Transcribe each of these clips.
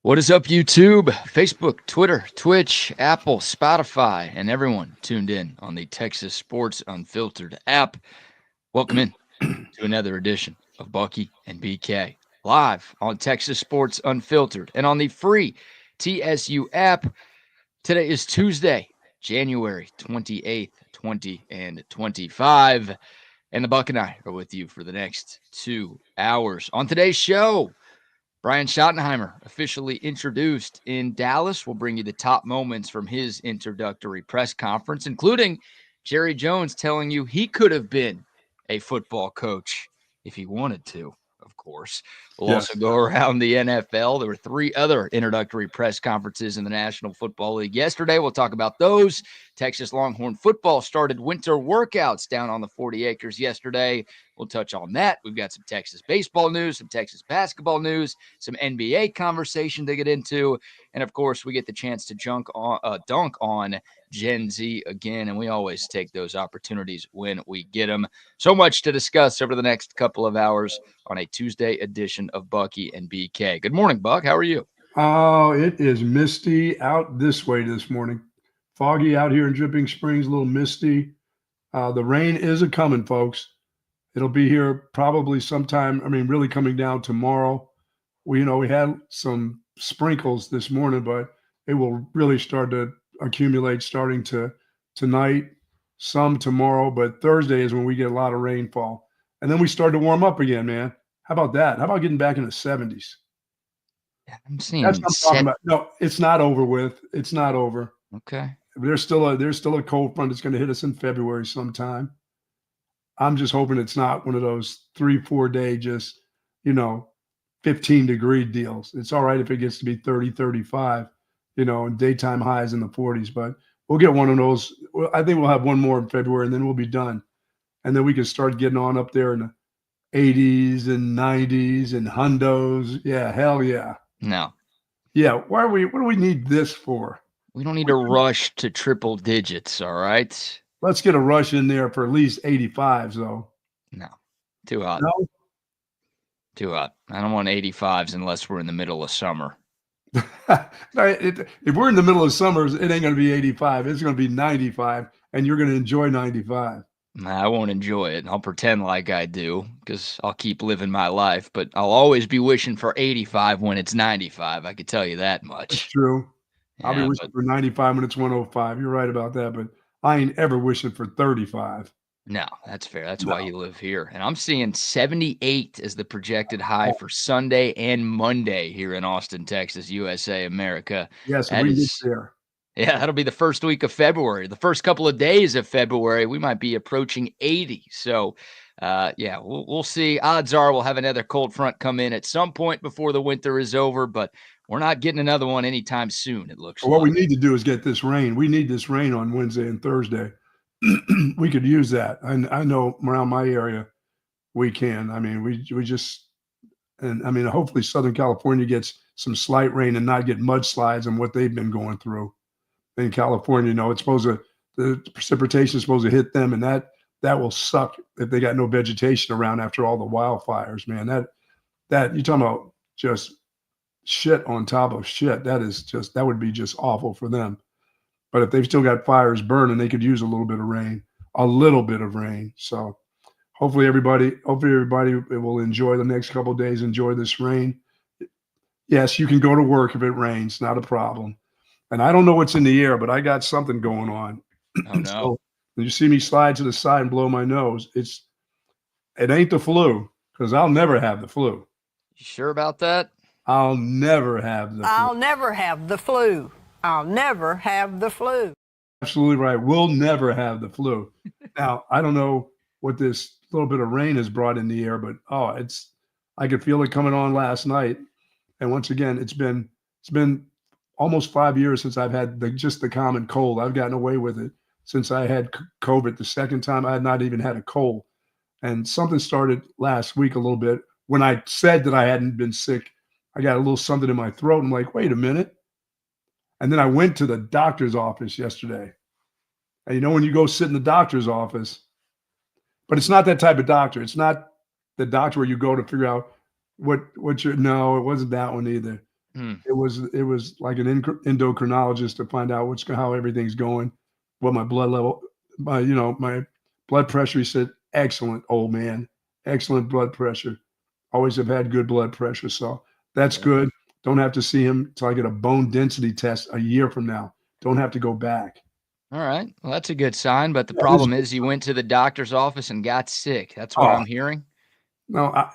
What is up, YouTube, Facebook, Twitter, Twitch, Apple, Spotify, and everyone tuned in on the Texas Sports Unfiltered app? Welcome in to another edition of Bucky and BK, live on Texas Sports Unfiltered and on the free TSU app. Today is Tuesday, January 28th, 2025, and the Buck and I are with you for the next 2 hours. On today's show, Brian Schottenheimer, officially introduced in Dallas, will bring you the top moments from his introductory press conference, including Jerry Jones telling you he could have been a football coach if he wanted to, of course. We'll also go around the NFL. There were 3 other introductory press conferences in the National Football League yesterday. We'll talk about those. Texas Longhorn football started winter workouts down on the 40 acres yesterday. We'll touch on that. We've got some Texas baseball news, some Texas basketball news, some NBA conversation to get into. And, of course, we get the chance to dunk on Gen Z again, and we always take those opportunities when we get them. So much to discuss over the next couple of hours on a Tuesday edition of Bucky and BK. Good morning, Buck. How are you? Oh, it is misty out this way this morning. Foggy out here in Dripping Springs, a little misty. The rain is a-coming, folks. It'll be here probably sometime, really coming down tomorrow. We had some sprinkles this morning, but it will really start to accumulate starting tonight, some tomorrow, but Thursday is when we get a lot of rainfall. And then we start to warm up again, man. How about that? How about getting back in the 70s? I'm seeing that's what I'm talking about. No, it's not over with. It's not over. Okay. There's still a cold front that's going to hit us in February sometime. I'm just hoping it's not one of those 3-4 day 15-degree deals. It's all right if it gets to be 30, 35, and daytime highs in the 40s, but we'll get one of those. I think we'll have one more in February, and then we'll be done. And then we can start getting on up there in the 80s and 90s and hundos. Yeah, hell yeah. No. Yeah, what do we need this for? We don't need to rush to triple digits, all right? Let's get a rush in there for at least 85s, though. No, too hot. No? Too hot. I don't want 85s unless we're in the middle of summer. If we're in the middle of summer, it ain't going to be 85. It's going to be 95, and you're going to enjoy 95. I won't enjoy it. I'll pretend like I do because I'll keep living my life, but I'll always be wishing for 85 when it's 95. I could tell you that much. That's true. I'll be wishing for 95 when it's 105. You're right about that, but I ain't ever wishing for 35. No, that's fair. That's why you live here. And I'm seeing 78 as the projected high for Sunday and Monday here in Austin, Texas, USA, America. Yes, we get there. Yeah, that'll be the first week of February. The first couple of days of February, we might be approaching 80. So, we'll see. Odds are we'll have another cold front come in at some point before the winter is over, but we're not getting another one anytime soon, it looks like. What we need to do is get this rain. We need this rain on Wednesday and Thursday. We could use that. I know around my area we can. Hopefully Southern California gets some slight rain and not get mudslides and what they've been going through. In California, the precipitation is supposed to hit them, and that will suck if they got no vegetation around after all the wildfires, man. That you're talking about just shit on top of shit. That would be just awful for them. But if they've still got fires burning, they could use a little bit of rain. So hopefully everybody will enjoy the next couple of days, enjoy this rain. Yes, you can go to work if it rains, not a problem. And I don't know what's in the air, but I got something going on. Oh, no. So when you see me slide to the side and blow my nose, it ain't the flu, because I'll never have the flu. You sure about that? I'll never have the flu. I'll never have the flu. I'll never have the flu. Absolutely right. We'll never have the flu. Now, I don't know what this little bit of rain has brought in the air, but I could feel it coming on last night. And once again, it's been almost 5 years since I've had the common cold. I've gotten away with it since I had COVID. The second time I had not even had a cold. And something started last week a little bit. When I said that I hadn't been sick, I got a little something in my throat. I'm like, wait a minute. And then I went to the doctor's office yesterday. And when you go sit in the doctor's office, but it's not that type of doctor. It's not the doctor where you go to figure out no, it wasn't that one either. It was like an endocrinologist to find out how everything's going, what my blood level, my blood pressure. He said, excellent, old man, excellent blood pressure. Always have had good blood pressure, so that's good. Don't have to see him till I get a bone density test a year from now. Don't have to go back. All right. Well, that's a good sign. But the problem is you went to the doctor's office and got sick. That's what I'm hearing. No,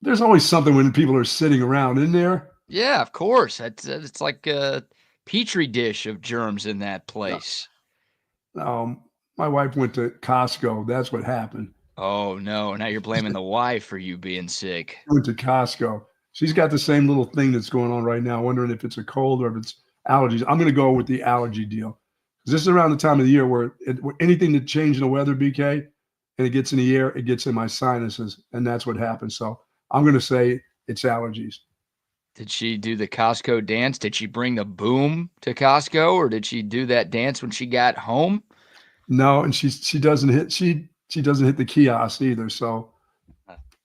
there's always something when people are sitting around in there. Yeah, of course. It's like a petri dish of germs in that place. My wife went to Costco. That's what happened. Oh, no. Now you're blaming the wife for you being sick. Went to Costco. She's got the same little thing that's going on right now, wondering if it's a cold or if it's allergies. I'm going to go with the allergy deal. This is around the time of the year where anything that changes in the weather, BK, and it gets in the air, it gets in my sinuses, and that's what happens. So I'm going to say it's allergies. Did she do the Costco dance? Did she bring the boom to Costco, or did she do that dance when she got home? No, and she doesn't hit the kiosk either. So,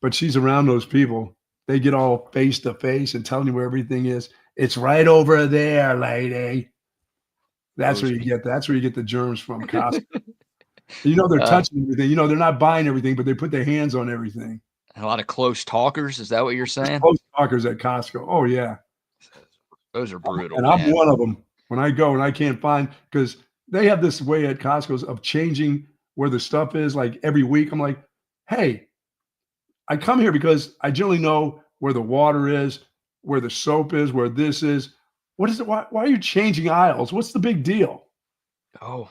but she's around those people. They get all face to face and telling you where everything is. It's right over there, lady. That's where you get the germs from, Costco. They're touching everything. They're not buying everything, but they put their hands on everything. A lot of close talkers. Is that what you're saying? Close talkers at Costco. Oh yeah, those are brutal. And I'm one of them. When I go and I can't find, because they have this way at Costco's of changing where the stuff is like every week. I'm like, hey, I come here because I generally know where the water is, where the soap is, where this is. What is it? Why are you changing aisles? What's the big deal? Oh,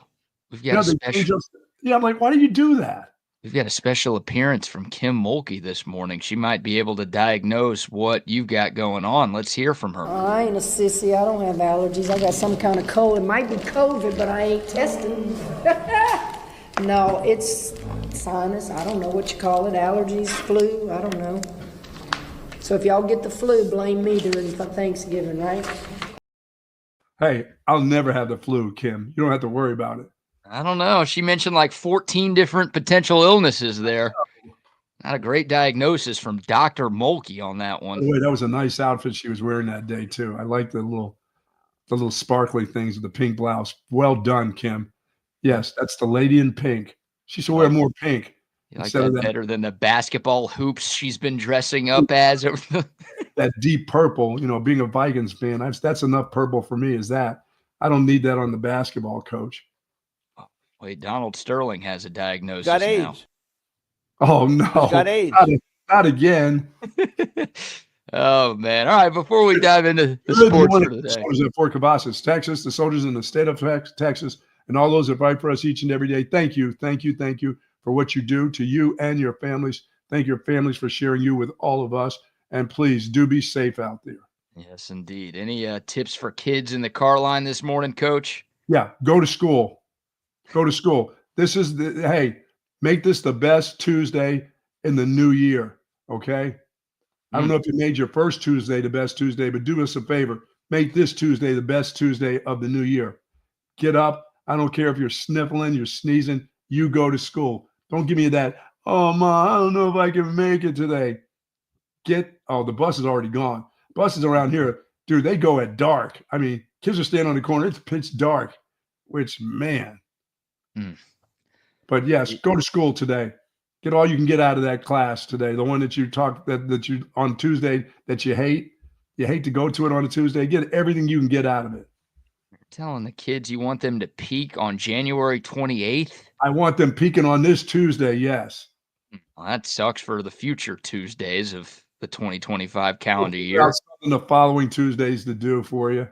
we've got a special. Yeah, I'm like, why do you do that? We've got a special appearance from Kim Mulkey this morning. She might be able to diagnose what you've got going on. Let's hear from her. I ain't a sissy. I don't have allergies. I got some kind of cold. It might be COVID, but I ain't tested. No, it's sinus. I don't know what you call it. Allergies, flu. I don't know. So if y'all get the flu, blame me during Thanksgiving, right? Hey, I'll never have the flu, Kim. You don't have to worry about it. I don't know. She mentioned like 14 different potential illnesses there. Not a great diagnosis from Dr. Mulkey on that one. By the way, that was a nice outfit she was wearing that day too. I like the little sparkly things with the pink blouse. Well done, Kim. Yes, that's the lady in pink. She should wear more pink. You like that better than the basketball hoops she's been dressing up as? That deep purple, being a Vikings fan, that's enough purple for me. Is that? I don't need that on the basketball coach. Wait, Donald Sterling has a diagnosis got AIDS. now. Oh, no. He's got AIDS. Not again. Oh, man. All right, before we dive into the sports for today. The soldiers at Fort Cavazos, Texas, the soldiers in the state of Texas, and all those that fight for us each and every day, thank you for what you do to you and your families. Thank your families for sharing you with all of us. And please do be safe out there. Yes, indeed. Any tips for kids in the car line this morning, Coach? Yeah, go to school. Go to school. Make this the best Tuesday in the new year, okay? I don't know if you made your first Tuesday the best Tuesday, but do us a favor. Make this Tuesday the best Tuesday of the new year. Get up. I don't care if you're sniffling, you're sneezing. You go to school. Don't give me that, oh, Ma, I don't know if I can make it today. The bus is already gone. Buses around here, dude, they go at dark. I mean, kids are standing on the corner. It's pitch dark, which, man. But yes, go to school today. Get all you can get out of that class today. The one that you that you on Tuesday that you hate. You hate to go to it on a Tuesday. Get everything you can get out of it. You're telling the kids you want them to peak on January 28th? I want them peaking on this Tuesday, yes. Well, that sucks for the future Tuesdays of the 2025 calendar year. Something the following Tuesdays to do for you.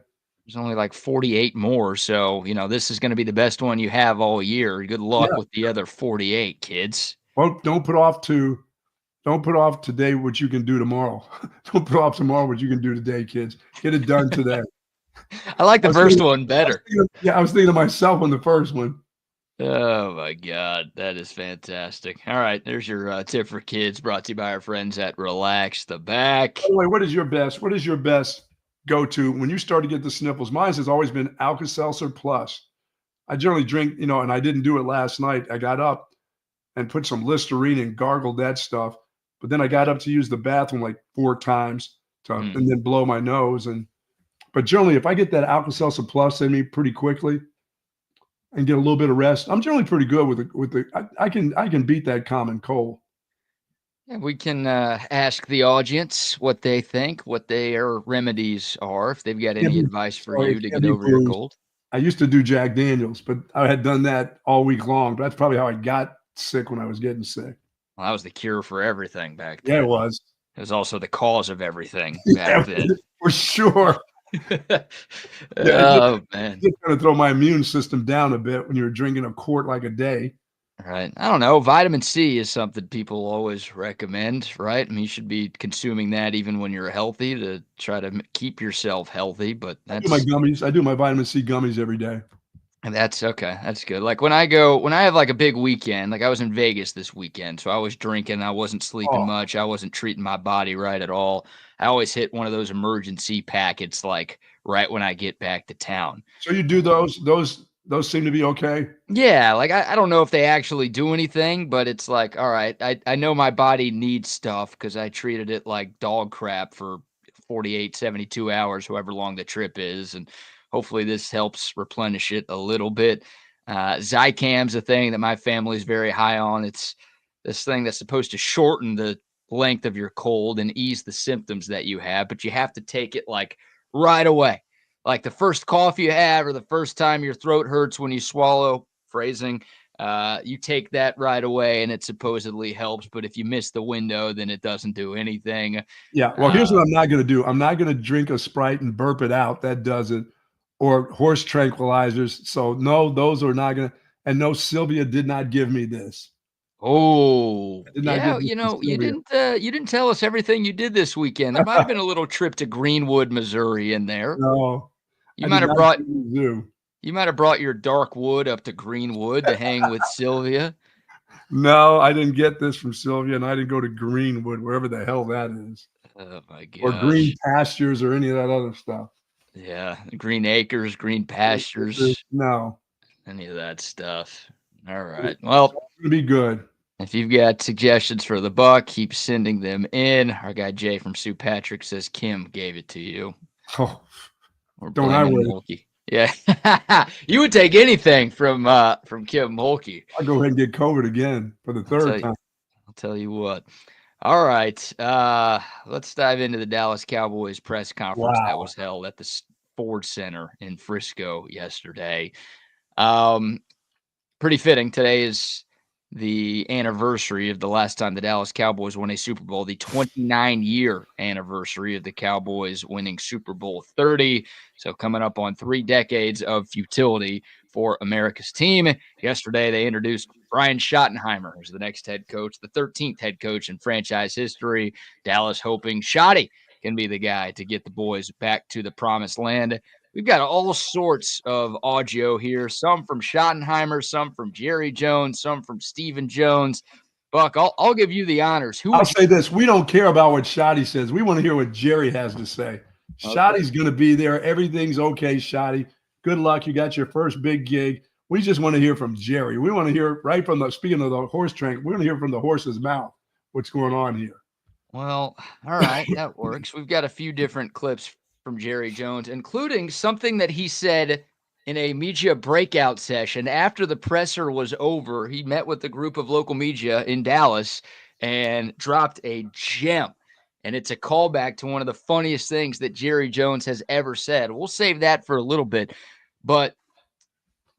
There's only like 48 more, so this is going to be the best one you have all year. Good luck with the other 48, kids. Well, don't put off today what you can do tomorrow. Don't put off tomorrow what you can do today, kids. Get it done today. I like the first one better. I was thinking of myself on the first one. Oh my God, that is fantastic. All right, there's your tip for kids, brought to you by our friends at Relax the Back. By the way, what is your best go-to when you start to get the sniffles? Mine has always been Alka-Seltzer Plus. I generally drink, and I didn't do it last night. I got up and put some Listerine and gargled that stuff. But then I got up to use the bathroom like 4 times So and then blow my nose. But generally, if I get that Alka-Seltzer Plus in me pretty quickly and get a little bit of rest, I'm generally pretty good with the. I can beat that common cold. Yeah, we can ask the audience what they think, what their remedies are, if they've got any advice for you to get over your cold. I used to do Jack Daniels, but I had done that all week long. But that's probably how I got sick when I was getting sick. Well, that was the cure for everything back then. Yeah, it was. It was also the cause of everything back then. For sure. Oh, man. It's going to throw my immune system down a bit when you're drinking a quart like a day. Right. I don't know. Vitamin C is something people always recommend, right? I mean, you should be consuming that even when you're healthy to try to keep yourself healthy. But that's I do my gummies. I do my vitamin C gummies every day. And that's okay. That's good. Like when I have like a big weekend, like I was in Vegas this weekend, so I was drinking, I wasn't sleeping much, I wasn't treating my body right at all. I always hit one of those emergency packets like right when I get back to town. So you do those seem to be okay? Yeah, like I don't know if they actually do anything, but it's like, all right, I know my body needs stuff because I treated it like dog crap for 48, 72 hours, however long the trip is, and hopefully this helps replenish it a little bit. Zicam's a thing that my family is very high on. It's this thing that's supposed to shorten the length of your cold and ease the symptoms that you have, but you have to take it like right away. Like the first cough you have or the first time your throat hurts when you swallow, phrasing, you take that right away and it supposedly helps. But if you miss the window, then it doesn't do anything. Yeah. Well, here's what I'm not going to do. I'm not going to drink a Sprite and burp it out. That doesn't. Or horse tranquilizers. So no, those are not going to. And no, Sylvia did not give me this. Oh, yeah. You didn't tell us everything you did this weekend. There might have been a little trip to Greenwood, Missouri in there. No. You might have brought your dark wood up to Greenwood to hang with Sylvia. No, I didn't get this from Sylvia, and I didn't go to Greenwood, wherever the hell that is. Oh my gosh. Or Green Pastures or any of that other stuff. Yeah, Green Acres, Green Pastures. No. Any of that stuff. All right. Well, it's going to be good. If you've got suggestions for the Buck, keep sending them in. Our guy Jay from Sioux Patrick says Kim gave it to you. Oh, don't I would. Mulkey. Yeah, you would take anything from Kim Mulkey. I'll go ahead and get COVID again for the third time. I'll tell you what. All right, let's dive into the Dallas Cowboys press conference that was held at the Ford Center in Frisco yesterday. Pretty fitting. Today is the anniversary of the last time the Dallas Cowboys won a Super Bowl, the 29-year anniversary of the Cowboys winning Super Bowl 30. So coming up on 3 decades of futility for America's team. Yesterday, they introduced Brian Schottenheimer as the next head coach, the 13th head coach in franchise history. Dallas hoping Schotty can be the guy to get the boys back to the promised land. We've got all sorts of audio here, some from Schottenheimer, some from Jerry Jones, some from Stephen Jones. Buck, I'll give you the honors. I'll say this. We don't care about what Schotty says. We want to hear what Jerry has to say. Okay. Schotty's going to be there. Everything's okay, Schotty. Good luck. You got your first big gig. We just want to hear from Jerry. We want to hear right from speaking of the horse train, we want to hear from the horse's mouth what's going on here. Well, all right, that works. We've got a few different clips from Jerry Jones, including something that he said in a media breakout session after the presser was over. He met with a group of local media in Dallas and dropped a gem. And it's a callback to one of the funniest things that Jerry Jones has ever said. We'll save that for a little bit. But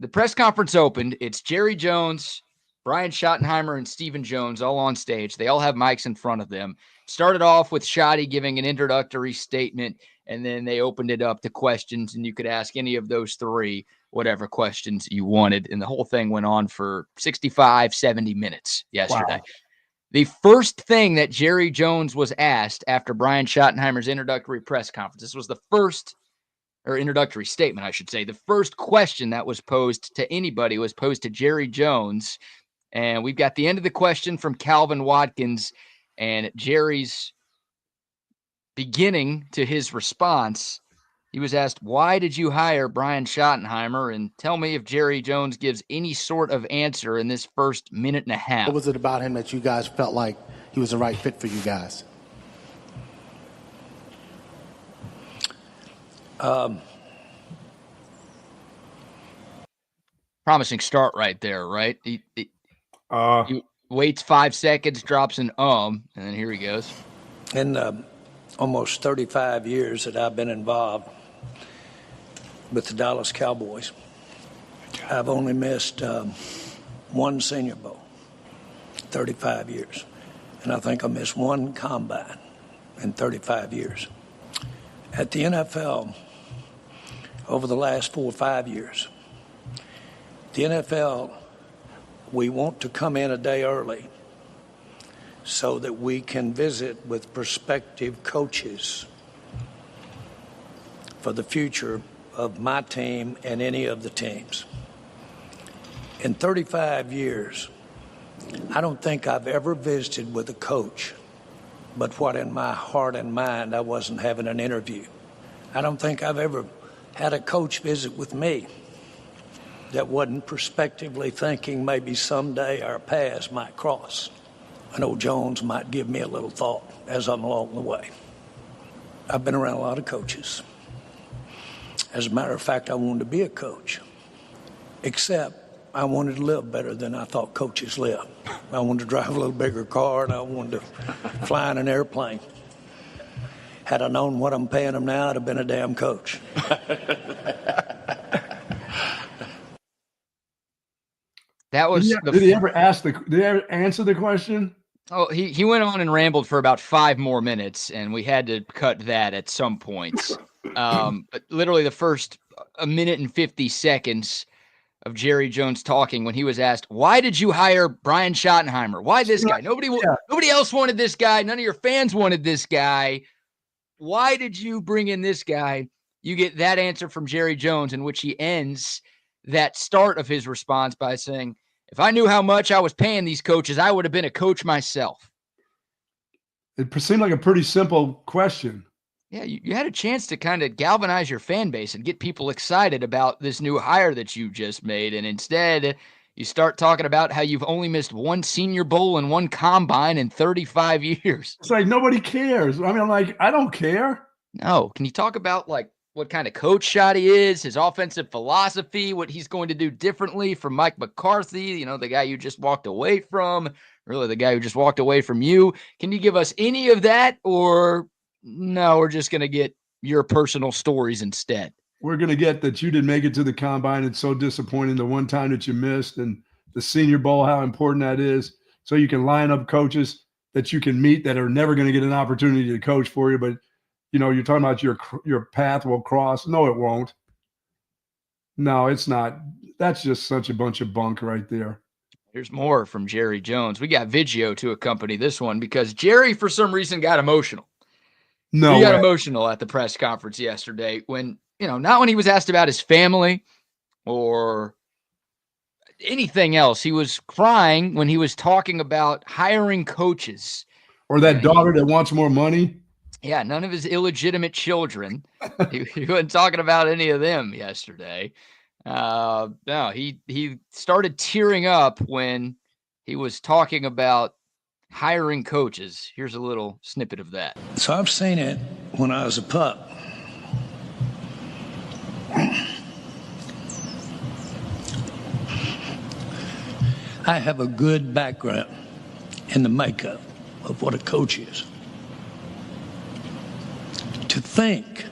the press conference opened. It's Jerry Jones, Brian Schottenheimer, and Stephen Jones all on stage. They all have mics in front of them. Started off with Schotty giving an introductory statement, and then they opened it up to questions, and you could ask any of those 3 whatever questions you wanted. And the whole thing went on for 65, 70 minutes yesterday. Wow. The first thing that Jerry Jones was asked after Brian Schottenheimer's introductory press conference, this was the first, or introductory statement, I should say, the first question that was posed to anybody was posed to Jerry Jones. And we've got the end of the question from Calvin Watkins, and Jerry's beginning to his response. He was asked, why did you hire Brian Schottenheimer? And tell me if Jerry Jones gives any sort of answer in this first minute and a half. What was it about him that you guys felt like he was the right fit for you guys? Promising start right there, right? He waits 5 seconds, drops an and then here he goes. In almost 35 years that I've been involved with the Dallas Cowboys, I've only missed one Senior Bowl, 35 years. And I think I missed one combine in 35 years. At the NFL, over the last 4 or 5 years, the NFL, we want to come in a day early so that we can visit with prospective coaches for the future of my team and any of the teams. In 35 years, I don't think I've ever visited with a coach, but what in my heart and mind I wasn't having an interview. I don't think I've ever had a coach visit with me that wasn't prospectively thinking maybe someday our paths might cross. I know Jones might give me a little thought as I'm along the way. I've been around a lot of coaches. As a matter of fact, I wanted to be a coach, except I wanted to live better than I thought coaches live. I wanted to drive a little bigger car, and I wanted to fly in an airplane. Had I known what I'm paying them now, I'd have been a damn coach. That was. Did he ever answer the question? Oh, he went on and rambled for about 5 more minutes, and we had to cut that at some points. But literally the first 1:50 seconds of Jerry Jones talking when he was asked, "Why did you hire Brian Schottenheimer? Why this guy? Nobody else wanted this guy. None of your fans wanted this guy. Why did you bring in this guy?" You get that answer from Jerry Jones, in which he ends that start of his response by saying, "If I knew how much I was paying these coaches, I would have been a coach myself." It seemed like a pretty simple question. Yeah, you had a chance to kind of galvanize your fan base and get people excited about this new hire that you just made. And instead, you start talking about how you've only missed one Senior Bowl and one combine in 35 years. It's like nobody cares. I mean, I don't care. No. Can you talk about what kind of coach shot he is, his offensive philosophy, what he's going to do differently from Mike McCarthy, the guy you just walked away from, really the guy who just walked away from you? Can you give us any of that, or no, we're just going to get your personal stories instead? We're going to get that you didn't make it to the combine. It's so disappointing the one time that you missed, and the Senior Bowl, how important that is. So you can line up coaches that you can meet that are never going to get an opportunity to coach for you, but you're talking about your path will cross. No, it won't. No, it's not. That's just such a bunch of bunk right there. There's more from Jerry Jones. We got video to accompany this one because Jerry, for some reason, got emotional. He got emotional at the press conference yesterday when, not when he was asked about his family or anything else. He was crying when he was talking about hiring coaches. Or that daughter that wants more money. Yeah, none of his illegitimate children. He wasn't talking about any of them yesterday. No, he started tearing up when he was talking about hiring coaches. Here's a little snippet of that. So I've seen it when I was a pup. I have a good background in the makeup of what a coach is. To think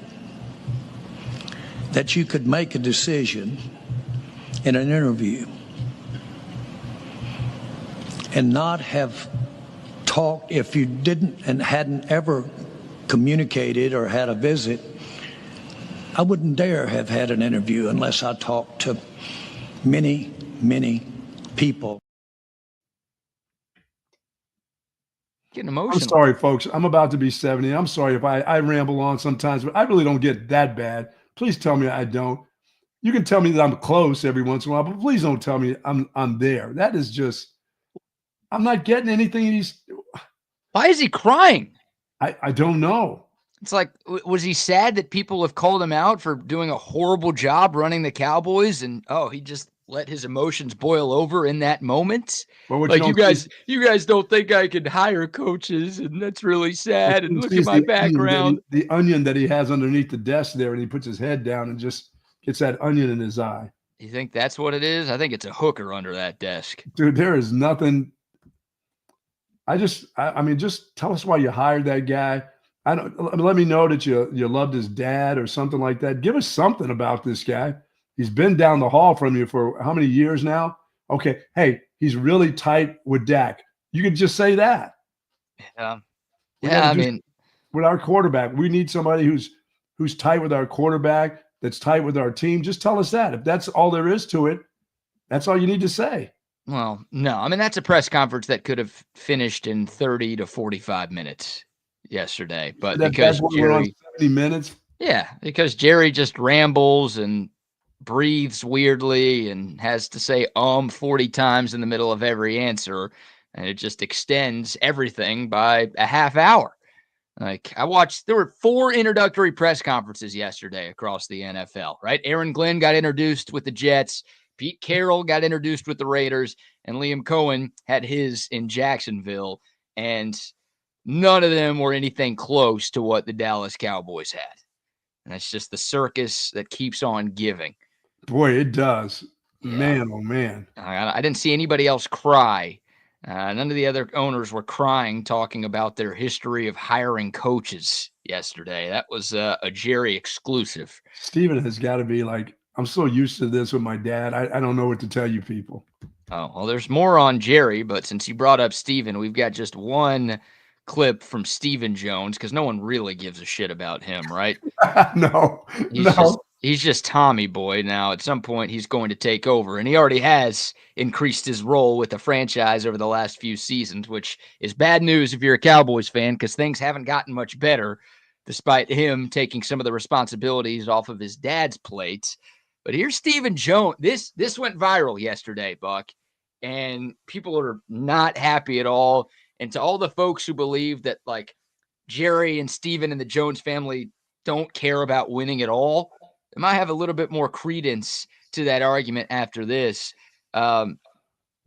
that you could make a decision in an interview and not have talked, if you didn't and hadn't ever communicated or had a visit, I wouldn't dare have had an interview unless I talked to many, many people. Getting emotional. I'm sorry, folks. I'm about to be 70. I'm sorry if I ramble on sometimes, but I really don't get that bad. Please tell me I don't. You can tell me that I'm close every once in a while, but please don't tell me I'm there. That is just, I'm not getting anything. Why is he crying? I don't know. It's like, was he sad that people have called him out for doing a horrible job running the Cowboys? And, he just let his emotions boil over in that moment. But what Like, don't you guys don't think I could hire coaches, and that's really sad. And look see at is my the onion background. the onion that he has underneath the desk there, and he puts his head down and just gets that onion in his eye. You think that's what it is? I think it's a hooker under that desk. Dude, there is nothing. I mean, just tell us why you hired that guy. Let me know that you loved his dad or something like that. Give us something about this guy. He's been down the hall from you for how many years now? Okay. Hey, he's really tight with Dak. You could just say that. Yeah. Yeah. I mean, with our quarterback, we need somebody who's tight with our quarterback, that's tight with our team. Just tell us that. If that's all there is to it, that's all you need to say. well, no, I mean, that's a press conference that could have finished in 30 to 45 minutes yesterday, but because That's we're on Jerry, 70 minutes. yeah, because Jerry just rambles and breathes weirdly and has to say 40 times in the middle of every answer, and it just extends everything by a half hour. Like, there were 4 introductory press conferences yesterday across the NFL, right? Aaron Glenn got introduced with the Jets, Pete Carroll got introduced with the Raiders, and Liam Cohen had his in Jacksonville, and none of them were anything close to what the Dallas Cowboys had. And that's just the circus that keeps on giving. Boy, it does. Yeah. Man, oh man. I didn't see anybody else cry. None of the other owners were crying, talking about their history of hiring coaches yesterday. That was a Jerry exclusive. Steven has got to be like, I'm so used to this with my dad. I don't know what to tell you people. Oh, well, there's more on Jerry, but since you brought up Steven, we've got just one clip from Stephen Jones, because no one really gives a shit about him, right? No. He's just Tommy Boy. Now, at some point, he's going to take over, and he already has increased his role with the franchise over the last few seasons, which is bad news if you're a Cowboys fan, because things haven't gotten much better, despite him taking some of the responsibilities off of his dad's plate. But here's Stephen Jones. This went viral yesterday, Buck, and people are not happy at all. And to all the folks who believe that, like, Jerry and Steven and the Jones family don't care about winning at all, it might have a little bit more credence to that argument after this.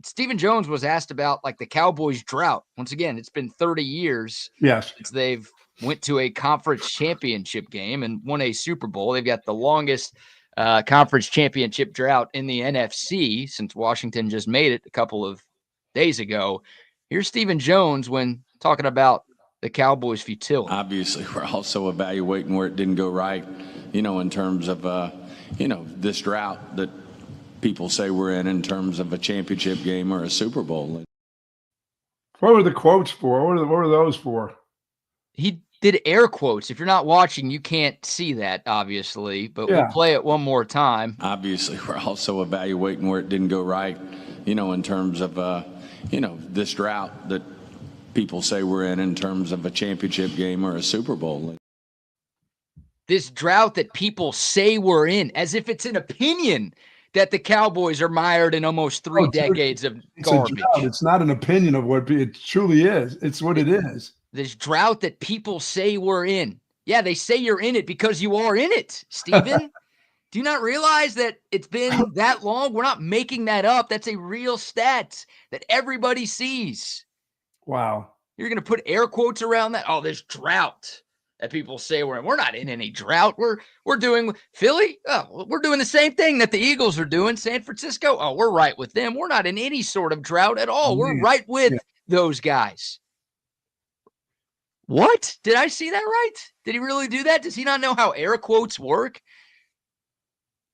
Stephen Jones was asked about, like, the Cowboys drought. Once again, it's been 30 years since they've went to a conference championship game and won a Super Bowl. They've got the longest conference championship drought in the NFC since Washington just made it a couple of days ago. Here's Stephen Jones when talking about the Cowboys' futility. Obviously, we're also evaluating where it didn't go right, in terms of, this drought that people say we're in terms of a championship game or a Super Bowl. What were the quotes for? What were those for? He did air quotes. If you're not watching, you can't see that, obviously, but we'll play it one more time. Obviously, we're also evaluating where it didn't go right, in terms of, this drought that people say we're in terms of a championship game or a Super Bowl. This drought that people say we're in, as if it's an opinion that the Cowboys are mired in almost 3 decades of garbage. It's not an opinion of what it truly is. It's what it is. This drought that people say we're in. Yeah, they say you're in it because you are in it, Steven. Do you not realize that it's been that long? We're not making that up. That's a real stat that everybody sees. Wow. You're going to put air quotes around that? Oh, this drought that people say we're in. We're not in any drought. We're doing Philly. Oh, we're doing the same thing that the Eagles are doing. San Francisco. Oh, we're right with them. We're not in any sort of drought at all. We're right with those guys. What? Did I see that right? Did he really do that? Does he not know how air quotes work?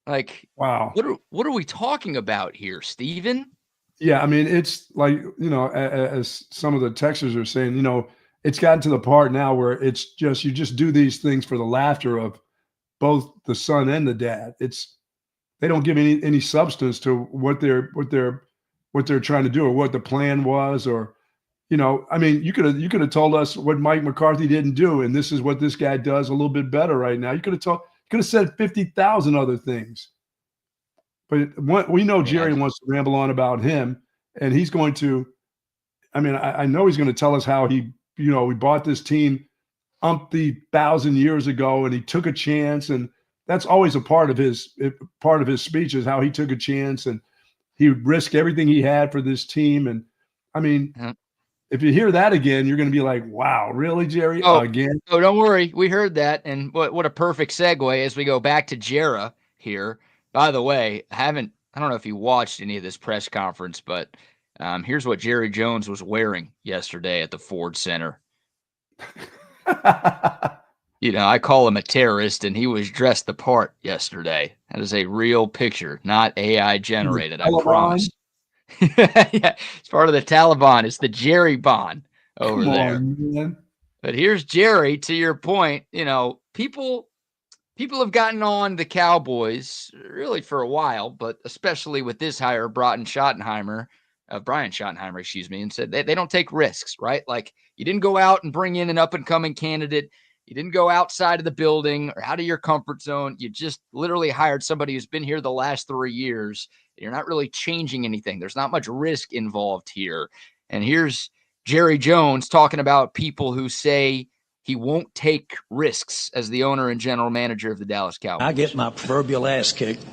Like, wow. What are we talking about here, Steven? Yeah, I mean, it's like, as some of the texters are saying, it's gotten to the part now where it's just, you just do these things for the laughter of both the son and the dad. They don't give any substance to what they're trying to do or what the plan was, or, I mean, you could have told us what Mike McCarthy didn't do, and this is what this guy does a little bit better right now. You could have said 50,000 other things. But we know Jerry wants to ramble on about him, and he's going to, I mean, I know he's going to tell us how we bought this team umpty 1,000 years ago and he took a chance. And that's always a part of his speech, is how he took a chance. And He would risk everything he had for this team. And I mean, if you hear that again, you're going to be like, wow, really, Jerry? Again? Oh, don't worry. We heard that. And what a perfect segue as we go back to Jera here. By the way, I don't know if you watched any of this press conference, but here's what Jerry Jones was wearing yesterday at the Ford Center. I call him a terrorist, and he was dressed the part yesterday. That is a real picture, not AI generated, I promise. Yeah, it's part of the Taliban. It's the Jerry Bond over there. Man. But here's Jerry, to your point, people have gotten on the Cowboys really for a while, but especially with this hire, Brian Schottenheimer, and said they don't take risks, right? Like, you didn't go out and bring in an up-and-coming candidate. You didn't go outside of the building or out of your comfort zone. You just literally hired somebody who's been here the last 3 years. You're not really changing anything. There's not much risk involved here. And here's Jerry Jones talking about people who say he won't take risks as the owner and general manager of the Dallas Cowboys. I get my proverbial ass kicked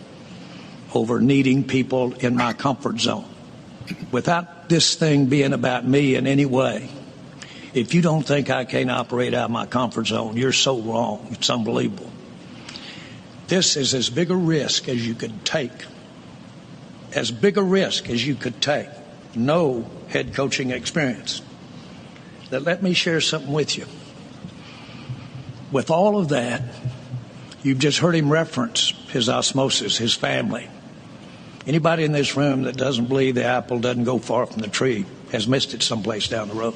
over needing people in my comfort zone. Without this thing being about me in any way, if you don't think I can't operate out of my comfort zone, you're so wrong. It's unbelievable. This is as big a risk as you could take. As big a risk as you could take. No head coaching experience. Now, let me share something with you. With all of that, you've just heard him reference his osmosis, his family. Anybody in this room that doesn't believe the apple doesn't go far from the tree has missed it someplace down the road.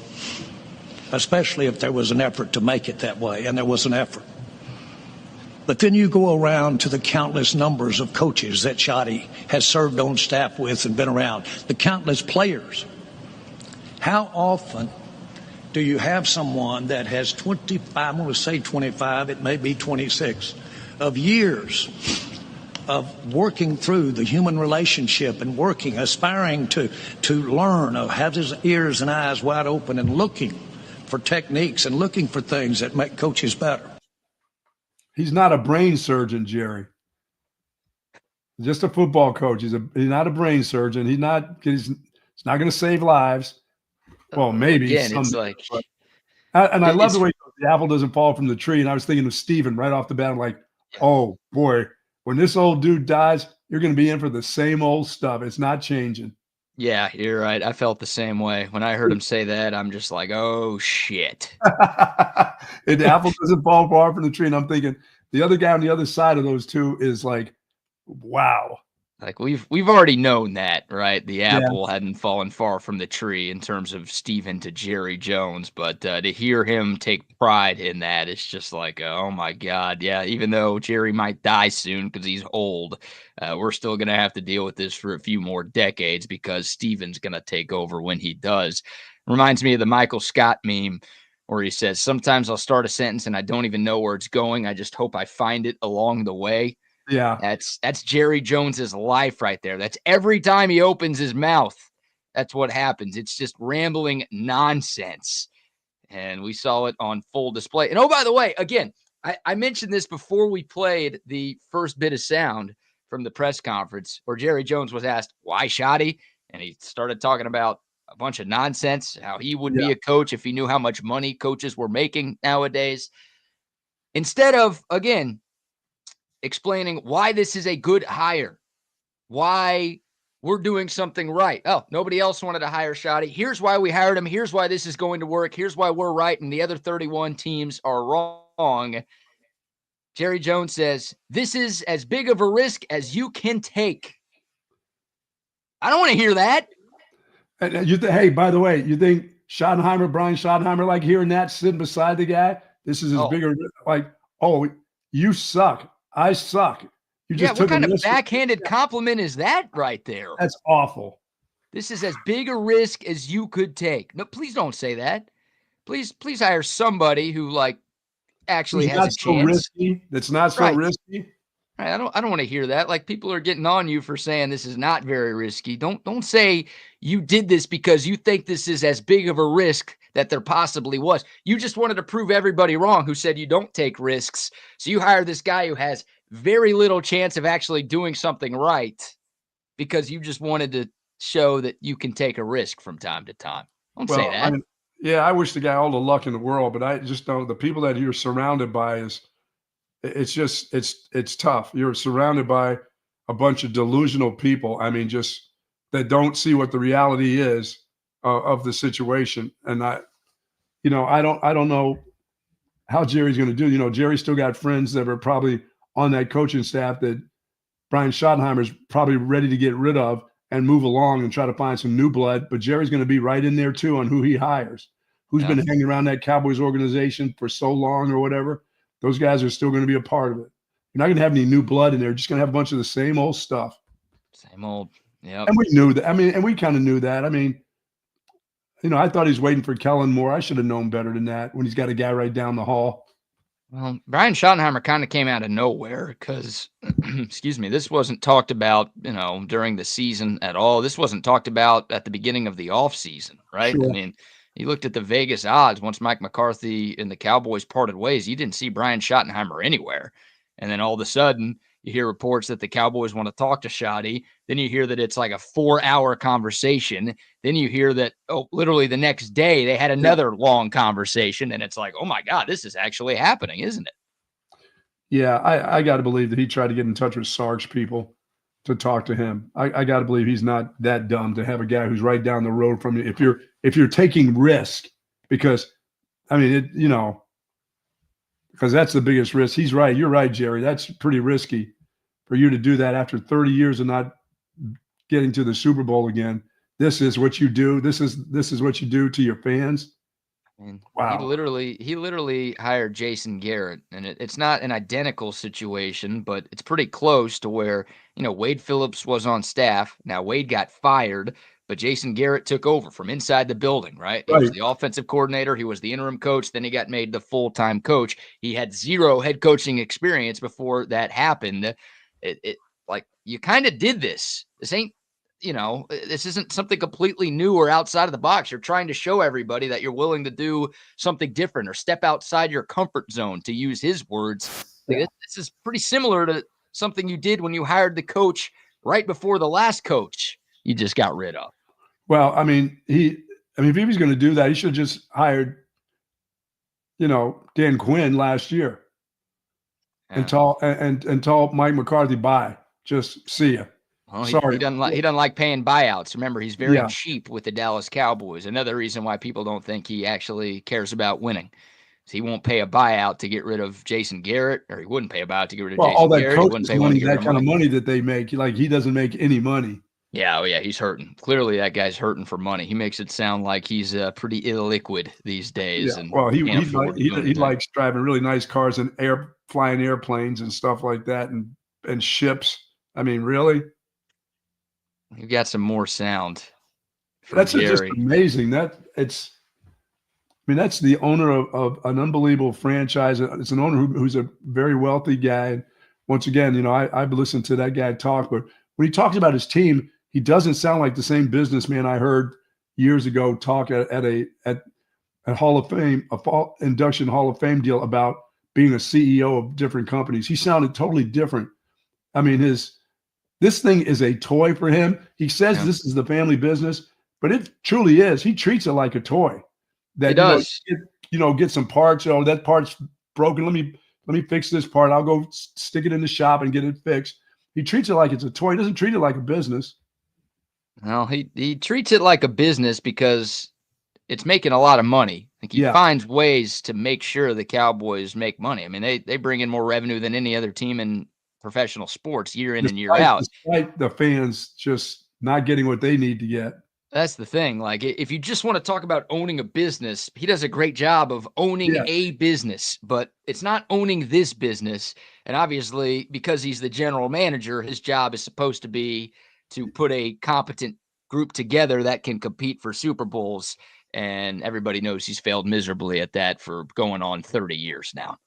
Especially if there was an effort to make it that way, and there was an effort. But then you go around to the countless numbers of coaches that Shotty has served on staff with and been around, the countless players. How often do you have someone that has 25, I'm going to say 25, it may be 26, of years of working through the human relationship and aspiring to learn, have his ears and eyes wide open and looking for techniques and looking for things that make coaches better. He's not a brain surgeon, Jerry. Just a football coach. He's not a brain surgeon. He's not going to save lives. Well, maybe. Again, it's like, I love the way the apple doesn't fall from the tree. And I was thinking of Steven right off the bat. I'm like, oh boy, when this old dude dies, you're going to be in for the same old stuff. It's not changing. Yeah, you're right. I felt the same way. When I heard him say that, I'm just like, oh, shit. And the apple doesn't fall far from the tree. And I'm thinking the other guy on the other side of those two is like, wow. Like, we've already known that, right? The apple hadn't fallen far from the tree in terms of Steven to Jerry Jones. But to hear him take pride in that, it's just like, oh, my God. Yeah, even though Jerry might die soon because he's old, we're still going to have to deal with this for a few more decades because Steven's going to take over when he does. Reminds me of the Michael Scott meme where he says, sometimes I'll start a sentence and I don't even know where it's going. I just hope I find it along the way. Yeah. That's Jerry Jones's life right there. That's every time he opens his mouth. That's what happens. It's just rambling nonsense. And we saw it on full display. And oh, by the way, again, I mentioned this before we played the first bit of sound from the press conference where Jerry Jones was asked, why Shotty? And he started talking about a bunch of nonsense, how he would be a coach if he knew how much money coaches were making nowadays. Instead of, again, explaining why this is a good hire, why we're doing something right. Oh, nobody else wanted to hire Shotty. Here's why we hired him. Here's why this is going to work. Here's why we're right and the other 31 teams are wrong. Jerry Jones says, this is as big of a risk as you can take. I don't want to hear that. And hey, by the way, you think Brian Schottenheimer, like hearing that sitting beside the guy, this is as big a risk, like, oh, you suck. I suck. You just what kind of backhanded compliment is that right there? That's awful. This is as big a risk as you could take. No, please don't say that. Please hire somebody who actually has a chance. That's not so risky. Right, I don't want to hear that. Like, people are getting on you for saying this is not very risky. Don't say you did this because you think this is as big of a risk that there possibly was. You just wanted to prove everybody wrong who said you don't take risks. So you hire this guy who has very little chance of actually doing something right. because you just wanted to show that you can take a risk from time to time. Don't say that. Yeah, I wish the guy all the luck in the world, but I just don't. The people that you're surrounded by it's tough. You're surrounded by a bunch of delusional people. I mean, just that don't see what the reality is of the situation. And I don't know how Jerry's going to do. Jerry's still got friends that are probably on that coaching staff that Brian Schottenheimer's probably ready to get rid of and move along and try to find some new blood. But Jerry's going to be right in there too on who he hires, who's been hanging around that Cowboys organization for so long or whatever. Those guys are still going to be a part of it. You're not going to have any new blood in there. You're just going to have a bunch of the same old stuff. Same old. Yeah. And we knew that. I mean, and we kind of knew that. I mean, I thought he's waiting for Kellner more. I should have known better than that when he's got a guy right down the hall. Well, Brian Schottenheimer kind of came out of nowhere because, excuse me, this wasn't talked about, during the season at all. This wasn't talked about at the beginning of the offseason, right? Sure. I mean, you looked at the Vegas odds once Mike McCarthy and the Cowboys parted ways. You didn't see Brian Schottenheimer anywhere. And then all of a sudden, you hear reports that the Cowboys want to talk to Schotty. Then you hear that it's like a 4-hour conversation. Then you hear that, literally the next day they had another long conversation. And it's like, oh my God, this is actually happening, isn't it? Yeah, I got to believe that he tried to get in touch with Sark's people to talk to him. I got to believe he's not that dumb to have a guy who's right down the road from you. If you're taking risk, because I mean, because that's the biggest risk. He's right. You're right, Jerry. That's pretty risky for you to do that after 30 years of not getting to the Super Bowl again. This is what you do. This is what you do to your fans. And wow. He literally hired Jason Garrett, and it's not an identical situation, but it's pretty close to where, Wade Phillips was on staff. Now Wade got fired, but Jason Garrett took over from inside the building, right? He was the offensive coordinator. He was the interim coach. Then he got made the full-time coach. He had 0 head coaching experience before that happened. It like, you kind of did this. This ain't, this isn't something completely new or outside of the box. You're trying to show everybody that you're willing to do something different or step outside your comfort zone, to use his words. Like, this is pretty similar to something you did when you hired the coach right before the last coach you just got rid of. Well, I mean, if he was going to do that, he should have just hired, Dan Quinn last year and told Mike McCarthy, bye, just see ya. Well, sorry. He doesn't like paying buyouts. Remember, he's very cheap with the Dallas Cowboys. Another reason why people don't think he actually cares about winning. He won't pay a buyout to get rid of Jason Garrett, or he wouldn't pay a buyout to get rid of Jason Garrett. All that coaching money, that kind of money that they make, like, he doesn't make any money. Yeah, he's hurting. Clearly, that guy's hurting for money. He makes it sound like he's pretty illiquid these days. Yeah. And well, he likes driving really nice cars and flying airplanes and stuff like that, and ships. I mean, really? You got some more sound. That's just amazing. That's the owner of an unbelievable franchise. It's an owner who's a very wealthy guy. Once again, I've listened to that guy talk, but when he talks about his team, he doesn't sound like the same businessman I heard years ago talk at Hall of Fame, induction Hall of Fame deal about being a CEO of different companies. He sounded totally different. I mean, this thing is a toy for him. He says this is the family business, but it truly is. He treats it like a toy. That, he does. Get some parts. That part's broken. Let me fix this part. I'll go stick it in the shop and get it fixed. He treats it like it's a toy. He doesn't treat it like a business. Well, he treats it like a business because it's making a lot of money. Like, he finds ways to make sure the Cowboys make money. I mean, they bring in more revenue than any other team in professional sports year in and year out. Despite the fans just not getting what they need to get. That's the thing. Like, if you just want to talk about owning a business, he does a great job of owning a business, but it's not owning this business. And obviously, because he's the general manager, his job is supposed to be to put a competent group together that can compete for Super Bowls. And everybody knows he's failed miserably at that for going on 30 years now.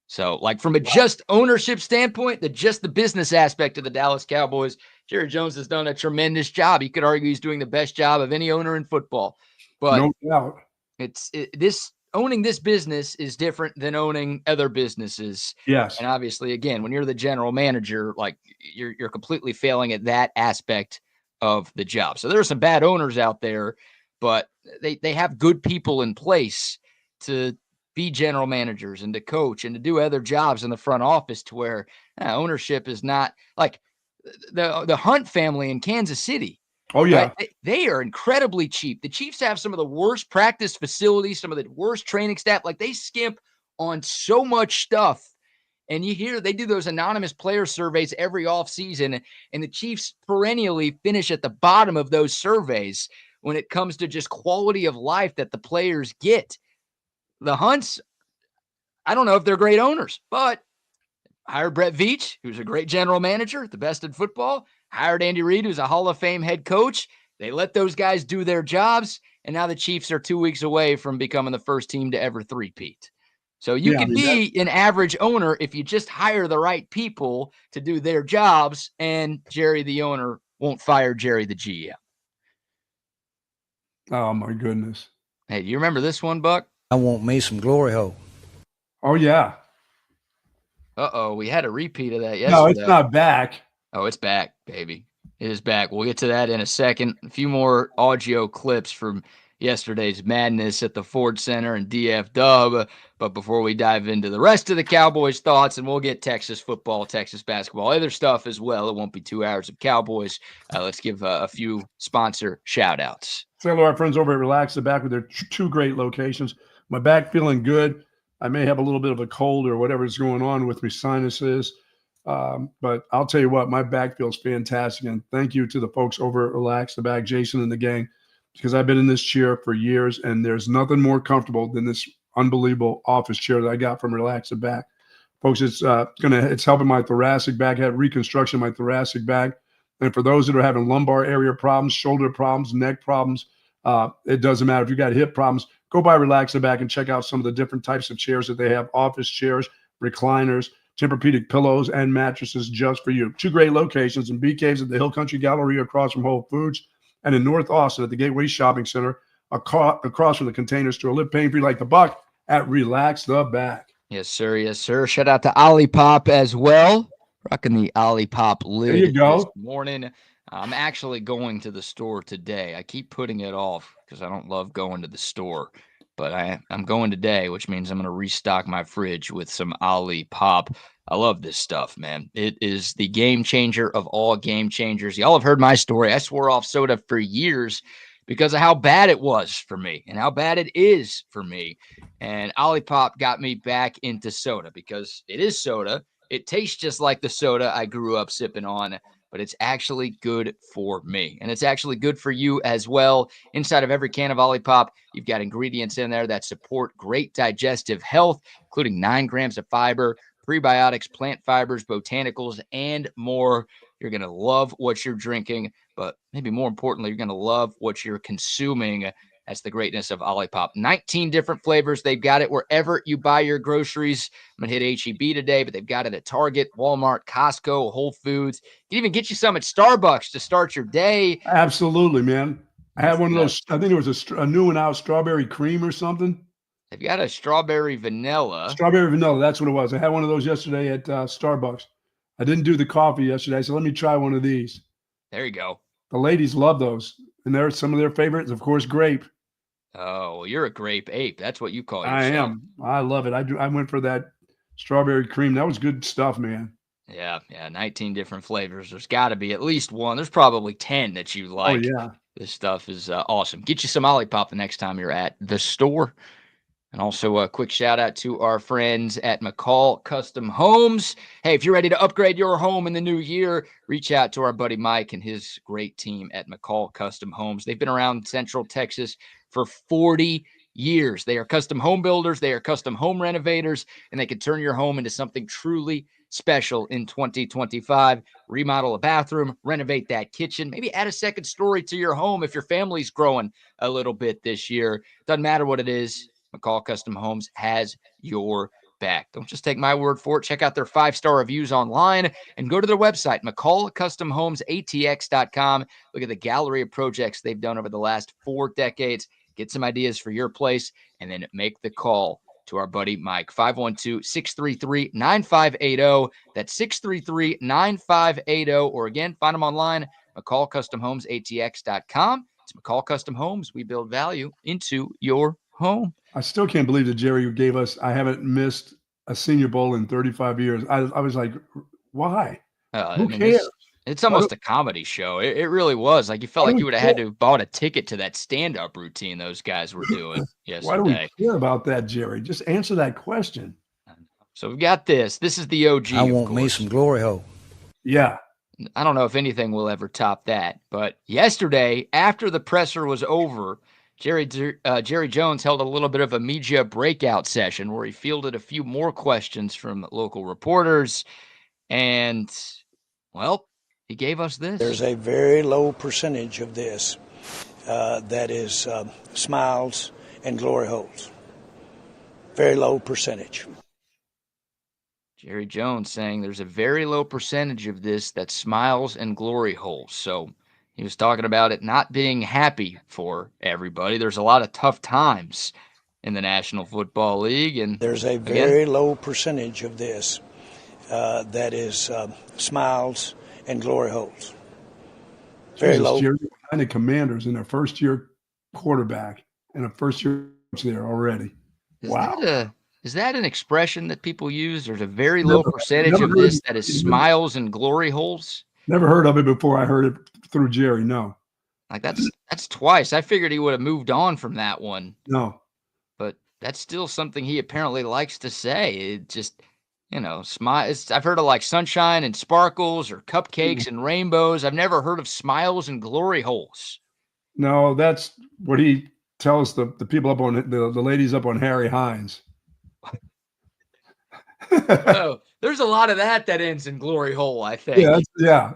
So, like, from a just ownership standpoint, the business aspect of the Dallas Cowboys, Jerry Jones has done a tremendous job. You could argue he's doing the best job of any owner in football. But no doubt. this owning this business is different than owning other businesses. Yes. And obviously, again, when you're the general manager, like you're completely failing at that aspect of the job. So there are some bad owners out there, but they have good people in place to be general managers and to coach and to do other jobs in the front office, to where ownership is not like the Hunt family in Kansas City. Oh, yeah. Right? They are incredibly cheap. The Chiefs have some of the worst practice facilities, some of the worst training staff. Like, they skimp on so much stuff. And you hear they do those anonymous player surveys every offseason, and the Chiefs perennially finish at the bottom of those surveys when it comes to just quality of life that the players get. The Hunts, I don't know if they're great owners, but hired Brett Veach, who's a great general manager, the best in football. Hired Andy Reid, who's a Hall of Fame head coach. They let those guys do their jobs, and now the Chiefs are 2 weeks away from becoming the first team to ever three-peat. So you can be an average owner if you just hire the right people to do their jobs, and Jerry, the owner, won't fire Jerry, the GM. Oh, my goodness. Hey, do you remember this one, Buck? I want me some glory hole. Oh, yeah. Uh-oh, we had a repeat of that yesterday. No, it's not back. Oh, it's back, baby. It is back. We'll get to that in a second. A few more audio clips from yesterday's madness at the Ford Center and DF Dub. But before we dive into the rest of the Cowboys thoughts, and we'll get Texas football, Texas basketball, other stuff as well. It won't be 2 hours of Cowboys. Let's give a few sponsor shout-outs. Say hello to our friends over at Relax the Back with their two great locations. My back feeling good. I may have a little bit of a cold or whatever's going on with me, sinuses. But I'll tell you what, my back feels fantastic. And thank you to the folks over at Relax the Back, Jason and the gang, because I've been in this chair for years, and there's nothing more comfortable than this unbelievable office chair that I got from Relax the Back. Folks, it's helping my thoracic back. I had reconstruction of my thoracic back. And for those that are having lumbar area problems, shoulder problems, neck problems, it doesn't matter. If you got hip problems, go by Relax the Back and check out some of the different types of chairs that they have: office chairs, recliners, Tempur-Pedic pillows, and mattresses just for you. Two great locations in BK's at the Hill Country Galleria across from Whole Foods, and in North Austin at the Gateway Shopping Center across from the Container Store. Live pain-free like the Buck at Relax the Back. Yes, sir. Yes, sir. Shout out to Olipop as well. Rocking the Olipop lid There you go. this morning. I'm actually going to the store today. I keep putting it off because I don't love going to the store. But I'm going today, which means I'm going to restock my fridge with some Olipop. I love this stuff, man. It is the game changer of all game changers. Y'all have heard my story. I swore off soda for years because of how bad it was for me and how bad it is for me. And Olipop got me back into soda because it is soda. It tastes just like the soda I grew up sipping on, but it's actually good for me. And it's actually good for you as well. Inside of every can of Olipop, you've got ingredients in there that support great digestive health, including 9 grams of fiber, prebiotics, plant fibers, botanicals, and more. You're going to love what you're drinking, but maybe more importantly, you're going to love what you're consuming. That's the greatness of Olipop. 19 different flavors. They've got it wherever you buy your groceries. I'm going to hit HEB today, but they've got it at Target, Walmart, Costco, Whole Foods. You can even get you some at Starbucks to start your day. Absolutely, man. I had one of those. I think there was a new one out, strawberry cream or something. They've got a strawberry vanilla. Strawberry vanilla, that's what it was. I had one of those yesterday at Starbucks. I didn't do the coffee yesterday, so let me try one of these. There you go. The ladies love those. And there's some of their favorites, of course, grape. Oh, well, you're a grape ape. That's what you call yourself. I am. I love it. I went for that strawberry cream. That was good stuff, man. Yeah, 19 different flavors. There's got to be at least one. There's probably 10 that you like. Oh, yeah. This stuff is awesome. Get you some Olipop the next time you're at the store. And also a quick shout out to our friends at McCall Custom Homes. Hey, if you're ready to upgrade your home in the new year, reach out to our buddy Mike and his great team at McCall Custom Homes. They've been around Central Texas for 40 years. They are custom home builders. They are custom home renovators, and they can turn your home into something truly special in 2025. Remodel a bathroom, renovate that kitchen, maybe add a second story to your home if your family's growing a little bit this year. Doesn't matter what it is. McCall Custom Homes has your back. Don't just take my word for it. Check out their 5-star reviews online and go to their website, McCallCustomHomesATX.com. Look at the gallery of projects they've done over the last 4 decades. get some ideas for your place, and then make the call to our buddy Mike. 512-633-9580. That's 633-9580. Or again, find them online, McCallCustomHomesATX.com. It's McCall Custom Homes. We build value into your home. I still can't believe that Jerry gave us, I haven't missed a Senior Bowl in 35 years. I was like, why? Who cares? It's almost a comedy show. It really was. Like, you felt like you would have had to have bought a ticket to that stand-up routine those guys were doing yesterday. Why do we care about that, Jerry? Just answer that question. So we've got this. This is the OG. I want me some glory hole. Yeah. I don't know if anything will ever top that. But yesterday, after the presser was over, Jerry Jones held a little bit of a media breakout session where he fielded a few more questions from local reporters. And, well, he gave us this. There's a very low percentage of this that is smiles and glory holes. Very low percentage. Jerry Jones saying there's a very low percentage of this that smiles and glory holes. So he was talking about it not being happy for everybody. There's a lot of tough times in the National Football League. And there's a very low percentage of this that is smiles and glory holes. Very low. Jerry behind the Commanders in their first-year quarterback and a first-year coach there already. Wow. Is that an expression that people use? There's a very low percentage of this that is smiles and glory holes. Never heard of it before. I heard it through Jerry. No. Like that's twice. I figured he would have moved on from that one. No. But that's still something he apparently likes to say. It just, smiles. I've heard of like sunshine and sparkles or cupcakes and rainbows. I've never heard of smiles and glory holes. No, that's what he tells the people up on the ladies up on Harry Hines. Oh, there's a lot of that ends in glory hole, I think.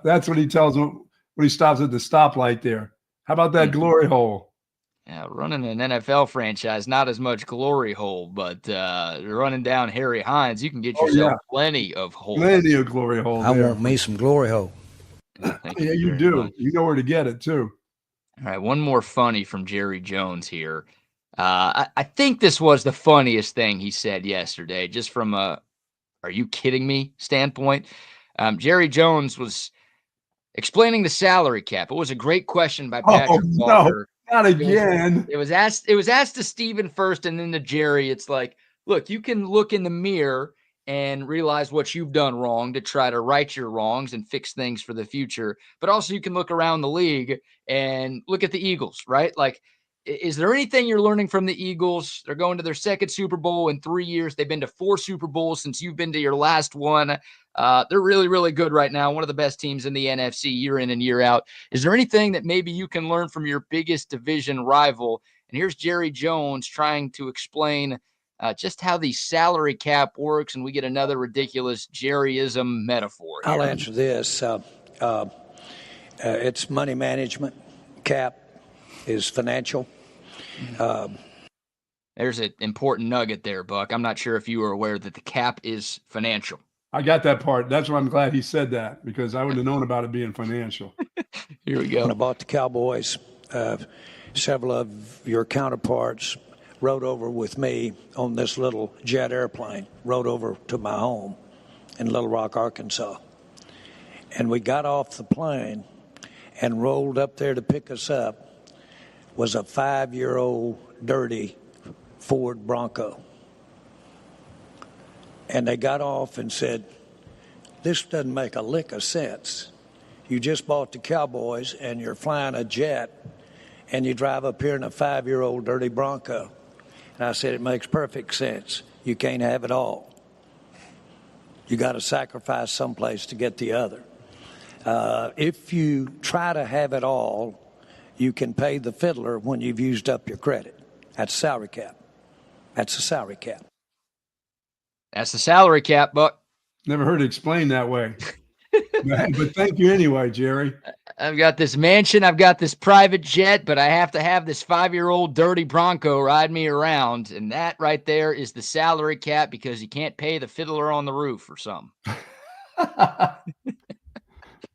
That's what he tells them when he stops at the stoplight there. How about that glory hole? Yeah, running an NFL franchise, not as much glory hole, but running down Harry Hines, you can get yourself plenty of holes. Plenty of glory holes. I want me some glory hole. Yeah, you do. Much. You know where to get it, too. All right, one more funny from Jerry Jones here. I think this was the funniest thing he said yesterday, just from a "are you kidding me" standpoint. Jerry Jones was explaining the salary cap. It was a great question by Patrick Walker. Not again. It was asked to Steven first and then to Jerry. It's like, look, you can look in the mirror and realize what you've done wrong to try to right your wrongs and fix things for the future. But also you can look around the league and look at the Eagles, right? Like, is there anything you're learning from the Eagles? They're going to their second Super Bowl in 3 years. They've been to 4 Super Bowls since you've been to your last one. They're really, really good right now. One of the best teams in the NFC year in and year out. Is there anything that maybe you can learn from your biggest division rival? And here's Jerry Jones trying to explain just how the salary cap works, and we get another ridiculous Jerryism metaphor here. I'll answer this. It's money management. Cap is financial. There's an important nugget there, Buck. I'm not sure if you were aware that the cap is financial. I got that part. That's why I'm glad he said that, because I wouldn't have known about it being financial. Here we go. When I bought the Cowboys, several of your counterparts rode over with me on this little jet airplane, rode over to my home in Little Rock, Arkansas. And we got off the plane and rolled up there to pick us up was a 5-year-old dirty Ford Bronco. And they got off and said, this doesn't make a lick of sense. You just bought the Cowboys and you're flying a jet and you drive up here in a 5-year-old dirty Bronco. And I said, it makes perfect sense. You can't have it all. You got to sacrifice someplace to get the other. If you try to have it all, you can pay the fiddler when you've used up your credit. That's salary cap. That's the salary cap. That's the salary cap, Buck. Never heard it explained that way. But thank you anyway, Jerry. I've got this mansion. I've got this private jet, but I have to have this 5-year-old dirty Bronco ride me around. And that right there is the salary cap, because you can't pay the fiddler on the roof or something.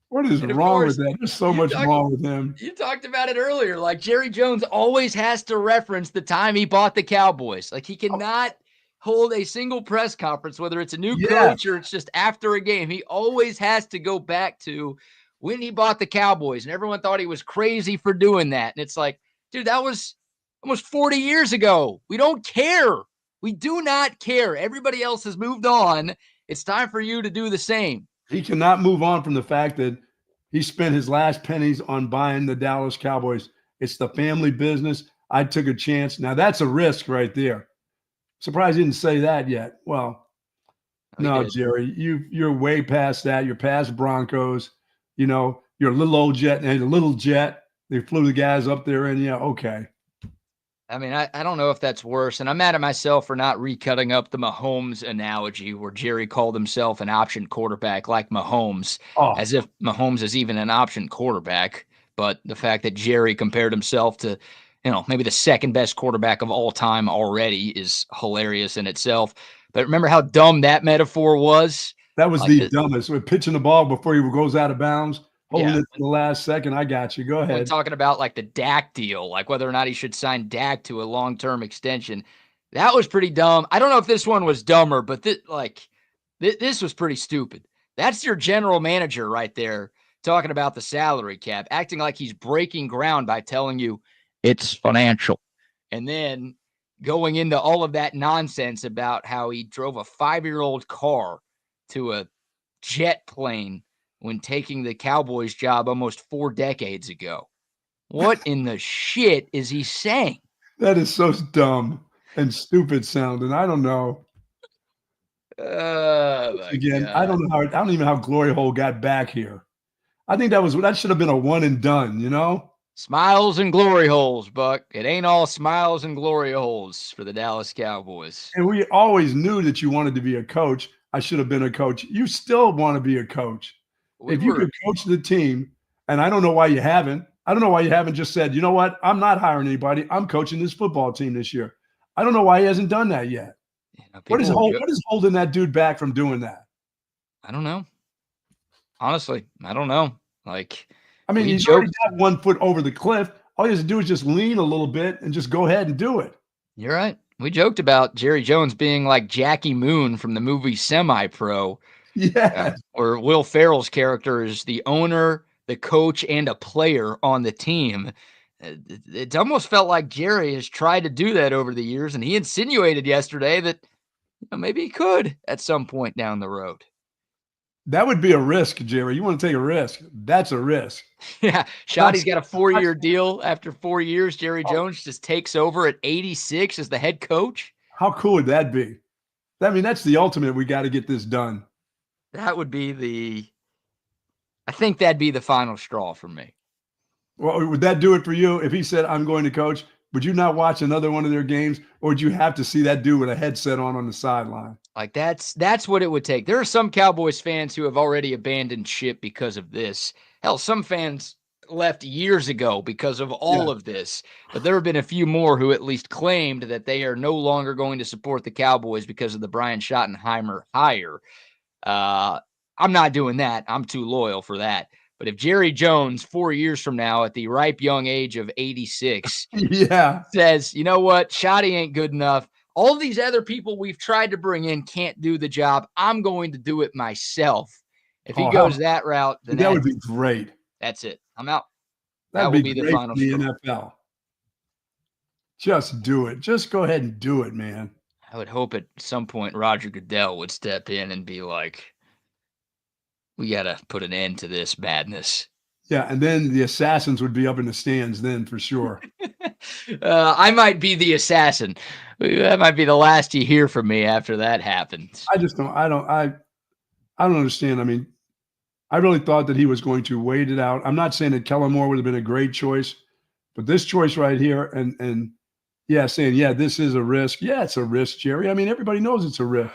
What is And of wrong course, with that? There's so you much talk- wrong with him. You talked about it earlier. Like Jerry Jones always has to reference the time he bought the Cowboys. Like he cannot hold a single press conference, whether it's a new coach or it's just after a game. He always has to go back to when he bought the Cowboys. And everyone thought he was crazy for doing that. And it's like, dude, that was almost 40 years ago. We don't care. We do not care. Everybody else has moved on. It's time for you to do the same. He cannot move on from the fact that he spent his last pennies on buying the Dallas Cowboys. It's the family business. I took a chance. Now, that's a risk right there. Surprised he didn't say that yet. Well, no, Jerry, you're way past that. You're past Broncos. You know, you're a little old jet and a little jet. They flew the guys up there and, yeah, okay. I mean, I don't know if that's worse. And I'm mad at myself for not recutting up the Mahomes analogy where Jerry called himself an option quarterback like Mahomes, as if Mahomes is even an option quarterback. But the fact that Jerry compared himself to, maybe the second best quarterback of all time already is hilarious in itself. But remember how dumb that metaphor was? That was the dumbest. We're pitching the ball before he goes out of bounds. Holding it to the last second. I got you. Go ahead. I'm talking about like the Dak deal, like whether or not he should sign Dak to a long-term extension. That was pretty dumb. I don't know if this one was dumber, but this was pretty stupid. That's your general manager right there talking about the salary cap, acting like he's breaking ground by telling you it's financial. And then going into all of that nonsense about how he drove a 5-year-old car to a jet plane when taking the Cowboys job almost 4 decades ago. What in the shit is he saying? That is so dumb and stupid sounding. I don't know. Again, God. I don't even know how Glory Hole got back here. I think that should have been a one and done, Smiles and glory holes, Buck. It ain't all smiles and glory holes for the Dallas Cowboys. And we always knew that you wanted to be a coach. I should have been a coach. You still want to be a coach. If you could coach the team, and I don't know why you haven't. I don't know why you haven't just said, you know what? I'm not hiring anybody. I'm coaching this football team this year. I don't know why he hasn't done that yet. What is holding that dude back from doing that? I don't know. Honestly, I don't know. He's already got 1 foot over the cliff. All he has to do is just lean a little bit and just go ahead and do it. You're right. We joked about Jerry Jones being like Jackie Moon from the movie Semi-Pro. Yeah. Where Will Ferrell's character is the owner, the coach, and a player on the team. It almost felt like Jerry has tried to do that over the years, and he insinuated yesterday that maybe he could at some point down the road. That would be a risk, Jerry. You want to take a risk. That's a risk. Yeah. Shotty's got a 4-year deal. After 4 years, Jerry Jones just takes over at 86 as the head coach. How cool would that be? That's the ultimate. We got to get this done. That would be I think that'd be the final straw for me. Well, would that do it for you? If he said, I'm going to coach, would you not watch another one of their games? Or would you have to see that dude with a headset on the sideline? Like that's what it would take. There are some Cowboys fans who have already abandoned ship because of this. Hell, some fans left years ago because of all of this. But there have been a few more who at least claimed that they are no longer going to support the Cowboys because of the Brian Schottenheimer hire. I'm not doing that. I'm too loyal for that. But if Jerry Jones 4 years from now at the ripe young age of 86 says, you know what, Shotty ain't good enough. All these other people we've tried to bring in can't do the job. I'm going to do it myself. If he goes that route, then that would be great. That's it. I'm out. That would be the final for the NFL. Just do it. Just go ahead and do it, man. I would hope at some point Roger Goodell would step in and be like, we got to put an end to this madness. Yeah, and then the assassins would be up in the stands then for sure. I might be the assassin. That might be the last you hear from me after that happens. I don't understand. I really thought that he was going to wait it out. I'm not saying that Kellner would have been a great choice, but this choice right here and saying, this is a risk. Yeah, it's a risk, Jerry. Everybody knows it's a risk.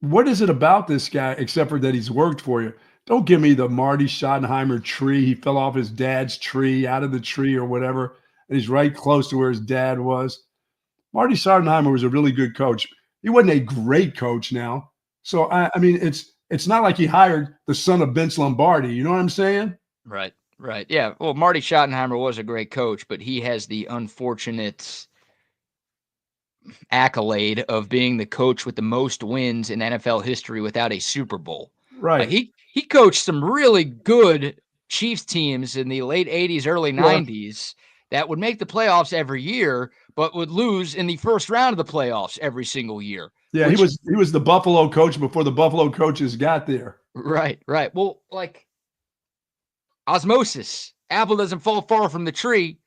What is it about this guy except for that he's worked for you? Don't give me the Marty Schottenheimer tree. He fell off his dad's tree, out of the tree or whatever, and he's right close to where his dad was. Marty Schottenheimer was a really good coach. He wasn't a great coach now. So, it's it's not like he hired the son of Vince Lombardi. You know what I'm saying? Right. Yeah. Well, Marty Schottenheimer was a great coach, but he has the unfortunate accolade of being the coach with the most wins in NFL history without a Super Bowl. Right. Like he coached some really good Chiefs teams in the late 80s, early 90s that would make the playoffs every year, but would lose in the first round of the playoffs every single year. Yeah, he was the Buffalo coach before the Buffalo coaches got there. Right. Well, like osmosis. Apple doesn't fall far from the tree.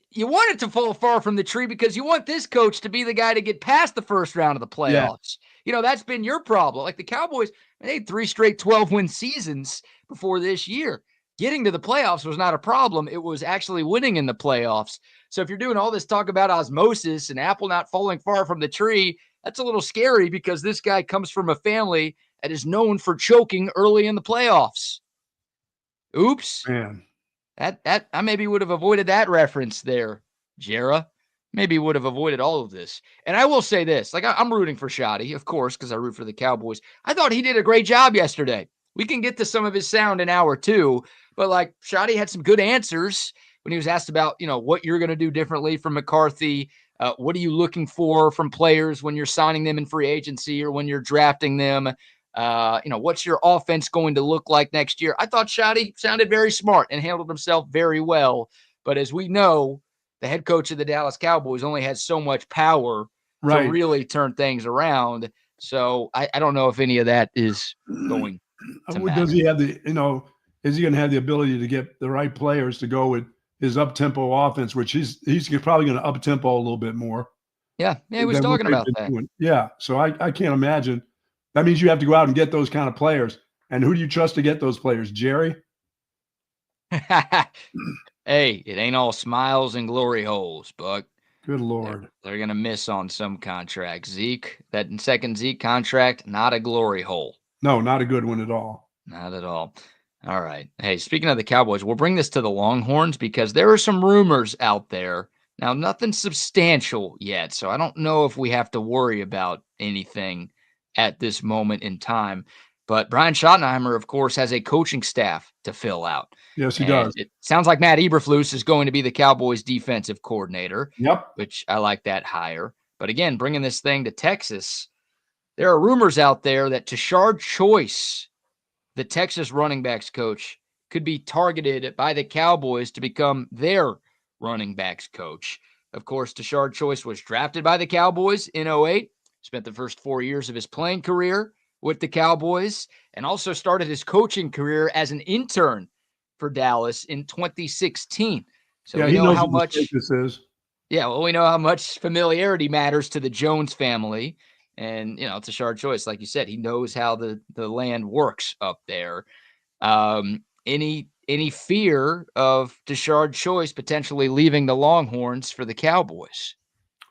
You want it to fall far from the tree because you want this coach to be the guy to get past the first round of the playoffs. Yeah. That's been your problem. Like the Cowboys, they had 3 straight 12-win seasons before this year. Getting to the playoffs was not a problem. It was actually winning in the playoffs. So if you're doing all this talk about osmosis and Apple not falling far from the tree, that's a little scary because this guy comes from a family that is known for choking early in the playoffs. Oops. Man. That I maybe would have avoided that reference there, Jera. Maybe would have avoided all of this. And I will say this, like I'm rooting for Shotty, of course, because I root for the Cowboys. I thought he did a great job yesterday. We can get to some of his sound in hour 2, but like Shotty had some good answers when he was asked about, what you're going to do differently from McCarthy. What are you looking for from players when you're signing them in free agency or when you're drafting them? What's your offense going to look like next year? I thought Shotty sounded very smart and handled himself very well. But as we know, the head coach of the Dallas Cowboys only has so much power to really turn things around. So I don't know if any of that is going to matter. Does he have the, is he going to have the ability to get the right players to go with his up-tempo offense, which he's probably going to up-tempo a little bit more. Yeah, he was talking about that. Yeah, so I can't imagine. That means you have to go out and get those kind of players. And who do you trust to get those players? Jerry? Hey, it ain't all smiles and glory holes, Buck. Good Lord. They're going to miss on some contracts. Zeke, that second Zeke contract, not a glory hole. No, not a good one at all. Not at all. All right. Hey, speaking of the Cowboys, we'll bring this to the Longhorns because there are some rumors out there. Now, nothing substantial yet, so I don't know if we have to worry about anything at this moment in time. But Brian Schottenheimer, of course, has a coaching staff to fill out. Yes, he does. It sounds like Matt Eberflus is going to be the Cowboys defensive coordinator. Yep. Which I like that hire. But again, bringing this thing to Texas, there are rumors out there that Tashard Choice, the Texas running backs coach, could be targeted by the Cowboys to become their running backs coach. Of course, Tashard Choice was drafted by the Cowboys in 2008, spent the first 4 years of his playing career with the Cowboys, and also started his coaching career as an intern for Dallas in 2016. So we know how much this is. Yeah, well, we know how much familiarity matters to the Jones family. And, Tashard Choice, like you said, he knows how the land works up there. Any fear of Tashard Choice potentially leaving the Longhorns for the Cowboys?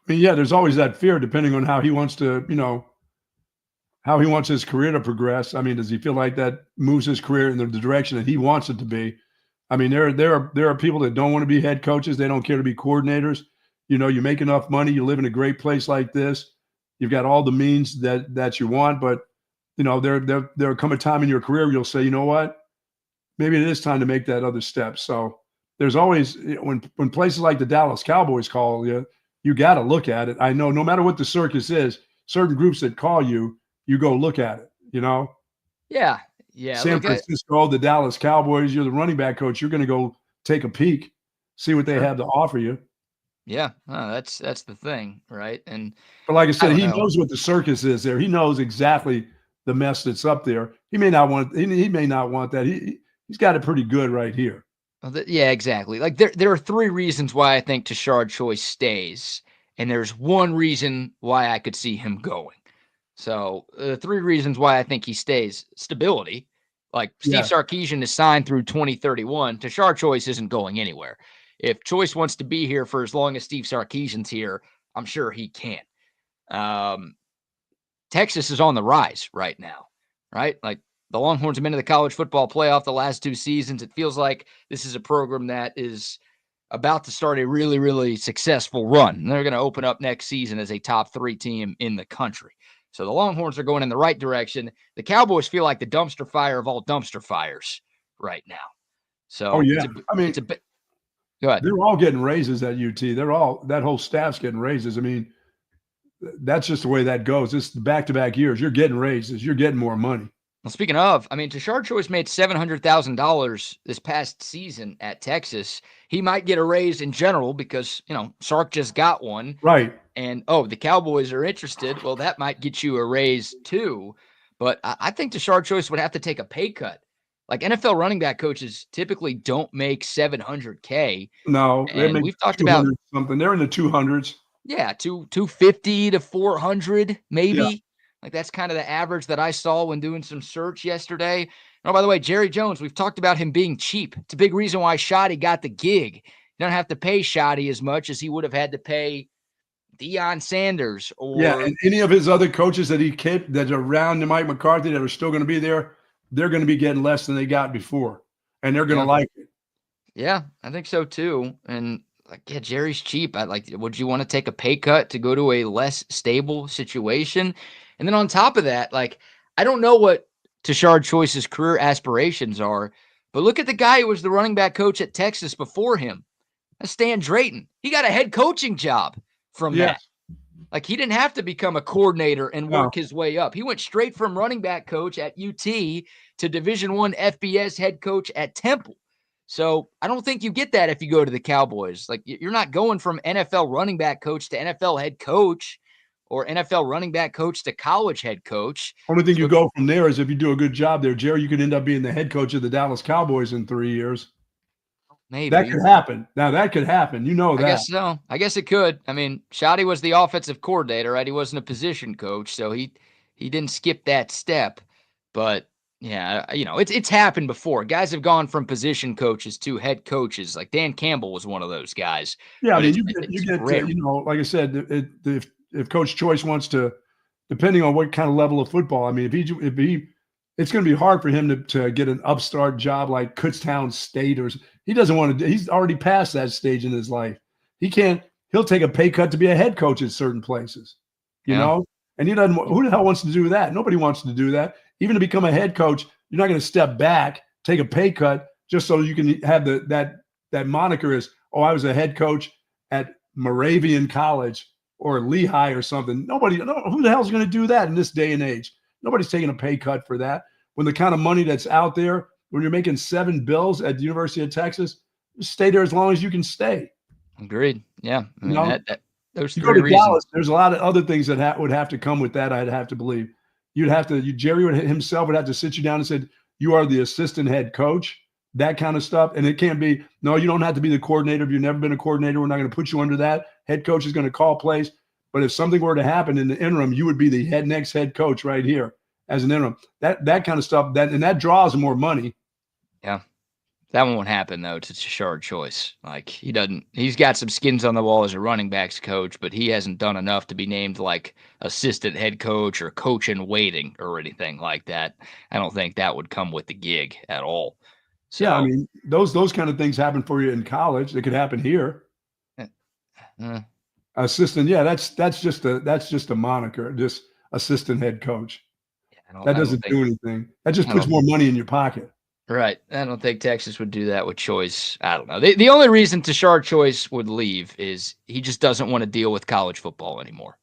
I mean, yeah, there's always that fear depending on how he wants to, how he wants his career to progress. I mean, does he feel like that moves his career in the direction that he wants it to be? I mean, there are people that don't want to be head coaches. They don't care to be coordinators. You make enough money. You live in a great place like this. You've got all the means that you want. But, there come a time in your career where you'll say, you know what? Maybe it is time to make that other step. So there's always, when places like the Dallas Cowboys call you, you got to look at it. I know no matter what the circus is, certain groups that call you, you go look at it, Yeah. San Francisco, the Dallas Cowboys, you're the running back coach. You're going to go take a peek, see what they have to offer you. Yeah, that's the thing, right? But like I said, he knows what the circus is there. He knows exactly the mess that's up there. He may not want that. He's got it pretty good right here. Yeah, exactly. Like there are 3 reasons why I think Tashard Choice stays, and there's 1 reason why I could see him going. So the 3 reasons why I think he stays: stability. Like Steve Sarkisian is signed through 2031. Tashard Choice isn't going anywhere. If Choice wants to be here for as long as Steve Sarkisian's here, I'm sure he can. Texas is on the rise right now, right? Like the Longhorns have been to the college football playoff the last 2 seasons. It feels like this is a program that is about to start a really, really successul run. And they're going to open up next season as a top 3 team in the country. So the Longhorns are going in the right direction. The Cowboys feel like the dumpster fire of all dumpster fires right now. So it's a bit. Go ahead. They're all getting raises at UT. That whole staff's getting raises. I mean, that's just the way that goes. It's back-to-back years. You're getting raises. You're getting more money. Well, speaking of, Tashard Choice made $700,000 this past season at Texas. He might get a raise in general because, Sark just got one. Right. And, the Cowboys are interested. Well, that might get you a raise too. But I think Tashard Choice would have to take a pay cut. Like NFL running back coaches typically don't make $700K. No, and we've talked about something. They're in the 200s. Yeah, 250 to 400 maybe. Yeah. Like that's kind of the average that I saw when doing some search yesterday. Oh, by the way, Jerry Jones, we've talked about him being cheap. It's a big reason why Shoddy got the gig. You don't have to pay Shoddy as much as he would have had to pay Deion Sanders or and any of his other coaches that he kept that are around Mike McCarthy that are still going to be there. They're going to be getting less than they got before, and they're going to like it. Yeah, I think so too. And Jerry's cheap. Would you want to take a pay cut to go to a less stable situation? And then on top of that, I don't know what Tashard Choice's career aspirations are, but look at the guy who was the running back coach at Texas before him. That's Stan Drayton. He got a head coaching job from that. He didn't have to become a coordinator and work his way up. He went straight from running back coach at UT to Division I FBS head coach at Temple. So I don't think you get that if you go to the Cowboys. You're not going from NFL running back coach to NFL head coach or NFL running back coach to college head coach. Only thing you go from there is if you do a good job there, Jerry, you could end up being the head coach of the Dallas Cowboys in 3 years. Maybe. That could happen. Now, that could happen. You know that. I guess so. I guess it could. Shoddy was the offensive coordinator, right? He wasn't a position coach, so he didn't skip that step. But, yeah, it's happened before. Guys have gone from position coaches to head coaches. Like Dan Campbell was one of those guys. Yeah, you get like I said, if Coach Choice wants to, depending on what kind of level of football, if he it's going to be hard for him to get an upstart job like Kutztown State he doesn't want to. He's already past that stage in his life. He'll take a pay cut to be a head coach at certain places, you know? And he doesn't. Who the hell wants to do that? Nobody wants to do that. Even to become a head coach, you're not going to step back, take a pay cut just so you can have that moniker is, I was a head coach at Moravian College or Lehigh or something. Who the hell's going to do that in this day and age? Nobody's taking a pay cut for that. When the kind of money that's out there, when you're making $7 bills at the University of Texas, just stay there as long as you can stay. Agreed. Yeah. Those you three go to reasons. Dallas, there's a lot of other things that would have to come with that. I'd have to believe. Jerry himself would have to sit you down and said, you are the assistant head coach, that kind of stuff. And it can't be, no, you don't have to be the coordinator. If you've never been a coordinator, we're not going to put you under that. Head coach is going to call plays. But if something were to happen in the interim, you would be the next head coach right here as an interim. That kind of stuff, that draws more money. Yeah. That won't happen, though, to Tashard Choice. He's got some skins on the wall as a running backs coach, but he hasn't done enough to be named assistant head coach or coach in waiting or anything like that. I don't think that would come with the gig at all. So, yeah, those kind of things happen for you in college. They could happen here. Assistant, yeah, that's just a moniker, just assistant head coach. That doesn't do anything. That just puts more money in your pocket. Right. I don't think Texas would do that with Choice. I don't know. The only reason Tashard Choice would leave is he just doesn't want to deal with college football anymore.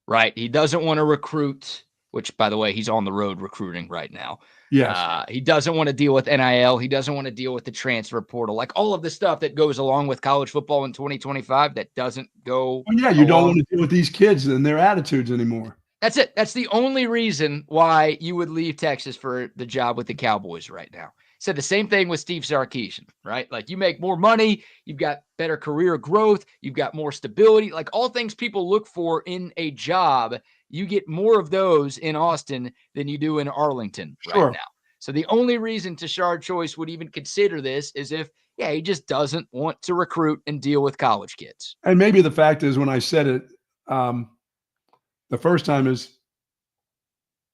Right? He doesn't want to recruit, which, by the way, he's on the road recruiting right now. Yes. He doesn't want to deal with NIL. He doesn't want to deal with the transfer portal. All of the stuff that goes along with college football in 2025 that doesn't go. Well, yeah, you don't want to deal with these kids and their attitudes anymore. That's it. That's the only reason why you would leave Texas for the job with the Cowboys right now. Said the same thing with Steve Sarkisian, right? You make more money, you've got better career growth, you've got more stability, all things people look for in a job. You get more of those in Austin than you do in Arlington right now. So the only reason Tashard Choice would even consider this is if, he just doesn't want to recruit and deal with college kids. And maybe the fact is when I said it the first time is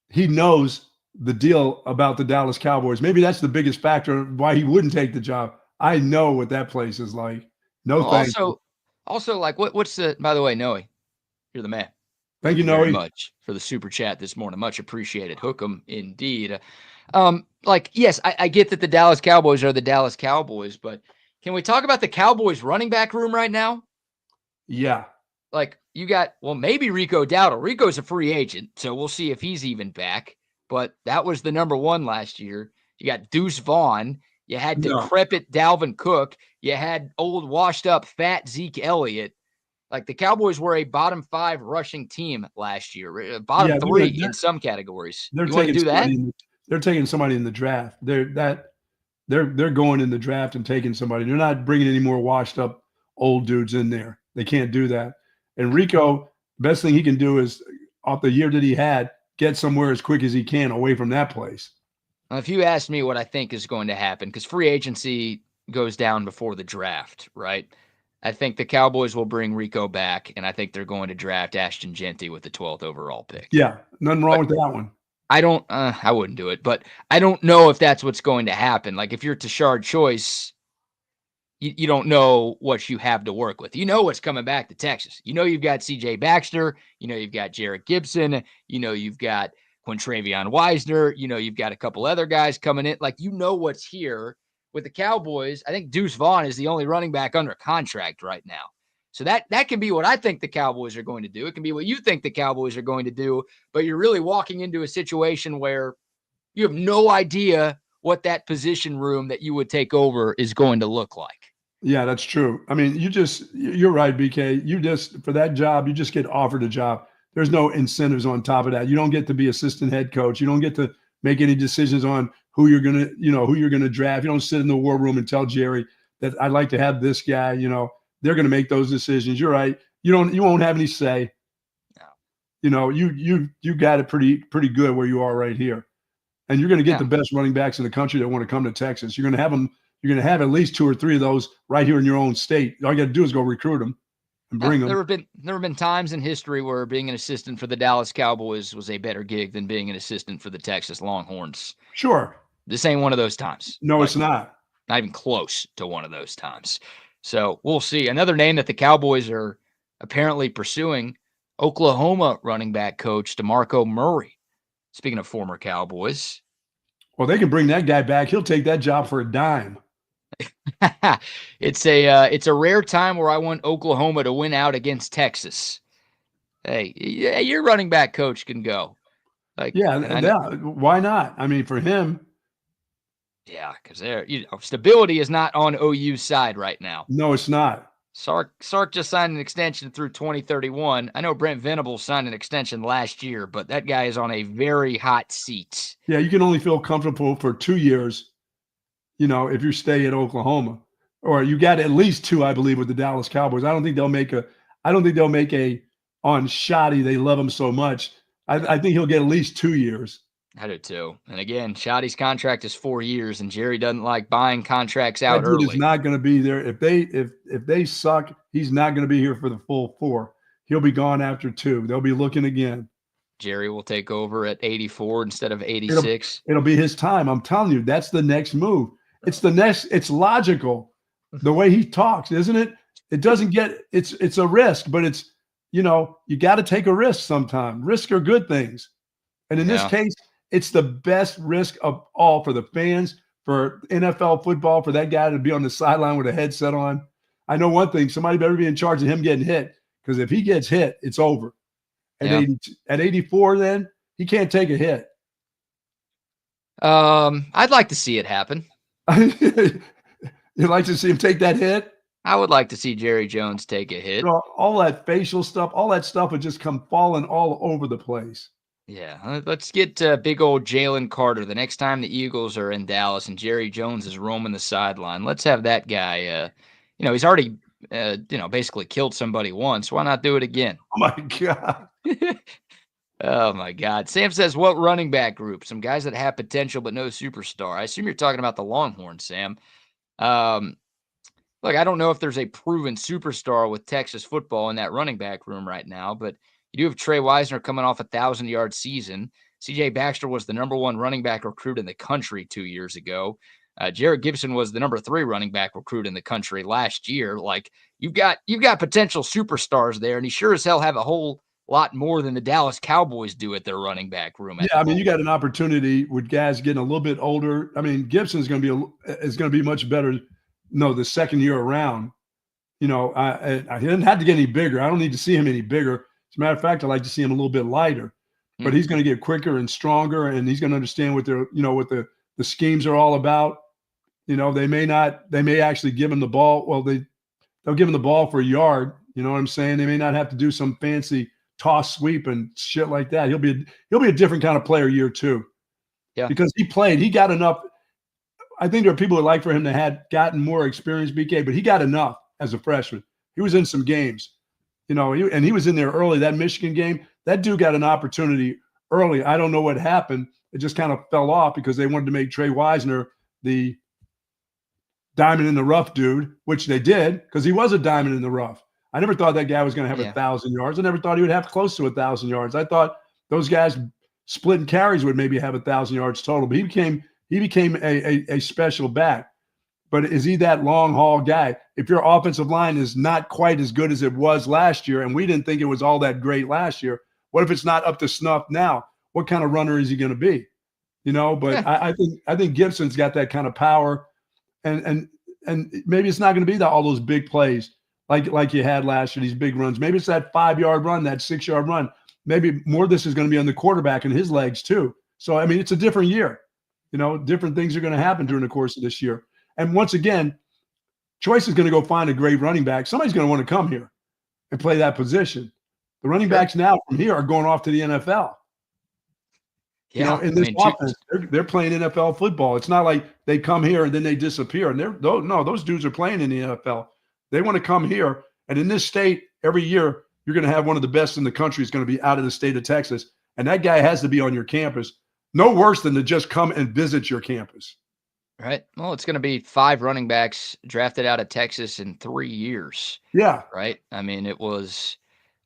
he knows the deal about the Dallas Cowboys. Maybe that's the biggest factor why he wouldn't take the job. I know what that place is like. No thanks. Also, what's the, by the way, Noe, you're the man. Thank you, very Noe. much for the super chat this morning. Much appreciated. Hook 'em indeed. Yes, I get that the Dallas Cowboys are the Dallas Cowboys, but can we talk about the Cowboys running back room right now? Yeah. Like, you got, maybe Rico Dowdle. Rico's a free agent, so we'll see if he's even back. But that was the number one last year. You got Deuce Vaughn. You had decrepit Dalvin Cook. You had old, washed-up, fat Zeke Elliott. Like, the Cowboys were a bottom 5 rushing team last year, bottom 3 in some categories. They're you want to do that? They're taking somebody in the draft. They're going in the draft and taking somebody. They're not bringing any more washed-up old dudes in there. They can't do that. And Rico, best thing he can do is, off the year that he had, get somewhere as quick as he can away from that place. If you ask me what I think is going to happen, because free agency goes down before the draft, right? I think the Cowboys will bring Rico back, and I think they're going to draft Ashton Genty with the 12th overall pick. Yeah, nothing wrong with that one. I wouldn't do it, but I don't know if that's what's going to happen. Like, if you're Tashard Choice, you don't know what you have to work with. You know what's coming back to Texas. You know you've got C.J. Baxter. You know you've got Jarrett Gibson. You know you've got Quintravion Wisner. You know you've got a couple other guys coming in. Like, you know what's here. With the Cowboys, I think Deuce Vaughn is the only running back under contract right now. So that can be what I think the Cowboys are going to do. It can be what you think the Cowboys are going to do, but you're really walking into a situation where you have no idea what that position room that you would take over is going to look like. Yeah, that's true. I mean, you're right, BK. For that job, you just get offered a job. There's no incentives on top of that. You don't get to be assistant head coach. You don't get to make any decisions on who you're going to draft. You don't sit in the war room and tell Jerry that I'd like to have this guy. They're going to make those decisions. You're right. You won't have any say. No. You got it pretty good where you are right here. And you're going to get the best running backs in the country that want to come to Texas. You're going to have them. You're going to have at least 2 or 3 of those right here in your own state. All you got to do is go recruit them and bring them. There have been times in history where being an assistant for the Dallas Cowboys was a better gig than being an assistant for the Texas Longhorns. Sure. This ain't one of those times. No, it's not. Not even close to one of those times. So we'll see. Another name that the Cowboys are apparently pursuing, Oklahoma running back coach DeMarco Murray. Speaking of former Cowboys. Well, they can bring that guy back. He'll take that job for a dime. It's a rare time where I want Oklahoma to win out against Texas. Hey, your running back coach can go. Why not? I mean, for him. Yeah, because stability is not on OU's side right now. No, it's not. Sark just signed an extension through 2031. I know Brent Venables signed an extension last year, but that guy is on a very hot seat. Yeah, you can only feel comfortable for 2 years, if you stay at Oklahoma. Or you got at least 2, I believe, with the Dallas Cowboys. I don't think they'll make a on Shoddy. They love him so much. I think he'll get at least 2 years. I do too. And again, Shoddy's contract is 4 years, and Jerry doesn't like buying contracts out early. He's not going to be there. If they suck, he's not going to be here for the full 4. He'll be gone after 2. They'll be looking again. Jerry will take over at 84 instead of 86. It'll be his time. I'm telling you, that's the next move. It's logical the way he talks, isn't it? It doesn't get it's a risk, but it's you got to take a risk sometime. Risks are good things. And in this case, it's the best risk of all for the fans, for NFL football, for that guy to be on the sideline with a headset on. I know one thing, somebody better be in charge of him getting hit, because if he gets hit, it's over. At 84, then he can't take a hit. I'd like to see it happen. You'd like to see him take that hit? I would like to see Jerry Jones take a hit. All that facial stuff, all that stuff would just come falling all over the place. Yeah, let's get big old Jalen Carter the next time the Eagles are in Dallas and Jerry Jones is roaming the sideline. Let's have that guy. He's already, basically killed somebody once. Why not do it again? Oh, my God. Oh, my God. Sam says, what running back group? Some guys that have potential but no superstar. I assume you're talking about the Longhorns, Sam. Look, I don't know if there's a proven superstar with Texas football in that running back room right now, but you do have Trey Wisner coming off a 1,000-yard season. C.J. Baxter was the number 1 running back recruit in the country 2 years ago. Jarrett Gibson was the number 3 running back recruit in the country last year. Like, you've got potential superstars there, and you sure as hell have a whole lot more than the Dallas Cowboys do at their running back room. Yeah, I mean, you got an opportunity with guys getting a little bit older. I mean, Gibson's going to be much better. No, the second year around. You know, he didn't have to get any bigger. I don't need to see him any bigger. As a matter of fact, I like to see him a little bit lighter. But he's going to get quicker and stronger, and he's going to understand what what the schemes are all about. You know, they may actually give him the ball. Well, they'll give him the ball for a yard. You know what I'm saying? They may not have to do some fancy toss sweep and shit like that. He'll be a different kind of player year 2. Yeah. Because he got enough. I think there are people who would like for him to have gotten more experience, BK, but he got enough as a freshman. He was in some games, you know, and he was in there early. That Michigan game, that dude got an opportunity early. I don't know what happened. It just kind of fell off because they wanted to make Trey Wisner the diamond in the rough dude, which they did because he was a diamond in the rough. I never thought that guy was going to have 1,000 yards. I never thought he would have close to 1,000 yards. I thought those guys splitting carries would maybe have 1,000 yards total, but he became a special back. But is he that long haul guy? If your offensive line is not quite as good as it was last year, and we didn't think it was all that great last year, what if it's not up to snuff now? What kind of runner is he going to be? You know, but I think Gibson's got that kind of power, and maybe it's not going to be all those big plays like you had last year, these big runs. Maybe it's that 5-yard run, that 6-yard run. Maybe more of this is going to be on the quarterback and his legs too. So, I mean, it's a different year. You know, different things are going to happen during the course of this year. And once again, Choice is going to go find a great running back. Somebody's going to want to come here and play that position. The running backs now from here are going off to the NFL. Yeah, you know, in this offense, they're playing NFL football. It's not like they come here and then they disappear. And those dudes are playing in the NFL. They want to come here. And in this state, every year, you're going to have one of the best in the country is going to be out of the state of Texas. And that guy has to be on your campus. No worse than to just come and visit your campus. Right. Well, it's going to be 5 running backs drafted out of Texas in 3 years. Yeah. Right. I mean, it was,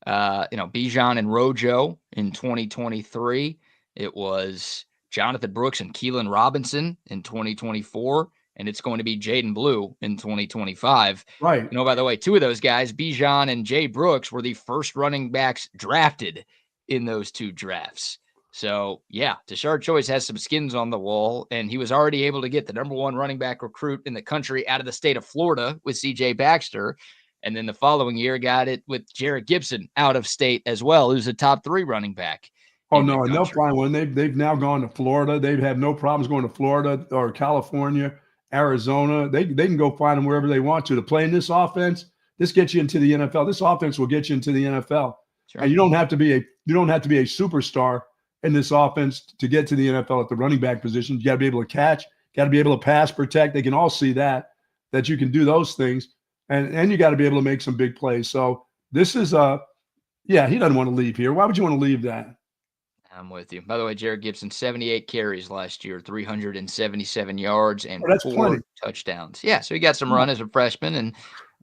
Bijan and Rojo in 2023. It was Jonathan Brooks and Keelan Robinson in 2024. And it's going to be Jaden Blue in 2025. Right. You know, by the way, 2 of those guys, Bijan and Jay Brooks, were the first running backs drafted in those 2 drafts. So, yeah, Tashard Choice has some skins on the wall, and he was already able to get the number 1 running back recruit in the country out of the state of Florida with C.J. Baxter. And then the following year got it with Jarrett Gibson out of state as well, who's a top 3 running back. Oh, no, and they'll find one. They've now gone to Florida. They have no problems going to Florida or California, Arizona. They can go find them wherever they want to play in this offense. This gets you into the NFL. This offense will get you into the NFL. Sure. And you don't have to be a superstar in this offense to get to the NFL at the running back position. You got to be able to catch, got to be able to pass, protect. They can all see that you can do those things. And you got to be able to make some big plays. So this is he doesn't want to leave here. Why would you want to leave that? I'm with you. By the way, Jared Gibson, 78 carries last year, 377 yards and 4 touchdowns. Yeah, so he got some run as a freshman and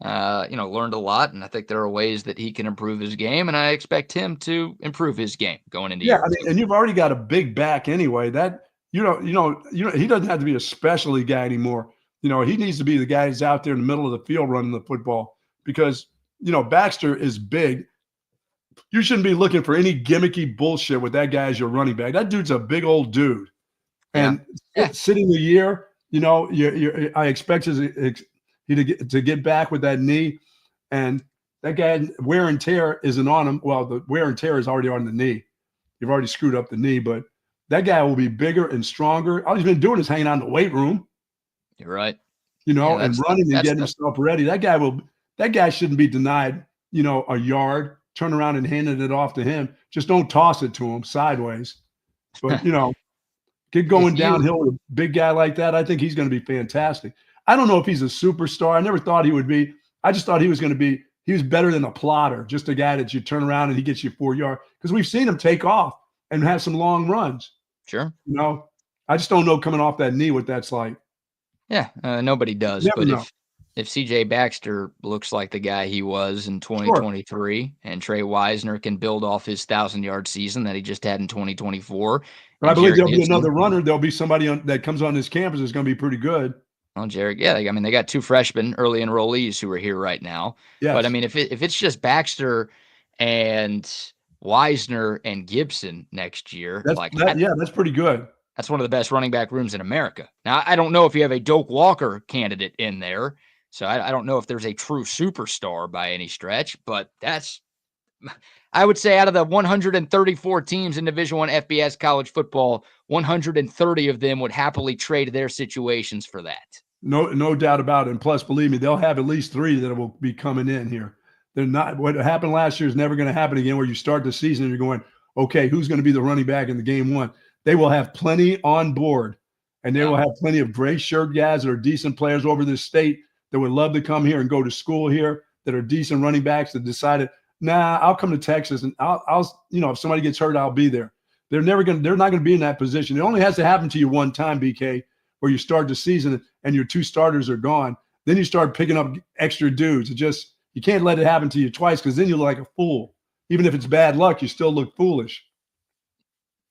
learned a lot, and I think there are ways that he can improve his game, and I expect him to improve his game going into year 2. And you've already got a big back anyway. That he doesn't have to be a specialty guy anymore. You know, he needs to be the guy who's out there in the middle of the field running the football because Baxter is big. You shouldn't be looking for any gimmicky bullshit with that guy as your running back. That dude's a big old dude, and sitting the year, I expect to get back with that knee, and that guy wear and tear isn't on him. Well, the wear and tear is already on the knee. You've already screwed up the knee, but that guy will be bigger and stronger. All he's been doing is hanging out in the weight room. You're right. And running and getting himself ready. That guy shouldn't be denied, a yard, turn around and handing it off to him. Just don't toss it to him sideways. But, get going downhill with a big guy like that. I think he's going to be fantastic. I don't know if he's a superstar. I never thought he would be. I just thought he was better than a plotter, just a guy that you turn around and he gets you 4 yards. Because we've seen him take off and have some long runs. Sure. I just don't know coming off that knee what that's like. Yeah, nobody does. But if C.J. Baxter looks like the guy he was in 2023 and Trey Wisner can build off his 1,000-yard season that he just had in 2024. But I believe there'll be another runner. There'll be somebody that comes on this campus that's going to be pretty good. Well, Jared, they got 2 freshmen, early enrollees who are here right now. Yes. But, I mean, if it's just Baxter and Wisner and Gibson next year. That's pretty good. That's one of the best running back rooms in America. Now, I don't know if you have a Doak Walker candidate in there, so I don't know if there's a true superstar by any stretch, but I would say out of the 134 teams in Division I FBS college football, 130 of them would happily trade their situations for that. No doubt about it. And plus, believe me, they'll have at least 3 that will be coming in here. They're not. What happened last year is never going to happen again, where you start the season and you're going, okay, who's going to be the running back in the game one? They will have plenty on board, and they will have plenty of gray shirt guys that are decent players over this state that would love to come here and go to school here, that are decent running backs that decided, nah, I'll come to Texas and I'll if somebody gets hurt, I'll be there. They're not going to be in that position. It only has to happen to you one time, BK, where you start the season and your 2 starters are gone. Then you start picking up extra dudes. You can't let it happen to you twice, because then you look like a fool. Even if it's bad luck, you still look foolish.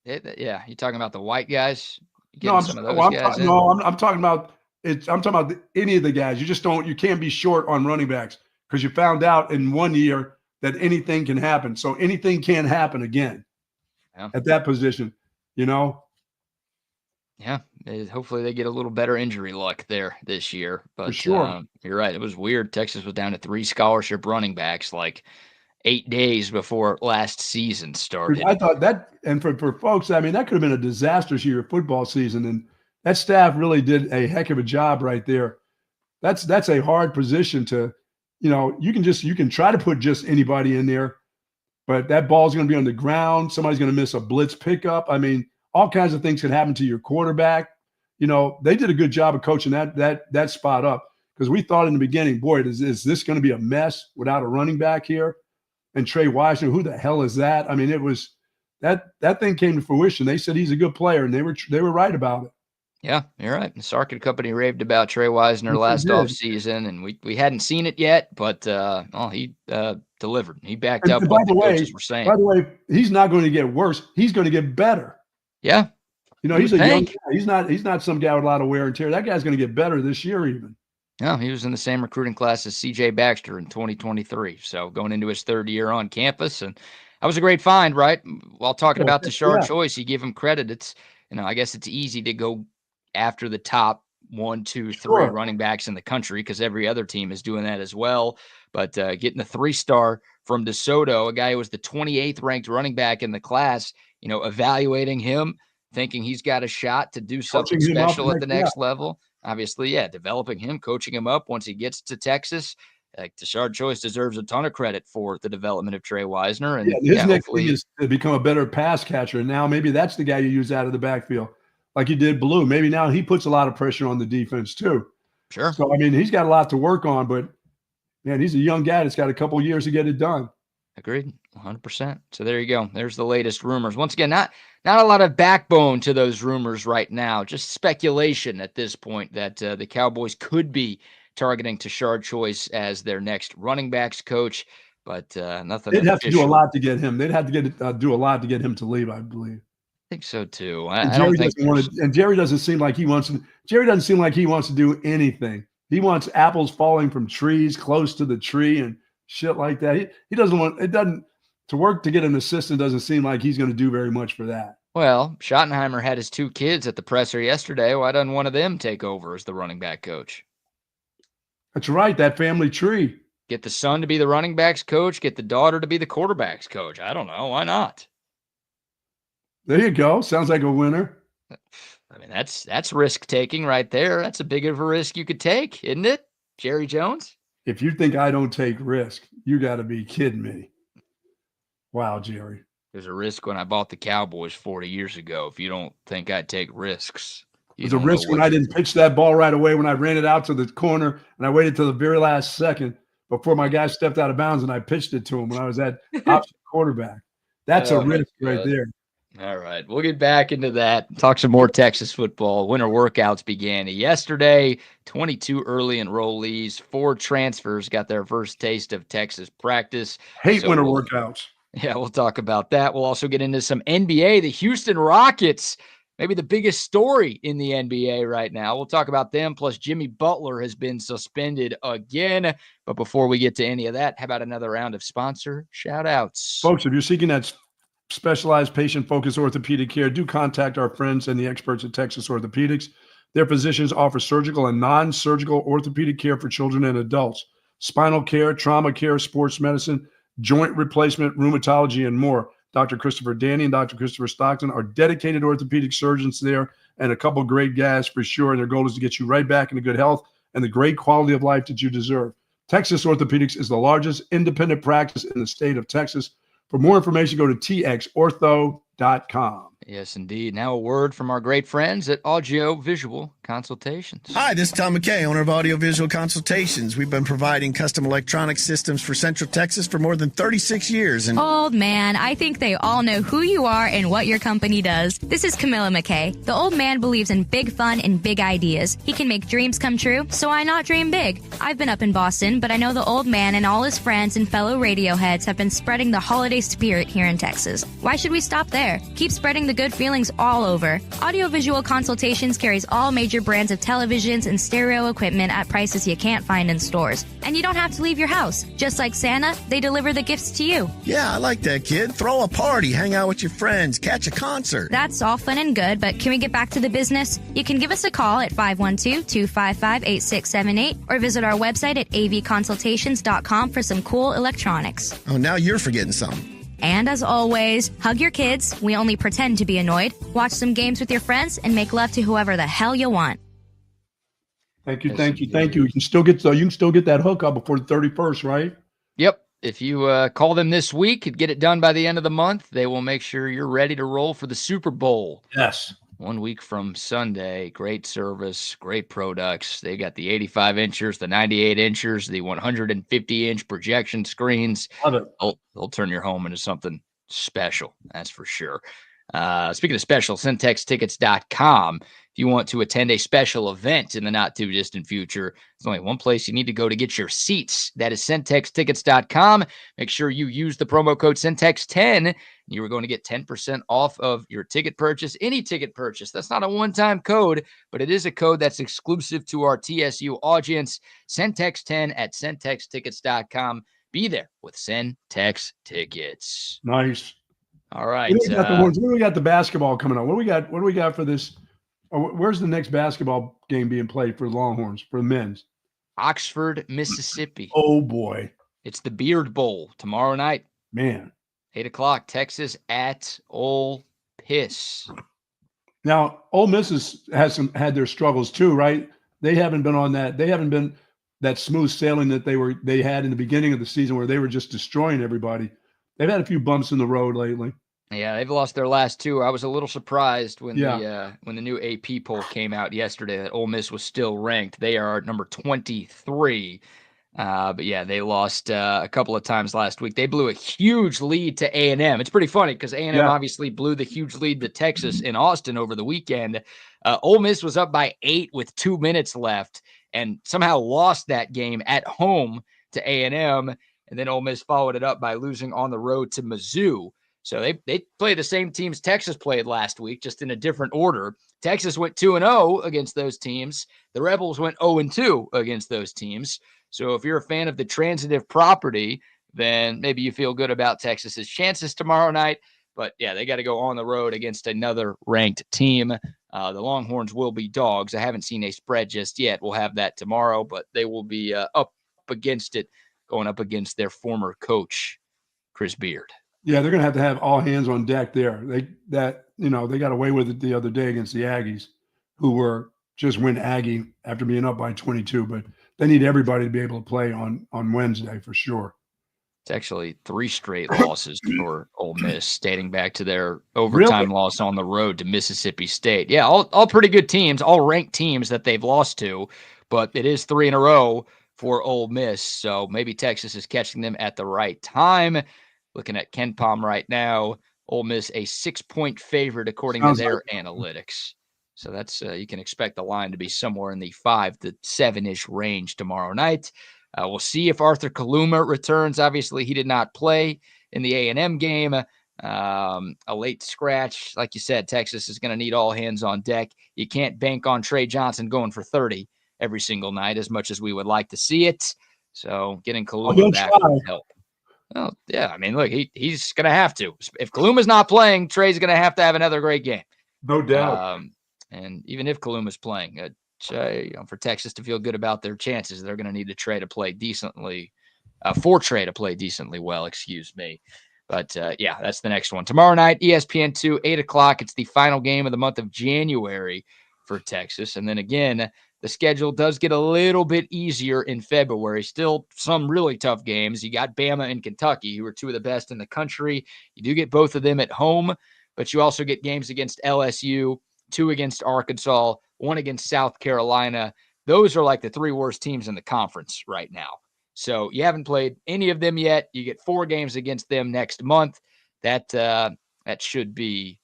Yeah, you talking about the white guys? I'm talking about any of the guys. You can't be short on running backs, because you found out in one year that anything can happen. So anything can happen again at that position, Yeah. Hopefully they get a little better injury luck there this year. But for sure. You're right. It was weird. Texas was down to 3 scholarship running backs 8 days before last season started. I thought that, and for folks, that could have been a disastrous year of football season. And that staff really did a heck of a job right there. That's a hard position to, you can try to put just anybody in there, but that ball's going to be on the ground. Somebody's going to miss a blitz pickup. All kinds of things can happen to your quarterback. They did a good job of coaching that spot up, because we thought in the beginning, boy, is this going to be a mess without a running back here? And Trey Wisner, who the hell is that? It was that thing came to fruition. They said he's a good player, and they were right about it. Yeah, you're right. The Sark and company raved about Trey Wisner last offseason, and we hadn't seen it yet, but he delivered. He backed up what the coaches were saying. By the way, he's not going to get worse. He's going to get better. Yeah. He's a young guy. He's not some guy with a lot of wear and tear. That guy's going to get better this year even. No, he was in the same recruiting class as C.J. Baxter in 2023. So going into his 3rd year on campus, and that was a great find, right? While talking about Tashard Choice, you give him credit. It's, I guess it's easy to go after the top 1, 2, 3 running backs in the country, because every other team is doing that as well. But getting a 3-star from DeSoto, a guy who was the 28th ranked running back in the class, evaluating him, thinking he's got a shot to do something special at the next level. Obviously, developing him, coaching him up once he gets to Texas. Tashard Choice deserves a ton of credit for the development of Trey Wisner. And his next thing is to become a better pass catcher. And now maybe that's the guy you use out of the backfield, like you did Blue. Maybe now he puts a lot of pressure on the defense too. Sure. So, he's got a lot to work on, but, man, he's a young guy that's got a couple years to get it done. Agreed, 100%. So there you go. There's the latest rumors. Once again, not a lot of backbone to those rumors right now. Just speculation at this point that the Cowboys could be targeting Tashard Choice as their next running backs coach, but nothing. They'd have to do a lot to get him. They'd have to do a lot to get him to leave, I believe. I think so too. Jerry doesn't seem like he wants to. Jerry doesn't seem like he wants to do anything. He wants apples falling from trees close to the tree and shit like that. He doesn't want it. Doesn't to work to get an assistant. Doesn't seem like he's going to do very much for that. Well, Schottenheimer had his 2 kids at the presser yesterday. Why doesn't one of them take over as the running back coach? That's right. That family tree. Get the son to be the running backs coach. Get the daughter to be the quarterbacks coach. I don't know. Why not? There you go. Sounds like a winner. That's risk taking right there. That's a big of a risk you could take, isn't it, Jerry Jones? If you think I don't take risk, you got to be kidding me. Wow, Jerry. There's a risk when I bought the Cowboys 40 years ago. If you don't think I take risks. There's a risk when I didn't pitch that ball right away, when I ran it out to the corner and I waited till the very last second before my guy stepped out of bounds and I pitched it to him when I was at option quarterback. That's a risk right there. All right. We'll get back into that. Talk some more Texas football. Winter workouts began yesterday. 22 early enrollees, 4 transfers got their first taste of Texas practice. Winter workouts. Yeah, we'll talk about that. We'll also get into some NBA. The Houston Rockets, maybe the biggest story in the NBA right now. We'll talk about them. Plus, Jimmy Butler has been suspended again. But before we get to any of that, how about another round of sponsor shout-outs? Folks, if you're seeking that specialized patient-focused orthopedic care, do contact our friends and the experts at Texas Orthopedics. Their physicians offer surgical and non-surgical orthopedic care for children and adults, spinal care, trauma care, sports medicine, joint replacement, rheumatology, and more. Dr. Christopher Danny and Dr. Christopher Stockton are dedicated orthopedic surgeons there, and a couple of great guys for sure. And their goal is to get you right back into good health and the great quality of life that you deserve. Texas Orthopedics is the largest independent practice in the state of Texas. For more information, go to txortho.com. Yes, indeed. Now a word from our great friends at Audio Visual Consultations. Hi, this is Tom McKay, owner of Audio Visual Consultations. We've been providing custom electronic systems for Central Texas for more than 36 years. And Old man, I think they all know who you are and what your company does. This is Camilla McKay. The old man believes in big fun and big ideas. He can make dreams come true, so why not dream big? I've been up in Boston, but I know the old man and all his friends and fellow radio heads have been spreading the holiday spirit here in Texas. Why should we stop there? Keep spreading the good feelings all over. Audiovisual Consultations carries all major brands of televisions and stereo equipment at prices you can't find in stores. And you don't have to leave your house. Just like Santa, they deliver the gifts to you. yeah, I like that, kid. Throw a party, hang out with your friends, catch a concert. That's all fun and good, but can we get back to the business? You can give us a call at 512-255-8678 or visit our website at avconsultations.com for some cool electronics. Oh, now you're forgetting something. And as always, hug your kids. We only pretend to be annoyed. Watch some games with your friends and make love to whoever the hell you want. Thank you. You can still get that hookup before the 31st, right? Yep. If you call them this week and get it done by the end of the month, they will make sure you're ready to roll for the Super Bowl. Yes. 1 week from Sunday. Great service, great products. They got the 85 inchers, the 98 inchers, the 150 inch projection screens. Love it. They'll turn your home into something special. That's for sure. Speaking of special, centextickets.com. If you want to attend a special event in the not too distant future, there's only one place you need to go to get your seats. That is centextickets.com. Make sure you use the promo code Centex10. You are going to get 10% off of your ticket purchase, any ticket purchase. That's not a one-time code, but it is a code that's exclusive to our TSU audience. Centex10 at centextickets.com. Be there with Centex Tickets. Nice. All right. What do we got the basketball coming on? What do we got for this? Where's the next basketball game being played for the Longhorns, for the men's? Oxford, Mississippi. Oh, boy. It's the Beard Bowl tomorrow night. Man. 8 o'clock, Texas at Ole Miss. Now, Ole Miss has had their struggles too, right? They haven't been on that. They haven't been that smooth sailing that they had in the beginning of the season where they were just destroying everybody. They've had a few bumps in the road lately. Yeah, they've lost their last two. I was a little surprised when the new AP poll came out yesterday that Ole Miss was still ranked. They are number 23. But yeah, they lost a couple of times last week. They blew a huge lead to A&M. It's pretty funny because A&M obviously blew the huge lead to Texas in Austin over the weekend. Ole Miss was up by 8 with 2 minutes left and somehow lost that game at home to A&M. And then Ole Miss followed it up by losing on the road to Mizzou. So they play the same teams Texas played last week, just in a different order. Texas went 2-0 against those teams. The Rebels went 0-2 against those teams. So if you're a fan of the transitive property, then maybe you feel good about Texas's chances tomorrow night. But yeah, they got to go on the road against another ranked team. The Longhorns will be dogs. I haven't seen a spread just yet. We'll have that tomorrow, but they will be up against it, going up against their former coach, Chris Beard. Yeah, they're going to have all hands on deck there. They got away with it the other day against the Aggies, who were just win Aggie after being up by 22. But they need everybody to be able to play on Wednesday for sure. It's actually 3 straight losses for Ole Miss, dating back to their overtime loss on the road to Mississippi State. Yeah, all pretty good teams, all ranked teams that they've lost to, but it is 3 in a row for Ole Miss. So maybe Texas is catching them at the right time. Looking at KenPom right now, Ole Miss a 6-point favorite according to their analytics. So that's you can expect the line to be somewhere in the 5 to 7-ish range tomorrow night. We'll see if Arthur Kaluma returns. Obviously, he did not play in the A&M game. A late scratch. Like you said, Texas is going to need all hands on deck. You can't bank on Trey Johnson going for 30 every single night as much as we would like to see it. So getting Kaluma back will help. Well, yeah, I mean, look, he's going to have to. If Kaluma's not playing, Trey's going to have another great game. No doubt. And even if Kaluma's playing, for Texas to feel good about their chances, they're going to need Trey to play decently, for Trey to play decently well, excuse me. But, yeah, that's the next one. Tomorrow night, ESPN2, 8 o'clock. It's the final game of the month of January for Texas. And then again, the schedule does get a little bit easier in February. Still some really tough games. You got Bama and Kentucky, who are two of the best in the country. You do get both of them at home, but you also get games against LSU, 2 against Arkansas, 1 against South Carolina. Those are like the 3 worst teams in the conference right now. So you haven't played any of them yet. You get 4 games against them next month. That should be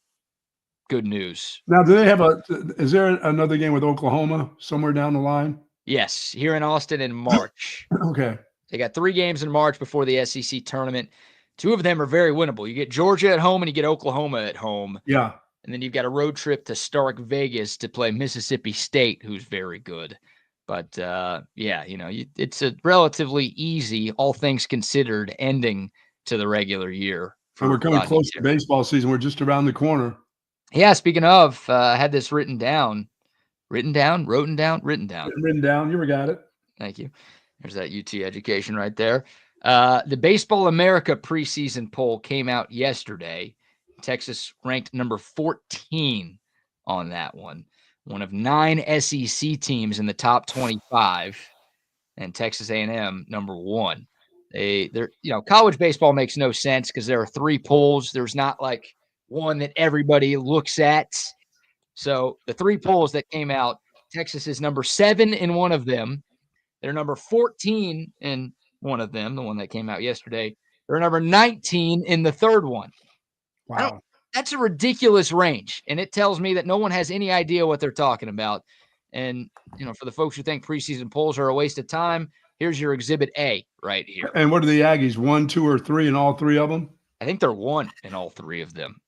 good news. Now, is there another game with Oklahoma somewhere down the line? Yes, here in Austin in March. Okay. They got 3 games in March before the SEC tournament. 2 of them are very winnable. You get Georgia at home and you get Oklahoma at home. Yeah. And then you've got a road trip to Stark Vegas to play Mississippi State, who's very good. But, yeah, it's a relatively easy, all things considered, ending to the regular year. And we're coming close to baseball season. We're just around the corner. Yeah, speaking of, I had this written down. Written down. You got it. Thank you. There's that UT education right there. The Baseball America preseason poll came out yesterday. Texas ranked number 14 on that one. One of 9 SEC teams in the top 25, and Texas A&M number 1. They're college baseball makes no sense because there are 3 polls. There's not like one that everybody looks at. So the 3 polls that came out, Texas is number 7 in one of them. They're number 14 in one of them, the one that came out yesterday. They're number 19 in the third one. Wow. That's a ridiculous range. And it tells me that no one has any idea what they're talking about. And, for the folks who think preseason polls are a waste of time, here's your Exhibit A right here. And what are the Aggies? 1, 2, or 3 in all 3 of them? I think they're 1 in all 3 of them.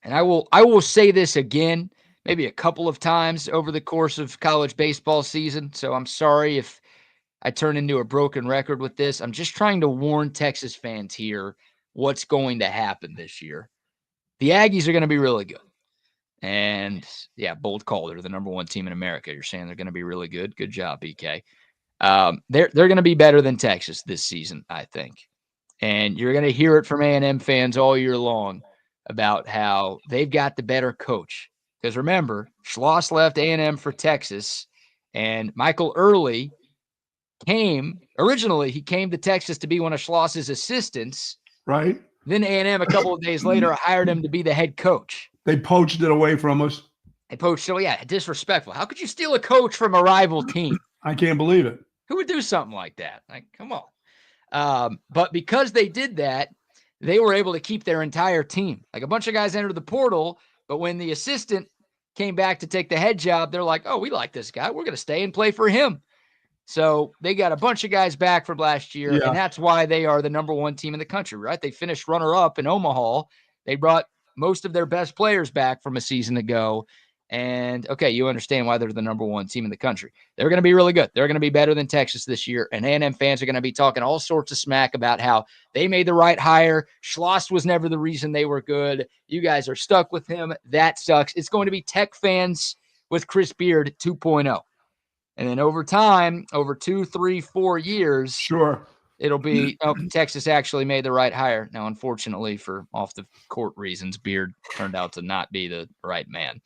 And I will say this again, maybe a couple of times over the course of college baseball season. So I'm sorry if I turn into a broken record with this. I'm just trying to warn Texas fans here what's going to happen this year. The Aggies are going to be really good. And, yeah, bold call. They're the number 1 team in America. You're saying they're going to be really good. Good job, BK. They're going to be better than Texas this season, I think. And you're going to hear it from A&M fans all year long about how they've got the better coach. Because remember, Schloss left A&M for Texas, and Michael Early came to Texas to be one of Schloss's assistants. Right. Then A&M a couple of days later hired him to be the head coach. They poached it away from us. Disrespectful. How could you steal a coach from a rival team? I can't believe it. Who would do something like that? Like, come on. But because they did that, they were able to keep their entire team. Like a bunch of guys entered the portal, but when the assistant came back to take the head job, they're like, oh, we like this guy. We're going to stay and play for him. So they got a bunch of guys back from last year, and that's why they are the number 1 team in the country, right? They finished runner-up in Omaha. They brought most of their best players back from a season ago. And, okay, you understand why they're the number 1 team in the country. They're going to be really good. They're going to be better than Texas this year. And A&M fans are going to be talking all sorts of smack about how they made the right hire. Schloss was never the reason they were good. You guys are stuck with him. That sucks. It's going to be Tech fans with Chris Beard 2.0. And then over time, over 2, 3, 4 years, sure, it'll be Texas actually made the right hire. Now, unfortunately, for off the court reasons, Beard turned out to not be the right man.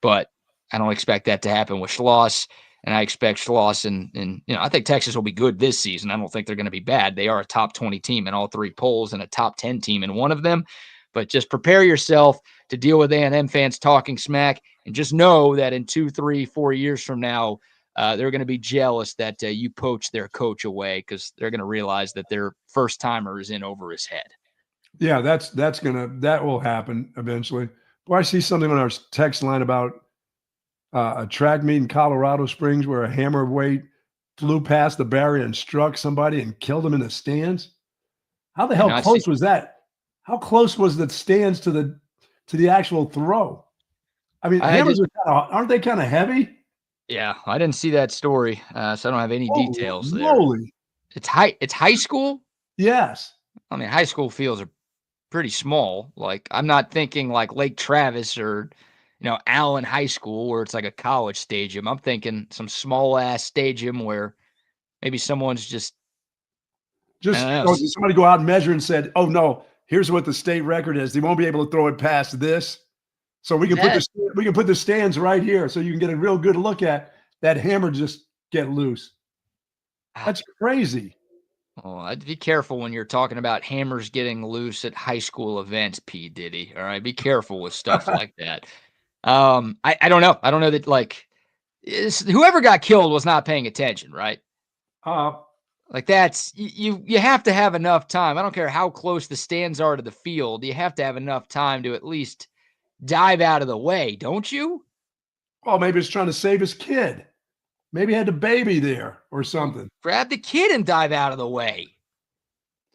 But I don't expect that to happen with Schloss, and I expect Schloss and I think Texas will be good this season. I don't think they're going to be bad. They are a top 20 team in all 3 polls and a top 10 team in one of them. But just prepare yourself to deal with A&M fans talking smack, and just know that in 2, 3, 4 years from now, they're going to be jealous that you poached their coach away, because they're going to realize that their first timer is in over his head. Yeah, that will happen eventually. Boy, I see something on our text line about a track meet in Colorado Springs where a hammer weight flew past the barrier and struck somebody and killed him in the stands. How the hell close was that? How close was the stands to the actual throw? I mean, hammers aren't they kind of heavy? Yeah, I didn't see that story, so I don't have any details there. Holy. It's high school? Yes. I mean, high school fields are pretty small. Like, I'm not thinking like Lake Travis or, Allen High School where it's like a college stadium. I'm thinking some small ass stadium where maybe someone's just somebody go out and measure and said, "Oh no, here's what the state record is. They won't be able to throw it past this, so we can put the stands right here, so you can get a real good look at that hammer just get loose." That's crazy. Oh, I'd be careful when you're talking about hammers getting loose at high school events, P. Diddy. All right, be careful with stuff like that. I don't know. I don't know that whoever got killed was not paying attention, right? Like that's you have to have enough time. I don't care how close the stands are to the field. You have to have enough time to at least dive out of the way, don't you? Well, maybe it's trying to save his kid. Maybe he had a baby there or something. Grab the kid and dive out of the way.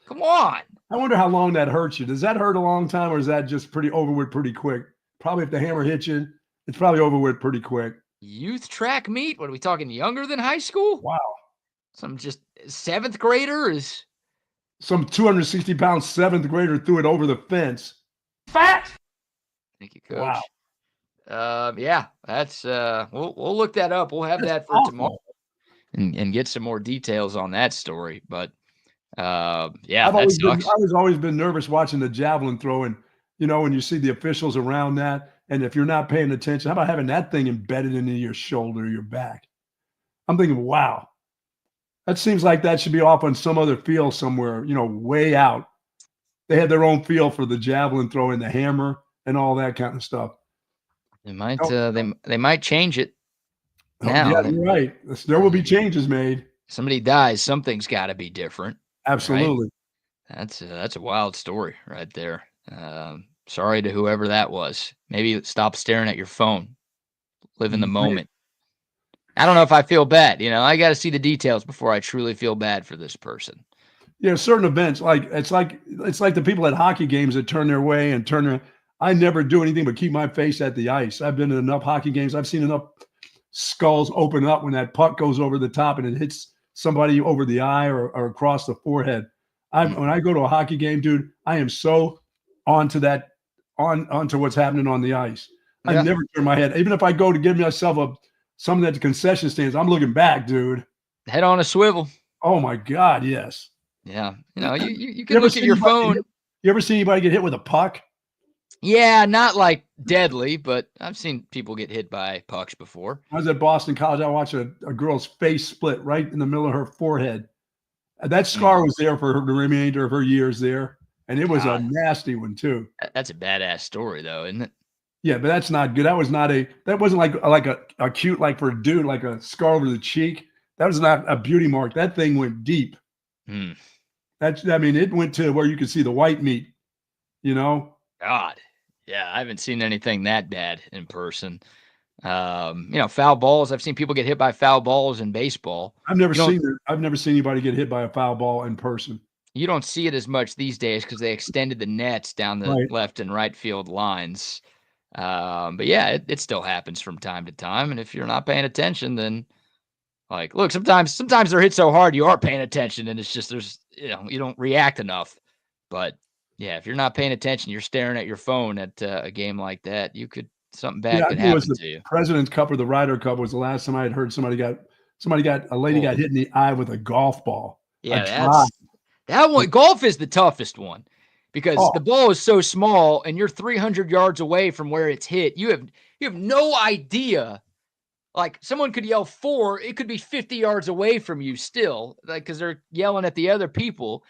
Come on. I wonder how long that hurts you. Does that hurt a long time, or is that just pretty over with pretty quick? Probably if the hammer hits you, it's probably over with pretty quick. Youth track meet? What are we talking, younger than high school? Wow. Some just 7th grader is... Some 260-pound 7th grader threw it over the fence. Fat! Thank you, Coach. Wow. Yeah, that's we'll look that up. We'll have that for tomorrow and get some more details on that story. But yeah, I've always been nervous watching the javelin throw, and when you see the officials around that, and if you're not paying attention, how about having that thing embedded into your shoulder or your back? I'm thinking, wow, that seems like that should be off on some other field somewhere, way out. They had their own field for the javelin throw and the hammer and all that kind of stuff. They might they might change it now. Yeah, you're right. There will be changes made. Somebody dies, something's got to be different. Absolutely. Right? That's a wild story right there. Sorry to whoever that was. Maybe stop staring at your phone. Live in the moment. I don't know if I feel bad. I got to see the details before I truly feel bad for this person. Yeah, certain events it's like the people at hockey games that turn their way and turn their. I never do anything but keep my face at the ice. I've been to enough hockey games. I've seen enough skulls open up when that puck goes over the top and it hits somebody over the eye or across the forehead. When I go to a hockey game, dude, I am so onto what's happening on the ice. I never turn my head. Even if I go to give myself something at the concession stands, I'm looking back, dude. Head on a swivel. Oh my God, yes. Yeah. You can look at your phone. You ever see anybody get hit with a puck? Yeah, not like deadly, but I've seen people get hit by pucks before. I was at Boston College. I watched a girl's face split right in the middle of her forehead. That scar was there for the remainder of her years there, and it was a nasty one too. That's a badass story, though, isn't it? Yeah, but that's not good. That wasn't like a cute, like for a dude, like a scar over the cheek. That was not a beauty mark. That thing went deep. It went to where you could see the white meat. God. Yeah, I haven't seen anything that bad in person. Foul balls. I've seen people get hit by foul balls in baseball. I've never seen anybody get hit by a foul ball in person. You don't see it as much these days because they extended the nets down the left and right field lines. But yeah, it still happens from time to time. And if you're not paying attention, then look, sometimes they're hit so hard you are paying attention, and it's just you don't react enough. But yeah, if you're not paying attention, you're staring at your phone at a game like that. Something bad could happen to you. President's Cup or the Ryder Cup was the last time I had heard a lady got hit in the eye with a golf ball. Yeah, that one. Golf is the toughest one because the ball is so small and you're 300 yards away from where it's hit. You have no idea. Like someone could yell 4, it could be 50 yards away from you still, because they're yelling at the other people.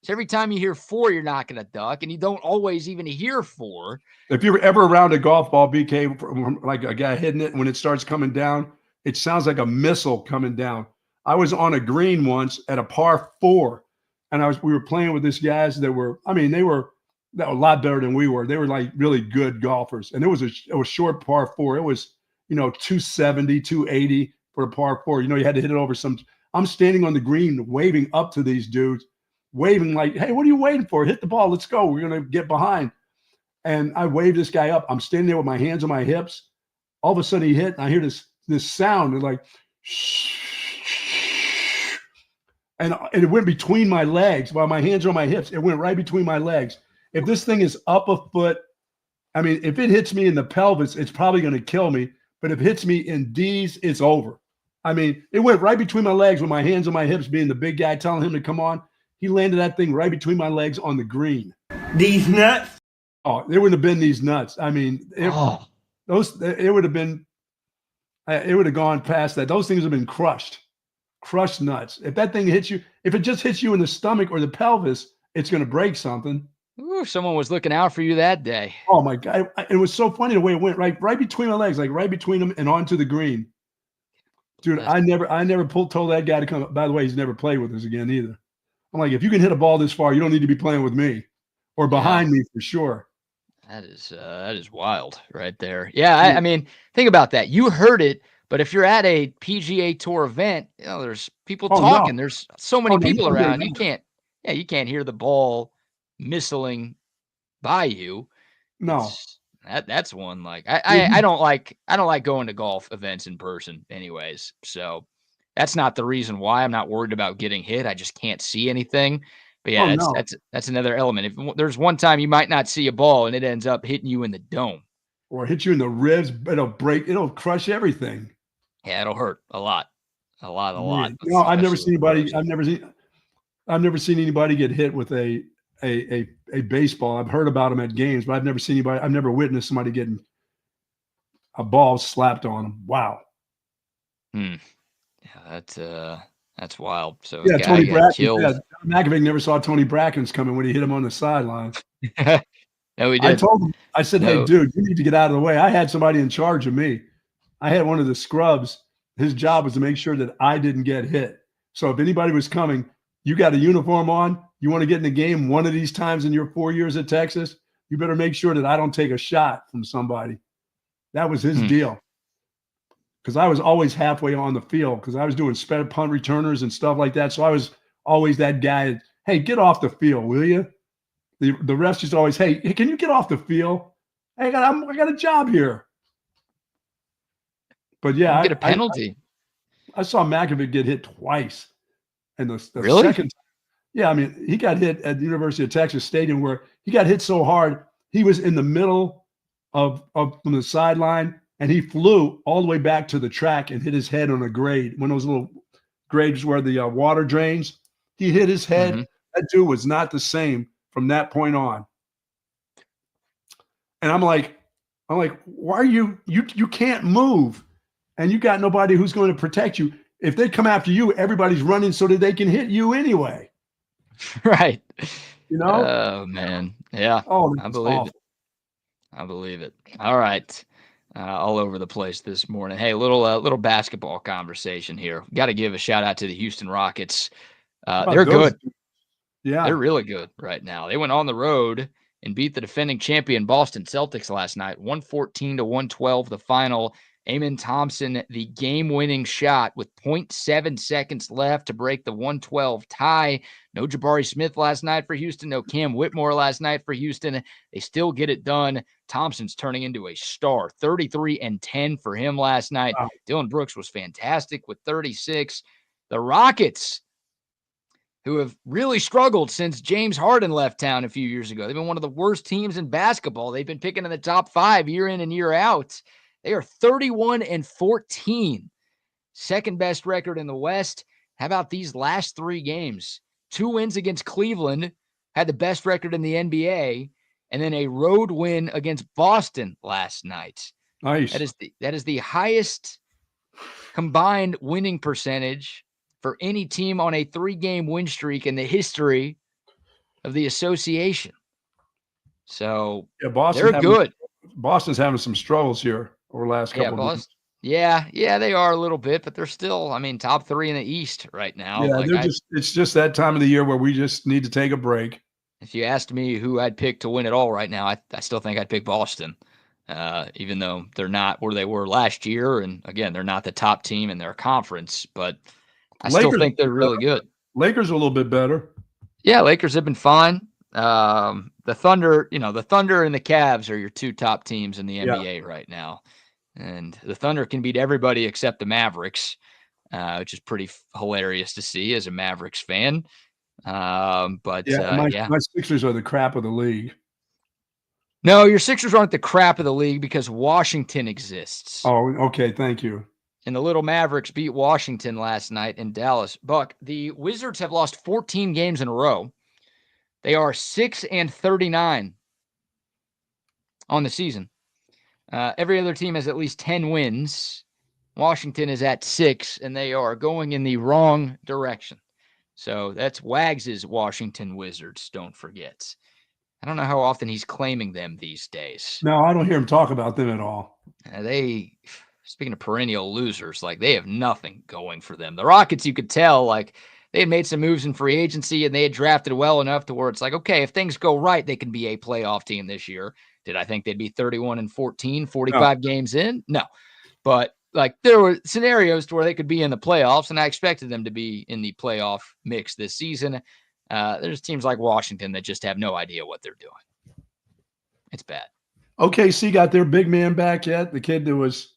So every time you hear 4, you're not going to duck, and you don't always even hear 4. If you're ever around a golf ball, BK, like a guy hitting it, when it starts coming down, it sounds like a missile coming down. I was on a green once at a par 4, and we were playing with these guys that were a lot better than we were. They were like really good golfers, and it was short par 4. It was 270, 280 for a par 4. You had to hit it over some. I'm standing on the green waving up to these dudes. Waving like, hey, what are you waiting for? Hit the ball. Let's go. We're going to get behind. And I waved this guy up. I'm standing there with my hands on my hips. All of a sudden he hit, and I hear this sound. And like, shh. and it went between my legs while my hands are on my hips. It went right between my legs. If this thing is up a foot, I mean, if it hits me in the pelvis, it's probably going to kill me. But if it hits me in D's, it's over. I mean, it went right between my legs with my hands on my hips, being the big guy telling him to come on. He landed that thing right between my legs on the green. These nuts? Oh, it wouldn't have been these nuts. I mean, it would have been, it would have gone past that. Those things have been crushed nuts. If that thing hits you, if it just hits you in the stomach or the pelvis, it's going to break something. Ooh, someone was looking out for you that day. Oh my God. It was so funny the way it went right between my legs, like right between them and onto the green. Dude, I never told that guy to come. By the way, he's never played with us again either. I'm like, if you can hit a ball this far, you don't need to be playing with me or behind me for sure. That is wild right there. Yeah, I mean, think about that. You heard it, but if you're at a PGA Tour event, you know, there's people talking. No. There's so many people around. You can't hear the ball missiling by you. No. That's one. Like I don't like going to golf events in person anyways. So that's not the reason why. I'm not worried about getting hit. I just can't see anything. But yeah, that's another element. If there's one time you might not see a ball and it ends up hitting you in the dome. Or hit you in the ribs, it'll crush everything. Yeah, it'll hurt a lot. A lot. No, I've never seen anybody get hit with a baseball. I've heard about them at games, but I've never witnessed somebody getting a ball slapped on them. Wow. Yeah, that's wild. So yeah, Tony Bracken. Yeah, Makovic never saw Tony Bracken's coming when he hit him on the sideline. No, he did. I told him, I said, "Hey, dude, you need to get out of the way." I had somebody in charge of me. I had one of the scrubs. His job was to make sure that I didn't get hit. So if anybody was coming, you got a uniform on, you want to get in the game one of these times in your 4 years at Texas, you better make sure that I don't take a shot from somebody. That was his deal. Because I was always halfway on the field because I was doing sped punt returners and stuff like that. So I was always that guy. Hey, get off the field, will you? The refs just always, hey, can you get off the field? Hey, I got a job here. But yeah, get a penalty. I saw Makovic get hit twice, and the really? Second time, yeah, I mean, he got hit at the University of Texas Stadium where he got hit so hard he was in the middle of from the sideline. And he flew all the way back to the track and hit his head on a grade, one of those little grades where the water drains. He hit his head. Mm-hmm. That dude was not the same from that point on. And I'm like, why are you can't move, and you got nobody who's going to protect you. If they come after you, everybody's running so that they can hit you anyway. Right. You know? Oh man, yeah. Oh, I believe it. All right. All over the place this morning. Hey, little basketball conversation here. Got to give a shout out to the Houston Rockets. They're good. Yeah, they're really good right now. They went on the road and beat the defending champion Boston Celtics last night, 114-112. The final. Amen Thompson, the game-winning shot with 0.7 seconds left to break the 112 tie. No Jabari Smith last night for Houston. No Cam Whitmore last night for Houston. They still get it done. Thompson's turning into a star. 33 and 10 for him last night. Wow. Dylan Brooks was fantastic with 36. The Rockets, who have really struggled since James Harden left town a few years ago. They've been one of the worst teams in basketball. They've been picking in the top 5 year in and year out. They are 31 and 14. Second best record in the West. How about these last 3 games? 2 wins against Cleveland, had the best record in the NBA, and then a road win against Boston last night. Nice. That is the highest combined winning percentage for any team on a 3-game win streak in the history of the association. So yeah, they're good. Boston's having some struggles here over the last couple of months. Yeah, they are a little bit, but they're still, top 3 in the East right now. Yeah, it's just that time of the year where we just need to take a break. If you asked me who I'd pick to win it all right now, I still think I'd pick Boston, even though they're not where they were last year. And again, they're not the top team in their conference, but I still think they're really good. Lakers are a little bit better. Yeah, Lakers have been fine. The Thunder, the Thunder and the Cavs are your 2 top teams in the NBA right now. And the Thunder can beat everybody except the Mavericks. which is pretty hilarious to see as a Mavericks fan. My Sixers are the crap of the league. No, your Sixers aren't the crap of the league because Washington exists. Oh, okay. Thank you. And the little Mavericks beat Washington last night in Dallas. Buck, the Wizards have lost 14 games in a row. They are 6-39 on the season. Every other team has at least 10 wins. Washington is at 6, and they are going in the wrong direction. So that's Wags' Washington Wizards, don't forget. I don't know how often he's claiming them these days. No, I don't hear him talk about them at all. Speaking of perennial losers, like they have nothing going for them. The Rockets, you could tell, like they had made some moves in free agency and they had drafted well enough to where it's like, okay, if things go right, they can be a playoff team this year. Did I think they'd be 31-14, 45 games in? No. But like there were scenarios to where they could be in the playoffs, and I expected them to be in the playoff mix this season. There's teams like Washington that just have no idea what they're doing. It's bad. OKC got their big man back yet? The kid that was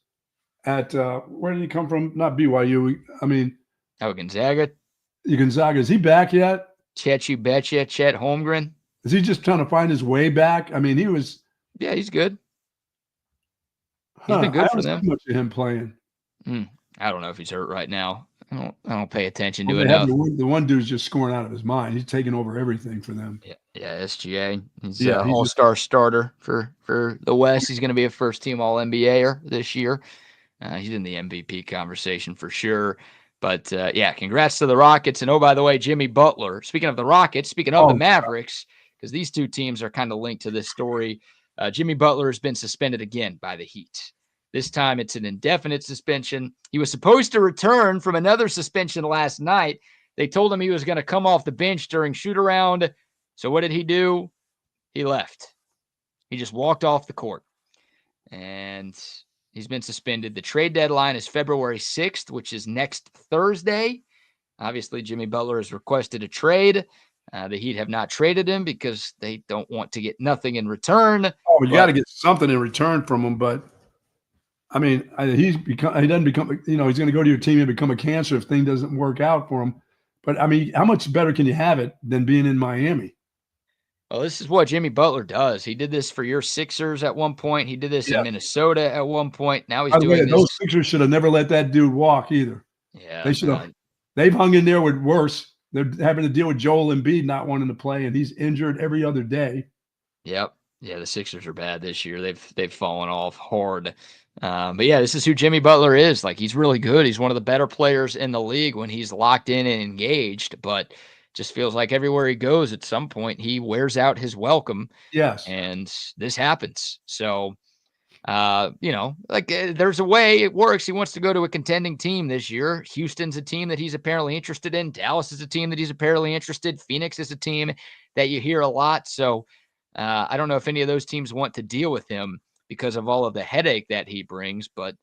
at where did he come from? Not BYU. I mean, Gonzaga. Gonzaga. Is he back yet? Chet Holmgren. Is he just trying to find his way back? I mean, he was. Yeah, he's good. He's been good for them. Too much of him playing. I don't know if he's hurt right now. I don't pay attention to it enough. The one dude's just scoring out of his mind. He's taking over everything for them. Yeah, SGA. He's an all-star starter for the West. He's going to be a first-team All-NBAer this year. He's in the MVP conversation for sure. But, congrats to the Rockets. And, oh, by the way, Jimmy Butler. Speaking of the Rockets, speaking of the Mavericks, because these two teams are kind of linked to this story, Jimmy Butler has been suspended again by the Heat. This time it's an indefinite suspension. He was supposed to return from another suspension last night. They told him he was going to come off the bench during shoot-around. So what did he do? He left. He just walked off the court. And he's been suspended. The trade deadline is February 6th, which is next Thursday. Obviously, Jimmy Butler has requested a trade. The Heat have not traded him because they don't want to get nothing in return. Oh, you got to get something in return from him, but I mean, he doesn't become, he's going to go to your team and become a cancer if thing doesn't work out for him. But I mean, how much better can you have it than being in Miami? Well, this is what Jimmy Butler does. He did this for your Sixers at one point. He did this in Minnesota at one point. Now he's doing this. Those Sixers should have never let that dude walk either. Yeah, they should have. They've hung in there with worse. They're having to deal with Joel Embiid not wanting to play, and he's injured every other day. Yep. Yeah, the Sixers are bad this year. They've fallen off hard. But yeah, this is who Jimmy Butler is. Like, he's really good. He's one of the better players in the league when he's locked in and engaged, but just feels like everywhere he goes at some point he wears out his welcome. Yes. And this happens. So, there's a way it works. He wants to go to a contending team this year. Houston's a team that he's apparently interested in. Dallas is a team that he's apparently interested. Phoenix is a team that you hear a lot. So I don't know if any of those teams want to deal with him because of all of the headache that he brings, but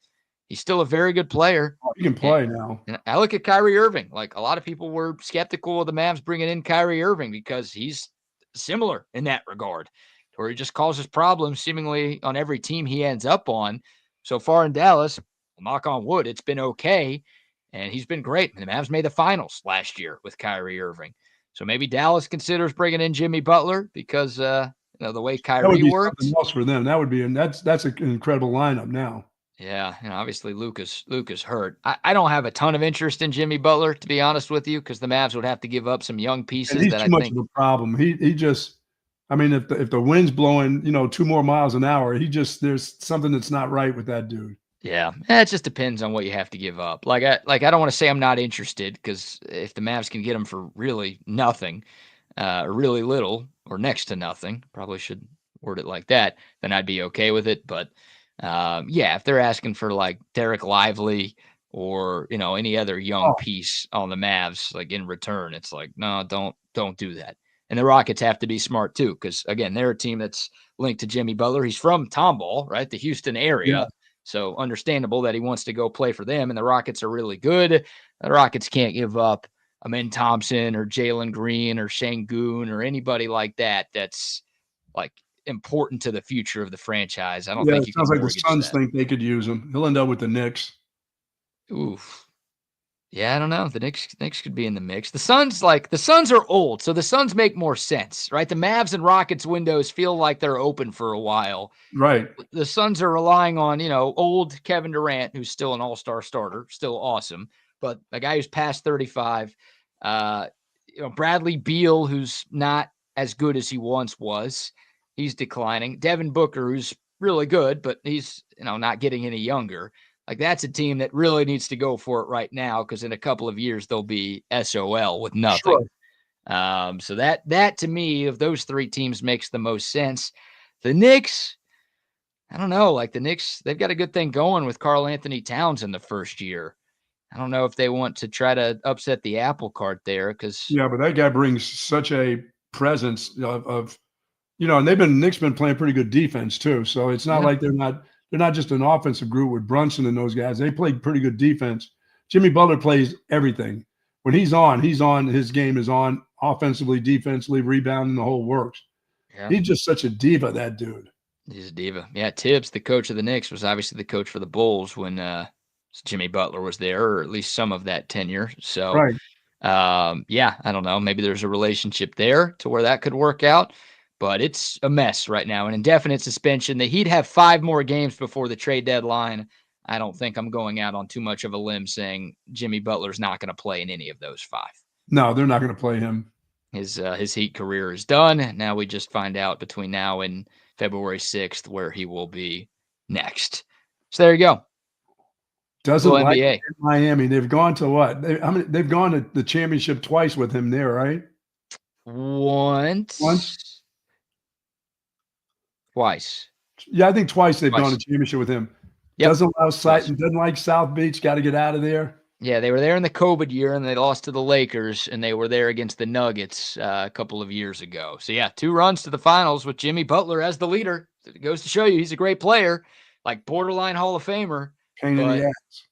he's still a very good player. He can play now. And I look at Kyrie Irving. Like, a lot of people were skeptical of the Mavs bringing in Kyrie Irving because he's similar in that regard, where he just causes problems seemingly on every team he ends up on. So far in Dallas, knock on wood, it's been okay, and he's been great. And the Mavs made the finals last year with Kyrie Irving. So maybe Dallas considers bringing in Jimmy Butler because the way Kyrie works. Else for them. That would be, and that's an incredible lineup now. Yeah, obviously Luka's hurt. I don't have a ton of interest in Jimmy Butler, to be honest with you, because the Mavs would have to give up some young pieces. And he's too much of a problem. He just, I mean, if the wind's blowing, 2 more miles an hour, there's something that's not right with that dude. Yeah, it just depends on what you have to give up. Like I don't want to say I'm not interested, because if the Mavs can get him for really nothing, or really little, or next to nothing, probably should word it like that, then I'd be okay with it. But if they're asking for like Derek Lively or any other young piece on the Mavs, like in return, it's like, no, don't do that. And the Rockets have to be smart too, because again, they're a team that's linked to Jimmy Butler. He's from Tomball, right, the Houston area. Yeah. So understandable that he wants to go play for them. And the Rockets are really good. The Rockets can't give up Amen Thompson or Jalen Green or Şengün or anybody like that. That's like important to the future of the franchise. I don't think you can. Sounds like the Suns think they could use him. He'll end up with the Knicks. Oof. Yeah, I don't know. The Knicks could be in the mix. The Suns are old, so the Suns make more sense, right? The Mavs and Rockets windows feel like they're open for a while. Right. The Suns are relying on, old Kevin Durant, who's still an all-star starter, still awesome, but a guy who's past 35. Bradley Beal, who's not as good as he once was. He's declining. Devin Booker, who's really good, but he's, not getting any younger. Like, that's a team that really needs to go for it right now, because in a couple of years they'll be SOL with nothing. Sure. So that to me, of those three teams, makes the most sense. The Knicks, I don't know. Like, the Knicks, they've got a good thing going with Karl Anthony Towns in the first year. I don't know if they want to try to upset the apple cart there, because but that guy brings such a presence of and Knicks been playing pretty good defense too. So it's not like they're not just an offensive group with Brunson and those guys. They play pretty good defense. Jimmy Butler plays everything. When he's on. His game is on offensively, defensively, rebounding, the whole works. Yeah. He's just such a diva, that dude. He's a diva. Yeah, Tibbs, the coach of the Knicks, was obviously the coach for the Bulls when Jimmy Butler was there, or at least some of that tenure. So, right. I don't know. Maybe there's a relationship there to where that could work out. But it's a mess right now, an indefinite suspension. The Heat have 5 more games before the trade deadline. I don't think I'm going out on too much of a limb saying Jimmy Butler's not going to play in any of those 5. No, they're not going to play him. His Heat career is done. Now we just find out between now and February 6th where he will be next. So there you go. Doesn't like NBA. Miami. They've gone to what? They've gone to the championship twice with him there, right? Once. Twice. Yeah, I think twice they've gone to championship with him. Yep. Doesn't like South Beach. Got to get out of there. Yeah, they were there in the COVID year, and they lost to the Lakers, and they were there against the Nuggets a couple of years ago. So, 2 runs to the finals with Jimmy Butler as the leader. It goes to show you he's a great player, like borderline Hall of Famer. Pain in the ass.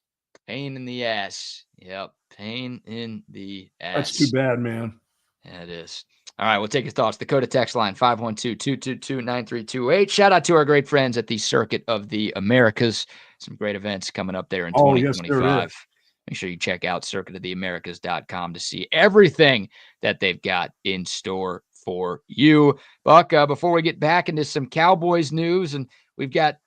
Pain in the ass. Yep, pain in the ass. That's too bad, man. Yeah, it is. All right, we'll take your thoughts. Dakota text line 512-222-9328. Shout out to our great friends at the Circuit of the Americas. Some great events coming up there in 2025. Yes, make sure you check out circuitoftheamericas.com to see everything that they've got in store for you. Buck, before we get back into some Cowboys news, and we've got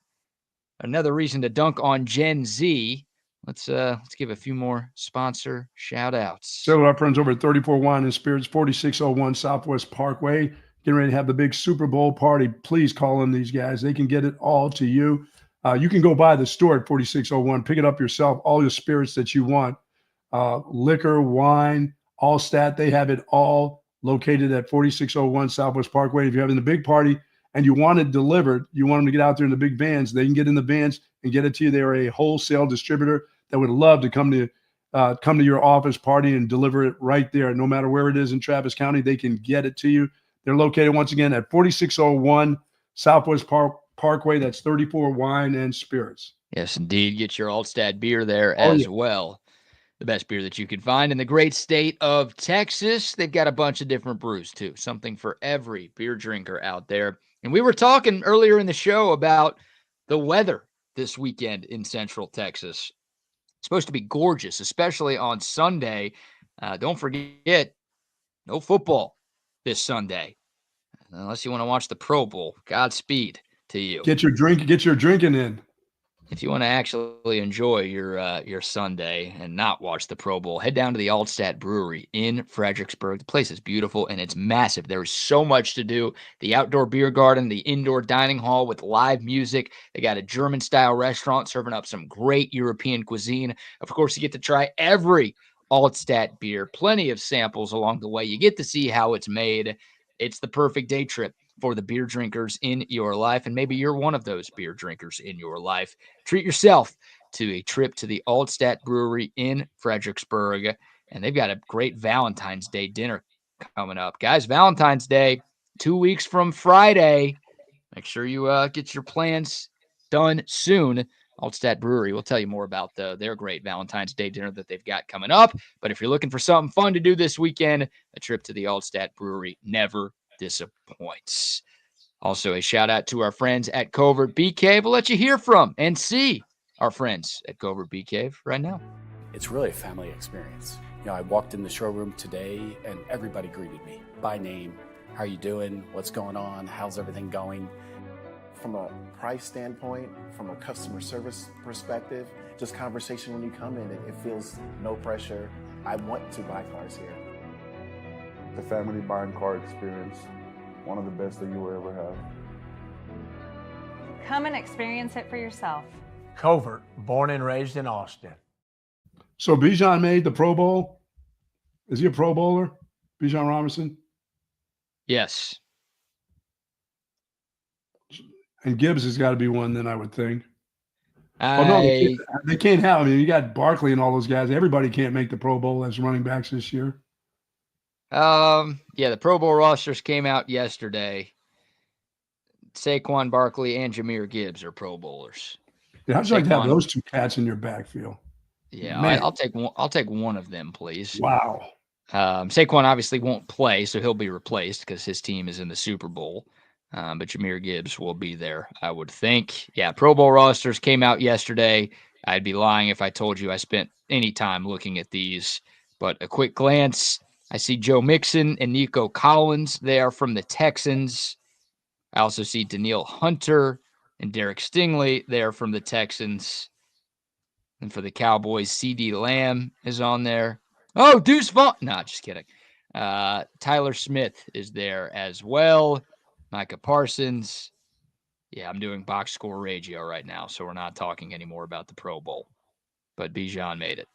another reason to dunk on Gen Z, let's give a few more sponsor shout outs. So our friends over at 34 Wine and Spirits, 4601 Southwest Parkway, getting ready to have the big Super Bowl party. Please call in these guys. They can get it all to you. You can go by the store at 4601, pick it up yourself, all your spirits that you want, liquor, wine, Allstat. They have it all located at 4601 Southwest Parkway. If you're having a big party and you want it delivered, you want them to get out there in the big vans, they can get in the vans and get it to you. They're a wholesale distributor that would love to come to your office party and deliver it right there. No matter where it is in Travis County, they can get it to you. They're located once again at 4601 Southwest Parkway. That's 34 Wine and Spirits. Yes, indeed. Get your Altstadt beer there as well. The best beer that you can find in the great state of Texas. They've got a bunch of different brews, too. Something for every beer drinker out there. And we were talking earlier in the show about the weather this weekend in Central Texas. It's supposed to be gorgeous, especially on Sunday. Don't forget, no football this Sunday. Unless you want to watch the Pro Bowl. Godspeed to you. Get your drinking in. If you want to actually enjoy your Sunday and not watch the Pro Bowl, head down to the Altstadt Brewery in Fredericksburg. The place is beautiful and it's massive. There is so much to do. The outdoor beer garden, the indoor dining hall with live music. They got a German-style restaurant serving up some great European cuisine. Of course, you get to try every Altstadt beer. Plenty of samples along the way. You get to see how it's made. It's the perfect day trip for the beer drinkers in your life, and maybe you're one of those beer drinkers in your life. Treat yourself to a trip to the Altstadt Brewery in Fredericksburg, and they've got a great Valentine's Day dinner coming up. Guys, Valentine's Day, 2 weeks from Friday. Make sure you get your plans done soon. Altstadt Brewery will tell you more about their great Valentine's Day dinner that they've got coming up, but if you're looking for something fun to do this weekend, a trip to the Altstadt Brewery never disappoints. Also, a shout out to our friends at Covert Bee Cave. We'll let you hear from and see our friends at Covert Bee Cave right now. It's really a family experience. I walked in the showroom today and everybody greeted me by name. How are you doing? What's going on? How's everything going? From a price standpoint, from a customer service perspective, just conversation when you come in, it feels no pressure. I want to buy cars here. The family buying car experience, one of the best that you will ever have. Come and experience it for yourself. Covert, born and raised in Austin. So Bijan made the Pro Bowl. Is he a Pro Bowler? Bijan Robinson? Yes. And Gibbs has got to be one then, I would think. Well, no, they can't have. I mean, you got Barkley and all those guys. Everybody can't make the Pro Bowl as running backs this year. Yeah, the Pro Bowl rosters came out yesterday. Saquon Barkley and Jahmyr Gibbs are Pro Bowlers. Yeah, how'd you like to have those two cats in your backfield? Yeah, I'll take one. I'll take one of them, please. Wow. Saquon obviously won't play, so he'll be replaced because his team is in the Super Bowl. But Jahmyr Gibbs will be there, I would think. Yeah, Pro Bowl rosters came out yesterday. I'd be lying if I told you I spent any time looking at these. But a quick glance, I see Joe Mixon and Nico Collins. They are from the Texans. I also see Danielle Hunter and Derek Stingley. They are from the Texans. And for the Cowboys, CeeDee Lamb is on there. Oh, Deuce Vaughn. No, just kidding. Tyler Smith is there as well. Micah Parsons. Yeah, I'm doing box score ratio right now, so we're not talking anymore about the Pro Bowl. But Bijan made it.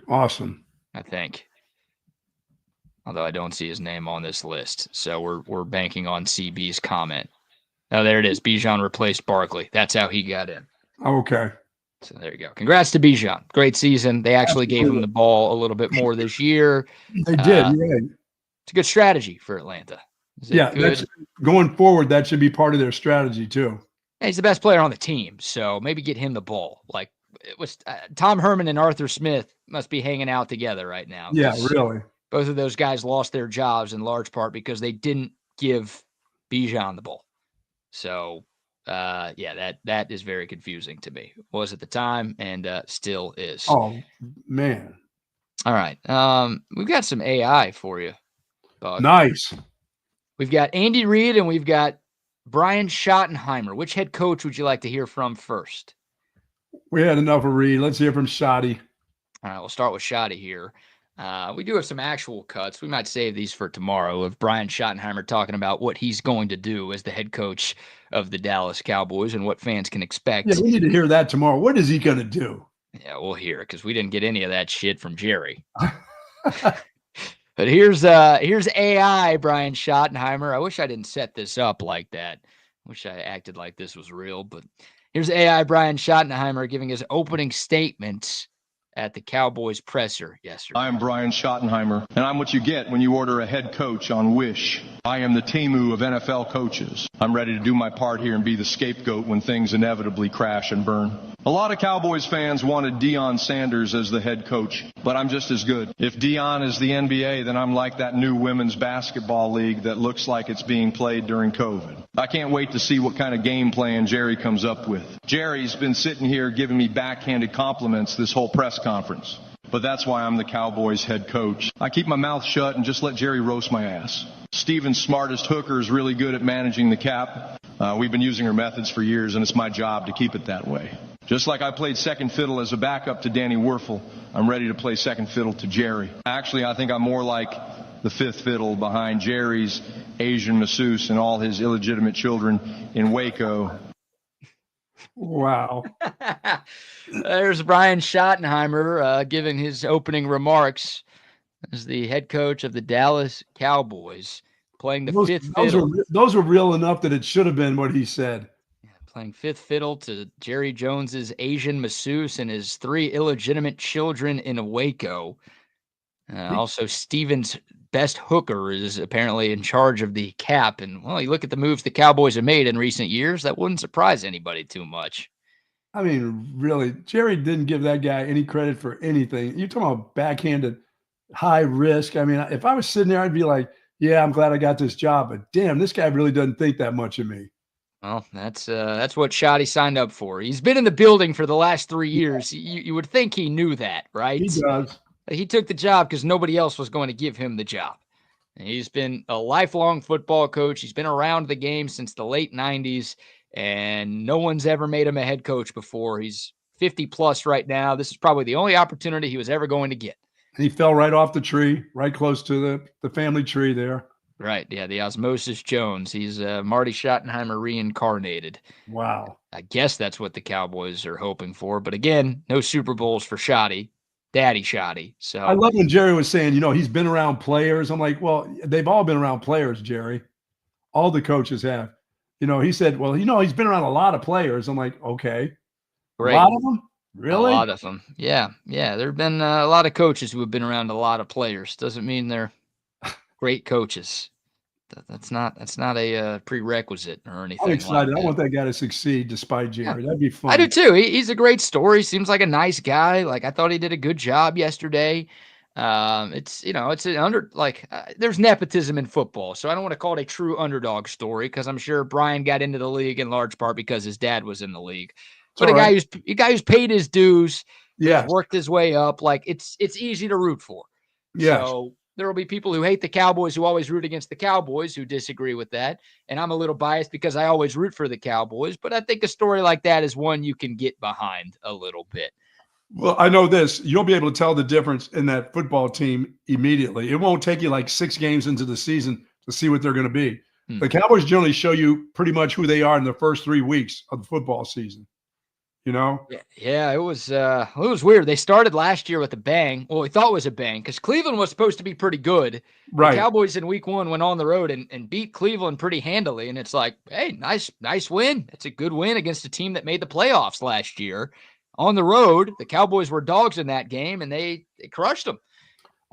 Awesome. I think. Although I don't see his name on this list. So we're banking on CB's comment. Oh, there it is. Bijan replaced Barkley. That's how he got in. Okay. So there you go. Congrats to Bijan. Great season. They actually gave him the ball a little bit more this year. They did. Yeah. It's a good strategy for Atlanta. That's going forward. That should be part of their strategy too. Yeah, he's the best player on the team, so maybe get him the ball. Like it was Tom Herman and Arthur Smith must be hanging out together right now. Yeah, really. Both of those guys lost their jobs in large part because they didn't give Bijan the ball. So, that is very confusing to me. Was at the time and still is. Oh, man. All right. We've got some AI for you, Bug. Nice. We've got Andy Reid and we've got Brian Schottenheimer. Which head coach would you like to hear from first? We had enough of Reid. Let's hear from Shotty. All right, we'll start with Shotty here. We do have some actual cuts. We might save these for tomorrow of Brian Schottenheimer talking about what he's going to do as the head coach of the Dallas Cowboys and what fans can expect. Yeah, we need to hear that tomorrow. What is he going to do? Yeah, we'll hear it because we didn't get any of that shit from Jerry. But here's AI Brian Schottenheimer. I wish I didn't set this up like that. I wish I acted like this was real. But here's AI Brian Schottenheimer giving his opening statement at the Cowboys presser yesterday. I am Brian Schottenheimer, and I'm what you get when you order a head coach on Wish. I am the Temu of NFL coaches. I'm ready to do my part here and be the scapegoat when things inevitably crash and burn. A lot of Cowboys fans wanted Deion Sanders as the head coach, but I'm just as good. If Deion is the NBA, then I'm like that new women's basketball league that looks like it's being played during COVID. I can't wait to see what kind of game plan Jerry comes up with. Jerry's been sitting here giving me backhanded compliments this whole press conference, but that's why I'm the Cowboys head coach. I keep my mouth shut and just let Jerry roast my ass. Steven's smartest hooker is really good at managing the cap. We've been using her methods for years, and it's my job to keep it that way. Just like I played second fiddle as a backup to Danny Werfel, I'm ready to play second fiddle to Jerry. Actually, I think I'm more like the fifth fiddle behind Jerry's Asian masseuse and all his illegitimate children in Waco. Wow. There's Brian Schottenheimer giving his opening remarks as the head coach of the Dallas Cowboys, playing the fifth fiddle. Those were real enough that it should have been what he said. Playing fifth fiddle to Jerry Jones's Asian masseuse and his 3 illegitimate children in Waco. Also, Steven's best hooker is apparently in charge of the cap. And, well, you look at the moves the Cowboys have made in recent years, that wouldn't surprise anybody too much. I mean, really, Jerry didn't give that guy any credit for anything. You're talking about backhanded high risk. I mean, if I was sitting there, I'd be like, yeah, I'm glad I got this job. But, damn, this guy really doesn't think that much of me. Well, that's what Shoddy signed up for. He's been in the building for the last 3 years. You would think he knew that, right? He does. He took the job because nobody else was going to give him the job. And he's been a lifelong football coach. He's been around the game since the late 90s, and no one's ever made him a head coach before. He's 50 plus right now. This is probably the only opportunity he was ever going to get. He fell right off the tree, right close to the family tree there. Right. Yeah. The Osmosis Jones. He's Marty Schottenheimer reincarnated. Wow. I guess that's what the Cowboys are hoping for. But again, no Super Bowls for Shoddy, Daddy Shoddy. So I love when Jerry was saying, he's been around players. I'm like, well, they've all been around players, Jerry. All the coaches have. He said, well, he's been around a lot of players. I'm like, okay. Right. A lot of them? Really? A lot of them. Yeah. Yeah. There have been a lot of coaches who have been around a lot of players. Doesn't mean they're great coaches. That's not a prerequisite or anything. I'm excited. Like I want that guy to succeed despite Jerry. Yeah. That'd be fun. I do too. He's a great story. Seems like a nice guy. Like I thought he did a good job yesterday. It's there's nepotism in football, so I don't want to call it a true underdog story because I'm sure Brian got into the league in large part because his dad was in the league. But a guy who's paid his dues, worked his way up. Like it's easy to root for. Yeah. So there will be people who hate the Cowboys who always root against the Cowboys who disagree with that. And I'm a little biased because I always root for the Cowboys. But I think a story like that is one you can get behind a little bit. Well, I know this. You'll be able to tell the difference in that football team immediately. It won't take you like 6 games into the season to see what they're going to be. The Cowboys generally show you pretty much who they are in the first 3 weeks of the football season. Yeah, it was weird. They started last year with a bang. Well, we thought it was a bang because Cleveland was supposed to be pretty good. Right. The Cowboys in week 1 went on the road and beat Cleveland pretty handily. And it's like, hey, nice win. It's a good win against a team that made the playoffs last year. On the road, the Cowboys were dogs in that game, and they crushed them.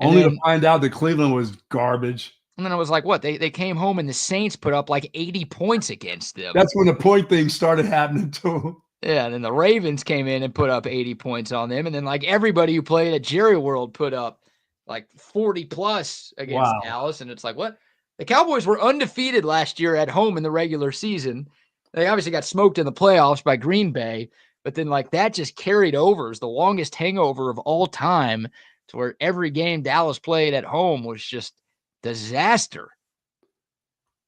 Only to find out that Cleveland was garbage. And then I was like, what? They came home, and the Saints put up like 80 points against them. That's when the point thing started happening to them. Yeah, and then the Ravens came in and put up 80 points on them. And then like everybody who played at Jerry World put up like 40 plus against Dallas. And it's like, what? The Cowboys were undefeated last year at home in the regular season. They obviously got smoked in the playoffs by Green Bay. But then like that just carried over as the longest hangover of all time to where every game Dallas played at home was just disaster.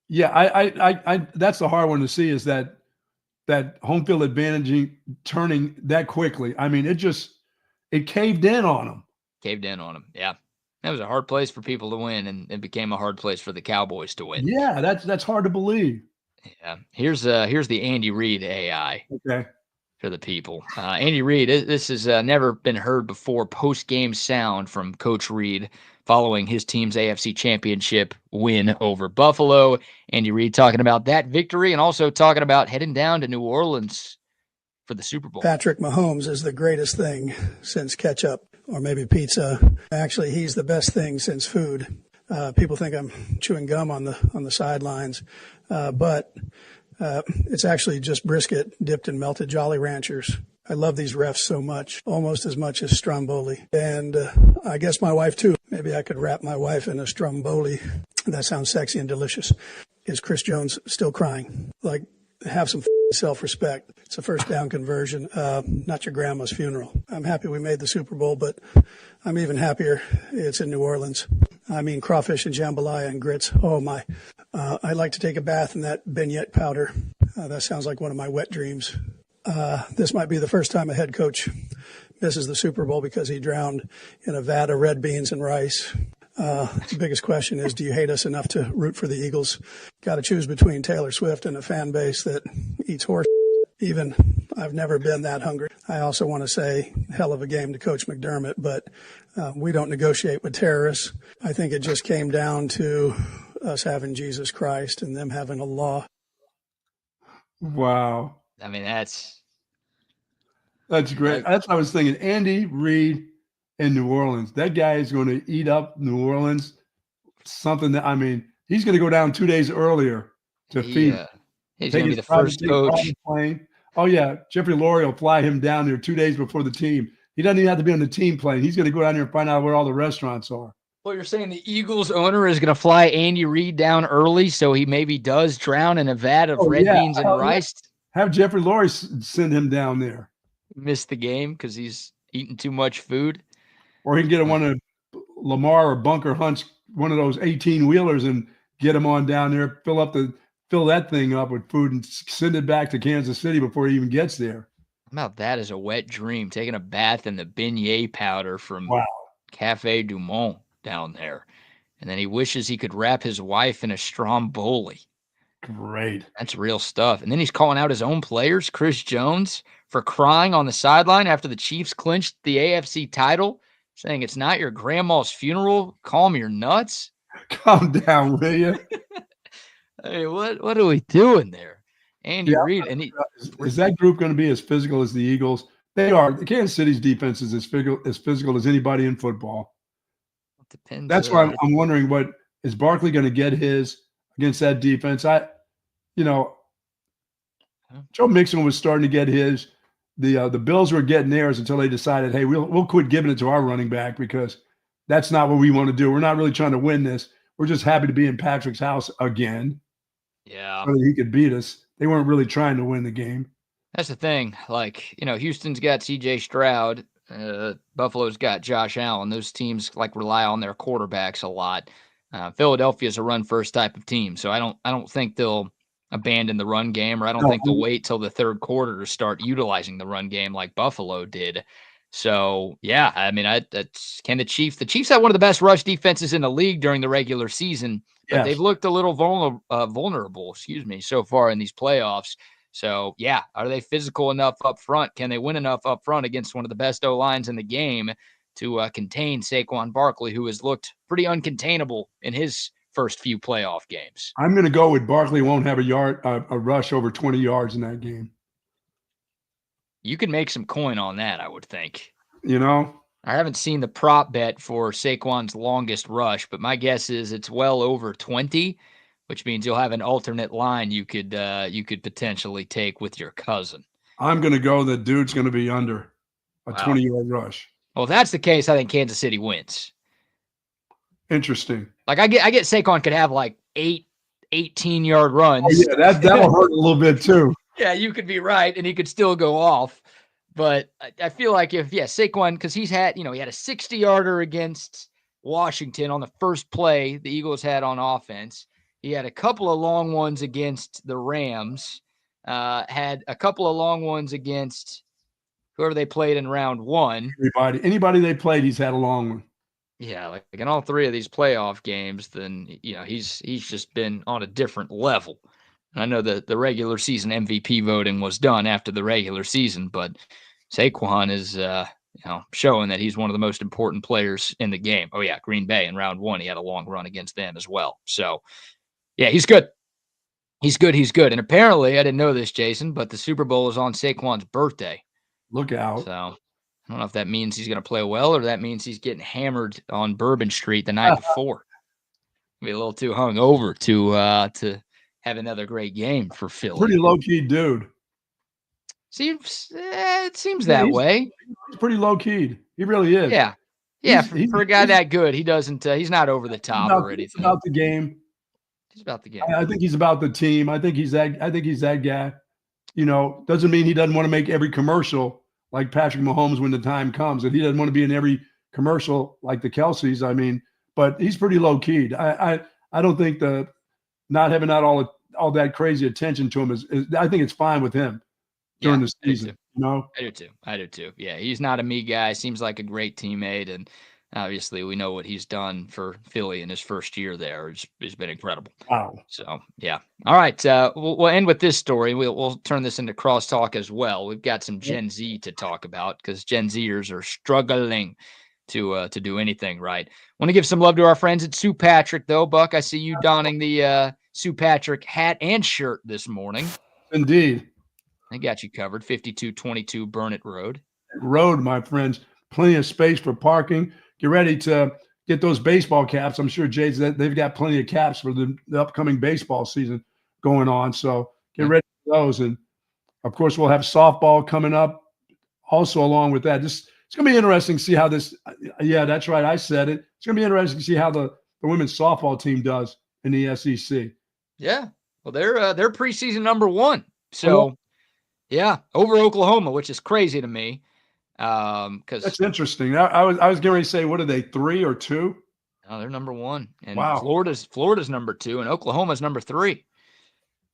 Yeah, I that's the hard one to see is that home field advantage turning that quickly. I mean, it caved in on them. Yeah. That was a hard place for people to win, and it became a hard place for the Cowboys to win. Yeah, that's hard to believe. Yeah. Here's the Andy Reid AI. Okay. For the people. Andy Reid, this has never been heard before, post-game sound from Coach Reid following his team's AFC Championship win over Buffalo. Andy Reid talking about that victory and also talking about heading down to New Orleans for the Super Bowl. Patrick Mahomes is the greatest thing since ketchup or maybe pizza. Actually, he's the best thing since food. People think I'm chewing gum on the sidelines, but it's actually just brisket dipped in melted Jolly Ranchers. I love these refs so much, almost as much as Stromboli. And I guess my wife, too. Maybe I could wrap my wife in a Stromboli. That sounds sexy and delicious. Is Chris Jones still crying? Like, have some self-respect. It's a first down conversion, not your grandma's funeral. I'm happy we made the Super Bowl, but I'm even happier it's in New Orleans. I mean, crawfish and jambalaya and grits. Oh, my. I like to take a bath in that beignet powder. That sounds like one of my wet dreams. This might be the first time a head coach misses the Super Bowl because he drowned in a vat of red beans and rice. The biggest question is, do you hate us enough to root for the Eagles? Got to choose between Taylor Swift and a fan base that eats horse. Even I've never been that hungry. I also want to say hell of a game to Coach McDermott, but we don't negotiate with terrorists. I think it just came down to us having Jesus Christ and them having a law. Wow. I mean, that's great. That's what I was thinking. Andy Reid in New Orleans. That guy is going to eat up New Orleans. Something that, I mean, he's going to go down 2 days earlier to feed. He's going to be the first coach. Plane. Oh, yeah. Jeffrey Lurie will fly him down there 2 days before the team. He doesn't even have to be on the team plane. He's going to go down there and find out where all the restaurants are. Well, you're saying the Eagles owner is going to fly Andy Reid down early, so he maybe does drown in a vat of red beans and rice. Have Jeffrey Lurie send him down there. Miss the game because he's eating too much food. Or he can get one of Lamar or Bunker Hunt's, one of those 18-wheelers, and get him on down there, fill that thing up with food and send it back to Kansas City before he even gets there. How about that as a wet dream, taking a bath in the beignet powder from Cafe Du Monde down there. And then he wishes he could wrap his wife in a Stromboli. Great. That's real stuff. And then he's calling out his own players, Chris Jones, for crying on the sideline after the Chiefs clinched the AFC title, saying it's not your grandma's funeral. Calm your nuts. Calm down, will you? Hey, what are we doing there? Andy Reid. And is that group going to be as physical as the Eagles? They are. Kansas City's defense is as physical as anybody in football. Depends. That's why I'm wondering, what is Barkley going to get his against that defense? Joe Mixon was starting to get his. The Bills were getting theirs until they decided, hey, we'll quit giving it to our running back because that's not what we want to do. We're not really trying to win this. We're just happy to be in Patrick's house again. Yeah. So that he could beat us. They weren't really trying to win the game. That's the thing. Like, Houston's got C.J. Stroud. Buffalo's got Josh Allen. Those teams rely on their quarterbacks a lot. Philadelphia's a run-first type of team, so I don't think they'll abandon the run game, or I don't think they'll wait till the third quarter to start utilizing the run game like Buffalo did. So, yeah, I mean, can the Chiefs have one of the best rush defenses in the league during the regular season, but they've looked a little vulnerable, so far in these playoffs. So, yeah, are they physical enough up front? Can they win enough up front against one of the best O-lines in the game to contain Saquon Barkley, who has looked pretty uncontainable in his first few playoff games? I'm going to go with Barkley won't have a rush over 20 yards in that game. You can make some coin on that, I would think. I haven't seen the prop bet for Saquon's longest rush, but my guess is it's well over 20, which means you'll have an alternate line you could potentially take with your cousin. I'm going to go the dude's going to be under a 20-yard rush. Well, if that's the case, I think Kansas City wins. Interesting. I get Saquon could have 18-yard runs. Oh, yeah, that'll hurt a little bit too. Yeah, you could be right, and he could still go off. But I feel like Saquon, because he had a 60-yarder against Washington on the first play the Eagles had on offense. He had a couple of long ones against the Rams, had a couple of long ones against whoever they played in round one. Anybody they played, he's had a long one. Yeah, like in all three of these playoff games, then he's just been on a different level. And I know that the regular season MVP voting was done after the regular season, but Saquon is showing that he's one of the most important players in the game. Oh yeah, Green Bay in round one, he had a long run against them as well. So yeah, he's good. He's good. And apparently, I didn't know this, Jason, but the Super Bowl is on Saquon's birthday. Look out. So I don't know if that means he's going to play well or that means he's getting hammered on Bourbon Street the night before. Be a little too hungover to have another great game for Philly. Pretty low-key dude. It seems that way. He's pretty low-keyed. He really is. Yeah. Yeah, for a guy that good, he doesn't he's not over the top or anything. He's about the game. He's about the game. I think he's about the team. I think he's that guy. Doesn't mean he doesn't want to make every commercial like Patrick Mahomes when the time comes, and he doesn't want to be in every commercial like the Kelce's. I mean, but he's pretty low-keyed. I don't think not having all that crazy attention to him is I think it's fine with him during the season. I do too. Yeah, he's not a me guy. Seems like a great teammate, and obviously we know what he's done for Philly in his first year there. It's been incredible. Wow. So yeah. All right. We'll end with this story. We'll turn this into crosstalk as well. We've got some Gen Z to talk about because Gen Zers are struggling to do anything right. Want to give some love to our friends at Sue Patrick, though. Buck, I see you donning the Sue Patrick hat and shirt this morning. Indeed. I got you covered. 5222 Burnett Road. My friends. Plenty of space for parking. Get ready to get those baseball caps. I'm sure, Jay's, that they've got plenty of caps for the upcoming baseball season going on. So get ready for those. And, of course, we'll have softball coming up also along with that. Just It's going to be interesting to see how this. Yeah, that's right. I said it. It's going to be interesting to see how the women's softball team does in the SEC. Yeah. Well, they're preseason number 1. So, yeah, over Oklahoma, which is crazy to me. Because that's interesting. I was getting ready to say, what are they, 3 or 2? No, they're number 1, and wow. Florida's number 2, and Oklahoma's number 3.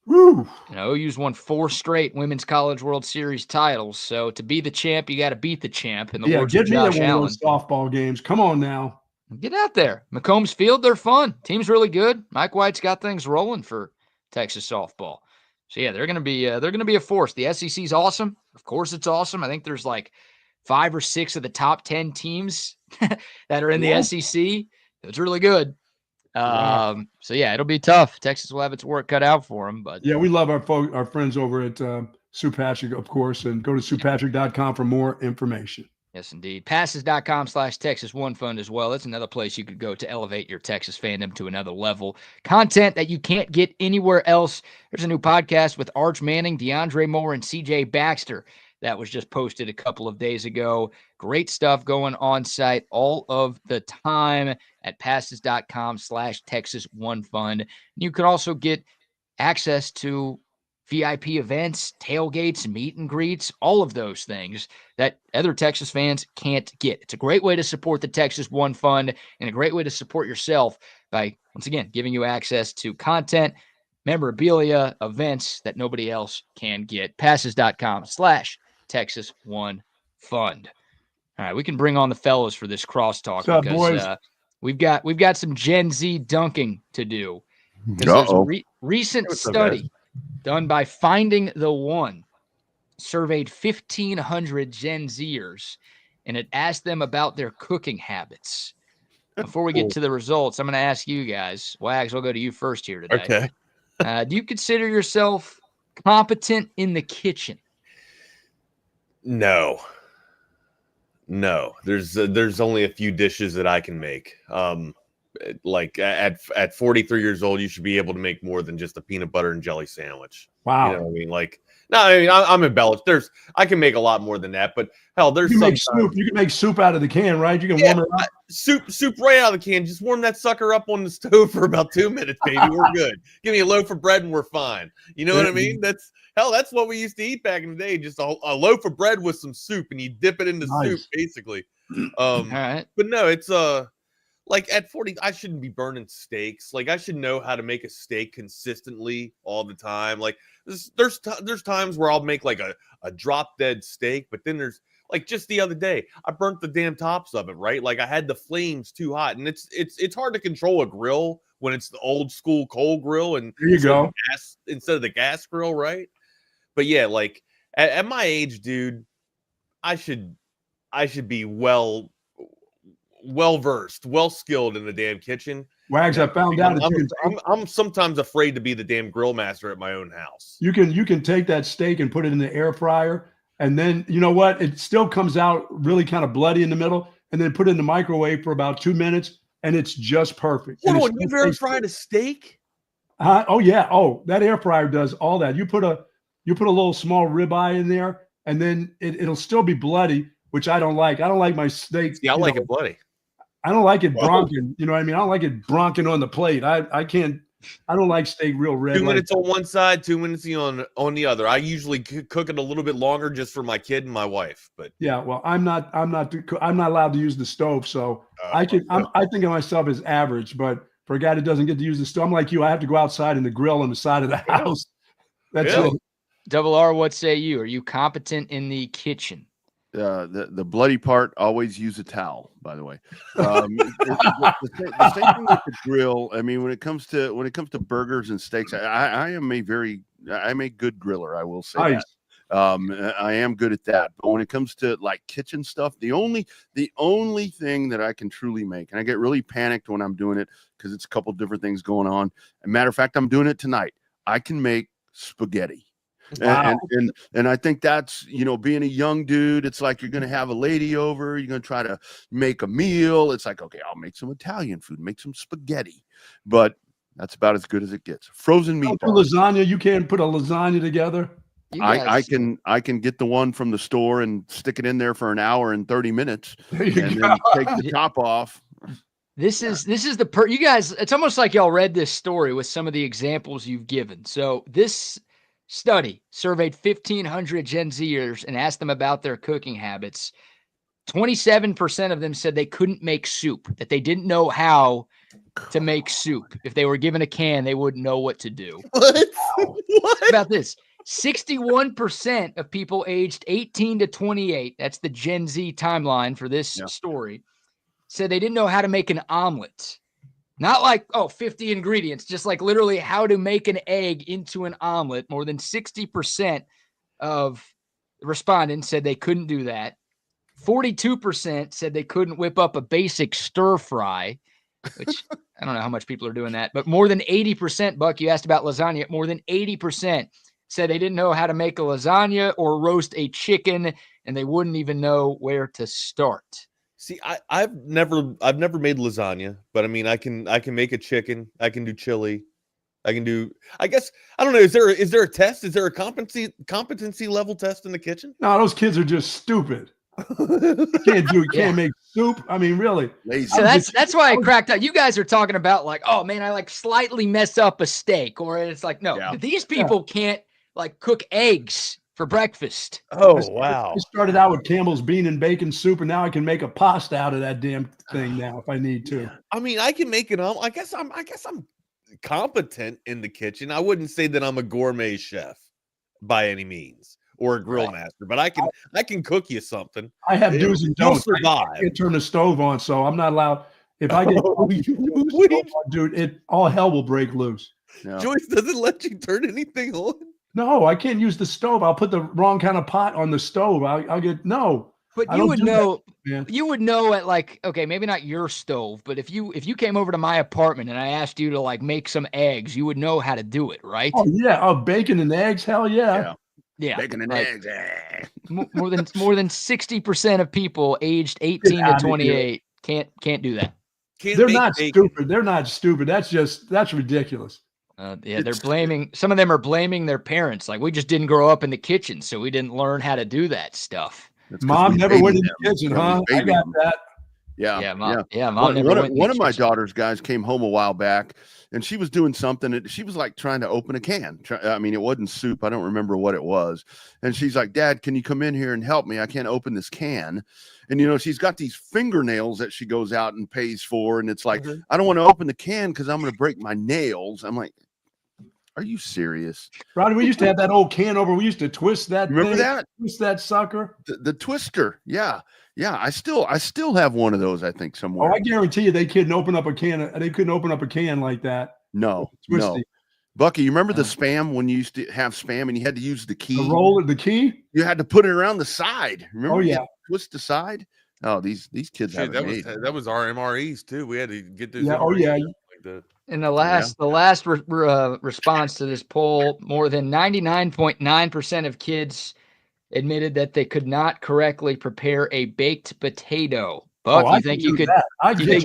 Woo! OU's won 4 straight Women's College World Series titles. So to be the champ, you got to beat the champ. In the words get of me Josh to one Allen. of those softball games. Come on now. Get out there. McCombs Field, they're fun. Team's really good. Mike White's got things rolling for Texas softball. So yeah, they're gonna be a force. The SEC's awesome. Of course, it's awesome. I think there's like 5 or 6 of the top 10 teams that are in the SEC. It's really good. So yeah, it'll be tough. Texas will have its work cut out for them. But yeah, we love our friends over at Sue Patrick, of course, and go to SuePatrick.com for more information. Yes, indeed. Passes.com/Texas One Fund as well. That's another place you could go to elevate your Texas fandom to another level. Content that you can't get anywhere else. There's a new podcast with Arch Manning, DeAndre Moore, and CJ Baxter that was just posted a couple of days ago. Great stuff going on site all of the time at passes.com/Texas One Fund. You can also get access to VIP events, tailgates, meet and greets, all of those things that other Texas fans can't get. It's a great way to support the Texas One Fund and a great way to support yourself by, once again, giving you access to content, memorabilia, events that nobody else can get. Passes.com/Texas One Fund. All right, we can bring on the fellas for this crosstalk because we've got some Gen Z dunking to do. There's a recent study done by Finding the One, surveyed 1,500 Gen Zers, and it asked them about their cooking habits. Before we get to the results, I'm going to ask you guys. Wags, I'll go to you first here today. Okay. Do you consider yourself competent in the kitchen? No. There's only a few dishes that I can make. Like at 43 years old, you should be able to make more than just a peanut butter and jelly sandwich. Wow. You know what I mean? Like, no, I mean, I'm embellished. I can make a lot more than that, but hell, there's you can make soup out of the can, right? You can warm it up. Soup right out of the can. Just warm that sucker up on the stove for about 2 minutes, baby. We're good. Give me a loaf of bread and we're fine. You know what I mean? That's what we used to eat back in the day. Just a loaf of bread with some soup, and you dip it into soup, basically. All right. But no, it's like at 40, I shouldn't be burning steaks. Like I should know how to make a steak consistently all the time. Like there's times where I'll make like a drop dead steak, but then there's like just the other day, I burnt the damn tops of it, right? Like I had the flames too hot, and it's hard to control a grill when it's the old school coal grill and there you go instead of the gas grill, right? But yeah, like at my age, dude, I should be well versed, well skilled in the damn kitchen. Wags, I found out I'm sometimes afraid to be the damn grill master at my own house. You can take that steak and put it in the air fryer, and then you know what? It still comes out really kind of bloody in the middle, and then put it in the microwave for about 2 minutes, and it's just perfect. Hold on, you've air fried a steak? Oh yeah. Oh, that air fryer does all that. You put a little small ribeye in there, and then it'll still be bloody, which I don't like. I don't like my steak. Yeah, I like it bloody. I don't like it bronking. You know what I mean? I don't like it bronking on the plate. I don't like steak real red. 2 minutes on one side, 2 minutes on the other. I usually cook it a little bit longer just for my kid and my wife. But yeah, well, I'm not allowed to use the stove, so I think of myself as average. But for a guy that doesn't get to use the stove, I'm like you. I have to go outside in the grill on the side of the house. That's it. Double R, what say you? Are you competent in the kitchen? The bloody part, always use a towel, by the way. The same thing with the grill. I mean, when it comes to burgers and steaks, I am a good griller, I will say. Nice. That. I am good at that. But when it comes to like kitchen stuff, the only thing that I can truly make, and I get really panicked when I'm doing it because it's a couple different things going on. As a matter of fact, I'm doing it tonight. I can make spaghetti. Wow. And I think that's, being a young dude, it's like you're going to have a lady over, you're going to try to make a meal. It's like, okay, I'll make some Italian food, make some spaghetti, but that's about as good as it gets. Frozen meatballs. Lasagna, you can't put a lasagna together. I can get the one from the store and stick it in there for an hour and 30 minutes and then take the top off. This is you guys, it's almost like y'all read this story with some of the examples you've given. So this study surveyed 1,500 Gen Zers and asked them about their cooking habits. 27% of them said they couldn't make soup, that they didn't know how to make soup. If they were given a can, they wouldn't know what to do. What? What about this? 61% of people aged 18 to 28, that's the Gen Z timeline for this story, said they didn't know how to make an omelet. Not like, 50 ingredients, just like literally how to make an egg into an omelet. More than 60% of respondents said they couldn't do that. 42% said they couldn't whip up a basic stir fry, which I don't know how much people are doing that, but more than 80%, Buck, you asked about lasagna, more than 80% said they didn't know how to make a lasagna or roast a chicken, and they wouldn't even know where to start. See, I've never made lasagna, but I mean, I can make a chicken. I can do chili. I can do, I guess, I don't know. Is there a test? Is there a competency level test in the kitchen? No, those kids are just stupid. Can't make soup. I mean, really. Lazy. So that's why I cracked out. You guys are talking about like, oh man, I like slightly mess up a steak, or it's like, no, these people can't like cook eggs for breakfast. Oh wow! I started out with Campbell's bean and bacon soup, and now I can make a pasta out of that damn thing now if I need to. I mean, I can make it. I guess I'm competent in the kitchen. I wouldn't say that I'm a gourmet chef by any means, or a grill master, but I can cook you something. I have do's and don'ts. Survive. I can't turn the stove on, so I'm not allowed. If I get dude, all hell will break loose. Yeah. Joyce doesn't let you turn anything on. No, I can't use the stove. I'll put the wrong kind of pot on the stove. I'll get no. But you would know. You would know at like, okay, maybe not your stove, but if you came over to my apartment and I asked you to like make some eggs, you would know how to do it, right? Oh yeah, bacon and eggs. Hell yeah. Yeah, bacon and like, eggs. More than 60% of people aged 18 to 28 can't do that. They're not stupid. They're not stupid. That's ridiculous. They're blaming. Some of them are blaming their parents. Like, we just didn't grow up in the kitchen, so we didn't learn how to do that stuff. Mom never went in the kitchen, huh? I got that. Yeah, mom never went. One of my daughter's guys came home a while back, and she was doing something. And she was like trying to open a can. I mean, it wasn't soup. I don't remember what it was. And she's like, "Dad, can you come in here and help me? I can't open this can." And she's got these fingernails that she goes out and pays for, and it's like, I don't want to open the can because I'm going to break my nails. I'm like, are you serious? Rodney, we used to have that old can over. We used to twist that. Remember that? Twist that sucker. The twister. Yeah. I still have one of those, I think, somewhere. Oh, I guarantee you they couldn't open up a can. They couldn't open up a can like that. No. Bucky, you remember the Spam when you used to have Spam and you had to use the key? The key? You had to put it around the side. Remember? Oh, yeah. Twist the side. Oh, these kids have it. That was our MREs too. We had to get this. Yeah. Oh yeah. Like that. In the last response to this poll, more than 99.9% of kids admitted that they could not correctly prepare a baked potato. Buck, you think you could? I get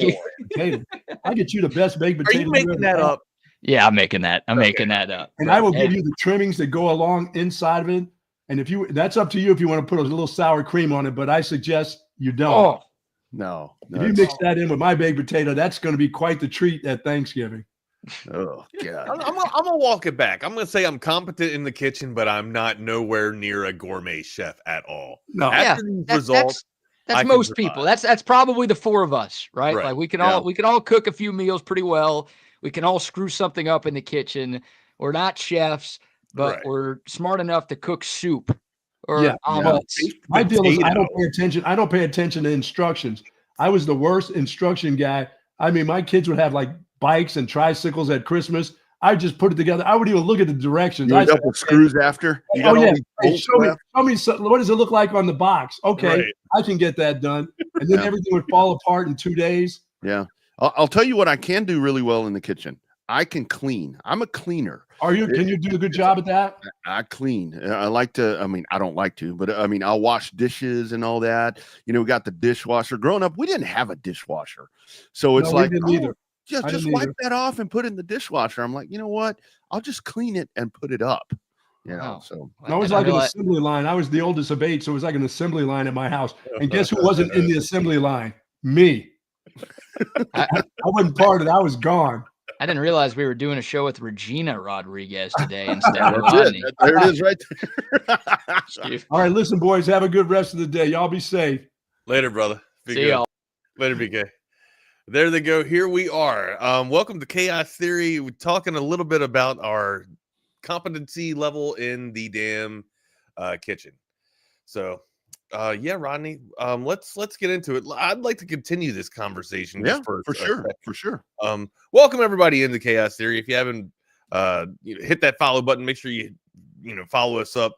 you the best baked potato. Are you making that up? Yeah, I'm making that. I'm making that up. And I will give you the trimmings that go along inside of it. And that's up to you if you want to put a little sour cream on it. But I suggest you don't. Oh. No. If you mix that in with my baked potato, that's going to be quite the treat at Thanksgiving. Oh, God. I'm gonna walk it back. I'm gonna say I'm competent in the kitchen, but I'm not nowhere near a gourmet chef at all. No. After these results, that's most people. That's probably the four of us, right? Like we can all cook a few meals pretty well. We can all screw something up in the kitchen. We're not chefs, but we're smart enough to cook soup or omelets. My deal is I don't pay attention. I don't pay attention to instructions. I was the worst instruction guy. I mean, my kids would have like bikes and tricycles at Christmas. I just put it together. I wouldn't even look at the directions. You end up with screws after. Show me. What does it look like on the box? Okay, I can get that done, and then everything would fall apart in 2 days. Yeah, I'll tell you what I can do really well in the kitchen. I can clean. I'm a cleaner. Can you do a good job at that? I clean. I like to. I mean, I don't like to, but I mean, I'll wash dishes and all that. We got the dishwasher. Growing up, we didn't have a dishwasher, so it's like. Just wipe that off and put it in the dishwasher. I'm like, you know what? I'll just clean it and put it up. You know, Wow. so I was like an assembly line. I was the oldest of 8, so it was like an assembly line at my house. And guess who wasn't in the assembly line? Me. I wasn't part of it. I was gone. I didn't realize we were doing a show with Regina Rodriguez today instead of That's Rodney. it. There it is right there. All right, listen, boys, have a good rest of the day. Y'all be safe. Later, brother. Be See good. y'all. Later, BK. There they go. Here we are. Welcome to Chaos Theory. We're talking a little bit about our competency level in the damn kitchen. So, yeah, Rodney, let's get into it. I'd like to continue this conversation. Yeah, just for sure. Welcome everybody into Chaos Theory. If you haven't hit that follow button, make sure you follow us up.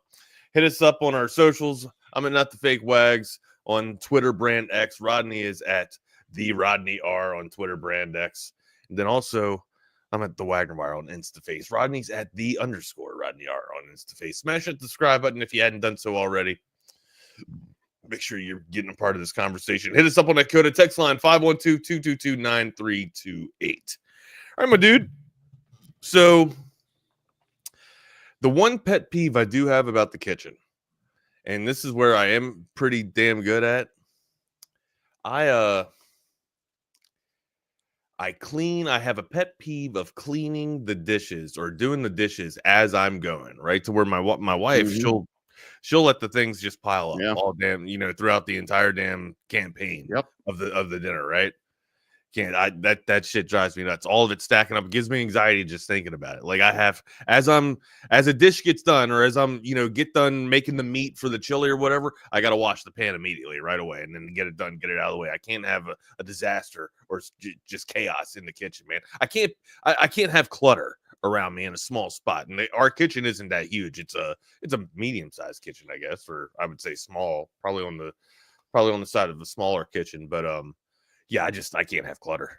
Hit us up on our socials. I'm at Not the Fake Wags on Twitter, brand X. Rodney is at the Rodney R on Twitter, brand X. And then also I'm at the Wagner Wire on InstaFace. Rodney's at the _Rodney R on InstaFace. Smash that subscribe button if you hadn't done so already. Make sure you're getting a part of this conversation. Hit us up on that Coda text line 512-222-9328. All right, my dude. So the one pet peeve I do have about the kitchen, and this is where I am pretty damn good at. I clean. I have a pet peeve of cleaning the dishes or doing the dishes as I'm going, right? To where my wife, she'll let the things just pile up all damn, throughout the entire damn campaign of the dinner, right? That shit drives me nuts. All of it stacking up. It gives me anxiety just thinking about it. Like I have, as a dish gets done, or as I'm, get done making the meat for the chili or whatever, I got to wash the pan immediately right away and then get it done, get it out of the way. I can't have a disaster or just chaos in the kitchen, man. I can't have clutter around me in a small spot. And our kitchen isn't that huge. It's a medium-sized kitchen, I guess, or I would say small, probably on the side of the smaller kitchen. But yeah, I can't have clutter.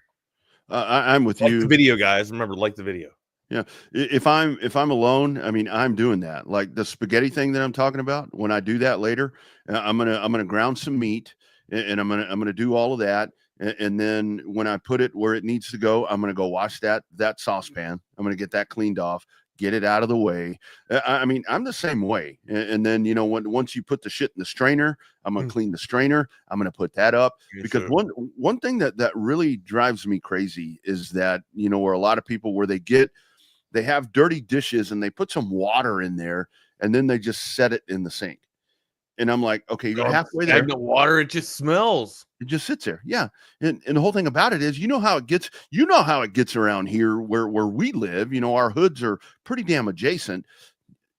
I'm with you. The video, guys. Remember, like the video. Yeah. If I'm alone, I mean, I'm doing that. Like the spaghetti thing that I'm talking about. When I do that later, I'm gonna ground some meat, and I'm gonna do all of that. And then when I put it where it needs to go, I'm gonna go wash that saucepan. I'm gonna get that cleaned off, get it out of the way. I mean, I'm the same way. And then, once you put the shit in the strainer, I'm going to clean the strainer. I'm going to put that up because one thing that really drives me crazy is that, where a lot of people they have dirty dishes and they put some water in there and then they just set it in the sink. And I'm like, okay, you're halfway there. The water, it just smells. It just sits there. Yeah. And the whole thing about it is, how it gets around here where we live. Our hoods are pretty damn adjacent.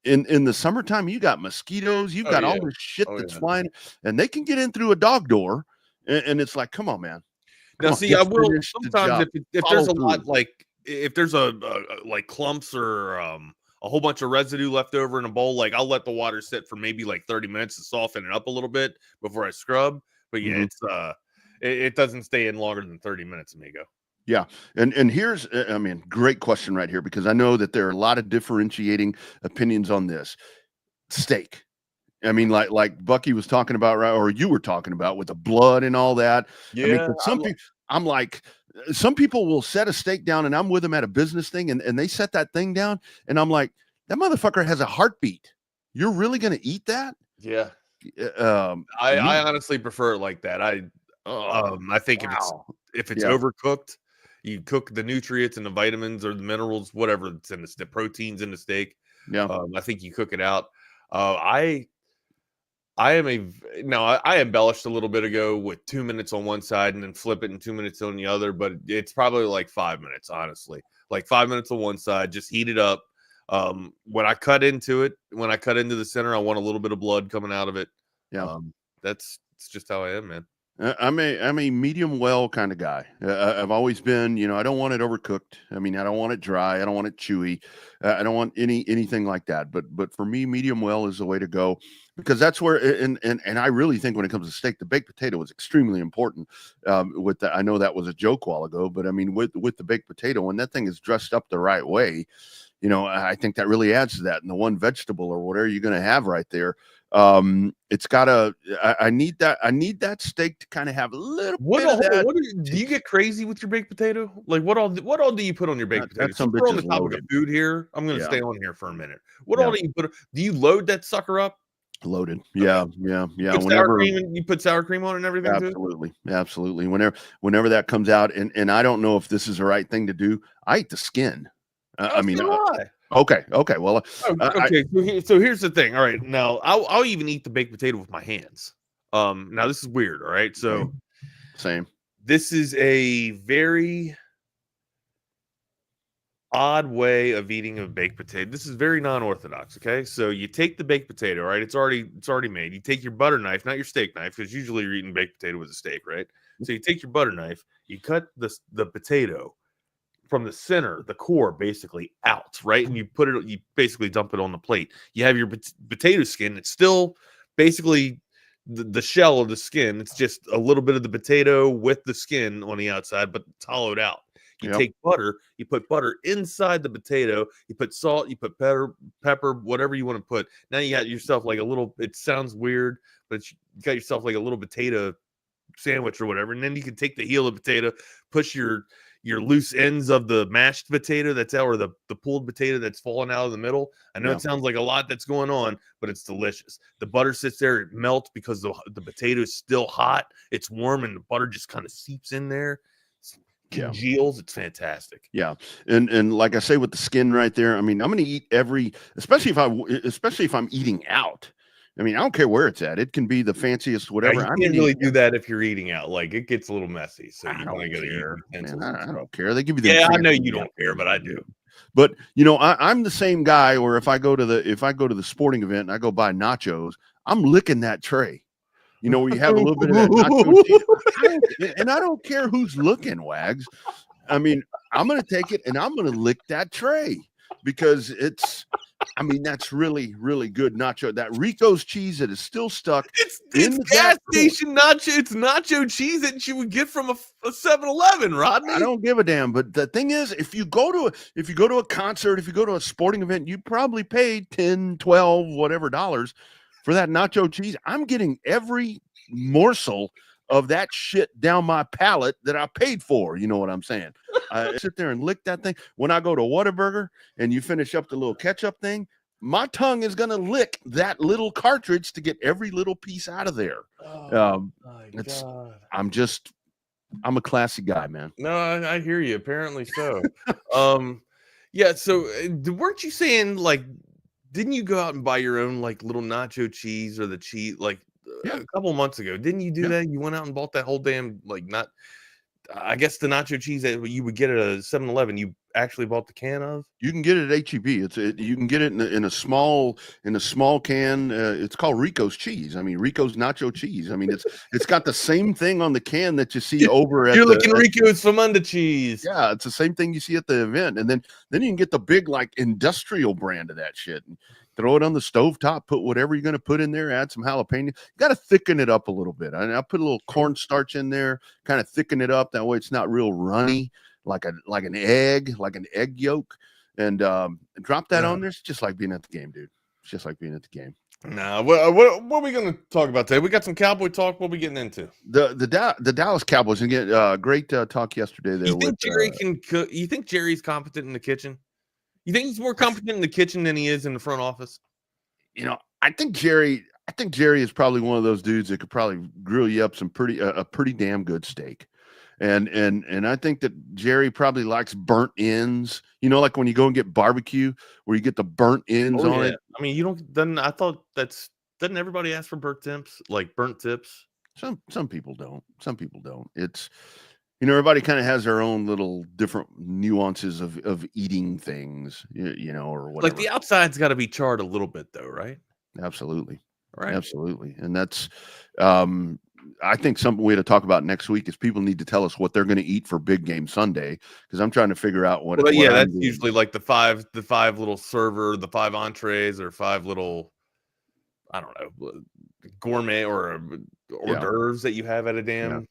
In the summertime, you got mosquitoes, you've got all this shit that's flying, and they can get in through a dog door. And it's like, come on, man. Now, see, I will sometimes if there's a lot, like if there's a like clumps or a whole bunch of residue left over in a bowl, like I'll let the water sit for maybe like 30 minutes to soften it up a little bit before I scrub. But yeah, it doesn't stay in longer than 30 minutes, amigo. Yeah. And here's, great question right here, because I know that there are a lot of differentiating opinions on this. Steak. I mean, like Bucky was talking about, right, or you were talking about with the blood and all that. Yeah. Some people will set a steak down, and I'm with them at a business thing, and they set that thing down, and I'm like, that motherfucker has a heartbeat. You're really going to eat that? Yeah. I honestly prefer it like that. I think if it's overcooked, you cook the nutrients and the vitamins or the minerals, whatever it's in the proteins in the steak. Yeah. I think you cook it out. I embellished a little bit ago with 2 minutes on one side and then flip it in 2 minutes on the other, but it's probably like 5 minutes, honestly. Like 5 minutes on one side, just heat it up. When I cut into the center, I want a little bit of blood coming out of it. Yeah. It's just how I am, man. I'm a medium well kind of guy. I've always been, I don't want it overcooked. I mean, I don't want it dry. I don't want it chewy. I don't want anything like that. But for me, medium well is the way to go, because that's where, and I really think when it comes to steak, the baked potato is extremely important. With that, I know that was a joke a while ago, but I mean, with the baked potato, when that thing is dressed up the right way, I think that really adds to that. And the one vegetable or whatever you're going to have right there, It's got I need that steak to kind of have a little bit of that. Do you get crazy with your baked potato? Like what all do you put on your baked potato? Some We're on the bitch is topic of loaded. food here. I'm going to stay on here for a minute. What all do you put? Do you load that sucker up? Loaded. Yeah. You put sour cream on it and everything absolutely, too? Absolutely. Whenever that comes out, and I don't know if this is the right thing to do, I eat the skin. Okay. Well, so here's the thing. All right, now I'll even eat the baked potato with my hands. Now this is weird. All right, so same. This is a very odd way of eating a baked potato. This is very non-orthodox. Okay, so you take the baked potato, right? It's already made. You take your butter knife, not your steak knife, because usually you're eating baked potato with a steak, right? So you take your butter knife, you cut the potato from the center, the core, basically out, right? And you basically dump it on the plate. You have your potato skin. It's still basically the shell of the skin. It's just a little bit of the potato with the skin on the outside, but it's hollowed out. You take butter, you put butter inside the potato, you put salt, you put pepper, whatever you want to put. Now you got yourself like a little, it sounds weird, but you got yourself like a little potato sandwich or whatever. And then you can take the heel of the potato, push your loose ends of the mashed potato that's out, or the pulled potato that's falling out of the middle. I know it sounds like a lot that's going on, but it's delicious. The butter sits there, it melts because the potato is still hot. It's warm, and the butter just kind of seeps in there. Congeals. It's fantastic. Yeah. And like I say, with the skin right there, I mean, I'm going to eat especially if I'm eating out. I mean, I don't care where it's at. It can be the fanciest, whatever. You can't really do that if you're eating out. Like, it gets a little messy. So you want to go to utensils. I don't care. They give you the I know you don't care, but I do. But I'm the same guy. Or if I go to the sporting event and I go buy nachos, I'm licking that tray. Where you have a little bit of that nacho cheese. And I don't care who's looking, Wags. I mean, I'm going to take it and I'm going to lick that tray because that's really, really good nacho. That Rico's cheese that is still stuck. It's gas station nacho. It's nacho cheese that you would get from a 7-Eleven, Rodney. I don't give a damn. But the thing is, if you go to a concert, if you go to a sporting event, you probably paid $10, $12, whatever dollars for that nacho cheese. I'm getting every morsel of that shit down my palate that I paid for. You know what I'm saying? I sit there and lick that thing. When I go to Whataburger and you finish up the little ketchup thing, my tongue is going to lick that little cartridge to get every little piece out of there. I'm a classy guy, man. No, I hear you. Apparently so. Yeah. So weren't you saying, like, didn't you go out and buy your own like little nacho cheese or the cheese like a couple months ago? Didn't you do that? You went out and bought that whole damn I guess the nacho cheese that you would get at a 7-Eleven. You actually bought the can of? You can get it at HEB. You can get it in a small can. It's called Rico's cheese. I mean, Rico's nacho cheese. I mean, it's got the same thing on the can that you see over at. You're looking Rico's Famunda cheese. Yeah, it's the same thing you see at the event, and then you can get the big like industrial brand of that shit. And throw it on the stovetop. Put whatever you're going to put in there. Add some jalapeno. You got to thicken it up a little bit. I put a little cornstarch in there, kind of thicken it up. That way, it's not real runny. Like an egg yolk, and drop that on there. It's just like being at the game, dude. It's just like being at the game. Nah, what are we going to talk about today? We got some Cowboy talk. What are we getting into? The Dallas Cowboys. And again, great talk yesterday there. You think Jerry's competent in the kitchen? You think he's more competent in the kitchen than he is in the front office? I think Jerry is probably one of those dudes that could probably grill you up a pretty damn good steak. And I think that Jerry probably likes burnt ends, like when you go and get barbecue where you get the burnt ends on it. I mean, doesn't everybody ask for burnt tips? Like burnt tips? Some people don't. It's, everybody kind of has their own little different nuances of eating things, or whatever. Like the outside's got to be charred a little bit though, right? Absolutely. Right. Absolutely. And that's, I think something we had to talk about next week is people need to tell us what they're going to eat for Big Game Sunday, because I'm trying to figure out what. Well, yeah, that's usually like the five little server, the 5 entrees, or 5 little, I don't know, gourmet or hors d'oeuvres that you have at a damn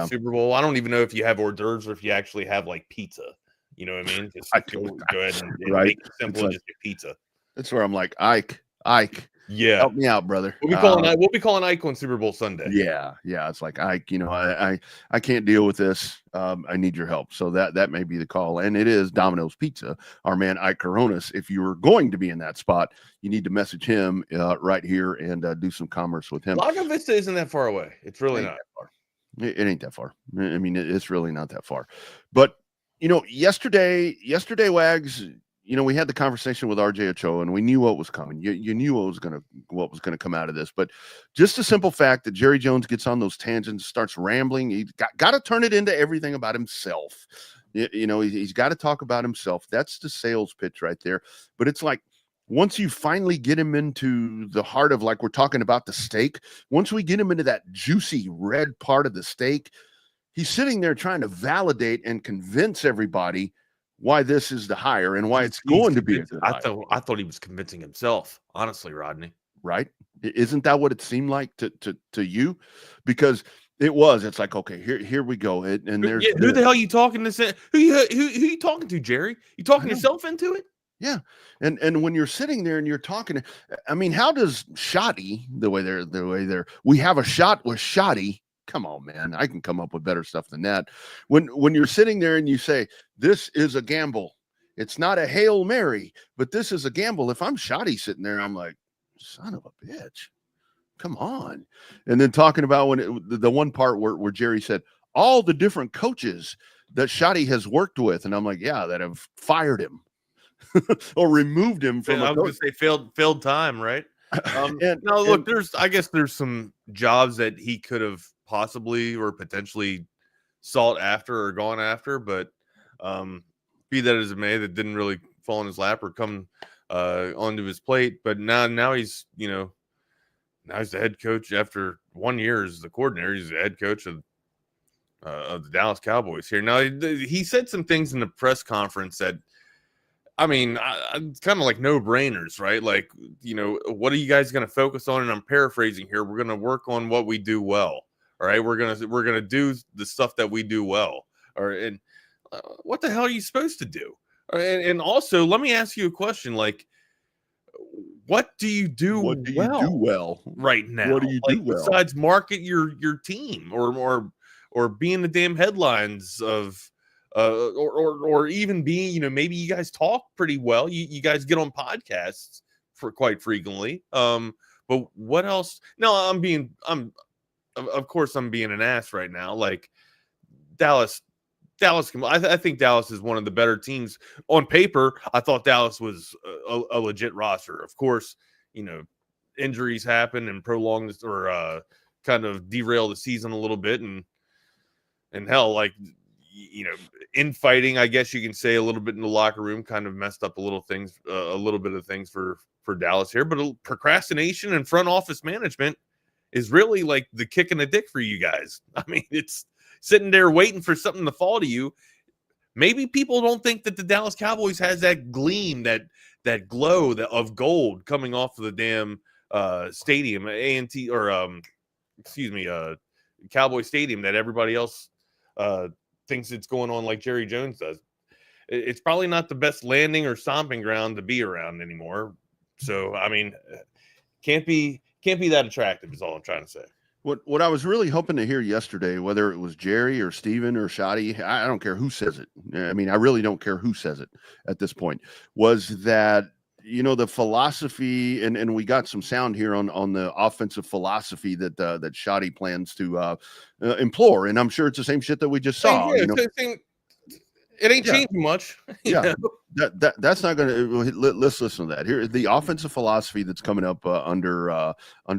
Super Bowl. I don't even know if you have hors d'oeuvres or if you actually have like pizza. You know what I mean? Just go ahead and make it simple and just get pizza. That's where I'm like, Ike. Yeah. Help me out, brother. We'll be calling Ike on Super Bowl Sunday. Yeah. It's like, Ike, I can't deal with this. I need your help. So that may be the call. And it is Domino's Pizza, our man Ike Coronas. If you were going to be in that spot, you need to message him right here and do some commerce with him. Lago Vista isn't that far away. It's really not that far. It ain't that far. I mean, it's really not that far. But yesterday, Wags, we had the conversation with RJ Ochoa, and we knew what was coming. You knew what was gonna come out of this. But just the simple fact that Jerry Jones gets on those tangents, starts rambling, he's got to turn it into everything about himself. He's got to talk about himself. That's the sales pitch right there. But it's like, once you finally get him into the heart of, like we're talking about the steak, once we get him into that juicy red part of the steak, he's sitting there trying to validate and convince everybody why this is the hire and why it's going to be a good hire. I thought he was convincing himself, honestly, Rodney. Right? Isn't that what it seemed like to you? Because it's like, okay, here we go. And there's who the hell are you talking to? Who you talking to, Jerry? You talking yourself into it? Yeah. And when you're sitting there and you're talking, I mean, how does Shoddy, the way they're, we have a shot with Shoddy. Come on, man. I can come up with better stuff than that. When you're sitting there and you say, this is a gamble. It's not a Hail Mary, but this is a gamble. If I'm Shoddy sitting there, I'm like, son of a bitch. Come on. And then talking about the one part where Jerry said, all the different coaches that Shoddy has worked with. And I'm like, yeah, that have fired him or removed him from I was going to say failed time, right? Look, there's some jobs that he could have possibly or potentially sought after or gone after, but be that as it may, that didn't really fall in his lap or come onto his plate. But now he's now he's the head coach after 1 year as the coordinator. He's the head coach of the Dallas Cowboys here. Now he said some things in the press conference that, I mean, it's kind of like no-brainers, right? Like, what are you guys going to focus on? And I'm paraphrasing here. We're going to work on what we do well. All right, we're gonna do the stuff that we do well. All right, and what the hell are you supposed to do? And also, let me ask you a question: like, what do you do? What do you do well right now? What do you do well besides market your team or be in the damn headlines of or even being maybe you guys talk pretty well. You guys get on podcasts for quite frequently. But what else? No, of course, I'm being an ass right now. Like Dallas. I think Dallas is one of the better teams on paper. I thought Dallas was a legit roster. Of course, injuries happen and prolong this or kind of derail the season a little bit, and hell, like infighting, I guess you can say, a little bit in the locker room kind of messed up a little bit of things for Dallas here. But procrastination and front office management is really like the kick in the dick for you guys. I mean, it's sitting there waiting for something to fall to you. Maybe people don't think that the Dallas Cowboys has that gleam, that glow of gold coming off of the damn stadium, Cowboy Stadium, that everybody else thinks it's going on like Jerry Jones does. It's probably not the best landing or stomping ground to be around anymore. So, I mean, can't be that attractive is all I'm trying to say. What I was really hoping to hear yesterday, whether it was Jerry or Steven or Shoddy, I don't care who says it. I mean, I really don't care who says it at this point, was that, the philosophy, and we got some sound here on the offensive philosophy that Shoddy plans to implore. And I'm sure it's the same shit that we just saw. It ain't changing much. Yeah. That's not going to. Let's listen to that. Here, the offensive philosophy that's coming up under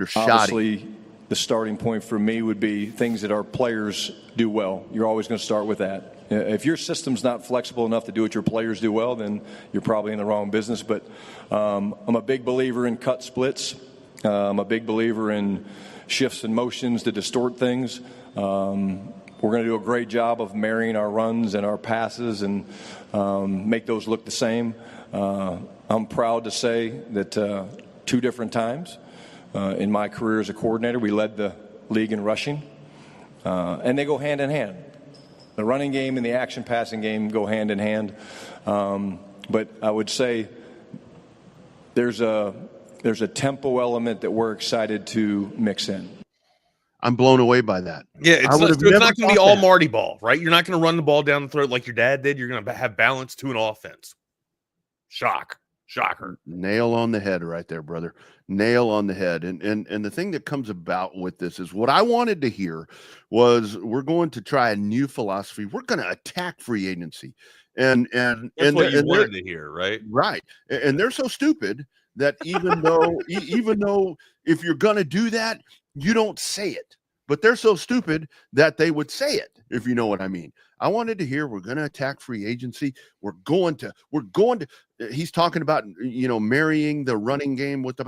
Shoddy. Obviously, the starting point for me would be things that our players do well. You're always going to start with that. If your system's not flexible enough to do what your players do well, then you're probably in the wrong business. But I'm a big believer in cut splits. I'm a big believer in shifts and motions to distort things. We're going to do a great job of marrying our runs and our passes and make those look the same. I'm proud to say that 2 different times in my career as a coordinator, we led the league in rushing. And they go hand in hand. The running game and the action passing game go hand in hand. But I would say there's a there's a tempo element that we're excited to mix in. I'm blown away by that. Yeah, it's not going to be all Marty ball, right? You're not going to run the ball down the throat like your dad did. You're going to have balance to an offense. Shocker. Nail on the head right there, brother. Nail on the head. And the thing that comes about with this is what I wanted to hear was we're going to try a new philosophy. We're going to attack free agency. And that's what you wanted to hear, right? Right. And they're so stupid that even though if you're going to do that, you don't say it. But they're so stupid that they would say it, if you know what I mean. I wanted to hear we're going to attack free agency. We're going to he's talking about, marrying the running game with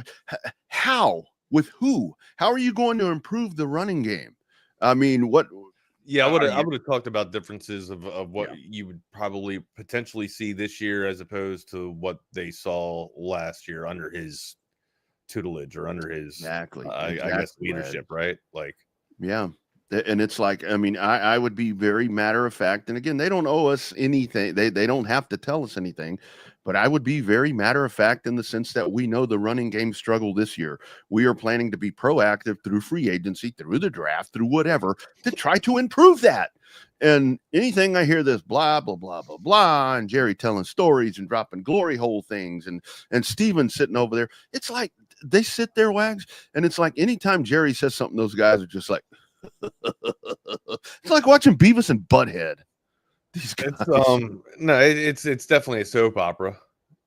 how, with who, how are you going to improve the running game? I mean, what? Yeah, I would have talked about differences of what you would probably potentially see this year as opposed to what they saw last year under his tutelage or under his I guess leadership, right? Like, yeah. And it's like, I mean, I would be very matter of fact. And again, they don't owe us anything. They don't have to tell us anything, but I would be very matter of fact in the sense that we know the running game struggle this year. We are planning to be proactive through free agency, through the draft, through whatever, to try to improve that. And anything I hear this blah, blah, blah, blah, blah, and Jerry telling stories and dropping glory hole things and Steven sitting over there, it's like they sit there, Wags, and it's like anytime Jerry says something, those guys are just like, it's like watching Beavis and Butthead. These guys. It's definitely a soap opera,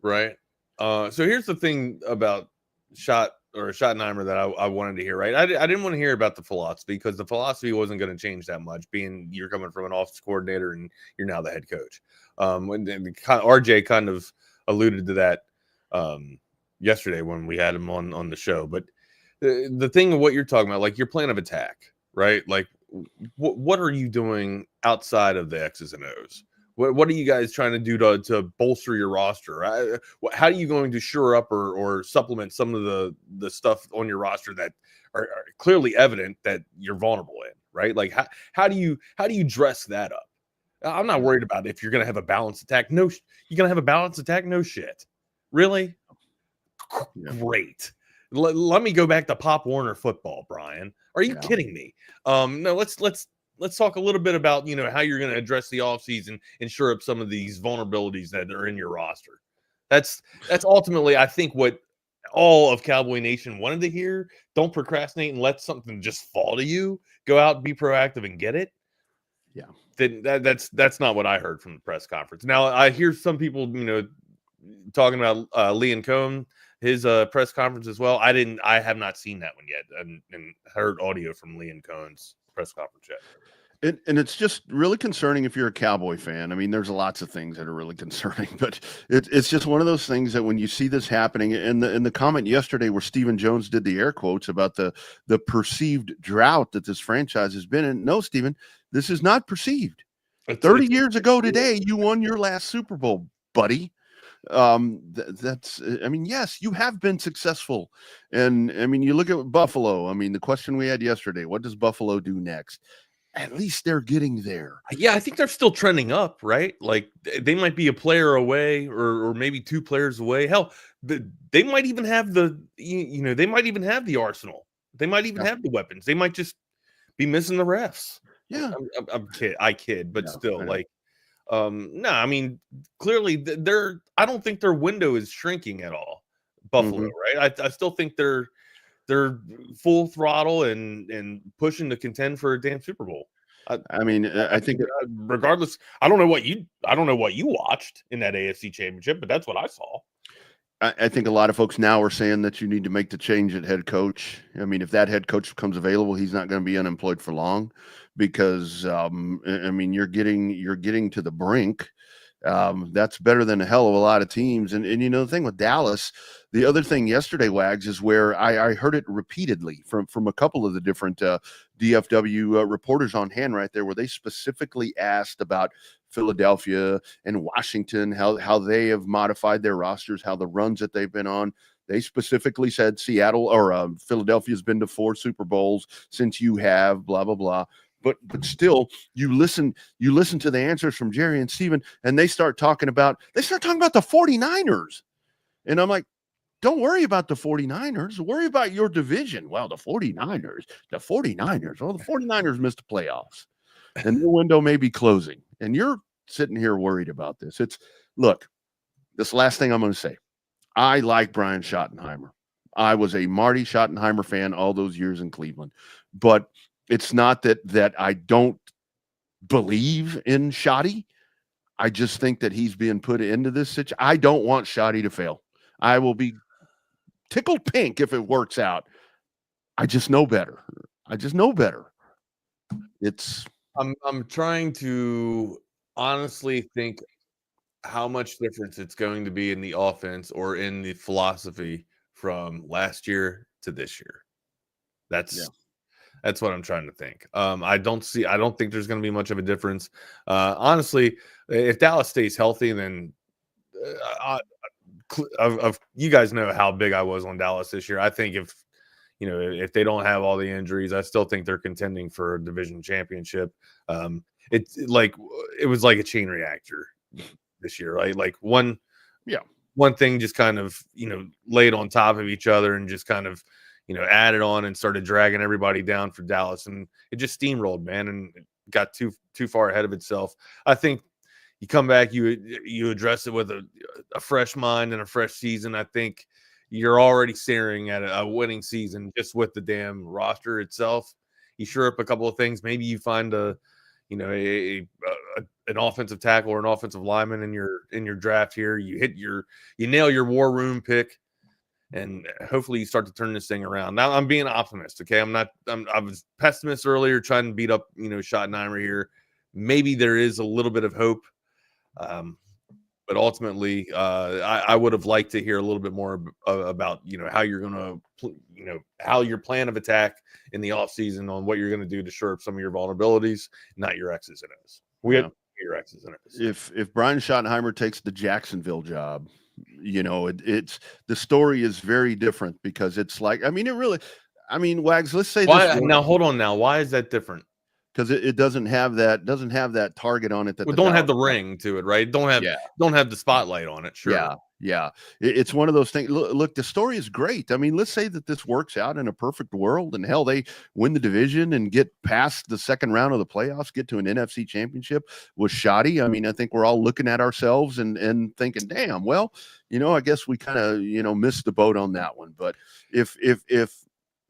right? So here's the thing about Schottenheimer that I wanted to hear, right? I didn't want to hear about the philosophy because the philosophy wasn't going to change that much, being you're coming from an office coordinator and you're now the head coach. RJ kind of alluded to that yesterday when we had him on the show. But the thing of what you're talking about, like your plan of attack, right? Like, what are you doing outside of the X's and O's? What are you guys trying to do to bolster your roster? How are you going to shore up or supplement some of the stuff on your roster that are clearly evident that you're vulnerable in, right? Like, how do you dress that up? I'm not worried about if you're going to have a balanced attack. No, you're going to have a balanced attack. No shit. Really? Yeah. Great. Let me go back to Pop Warner football, Brian. Are you kidding me? No, let's talk a little bit about, how you're going to address the offseason and shore up some of these vulnerabilities that are in your roster. That's ultimately, I think, what all of Cowboy Nation wanted to hear. Don't procrastinate and let something just fall to you. Go out and be proactive and get it. Yeah. Then that's not what I heard from the press conference. Now, I hear some people, talking about Lee and Cohn, his press conference as well. I have not seen that one yet and heard audio from Lee and Cohn's press conference yet. And it's just really concerning if you're a Cowboy fan. I mean, there's lots of things that are really concerning, but it's just one of those things that when you see this happening, and the comment yesterday where Stephen Jones did the air quotes about the perceived drought that this franchise has been in. No, Stephen, this is not perceived. 30 years ago today, you won your last Super Bowl, buddy. Yes, you have been successful. And I mean, you look at Buffalo. I mean, the question we had yesterday, what does Buffalo do next? At least they're getting there. Yeah, I think they're still trending up, right? Like they might be a player away or maybe two players away. Hell, they might even have they might even have the arsenal. They might even have the weapons. They might just be missing the refs. Yeah. I kid, but still, like, no, I mean, clearly I don't think their window is shrinking at all. Buffalo, right? I still think they're full throttle and pushing to contend for a damn Super Bowl. I think regardless, I don't know what you watched in that AFC Championship, but that's what I saw. I think a lot of folks now are saying that you need to make the change at head coach. I mean, if that head coach becomes available, he's not going to be unemployed for long because, you're getting to the brink. That's better than a hell of a lot of teams. And the thing with Dallas, the other thing yesterday, Wags, is where I heard it repeatedly from a couple of the different DFW reporters on hand right there, where they specifically asked about Philadelphia and Washington, how they have modified their rosters, how the runs that they've been on. They specifically said Seattle or Philadelphia's been to 4 Super Bowls since you have, blah, blah, blah. But still, you listen to the answers from Jerry and Steven, and they start talking about the 49ers. And I'm like, Don't worry about the 49ers. Worry about your division. Well, the 49ers. Well, the 49ers missed the playoffs. And their window may be closing. And you're sitting here worried about this. Look, this last thing I'm going to say. I like Brian Schottenheimer. I was a Marty Schottenheimer fan all those years in Cleveland. But it's not that I don't believe in Schotty. I just think that he's being put into this situation. I don't want Schotty to fail. I will be tickled pink if it works out. I just know better. I'm trying to honestly think how much difference it's going to be in the offense or in the philosophy from last year to this year. That's what I'm trying to think. I don't think there's going to be much of a difference. Honestly, if Dallas stays healthy, then you guys know how big I was on Dallas this year. I think if they don't have all the injuries, I still think they're contending for a division championship. It was like a chain reactor this year, right? Like one thing just kind of laid on top of each other and just kind of added on and started dragging everybody down for Dallas, and it just steamrolled, man, and it got too far ahead of itself. I think you come back, you address it with a fresh mind and a fresh season. I think you're already staring at a winning season just with the damn roster itself. You shore up a couple of things. Maybe you find an offensive tackle or an offensive lineman in your draft here. You nail your war room pick, and hopefully you start to turn this thing around. Now I'm being optimist. Okay. I was pessimist earlier, trying to beat up, Schottenheimer here. Maybe there is a little bit of hope. But ultimately, I would have liked to hear a little bit more about, how you're going to, how your plan of attack in the offseason on what you're going to do to shore up some of your vulnerabilities, not your X's and O's. We have your X's and O's. If Brian Schottenheimer takes the Jacksonville job, it's the story is very different, because it's like, Wags, let's say this. Now, hold on now. Why is that different? Because it doesn't have that target on it that don't have the ring to it, right? Don't have the spotlight on it. Sure. Yeah. It's one of those things. Look, the story is great. Let's say that this works out in a perfect world, and hell, they win the division and get past the second round of the playoffs, get to an NFC championship with Schotty. I think we're all looking at ourselves and thinking, damn, well, I guess we kind of, missed the boat on that one. But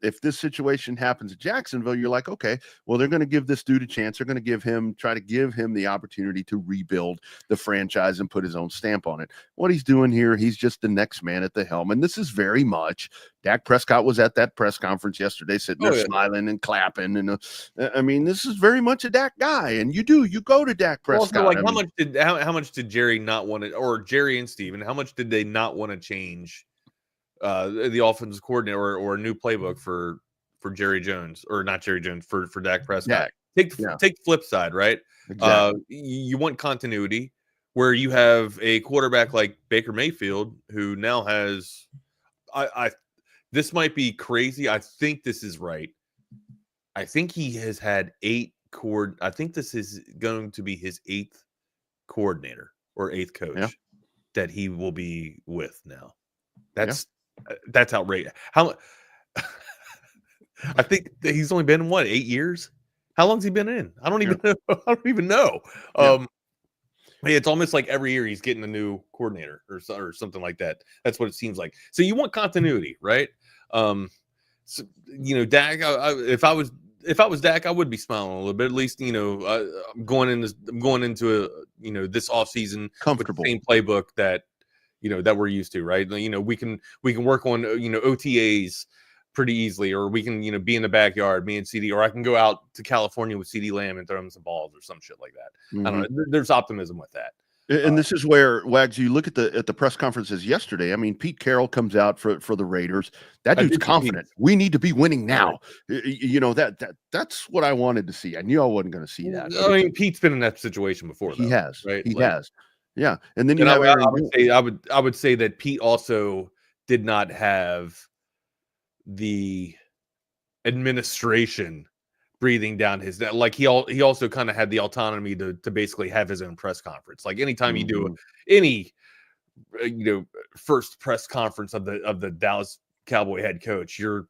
if this situation happens at Jacksonville, you're like, okay, well, they're going to give this dude a chance. They're going to try to give him the opportunity to rebuild the franchise and put his own stamp on it. What he's doing here, he's just the next man at the helm. And this is very much, Dak Prescott was at that press conference yesterday, sitting there smiling and clapping. And this is very much a Dak guy. And you go to Dak Prescott. Also, how much did Jerry not want it, or Jerry and Steven, how much did they not want to change the offensive coordinator or a new playbook for Jerry Jones, or not Jerry Jones, for Dak Prescott? Take the flip side, right? Exactly. You want continuity where you have a quarterback like Baker Mayfield, who now has, this might be crazy. I think this is right. I think he has had I think this is going to be his 8th coordinator or 8th coach that he will be with now. That's outrageous. How I think that he's only been in 8 years. How long's he been in? I don't even know. It's almost like every year he's getting a new coordinator or something like that. That's what it seems like. So you want continuity, right? Dak. If I was Dak, I would be smiling a little bit. At least I'm going into this offseason comfortable, with the same playbook that that we're used to, right? We can work on, OTAs pretty easily, or we can, be in the backyard, me and CD, or I can go out to California with CD Lamb and throw him some balls or some shit like that. Mm-hmm. I don't know. There's optimism with that. And this is where, Wags, you look at the press conferences yesterday. Pete Carroll comes out for the Raiders. That dude's confident. We need to be winning now. That's what I wanted to see. I knew I wasn't going to see that. Pete's been in that situation before. He has, right? He has. Yeah, and then I would say that Pete also did not have the administration breathing down his neck. Like he also kind of had the autonomy to basically have his own press conference. Like anytime you do any first press conference of the Dallas Cowboy head coach, you're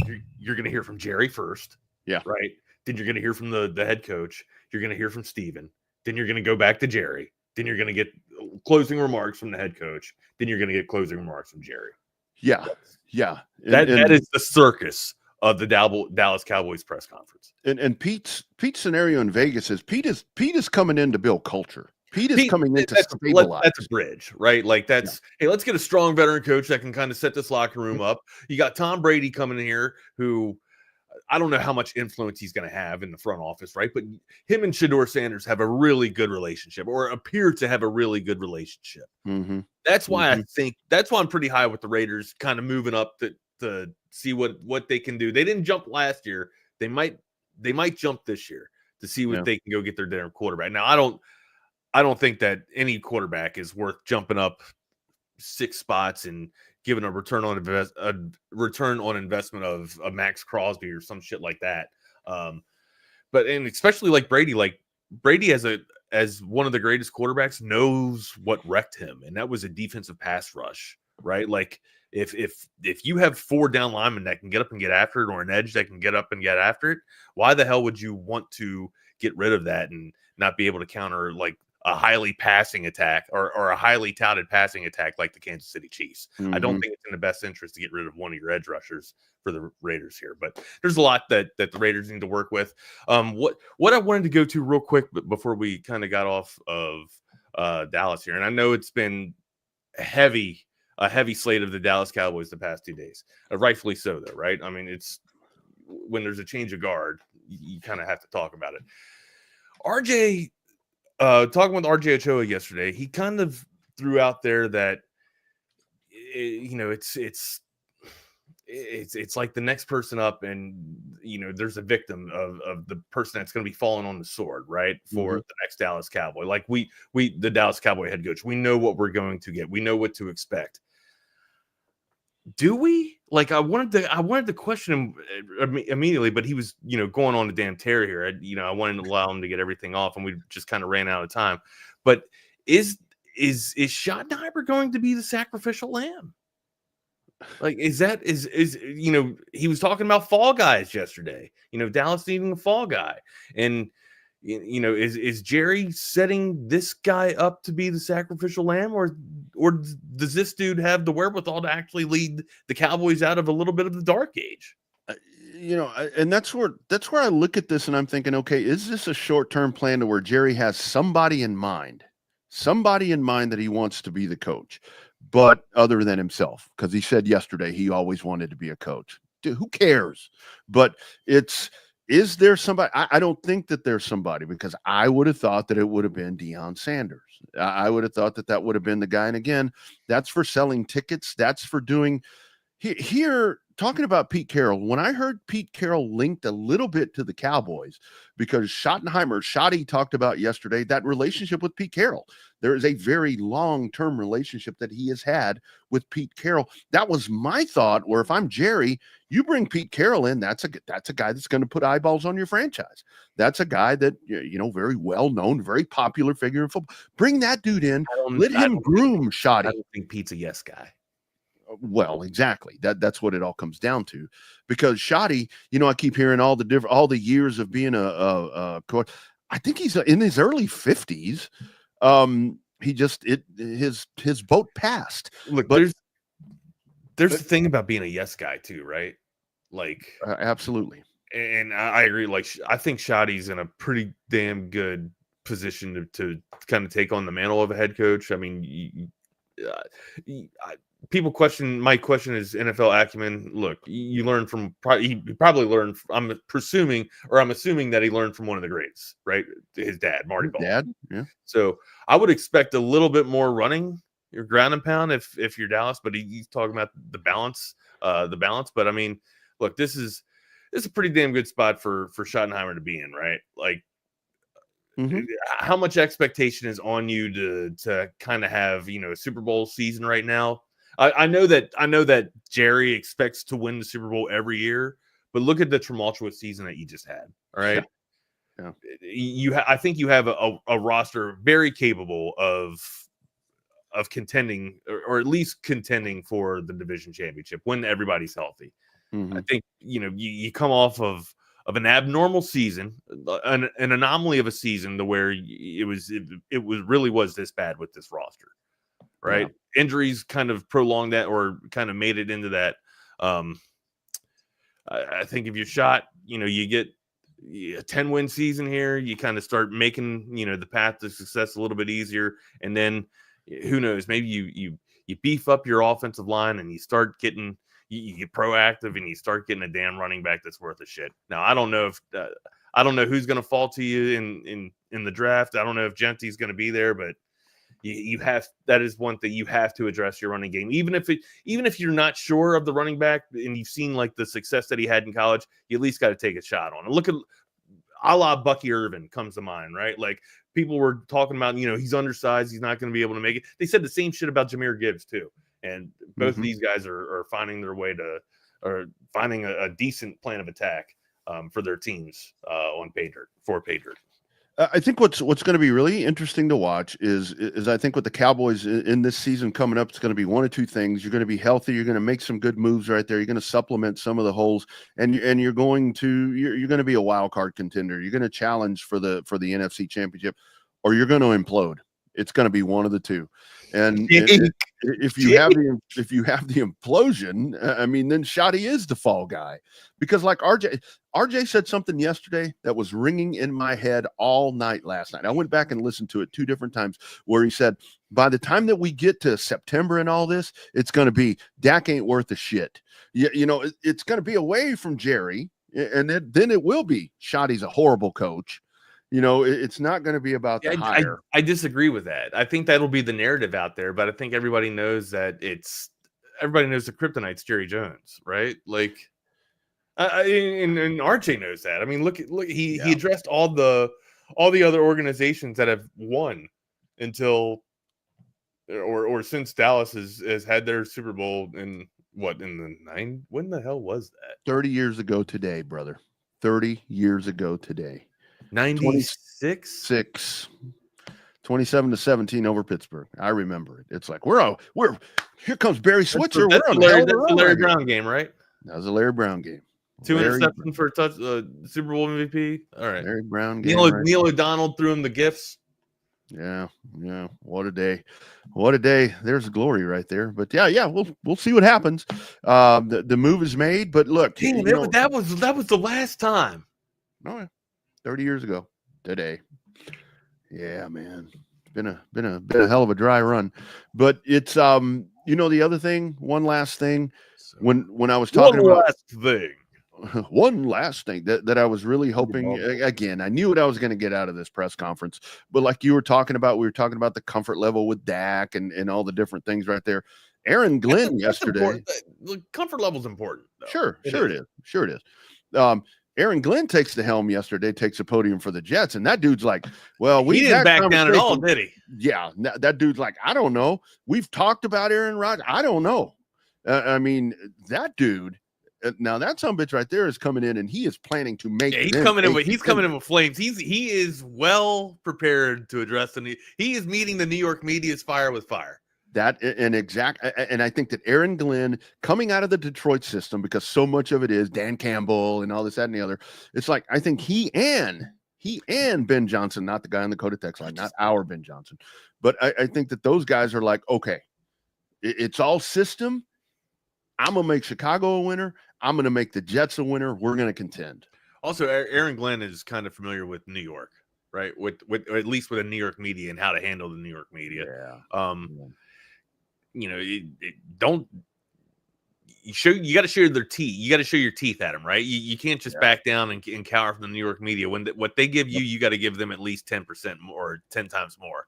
going to hear from Jerry first. Yeah. Right. Then you're going to hear from the head coach. You're going to hear from Steven. Then you're going to go back to Jerry. Then you're going to get closing remarks from the head coach. Then you're going to get closing remarks from Jerry. Yeah. Yeah. That is the circus of the Dallas Cowboys press conference. And Pete's scenario in Vegas is Pete is coming in to build culture. Pete is coming in to stabilize. That's a bridge, right? Like hey, let's get a strong veteran coach that can kind of set this locker room up. You got Tom Brady coming in here, who I don't know how much influence he's going to have in the front office, right? But him and Shedeur Sanders have a really good relationship, or appear to have a really good relationship. Mm-hmm. That's why that's why I'm pretty high with the Raiders, kind of moving up to see what they can do. They didn't jump last year. They might jump this year to see what they can go get their damn quarterback. Now, I don't think that any quarterback is worth jumping up 6 spots and giving a return on investment of a Max Crosby or some shit like that. But especially like Brady as one of the greatest quarterbacks knows what wrecked him, and that was a defensive pass rush, right? Like if you have 4 down linemen that can get up and get after it, or an edge that can get up and get after it, why the hell would you want to get rid of that and not be able to counter like a highly passing attack or a highly touted passing attack like the Kansas City Chiefs? Mm-hmm. I don't think it's in the best interest to get rid of one of your edge rushers for the Raiders here, but there's a lot that the Raiders need to work with. What I wanted to go to real quick before we kind of got off of Dallas here, and I know it's been a heavy slate of the Dallas Cowboys the past 2 days, rightfully so though, right? I mean, it's when there's a change of guard, you kind of have to talk about it. Talking with RJ Ochoa yesterday, he kind of threw out there that it's like the next person up, and there's a victim of the person that's going to be falling on the sword, right? For the next Dallas Cowboy. Like we the Dallas Cowboy head coach, we know what we're going to get. We know what to expect. Do we? Like I wanted to question him immediately, but he was, going on a damn tear here. I wanted to allow him to get everything off, and we just kind of ran out of time. But is Schottenheimer going to be the sacrificial lamb? Like, he was talking about fall guys yesterday. Dallas needing a fall guy, and is Jerry setting this guy up to be the sacrificial lamb, or does this dude have the wherewithal to actually lead the Cowboys out of a little bit of the dark age? And that's where I look at this and I'm thinking, okay, is this a short-term plan to where Jerry has somebody in mind that he wants to be the coach, but other than himself? Because he said yesterday he always wanted to be a coach. Dude, who cares? But is there somebody? I don't think that there's somebody, because I would have thought that it would have been Deion Sanders. I would have thought that would have been the guy. And again, that's for selling tickets. That's for doing here. Talking about Pete Carroll, when I heard Pete Carroll linked a little bit to the Cowboys, because Shotty talked about yesterday that relationship with Pete Carroll. There is a very long-term relationship that he has had with Pete Carroll. That was my thought, where if I'm Jerry, you bring Pete Carroll in, that's a guy that's going to put eyeballs on your franchise. That's a guy that, very well-known, very popular figure in football. Bring that dude in, let him groom Shotty. I don't think Pete's a yes guy. Well, exactly. That's what it all comes down to, because Shotty, I keep hearing all the years of being a coach. I think he's in his early 50s. His boat passed. Look, but there's the thing about being a yes guy too, right? Like absolutely. And I agree. Like, I think Shotty's in a pretty damn good position to kind of take on the mantle of a head coach. I mean, people question, my question is NFL acumen. Look, you learn from, he probably learned, I'm assuming that he learned from one of the greats, right? His dad, Marty Ball. Dad, yeah. So I would expect a little bit more running, your ground and pound if you're Dallas, but he's talking about the balance. But I mean, look, this is a pretty damn good spot for Schottenheimer to be in, right? Like, how much expectation is on you to kind of have, a Super Bowl season right now? I know that Jerry expects to win the Super Bowl every year, but look at the tumultuous season that you just had. All right. Yeah. I think you have a roster very capable of of contending, or at least contending for the division championship when everybody's healthy. Mm-hmm. I think, you come off of an abnormal season, an anomaly of a season to where it was really this bad with this roster, right? Yeah. Injuries kind of prolonged that, or kind of made it into that. I think if you're shot, you get a 10-win season here, you kind of start making, the path to success a little bit easier. And then who knows, maybe you beef up your offensive line and you start getting, you get proactive and you start getting a damn running back that's worth a shit. Now, I don't know who's going to fall to you in the draft. I don't know if Genty's going to be there, but that is one thing you have to address your running game. Even if you're not sure of the running back and you've seen like the success that he had in college, you at least got to take a shot on it. Look at a la Bucky Irvin comes to mind, right? Like people were talking about, he's undersized, he's not going to be able to make it. They said the same shit about Jahmyr Gibbs too. And both of these guys are finding their way to, or finding a decent plan of attack for their teams for pay dirt. I think what's going to be really interesting to watch is I think with the Cowboys in this season coming up, it's going to be one of two things. You're going to be healthy. You're going to make some good moves right there. You're going to supplement some of the holes, and you're going to be a wild card contender. You're going to challenge for the NFC Championship, or you're going to implode. It's going to be one of the two. And if you have the implosion, I mean, then Shotty is the fall guy, because like RJ said something yesterday that was ringing in my head all night last night. I went back and listened to it 2 different times, where he said, by the time that we get to September and all this, it's going to be Dak ain't worth a shit. It's going to be away from Jerry, and then it will be Shotty's a horrible coach. It's not going to be about the hire. I disagree with that. I think that'll be the narrative out there, but I think everybody knows that everybody knows the kryptonite's Jerry Jones, right? Like, and RJ knows that. I mean, look, he addressed all the other organizations that have won until or since Dallas has had their Super Bowl in the 90s? When the hell was that? 30 years ago today, brother. 30 years ago today. 96? 27-17 over Pittsburgh. I remember it. It's like we're here comes Barry Switzer. That's the Larry Brown game, right? That was a Larry Brown game. 2 interceptions for a touch, Super Bowl MVP. All right, Larry Brown game. Neil O'Donnell threw him the gifts. Yeah. What a day! What a day! There's glory right there. But yeah, we'll see what happens. The move is made, but look, that was the last time. Oh yeah. 30 years ago today. Yeah, man. It's been a hell of a dry run. But it's the other thing, one last thing. When I was talking about one last thing that I was really hoping, again, I knew what I was going to get out of this press conference, but like you were talking about, we were talking about the comfort level with Dak and all the different things right there. Aaron Glenn yesterday. The comfort level is important. Though. Sure it is. Aaron Glenn takes the helm yesterday, takes a podium for the Jets, and that dude's like, well, he didn't back down at all, did he? Yeah, that dude's like, I don't know. We've talked about Aaron Rodgers. I don't know. I mean, that dude. Now that sumbitch right there is coming in, and he is planning to make. Yeah, he's coming in with flames. He is well prepared to address he is meeting the New York media's fire with fire. And I think that Aaron Glenn coming out of the Detroit system, because so much of it is Dan Campbell and all this, that, and the other. It's like, I think he and Ben Johnson, not the guy on the Coda text line, not our Ben Johnson, but I think that those guys are like, okay, it's all system. I'm going to make Chicago a winner. I'm going to make the Jets a winner. We're going to contend. Also, Aaron Glenn is kind of familiar with New York, right? With at least with the New York media and how to handle the New York media. Yeah. You got to show their teeth. You got to show your teeth at them, right? You can't just back down and cower from the New York media. When what they give you got to give them at least 10% more, 10 times more.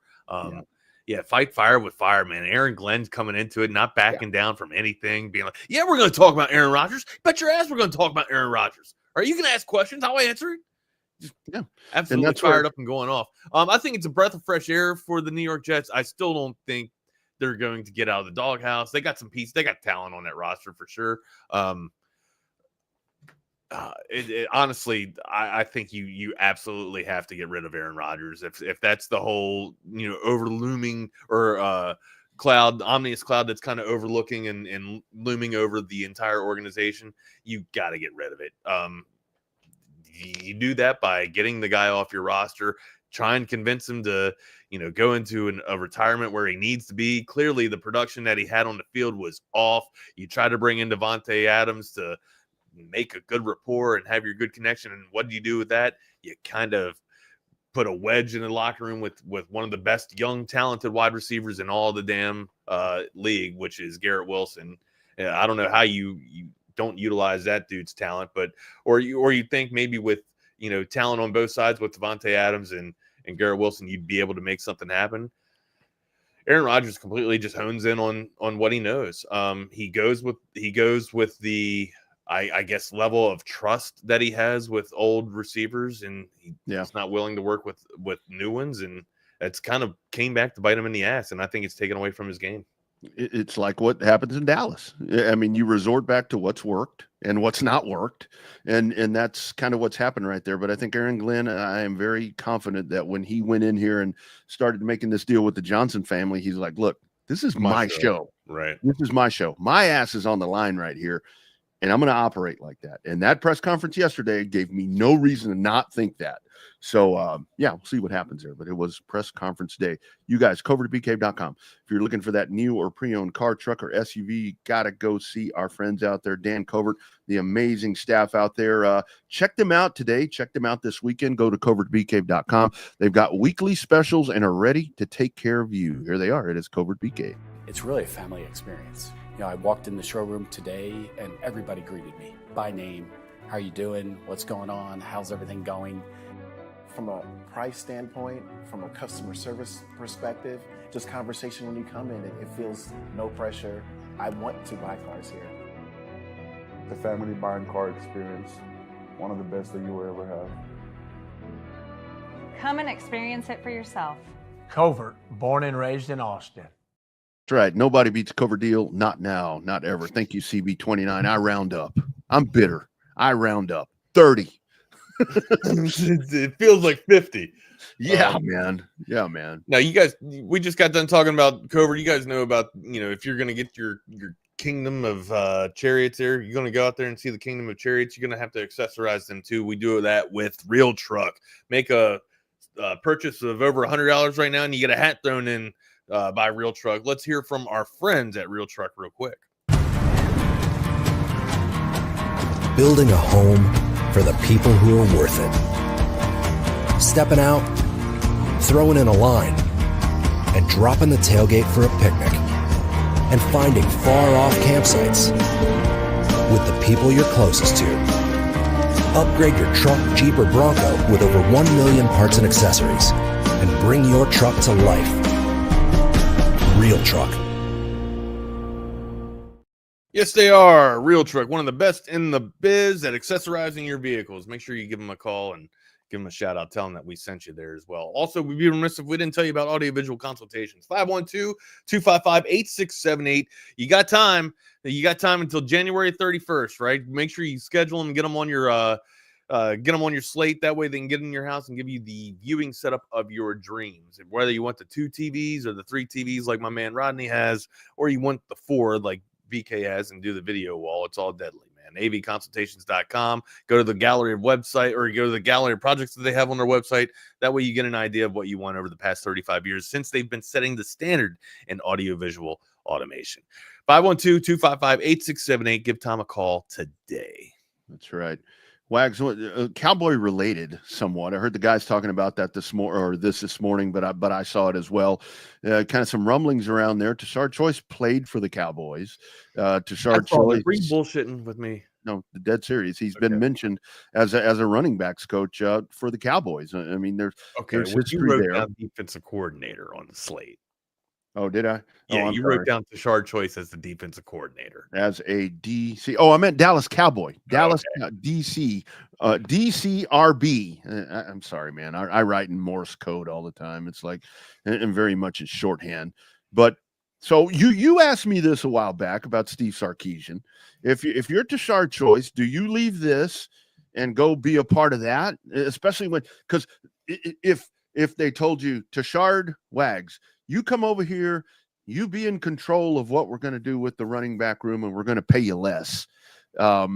Fight fire with fire, man. Aaron Glenn's coming into it, not backing down from anything, being like, yeah, we're going to talk about Aaron Rodgers. Bet your ass we're going to talk about Aaron Rodgers. All right, you can ask questions. I'll answer it. Absolutely fired up and going off. I think it's a breath of fresh air for the New York Jets. I still don't think they're going to get out of the doghouse. They got some pieces. They got talent on that roster for sure. Honestly, I think you absolutely have to get rid of Aaron Rodgers if that's the whole overlooming or cloud, ominous cloud that's kind of overlooking and looming over the entire organization, you got to get rid of it. You do that by getting the guy off your roster, try and convince him to, go into a retirement where he needs to be. Clearly, the production that he had on the field was off. You try to bring in Davante Adams to make a good rapport and have your good connection. And what do you do with that? You kind of put a wedge in the locker room with one of the best young, talented wide receivers in all the damn league, which is Garrett Wilson. I don't know how you don't utilize that dude's talent, but or you think maybe with talent on both sides with Davante Adams and Garrett Wilson, you'd be able to make something happen. Aaron Rodgers completely just hones in on what he knows. He goes with the I guess level of trust that he has with old receivers, and he's not willing to work with new ones, and it's kind of came back to bite him in the ass, and I think it's taken away from his game. It's like what happens in Dallas. I mean, you resort back to what's worked and what's not worked, and that's kind of what's happened right there. But I think Aaron Glenn, I am very confident that when he went in here and started making this deal with the Johnson family, he's like, look, this is my show. Right. This is my show. My ass is on the line right here, and I'm going to operate like that. And that press conference yesterday gave me no reason to not think that. So, we'll see what happens there. But it was press conference day. You guys, covertobcave.com. If you're looking for that new or pre-owned car, truck, or SUV, you got to go see our friends out there, Dan Covert, the amazing staff out there. Check them out today. Check them out this weekend. Go to covertobcave.com. They've got weekly specials and are ready to take care of you. Here they are. It is Covert Bee Cave. It's really a family experience. I walked in the showroom today and everybody greeted me by name. How are you doing? What's going on? How's everything going? From a price standpoint, from a customer service perspective, just conversation when you come in, it feels no pressure. I want to buy cars here. The family buying car experience, one of the best that you will ever have. Come and experience it for yourself. Covert, born and raised in Austin. That's right. Nobody beats a Covert deal. Not now, not ever. Thank you, CB29. I round up. I'm bitter. I round up 30. It feels like 50. Yeah, man. Yeah, man. Now, you guys, we just got done talking about Covert. You guys know about, if you're going to get your kingdom of chariots there, you're going to go out there and see the kingdom of chariots. You're going to have to accessorize them too. We do that with Real Truck. Make a purchase of over $100 right now, and you get a hat thrown in by Real Truck. Let's hear from our friends at Real Truck real quick. Building a home for the people who are worth it. Stepping out, throwing in a line, and dropping the tailgate for a picnic. And finding far-off campsites with the people you're closest to. Upgrade your truck, Jeep, or Bronco with over 1 million parts and accessories. And bring your truck to life. Real Truck. Yes, they are. Real Truck, one of the best in the biz at accessorizing your vehicles. Make sure you give them a call and give them a shout out. Tell them that we sent you there as well. Also, we'd be remiss if we didn't tell you about audiovisual consultations. 512-255-8678. You got time. You got time until January 31st, right? Make sure you schedule them and get them on your slate. That way they can get in your house and give you the viewing setup of your dreams. And whether you want the 2 TVs or the 3 TVs like my man Rodney has, or you want the 4 like BK has and do the video wall, it's all deadly, man. avconsultations.com. Go to the gallery of website, or go to the gallery of projects that they have on their website. That way you get an idea of what you want over the past 35 years since they've been setting the standard in audiovisual automation. 512-255-8678. Give Tom a call today. That's right. Wags, Cowboy related somewhat. I heard the guys talking about that this morning, but I saw it as well. Kind of some rumblings around there. Tashard Choice played for the Cowboys. Tashard Choice, bullshitting with me. No, the dead serious. He's been mentioned as a running backs coach for the Cowboys. I mean, there's you wrote down defensive coordinator on the slate. Oh, did I? Yeah, you wrote down Tashard Choice as the defensive coordinator. As a DC. Oh, I meant Dallas Cowboy. Dallas DC. DCRB. I'm sorry, man. I write in Morse code all the time. It's like, and very much in shorthand. But so you asked me this a while back about Steve Sarkisian. If you're Tashard Choice, do you leave this and go be a part of that? Especially because if they told you, Tashard, Wags, you come over here You be in control of what we're going to do with the running back room, and we're going to pay you less. No,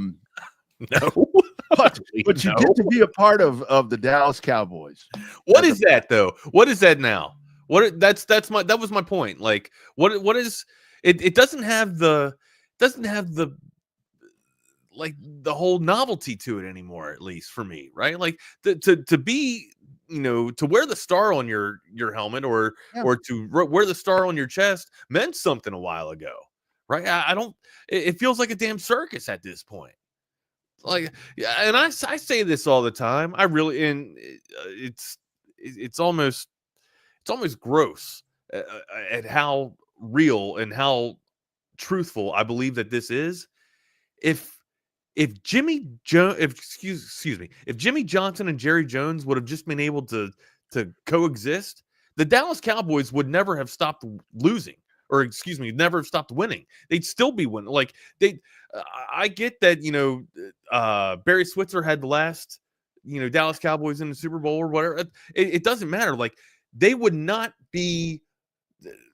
but you get to be a part of the Dallas Cowboys. What is that though? What is that now? That was my point. Like what is it? It doesn't have the like the whole novelty to it anymore, at least for me, right? Like to be, to wear the star on your helmet or to wear the star on your chest meant something a while ago, right? I don't. It feels like a damn circus at this point. Like, and I say this all the time. I really, and it's almost gross at how real and how truthful I believe that this is. If Jimmy Johnson and Jerry Jones would have just been able to coexist, the Dallas Cowboys would never have stopped losing, or never have stopped winning. They'd still be winning. Like I get that, Barry Switzer had the last, Dallas Cowboys in the Super Bowl or whatever. It doesn't matter. Like they would not be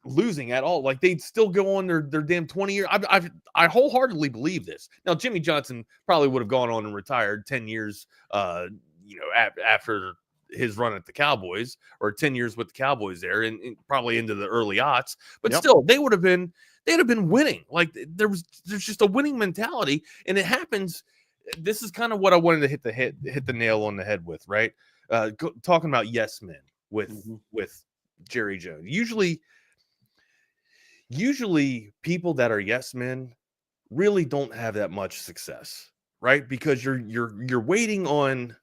losing at all. Like they'd still go on their damn 20 year. I wholeheartedly believe this. Now Jimmy Johnson probably would have gone on and retired 10 years, after his run at the Cowboys, or 10 years with the Cowboys there, and probably into the early aughts. But still, they'd have been winning. Like there's just a winning mentality, and it happens. This is kind of what I wanted to hit the nail on the head with, right? Talking about yes men with Jerry Jones. Usually people that are yes men really don't have that much success, right? Because you're waiting on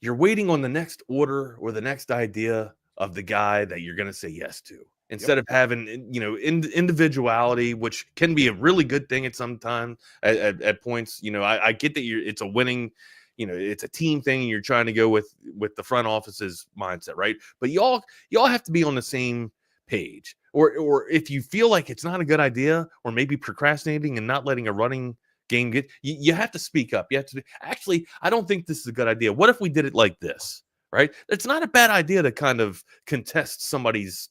the next order or the next idea of the guy that you're going to say yes to, instead of having, individuality, which can be a really good thing at some time at points. I get that it's a winning, it's a team thing, and you're trying to go with the front office's mindset, right? But y'all have to be on the same page, or if you feel like it's not a good idea, or maybe procrastinating and not letting a running game get, you have to speak up. You have to actually, I don't think this is a good idea. What if we did it like this, right? It's not a bad idea to kind of contest somebody's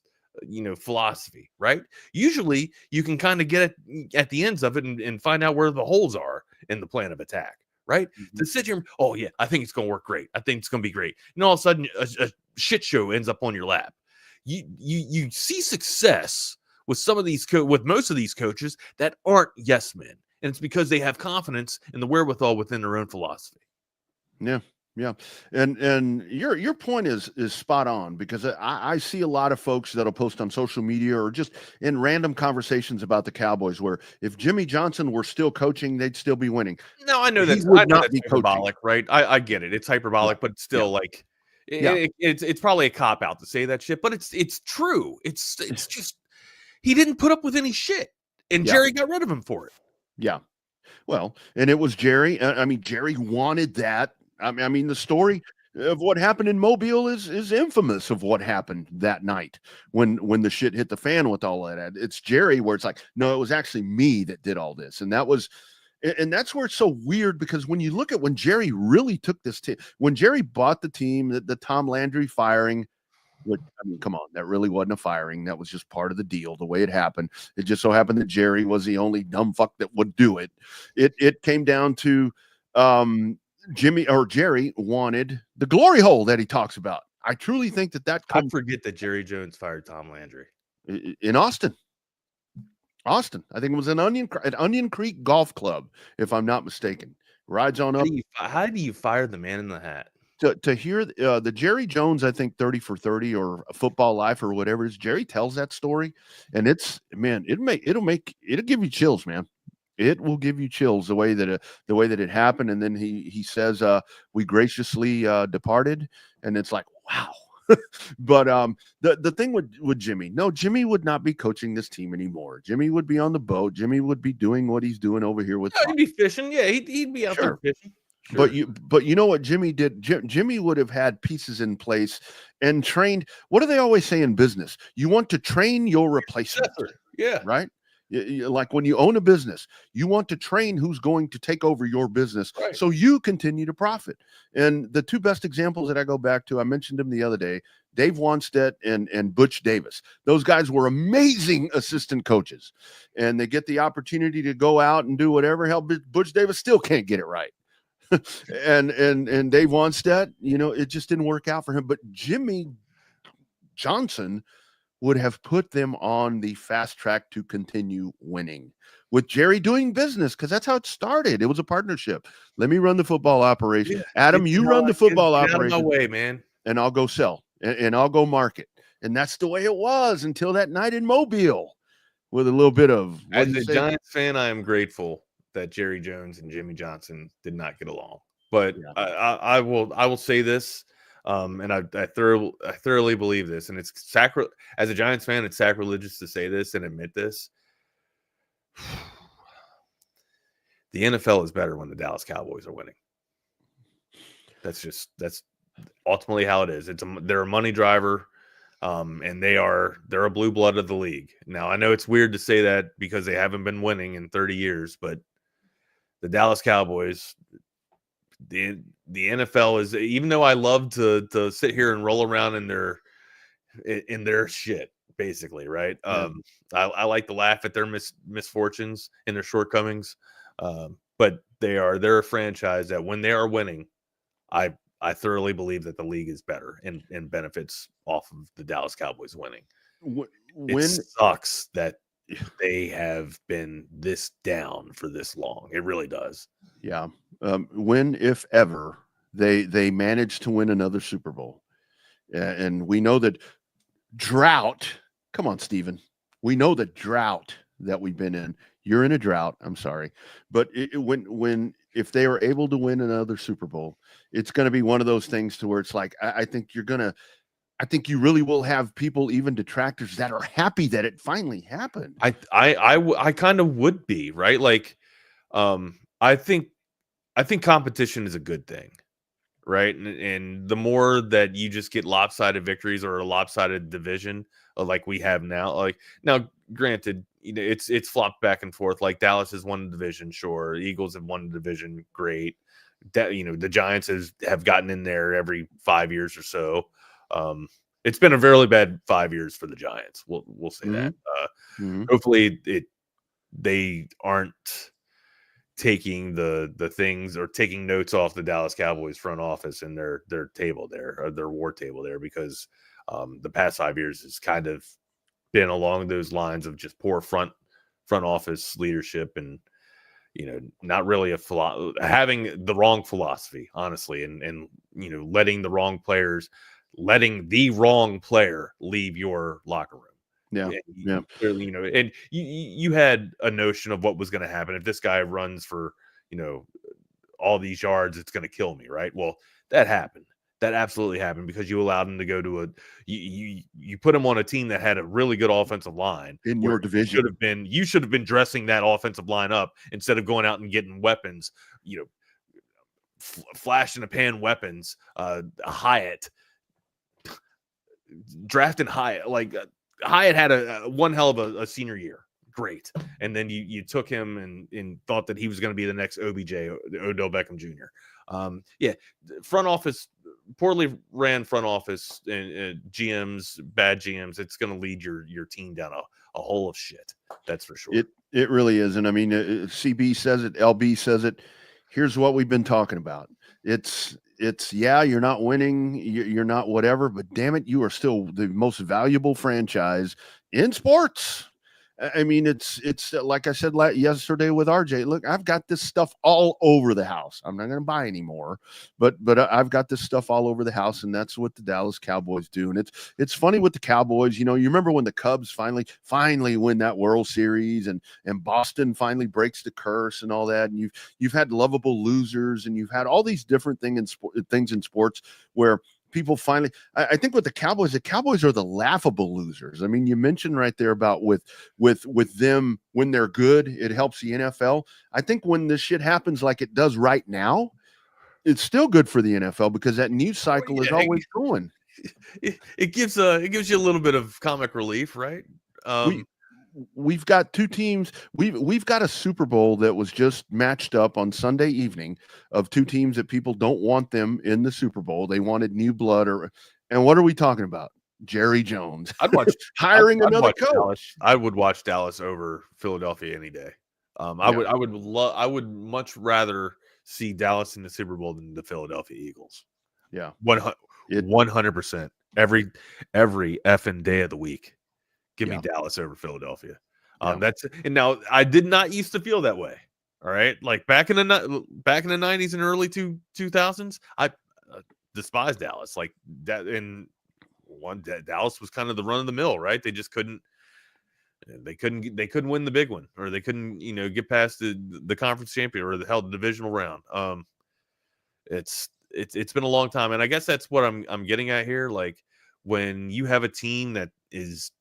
philosophy, right? Usually you can kind of get at the ends of it and find out where the holes are in the plan of attack, right? To sit here, oh yeah, I think it's going to work great. I think it's going to be great. And all of a sudden a shit show ends up on your lap. You see success with with most of these coaches that aren't yes men. And it's because they have confidence in the wherewithal within their own philosophy. Yeah. Yeah. And your point is spot on, because I see a lot of folks that'll post on social media or just in random conversations about the Cowboys where if Jimmy Johnson were still coaching, they'd still be winning. No, I know that's hyperbolic, right? I get it. It's hyperbolic, but still like it's probably a cop out to say that shit, but it's true. It's just, he didn't put up with any shit, and Jerry got rid of him for it. Yeah. Well, and it was Jerry. I mean, Jerry wanted that. I mean, the story of what happened in Mobile is infamous of what happened that night when the shit hit the fan with all that. It's Jerry where it's like, no, it was actually me that did all this. And that's where it's so weird, because when you look at when Jerry really took this team, when Jerry bought the team, the Tom Landry firing, which, I mean, come on, that really wasn't a firing. That was just part of the deal, the way it happened. It just so happened that Jerry was the only dumb fuck that would do it. It came down to Jerry wanted the glory hole that he talks about. I truly think that I forget that Jerry Jones fired Tom Landry in Austin. I think it was an Onion Creek Golf Club, if I'm not mistaken. Rides on up. How do you fire the man in the hat? To hear the Jerry Jones, I think 30 for 30 or Football Life or whatever it is, Jerry tells that story, and it's, man, it'll give you chills, man. It will give you chills the way that it happened. And then he says, we graciously departed, and it's like, wow. But the thing with Jimmy, no, Jimmy would not be coaching this team anymore. Jimmy would be on the boat. Jimmy would be doing what he's doing over here with. He'd be fishing. Yeah, he'd be out there fishing. Sure. But you know what Jimmy did? Jimmy would have had pieces in place and trained. What do they always say in business? You want to train your replacement. Yeah. Right. Like when you own a business, you want to train who's going to take over your business, so you continue to profit. And the two best examples that I go back to, I mentioned them the other day, Dave Wanstead and Butch Davis. Those guys were amazing assistant coaches, and they get the opportunity to go out and do whatever. Hell, Butch Davis still can't get it right. and Dave Wanstead, it just didn't work out for him. But Jimmy Johnson would have put them on the fast track to continue winning with Jerry doing business, because that's how it started. It was a partnership. Let me run the football operation. Yeah. Adam, you run the football Get operation. out of my way, man. And I'll go sell and I'll go market. And that's the way it was until that night in Mobile with a little bit of. As a Giants fan, I am grateful that Jerry Jones and Jimmy Johnson did not get along. But I will say this, and I thoroughly believe this, and it's as a Giants fan, it's sacrilegious to say this and admit this. The NFL is better when the Dallas Cowboys are winning. That's ultimately how it is. They're a money driver, and they're a blue blood of the league. Now, I know it's weird to say that because they haven't been winning in 30 years, but the Dallas Cowboys, the NFL is, even though I love to sit here and roll around in their shit, basically, right? Yeah. I like to laugh at their misfortunes and their shortcomings, but they're a franchise that when they are winning, I thoroughly believe that the league is better and benefits off of the Dallas Cowboys winning. It sucks that they have been this down for this long. It really does. Yeah. When, if ever, they manage to win another Super Bowl. And we know that drought. Come on, Steven. We know the drought that we've been in. You're in a drought. I'm sorry. But if they are able to win another Super Bowl, it's going to be one of those things to where it's like, I think you really will have people, even detractors, that are happy that it finally happened. I kind of would be, right? Like, I think competition is a good thing, right? And the more that you just get lopsided victories or a lopsided division, like we have now, granted, it's flopped back and forth. Like Dallas has won the division, sure. Eagles have won the division, great. The Giants have gotten in there every 5 years or so. It's been a very bad 5 years for the Giants. We'll say that. Hopefully they aren't taking the things or taking notes off the Dallas Cowboys front office and their table there, or their war table there, because the past 5 years has kind of been along those lines of just poor front office leadership and not really having the wrong philosophy, honestly, and letting the wrong player leave your locker room. Yeah. Clearly, and you had a notion of what was going to happen if this guy runs for all these yards, it's going to kill me, right? Well, that happened. That absolutely happened because you allowed him to go to you put him on a team that had a really good offensive line in your division. You should have been dressing that offensive line up instead of going out and getting weapons, flash in the pan weapons. Hyatt, drafting Hyatt, Hyatt had one hell of a senior year. Great. And then you took him and thought that he was going to be the next OBJ, Odell Beckham Jr. Front office, poorly ran front office and GMs, bad GMs. It's going to lead your team down a hole of shit. That's for sure. It really is. And I mean, CB says it, LB says it. Here's what we've been talking about. It's you're not winning, you're not whatever, but damn it, you are still the most valuable franchise in sports. I mean, it's like I said yesterday with RJ. Look, I've got this stuff all over the house. I'm not going to buy any more, but I've got this stuff all over the house, and that's what the Dallas Cowboys do. And it's funny with the Cowboys. You remember when the Cubs finally win that World Series, and Boston finally breaks the curse and all that. And you've had lovable losers, and you've had all these different things in sports where people finally, I think with the Cowboys are the laughable losers. I mean, you mentioned right there about with them when they're good, it helps the NFL. I think when this shit happens like it does right now, it's still good for the NFL because that news cycle is always going. It gives you a little bit of comic relief, right? We've got two teams. We've got a Super Bowl that was just matched up on Sunday evening of two teams that people don't want them in the Super Bowl. They wanted new blood, And what are we talking about? Jerry Jones. I'd watch hiring I'd another watch coach. Dallas. I would watch Dallas over Philadelphia any day. I would much rather see Dallas in the Super Bowl than the Philadelphia Eagles. Yeah. 100%. Every effing day of the week. Give me Dallas over Philadelphia. And now I did not used to feel that way. All right. Like back in the 90s and early 2000s, I despised Dallas. Like that Dallas was kind of the run of the mill, right? They just couldn't win the big one, or they couldn't, get past the conference champion or the divisional round. It's been a long time. And I guess that's what I'm getting at here. Like when you have a team that is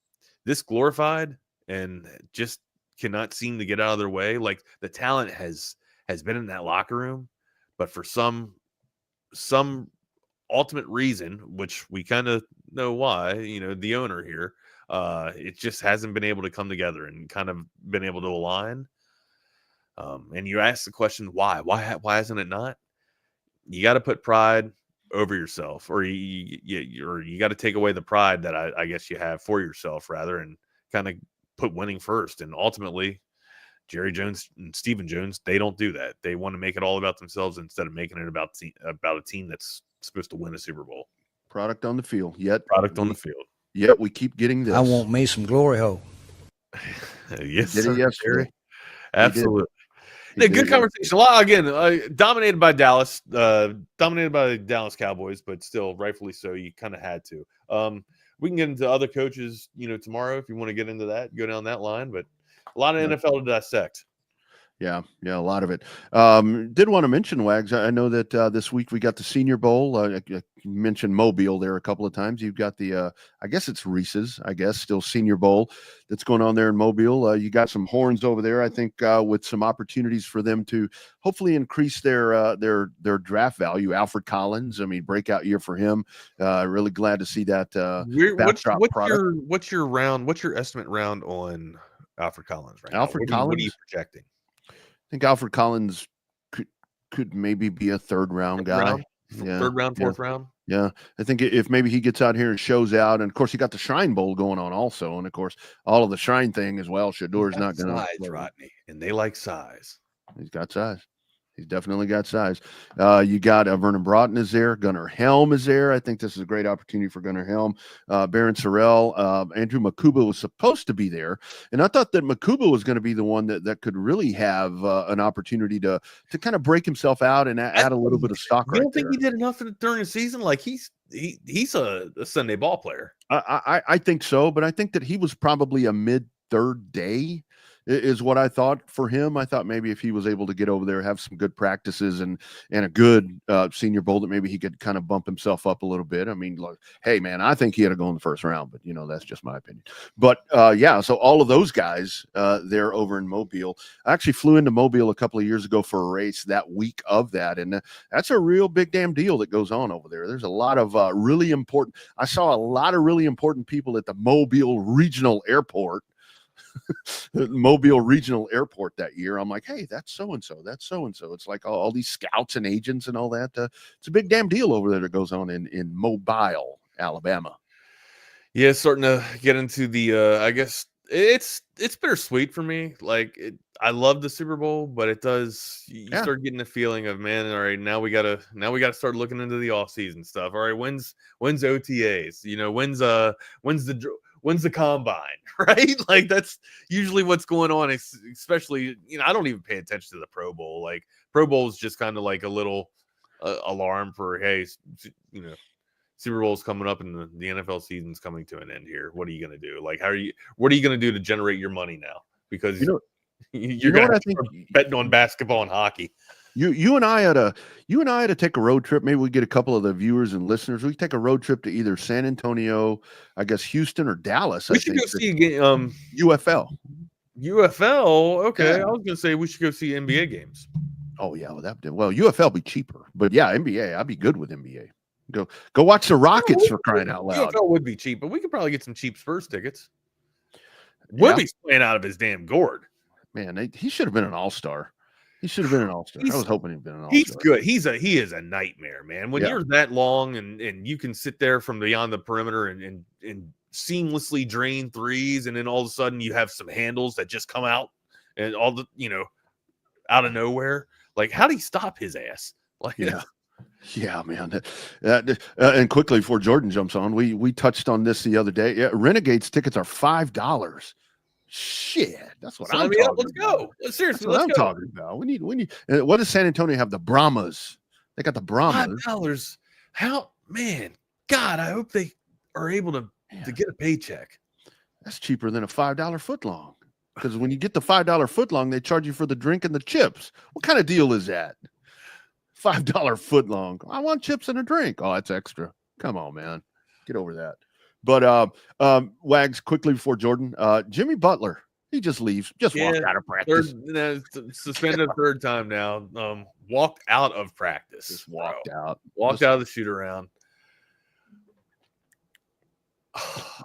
this glorified and just cannot seem to get out of their way, like the talent has been in that locker room, but for some ultimate reason, which we kind of know why, the owner here, it just hasn't been able to come together and kind of been able to align. And you ask the question, why hasn't it not? You got to put pride over yourself, or you got to take away the pride that I guess you have for yourself, rather, and kind of put winning first. And ultimately, Jerry Jones and Stephen Jones, they don't do that. They want to make it all about themselves instead of making it about a team that's supposed to win a Super Bowl. Product on the field. Yet we keep getting this. I want me some glory hole. Yes, sir. Yesterday. Absolutely. Good conversation. A lot, again, dominated by Dallas, dominated by the Dallas Cowboys, but still rightfully so. You kind of had to. We can get into other coaches, tomorrow if you want to get into that, go down that line. But a lot of NFL to dissect. Yeah, a lot of it. Did want to mention, Wags, I know that this week we got the Senior Bowl. I mentioned Mobile there a couple of times. You've got the, I guess it's Reese's, still Senior Bowl that's going on there in Mobile. You got some horns over there, I think, with some opportunities for them to hopefully increase their draft value. Alfred Collins, breakout year for him. Really glad to see that. What's your estimate round on Alfred Collins right now? Collins? What are you projecting? I think Alfred Collins could maybe be a third round guy. Third round, fourth round. Yeah. I think if maybe he gets out here and shows out, and of course you got the Shrine Bowl going on also. And of course, all of the Shrine thing as well. Shador's not going to size, Rodney, and they like size. He's got size. He's definitely got size. You got Vernon Broughton is there. Gunnar Helm is there. I think this is a great opportunity for Gunnar Helm. Baron Sorrell. Andrew Makuba was supposed to be there. And I thought that Makuba was going to be the one that could really have an opportunity to kind of break himself out and add a little bit of stock. You don't think he did enough during the season? Like he's a Sunday ball player. I think so, but I think that he was probably a mid-third day is what I thought for him. I thought maybe if he was able to get over there, have some good practices and a good Senior Bowl, that maybe he could kind of bump himself up a little bit. Look, hey man, I think he had to go in the first round, but that's just my opinion. But so all of those guys, they're over in Mobile. I actually flew into Mobile a couple of years ago for a race that week of that. And that's a real big damn deal that goes on over there. There's a lot of really important, I saw a lot of really important people at the Mobile Regional Airport. Mobile Regional Airport that year. I'm like, hey, that's so-and-so. That's so-and-so. It's like all these scouts and agents and all that. It's a big damn deal over there that goes on in Mobile, Alabama. Yeah, it's starting to get into the, I guess it's bittersweet for me. Like I love the Super Bowl, but it does, you start getting the feeling of, man, all right, now we gotta start looking into the off season stuff. All right, when's OTAs? When's the combine, right? Like that's usually what's going on, especially, I don't even pay attention to the Pro Bowl. Like Pro Bowl is just kind of like a little alarm for, hey, Super Bowl's coming up and the NFL season's coming to an end here. What are you going to do? Like, what are you going to do to generate your money now? Because you're going to betting on basketball and hockey. You and I had to take a road trip. Maybe we get a couple of the viewers and listeners. We could take a road trip to either San Antonio, I guess Houston, or Dallas. We should go see again. UFL. Okay. Yeah. I was gonna say we should go see NBA games. Oh yeah, UFL be cheaper, but yeah, NBA. I'd be good with NBA. Go watch the Rockets for crying out loud. UFL would be cheap, but we could probably get some cheap Spurs tickets. Webby's playing out of his damn gourd. Man, he should have been an all-star. He should have been an all-star. I was hoping he'd been an all-star. He's good. He is a nightmare, man. When you're that long and you can sit there from beyond the perimeter and seamlessly drain threes, and then all of a sudden you have some handles that just come out and all the out of nowhere. Like, how do you stop his ass? Like, yeah, man. And quickly before Jordan jumps on, we touched on this the other day. Yeah, Renegades tickets are $5. Shit, that's what I'm talking about. Let's go. Seriously, that's what I'm talking about. We need. What does San Antonio have? The Brahmas. They got the Brahmas. $5. How, man? God, I hope they are able to get a paycheck. That's cheaper than a $5 footlong. Because when you get the $5 footlong, they charge you for the drink and the chips. What kind of deal is that? $5 footlong. I want chips and a drink. Oh, that's extra. Come on, man. Get over that. But Wags, quickly before Jordan, Jimmy Butler, he just leaves, walked out of practice. Suspended a third time now. Walked out of practice. Just walked out. Walked out of the shoot around.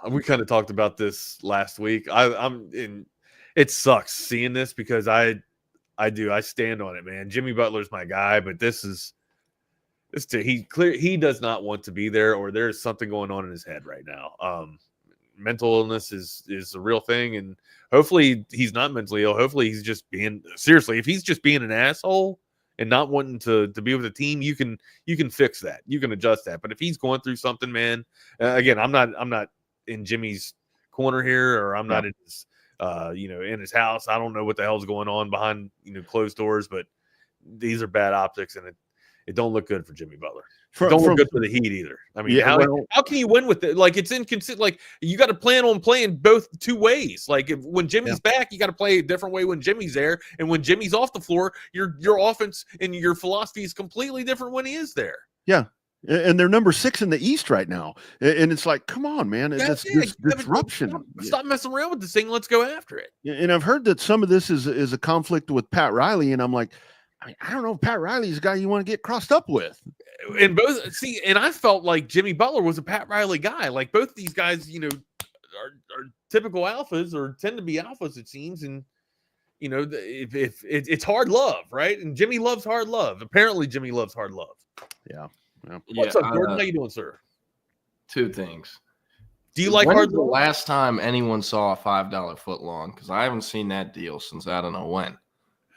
We kind of talked about this last week. It sucks seeing this because I stand on it, man. Jimmy Butler's my guy, but he does not want to be there, or there's something going on in his head right now. Mental illness is a real thing, and hopefully he's not mentally ill. Hopefully he's just being seriously. If he's just being an asshole and not wanting to be with the team, you can fix that. You can adjust that. But if he's going through something, man, again, I'm not in Jimmy's corner here, or I'm not in his in his house. I don't know what the hell's going on behind closed doors, but these are bad optics, and it don't look good for Jimmy Butler. Don't look good for the Heat either. I mean, how can you win with it? Like, it's inconsistent. Like, you got to plan on playing both two ways. Like, when Jimmy's back, you got to play a different way when Jimmy's there, and when Jimmy's off the floor, your offense and your philosophy is completely different when he is there. Yeah. And they're number 6 in the East right now. And it's like, come on, man. It's disruption. Stop messing around with this thing. Let's go after it. And I've heard that some of this is a conflict with Pat Riley. And I'm like, I don't know if Pat Riley's a guy you want to get crossed up with. And I felt like Jimmy Butler was a Pat Riley guy. Like, both these guys, are typical alphas, or tend to be alphas, it seems. And, if it's hard love, right? And Jimmy loves hard love. Apparently Jimmy loves hard love. Yeah. What's up, Jordan? How you doing, sir? Two things. Do you like hard hard love? love? The last time anyone saw a $5 foot long? Because I haven't seen that deal since I don't know when.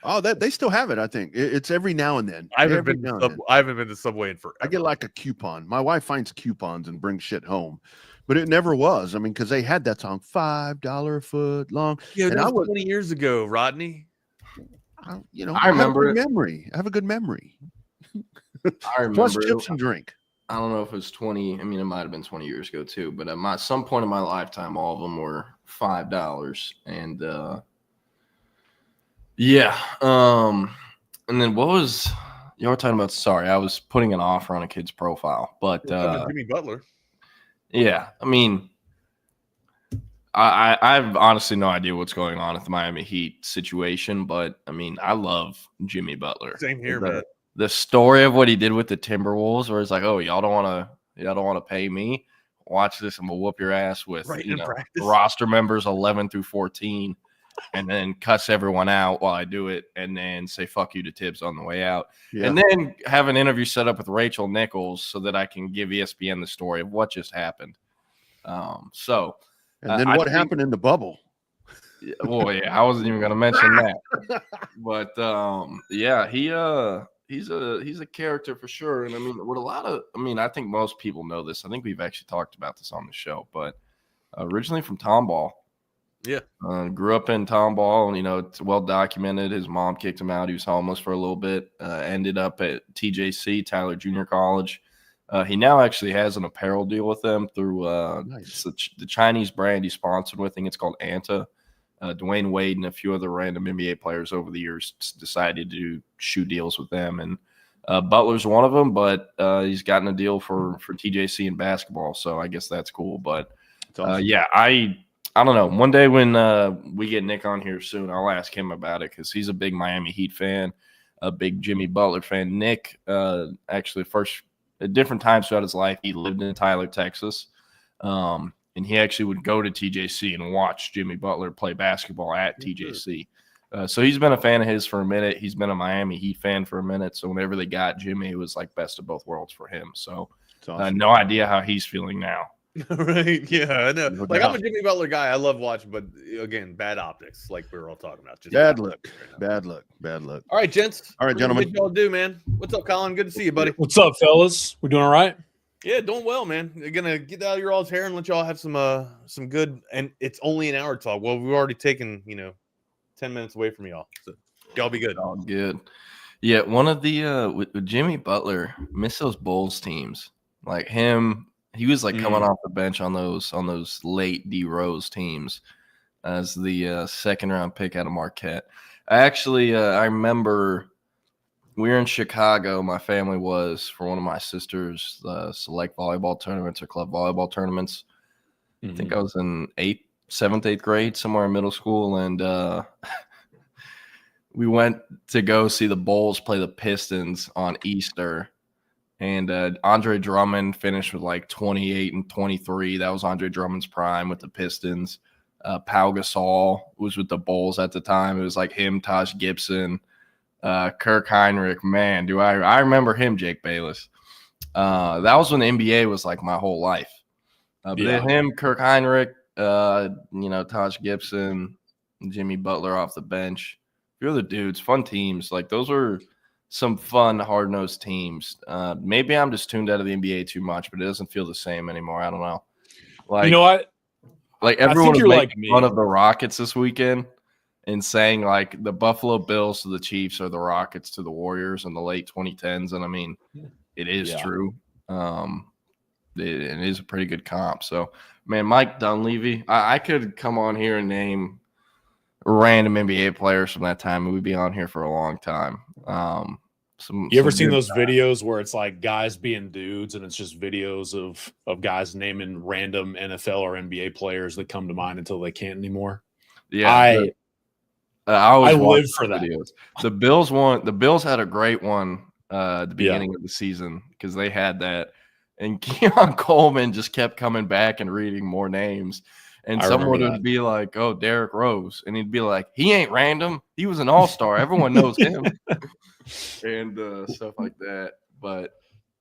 Oh, they still have it. I think it's every now and then. I haven't been to Subway in forever. I get like a coupon. My wife finds coupons and brings shit home, but it never was. I mean, because they had that song $5 foot long. Yeah, that was 20 years ago, Rodney. I remember I have a good memory. I remember. Plus chips and drink. I don't know if it was 20. I mean, it might have been 20 years ago too. But at some point in my lifetime, all of them were $5. And yeah. And then what was you were talking about? Sorry, I was putting an offer on a kid's profile, but Jimmy Butler. Yeah, I mean, I have honestly no idea what's going on at the Miami Heat situation, but I mean, I love Jimmy Butler. Same here, man. The story of what he did with the Timberwolves, where it's like, oh, y'all don't want to pay me. Watch this, and we'll whoop your ass with roster members 11 through 14, and then cuss everyone out while I do it, and then say fuck you to Tibbs on the way out, and then have an interview set up with Rachel Nichols so that I can give ESPN the story of what just happened. And then what happened in the bubble? Well, yeah, I wasn't even going to mention that, but he's a character for sure. And I mean, I think most people know this. I think we've actually talked about this on the show, but originally from Tomball. Yeah. Grew up in Tomball, and, it's well documented. His mom kicked him out. He was homeless for a little bit, ended up at TJC, Tyler Junior College. He now actually has an apparel deal with them through the Chinese brand he's sponsored with. I think it's called Anta. Dwayne Wade and a few other random NBA players over the years decided to do shoe deals with them. And Butler's one of them, but he's gotten a deal for TJC in basketball. So I guess that's cool. But awesome. I don't know. One day when we get Nick on here soon, I'll ask him about it because he's a big Miami Heat fan, a big Jimmy Butler fan. Nick, actually, at different times throughout his life, he lived in Tyler, Texas. And he actually would go to TJC and watch Jimmy Butler play basketball at TJC. So he's been a fan of his for a minute. He's been a Miami Heat fan for a minute. So whenever they got Jimmy, it was like best of both worlds for him. So awesome. No idea how he's feeling now. Right? Yeah, I know. No Like I'm a doubt. Jimmy Butler guy. I love watching, but again, bad optics, like we were all talking about. Just Bad luck. Bad luck. Bad luck. All right, gents. All right, gentlemen. What y'all do, man? What's up, Colin? Good to see you, buddy. What's up, fellas? We doing all right? Yeah, doing well, man. You're gonna get out of your all's hair and let y'all have some good. And it's only an hour talk. Well, we've already taken 10 minutes away from y'all, so y'all be good. All good. Yeah, one of the with Jimmy Butler, miss those Bulls teams. Like him, he was like coming off the bench on those late D Rose teams as the second round pick out of Marquette. I remember we were in Chicago. My family was for one of my sister's select volleyball tournaments or club volleyball tournaments. I think I was in 7th, 8th grade, somewhere in middle school, and we went to go see the Bulls play the Pistons on Easter. And Andre Drummond finished with like 28 and 23. That was Andre Drummond's prime with the Pistons. Pau Gasol was with the Bulls at the time. It was like him, Taj Gibson, Kirk Heinrich. Man, do I remember him, Jake Bayless. That was when the NBA was like my whole life. But then him, Kirk Heinrich, Taj Gibson, Jimmy Butler off the bench. A few other dudes, fun teams. Like those were some fun, hard-nosed teams. Maybe I'm just tuned out of the NBA too much, but it doesn't feel the same anymore. I don't know. Like, you know what? Like everyone was making like fun of the Rockets this weekend and saying like the Buffalo Bills to the Chiefs are the Rockets to the Warriors in the late 2010s. And I mean, it is true. It is a pretty good comp. So, man, Mike Dunleavy, I could come on here and name random NBA players from that time, and we'd be on here for a long time. You ever seen those videos where it's like guys being dudes and it's just videos of guys naming random NFL or NBA players that come to mind until they can't anymore? Yeah. I live for that. Videos. The Bills had a great one at the beginning of the season because they had that. And Keon Coleman just kept coming back and reading more names. And someone would be like, oh, Derrick Rose. And he'd be like, he ain't random. He was an all-star. Everyone knows him. And stuff like that. But,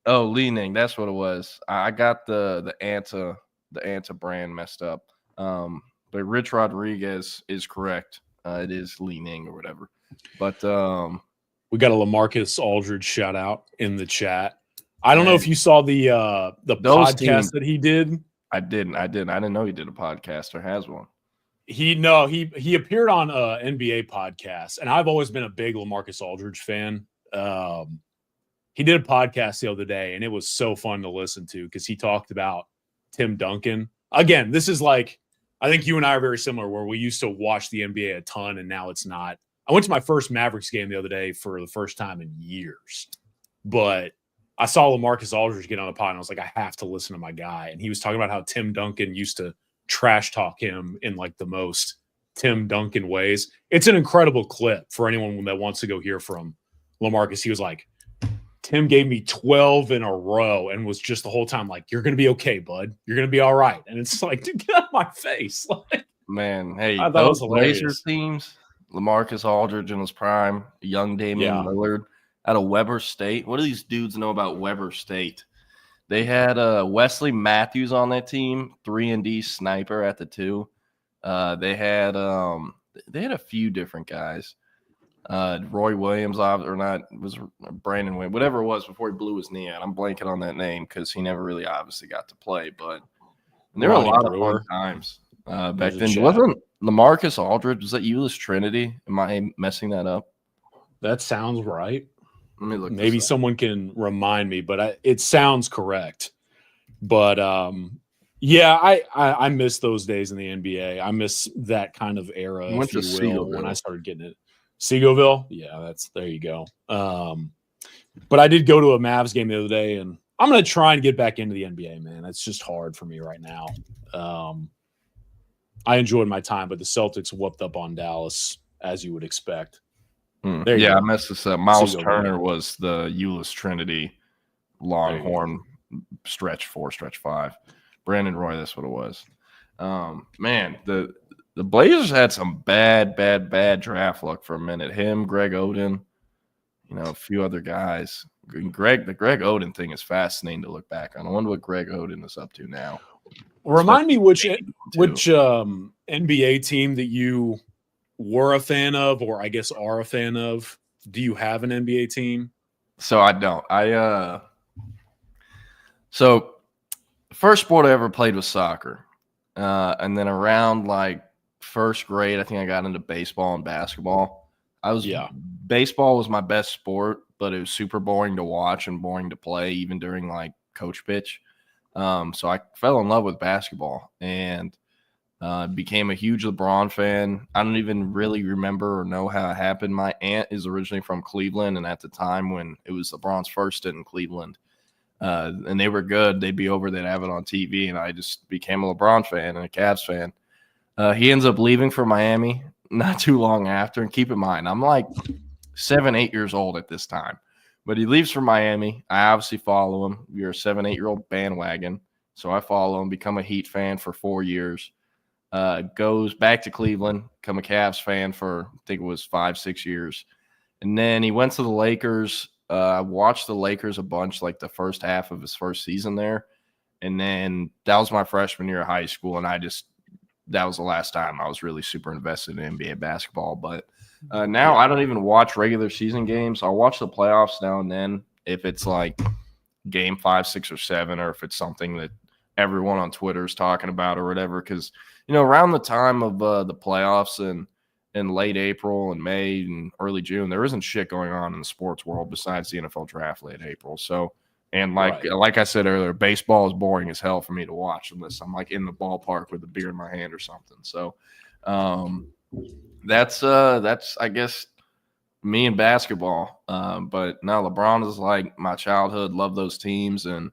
Li-Ning, that's what it was. I got the Anta brand messed up. But Rich Rodriguez is correct. It is Li-Ning or whatever. But we got a LaMarcus Aldridge shout out in the chat. I don't know if you saw the podcast that he did. I didn't. I didn't know he did a podcast or has one. He appeared on NBA podcast, and I've always been a big LaMarcus Aldridge fan. He did a podcast the other day, and it was so fun to listen to because he talked about Tim Duncan. Again, this is like, I think you and I are very similar, where we used to watch the NBA a ton, and now it's not. I went to my first Mavericks game the other day for the first time in years, but I saw LaMarcus Aldridge get on the pod, and I was like, I have to listen to my guy. And he was talking about how Tim Duncan used to trash talk him in like the most Tim Duncan ways. It's an incredible clip for anyone that wants to go hear from LaMarcus. He was like, Tim gave me 12 in a row and was just the whole time like, you're going to be okay, bud. You're going to be all right. And it's like, dude, get out of my face. Like, man, hey, I thought those it was hilarious. Blazers teams, LaMarcus Aldridge in his prime, young Damian Lillard out of Weber State. What do these dudes know about Weber State? They had Wesley Matthews on that team, 3-and-D sniper at the 2. They had a few different guys. Roy Williams, or not, was Brandon Williams, whatever it was before he blew his knee out. I'm blanking on that name because he never really obviously got to play. But there were a lot of fun times back then. Wasn't LaMarcus Aldridge, was that Euless Trinity? Am I messing that up? That sounds right. Let me look. Maybe someone can remind me, but it sounds correct. But I miss those days in the NBA. I miss that kind of era, if you will, when I started getting it. Seagoville, yeah, there you go. But I did go to a Mavs game the other day, and I'm going to try and get back into the NBA, man. It's just hard for me right now. I enjoyed my time, but the Celtics whooped up on Dallas, as you would expect. Yeah, I messed this up. Miles Turner was the Euless Trinity Longhorn stretch 4, stretch 5. Brandon Roy, that's what it was. Man, the Blazers had some bad draft luck for a minute. Him, Greg Oden, a few other guys. The Greg Oden thing is fascinating to look back on. I wonder what Greg Oden is up to now. Remind me which NBA team that you were a fan of, or I guess are a fan of. Do you have an NBA team? So I don't. So first sport I ever played was soccer. And then around like first grade, I think I got into baseball and basketball. Baseball was my best sport, but it was super boring to watch and boring to play, even during like coach pitch. So I fell in love with basketball and became a huge LeBron fan. I don't even really remember or know how it happened. My aunt is originally from Cleveland, and at the time when it was LeBron's first stint in Cleveland, and they were good, they'd be over, they'd have it on TV, and I just became a LeBron fan and a Cavs fan. He ends up leaving for Miami not too long after, and keep in mind, I'm like 7-8 years old at this time. But he leaves for Miami. I obviously follow him. You're a 7-8-year-old bandwagon. So I follow him, become a Heat fan for 4 years. Goes back to Cleveland, become a Cavs fan for, I think it was 5-6 years. And then he went to the Lakers. I watched the Lakers a bunch, like the first half of his first season there. And then that was my freshman year of high school. And that was the last time I was really super invested in NBA basketball. But now I don't even watch regular season games. I'll watch the playoffs now and then if it's like game 5, 6, or 7, or if it's something that everyone on Twitter is talking about or whatever. Because, around the time of the playoffs and in late April and May and early June, there isn't shit going on in the sports world besides the NFL draft late April. So, and like I said earlier, baseball is boring as hell for me to watch unless I'm like in the ballpark with a beer in my hand or something. So, that's I guess me and basketball. But now LeBron is like my childhood. Love those teams, and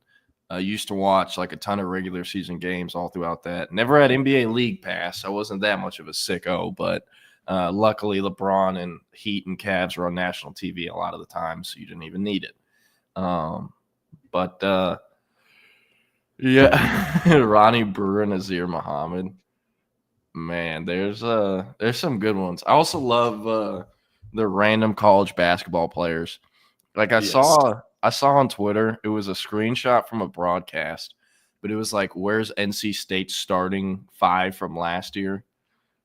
I used to watch like a ton of regular season games all throughout that. Never had NBA League Pass. I wasn't that much of a sicko, but luckily LeBron and Heat and Cavs were on national TV a lot of the time, so you didn't even need it. But Ronnie Brewer and Nazir Muhammad. Man, there's some good ones. I also love the random college basketball players. Like I saw on Twitter, it was a screenshot from a broadcast, but it was like, where's NC State's starting 5 from last year?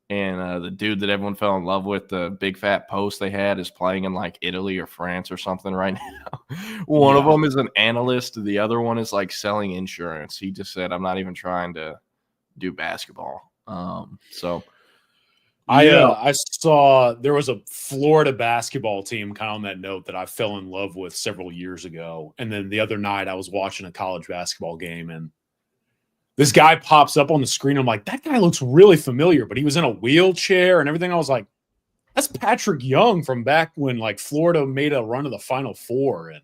And the dude that everyone fell in love with, the big fat post they had, is playing in like Italy or France or something right now. One of them is an analyst. The other one is like selling insurance. He just said, I'm not even trying to do basketball. I saw there was a Florida basketball team kind of on that note that I fell in love with several years ago. And then the other night I was watching a college basketball game and this guy pops up on the screen. I'm like, that guy looks really familiar, but he was in a wheelchair and everything. I was like, that's Patrick Young from back when like Florida made a run to the Final Four. And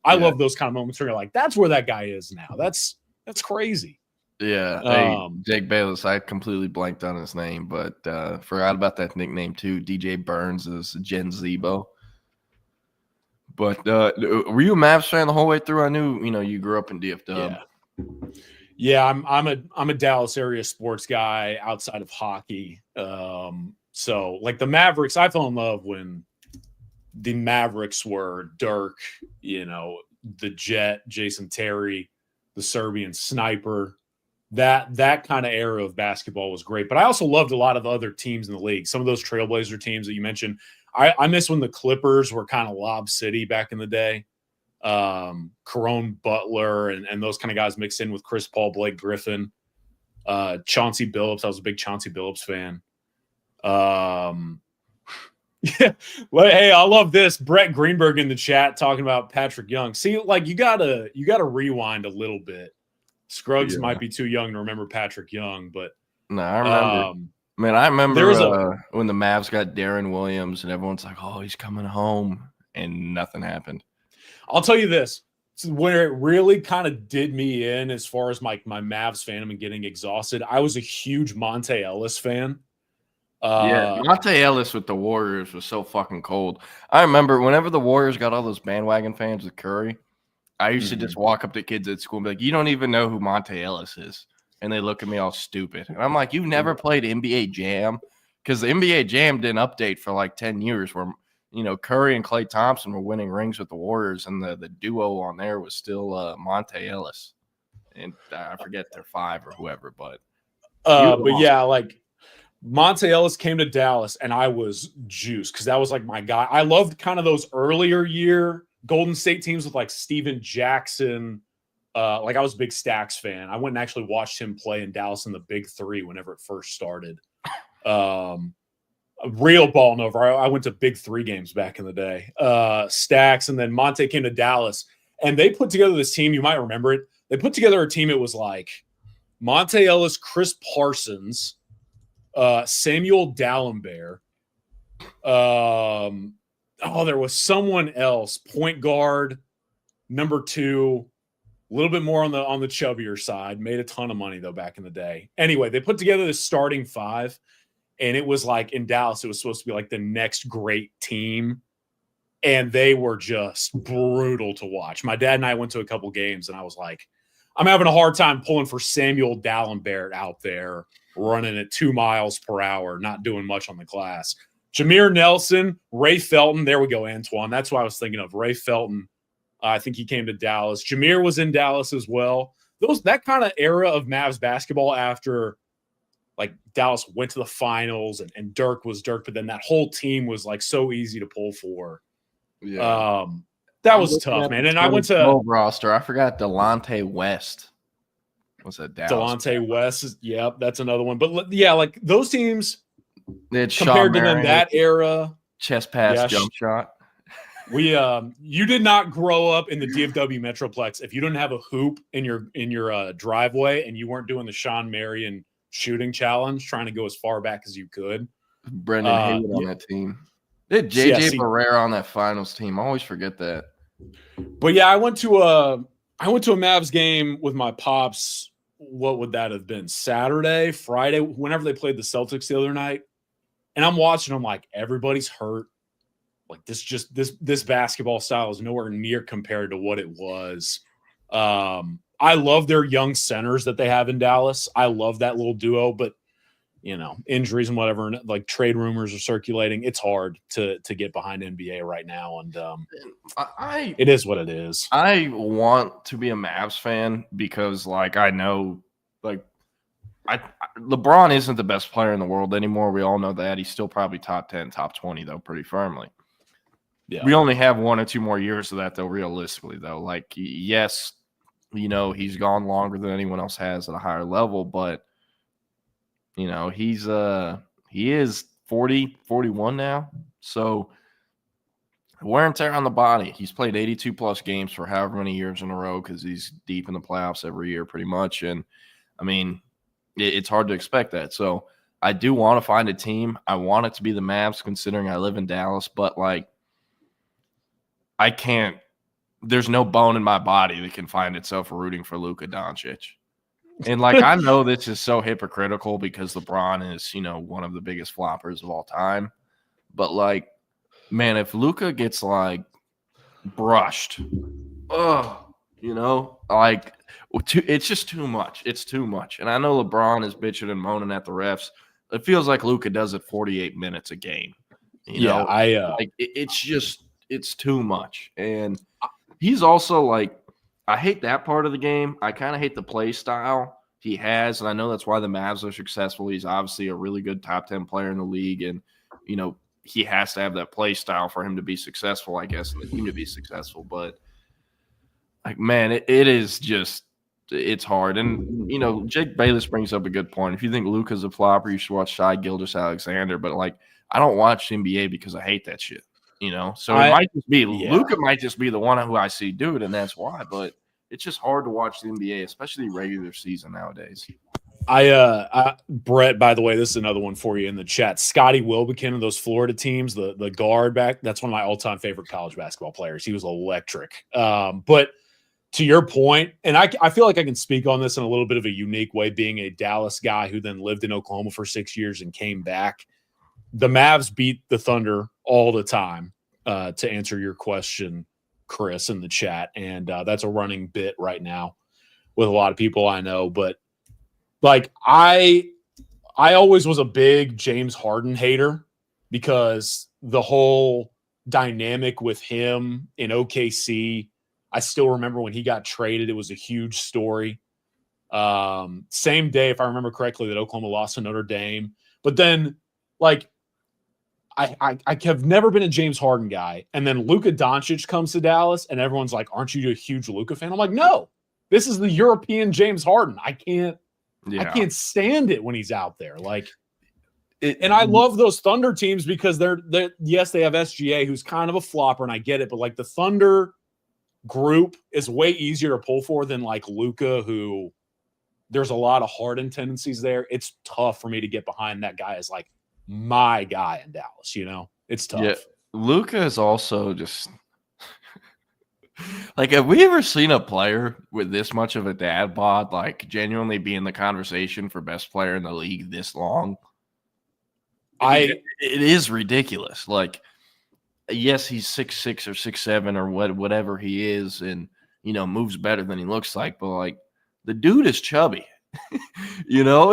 I love those kind of moments where you're like, that's where that guy is now. That's crazy. Yeah. Hey, Jake Bayless, I completely blanked on his name, but forgot about that nickname too. DJ Burns is Gen Zebo. But were you a Mavs fan the whole way through? I knew, you grew up in DFW. Yeah, I'm a Dallas area sports guy outside of hockey. So like the Mavericks, I fell in love when the Mavericks were Dirk, the Jet, Jason Terry, the Serbian Sniper. That kind of era of basketball was great. But I also loved a lot of other teams in the league. Some of those Trailblazer teams that you mentioned. I miss when the Clippers were kind of Lob City back in the day. Caron Butler and those kind of guys mixed in with Chris Paul, Blake Griffin, Chauncey Billups. I was a big Chauncey Billups fan. Yeah. Well, hey, I love this. Brett Greenberg in the chat talking about Patrick Young. See, like you gotta rewind a little bit. Scruggs might be too young to remember Patrick Young, but no, I remember. I remember when the Mavs got Darren Williams and everyone's like, "Oh, he's coming home," and nothing happened. I'll tell you this: where it really kind of did me in as far as my Mavs fandom and getting exhausted. I was a huge Monte Ellis fan. Monte Ellis with the Warriors was so fucking cold. I remember whenever the Warriors got all those bandwagon fans with Curry, I used to just walk up to kids at school and be like, you don't even know who Monte Ellis is. and they look at me all stupid. And I'm like, you've never played NBA Jam? Because the NBA Jam didn't update for like 10 years where, Curry and Klay Thompson were winning rings with the Warriors, and the duo on there was still Monte Ellis. And I forget their 5 or whoever, but yeah, like Monte Ellis came to Dallas, and I was juiced because that was like my guy. I loved kind of those earlier year Golden State teams with like Steven Jackson. Like I was a big Stax fan. I went and actually watched him play in Dallas in the Big Three whenever it first started. Real balling over. I went to Big Three games back in the day. Stax, and then Monte came to Dallas, and they put together this team. You might remember it. They put together a team. It was like Monte Ellis, Chris Parsons, Samuel Dalembert. There was someone else, point guard, number 2, a little bit more on the chubbier side. Made a ton of money though back in the day. Anyway, they put together this starting 5, and it was like in Dallas, it was supposed to be like the next great team, and they were just brutal to watch. My dad and I went to a couple games, and I was like, I'm having a hard time pulling for Samuel Dalembert out there running at 2 miles per hour, not doing much on the glass. Jameer Nelson, Ray Felton. There we go, Antoine. That's what I was thinking of. Ray Felton. I think he came to Dallas. Jameer was in Dallas as well. That kind of era of Mavs basketball after like Dallas went to the finals and Dirk was Dirk, but then that whole team was like so easy to pull for. Yeah. That was tough, man. And I went to roster. I forgot Delonte West. What's that? Dallas? Delonte West. Yep, that's another one. But yeah, like those teams compared to them that era, chest pass, jump shot. You did not grow up in the DFW Metroplex if you didn't have a hoop in your driveway and you weren't doing the Sean Marion shooting challenge, trying to go as far back as you could. Brendan Haywood on that team. They had JJ Barrera on that finals team. I always forget that. But yeah, I went to a Mavs game with my pops. What would that have been? Saturday, Friday, whenever they played the Celtics the other night. And I'm watching them like everybody's hurt. Like this basketball style is nowhere near compared to what it was. I love their young centers that they have in Dallas. I love that little duo, but injuries and whatever, and like trade rumors are circulating. It's hard to get behind NBA right now, and it is what it is. I want to be a Mavs fan because, like, I know, like, LeBron isn't the best player in the world anymore. We all know that. He's still probably top 10, top 20 though, pretty firmly. Yeah. We only have 1 or 2 more years of that though. Realistically though, like, yes, he's gone longer than anyone else has at a higher level, but. He is 40, 41 now. So wear and tear on the body. He's played 82 plus games for however many years in a row because he's deep in the playoffs every year pretty much. And I mean, it's hard to expect that. So I do want to find a team. I want it to be the Mavs considering I live in Dallas, but like I can't, there's no bone in my body that can find itself rooting for Luka Doncic. And, like, I know this is so hypocritical because LeBron is, one of the biggest floppers of all time. But, like, man, if Luka gets, like, brushed, like, it's just too much. It's too much. And I know LeBron is bitching and moaning at the refs. It feels like Luka does it 48 minutes a game. It's too much. And he's also, like, I hate that part of the game. I kind of hate the play style he has, and I know that's why the Mavs are successful. He's obviously a really good top 10 player in the league, and, he has to have that play style for him to be successful, I guess, and the team to be successful. But, like, man, it is just – it's hard. And, Jake Bayless brings up a good point. If you think Luka's a flopper, you should watch Shai Gilgeous-Alexander. But, like, I don't watch NBA because I hate that shit. So it might just be Luka might just be the one who I see do it, and that's why. But it's just hard to watch the NBA, especially regular season nowadays. Brett, by the way, this is another one for you in the chat. Scotty Wilbekin of those Florida teams, the guard back, that's one of my all-time favorite college basketball players. He was electric. But to your point, and I feel like I can speak on this in a little bit of a unique way, being a Dallas guy who then lived in Oklahoma for 6 years and came back. The Mavs beat the Thunder all the time, to answer your question, Chris, in the chat. And that's a running bit right now with a lot of people I know. But like I always was a big James Harden hater because the whole dynamic with him in OKC, I still remember when he got traded, it was a huge story. Same day, if I remember correctly, that Oklahoma lost to Notre Dame. But then, like, I have never been a James Harden guy. And then Luka Doncic comes to Dallas, and everyone's like, aren't you a huge Luka fan? I'm like, no, this is the European James Harden. I can't stand it when he's out there. Like, and I love those Thunder teams because they're yes, they have SGA, who's kind of a flopper, and I get it, but like the Thunder group is way easier to pull for than like Luka, who there's a lot of Harden tendencies there. It's tough for me to get behind that guy as like my guy in Dallas, you know? It's tough. Yeah, Luka is also just like, have we ever seen a player with this much of a dad bod like genuinely be in the conversation for best player in the league this long? It is ridiculous. Like, yes, he's 6'6" or 6'7" or whatever he is, and you know, moves better than he looks like, but like the dude is chubby, you know,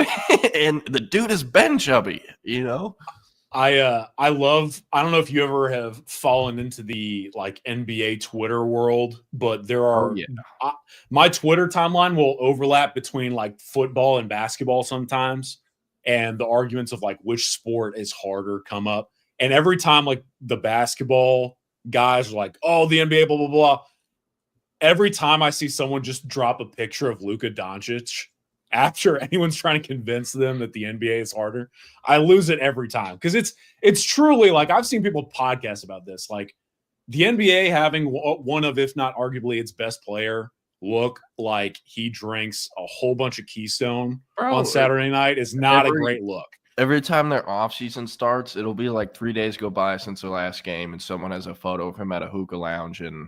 and the dude has been chubby, you know. I don't know if you ever have fallen into the like NBA Twitter world, but there are my Twitter timeline will overlap between like football and basketball sometimes, and the arguments of like which sport is harder come up. And every time like the basketball guys are like, oh, the NBA, blah, blah, blah. Every time I see someone just drop a picture of Luka Doncic after anyone's trying to convince them that the NBA is harder, I lose it every time. Because it's truly like, I've seen people podcast about this. Like the NBA having one of, if not arguably its best player, look like he drinks a whole bunch of Keystone on Saturday night is not a great look. Every time their offseason starts, it'll be like 3 days go by since their last game, and someone has a photo of him at a hookah lounge and,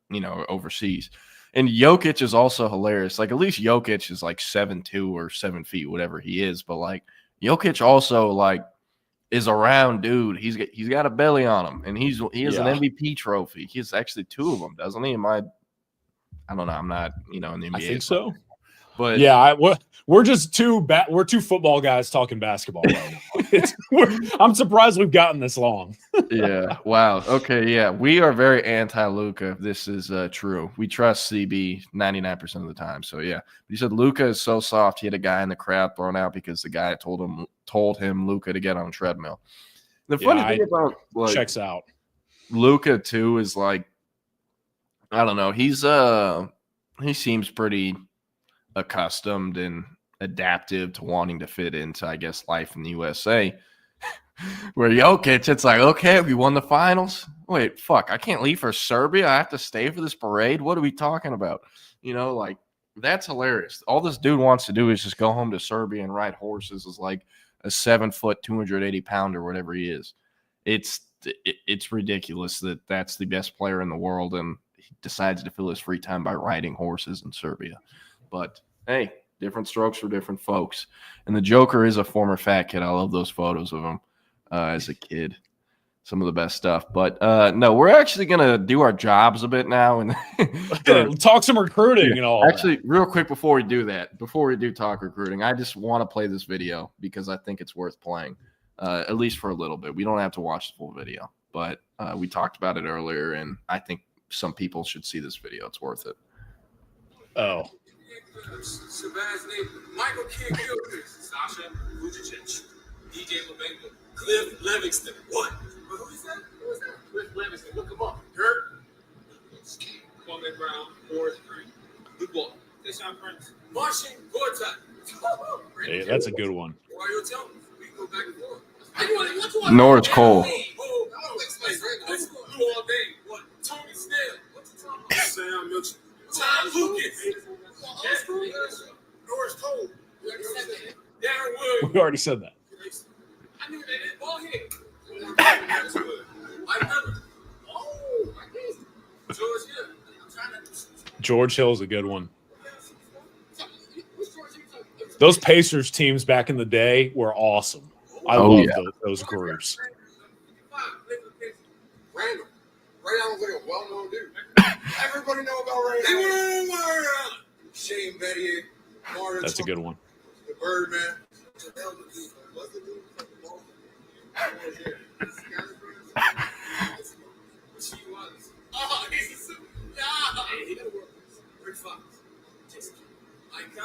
you know, overseas. And Jokic is also hilarious. Like, at least Jokic is like 7'2" or 7 feet, whatever he is. But like, Jokic also like is a round dude. He's got a belly on him, and he has an MVP trophy. He has actually 2 of them, doesn't he? I don't know. I'm not, you know, in the NBA. I think so. But yeah, we're just two football guys talking basketball right now. I'm surprised we've gotten this long. Yeah. Wow. Okay. Yeah. We are very anti-Luka. This is true. We trust CB 99% of the time. So yeah. He said Luka is so soft. He had a guy in the crowd thrown out because the guy told him Luka to get on a treadmill. The funny thing about like, checks out Luka too is like, I don't know. He seems pretty accustomed and adaptive to wanting to fit into, I guess, life in the USA. Where Jokic, it's like, okay, we won the finals. Wait, fuck, I can't leave for Serbia. I have to stay for this parade. What are we talking about? You know, like, that's hilarious. All this dude wants to do is just go home to Serbia and ride horses as like a 7-foot, 280-pounder, whatever he is. It's ridiculous that that's the best player in the world, and he decides to fill his free time by riding horses in Serbia. But hey, different strokes for different folks. And the Joker is a former fat kid. I love those photos of him as a kid. Some of the best stuff. But no, we're actually going to do our jobs a bit now and talk some recruiting and all. Actually, real quick before we do that, before we do talk recruiting, I just want to play this video because I think it's worth playing, at least for a little bit. We don't have to watch the full video, but we talked about it earlier, and I think some people should see this video. It's worth it. Oh. Sebastian, Michael King Sasha Vujacic, DJ Levenko, Cliff Livingston. What? Who is that? Who is that? Cliff Livingston. Look him up. Dirt. Kwame Brown, Forrest Green, Luke Walton, Deshaun Prince, Martian Gortat. Hey, that's a good one. Why you tell me? We can go back and forth. Norris Cole. Lou all day. What? Tony Snell. What's the time? Sam Mitchell. Tom Lucas. Norris Cole. Darren Williams. We already said that. I knew that ball hit. Mike Miller. Oh, George Hill. George Hill is a good one. Those Pacers teams back in the day were awesome. I love those groups. Randall. Ray Allen's like a well-known dude. Everybody know about Ray Allen. Shane Bettier. That's a good one. Birdman. Oh, he's a super. Nah. Hey, he gotta work. Rick Fox. Just icon.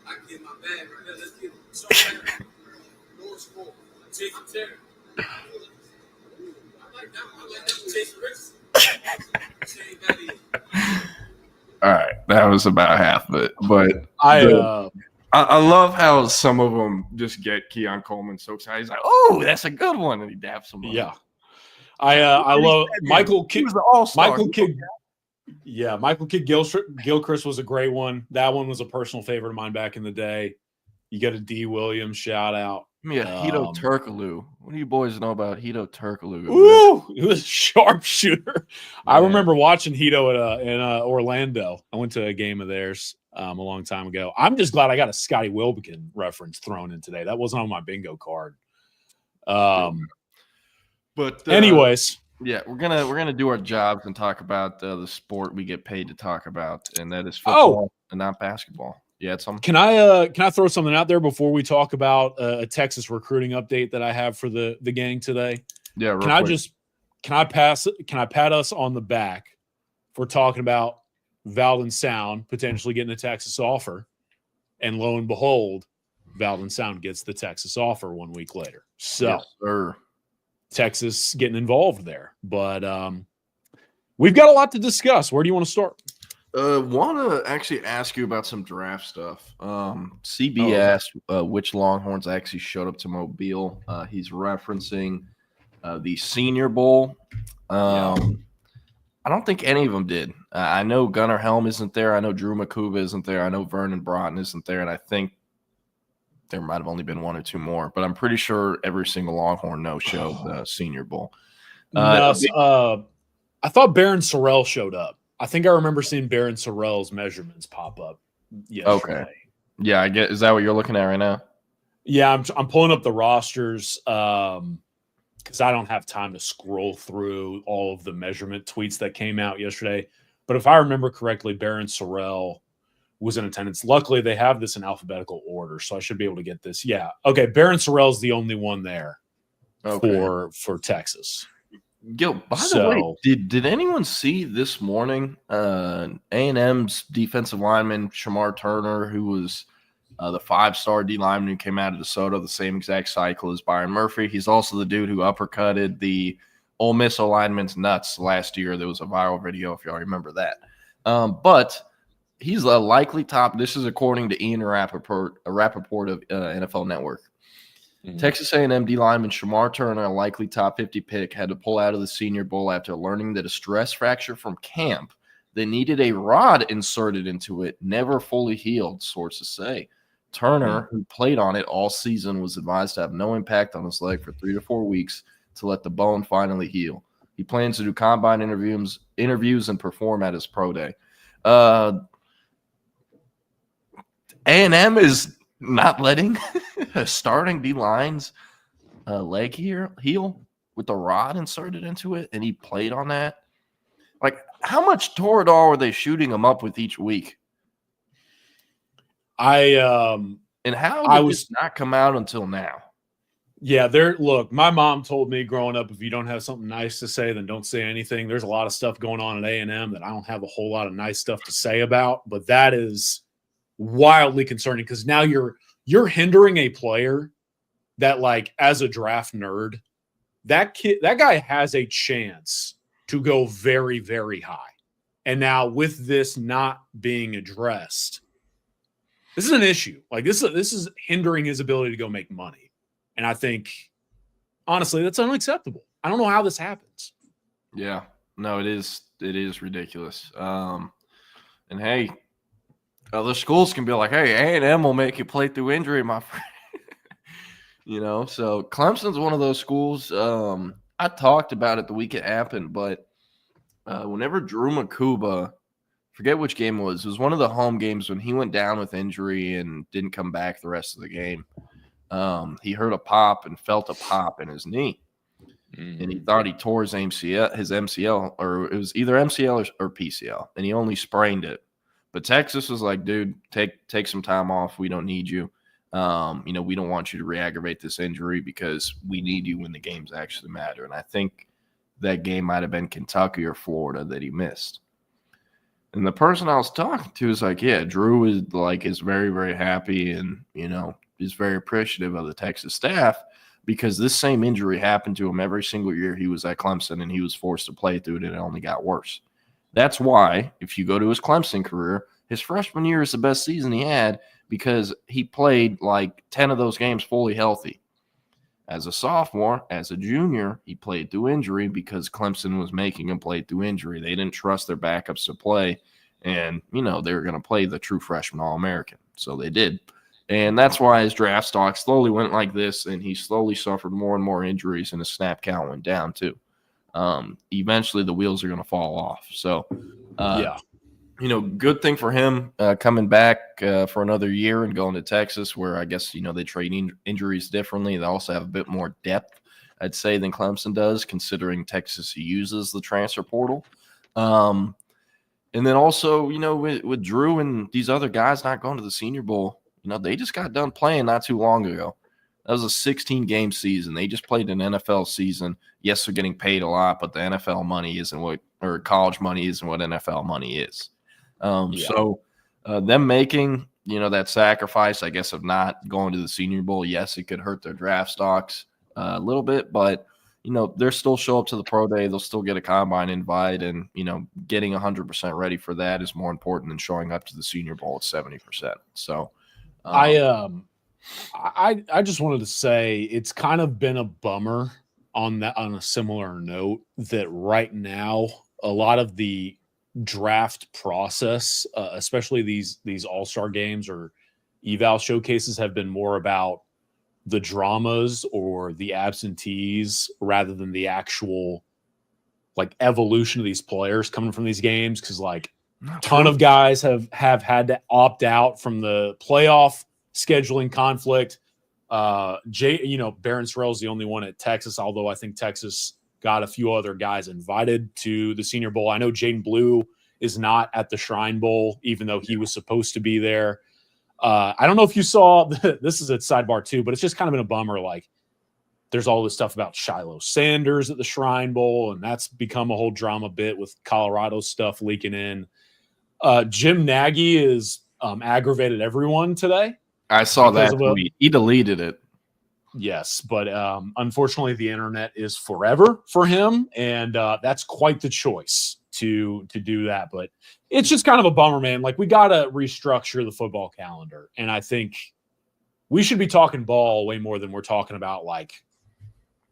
I can get my bag right now. Let's get him. Sean Barry. North Sport. Jason Terry. I like that one. I like that one. Jason Ricks. Shane Batty. All right, that was about half of it, but I love how some of them just get Keon Coleman so excited. He's like, "Oh, that's a good one," and he daps him. Yeah, I love Michael Kidd. Michael Kidd. Yeah, Michael Kidd Gilchrist was a great one. That one was a personal favorite of mine back in the day. You got a D. Williams shout out. Yeah, Hito Turkoglu. What do you boys know about Hito Turkoglu? Ooh, he was a sharpshooter. I remember watching Hito in Orlando. I went to a game of theirs a long time ago. I'm just glad I got a Scotty Wilbekin reference thrown in today. That wasn't on my bingo card. But anyways, yeah, we're gonna do our jobs and talk about the sport we get paid to talk about, and that is football and not basketball. Yeah, Can I throw something out there before we talk about a Texas recruiting update that I have for the gang today? Yeah, can I pat us on the back for talking about Valdon Sound potentially getting a Texas offer, and lo and behold, Valdon Sound gets the Texas offer 1 week later. So yes, sir. Texas getting involved there, but we've got a lot to discuss. Where do you want to start? Want to actually ask you about some draft stuff. CB asked which Longhorns actually showed up to Mobile. He's referencing the Senior Bowl. I don't think any of them did. I know Gunnar Helm isn't there. I know Drew Makuba isn't there. I know Vernon Broughton isn't there. And I think there might have only been one or two more. But I'm pretty sure every single Longhorn showed the Senior Bowl. I thought Baron Sorrell showed up. I think I remember seeing Baron Sorrell's measurements pop up yesterday. Okay. Yeah, I get. Is that what you're looking at right now? Yeah, I'm pulling up the rosters because I don't have time to scroll through all of the measurement tweets that came out yesterday. But if I remember correctly, Baron Sorrell was in attendance. Luckily, they have this in alphabetical order, so I should be able to get this. Yeah. Okay, Baron Sorrell's the only one there for Texas. Yo, by the way, did anyone see this morning A&M's defensive lineman Shamar Turner, who was the 5-star D lineman who came out of DeSoto, the same exact cycle as Byron Murphy? He's also the dude who uppercutted the Ole Miss lineman's nuts last year. There was a viral video, if y'all remember that. But he's a likely top. This is according to Ian Rappaport of NFL Network. Texas A&M D lineman Shamar Turner, a likely top 50 pick, had to pull out of the Senior Bowl after learning that a stress fracture from camp that needed a rod inserted into it never fully healed, sources say. Turner, who played on it all season, was advised to have no impact on his leg for 3 to 4 weeks to let the bone finally heal. He plans to do combine interviews and perform at his pro day. A&M is not letting starting D-line's leg heal with the rod inserted into it, and he played on that. Like, how much Toradol are they shooting him up with each week? And how did this not come out until now? Yeah, look, my mom told me growing up, if you don't have something nice to say, then don't say anything. There's a lot of stuff going on at A&M that I don't have a whole lot of nice stuff to say about, but that is wildly concerning because now you're hindering a player that, like, as a draft nerd, that guy has a chance to go very, very high. And now with this not being addressed, this is an issue. Like, this is hindering his ability to go make money. And I think, honestly, that's unacceptable. I don't know how this happens. Yeah, no, it is ridiculous. And hey, other schools can be like, hey, A&M will make you play through injury, my friend. So Clemson's one of those schools. I talked about it the week it happened, but whenever Drew Makuba, forget which game it was one of the home games when he went down with injury and didn't come back the rest of the game. He heard a pop and felt a pop in his knee. And he thought he tore his MCL, or it was either MCL or PCL, and he only sprained it. But Texas was like, dude, take some time off. We don't need you. We don't want you to re-aggravate this injury because we need you when the games actually matter. And I think that game might have been Kentucky or Florida that he missed. And the person I was talking to is like, yeah, Drew is very, very happy and, is very appreciative of the Texas staff because this same injury happened to him every single year he was at Clemson and he was forced to play through it and it only got worse. That's why if you go to his Clemson career, his freshman year is the best season he had because he played like 10 of those games fully healthy. As a sophomore, as a junior, he played through injury because Clemson was making him play through injury. They didn't trust their backups to play, and, they were going to play the true freshman All-American. So they did. And that's why his draft stock slowly went like this, and he slowly suffered more and more injuries, and his snap count went down too. Eventually, the wheels are going to fall off. So, good thing for him coming back for another year and going to Texas where I guess, they trade injuries differently. They also have a bit more depth, I'd say, than Clemson does, considering Texas uses the transfer portal. And then also, with Drew and these other guys not going to the Senior Bowl, they just got done playing not too long ago. That was a 16-game season. They just played an NFL season. Yes, they're getting paid a lot, but the NFL money or college money isn't what NFL money is. So them making, that sacrifice, I guess, of not going to the Senior Bowl, yes, it could hurt their draft stocks a little bit, but, they'll still show up to the pro day. They'll still get a combine invite, and, getting 100% ready for that is more important than showing up to the Senior Bowl at 70%. So I just wanted to say it's kind of been a bummer on a similar note that right now a lot of the draft process, especially these all-star games or eval showcases, have been more about the dramas or the absentees rather than the actual evolution of these players coming from these games. Because a ton of guys have had to opt out from the playoff scheduling conflict. Barron Sorrell's the only one at Texas, although I think Texas got a few other guys invited to the Senior Bowl. I know Jaden Blue is not at the Shrine Bowl, even though he was supposed to be there. I don't know if you saw this is a sidebar too, but it's just kind of been a bummer. There's all this stuff about Shiloh Sanders at the Shrine Bowl, and that's become a whole drama bit with Colorado stuff leaking in. Jim Nagy is aggravated everyone today. I saw that tweet. He deleted it. Yes, but unfortunately, the internet is forever for him, and that's quite the choice to do that. But it's just kind of a bummer, man. We got to restructure the football calendar, and I think we should be talking ball way more than we're talking about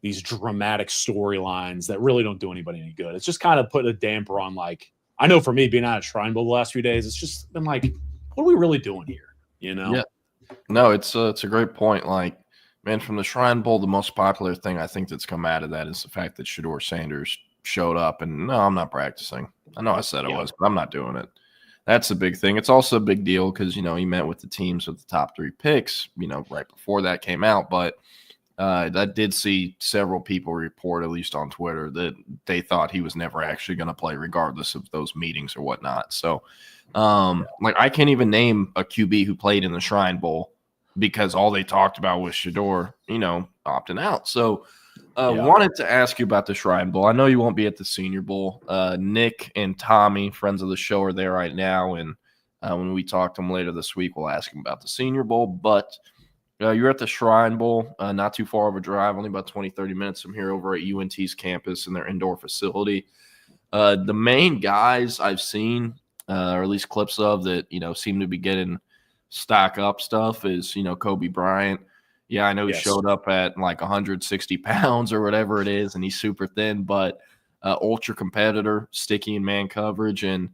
these dramatic storylines that really don't do anybody any good. It's just kind of put a damper on I know for me being out at Shrine Bowl the last few days, it's just been what are we really doing here? Yeah. No, it's a great point. Man, from the Shrine Bowl, the most popular thing I think that's come out of that is the fact that Shedeur Sanders showed up. And no, I'm not practicing. I know I said I was, but I'm not doing it. That's a big thing. It's also a big deal because, he met with the teams with the top 3 picks, right before that came out. But I did see several people report, at least on Twitter, that they thought he was never actually going to play regardless of those meetings or whatnot. So, I can't even name a QB who played in the Shrine Bowl because all they talked about was Shedeur, opting out. So wanted to ask you about the Shrine Bowl. I know you won't be at the Senior Bowl. Nick and Tommy, friends of the show, are there right now. And when we talk to them later this week, we'll ask them about the Senior Bowl. But you're at the Shrine Bowl, not too far of a drive, only about 20, 30 minutes from here over at UNT's campus in their indoor facility. The main guys I've seen, or at least clips of that, seem to be getting stock up stuff is, Kobe Bryant. Yeah, I know he showed up at 160 pounds or whatever it is, and he's super thin, but ultra competitor, sticky in man coverage, and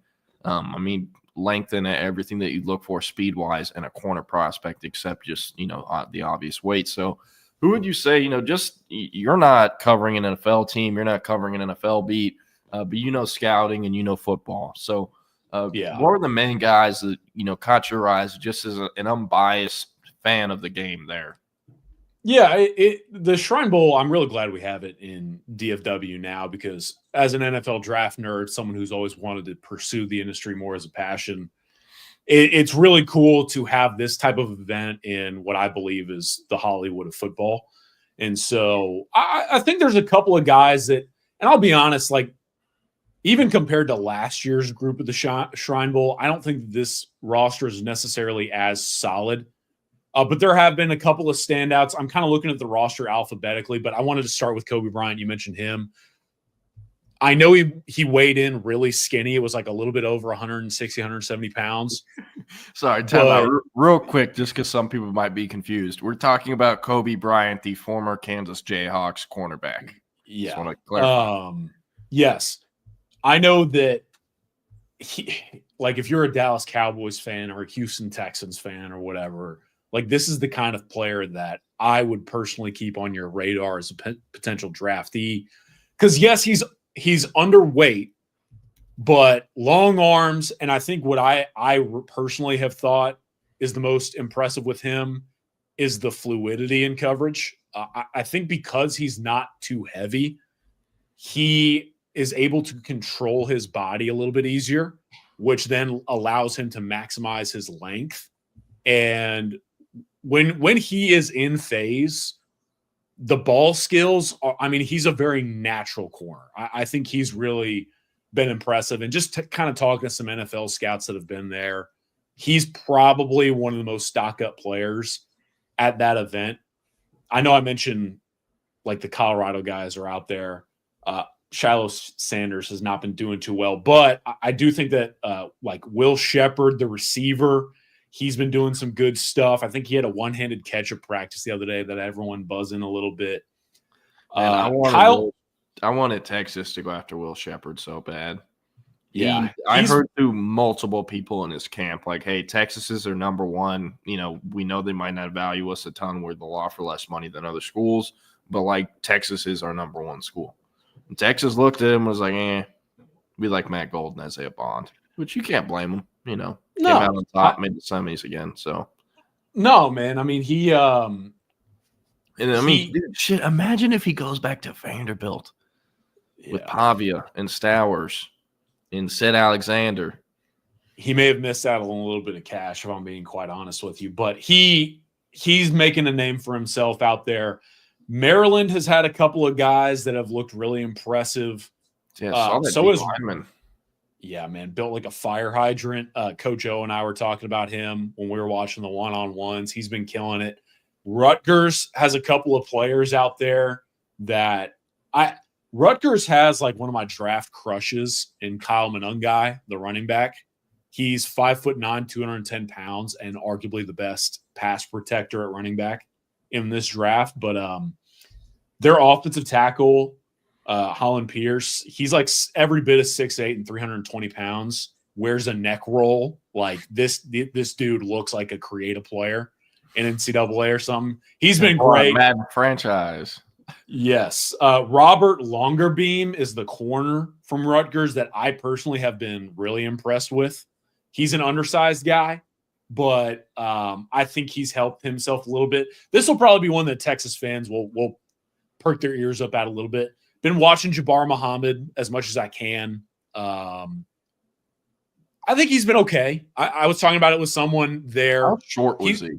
length and everything that you'd look for speed-wise and a corner prospect, except just, the obvious weight. So who would you say, just you're not covering an NFL team, you're not covering an NFL beat, but scouting and football. So what are the main guys that, caught your eyes just as an unbiased fan of the game there? Yeah, the Shrine Bowl, I'm really glad we have it in DFW now because as an NFL draft nerd, someone who's always wanted to pursue the industry more as a passion, it's really cool to have this type of event in what I believe is the Hollywood of football. And so I think there's a couple of guys that, and I'll be honest, like even compared to last year's group of the Shrine Bowl, I don't think this roster is necessarily as solid. But there have been a couple of standouts. I'm kind of looking at the roster alphabetically, but I wanted to start with Kobe Bryant. You mentioned him. I know he weighed in really skinny. It was like a little bit over 160, 170 pounds. Sorry, tell that real quick, just because some people might be confused. We're talking about Kobe Bryant, the former Kansas Jayhawks cornerback. Yeah. Just want to clarify. Yes. I know that if you're a Dallas Cowboys fan or a Houston Texans fan or whatever, like this is the kind of player that I would personally keep on your radar as a potential draftee. Because yes, he's underweight, but long arms. And I think what I personally have thought is the most impressive with him is the fluidity in coverage. I think because he's not too heavy, he is able to control his body a little bit easier, which then allows him to maximize his length. And when he is in phase, the ball skills are, he's a very natural corner. I think he's really been impressive. And just kind of talking to some NFL scouts that have been there, he's probably one of the most stock-up players at that event. I know I mentioned like the Colorado guys are out there. Shiloh Sanders has not been doing too well, but I do think that like Will Shepherd, the receiver, he's been doing some good stuff. I think he had a one-handed catch at practice the other day that everyone buzzing a little bit. I wanted Texas to go after Will Shepherd so bad. Yeah. I heard through multiple people in his camp, like, hey, Texas is their number one. You know, we know they might not value us a ton where they'll offer less money than other schools, but like Texas is our number one school. And Texas looked at him and was like, we like Matt Gold and Isaiah Bond, which you can't blame him, you know. No, came out on top, made the semis again. So no, man. I mean, dude, shit. Imagine if he goes back to Vanderbilt with Pavia and Stowers and Sid Alexander. He may have missed out on a little bit of cash, if I'm being quite honest with you. But he's making a name for himself out there. Maryland has had a couple of guys that have looked really impressive. Yeah, so is Lyman. Yeah, man, built like a fire hydrant. Coach O and I were talking about him when we were watching the one-on-ones. He's been killing it. Rutgers has a couple of players out there that Rutgers has like one of my draft crushes in Kyle Monungai, the running back. He's 5'9", 210 pounds, and arguably the best pass protector at running back in this draft. But their offensive tackle, Holland Pierce, he's like every bit of 6'8" and 320 pounds, wears a neck roll. Like this dude looks like a creative player in NCAA or something. He's been great. Madden franchise. Yes. Robert Longerbeam is the corner from Rutgers that I personally have been really impressed with. He's an undersized guy, but I think he's helped himself a little bit. This will probably be one that Texas fans will perk their ears up at a little bit. Been watching Jabbar Muhammad as much as I can. I think he's been okay. I was talking about it with someone there. How short was he?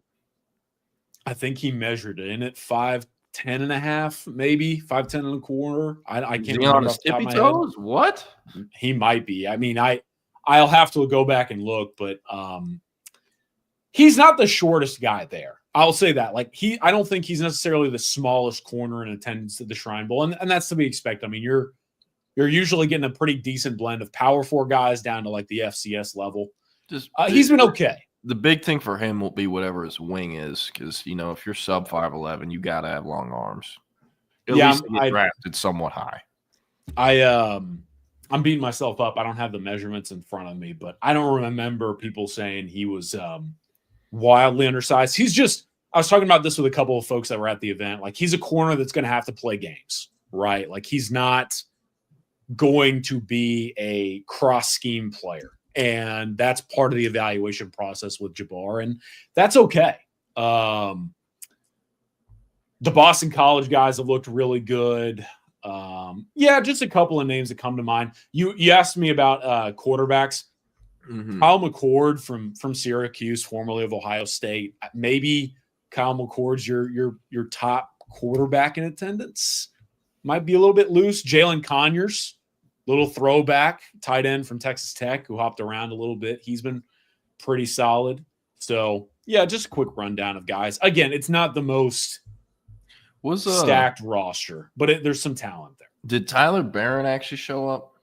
I think he measured it in at 5'10" and a half, maybe 5'10" and a quarter. I can't remember on his tippy toes. What? He might be. I mean, I'll have to go back and look, but he's not the shortest guy there. I'll say that. Like I don't think he's necessarily the smallest corner in attendance at the Shrine Bowl, and that's to be expected. I mean, you're usually getting a pretty decent blend of power 4 guys down to like the FCS level. He's been okay. The big thing for him will be whatever his wing is, because you know if you're sub 5'11", you got to have long arms. At least get drafted somewhat high. I'm beating myself up. I don't have the measurements in front of me, but I don't remember people saying he was wildly undersized. I was talking about this with a couple of folks that were at the event. Like he's a corner that's going to have to play games, right? Like he's not going to be a cross scheme player. And that's part of the evaluation process with Jabbar. And that's okay. The Boston College guys have looked really good. Just a couple of names that come to mind. You asked me about quarterbacks. Kyle McCord from Syracuse, formerly of Ohio State. Maybe Kyle McCord's your top quarterback in attendance. Might be a little bit loose. Jalen Conyers, little throwback, tight end from Texas Tech, who hopped around a little bit. He's been pretty solid. So, yeah, just a quick rundown of guys. Again, it's not the most stacked roster, but there's some talent there. Did Tyler Barron actually show up?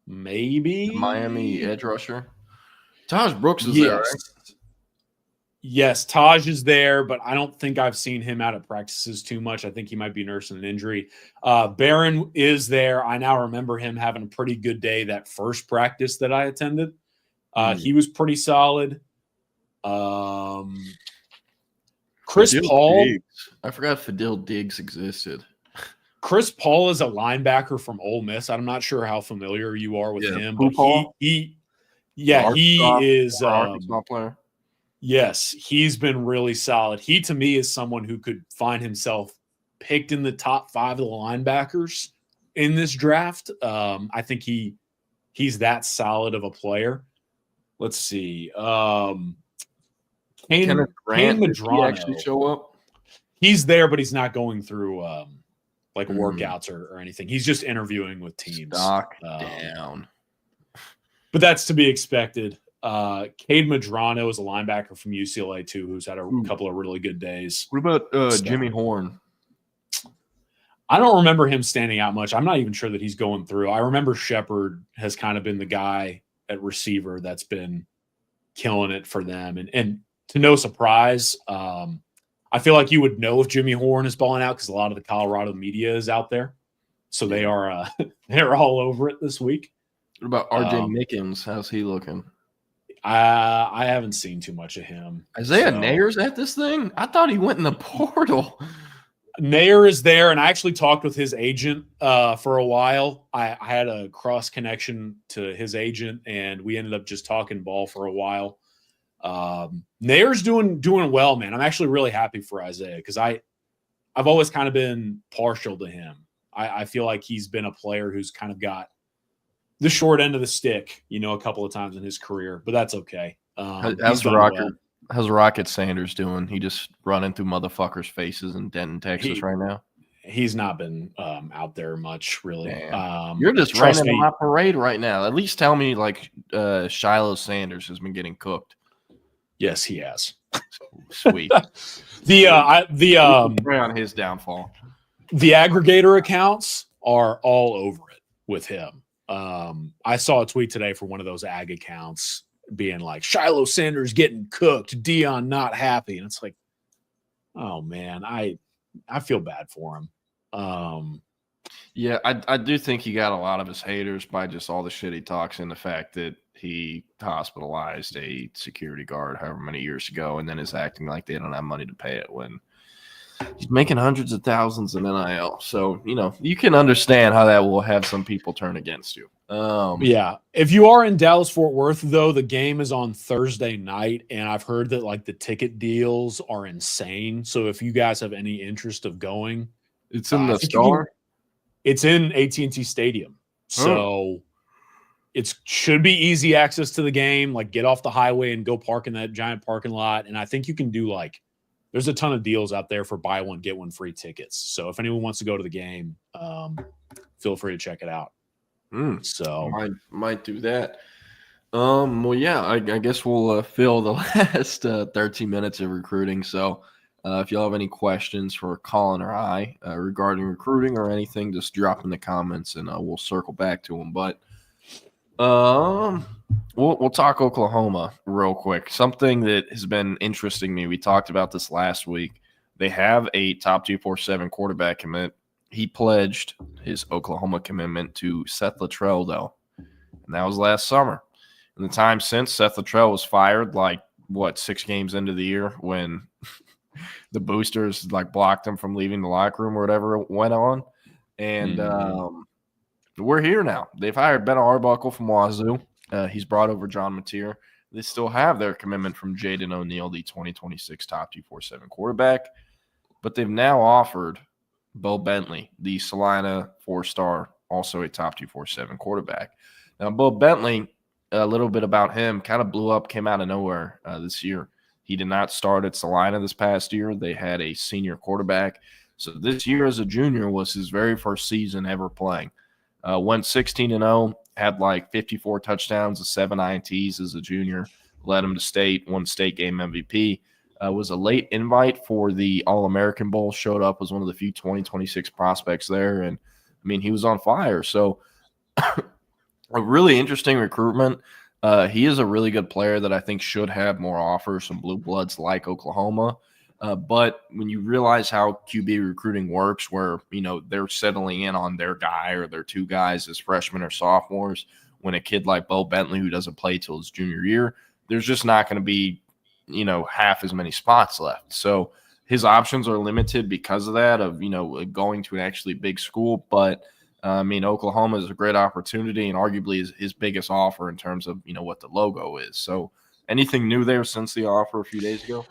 Maybe. The Miami edge rusher? Taj Brooks is there, right? Yes, Taj is there, but I don't think I've seen him out at practices too much. I think he might be nursing an injury. Barron is there. I now remember him having a pretty good day that first practice that I attended. He was pretty solid. Chris Paul. Diggs. I forgot Fidel Diggs existed. Chris Paul is a linebacker from Ole Miss. I'm not sure how familiar you are with him, but he is Arkansas player. Yes, he's been really solid. He, to me, is someone who could find himself picked in the top 5 of the linebackers in this draft. I think he's that solid of a player. Let's see. Kane Madrano. Did he actually show up? He's there, but he's not going through workouts or anything. He's just interviewing with teams. Stock down. But that's to be expected. Cade Madrano is a linebacker from UCLA too, who's had a couple of really good days. What about Jimmy Horn? I don't remember him standing out much. I'm not even sure that he's going through. I remember Shepard has kind of been the guy at receiver that's been killing it for them. And to no surprise, I feel like you would know if Jimmy Horn is balling out because a lot of the Colorado media is out there. So they are they're all over it this week. What about RJ Mickens? How's he looking? I haven't seen too much of him. Isaiah Nayer's at this thing? I thought he went in the portal. Nayer is there, and I actually talked with his agent for a while. I had a cross connection to his agent, and we ended up just talking ball for a while. Nayer's doing well, man. I'm actually really happy for Isaiah because I've always kind of been partial to him. I feel like he's been a player who's kind of got the short end of the stick, a couple of times in his career, but that's okay. How's Rocket Sanders doing? He just running through motherfuckers' faces in Denton, Texas right now. He's not been out there much, really. You're just running my parade right now. At least tell me, Shiloh Sanders has been getting cooked. Yes, he has. Sweet. On his downfall. The aggregator accounts are all over it with him. I saw a tweet today for one of those ag accounts being like, Shiloh Sanders getting cooked, Dion not happy. And it's like, oh man, I feel bad for him. Yeah, I do think he got a lot of his haters by just all the shit he talks and the fact that he hospitalized a security guard however many years ago and then is acting like they don't have money to pay it when he's making hundreds of thousands in NIL. So, you can understand how that will have some people turn against you. Yeah. If you are in Dallas-Fort Worth, though, the game is on Thursday night, and I've heard that, the ticket deals are insane. So if you guys have any interest of going. It's in the Star? It's in AT&T Stadium. So it should be easy access to the game. Get off the highway and go park in that giant parking lot. And I think you can do, there's a ton of deals out there for buy one, get one free tickets. So if anyone wants to go to the game, feel free to check it out. So might do that. Well, yeah, I guess we'll fill the last 13 minutes of recruiting. So if y'all have any questions for Colin or I regarding recruiting or anything, just drop in the comments and we'll circle back to them. But we'll talk Oklahoma real quick. Something that has been interesting me. We talked about this last week. They have a top 247 quarterback commit. He pledged his Oklahoma commitment to Seth Luttrell, though, and that was last summer. In the time since, Seth Luttrell was fired 6 games into the year when the boosters blocked him from leaving the locker room or whatever went on. And we're here now. They've hired Ben Arbuckle from Wazoo. He's brought over John Mateer. They still have their commitment from Jaden O'Neal, the 2026 top 247 quarterback. But they've now offered Bo Bentley, the Salina 4-star, also a top 247 quarterback. Now, Bo Bentley, a little bit about him, kind of blew up, came out of nowhere this year. He did not start at Salina this past year. They had a senior quarterback. So this year as a junior was his very first season ever playing. Went 16-0, had like 54 touchdowns and 7 INTs as a junior, led him to state, won state game MVP. Was a late invite for the All-American Bowl, showed up as one of the few 2026 prospects there. And, I mean, he was on fire. So a really interesting recruitment. He is a really good player that I think should have more offers from blue bloods like Oklahoma. But when you realize how QB recruiting works, where, you know, they're settling in on their guy or their 2 guys as freshmen or sophomores, when a kid like Bo Bentley, who doesn't play till his junior year, there's just not going to be, you know, half as many spots left. So his options are limited because of that, of, you know, going to an actually big school. But I mean, Oklahoma is a great opportunity and arguably is his biggest offer in terms of, you know, what the logo is. So anything new there since the offer a few days ago?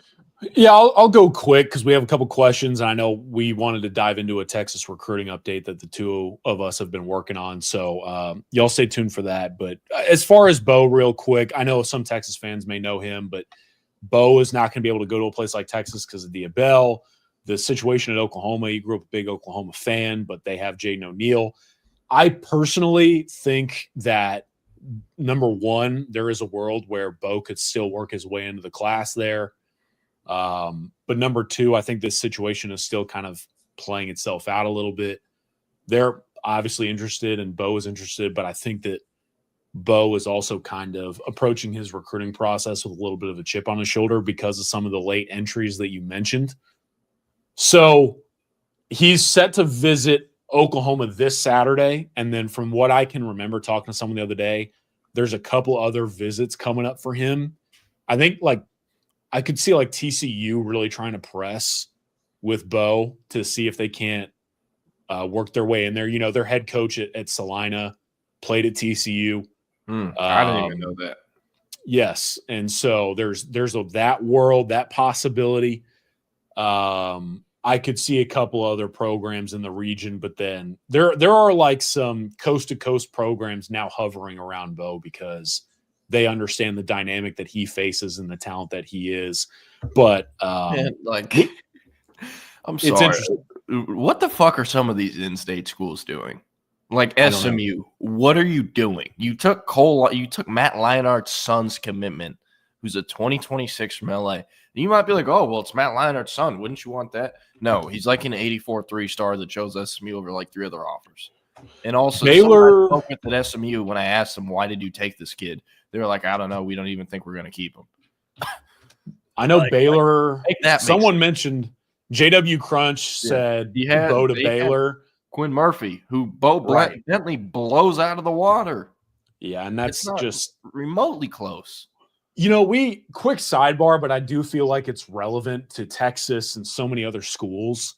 Yeah, I'll go quick because we have a couple questions. And I know we wanted to dive into a Texas recruiting update that the 2 of us have been working on. So y'all stay tuned for that. But as far as Bo, real quick, I know some Texas fans may know him, but Bo is not going to be able to go to a place like Texas because of Diabell. The situation at Oklahoma, he grew up a big Oklahoma fan, but they have Jaden O'Neal. I personally think that, number one, there is a world where Bo could still work his way into the class there. But number 2, I think this situation is still kind of playing itself out a little bit. They're obviously interested and Bo is interested, but I think that Bo is also kind of approaching his recruiting process with a little bit of a chip on his shoulder because of some of the late entries that you mentioned. So he's set to visit Oklahoma this Saturday. And then from what I can remember talking to someone the other day, there's a couple other visits coming up for him. I think like I could see like TCU really trying to press with Bo to see if they can't work their way in there. You know, their head coach at Salina played at TCU. I didn't even know that. Yes. And so there's that world, that possibility. I could see a couple other programs in the region, but then there are like some coast to coast programs now hovering around Bo because they understand the dynamic that he faces and the talent that he is. But Man, like, I'm sorry. What the fuck are some of these in-state schools doing? Like SMU, what are you doing? You took Matt Lionard's son's commitment, who's a 2026 from LA. You might be like, oh, well, it's Matt Lionard's son. Wouldn't you want that? No, he's like an 84 3-star that chose SMU over like 3 other offers. And also, Baylor spoke with at SMU when I asked them, why did you take this kid? They were like, I don't know. We don't even think we're going to keep him. I know like, Baylor. Like, someone mentioned JW Crunch said Bo to Baylor. Quinn Murphy, who Bo Bentley blows out of the water. Yeah, and that's just remotely close. You know, quick sidebar, but I do feel like it's relevant to Texas and so many other schools.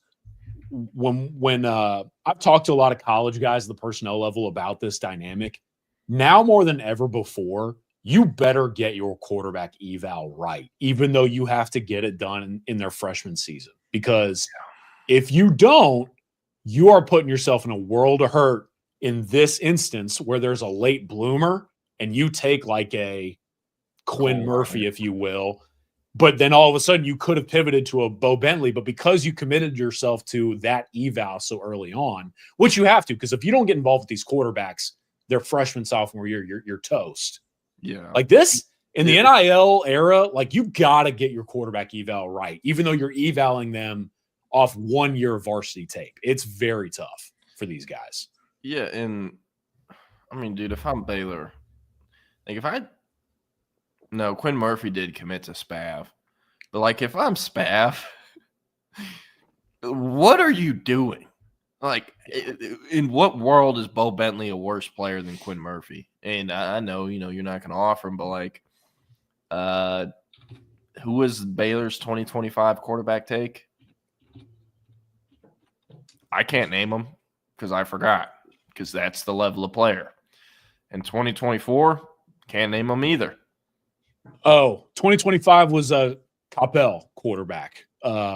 When I've talked to a lot of college guys at the personnel level about this dynamic, now more than ever before, you better get your quarterback eval right, even though you have to get it done in their freshman season. Because if you don't, you are putting yourself in a world of hurt in this instance where there's a late bloomer and you take like a Quinn Murphy, if you will, but then all of a sudden you could have pivoted to a Bo Bentley, but because you committed yourself to that eval so early on, which you have to, because if you don't get involved with these quarterbacks, their freshman, sophomore year, you're toast. Yeah. Like this, in the NIL era, like you got to get your quarterback eval right, even though you're evaling them off 1 year of varsity tape. It's very tough for these guys. Yeah, and I mean, dude, if I'm Baylor, like no, Quinn Murphy did commit to Spav, but like if I'm Spav, what are you doing? Like, in what world is Bo Bentley a worse player than Quinn Murphy? And I know, you know, you're not going to offer him, but like, who is Baylor's 2025 quarterback take? I can't name him because I forgot, because that's the level of player. In 2024, can't name him either. Oh, 2025 was a Capel quarterback.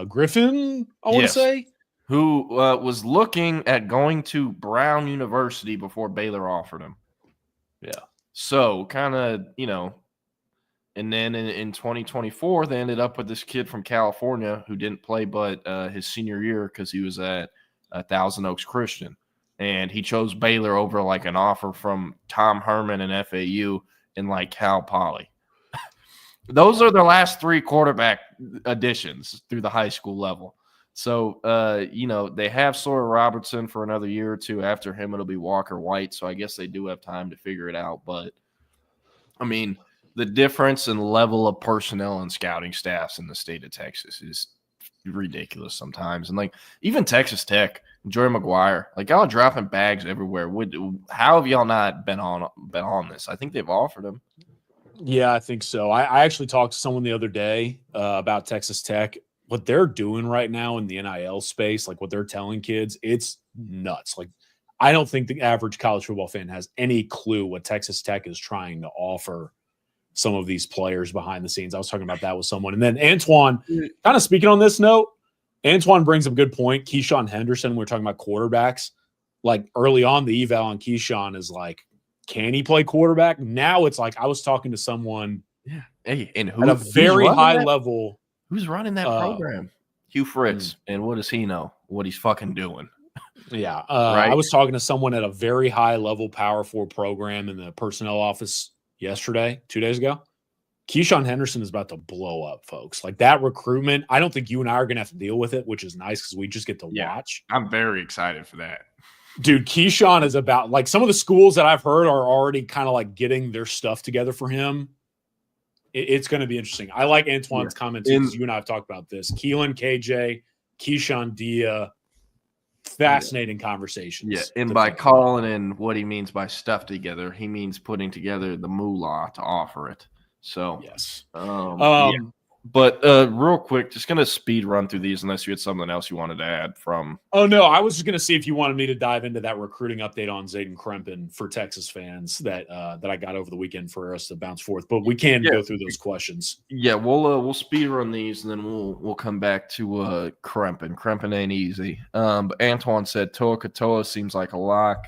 Griffin, I want to say. Who was looking at going to Brown University before Baylor offered him. Yeah. So kind of, and then in 2024, they ended up with this kid from California who didn't play but his senior year because he was at Thousand Oaks Christian. And he chose Baylor over like an offer from Tom Herman and FAU and like Cal Poly. Those are the last 3 quarterback additions through the high school level. So, they have Sawyer Robertson for another year or two. After him, it'll be Walker White. So I guess they do have time to figure it out. But, I mean, the difference in level of personnel and scouting staffs in the state of Texas is ridiculous sometimes. And, like, even Texas Tech, Joey McGuire, like, y'all are dropping bags everywhere. How have y'all not been on this? I think they've offered them. Yeah, I think so. I actually talked to someone the other day about Texas Tech. What they're doing right now in the NIL space, like what they're telling kids, it's nuts. Like, I don't think the average college football fan has any clue what Texas Tech is trying to offer some of these players behind the scenes. I was talking about that with someone. And then Antoine, kind of speaking on this note, Antoine brings up a good point. Keyshawn Henderson, we're talking about quarterbacks. Like early on, the eval on Keyshawn is like, can he play quarterback? Now it's like I was talking to someone and at a very high level. Who's running that program? Hugh Fritz. And what does he know? What he's fucking doing. Yeah. Right? I was talking to someone at a very high level Power 4 program in the personnel office yesterday, 2 days ago. Keyshawn Henderson is about to blow up, folks. Like that recruitment, I don't think you and I are going to have to deal with it, which is nice because we just get to watch. I'm very excited for that. Dude, Keyshawn is about, like, some of the schools that I've heard are already kind of like getting their stuff together for him. It's going to be interesting. I like Antoine's comments because you and I have talked about this. Keelan, KJ, Keyshawn, Dia, fascinating conversations. Yeah, and by calling in what he means by stuff together, he means putting together the moolah to offer it. So, yes. But real quick, just going to speed run through these unless you had something else you wanted to add from. Oh, no, I was just going to see if you wanted me to dive into that recruiting update on Zayden Krempin for Texas fans that I got over the weekend for us to bounce forth. But we can go through those questions. Yeah, we'll speed run these and then we'll come back to Krempin. Krempin ain't easy. But Antoine said Toa Katoa seems like a lock.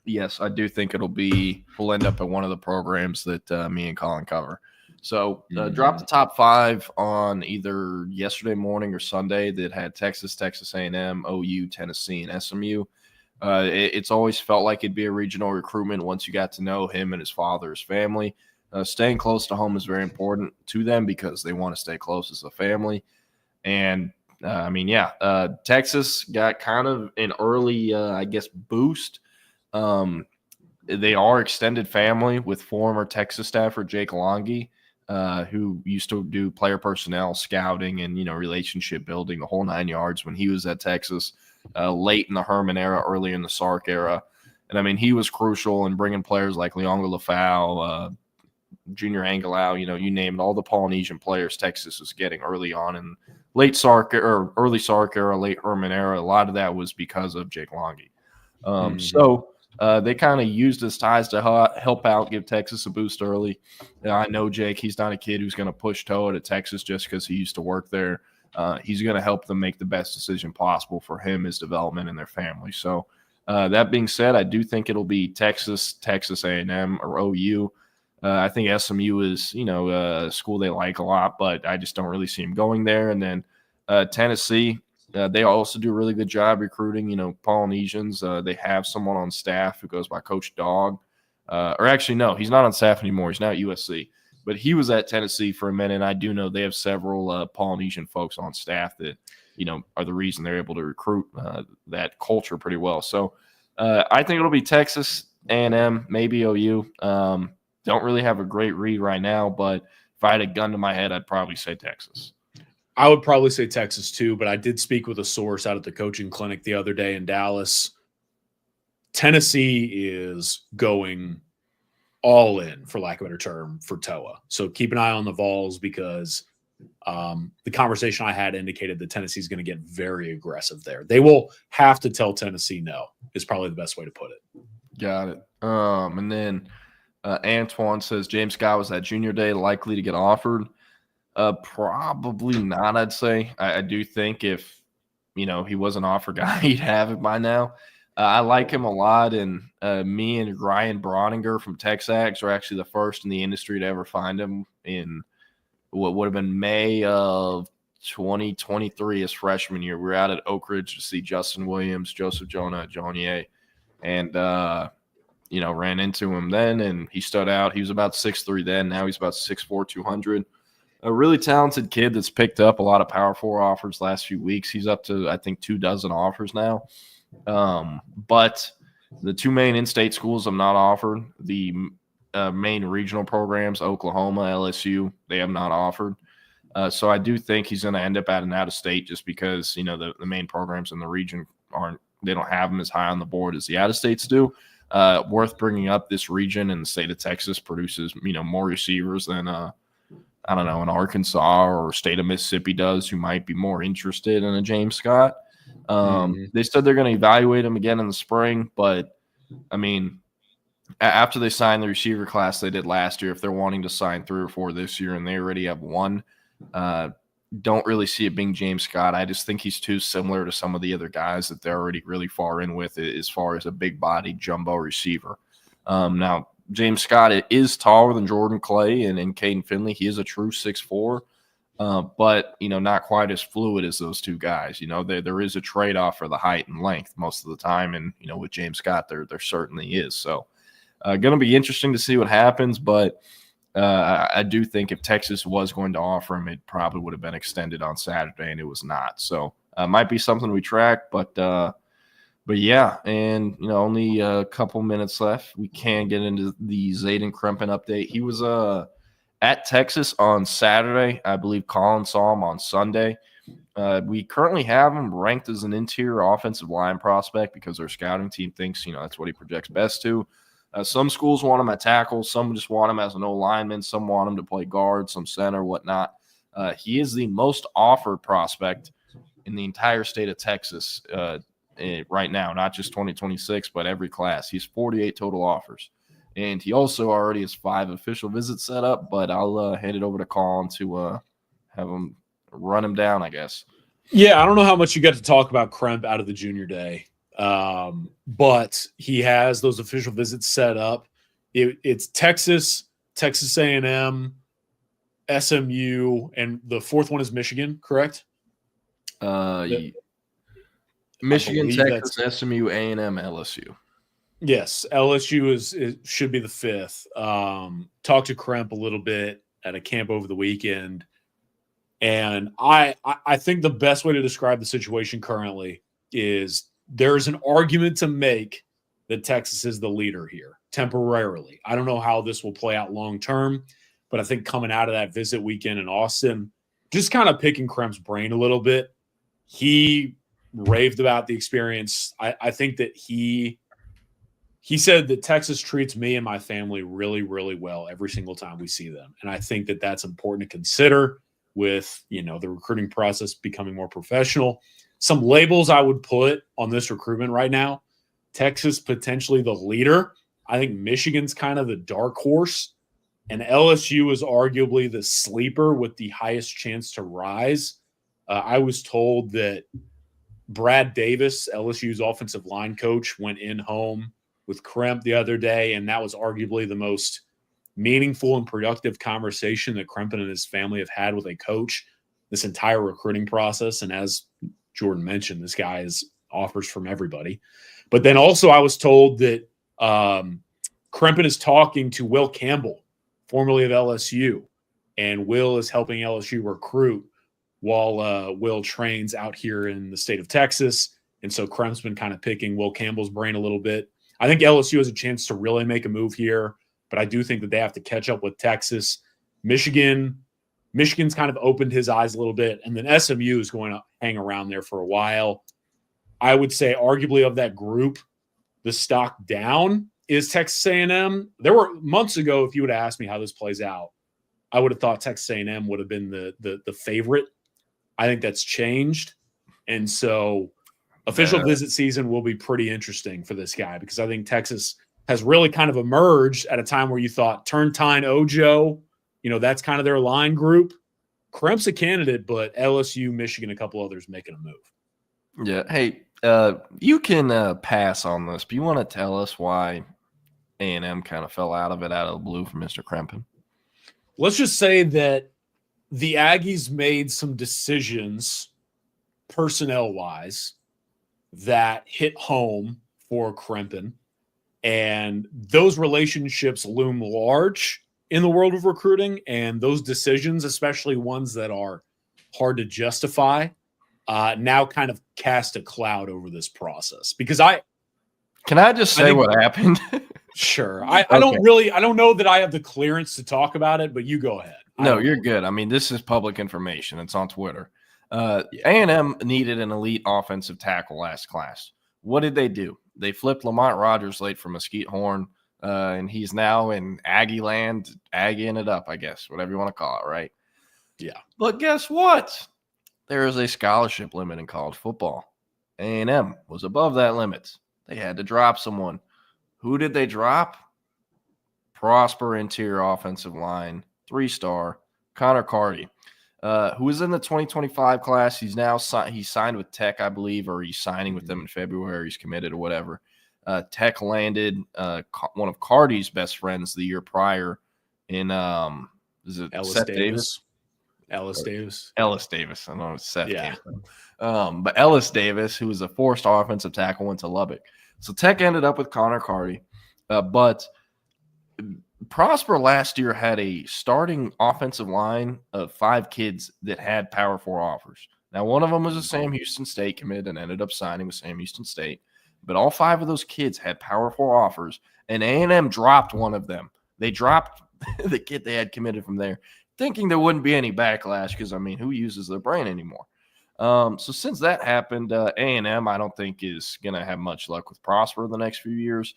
Yes, I do think we'll end up at one of the programs that me and Colin cover. So drop the top 5 on either yesterday morning or Sunday that had Texas, Texas A&M, OU, Tennessee, and SMU. It's always felt like it'd be a regional recruitment once you got to know him and his father, his family. Staying close to home is very important to them because they want to stay close as a family. And, Texas got kind of an early, boost. They are extended family with former Texas staffer Jake Longhorns. Who used to do player personnel scouting and, relationship building, the whole 9 yards when he was at Texas, late in the Herman era, early in the Sark era. And, he was crucial in bringing players like Leonga Lafau, Junior Angelau, you name it, all the Polynesian players Texas was getting early on in late Sark or early Sark era, late Herman era. A lot of that was because of Jake Longhorns. They kind of used his ties to help out, give Texas a boost early. I know Jake, he's not a kid who's going to push Toa to Texas just because he used to work there. He's going to help them make the best decision possible for him, his development, and their family. So that being said, I do think it'll be Texas, Texas A&M, or OU. I think SMU is, a school they like a lot, but I just don't really see him going there. And then Tennessee, they also do a really good job recruiting, Polynesians. They have someone on staff who goes by Coach Dog. Or actually, no, he's not on staff anymore. He's now at USC. But he was at Tennessee for a minute. And I do know they have several Polynesian folks on staff that, are the reason they're able to recruit that culture pretty well. So I think it'll be Texas, A&M, maybe OU. Don't really have a great read right now, but if I had a gun to my head, I'd probably say Texas. I would probably say Texas too, but I did speak with a source out at the coaching clinic the other day in Dallas. Tennessee is going all in, for lack of a better term, for Toa. So keep an eye on the Vols because the conversation I had indicated that Tennessee is going to get very aggressive there. They will have to tell Tennessee no is probably the best way to put it. Got it. And then Antoine says James Scott was at junior day likely to get offered. Probably not, I'd say. I do think if, he was an offer guy, he'd have it by now. I like him a lot, and me and Ryan Browninger from Texags are actually the first in the industry to ever find him in what would have been May of 2023, his freshman year. We were out at Oak Ridge to see Justin Williams, Joseph Jonah, Jonier, and ran into him then, and he stood out. He was about 6'3" then. Now he's about 6'4", 200. A really talented kid that's picked up a lot of Power 4 offers last few weeks. He's up to, I think, 24 offers now. But the two main in-state schools have not offered. The main regional programs, Oklahoma, LSU, they have not offered. So I do think he's going to end up at an out-of-state just because, the main programs in the region they don't have him as high on the board as the out-of-states do. Worth bringing up, this region in the state of Texas produces, more receivers than, an Arkansas or state of Mississippi does, who might be more interested in a James Scott. They said they're going to evaluate him again in the spring, but after they sign the receiver class they did last year, if they're wanting to sign 3 or 4 this year and they already have one, don't really see it being James Scott. I just think he's too similar to some of the other guys that they're already really far in with as far as a big body jumbo receiver. Now, James Scott is taller than Jordan Clay and Caden Finley. He is a true 6'4", but, not quite as fluid as those two guys. There is a trade-off for the height and length most of the time, and, with James Scott, there certainly is. So, going to be interesting to see what happens, but I do think if Texas was going to offer him, it probably would have been extended on Saturday, and it was not. So, might be something we track, but yeah, and only a couple minutes left. We can get into the Zayden Krempin update. He was at Texas on Saturday. I believe Colin saw him on Sunday. We currently have him ranked as an interior offensive line prospect because our scouting team thinks that's what he projects best to. Some schools want him at tackle, some just want him as an O-lineman, some want him to play guard, some center, whatnot. He is the most offered prospect in the entire state of Texas right now, not just 2026, but every class. He's 48 total offers. And he also already has 5 official visits set up, but I'll hand it over to Colin to have him run him down, I guess. Yeah, I don't know how much you get to talk about Kremp out of the junior day, but he has those official visits set up. It's Texas, Texas A&M, SMU, and the 4th one is Michigan, correct? Michigan, Texas, SMU, A&M, LSU. Yes, LSU should be the 5th. Talked to Kremp a little bit at a camp over the weekend, and I think the best way to describe the situation currently is there's an argument to make that Texas is the leader here temporarily. I don't know how this will play out long term, but I think coming out of that visit weekend in Austin, just kind of picking Kremp's brain a little bit, he raved about the experience. I think that he said that Texas treats me and my family really, really well every single time we see them. And I think that that's important to consider with, the recruiting process becoming more professional. Some labels I would put on this recruitment right now: Texas potentially the leader. I think Michigan's kind of the dark horse, and LSU is arguably the sleeper with the highest chance to rise. I was told that Brad Davis, LSU's offensive line coach, went in home with Kremp the other day, and that was arguably the most meaningful and productive conversation that Krempin and his family have had with a coach this entire recruiting process. And as Jordan mentioned, this guy has offers from everybody. But then also I was told that Krempin is talking to Will Campbell, formerly of LSU, and Will is helping LSU recruit while Will trains out here in the state of Texas. And so Kremp's been kind of picking Will Campbell's brain a little bit. I think LSU has a chance to really make a move here, but I do think that they have to catch up with Texas. Michigan's kind of opened his eyes a little bit, and then SMU is going to hang around there for a while. I would say arguably of that group, the stock down is Texas A&M. There were months ago, if you would have asked me how this plays out, I would have thought Texas A&M would have been the favorite. I think that's changed. And so official visit season will be pretty interesting for this guy because I think Texas has really kind of emerged at a time where you thought Turntine, Ojo, that's kind of their line group. Kremp's a candidate, but LSU, Michigan, a couple others making a move. Yeah. Hey, You can pass on this, but you want to tell us why A&M kind of fell out of the blue for Mr. Krempen? Let's just say that the Aggies made some decisions personnel-wise that hit home for Krempen, and those relationships loom large in the world of recruiting, and those decisions, especially ones that are hard to justify, now kind of cast a cloud over this process. Because Can I just say what happened? Sure. I don't know that I have the clearance to talk about it, but you go ahead. No, you're good. I mean, this is public information. It's on Twitter. A&M needed an elite offensive tackle last class. What did they do? They flipped Lamont Rogers late from Mesquite Horn, and he's now in Aggie land, Aggieing it up, I guess, whatever you want to call it, right? Yeah. But guess what? There is a scholarship limit in college football. A&M was above that limit. They had to drop someone. Who did they drop? Prosper interior offensive line, 3-star, Connor Carty, who is in the 2025 class. He's now he's signed with Tech, I believe, or he's signing with them in February. He's committed or whatever. Tech landed one of Carty's best friends the year prior in is it Ellis Seth Davis? Ellis Davis. I don't know if Seth came from. But Ellis Davis, who was a 4-star offensive tackle, went to Lubbock. So Tech ended up with Connor Carty. But Prosper last year had a starting offensive line of 5 kids that had Power 4 offers. Now, one of them was a Sam Houston State commit and ended up signing with Sam Houston State. But all 5 of those kids had Power 4 offers, and A&M dropped one of them. They dropped the kid they had committed from there, thinking there wouldn't be any backlash because, I mean, who uses their brain anymore? So since that happened, A&M, I don't think is going to have much luck with Prosper in the next few years.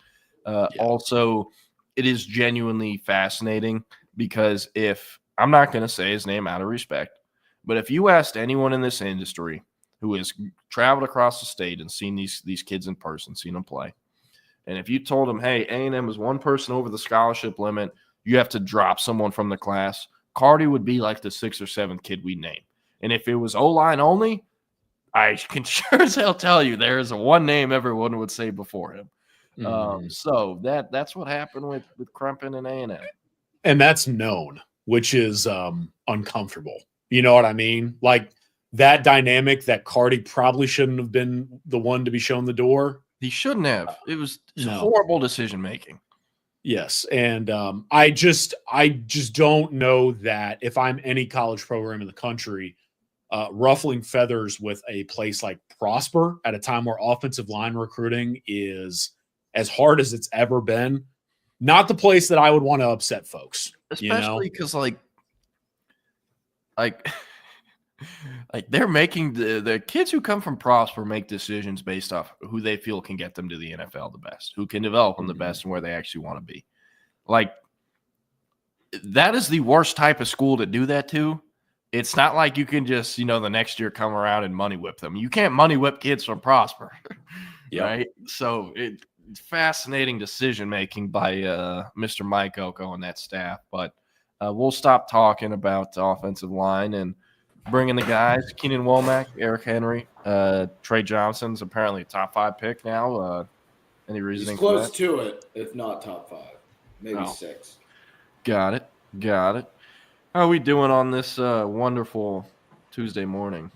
Also, it is genuinely fascinating because if – I'm not going to say his name out of respect, but if you asked anyone in this industry who has traveled across the state and seen these kids in person, seen them play, and if you told them, hey, A&M is one person over the scholarship limit, you have to drop someone from the class, Carty would be like the 6th or 7th kid we name. And if it was O-line only, I can sure as hell tell you there is one name everyone would say before him. So that's what happened with Krempen and A&M. And that's known, which is uncomfortable. You know what I mean? Like that dynamic that Carty probably shouldn't have been the one to be shown the door. He shouldn't have. It was horrible decision-making. Yes, and I just don't know that if I'm any college program in the country, ruffling feathers with a place like Prosper at a time where offensive line recruiting is as hard as it's ever been, not the place that I would want to upset folks. Especially because, like they're making the kids who come from Prosper make decisions based off who they feel can get them to the NFL the best, who can develop them the best and where they actually want to be. Like, that is the worst type of school to do that to. It's not like you can just, the next year come around and money whip them. You can't money whip kids from Prosper, right? So it's fascinating decision-making by Mr. Mike Oko and that staff. But we'll stop talking about the offensive line and bring in the guys. Keenan Womack, Eric Henry, Trey Johnson's apparently a top 5 pick now. Any reasoning He's close for that? to it, if not top 5. Maybe 6. Got it. How are we doing on this wonderful Tuesday morning?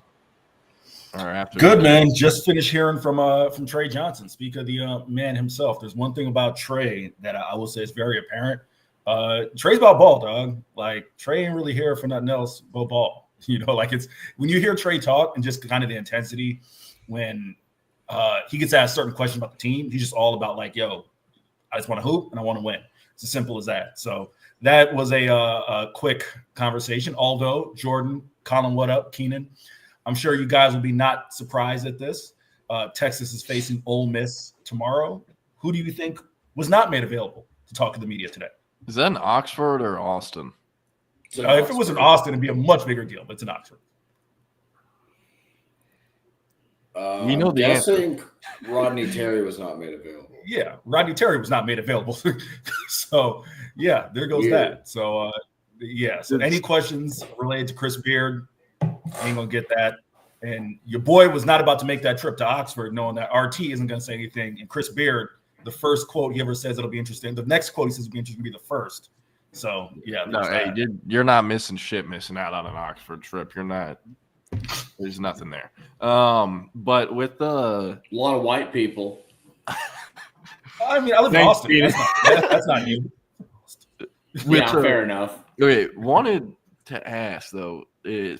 Or after? Good, man. Just finished hearing from Trey Johnson, speak of the man himself. There's one thing about Trey that I will say is very apparent. Trey's about ball, dog. Like, Trey ain't really here for nothing else but ball. It's when you hear Trey talk and just kind of the intensity when he gets asked certain questions about the team, he's just all about like, yo, I just want to hoop and I want to win. It's as simple as that. So that was a quick conversation. Although, Jordan, Colin, what up? Keenan, I'm sure you guys will be not surprised at this. Texas is facing Ole Miss tomorrow. Who do you think was not made available to talk to the media today? Is that in Oxford or Austin? If it was in Austin, it'd be a much bigger deal, but it's in Oxford. We know the answer. Rodney Terry was not made available. Yeah, Rodney Terry was not made available. So, yeah, there goes that. So, So any questions related to Chris Beard, ain't going to get that. And your boy was not about to make that trip to Oxford knowing that RT isn't going to say anything. And Chris Beard, the first quote he ever says it'll be interesting. The next quote he says it'll be interesting to be the first. So, yeah. No, hey, you're not missing out on an Oxford trip. You're not. There's nothing there. But with a lot of white people. I mean, I live in Austin. That's not you. Fair enough. Okay, wanted to ask though,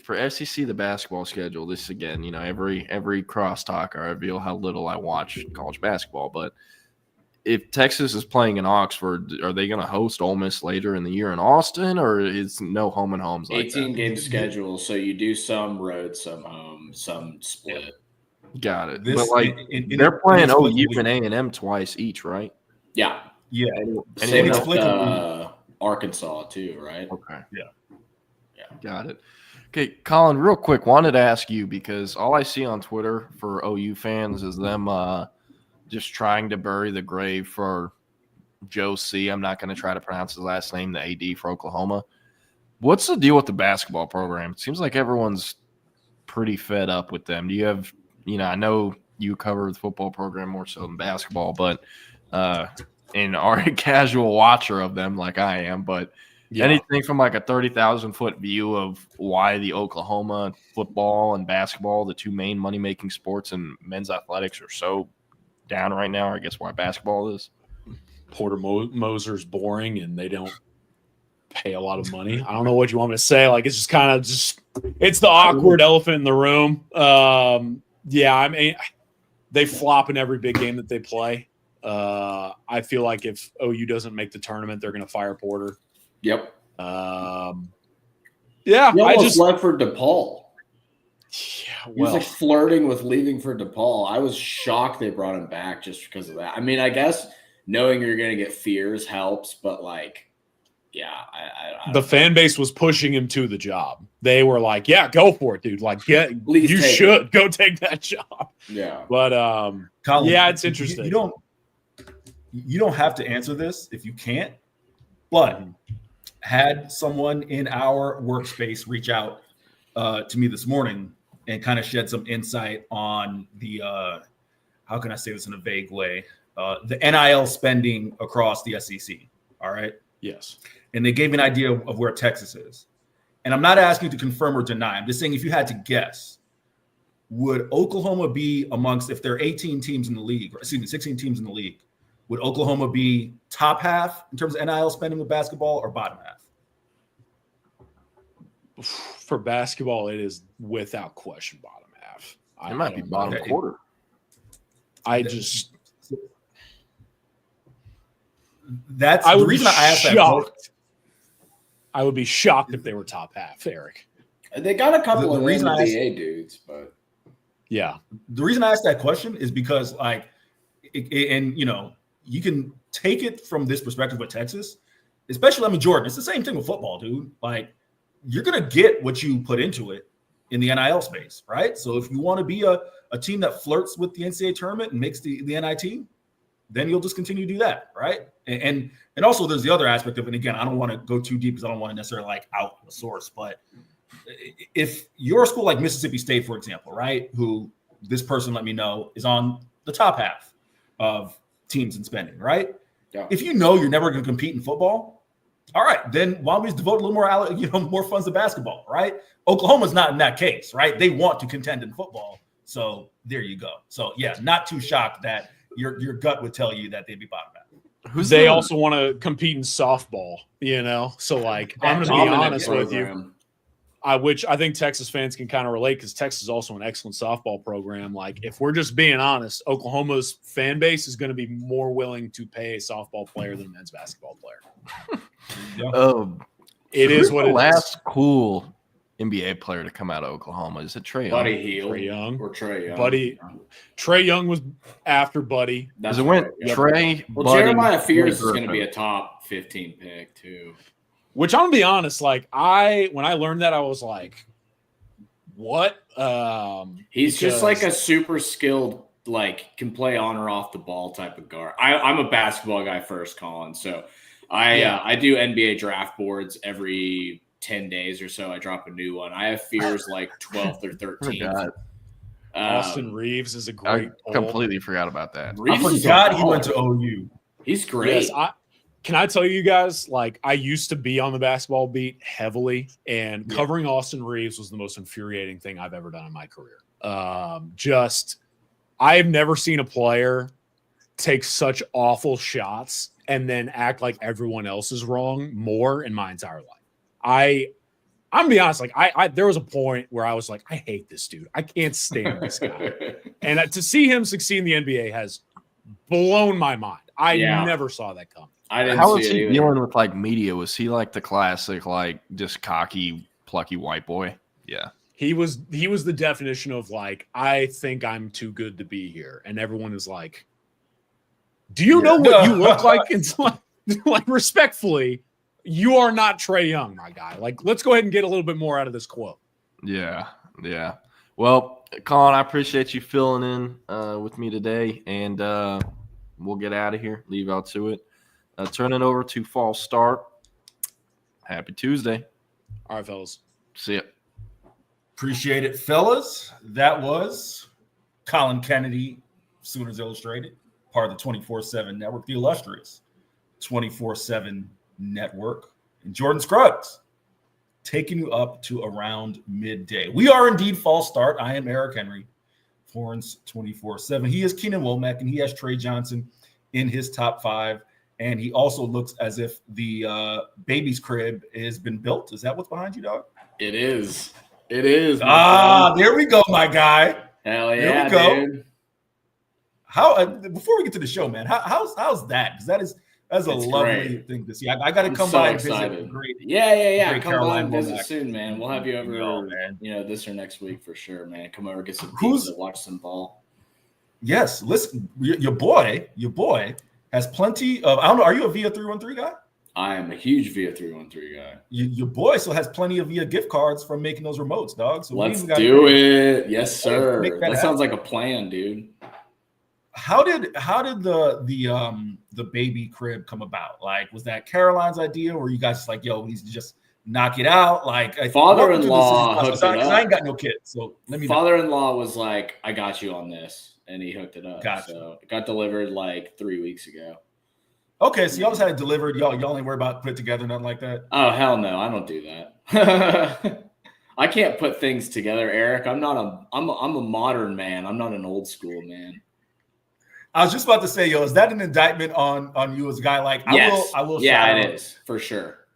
for SEC the basketball schedule. This again, every crosstalk I reveal how little I watch college basketball. But if Texas is playing in Oxford, are they going to host Ole Miss later in the year in Austin, or is no home and homes? 18 game schedule, so you do some road, some home, some split. Got it. But they're playing OU and A&M twice each, right? Yeah. Same with Arkansas too, right? Okay. Yeah. Got it. Okay, Colin, real quick, wanted to ask you because all I see on Twitter for OU fans is them just trying to bury the grave for Joe C. I'm not going to try to pronounce his last name, the AD for Oklahoma. What's the deal with the basketball program? It seems like everyone's pretty fed up with them. Do you have, I know you cover the football program more so than basketball, but and are a casual watcher of them like I am, but anything from like a 30,000-foot view of why the Oklahoma football and basketball, the two main money-making sports in men's athletics, are so down right now, or I guess why basketball is? Porter Moser's boring and they don't pay a lot of money. I don't know what you want me to say. Like, it's just kind of it's the awkward elephant in the room. I mean, they flop in every big game that they play. I feel like if OU doesn't make the tournament, they're going to fire Porter. Yep. Um, I just left for DePaul. Yeah, he was like flirting with leaving for DePaul. I was shocked they brought him back just because of that. I mean, I guess knowing you're going to get fears helps, but like, the fan base was pushing him to the job. They were like, "Yeah, go for it, dude. Like, you should go take that job." Yeah, but Colin, it's interesting. You don't have to answer this if you can't. But had someone in our workspace reach out to me this morning and kind of shed some insight on the how can I say this in a vague way? The NIL spending across the SEC. All right. Yes. And they gave an idea of where Texas is. And I'm not asking you to confirm or deny. I'm just saying if you had to guess, would Oklahoma be amongst, if there are 18 teams in the league, or 16 teams in the league, would Oklahoma be top half in terms of NIL spending with basketball or bottom half? For basketball, it is without question bottom half. It might be bottom quarter. That's the reason I asked that. I would be shocked if they were top half, Eric. They got a couple of NBA dudes, but yeah. The reason I asked that question is because, like, you can take it from this perspective with Texas, especially Jordan. It's the same thing with football, dude. Like, you're gonna get what you put into it in the NIL space, right? So if you want to be a team that flirts with the NCAA tournament and makes the NIT, then you'll just continue to do that, right? And also there's the other aspect of it. And again, I don't want to go too deep because I don't want to necessarily like out the source. But if you're a school like Mississippi State, for example, right, who this person let me know is on the top half of teams in spending, right? Yeah. If you know you're never going to compete in football, all right, then why don't we just devote a little more funds to basketball, right? Oklahoma's not in that case, right? They want to contend in football. So there you go. So yeah, not too shocked that your gut would tell you that they'd be bottom half. They also want to compete in softball, So like, I'm going to be honest with you. Which I think Texas fans can kind of relate because Texas is also an excellent softball program. Like, if we're just being honest, Oklahoma's fan base is going to be more willing to pay a softball player than a men's basketball player. It is what it is. Last cool NBA player to come out of Oklahoma is it Trae Young? Buddy Hield. Trae Young. Or Trae Young. Buddy. Trae Young was after Buddy. Because it went Trae. Well, Buddy, Jeremiah Fears is going to be a top 15 pick too. Which I'm gonna be honest, like when I learned that, I was like, "What?" He's just like a super skilled, like can play on or off the ball type of guard. I'm a basketball guy first, Colin. So I do NBA draft boards every 10 days or so. I drop a new one. I have Fears like 12th or 13th. Austin Reeves is a I great pull. completely forgot about that. I forgot he went to OU. He's great. Yes, can I tell you guys, like, I used to be on the basketball beat heavily, and covering Austin Reeves was the most infuriating thing I've ever done in my career. I've never seen a player take such awful shots and then act like everyone else is wrong more in my entire life. I'm gonna be honest, like there was a point where I was like, I hate this dude. I can't stand this guy. And to see him succeed in the NBA has blown my mind. I never saw that coming. How was he dealing with like media? Was he like the classic, like just cocky, plucky white boy? Yeah. He was the definition of like, I think I'm too good to be here. And everyone is like, do you know what you look like? It's like respectfully, you are not Trae Young, my guy. Like, let's go ahead and get a little bit more out of this quote. Yeah. Yeah. Well, Colin, I appreciate you filling in with me today, and we'll get out of here. Leave out to it. Turn it over to False Start. Happy Tuesday. All right, fellas. See ya. Appreciate it, fellas. That was Colin Kennedy, Sooners Illustrated, part of the 24/7 network, the illustrious 24/7 network, and Jordan Scruggs taking you up to around midday. We are indeed False Start. I am Eric Henry, Horns 24/7. He is Keenan Womack, and he has Trey Johnson in his top 5. And he also looks as if the baby's crib has been built. Is that what's behind you, dog? It is. It is. There we go, my guy. Hell yeah, there we go. dude. How before we get to the show, man? How's that? Because that's a lovely great. thing to see. I got to come so by and excited. visit. Great, yeah. great Come by and visit soon, man. We'll have you over, man. this or next week for sure, man. Come over, get some pizza, watch some ball. Yes, listen, your boy has plenty of. I don't know. Are you a VIA 313 guy? I am a huge VIA 313 guy. Your boy still has plenty of VIA gift cards from making those remotes, dog. So let's do it. Yes, sir. That sounds like a plan, dude. How did the baby crib come about? Like, was that Caroline's idea, or you guys just like, yo, we need to just knock it out? Like, father-in-law hooked it up. I ain't got no kids, so let me. Father-in-law was like, I got you on this, and he hooked it up. Gotcha. So it got delivered like 3 weeks ago. Okay, so y'all just had it delivered. Y'all ain't worry about put it together, nothing like that. Oh hell no, I don't do that. I can't put things together, Eric. I'm a modern man. I'm not an old school man. I was just about to say, yo, is that an indictment on you as a guy? Like, yes. I will. Yeah, it is for sure.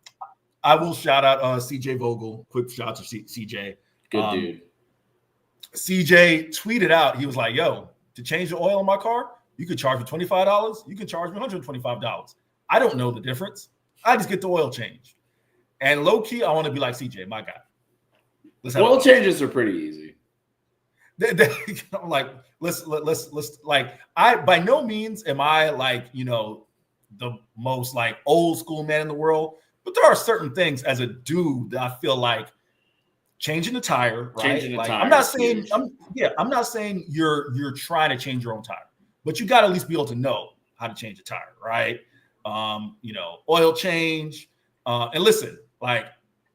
I will shout out CJ Vogel. Quick shout out to CJ. Good dude. CJ tweeted out, he was like, yo, to change the oil in my car, you could charge me $25. You can charge me $125. I don't know the difference. I just get the oil changed. And low key, I want to be like CJ, my guy. Oil changes are pretty easy. I'm like, let's like, I by no means am I like, the most like old school man in the world, but there are certain things as a dude that I feel like changing the tire, right? Changing the tire. I'm not saying you're trying to change your own tire, but you got to at least be able to know how to change a tire, right? Oil change. And listen, like,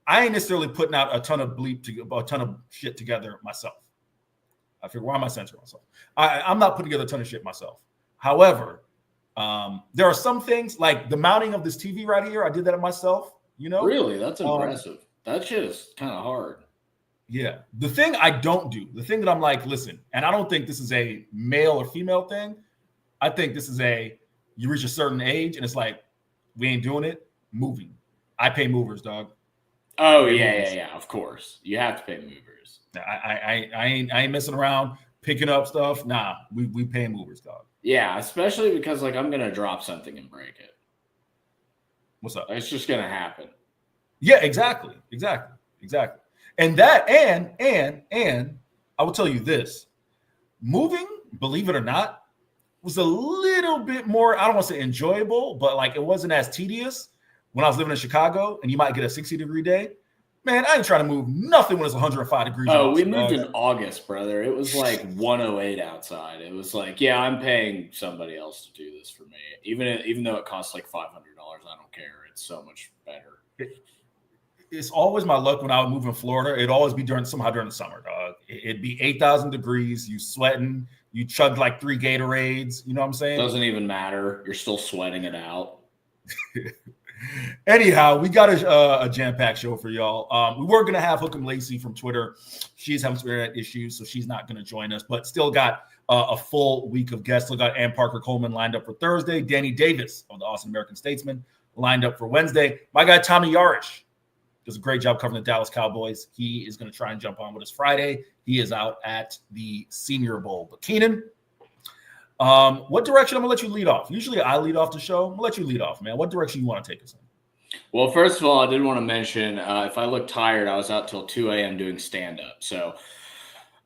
I ain't necessarily putting out a ton of shit together myself. I figure, why am I censoring myself? I'm not putting together a ton of shit myself. However, there are some things like the mounting of this TV right here. I did that myself, Really? That's impressive. That shit is kind of hard. Yeah. The thing I don't do, the thing that I'm like, listen, and I don't think this is a male or female thing. I think this is you reach a certain age and it's like, we ain't doing it. Moving. I pay movers, dog. Oh, yeah. Of course. You have to pay movers. I ain't messing around picking up stuff. Nah, we pay movers, dog. Yeah, especially because like I'm gonna drop something and break it. What's up? It's just gonna happen. Yeah, exactly. And that and I will tell you this: moving, believe it or not, was a little bit more. I don't want to say enjoyable, but like it wasn't as tedious when I was living in Chicago, and you might get a 60-degree day. Man, I ain't trying to move nothing when it's 105 degrees. Oh, we moved in August, brother. It was like 108 outside. It was like, yeah, I'm paying somebody else to do this for me. Even though it costs like $500, I don't care. It's so much better. it's always my luck when I would move in Florida. It'd always be somehow during the summer, dog. It'd be 8,000 degrees. You sweating. You chugged like 3 Gatorades. You know what I'm saying? Doesn't even matter. You're still sweating it out. Anyhow, we got a jam-packed show for y'all. We were going to have Hook'em Lacey from Twitter. She's having some internet issues, so she's not going to join us, but still got a full week of guests. Still got Ann Parker Coleman lined up for Thursday. Danny Davis of the Austin American Statesman lined up for Wednesday. My guy, Tommy Yarish, does a great job covering the Dallas Cowboys. He is going to try and jump on with us Friday. He is out at the Senior Bowl. But Keenan, what direction I'm going to let you lead off? Usually I lead off the show. I'm going to let you lead off, man. What direction you want to take us in? Well, first of all, I did want to mention, if I look tired, I was out till 2 a.m. doing stand-up. So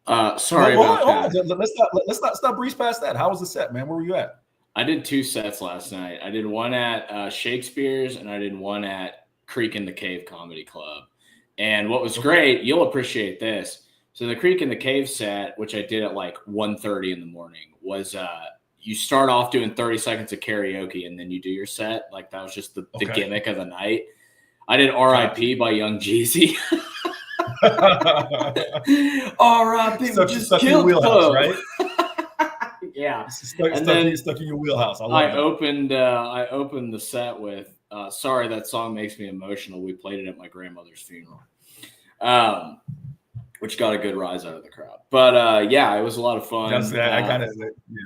sorry about that. Let's not breeze past that. How was the set, man? Where were you at? I did 2 sets last night. I did one at Shakespeare's and I did one at Creek in the Cave Comedy Club. And what was great, you'll appreciate this. So the Creek in the Cave set, which I did at like 1:30 in the morning, was you start off doing 30 seconds of karaoke and then you do your set. Like that was just the gimmick of the night. I did R.I.P. by Young Jeezy. R.I.P. Stuck in your wheelhouse, right? Yeah. Stuck in your wheelhouse. I opened the set with sorry, that song makes me emotional. We played it at my grandmother's funeral, which got a good rise out of the crowd. But yeah, it was a lot of fun. I got it. Yeah.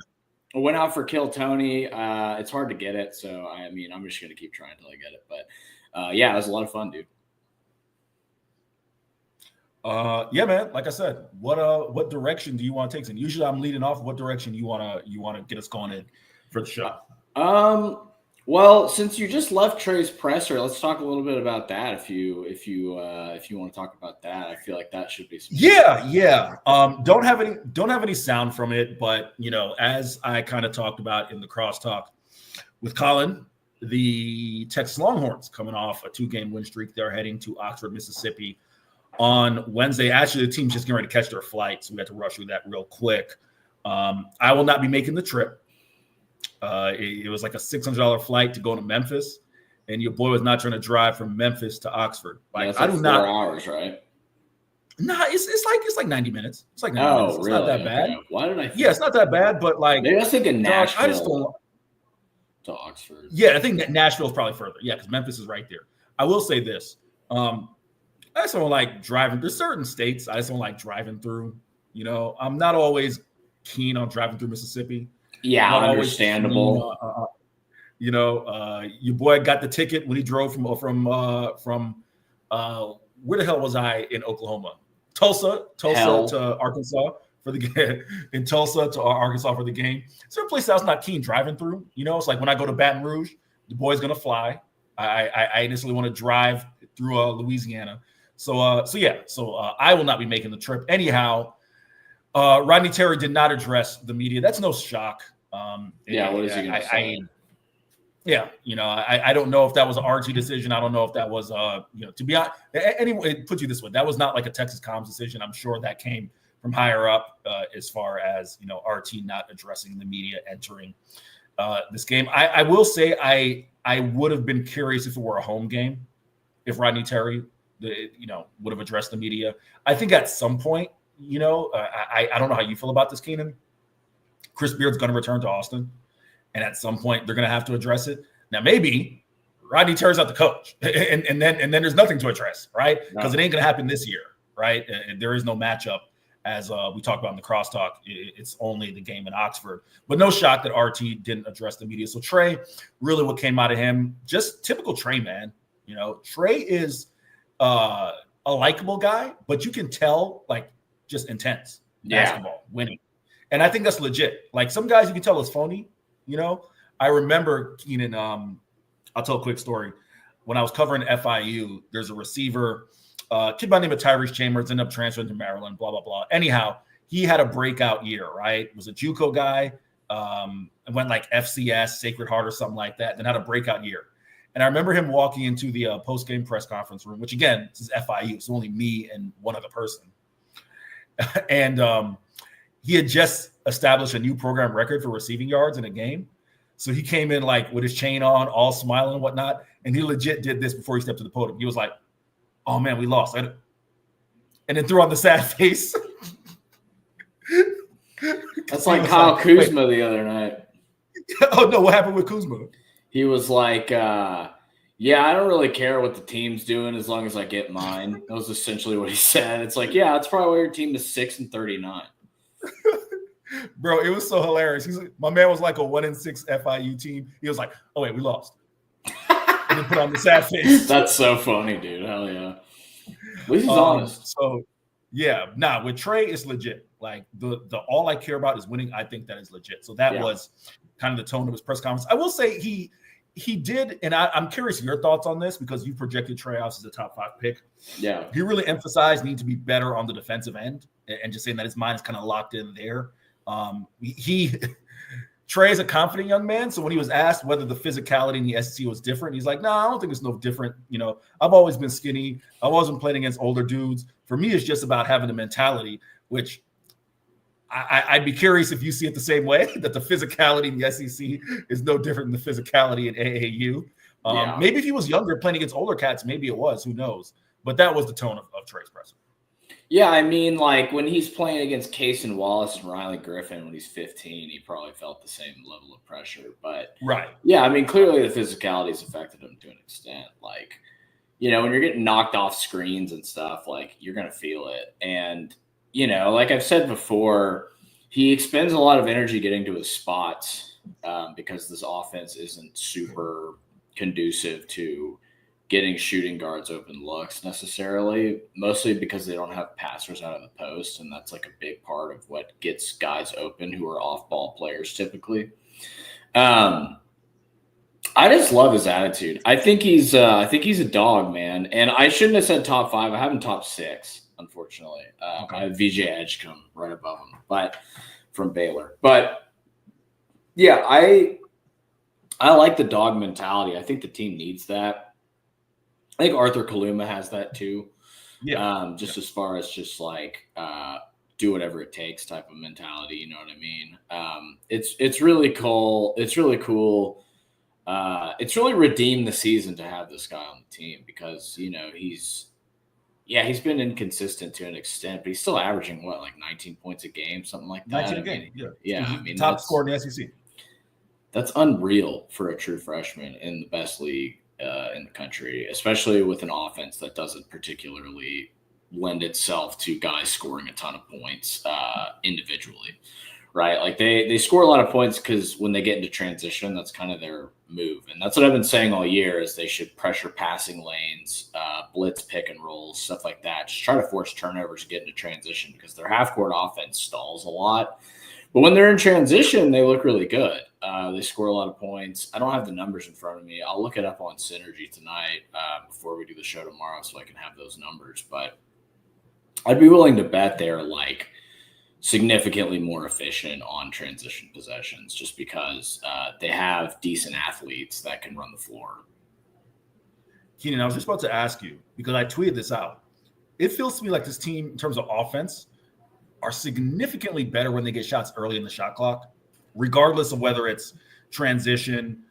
I went out for Kill Tony. It's hard to get it, so I mean, I'm just gonna keep trying until I get it. But yeah, it was a lot of fun, dude. Yeah, man. Like I said, what direction do you want to take? And usually I'm leading off. What direction you want to get us going in for the show? Well, since you just left Trey's presser, let's talk a little bit about that. If you want to talk about that, I feel like that should be some. Yeah. Don't have any sound from it, but as I kind of talked about in the crosstalk with Colin, the Texas Longhorns coming off a 2-game win streak. They're heading to Oxford, Mississippi on Wednesday. Actually, the team's just getting ready to catch their flight, so we have to rush through that real quick. I will not be making the trip. It was like a $600 flight to go to Memphis, and your boy was not trying to drive from Memphis to Oxford. Like, I do not 4 hours, right? Nah, it's like 90 minutes. It's like 90 minutes. It's really? Not that bad. Okay. Why did I? Yeah, it's not that bad, but like maybe I was thinking Nashville. I just don't. To Oxford. Yeah, I think that Nashville's probably further. Yeah, because Memphis is right there. I will say this. I just don't like driving. There's certain states I just don't like driving through. I'm not always keen on driving through Mississippi. Yeah, understandable. Your boy got the ticket when he drove from where the hell was I in Oklahoma? Tulsa to Arkansas for the game. In Tulsa to Arkansas for the game. It's a place I was not keen driving through. It's like when I go to Baton Rouge, the boy's gonna fly. I initially want to drive through Louisiana. So I will not be making the trip. Anyhow, Rodney Terry did not address the media. That's no shock. What is he going to say? I don't know if that was an RG decision. I don't know if that was, to be honest, anyway, put you this way, that was not like a Texas Comms decision. I'm sure that came from higher up as far as, RT not addressing the media entering this game. I will say I would have been curious if it were a home game, if Rodney Terry, would have addressed the media. I think at some point, I don't know how you feel about this, Keenan. Chris Beard's going to return to Austin, and at some point they're going to have to address it. Now, maybe Rodney Terry's not the coach, and then there's nothing to address, right? Because it ain't going to happen this year, right? And there is no matchup, as we talked about in the crosstalk. It's only the game in Oxford. But no shock that RT didn't address the media. So Trey, really what came out of him, just typical Trey, man. Trey is a likable guy, but you can tell, like, just intense basketball, winning. And I think that's legit. Like, some guys you can tell is phony, I remember, Keenan, I'll tell a quick story. When I was covering FIU, there's a receiver, kid by the name of Tyrese Chambers, ended up transferring to Maryland, blah, blah, blah. Anyhow, he had a breakout year, right? Was a JUCO guy, and went like FCS, Sacred Heart or something like that, then had a breakout year. And I remember him walking into the post-game press conference room, which, again, this is FIU, so only me and one other person. And he had just established a new program record for receiving yards in a game. So he came in like with his chain on, all smiling and whatnot. And he legit did this before he stepped to the podium. He was like, oh man, we lost. And then threw on the sad face. That's like Kyle Kuzma the other night. Oh no, what happened with Kuzma? He was like, yeah, I don't really care what the team's doing as long as I get mine. That was essentially what he said. It's like, yeah, that's probably why your team is 6-39. Bro, it was so hilarious. My man was like a 1-6 FIU team. He was like, oh wait, we lost. And then put on the sad face. That's so funny, dude. Hell yeah. At least he's honest. So yeah, with Trey, it's legit. Like the all I care about is winning. I think that is legit. So that was kind of the tone of his press conference. I will say he did, and I'm curious your thoughts on this because you projected Trey House as a top 5 pick. Yeah. He really emphasized need to be better on the defensive end and just saying that his mind is kind of locked in there. Trey is a confident young man. So when he was asked whether the physicality in the SEC was different, he's like, no, I don't think it's no different. You know, I've always been skinny. I wasn't playing against older dudes. For me, it's just about having the mentality, which I'd be curious if you see it the same way, that the physicality in the SEC is no different than the physicality in AAU. Maybe if he was younger playing against older cats, maybe it was. Who knows? But that was the tone of Trey's presser. Yeah, I mean, like when he's playing against Cason Wallace and Riley Griffin when he's 15, he probably felt the same level of pressure. But yeah, I mean, clearly the physicality has affected him to an extent. Like, you know, when you're getting knocked off screens and stuff, like you're going to feel it. And, you know, like I've said before, he expends a lot of energy getting to his spots because this offense isn't super conducive to getting shooting guards open looks necessarily, mostly because they don't have passers out of the post. And that's like a big part of what gets guys open who are off-ball players typically. I just love his attitude. I think he's a dog, man. And I shouldn't have said top 5. I have him top 6, unfortunately. I have VJ Edgecombe right above him, but from Baylor. But yeah, I like the dog mentality. I think the team needs that. I think Arthur Kaluma has that too. Yeah. As far as just like do whatever it takes type of mentality. You know what I mean? It's really cool. It's really cool. It's really redeemed the season to have this guy on the team because, you know, he's been inconsistent to an extent, but he's still averaging like 19 points a game, something like that. 19 a game. Yeah. I mean, top scorer in the SEC. That's unreal for a true freshman in the best league in the country, especially with an offense that doesn't particularly lend itself to guys scoring a ton of points individually, right? Like they score a lot of points because when they get into transition, that's kind of their move. And that's what I've been saying all year is they should pressure passing lanes, blitz pick and rolls, stuff like that. Just try to force turnovers to get into transition because their half-court offense stalls a lot. But when they're in transition, they look really good. They score a lot of points. I don't have the numbers in front of me. I'll look it up on Synergy tonight before we do the show tomorrow so I can have those numbers. But I'd be willing to bet they're like significantly more efficient on transition possessions just because they have decent athletes that can run the floor. Keenan, I was just about to ask you because I tweeted this out. It feels to me like this team, in terms of offense, are significantly better when they get shots early in the shot clock, regardless of whether it's transition,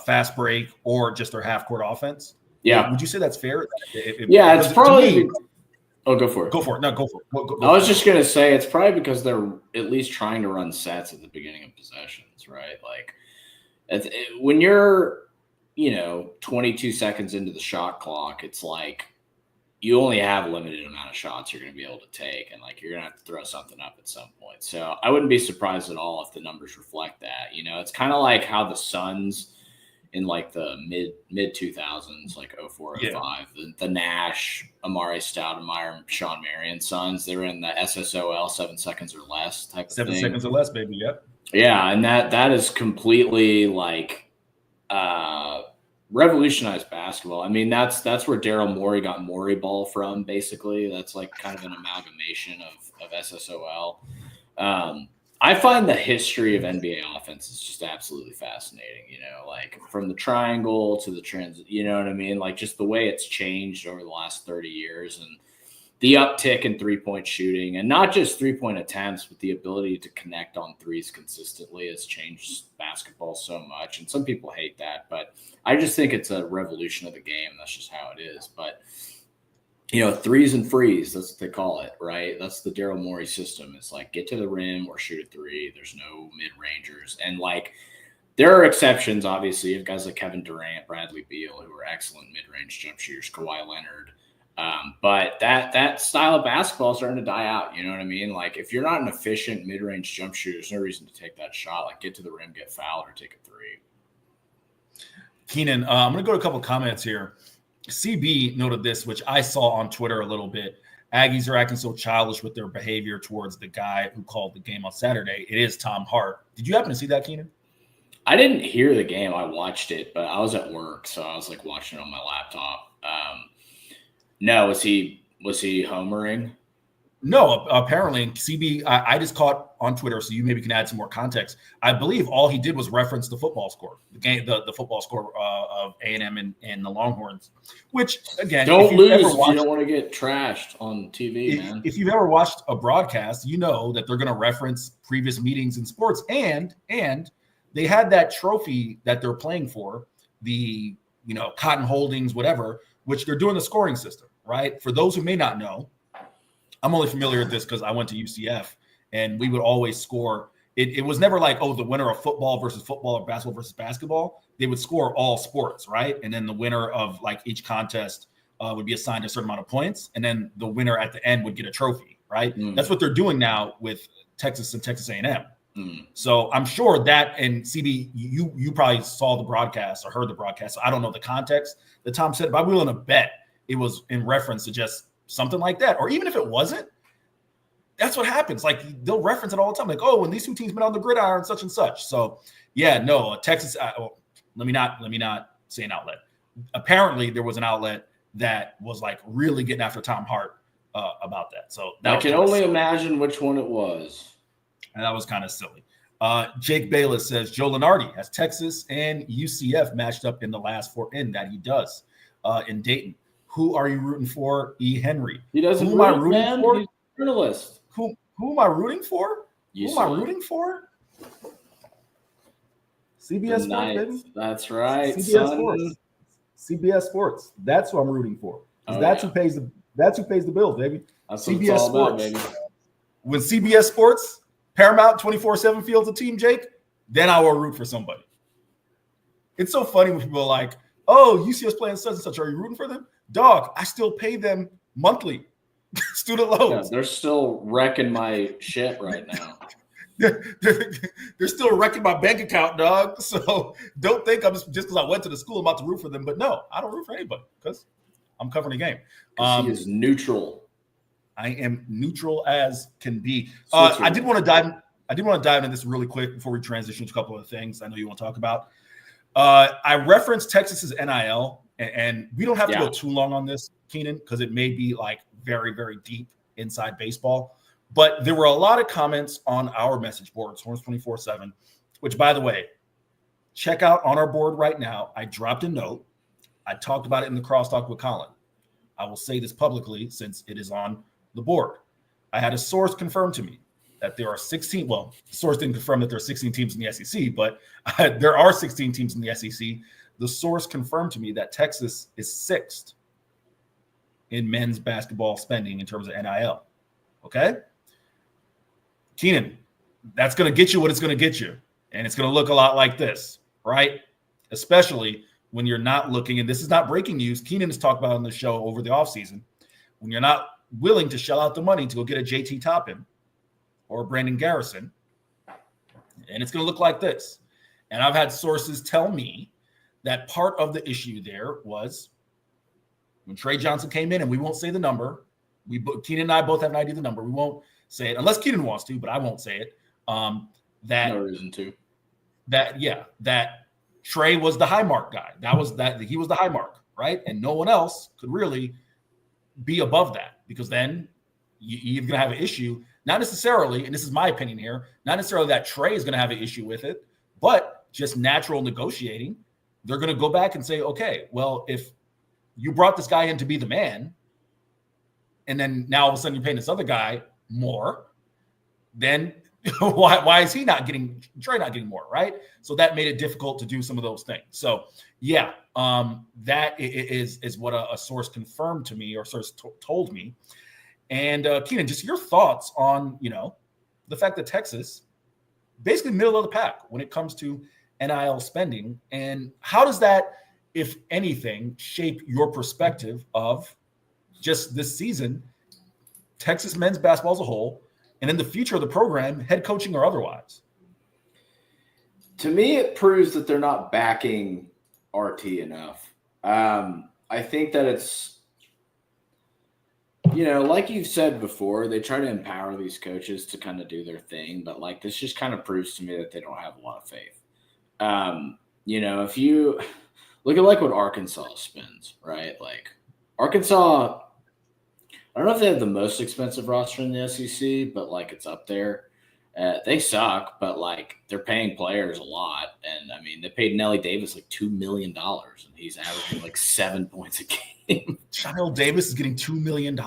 fast break, or just their half-court offense. Yeah. Would you say that's fair? It's probably – go for it. Go for it. No, go for it. I was just going to say it's probably because they're at least trying to run sets at the beginning of possessions, right? Like when you're, 22 seconds into the shot clock, it's like you only have a limited amount of shots you're going to be able to take, and like you're going to have to throw something up at some point. So I wouldn't be surprised at all if the numbers reflect that. It's kind of like how the Suns in like the mid 2000s, like 04, 05, the Nash, Amare Stoudemire, Sean Marion Suns, they were in the SSOL 7 seconds or less type of 7 thing. seconds or less, baby. Yep. Yeah, and that is completely like revolutionized basketball. I mean, that's where Daryl Morey got Morey ball from, basically. That's like kind of an amalgamation of SSOL. I find the history of NBA offense is just absolutely fascinating, like from the triangle to the transit, you know what I mean? Like just the way it's changed over the last 30 years and the uptick in three-point shooting, and not just three-point attempts, but the ability to connect on threes consistently has changed basketball so much. And some people hate that, but I just think it's a revolution of the game. That's just how it is. But threes and freeze. That's what they call it, right? That's the Daryl Morey system. It's like get to the rim or shoot a three. There's no mid-rangers. And like there are exceptions, obviously. You have guys like Kevin Durant, Bradley Beal, who are excellent mid-range jump shooters, Kawhi Leonard. But that style of basketball is starting to die out. You know what I mean? Like if you're not an efficient mid-range jump shooter, there's no reason to take that shot. Like get to the rim, get fouled, or take a three. Keenan, I'm going to go to a couple comments here. CB noted this, which I saw on Twitter a little bit. Aggies are acting so childish with their behavior towards the guy who called the game on Saturday. It is Tom Hart. Did you happen to see that, Keenan? I didn't hear the game. I watched it, but I was at work, so I was like watching it on my laptop. No, was he homering? No, apparently. CB, I just caught on Twitter, so you maybe can add some more context. I believe all he did was reference the football score, the football score of A&M and the Longhorns, which, again, don't lose if you don't want to get trashed on TV, man. If you've ever watched a broadcast, you know that they're going to reference previous meetings in sports, and they had that trophy that they're playing for, the Cotton Holdings, whatever, which they're doing the scoring system, right? For those who may not know, I'm only familiar with this because I went to UCF and we would always score. It was never like, the winner of football versus football or basketball versus basketball. They would score all sports, right? And then the winner of like each contest would be assigned a certain amount of points. And then the winner at the end would get a trophy, right? That's what they're doing now with Texas and Texas A&M. So I'm sure that, and CB, you probably saw the broadcast or heard the broadcast. So I don't know the context that Tom said, but I'm willing to bet it was in reference to just something like that. Or even if it wasn't, that's what happens. Like they'll reference it all the time. Like, when these two teams been on the gridiron, such and such. So Texas. Let me not say an outlet. Apparently, there was an outlet that was like really getting after Tom Hart about that. So I can only imagine which one it was. And that was kind of silly. Jake Bayless says Joe Lunardi has Texas and UCF matched up in the last four in that he does in Dayton. Who are you rooting for? E. Henry. He doesn't. Who am I rooting man. for? He's a journalist. Who am I rooting for? Who am I rooting for? CBS Sports, baby. That's right. CBS Sports. CBS Sports. That's who I'm rooting for. That's who pays the bills, baby. That's CBS Sports. About, baby. When CBS Sports, Paramount 24/7 fields a team, Jake, then I will root for somebody. It's so funny when people are like, UCS playing such and such. Are you rooting for them? Dog, I still pay them monthly. Student loans. Yeah, they're still wrecking my shit right now. They're still wrecking my bank account, dog. So don't think I'm just because I went to the school, I'm about to root for them. But no, I don't root for anybody because I'm covering the game. He is neutral. I am neutral as can be. I did want to dive into this really quick before we transition to a couple of things I know you want to talk about. I referenced Texas's NIL, and we don't have to go too long on this, Keenan, because it may be like very, very deep inside baseball. But there were a lot of comments on our message boards, Horns 24/7, which, by the way, check out on our board right now. I dropped a note. I talked about it in the crosstalk with Colin. I will say this publicly since it is on the board. I had a source confirm to me that there are 16. Well, the source didn't confirm that there are 16 teams in the SEC, but there are 16 teams in the SEC. The source confirmed to me that Texas is 6th in men's basketball spending in terms of NIL. Okay? Keenan, that's going to get you what it's going to get you. And it's going to look a lot like this, right? Especially when you're not looking, and this is not breaking news. Keenan has talked about on the show over the offseason, when you're not willing to shell out the money to go get a JT Toppin or Brandon Garrison, and it's going to look like this. And I've had sources tell me that part of the issue there was when Trey Johnson came in, and we won't say the number. Keenan and I both have an idea of the number. We won't say it unless Keenan wants to, but I won't say it. That no reason to. That Trey was the high mark guy. He was the high mark, right? And no one else could really be above that, because then you're going to have an issue. Not necessarily, and this is my opinion here, not necessarily that Trey is going to have an issue with it, but just natural negotiating. They're going to go back and say, okay, well, if you brought this guy in to be the man, and then now all of a sudden you're paying this other guy more, then why is he not getting Trey not getting more, right? So that made it difficult to do some of those things. So yeah, that is what a source confirmed to me, or source told me. And Keenan, just your thoughts on the fact that Texas basically middle of the pack when it comes to NIL spending, and how does that, if anything, shape your perspective of just this season, Texas men's basketball as a whole, and in the future of the program, head coaching or otherwise? To me, it proves that they're not backing RT enough. I think that it's, like you've said before, they try to empower these coaches to kind of do their thing, but like this just kind of proves to me that they don't have a lot of faith. If you look at like what Arkansas spends, right? Like Arkansas, I don't know if they have the most expensive roster in the SEC, but like it's up there. They suck, but like they're paying players a lot. And I mean, they paid Nelly Davis like $2 million, and he's averaging like 7 points a game. Child Davis is getting $2 million.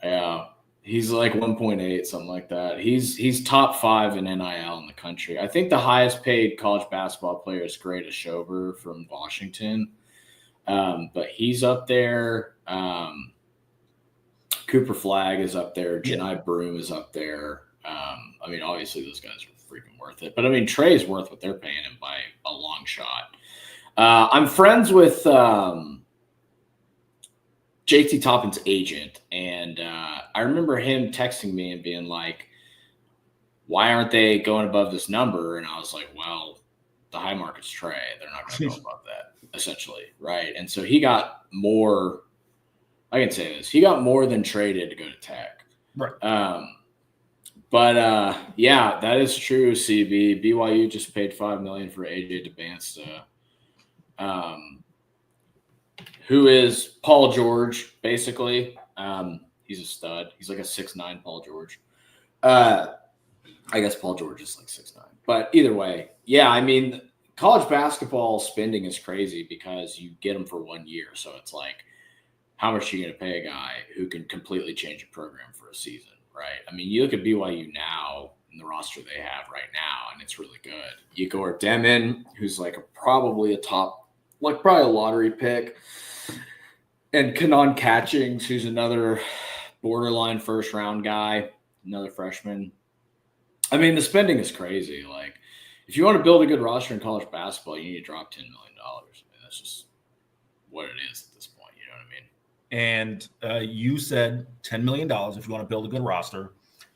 Yeah. He's like 1.8, something like that. He's top 5 in NIL in the country. I think the highest paid college basketball player is Greta Shover from Washington. But he's up there. Cooper Flagg is up there. Janai Broom is up there. I mean, obviously those guys are freaking worth it. But I mean, Trey's worth what they're paying him by a long shot. I'm friends with JT Toppin's agent, and I remember him texting me and being like, why aren't they going above this number? And I was like, well, the high market's Trey. They're not going to go above that, essentially, right? And so he got more – I can say this. He got more than Trey did to go to Tech. Right. Yeah, that is true, CB. BYU just paid $5 million for AJ DeBansta, who is Paul George, basically. He's a stud. He's like a 6'9" Paul George. I guess Paul George is like 6'9". But either way, yeah, I mean, college basketball spending is crazy because you get them for 1 year. So it's like, how much are you going to pay a guy who can completely change a program for a season, right? I mean, you look at BYU now and the roster they have right now, and it's really good. Igor Demin, who's like probably a top, like probably a lottery pick, and Kanan Catchings, who's another borderline first-round guy, another freshman. I mean, the spending is crazy. Like, if you want to build a good roster in college basketball, you need to drop $10 million. I mean, that's just what it is at this point. You know what I mean? And you said $10 million if you want to build a good roster.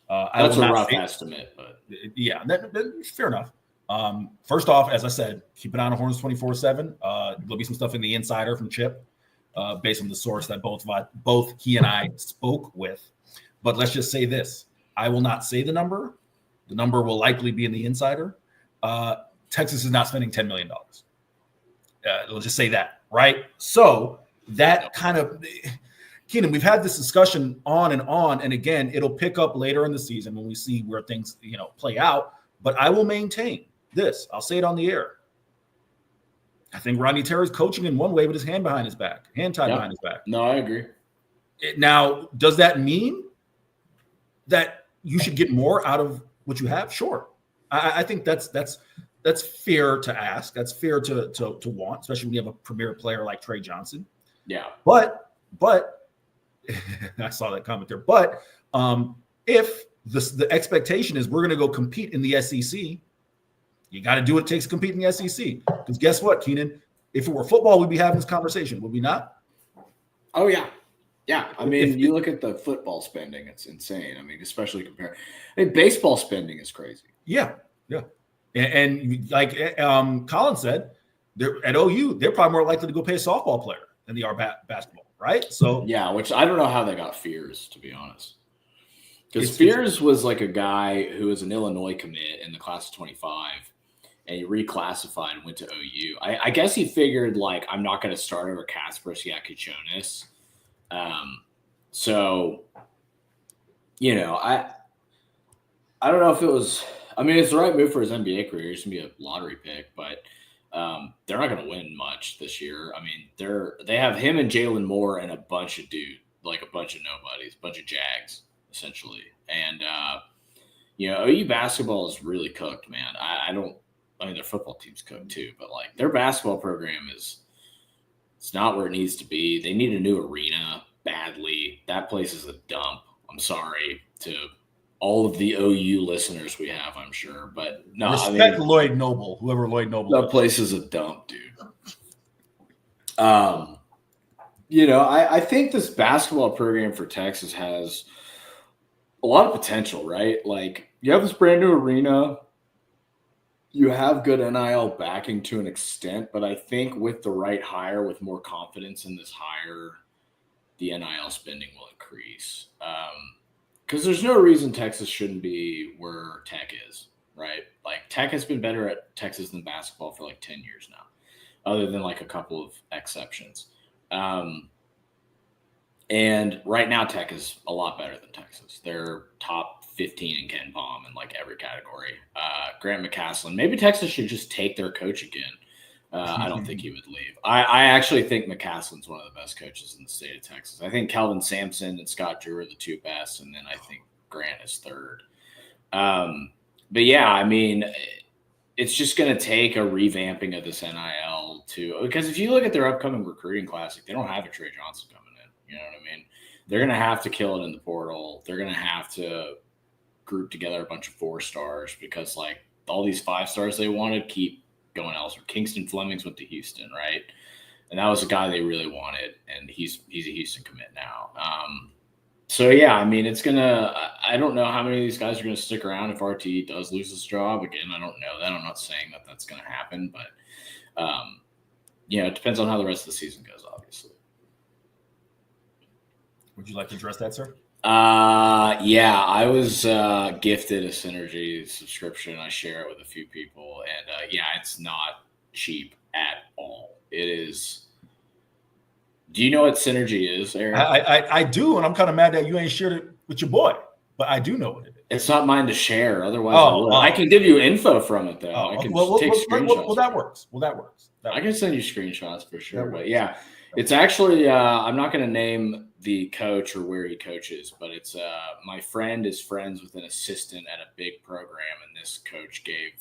That's a rough estimate, but yeah, that's fair enough. First off, as I said, keep an eye on Horns 24/7. There'll be some stuff in the insider from Chip, based on the source that both he and I spoke with. But let's just say this: I will not say the number. The number will likely be in the insider. Texas is not spending $10 million. Let's just say that, right? So that kind of, Keenan, we've had this discussion on, and again, it'll pick up later in the season when we see where things, play out. But I will maintain this. I'll say it on the air. I think Rodney Terry's coaching in one way with his hand behind his back, hand tied behind his back. No, I agree. Now, does that mean that you should get more out of what you have? Sure. I think that's fair to ask. That's fair to want, especially when you have a premier player like Trey Johnson. Yeah. But I saw that comment there. But if the expectation is we're going to go compete in the SEC, you got to do what it takes to compete in the SEC. Because guess what, Keenan? If it were football, we'd be having this conversation, would we not? Oh, yeah. Yeah. I mean, you look at the football spending, it's insane. I mean, especially compared. I mean, baseball spending is crazy. Yeah. Yeah. And like Colin said, they're at OU, they're probably more likely to go pay a softball player than they are basketball, right? So yeah, which I don't know how they got Fears, to be honest. Because Fears was like a guy who was an Illinois commit in the class of 25, and he reclassified and went to OU. I guess he figured, like, I'm not going to start over Kasparis Yakuchonis. So, I don't know if it was – I mean, it's the right move for his NBA career. He's going to be a lottery pick, but they're not going to win much this year. I mean, they have him and Jalen Moore and a bunch of nobodies, a bunch of Jags, essentially. And, OU basketball is really cooked, man. I mean, their football team's cooked too, but like their basketball program it's not where it needs to be. They need a new arena badly. That place is a dump. I'm sorry to all of the OU listeners we have, I'm sure, but no. Respect Lloyd Noble, whoever Lloyd Noble. That place is a dump, dude. I think this basketball program for Texas has a lot of potential, right? Like you have this brand new arena. You have good NIL backing to an extent, but I think with the right hire, with more confidence in this hire, the NIL spending will increase. Because there's no reason Texas shouldn't be where Tech is, right? Like Tech has been better at Texas than basketball for like 10 years now, other than like a couple of exceptions. And right now Tech is a lot better than Texas. They're top 15 in Ken Palm in like every category. Grant McCaslin, maybe Texas should just take their coach again. I don't think he would leave. I actually think McCaslin's one of the best coaches in the state of Texas. I think Kelvin Sampson and Scott Drew are the two best, and then I think Grant is third. But yeah, I mean, it's just going to take a revamping of this NIL because if you look at their upcoming recruiting classic, they don't have a Trey Johnson coming in. You know what I mean? They're going to have to kill it in the portal. They're going to have to group together a bunch of 4 stars because like all these 5 stars they wanted keep going elsewhere. Kingston Flemings went to Houston, right? And that was a guy they really wanted, and he's a Houston commit now. So yeah, I mean, I don't know how many of these guys are gonna stick around if RT does lose his job. Again, I don't know that. I'm not saying that that's gonna happen, but it depends on how the rest of the season goes, obviously. Would you like to address that, sir? Yeah, I was gifted a Synergy subscription. I share it with a few people, and it's not cheap at all. It is. Do you know what Synergy is, Aaron? I do, and I'm kind of mad that you ain't shared it with your boy, but I do know what it is. It's not mine to share. Otherwise, I would. I can give you info from it though. I can take screenshots. Well, that works. I can send you screenshots for sure. But yeah, it's actually. I'm not going to name the coach or where he coaches, but it's my friend is friends with an assistant at a big program, and this coach gave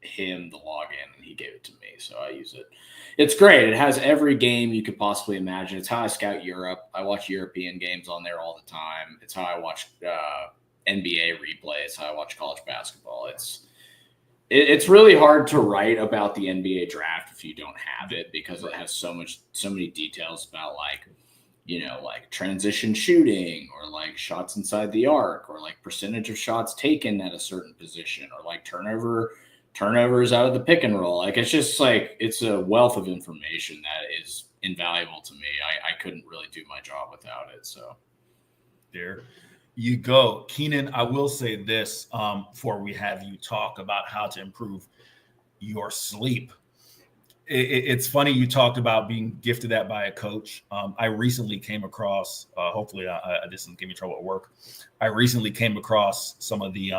him the login and he gave it to me, so I use it. It's great. It has every game you could possibly imagine. It's how I scout Europe. I watch European games on there all the time. It's how I watch NBA replay. It's how I watch college basketball. It's really hard to write about the NBA draft if you don't have it because it has so many details about like transition shooting or like shots inside the arc or like percentage of shots taken at a certain position or like turnovers out of the pick and roll. Like, it's just like, it's a wealth of information that is invaluable to me. I couldn't really do my job without it. So there you go. Keenan, I will say this before we have you talk about how to improve your sleep. It's funny you talked about being gifted that by a coach. I recently came across, hopefully this doesn't give me trouble at work. I recently came across some of the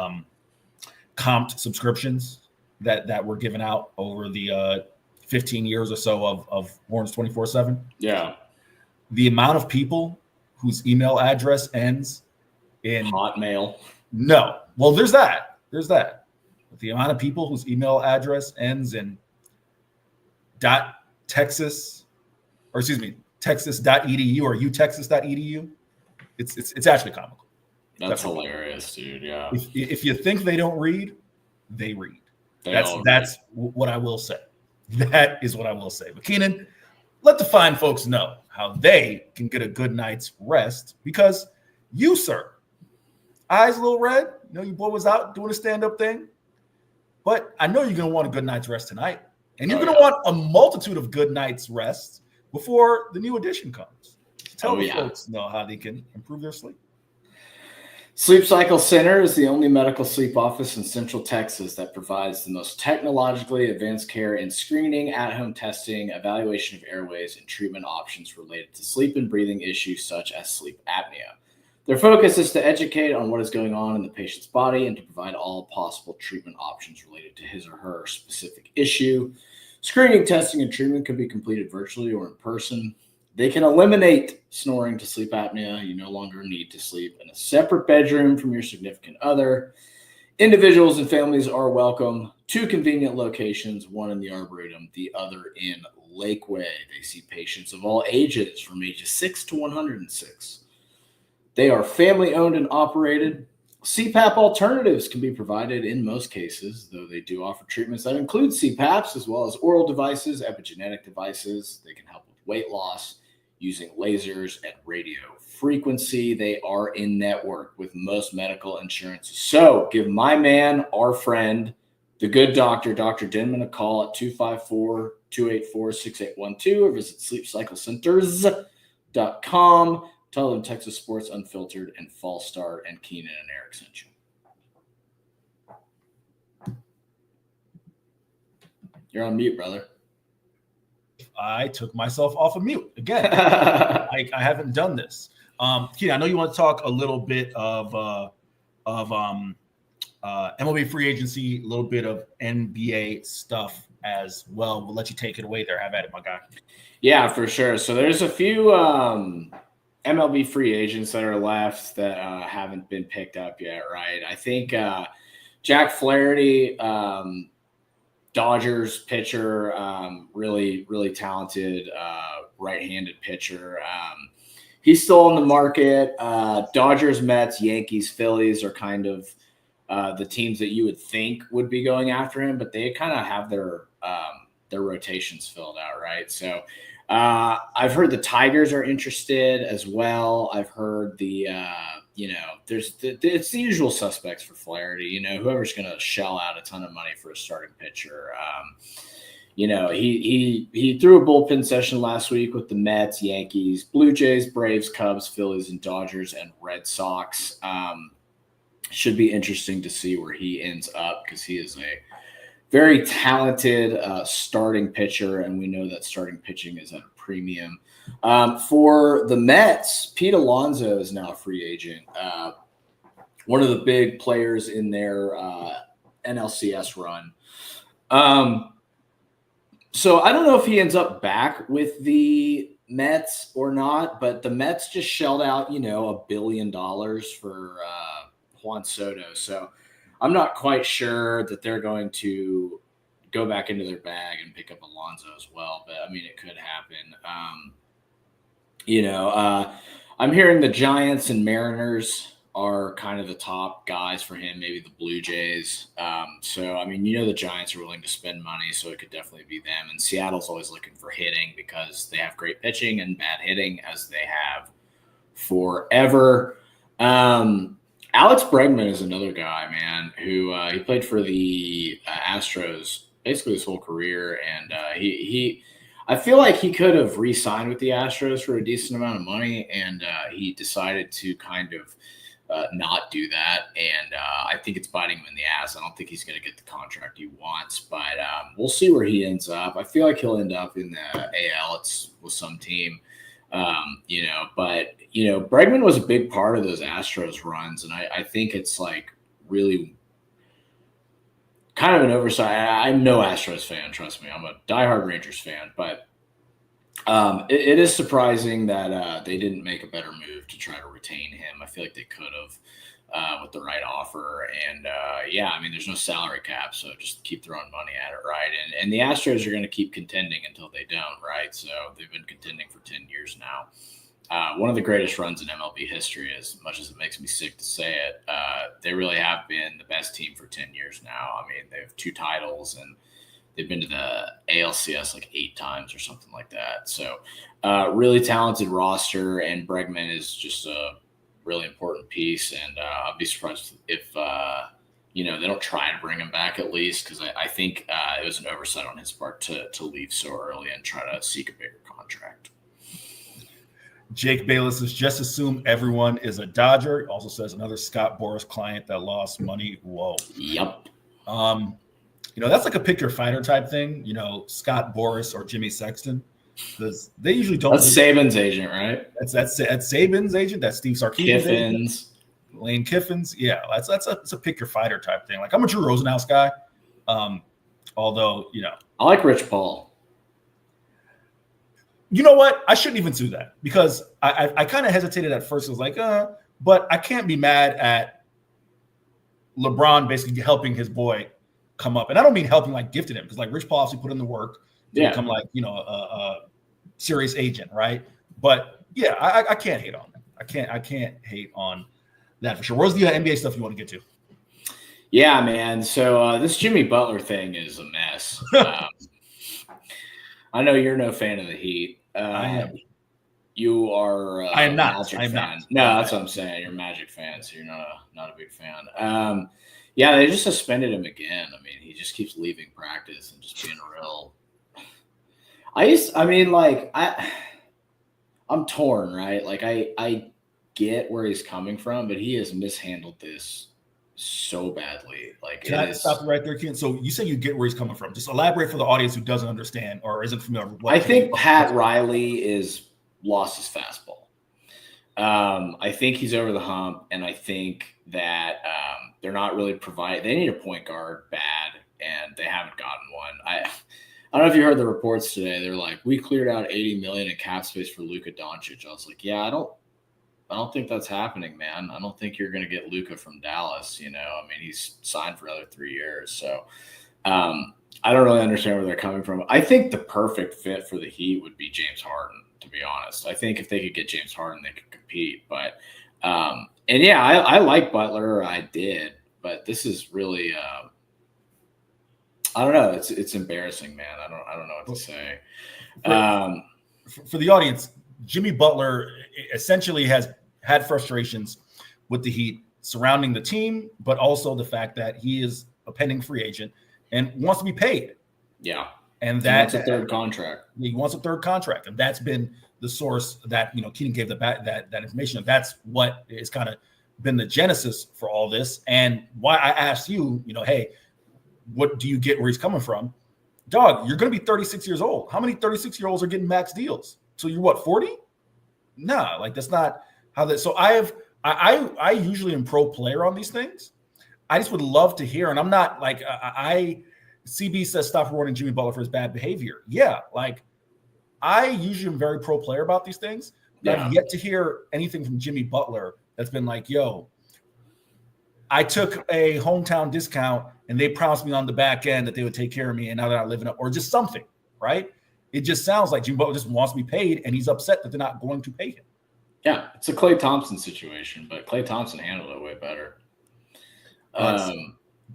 comped subscriptions that were given out over the 15 years or so of Horns 24/7. Yeah. The amount of people whose email address ends in Hotmail. No. Well, there's that. But the amount of people whose email address ends in .texas or texas.edu or utexas.edu, it's actually comical. That's hilarious, dude. Yeah. If you think they don't read, they read. That's what I will say. That is what I will say. But Keenan, let the fine folks know how they can get a good night's rest because you, sir, eyes a little red. You know your boy was out doing a stand-up thing. But I know you're going to want a good night's rest tonight. And you're going to want a multitude of good night's rests before the new edition comes. Tell the folks know how they can improve their sleep. Sleep Cycle Center is the only medical sleep office in Central Texas that provides the most technologically advanced care in screening, at-home testing, evaluation of airways, and treatment options related to sleep and breathing issues such as sleep apnea. Their focus is to educate on what is going on in the patient's body and to provide all possible treatment options related to his or her specific issue. Screening, testing, and treatment can be completed virtually or in person. They can eliminate snoring to sleep apnea. You no longer need to sleep in a separate bedroom from your significant other. Individuals and families are welcome. 2 convenient locations, one in the Arboretum, the other in Lakeway. They see patients of all ages from ages 6 to 106. They are family-owned and operated. CPAP alternatives can be provided in most cases, though they do offer treatments that include CPAPs as well as oral devices, epigenetic devices. They can help with weight loss using lasers and radio frequency. They are in network with most medical insurances. So give my man, our friend, the good doctor, Dr. Denman, a call at 254-284-6812 or visit sleepcyclecenters.com. Tell them Texas Sports Unfiltered and Fallstar and Keenan and Eric sent you. You're on mute, brother. I took myself off of mute again. I haven't done this. Keenan, I know you want to talk a little bit of MLB free agency, a little bit of NBA stuff as well. We'll let you take it away there. Have at it, my guy. Yeah, for sure. So there's a few MLB free agents that are left that haven't been picked up yet, right? I think Jack Flaherty, Dodgers pitcher, really, really talented right-handed pitcher. He's still on the market. Dodgers, Mets, Yankees, Phillies are kind of the teams that you would think would be going after him, but they kind of have their rotations filled out, right? So I've heard the Tigers are interested as well. I've heard it's the usual suspects for Flaherty. Whoever's going to shell out a ton of money for a starting pitcher. He threw a bullpen session last week with the Mets, Yankees, Blue Jays, Braves, Cubs, Phillies, and Dodgers and Red Sox. Should be interesting to see where he ends up because he is a very talented starting pitcher, and we know that starting pitching is at a premium. For the Mets, Pete Alonso is now a free agent. One of the big players in their NLCS run. So I don't know if he ends up back with the Mets or not, but the Mets just shelled out, $1 billion for Juan Soto. So I'm not quite sure that they're going to go back into their bag and pick up Alonso as well, but I mean, it could happen. I'm hearing the Giants and Mariners are kind of the top guys for him, maybe the Blue Jays. So, I mean, the Giants are willing to spend money, so it could definitely be them. And Seattle's always looking for hitting because they have great pitching and bad hitting as they have forever. Alex Bregman is another guy, man, who he played for the Astros basically his whole career. And I feel like he could have re-signed with the Astros for a decent amount of money, and he decided to kind of not do that. And I think it's biting him in the ass. I don't think he's going to get the contract he wants, but we'll see where he ends up. I feel like he'll end up in the AL. It's with some team. But Bregman was a big part of those Astros runs. And I think it's like really kind of an oversight. I'm no Astros fan, trust me. I'm a diehard Rangers fan, but it is surprising that they didn't make a better move to try to retain him. I feel like they could have with the right offer. And there's no salary cap, so just keep throwing money at it, right? And the Astros are going to keep contending until they don't, right? So they've been contending for 10 years now. One of the greatest runs in MLB history, as much as it makes me sick to say it. They really have been the best team for 10 years now. I mean, they have 2 titles, and they've been to the ALCS like 8 times or something like that. So really talented roster, and Bregman is just a really important piece. And I'll be surprised if they don't try to bring him back at least, because I think it was an oversight on his part to leave so early and try to seek a bigger contract. Jake Bayless says, just assume everyone is a Dodger. Also says another Scott Boras client that lost money. Whoa. Yep. That's like a pick your fighter type thing. Scott Boras or Jimmy Sexton, because they usually don't. That's Saban's agent, right? That's Saban's agent. That's Steve Sarkisian's agent. Lane Kiffin's. Yeah, that's a pick your fighter type thing. Like, I'm a Drew Rosenhaus guy. Although I like Rich Paul. You know what? I shouldn't even do that, because I kind of hesitated at first. I was like, but I can't be mad at LeBron basically helping his boy come up. And I don't mean helping like gifted him, because like Rich Paul obviously put in the work to become like, a serious agent, right? But yeah, I can't hate on that. I can't hate on that for sure. Where's the NBA stuff you want to get to? Yeah, man. So this Jimmy Butler thing is a mess. I know you're no fan of the Heat. I am. You are. I am not. Magic I am fan. not. No, that's what I'm saying. You're a Magic fan, so you're not a big fan. Yeah, they just suspended him again. I mean, he just keeps leaving practice and just being a real. I'm torn, right? Like I get where he's coming from, but he has mishandled this so badly. Like, can I stop you right there, Keenan? So you say you get where he's coming from. Just elaborate for the audience who doesn't understand or isn't familiar with what I think Pat Riley is lost his fastball. I think he's over the hump, and I think that they're not really providing. They need a point guard bad, and they haven't gotten one. I don't know if you heard the reports today. They're like, we cleared out $80 million in cap space for Luka Doncic. I was like, yeah, I don't think that's happening, man. I don't think you're going to get Luka from Dallas. I mean, he's signed for another 3 years. So I don't really understand where they're coming from. I think the perfect fit for the Heat would be James Harden, to be honest. I think if they could get James Harden, they could compete. But and yeah, I like Butler. I did, but this is really I don't know. It's embarrassing, man. I don't know what to say. For the audience, Jimmy Butler essentially has had frustrations with the Heat surrounding the team, but also the fact that he is a pending free agent and wants to be paid. Yeah. And that's a third contract. He wants a third contract. And that's been the source that, Keenan gave that information. That's what has kind of been the genesis for all this. And why I asked you, hey, what do you get where he's coming from? Dog, you're going to be 36 years old. How many 36-year-olds are getting max deals? So you're what, 40? Nah, like that's not how that. So I usually am pro player on these things. I just would love to hear, and I'm not like CB says stop rewarding Jimmy Butler for his bad behavior. Yeah, like I usually am very pro player about these things. But I've yet to hear anything from Jimmy Butler that's been like, yo, I took a hometown discount and they promised me on the back end that they would take care of me, and now they're not living up, or just something, right? It just sounds like Jimmy Butler just wants to be paid, and he's upset that they're not going to pay him. Yeah, it's a Klay Thompson situation, but Klay Thompson handled it way better.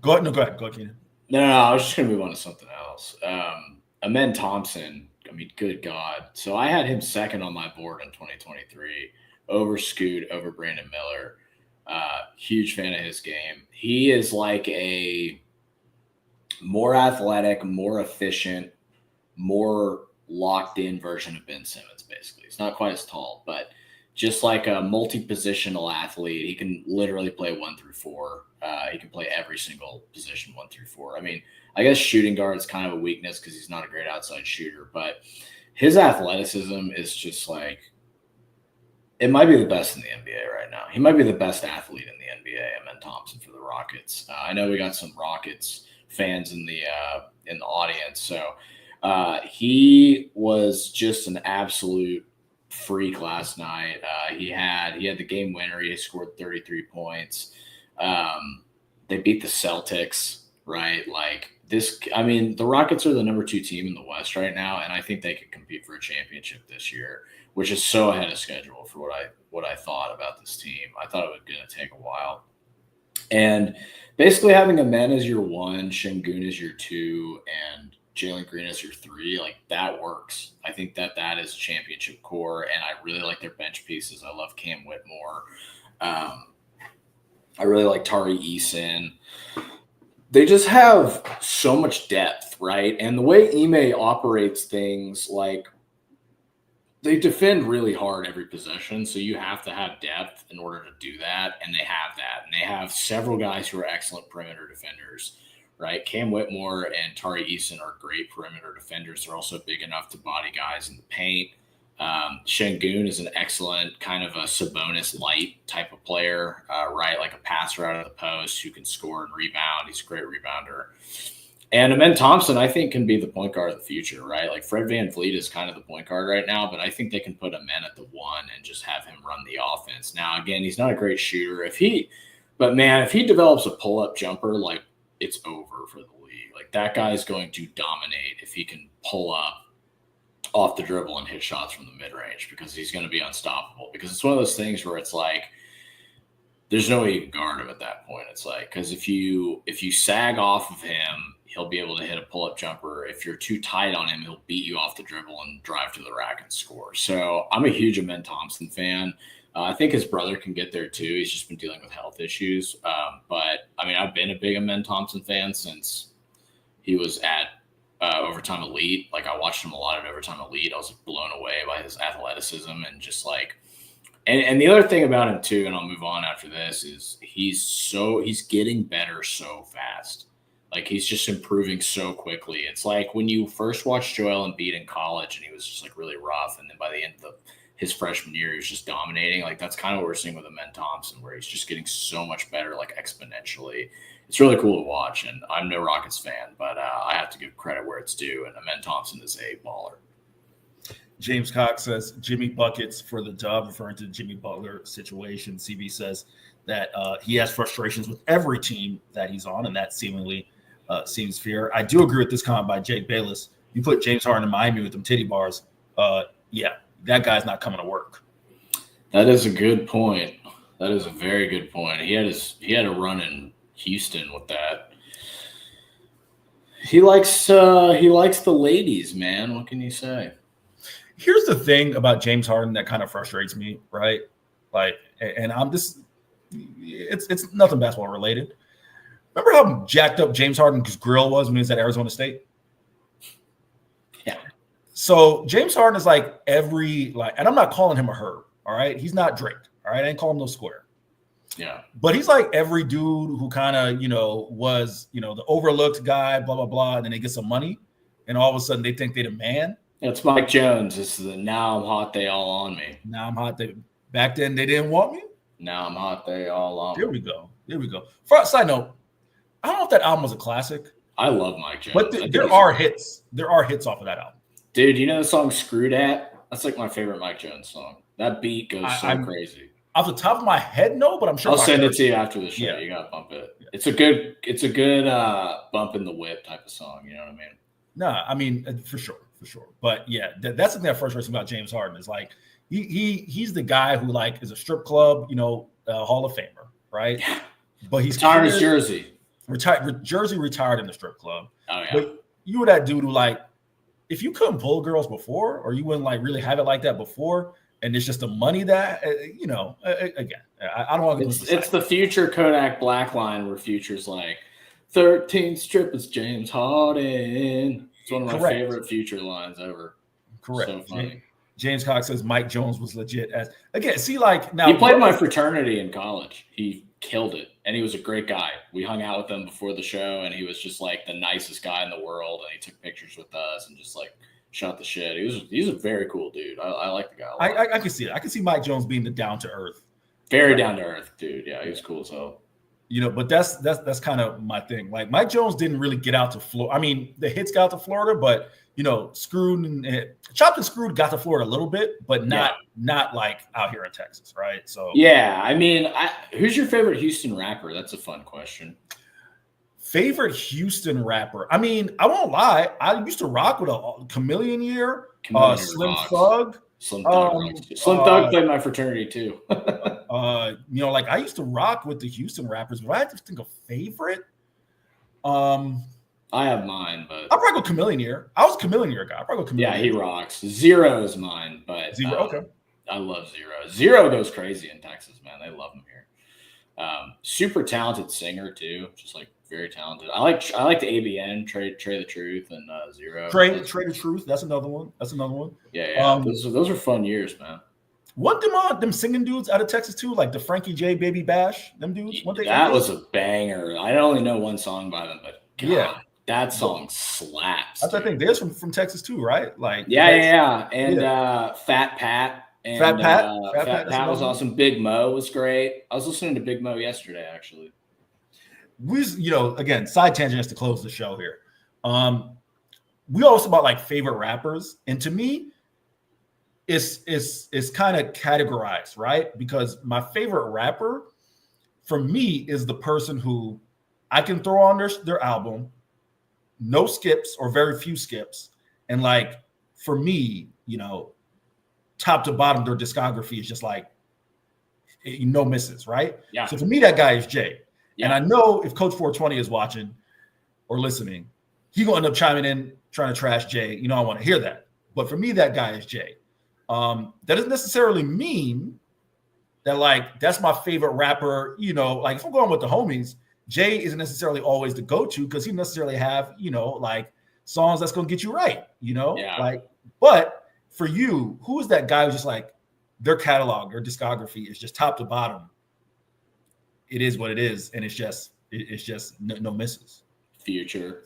Go ahead, Keenan. No, I was just going to move on to something else. Amen Thompson, I mean, good God. So I had him second on my board in 2023, over Scoot, over Brandon Miller. Huge fan of his game. He is like a more athletic, more efficient, more locked in version of Ben Simmons, basically. He's not quite as tall, but just like a multi-positional athlete. He can literally play 1 through 4. He can play every single position 1 through 4. I mean, I guess shooting guard is kind of a weakness because he's not a great outside shooter, but his athleticism is just like, it might be the best in the NBA right now. He might be the best athlete in the NBA, Amen Thompson, for the Rockets. I know we got some Rockets fans in the audience, so he was just an absolute freak last night. He had the game winner. He scored 33 points. They beat the Celtics, right? Like this, I mean, the Rockets are the number 2 team in the West right now, and I think they could compete for a championship this year, which is so ahead of schedule for what I thought about this team. I thought it was going to take a while. And basically having Amen as your 1, Şengün as your 2, and Jalen Green as your 3, like that works. I think that is championship core, and I really like their bench pieces. I love Cam Whitmore. I really like Tari Eason. They just have so much depth, right? And the way Ime operates things, like they defend really hard every possession, so you have to have depth in order to do that, and they have that. And they have several guys who are excellent perimeter defenders, right? Cam Whitmore and Tari Eason are great perimeter defenders. They're also big enough to body guys in the paint. Şengün is an excellent kind of a Sabonis light type of player, right? Like a passer out of the post who can score and rebound. He's a great rebounder. And Amen Thompson, I think, can be the point guard of the future, right? Like Fred VanVleet is kind of the point guard right now, but I think they can put Amen at the 1 and just have him run the offense. Now, again, he's not a great shooter. If he But man, if he develops a pull-up jumper, like it's over for the league. Like that guy's going to dominate if he can pull up off the dribble and hit shots from the mid-range, because he's going to be unstoppable. Because it's one of those things where it's like there's no way you can guard him at that point. It's like, because if you sag off of him, he'll be able to hit a pull-up jumper. If you're too tight on him, he'll beat you off the dribble and drive to the rack and score. So I'm a huge Amen Thompson fan. I think his brother can get there too. He's just been dealing with health issues. But I mean, I've been a big Amen Thompson fan since he was at Overtime Elite. Like I watched him a lot at Overtime Elite. I was like blown away by his athleticism and just like, and the other thing about him too, and I'll move on after this, is he's getting better so fast. Like he's just improving so quickly. It's like when you first watched Joel Embiid in college and he was just like really rough, and then by the end of his freshman year, he was just dominating. Like that's kind of what we're seeing with Amen Thompson, where he's just getting so much better, like exponentially. It's really cool to watch, and I'm no Rockets fan, but I have to give credit where it's due, and Amen Thompson is a baller. James Cox says Jimmy buckets for the dub, referring to the Jimmy Butler situation. CB says that he has frustrations with every team that he's on, and that seemingly seems fair. I do agree with this comment by Jake Bayless. You put James Harden in Miami with them titty bars, yeah, that guy's not coming to work. That is a good point. That is a very good point. He had a run in Houston with that. He likes the ladies, man. What can you say? Here's the thing about James Harden that kind of frustrates me, right? Like, and I'm just, it's nothing basketball related. Remember how jacked up James Harden's grill was when he was at Arizona State? Yeah. So James Harden is like and I'm not calling him a herb, all right? He's not Drake, all right? I ain't calling him no square. Yeah. But he's like every dude who kind of, was, the overlooked guy, blah, blah, blah, and then they get some money, and all of a sudden they think they're the man. It's Mike Jones. This is the now I'm hot, they all on me. Now I'm hot. Back then they didn't want me. Now I'm hot, they all on me. There we go. Side note, I don't know if that album was a classic. I love Mike Jones. But there are hits. There are hits off of that album. Dude, you know the song Screwed At? That's like my favorite Mike Jones song. That beat goes crazy. Off the top of my head, no, but I'm sure I'll send it to you after the show. Yeah. You gotta bump it. Yeah. It's a good bump in the whip type of song. You know what I mean? No, I mean for sure. But yeah, that's the thing that frustrates me about James Harden is like he's the guy who like is a strip club, Hall of Famer, right? But he's retired his jersey. Retired in the strip club. Oh yeah. But you were that dude who like, if you couldn't pull girls before, or you wouldn't like really have it like that before, and it's just the money that again, I don't want to. It's the future Kodak Black line where Future's like 13 strippers, James Harden. It's one of my favorite Future lines ever. Correct. So funny. James Cox says Mike Jones was legit. Now he played my fraternity in college. He killed it, and he was a great guy. We hung out with him before the show, and he was just like the nicest guy in the world. And he took pictures with us and just like shot the shit. He's a very cool dude. I like the guy a lot. I can see it. I can see Mike Jones being the down to earth, very down to earth dude. Yeah, he was cool as hell. But that's kind of my thing. Like Mike Jones didn't really get out to Florida. I mean, the hits got to Florida, but Screwed and Chopped and Screwed got to Florida a little bit, but not like out here in Texas, right? So yeah, I mean, who's your favorite Houston rapper? That's a fun question. Favorite Houston rapper? I mean, I won't lie. I used to rock with a Chameleon Year, Slim Thug. Slim Thug played my fraternity too. Like I used to rock with the Houston rappers, but I had to think of favorite. I have mine, but I'll probably go Chameleon Year. I was a Chameleon Year guy. I'll probably go Chameleon Yeah, Year. he rocks. Zero is mine, but Zero. Okay. I love Zero. Zero goes crazy in Texas, man. They love him here. Super talented singer too, just like very talented. I like the ABN, Trey the Truth, and Zero. Trey the Truth. That's another one. Yeah. Those are fun years, man. What them singing dudes out of Texas too, like the Frankie J, Baby Bash, them dudes? That was a banger. I only know one song by them, but God, that song slaps. That's I think they're from Texas too, right? Like and Fat Pat. And, Fat Pat. Fat Pat was awesome. Big Mo was great. I was listening to Big Mo yesterday, actually. We, again, side tangent just to close the show here. We always about like favorite rappers, and to me, it's kind of categorized, right? Because my favorite rapper for me, is the person who I can throw on their album, no skips or very few skips. And like, for me, you know, top to bottom, their discography is just like, no misses, right? Yeah. So for me, that guy is Jay. Yeah. And I know if Coach 420 is watching or listening, he gonna end up chiming in, trying to trash Jay. You know, I want to hear that. But for me, that guy is Jay. That doesn't necessarily mean that like that's my favorite rapper. You know, like if I'm going with the homies, Jay isn't necessarily always the go-to because he necessarily have, you know, like songs that's gonna get you right. You know, like. But for you, who is that guy who's just like their catalog, their discography is just top to bottom? It is what it is, and it's just no misses. Future.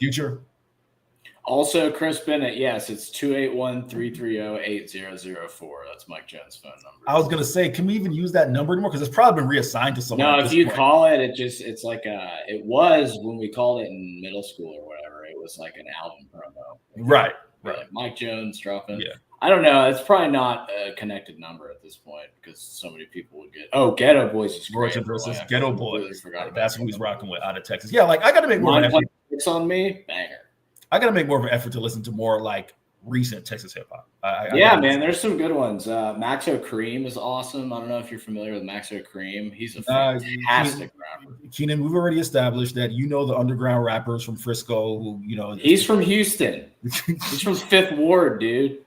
Also, Chris Bennett, yes, it's 281-330-8004. That's Mike Jones' phone number. I was going to say, can we even use that number anymore? Because it's probably been reassigned to someone. No, if you call it, it's like it was when we called it in middle school or whatever. It was like an album promo. Right. Like Mike Jones dropping. Yeah. I don't know. It's probably not a connected number at this point because so many people would get. Oh, Ghetto Boys is great. Versus Ghetto Boys. Forgot That's who he's rocking with out of Texas. Yeah, like I got to make more of an effort. It's on me, banger. I got to make more of an effort to listen to more like recent Texas hip hop. Man, there's some good ones. Maxo Cream is awesome. I don't know if you're familiar with Maxo Cream. He's a fantastic rapper. Keenan, we've already established that you know the underground rappers from Frisco. Who you know, he's from Houston. He's from 5th Ward, dude.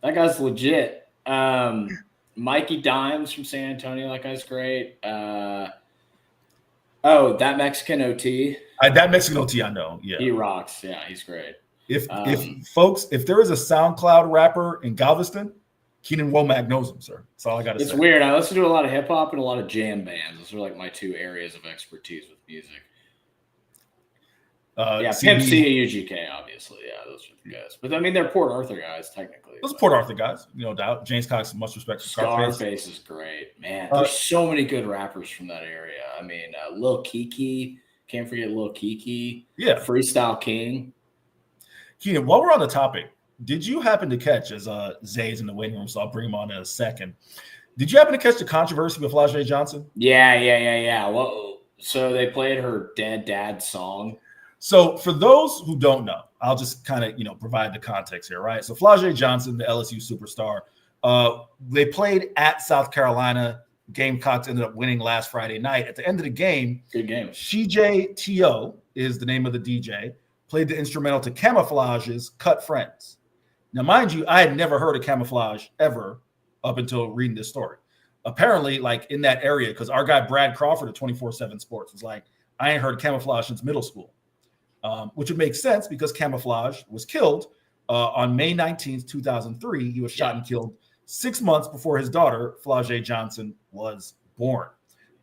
That guy's legit. Mikey Dimes from San Antonio. That guy's great. That Mexican OT. That Mexican OT, I know. Yeah, he rocks. Yeah, he's great. If there is a SoundCloud rapper in Galveston, Keenan Womack knows him, sir. That's all I got to say. It's weird. I listen to a lot of hip hop and a lot of jam bands. Those are like my two areas of expertise with music. Pimp C, UGK, obviously. Yeah, those are the guys. But I mean, they're Port Arthur guys, technically. Those are Port Arthur guys, no doubt. James Cox, much respect to Scarface is great, man. There's so many good rappers from that area. I mean, Lil Kiki, can't forget Lil Kiki. Yeah, Freestyle King. Keenan, while we're on the topic, did you happen to catch, as Zay's in the waiting room, so I'll bring him on in a second. Did you happen to catch the controversy with Flau'jae Johnson? Yeah. Well, so they played her Dead Dad song. So for those who don't know, I'll just kind of, provide the context here, right? So Flau'jae Johnson, the LSU superstar, they played at South Carolina. Gamecocks ended up winning last Friday night. At the end of the game, good game. CJ T.O. is the name of the DJ, played the instrumental to Camouflage's Cut Friends. Now, mind you, I had never heard of Camouflage ever up until reading this story. Apparently, like in that area, because our guy Brad Crawford at 24/7 Sports was like, I ain't heard of Camouflage since middle school. Which would make sense because Camouflage was killed on May 19th, 2003. He was shot and killed 6 months before his daughter, Flau'jae Johnson, was born.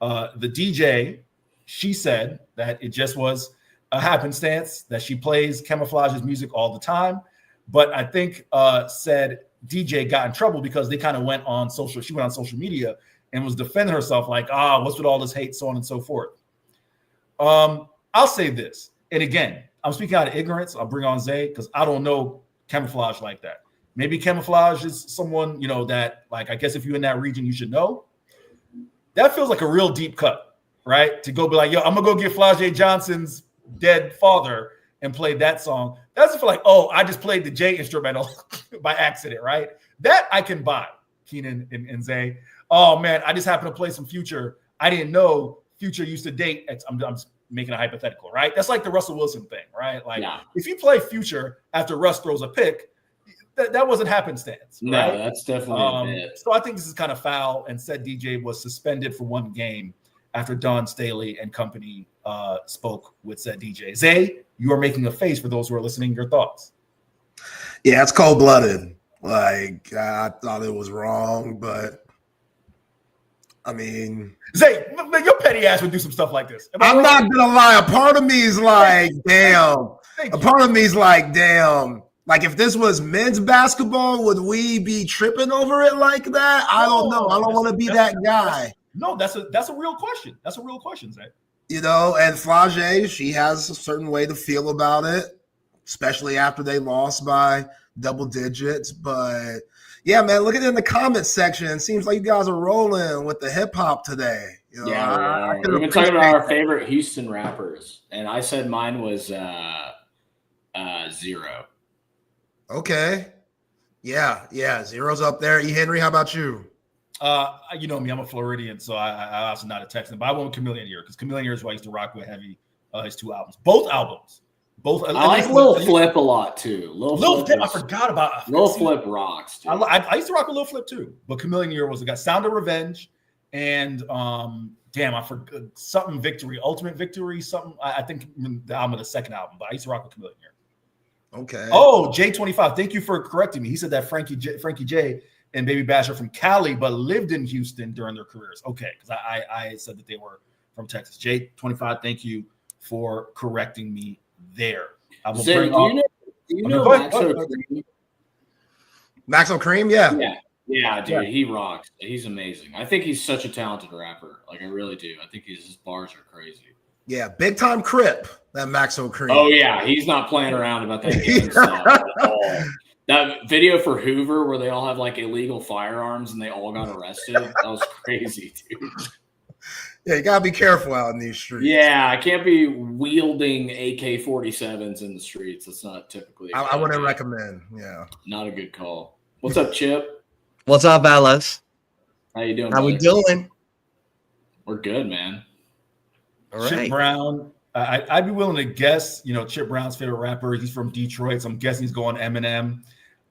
The DJ, she said that it just was a happenstance that she plays Camouflage's music all the time. But I think said DJ got in trouble because they kind of went on social. She went on social media and was defending herself like, what's with all this hate, so on and so forth. I'll say this. And again, I'm speaking out of ignorance. I'll bring on Zay because I don't know Camouflage like that. Maybe Camouflage is someone, that, like, I guess if you're in that region, you should know. That feels like a real deep cut, right? To go be like, yo, I'm going to go get Flau'jae Johnson's dead father and play that song. That doesn't feel like, I just played the J instrumental by accident, right? That I can buy, Keenan and Zay. Oh, man, I just happened to play some Future. I didn't know Future used to date. I'm making a hypothetical, right? That's like the Russell Wilson thing, right? Like if you play Future after Russ throws a pick, that wasn't happenstance. No, right? That's definitely a bit. So I think this is kind of foul, and said DJ was suspended for one game after Don Staley and company spoke with said DJ. Zay, you are making a face for those who are listening. Your thoughts? Yeah, it's cold-blooded. Like, I thought it was wrong, but I mean, Zay, your petty ass would do some stuff like this. I'm not gonna lie. A part of me is like, damn. A part of me is like, damn. Like, if this was men's basketball, would we be tripping over it like that? I don't know. I don't want to be that guy. No, that's a real question. That's a real question, Zay. And Flau'jae, she has a certain way to feel about it, especially after they lost by double digits. But yeah, man, look at it in the comments section. It seems like you guys are rolling with the hip hop today. You know, Yeah, we've been talking about our favorite Houston rappers, and I said mine was Zero. Okay. Yeah. Zero's up there. E. Henry, how about you? You know me, I'm a Floridian, so I also not a Texan, but I went with Chameleon Year because Chameleon Year is who I used to rock with heavy. His 2 albums, both albums. I like Lil Flip a lot too. Lil Flip, I forgot about Lil Flip rocks. Dude. I used to rock with Lil Flip too, but Chameleon Year was the guy. Sound of Revenge, and I forgot something Victory, Ultimate Victory, something. I think the album of the second album, but I used to rock with Chameleon Year. Okay. Oh, J25, thank you for correcting me. He said that Frankie J and Baby Bash are from Cali, but lived in Houston during their careers. Okay, because I said that they were from Texas. J25, thank you for correcting me there. I will Zay, bring do you know Maxo Cream? Maxo Cream, yeah. Yeah, dude, he rocks. He's amazing. I think he's such a talented rapper. Like, I really do. I think his bars are crazy. Yeah, big time Crip, that Maxo Cream. Oh, yeah, he's not playing around about that gang stuff at all. That video for Hoover where they all have, like, illegal firearms and they all got arrested, that was crazy, dude. Yeah, you got to be careful out in these streets. Yeah, I can't be wielding AK-47s in the streets. That's not typically I wouldn't recommend, yeah. Not a good call. What's up, Chip? What's up, Alice? How you doing? How we brother? doing? We're good, man. All right. Chip Brown. I'd be willing to guess, Chip Brown's favorite rapper. He's from Detroit, so I'm guessing he's going Eminem.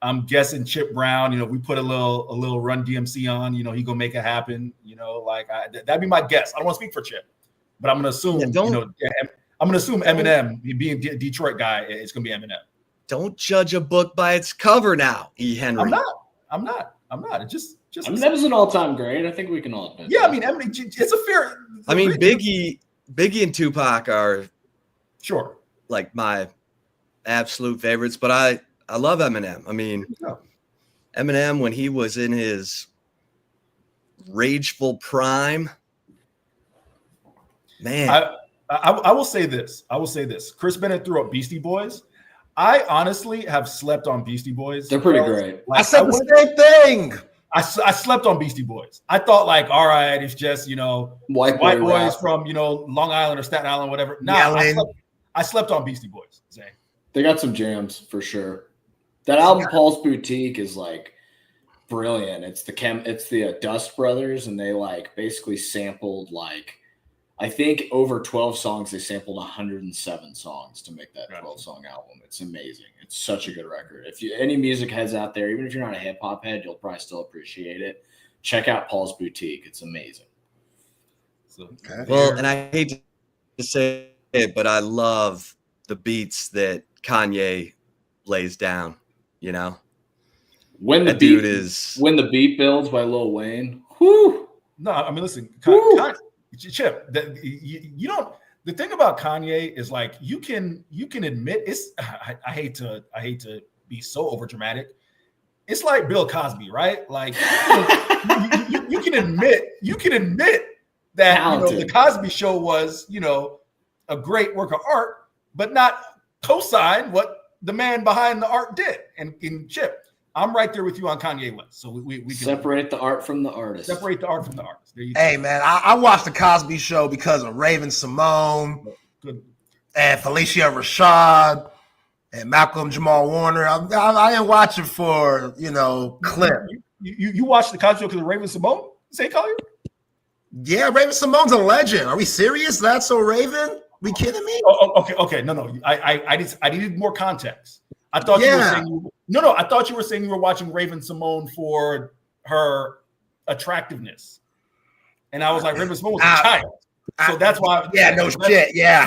I'm guessing Chip Brown, we put a little Run DMC on, he gonna make it happen. That'd be my guess. I don't want to speak for Chip, but I'm gonna assume, I'm gonna assume Eminem, being Detroit guy, it's gonna be Eminem. Don't judge a book by its cover now, E. Henry. I'm not. It just Eminem's an all-time great. I think we can all admit. Yeah, I mean, Eminem, it's a fair. I mean, Biggie and Tupac are sure like my absolute favorites, but I love Eminem. I mean, Eminem when he was in his rageful prime, man. I will say this. Chris Bennett threw up Beastie Boys. I honestly have slept on Beastie Boys. They're pretty great. I said the same thing. I slept on Beastie Boys. I thought all right, it's just white boys rap. from Long Island or Staten Island, whatever. No, I slept on Beastie Boys. Zay. They got some jams for sure. That album, Paul's Boutique, is brilliant. It's the Dust Brothers, and they basically sampled I think over 12 songs. They sampled 107 songs to make that 12-song album. It's amazing. It's such a good record. If any music heads out there, even if you're not a hip hop head, you'll probably still appreciate it. Check out Paul's Boutique. It's amazing. Well, and I hate to say it, but I love the beats that Kanye lays down. When the beat builds by Lil Wayne. Whoo! No, I mean, listen, Chip, you don't. The thing about Kanye is you can admit it's. I hate to be so over dramatic. It's like Bill Cosby, right? You can admit that the Cosby Show was a great work of art, but not co-sign what the man behind the art did. And in Chip, I'm right there with you on Kanye West. So we can separate the art from the artist. Separate the art from the artist. There you go. Man, I watched the Cosby Show because of Raven Simone and Felicia Rashad and Malcolm Jamal Warner. I didn't watch it for clip. You watched the Cosby Show because of Raven Simone? Say Collier? Yeah, Raven Simone's a legend. Are we serious? That's so Raven? We kidding me? Oh, okay. No. I needed more context. I thought you were saying I thought you were saying you were watching Raven Simone for her attractiveness, and I was like, Raven Simone was a child, so that's why. Yeah, no shit. Yeah.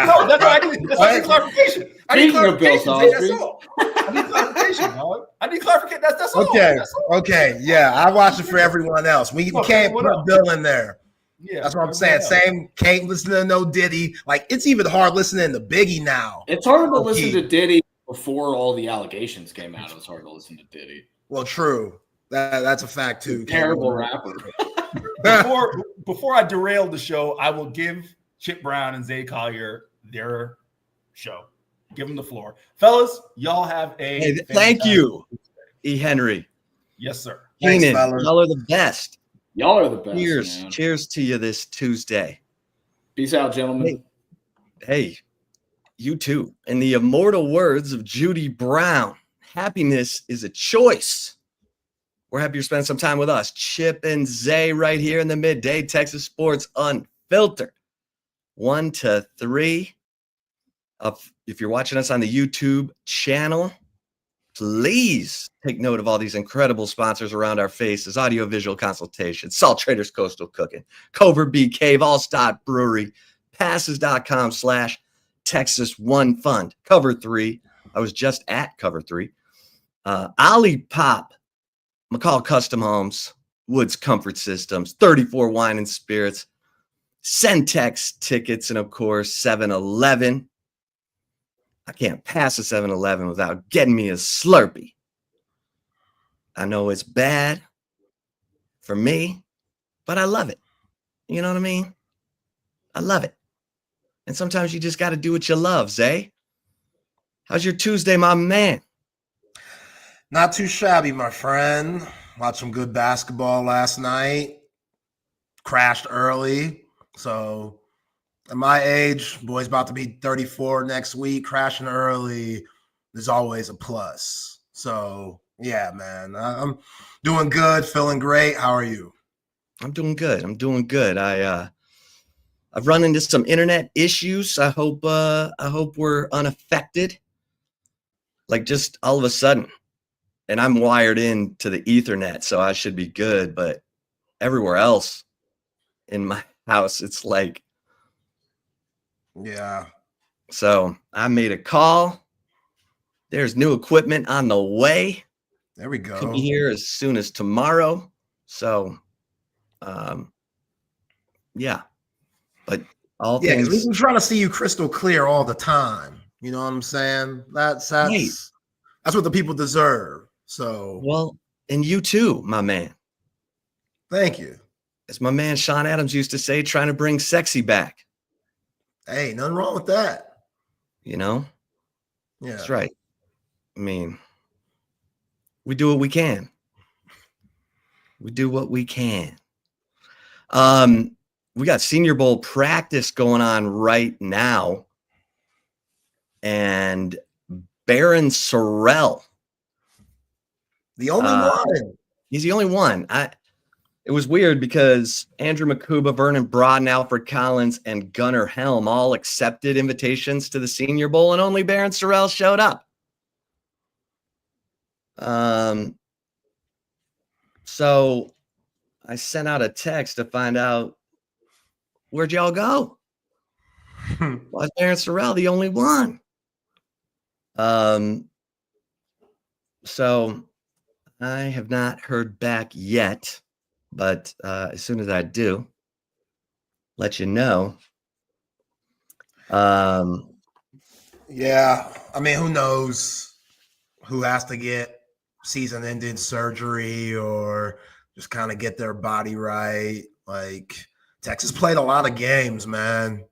No, that's why I need clarification. I need clarification. That's all. I need clarification, dog. I need clarification. That's all. Okay. Yeah, I watch it for everyone else. We can't put Bill in there. Yeah, that's what I'm saying. Same, can't listen to no Diddy. It's even hard listening to Biggie now. It's hard to listen to Diddy before all the allegations came out. It was hard to listen to Diddy. Well, true. That's a fact too. Terrible rapper. Before I derail the show, I will give Chip Brown and Zay Collier their show. Give them the floor, fellas. Y'all have thank you, E. Henry. Yes, sir. Keenan, y'all are the best. Y'all are the best. Cheers. Man. Cheers to you this Tuesday. Peace out, gentlemen. Hey, you too. In the immortal words of Judy Brown, happiness is a choice. We're happy to spend some time with us, Chip and Zay, right here in the midday Texas Sports Unfiltered. 1 to 3. If you're watching us on the YouTube channel, please take note of all these incredible sponsors around our faces: Audio-Visual Consultation, Salt Traders Coastal Cooking, Covert Bee Cave, Allstott Brewery, passes.com/Texas One Fund, Cover 3. I was just at Cover 3. Olipop, McCall Custom Homes, Woods Comfort Systems, 34 Wine and Spirits, Centex Tickets, and of course, 7-Eleven. I can't pass a 7-Eleven without getting me a Slurpee. I know it's bad for me, but I love it. You know what I mean? I love it. And sometimes you just got to do what you love, Zay. How's your Tuesday, my man? Not too shabby, my friend. Watched some good basketball last night. Crashed early. So at my age, boy's about to be 34 next week. Crashing early is always a plus. So, yeah, man. I'm doing good, feeling great. How are you? I'm doing good. I've run into some internet issues. I hope we're unaffected. Like just all of a sudden. And I'm wired in to the Ethernet, so I should be good. But everywhere else in my house, it's like, yeah. So I made a call. There's new equipment on the way. There we go. Could be here as soon as tomorrow. So, yeah. But all things. We've been trying to see you crystal clear all the time. You know what I'm saying? That's what the people deserve. So well, and you too, my man. Thank you. As my man Sean Adams used to say, trying to bring sexy back. Hey, nothing wrong with that. You know? Yeah. That's right. I mean, we do what we can. We do what we can. We got Senior Bowl practice going on right now. And Baron Sorrell. The only one. He's the only one. It was weird because Andrew Makuba, Vernon Broaden, Alfred Collins, and Gunnar Helm all accepted invitations to the Senior Bowl, and only Baron Sorrell showed up. So I sent out a text to find out, where'd y'all go? Why is Baron Sorrell the only one? So I have not heard back yet, but as soon as I do, let you know. Yeah, I mean, who knows who has to get season-ending surgery or just kind of get their body right. Like, Texas played a lot of games, man.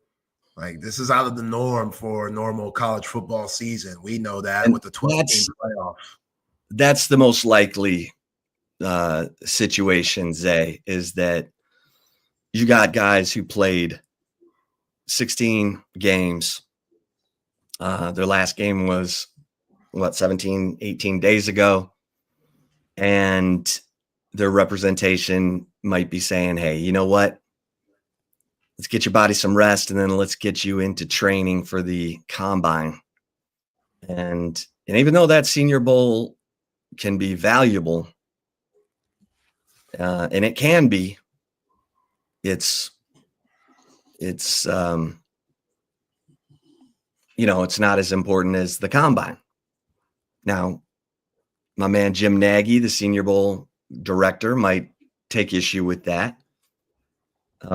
Like, this is out of the norm for a normal college football season. We know that with the 12-team playoff. That's the most likely situation, Zay, is that you got guys who played 16 games. Their last game was, 17, 18 days ago. And their representation might be saying, hey, you know what? Let's get your body some rest, and then let's get you into training for the combine. And even though that Senior Bowl can be valuable, and it can be, it's it's not as important as the combine. Now, my man Jim Nagy, the Senior Bowl director, might take issue with that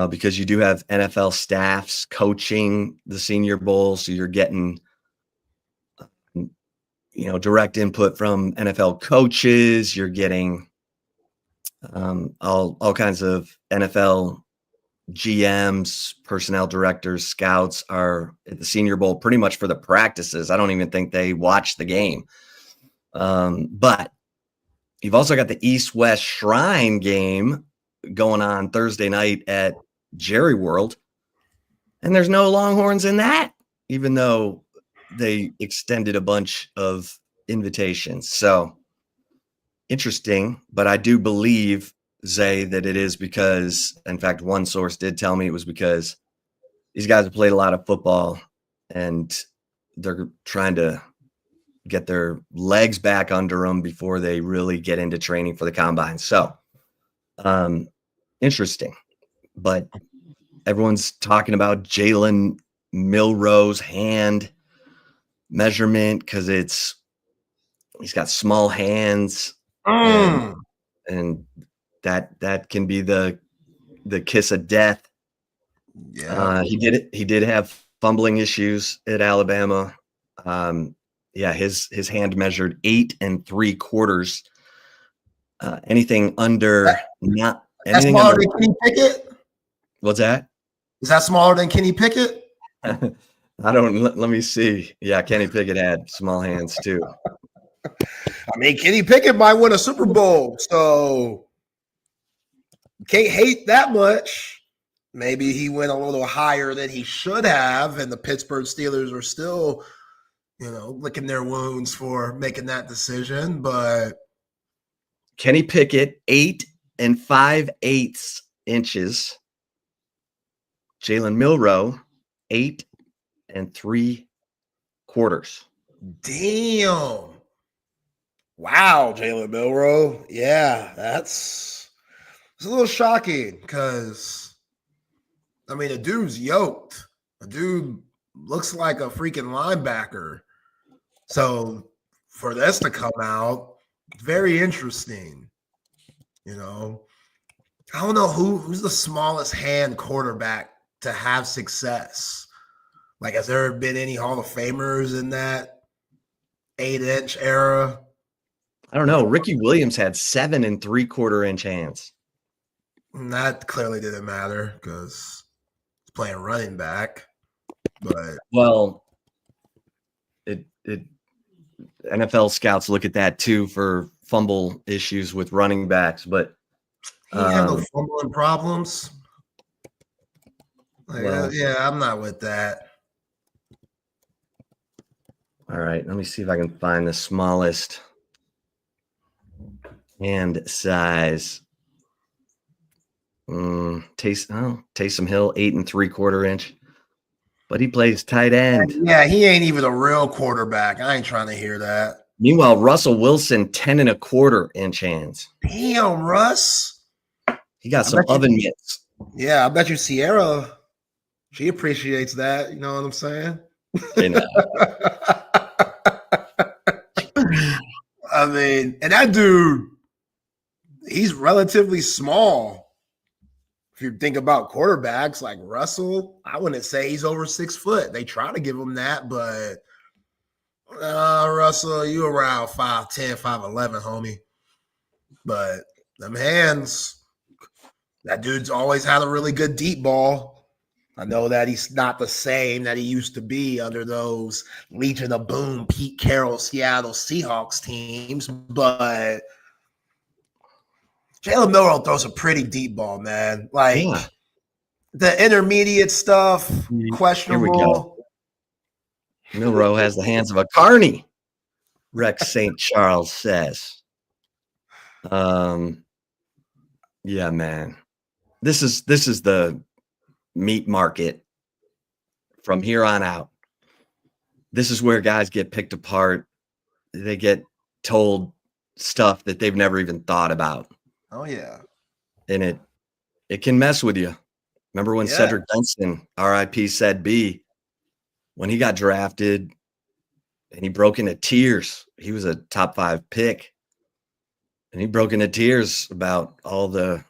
because you do have NFL staffs coaching the Senior Bowl, so you're getting direct input from NFL coaches. You're getting all kinds of NFL GMs, personnel directors, scouts are at the Senior Bowl pretty much for the practices. I don't even think they watch the game. But you've also got the East-West Shrine game going on Thursday night at Jerry World, and there's no Longhorns in that, even though they extended a bunch of invitations. So interesting, but I do believe, Zay, that it is because, in fact, one source did tell me it was because these guys have played a lot of football and they're trying to get their legs back under them before they really get into training for the combine. So interesting, but everyone's talking about Jalen Milroe's hand measurement because he's got small hands, and that can be the kiss of death. Yeah, he did have fumbling issues at Alabama. His hand measured 8 3/4. Anything under not that's anything smaller under, than Kenny Pickett. what's that? Is that smaller than Kenny Pickett? I don't. Let me see. Yeah, Kenny Pickett had small hands too. I mean, Kenny Pickett might win a Super Bowl, so can't hate that much. Maybe he went a little higher than he should have, and the Pittsburgh Steelers are still, licking their wounds for making that decision. But Kenny Pickett, 8 5/8 inches. Jalen Milroe, 8 3/4. Damn. Wow, Jalen Milroe. Yeah, it's a little shocking because, I mean, the dude's yoked. The dude looks like a freaking linebacker. So for this to come out, very interesting. I don't know who's the smallest hand quarterback to have success. Like, has there been any Hall of Famers in that 8-inch era? I don't know. Ricky Williams had 7 3/4 inch hands. That clearly didn't matter because he's playing running back. But well, it NFL scouts look at that too for fumble issues with running backs. But he had no fumbling problems. I'm not with that. All right, let me see if I can find the smallest hand size. Taysom Hill, 8 3/4 inch, but he plays tight end. Yeah, he ain't even a real quarterback. I ain't trying to hear that. Meanwhile, Russell Wilson, 10 1/4 inch hands. Damn, Russ. He got some oven mitts. Yeah, I bet you Sierra, she appreciates that. You know what I'm saying? I mean, and that dude, he's relatively small. If you think about quarterbacks like Russell, I wouldn't say he's over 6 foot. They try to give him that, but Russell, you around 5'10", 5'11", homie. But them hands, that dude's always had a really good deep ball. I know that he's not the same that he used to be under those Legion of Boom, Pete Carroll, Seattle Seahawks teams, but Jalen Milroe throws a pretty deep ball, man. Like, the intermediate stuff, questionable. Here we go. Milroe has the hands of a carny, Rex St. Charles says. Yeah, man. This is the meat market from here on out. This is where guys get picked apart. They get told stuff that they've never even thought about. Oh, yeah. And it can mess with you. Remember when Cedric Dunston, RIP said B, when he got drafted and he broke into tears. He was a top 5 pick. And he broke into tears about all the,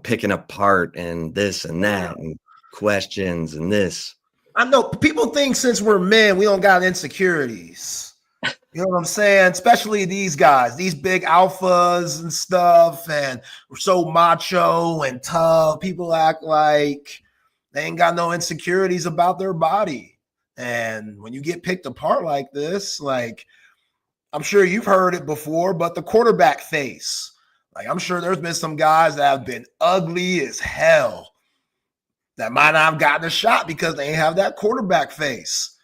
picking apart and this and that and questions and this. I know people think since we're men, we don't got insecurities. You know what I'm saying? Especially these guys, these big alphas and stuff, and we're so macho and tough. People act like they ain't got no insecurities about their body. And when you get picked apart like this, like, I'm sure you've heard it before, but the quarterback face, Like, I'm sure there's been some guys that have been ugly as hell that might not have gotten a shot because they ain't have that quarterback face.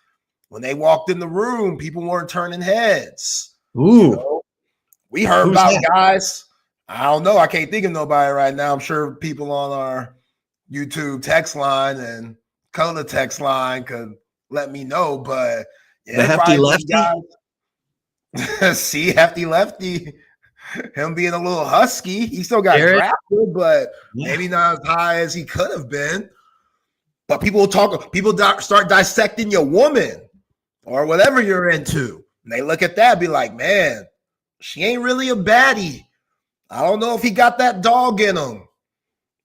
When they walked in the room, people weren't turning heads. Ooh. You know? We heard Who's about that? guys. I don't know. I can't think of nobody right now. I'm sure people on our YouTube text line and Collier text line could let me know. But yeah, The hefty lefty? Guys, see, hefty lefty. Him being a little husky. He still got Jared? drafted, but maybe not as high as he could have been. But people start dissecting your woman or whatever you're into. And they look at that and be like, man, she ain't really a baddie. I don't know if he got that dog in him.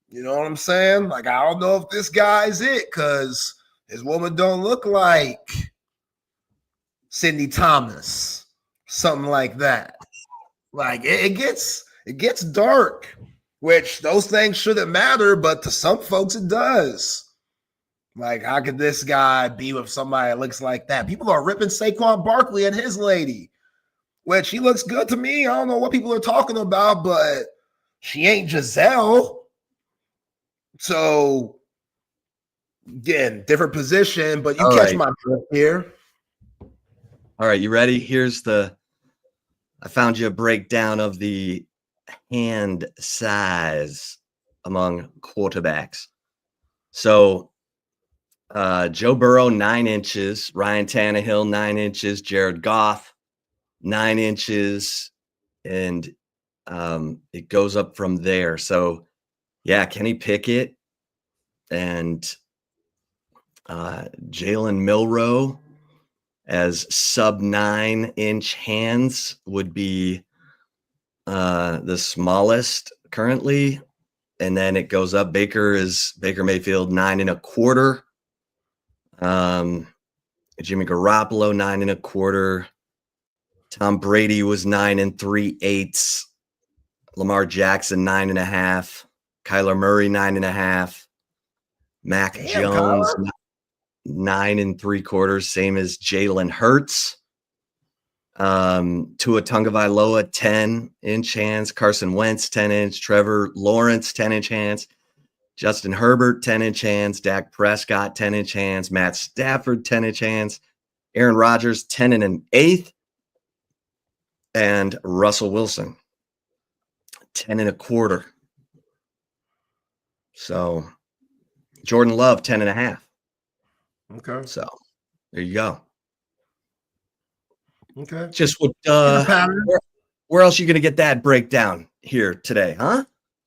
You know what I'm saying? Like, I don't know if this guy's it because his woman don't look like Cindy Thomas, something like that. Like, it gets dark, which those things shouldn't matter, but to some folks it does. Like, how could this guy be with somebody that looks like that? People are ripping Saquon Barkley and his lady, which she looks good to me. I don't know what people are talking about, but she ain't Giselle. So, again, different position, but you catch my drift here. All right, you ready? I found you a breakdown of the hand size among quarterbacks. So, Joe Burrow, 9 inches. Ryan Tannehill, 9 inches. Jared Goff, 9 inches. And it goes up from there. So, yeah, Kenny Pickett and Jalen Milroe as sub 9-inch hands would be the smallest currently. And then it goes up. Baker Mayfield, 9 1/4. Jimmy Garoppolo, 9 1/4. Tom Brady was 9 3/8. Lamar Jackson, 9 1/2. Kyler Murray, 9 1/2. Mac Jones, 9 3/4, same as Jalen Hurts. Tua Tagovailoa, 10-inch hands. Carson Wentz, 10-inch. Trevor Lawrence, 10-inch hands. Justin Herbert, 10-inch hands. Dak Prescott, 10-inch hands. Matt Stafford, 10-inch hands. Aaron Rodgers, 10 1/8. And Russell Wilson, 10 1/4. So Jordan Love, 10 1/2. Okay. So there you go. Okay. Just what where else are you going to get that breakdown here today, huh?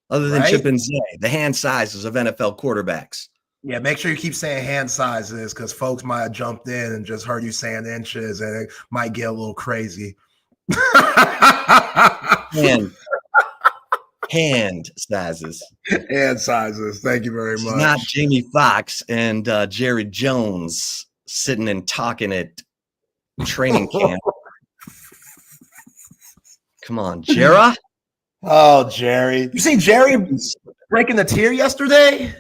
Other than Chip and Zay, the hand sizes of NFL quarterbacks. Yeah, make sure you keep saying hand sizes because folks might have jumped in and just heard you saying inches and it might get a little crazy. Hand sizes. Hand sizes. Thank you very much. Not Jamie Foxx and Jerry Jones sitting and talking at training camp. Come on, Jera. Oh, Jerry. You see Jerry breaking the tear yesterday?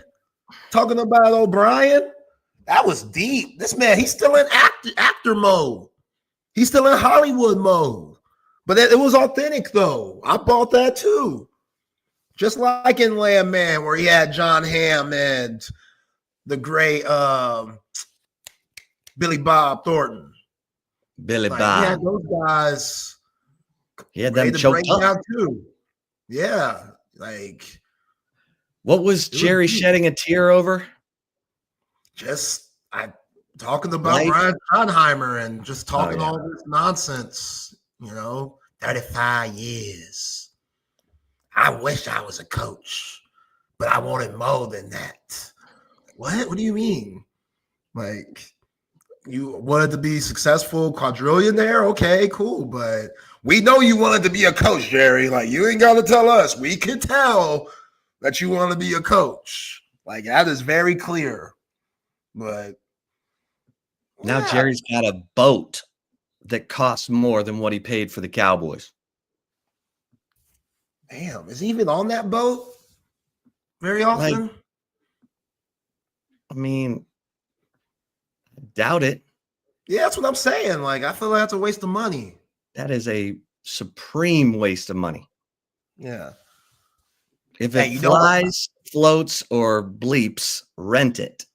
Talking about O'Brien? That was deep. This man, he's still in actor mode. He's still in Hollywood mode. But it was authentic, though. I bought that, too. Just like in Landman, where he had John Hamm and the great Billy Bob Thornton. Billy Like, Bob. he had those guys. He had them choked up. Down too. Yeah. Like, what was Jerry shedding a tear over? Just talking about Brian Schottenheimer and just talking all this nonsense, 35 years. I wish I was a coach, but I wanted more than that. What? What do you mean? Like, you wanted to be successful quadrillionaire? Okay, cool. But we know you wanted to be a coach, Jerry. Like, you ain't got to tell us. We can tell that you want to be a coach. Like, that is very clear. But now Jerry's got a boat that costs more than what he paid for the Cowboys. Damn, is he even on that boat very often? I mean, doubt it. Yeah, that's what I'm saying. Like, I feel like that's a waste of money. That is a supreme waste of money. Yeah. If it flies, floats, or bleeps, rent it.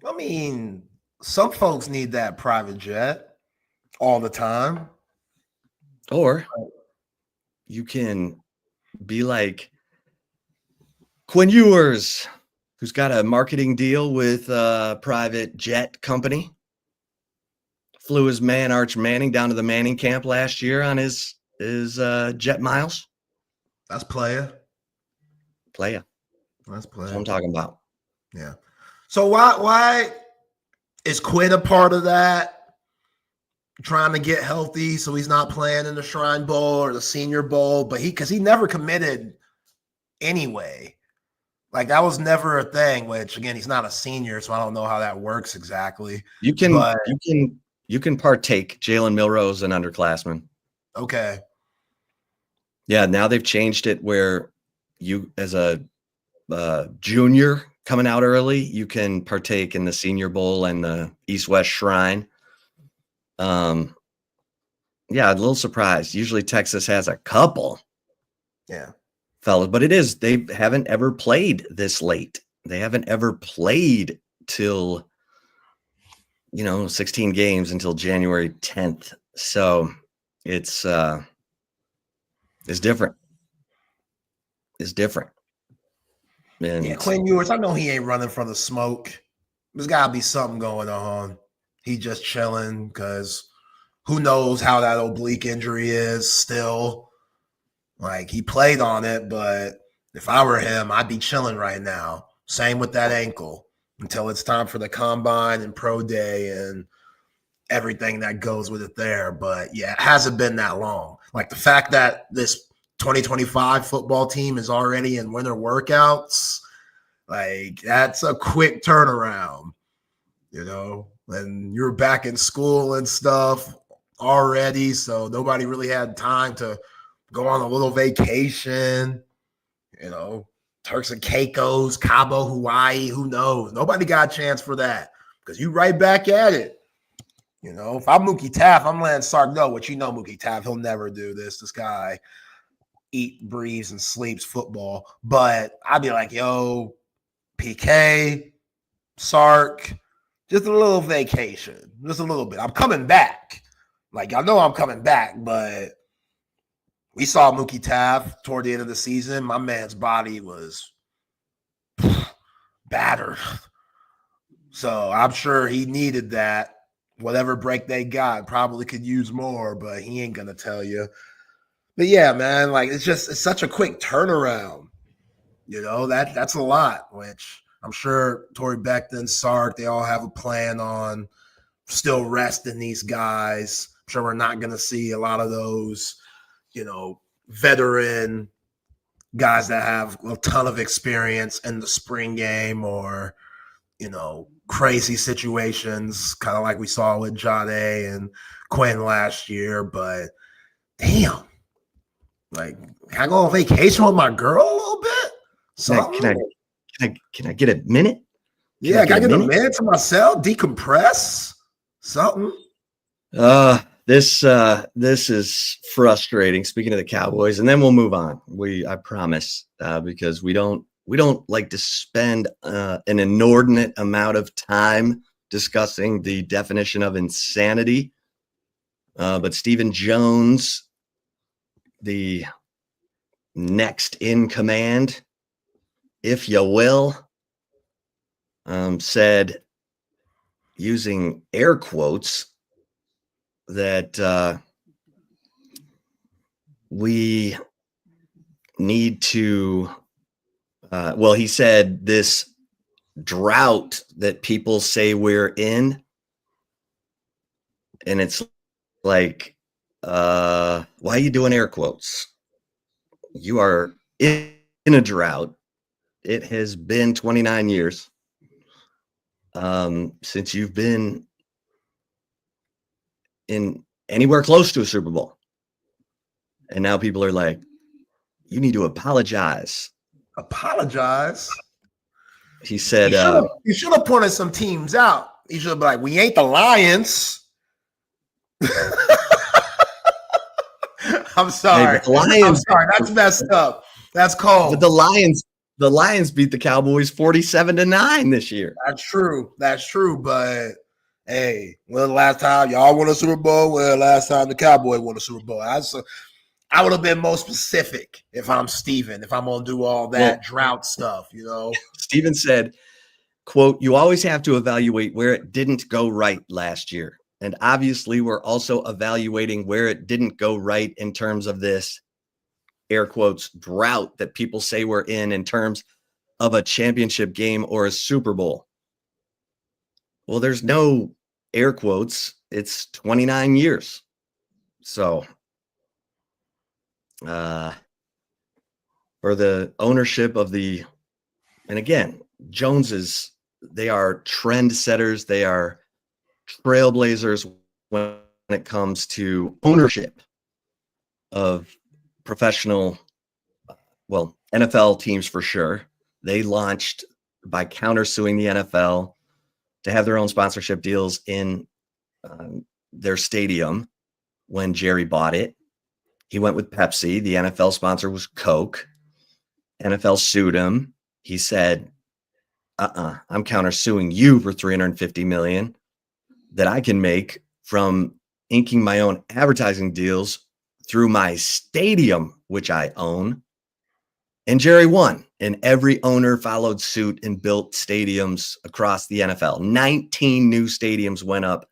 I mean, some folks need that private jet all the time. Or you can be like Quinn Ewers, who's got a marketing deal with a private jet company. Flew his man Arch Manning down to the Manning camp last year on his jet miles. That's playa. Playa. That's playa. That's what I'm talking about. Yeah. So why is Quinn a part of that? Trying to get healthy so he's not playing in the Shrine Bowl or the Senior Bowl, but because he never committed anyway. Like that was never a thing, which again, he's not a senior, so I don't know how that works exactly. You can partake. Jalen Milroe's an underclassman. Okay. Yeah, now they've changed it where you, as a junior coming out early, you can partake in the Senior Bowl and the East-West Shrine. Yeah, a little surprised. Usually Texas has a couple. Yeah. Fellas, but they haven't ever played this late. They haven't ever played till 16 games until January 10th. So it's different. It's different. And yeah, Quinn Ewers, I know he ain't running from the smoke. There's gotta be something going on. He just chilling because who knows how that oblique injury is still. Like he played on it, but if I were him, I'd be chilling right now. Same with that ankle until it's time for the combine and pro day and everything that goes with it there. But yeah, it hasn't been that long. Like the fact that this 2025 football team is already in winter workouts, like that's a quick turnaround, and you're back in school and stuff already. So nobody really had time to go on a little vacation, Turks and Caicos, Cabo, Hawaii, who knows? Nobody got a chance for that because you right back at it. If I'm Mookie Taft, I'm letting Sark know what Mookie Taft, he'll never do this. This guy eat, breathes, and sleeps football. But I'd be like, yo, PK, Sark, just a little vacation, just a little bit. I'm coming back. Like, I know I'm coming back, but we saw Mookie Taft toward the end of the season. My man's body was battered. So I'm sure he needed that. Whatever break they got, probably could use more, but he ain't going to tell you. But yeah, man, like it's such a quick turnaround. That's a lot, which I'm sure Torrey Becton, Sark, they all have a plan on still resting these guys. I'm sure we're not going to see a lot of those veteran guys that have a ton of experience in the spring game or, crazy situations, kind of like we saw with Jade and Quinn last year. But damn, like, can I go on vacation with my girl a little bit? Can I get a minute? Can I get a minute to myself? Decompress? Something? This is frustrating. Speaking of the Cowboys, and then we'll move on. I promise, because we don't like to spend an inordinate amount of time discussing the definition of insanity. But Stephen Jones, the next in command, if you will, said, using air quotes, that we need to, he said this drought that people say we're in, and it's like, why are you doing air quotes? You are in a drought. It has been 29 years since you've been in anywhere close to a Super Bowl. And now people are like, you need to apologize. Apologize? He said, you should have pointed some teams out. You should have been like, we ain't the Lions. I'm sorry. Hey, the Lions, I'm sorry. That's messed up. That's cold. But the Lions beat the Cowboys 47-9 this year. That's true. That's true. But hey, when the last time y'all won a Super Bowl? When the last time the Cowboys won a Super Bowl? I would have been more specific if I'm Steven, if I'm going to do all that drought stuff, you know. Steven said, quote, "You always have to evaluate where it didn't go right last year. And obviously we're also evaluating where it didn't go right in terms of this, air quotes, drought that people say we're in terms of a championship game or a Super Bowl." Well, there's no air quotes. It's 29 years. So for the ownership of and again, Joneses, they are trendsetters. They are trailblazers when it comes to ownership of professional, NFL teams for sure. They launched by countersuing the NFL to have their own sponsorship deals in their stadium when Jerry bought it. He went with Pepsi. The NFL sponsor was Coke. NFL sued him. He said, I'm countersuing you for $350 million that I can make from inking my own advertising deals through my stadium, which I own. And Jerry won. And every owner followed suit and built stadiums across the NFL. 19 new stadiums went up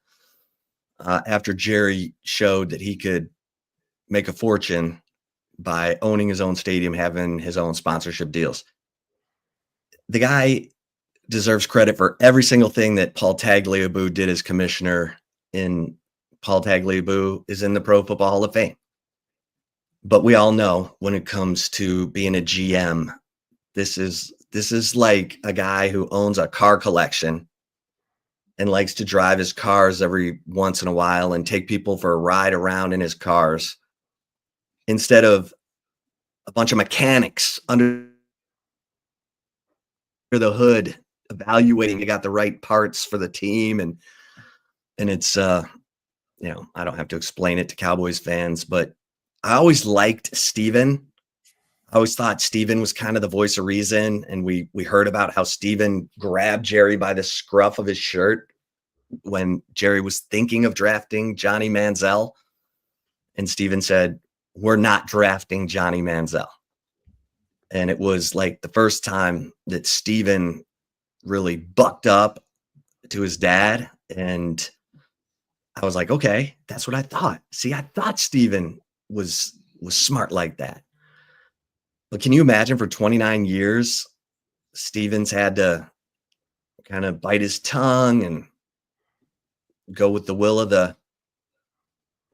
after Jerry showed that he could make a fortune by owning his own stadium, having his own sponsorship deals. The guy deserves credit for every single thing that Paul Tagliabue did as commissioner. Paul Tagliabue is in the Pro Football Hall of Fame. But we all know when it comes to being a GM, this is like a guy who owns a car collection and likes to drive his cars every once in a while and take people for a ride around in his cars instead of a bunch of mechanics under the hood evaluating you got the right parts for the team. And it's I don't have to explain it to Cowboys fans, but I always liked Steven. I always thought Steven was kind of the voice of reason. And we heard about how Steven grabbed Jerry by the scruff of his shirt when Jerry was thinking of drafting Johnny Manziel. And Steven said, "We're not drafting Johnny Manziel." And it was like the first time that Steven really bucked up to his dad. And I was like, okay, that's what I thought. See, I thought Steven was smart like that. But can you imagine for 29 years, Steven's had to kind of bite his tongue and go with the will of the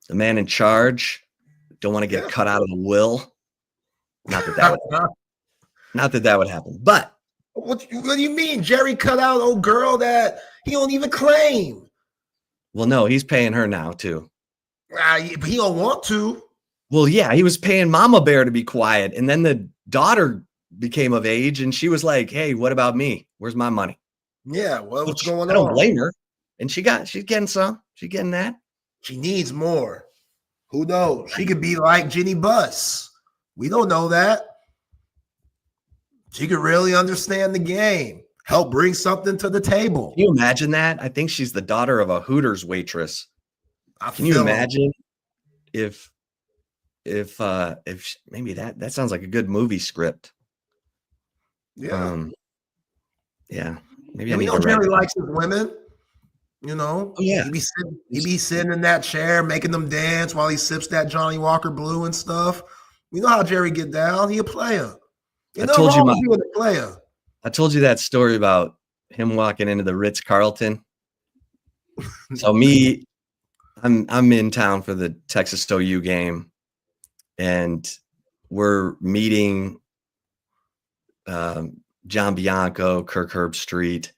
man in charge. Don't want to get cut out of the will. Not that that would happen. But what do you mean? Jerry cut out old girl that he don't even claim. Well, no, he's paying her now too. But he don't want to. Well, yeah, he was paying Mama Bear to be quiet. And then the daughter became of age and she was like, "Hey, what about me? Where's my money?" Yeah, well, what's going on? I don't blame her. And she's getting some. She's getting that. She needs more. Who knows? She could be like Jenny Buss. We don't know that. She could really understand the game. Help bring something to the table. Can you imagine that? I think she's the daughter of a Hooters waitress. Can you imagine if maybe that sounds like a good movie script? Yeah. Yeah. Maybe I I need know to write Jerry that. likes his women. You know, yeah. He be sitting in that chair making them dance while he sips that Johnny Walker Blue and stuff. You know how Jerry get down. He a player. I told you being a player. I told you that story about him walking into the Ritz-Carlton. So I'm in town for the Texas OU game, and we're meeting John Bianco, Kirk Herbstreit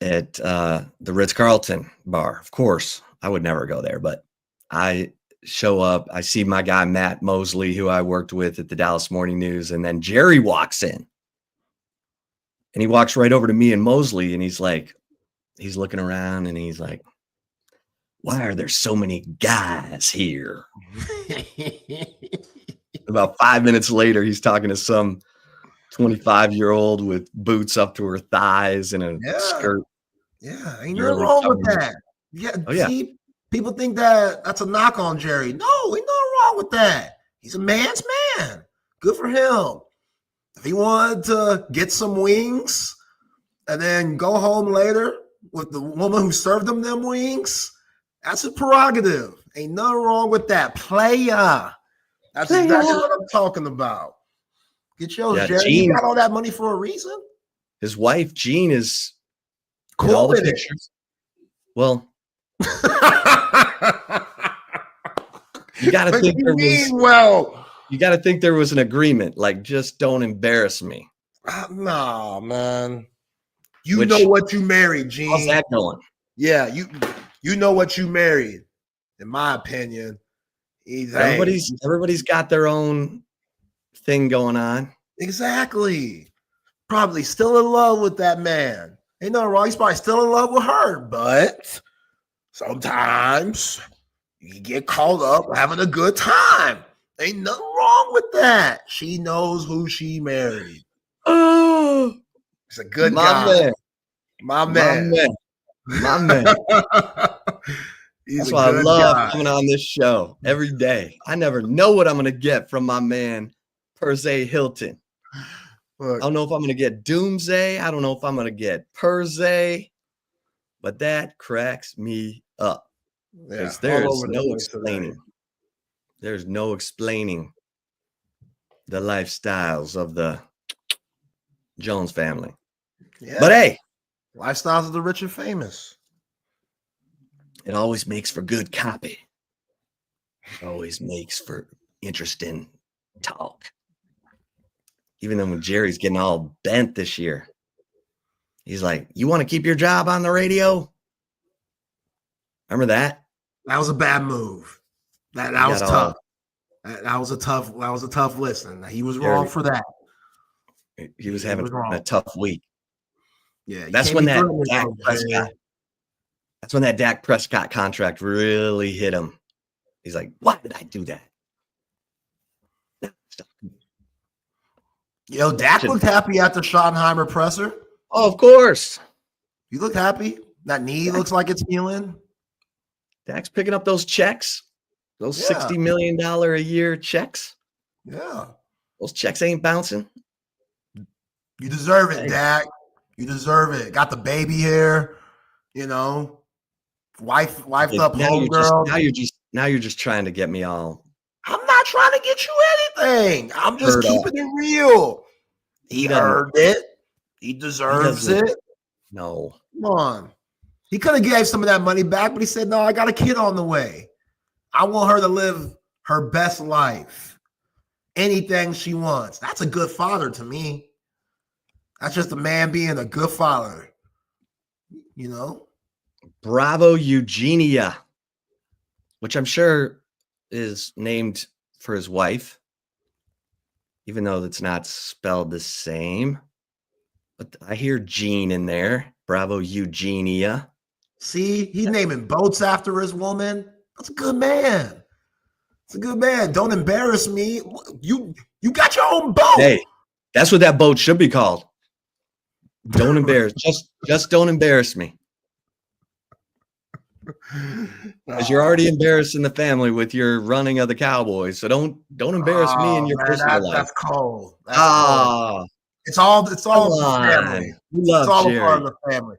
at the Ritz-Carlton bar. Of course, I would never go there, but I show up. I see my guy, Matt Mosley, who I worked with at the Dallas Morning News. And then Jerry walks in and he walks right over to me and Mosley. And he's looking around and he's like, why are there so many guys here? About 5 minutes later, he's talking to some 25-year-old with boots up to her thighs and a skirt. Yeah, ain't nothing wrong with that. Yeah, see, people think that that's a knock on Jerry. No, ain't nothing wrong with that. He's a man's man. Good for him. If he wanted to get some wings and then go home later with the woman who served him them wings, that's a prerogative. Ain't nothing wrong with that. Playa. That's exactly what I'm talking about. Get yours, Jerry. Gene, you got all that money for a reason? His wife, Jean, is cool all the with pictures. Well, you got to think there was. You got to think there was an agreement. Like, just don't embarrass me. No, man. You know what you married, Gene. How's that going? Yeah, you know what you married. In my opinion, everybody's got their own thing going on. Exactly. Probably still in love with that man. Ain't nothing wrong. He's probably still in love with her, but sometimes you get caught up having a good time. Ain't nothing wrong with that. She knows who she married. Oh, he's a good guy. My man. That's why I love coming on this show every day. I never know what I'm going to get from my man, Per se Hilton. Look, I don't know if I'm going to get Doomsday. I don't know if I'm going to get Per se, but that cracks me up. Because there's no explaining. There's no explaining the lifestyles of the Jones family. Yeah. But hey, lifestyles of the rich and famous. It always makes for good copy. Always makes for interesting talk. Even though when Jerry's getting all bent this year, he's like, "You want to keep your job on the radio?" Remember that? That was a bad move. That was tough. That was a tough listen. He was wrong for that. He was having a tough week. Yeah, that's when that Dak Prescott. That's when that Dak Prescott contract really hit him. He's like, "Why did I do that?" Yo, Dak looked happy at the Schottenheimer presser. Oh, of course. You look happy. That knee looks like it's healing. Dak's picking up those checks. Those $60 million a year checks. Yeah. Those checks ain't bouncing. You deserve it, Dak. You deserve it. Got the baby here, wifed up homegirl. Now you're just trying to get me all. I'm not trying to get you anything. I'm just keeping it real. He earned it. He deserves it. No. Come on. He could have gave some of that money back, but he said, "No, I got a kid on the way. I want her to live her best life. Anything she wants." That's a good father to me. That's just a man being a good father. Bravo Eugenia, which I'm sure is named for his wife, even though it's not spelled the same. But I hear Gene in there. Bravo Eugenia. See, he's naming boats after his woman. That's a good man. It's a good man. Don't embarrass me. You got your own boat. Hey, that's what that boat should be called. Don't embarrass. Just don't embarrass me. Because you're already embarrassing the family with your running of the Cowboys. So don't embarrass me in your personal life. That's cold. Cold. It's all the family. We love it's all Jerry. a part of the family.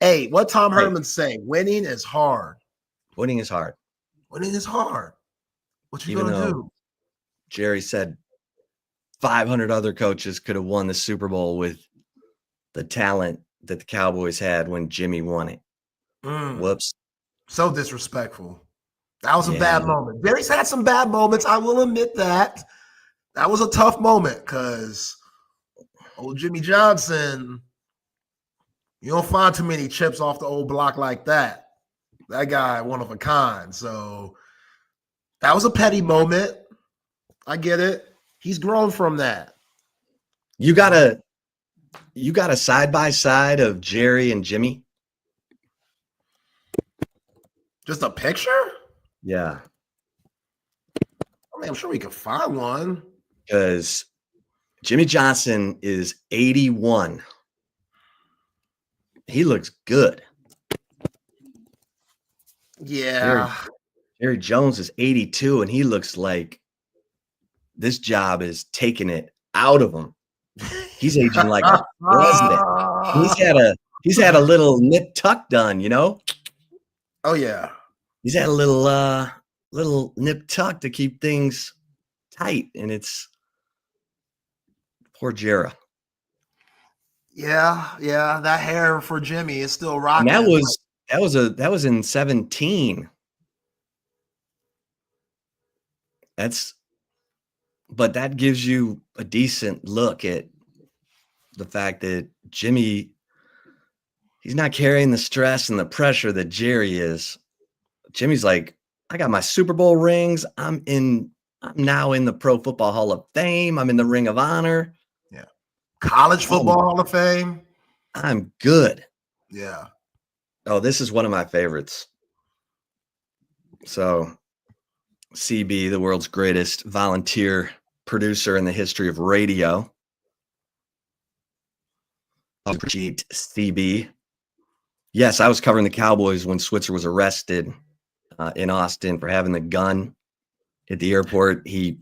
Hey, what Tom Herman say? Winning is hard. Winning is hard. Winning is hard. What you Even gonna though do? Jerry said 500 other coaches could have won the Super Bowl with the talent that the Cowboys had when Jimmy won it. Whoops. So disrespectful. That was a bad moment. Jerry's had some bad moments. I will admit that. That was a tough moment because old Jimmy Johnson, you don't find too many chips off the old block like that. That guy, one of a kind. So that was a petty moment. I get it. He's grown from that. You got a side by side of Jerry and Jimmy. Just a picture? Yeah. I mean, I'm sure we could find one. Because Jimmy Johnson is 81. He looks good. Yeah. Jerry Jones is 82, and he looks like this job is taking it out of him. He's aging like a president. He's had a little nip tuck done, you know? Oh yeah. He's had a little nip tuck to keep things tight, and it's poor Jera. Yeah, that hair for Jimmy is still rocking. And that was in 17. But that gives you a decent look at the fact that Jimmy, he's not carrying the stress and the pressure that Jerry is. Jimmy's like, I got my Super Bowl rings. I'm now in the Pro Football Hall of Fame. I'm in the Ring of Honor. Yeah. College Football Hall of Fame. I'm good. Yeah. Oh, this is one of my favorites. So, CB, the world's greatest volunteer producer in the history of radio. Appreciate CB. Yes, I was covering the Cowboys when Switzer was arrested in Austin for having the gun at the airport. He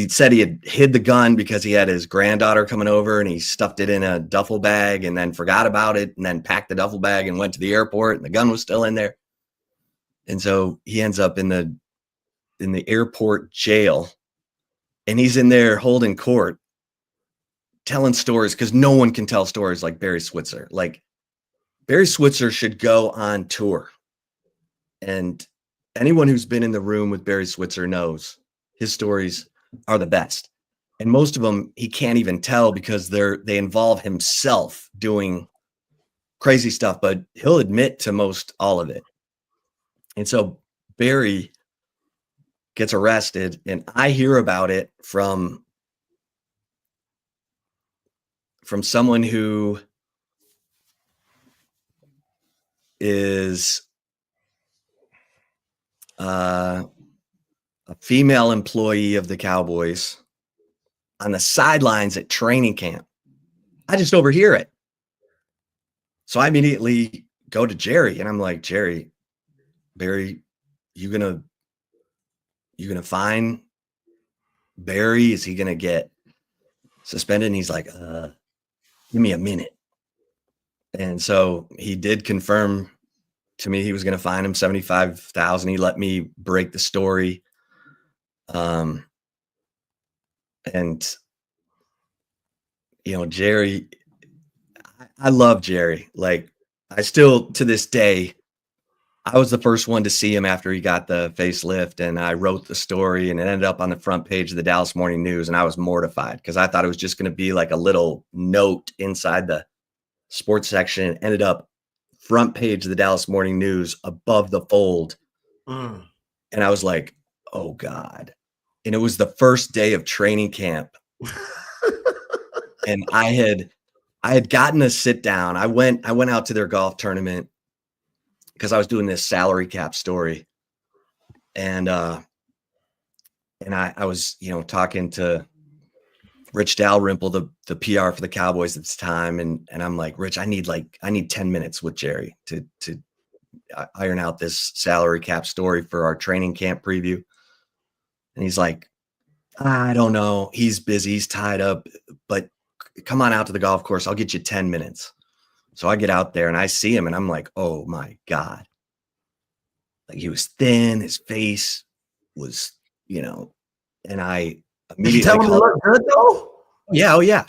said he had hid the gun because he had his granddaughter coming over, and he stuffed it in a duffel bag and then forgot about it, and then packed the duffel bag and went to the airport, and the gun was still in there. And so he ends up in the airport jail, and he's in there holding court, telling stories, because no one can tell stories like Barry Switzer. Like, Barry Switzer should go on tour. And anyone who's been in the room with Barry Switzer knows his stories are the best. And most of them he can't even tell because they involve himself doing crazy stuff, but he'll admit to most all of it. And so Barry gets arrested, and I hear about it from someone who is a female employee of the Cowboys on the sidelines at training camp. I just overhear it. So I immediately go to Jerry, and I'm like, Barry, you gonna fine Barry? Is he gonna get suspended? And he's like, give me a minute. And so he did confirm to me he was going to fine him $75,000. He let me break the story. And you know, Jerry, I love Jerry. Like, I still, to this day, I was the first one to see him after he got the facelift, and I wrote the story, and it ended up on the front page of the Dallas Morning News, and I was mortified because I thought it was just going to be like a little note inside the sports section. It ended up front page of the Dallas Morning News above the fold. And I was like, oh God. And it was the first day of training camp. And I had gotten a sit down. I went out to their golf tournament because I was doing this salary cap story. And I was, talking to Rich Dalrymple, the PR for the Cowboys at this time. And I'm like, Rich, I need 10 minutes with Jerry to iron out this salary cap story for our training camp preview. And he's like, I don't know. He's busy. He's tied up, but come on out to the golf course. I'll get you 10 minutes. So I get out there and I see him and I'm like, oh my God. Like, he was thin. His face was, and I immediately. Did you tell him to look good though? Yeah. Oh yeah.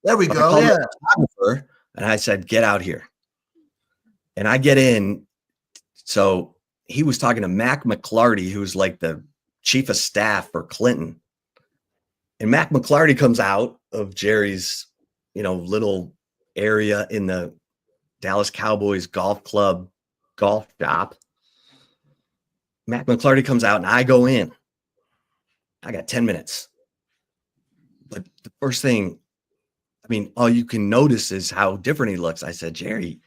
There we go. Yeah. And I said, get out here. And I get in. So he was talking to Mac McClarty, who's like the chief of staff for Clinton. And Mac McClarty comes out of Jerry's, little area in the Dallas Cowboys golf club golf shop. Mac McClarty comes out and I go in. I got 10 minutes. But the first thing, all you can notice is how different he looks. I said, Jerry,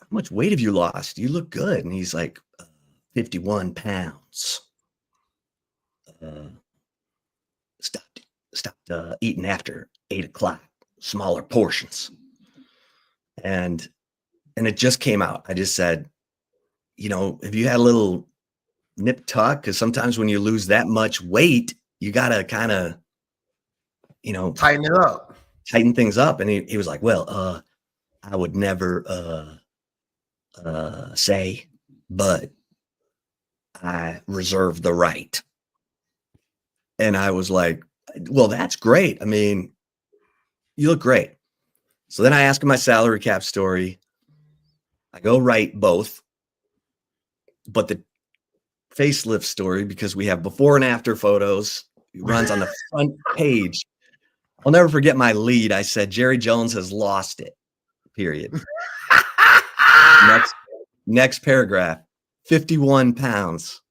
how much weight have you lost? You look good. And he's like, 51 pounds. Stopped eating after 8 o'clock, smaller portions. And it just came out. I just said, if you had a little nip tuck, because sometimes when you lose that much weight, you got to kind of, tighten things up. And he was like, well, I would never say, but I reserve the right. And I was like, well, that's great. I mean, you look great. So then I ask him my salary cap story. I go write both, but the facelift story, because we have before and after photos, it runs on the front page. I'll never forget my lead. I said, Jerry Jones has lost it, period. Next paragraph, 51 pounds.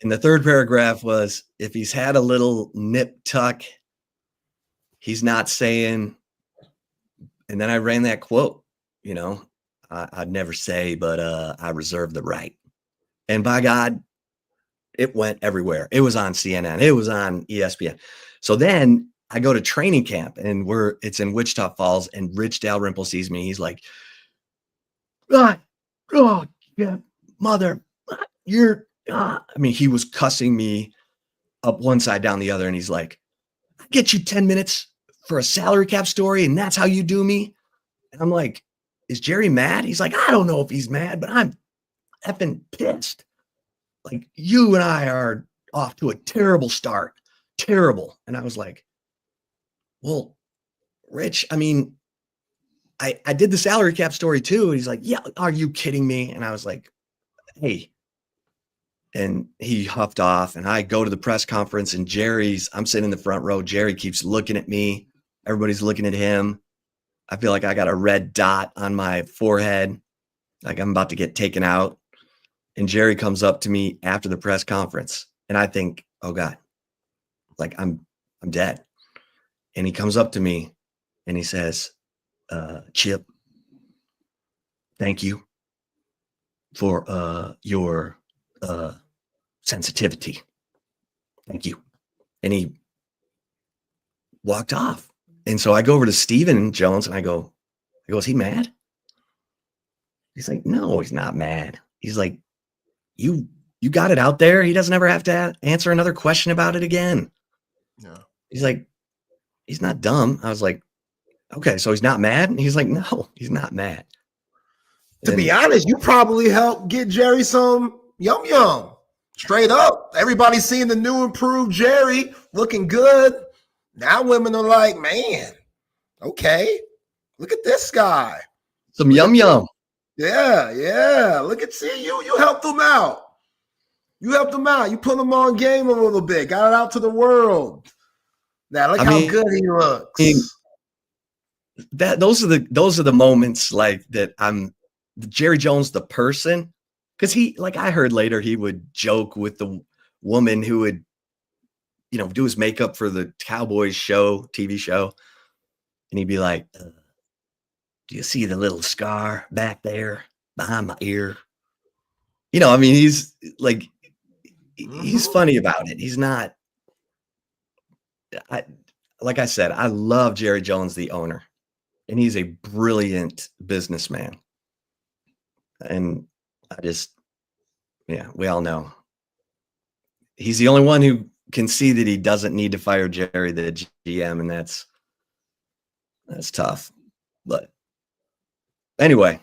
And the third paragraph was, if he's had a little nip tuck, he's not saying. And then I ran that quote, I'd never say, but I reserve the right. And by God, it went everywhere. It was on CNN. It was on ESPN. So then I go to training camp, and it's in Wichita Falls, and Rich Dalrymple sees me. He's like, oh yeah, mother, he was cussing me up one side, down the other. And he's like, I get you 10 minutes for a salary cap story, and that's how you do me. And I'm like, is Jerry mad? He's like, I don't know if he's mad, but I'm effing pissed. Like, you and I are off to a terrible start. Terrible. And I was like, well, Rich, I did the salary cap story too. And he's like, yeah, are you kidding me? And I was like, hey. And he huffed off, and I go to the press conference, and I'm sitting in the front row. Jerry keeps looking at me. Everybody's looking at him. I feel like I got a red dot on my forehead, like I'm about to get taken out. And Jerry comes up to me after the press conference, and I think, oh God, like I'm dead. And he comes up to me and he says, Chip, thank you for your sensitivity. Thank you. And he walked off. And so I go over to Stephen Jones and I go, is he mad? He's like, no, he's not mad. He's like, you got it out there. He doesn't ever have to answer another question about it again. Yeah. He's like, he's not dumb. I was like, okay, so he's not mad? And he's like, no, he's not mad. To be honest, you probably helped get Jerry some yum. Straight up. Everybody's seeing the new improved Jerry looking good. Now women are like, man, okay, look at this guy. Some yum. Yeah. Look at you helped them out. You put them on game a little bit, got it out to the world. Now look how good he looks. Those are the moments like that. I'm Jerry Jones, the person. Because I heard later he would joke with the woman who would, do his makeup for the Cowboys TV show. And he'd be like, do you see the little scar back there behind my ear? He's like, he's funny about it. He's not, like I said, I love Jerry Jones, the owner, and he's a brilliant businessman. And we all know he's the only one who can see that he doesn't need to fire Jerry, the GM, and that's tough. But anyway,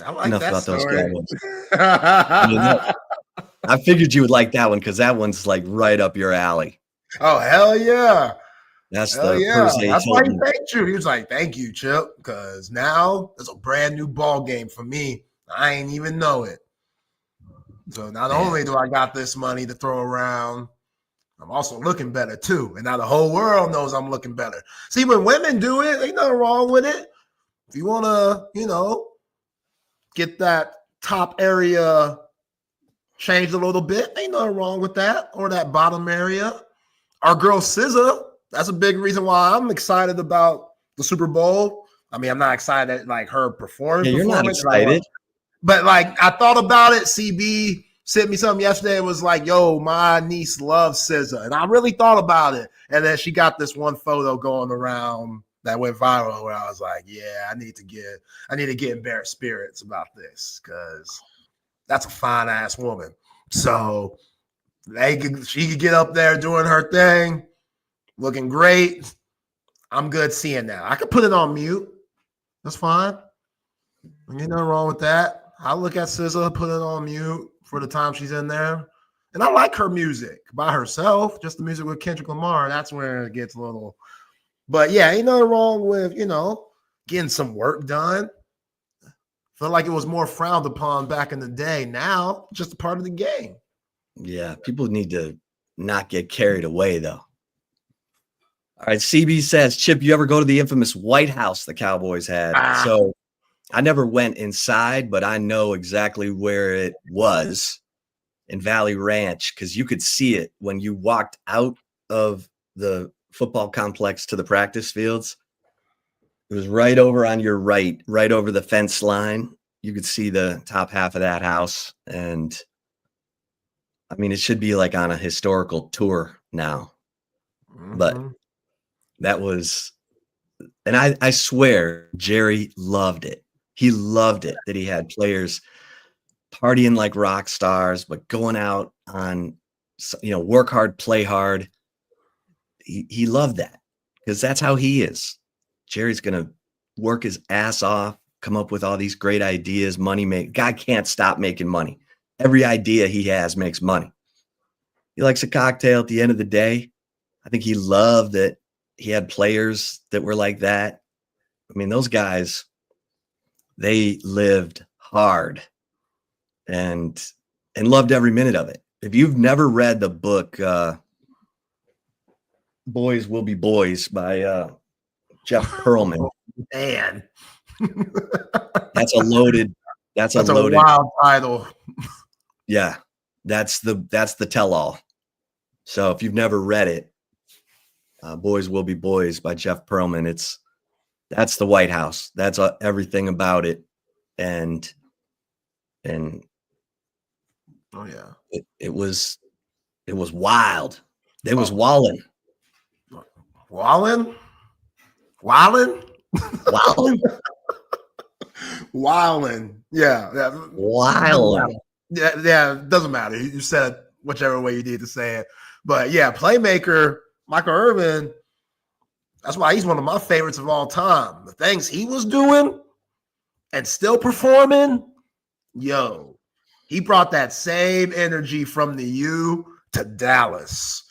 I like enough that about story. those guys. I figured you would like that one because that one's like right up your alley. Oh, hell yeah. That's hell the yeah. That's why he Hilton. thanked you. He was like, thank you, Chip, because now it's a brand new ball game for me. I ain't even know it. So not only do I got this money to throw around, I'm also looking better too. And now the whole world knows I'm looking better. See, when women do it, ain't nothing wrong with it. If you want to, get that top area changed a little bit, ain't nothing wrong with that. Or that bottom area. Our girl SZA, that's a big reason why I'm excited about the Super Bowl. I mean, I'm not excited at like her performance. Yeah, you're not performance, excited. But like I thought about it. CB sent me something yesterday. It was like, yo, my niece loves SZA. And I really thought about it. And then she got this one photo going around that went viral where I was like, yeah, I need to get in better spirits about this because that's a fine ass woman. So she could get up there doing her thing, looking great. I'm good seeing that. I could put it on mute. That's fine. Ain't nothing wrong with that. I look at SZA, put it on mute for the time she's in there. And I like her music by herself, just the music with Kendrick Lamar. That's where it gets a little. But yeah, ain't nothing wrong with, getting some work done. Feel like it was more frowned upon back in the day. Now, just a part of the game. Yeah, people need to not get carried away, though. All right, CB says, Chip, you ever go to the infamous White House the Cowboys had? So I never went inside, but I know exactly where it was in Valley Ranch because you could see it when you walked out of the football complex to the practice fields. It was right over on your right over the fence line. You could see the top half of that house. And I mean, it should be like on a historical tour now. But that was, and I swear Jerry loved it. He loved it that he had players partying like rock stars, but going out on, work hard, play hard. He loved that because that's how he is. Jerry's going to work his ass off, come up with all these great ideas, guy can't stop making money. Every idea he has makes money. He likes a cocktail at the end of the day. I think he loved that he had players that were like that. I mean, those guys, they lived hard and loved every minute of it. If you've never read the book, Boys Will Be Boys by Jeff Pearlman. Man. That's a loaded wild title. Yeah. That's the tell-all. So if you've never read it, Boys Will Be Boys by Jeff Pearlman, that's the White House. That's everything about it. And oh yeah, it was wild. They was wallin'. Wildin'? Yeah. Wildin'. Yeah, it doesn't matter. You said it whichever way you need to say it. But yeah, playmaker, Michael Irvin, that's why he's one of my favorites of all time. The things he was doing and still performing, he brought that same energy from the U to Dallas.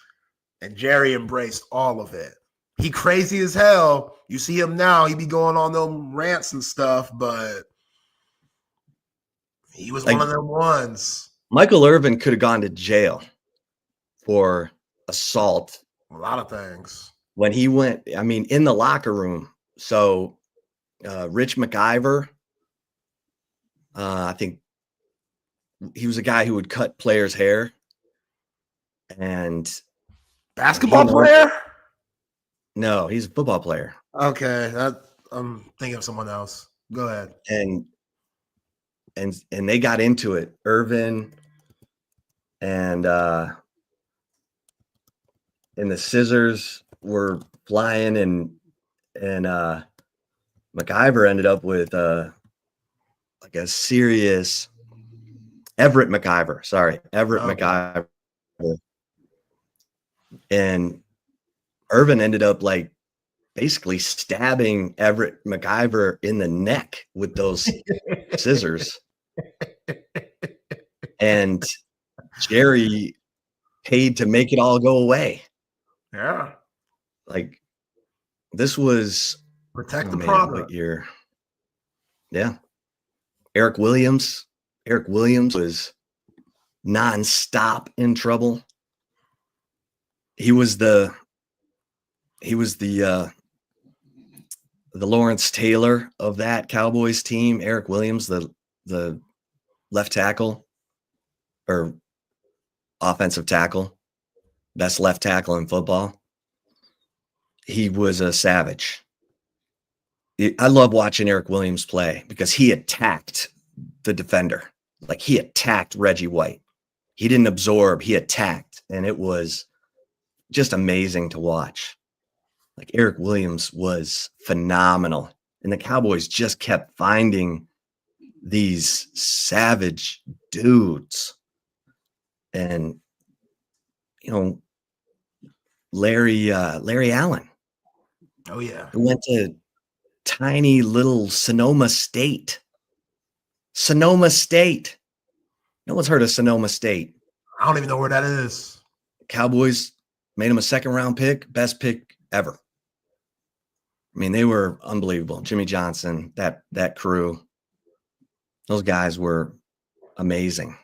And Jerry embraced all of it. He crazy as hell. You see him now, he be going on them rants and stuff, but he was one of them ones. Michael Irvin could have gone to jail for assault. A lot of things. When he went, I mean, in the locker room. So Rich McIver, I think he was a guy who would cut players' hair. And basketball player? No, he's a football player. Okay, I'm thinking of someone else. Go ahead. And they got into it. Irvin and the scissors were flying, and McIver ended up with like a serious Everett McIver. And Irvin ended up like basically stabbing Everett McIver in the neck with those scissors. And Jerry paid to make it all go away. Yeah. Like this was protect the product. What year? Yeah. Eric Williams was nonstop in trouble. He was the Lawrence Taylor of that Cowboys team. Eric Williams, the left tackle or offensive tackle, best left tackle in football. He was a savage. I love watching Eric Williams play because he attacked the defender. Like he attacked Reggie White. He didn't absorb, he attacked. And it was just amazing to watch. Like Eric Williams was phenomenal. And the Cowboys just kept finding these savage dudes. And, you know, Larry Allen. Oh, yeah. Who went to tiny little Sonoma State. Sonoma State. No one's heard of Sonoma State. I don't even know where that is. Cowboys made him a second-round pick, best pick ever. I mean, they were unbelievable. Jimmy Johnson, that crew, those guys were amazing.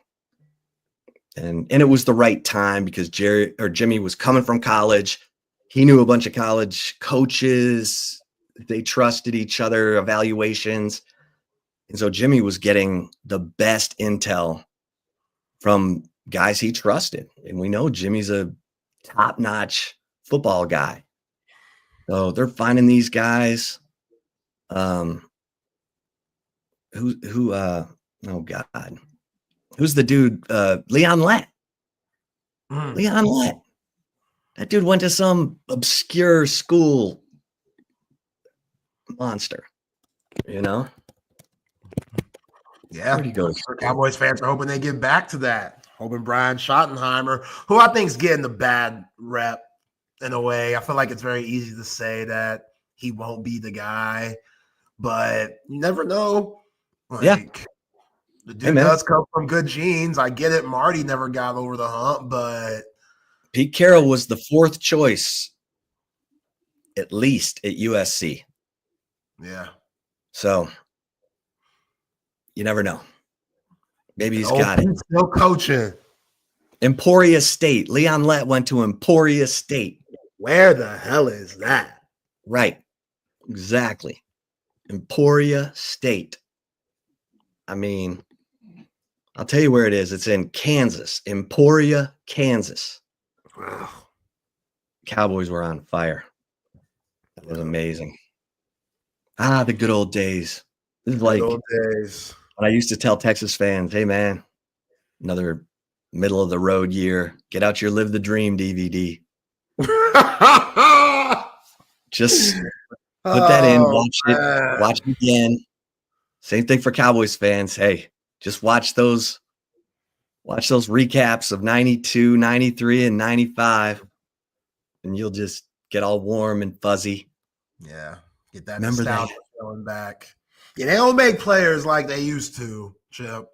And it was the right time because Jimmy was coming from college. He knew a bunch of college coaches. They trusted each other, evaluations. And so Jimmy was getting the best intel from guys he trusted. And we know Jimmy's a top-notch football guy. So they're finding these guys oh God. Who's the dude? Leon Lett. Leon Lett. That dude went to some obscure school. Monster. You know? Yeah. Where'd he go? Cowboys fans are hoping they get back to that. Hoping Brian Schottenheimer, who I think is getting the bad rep in a way. I feel like it's very easy to say that he won't be the guy, but you never know. Like, the dude does come from good genes. I get it. Marty never got over the hump, but Pete Carroll was the fourth choice, at least at USC. Yeah. So you never know. Maybe he's got it. Still coaching. Emporia State. Leon Lett went to Emporia State. Where the hell is that? Right. Exactly. Emporia State. I mean, I'll tell you where it is. It's in Kansas. Emporia, Kansas. Wow. Cowboys were on fire. That was amazing. Ah, the good old days. This is like old days. When I used to tell Texas fans, hey, man, another middle of the road year. Get out your Live the Dream DVD. Just put that in, watch it again. Same thing for Cowboys fans. Hey, just watch those recaps of 92, 93, and 95, and you'll just get all warm and fuzzy. Yeah. Get that Remember nostalgia going back. Yeah, they don't make players like they used to, Chip.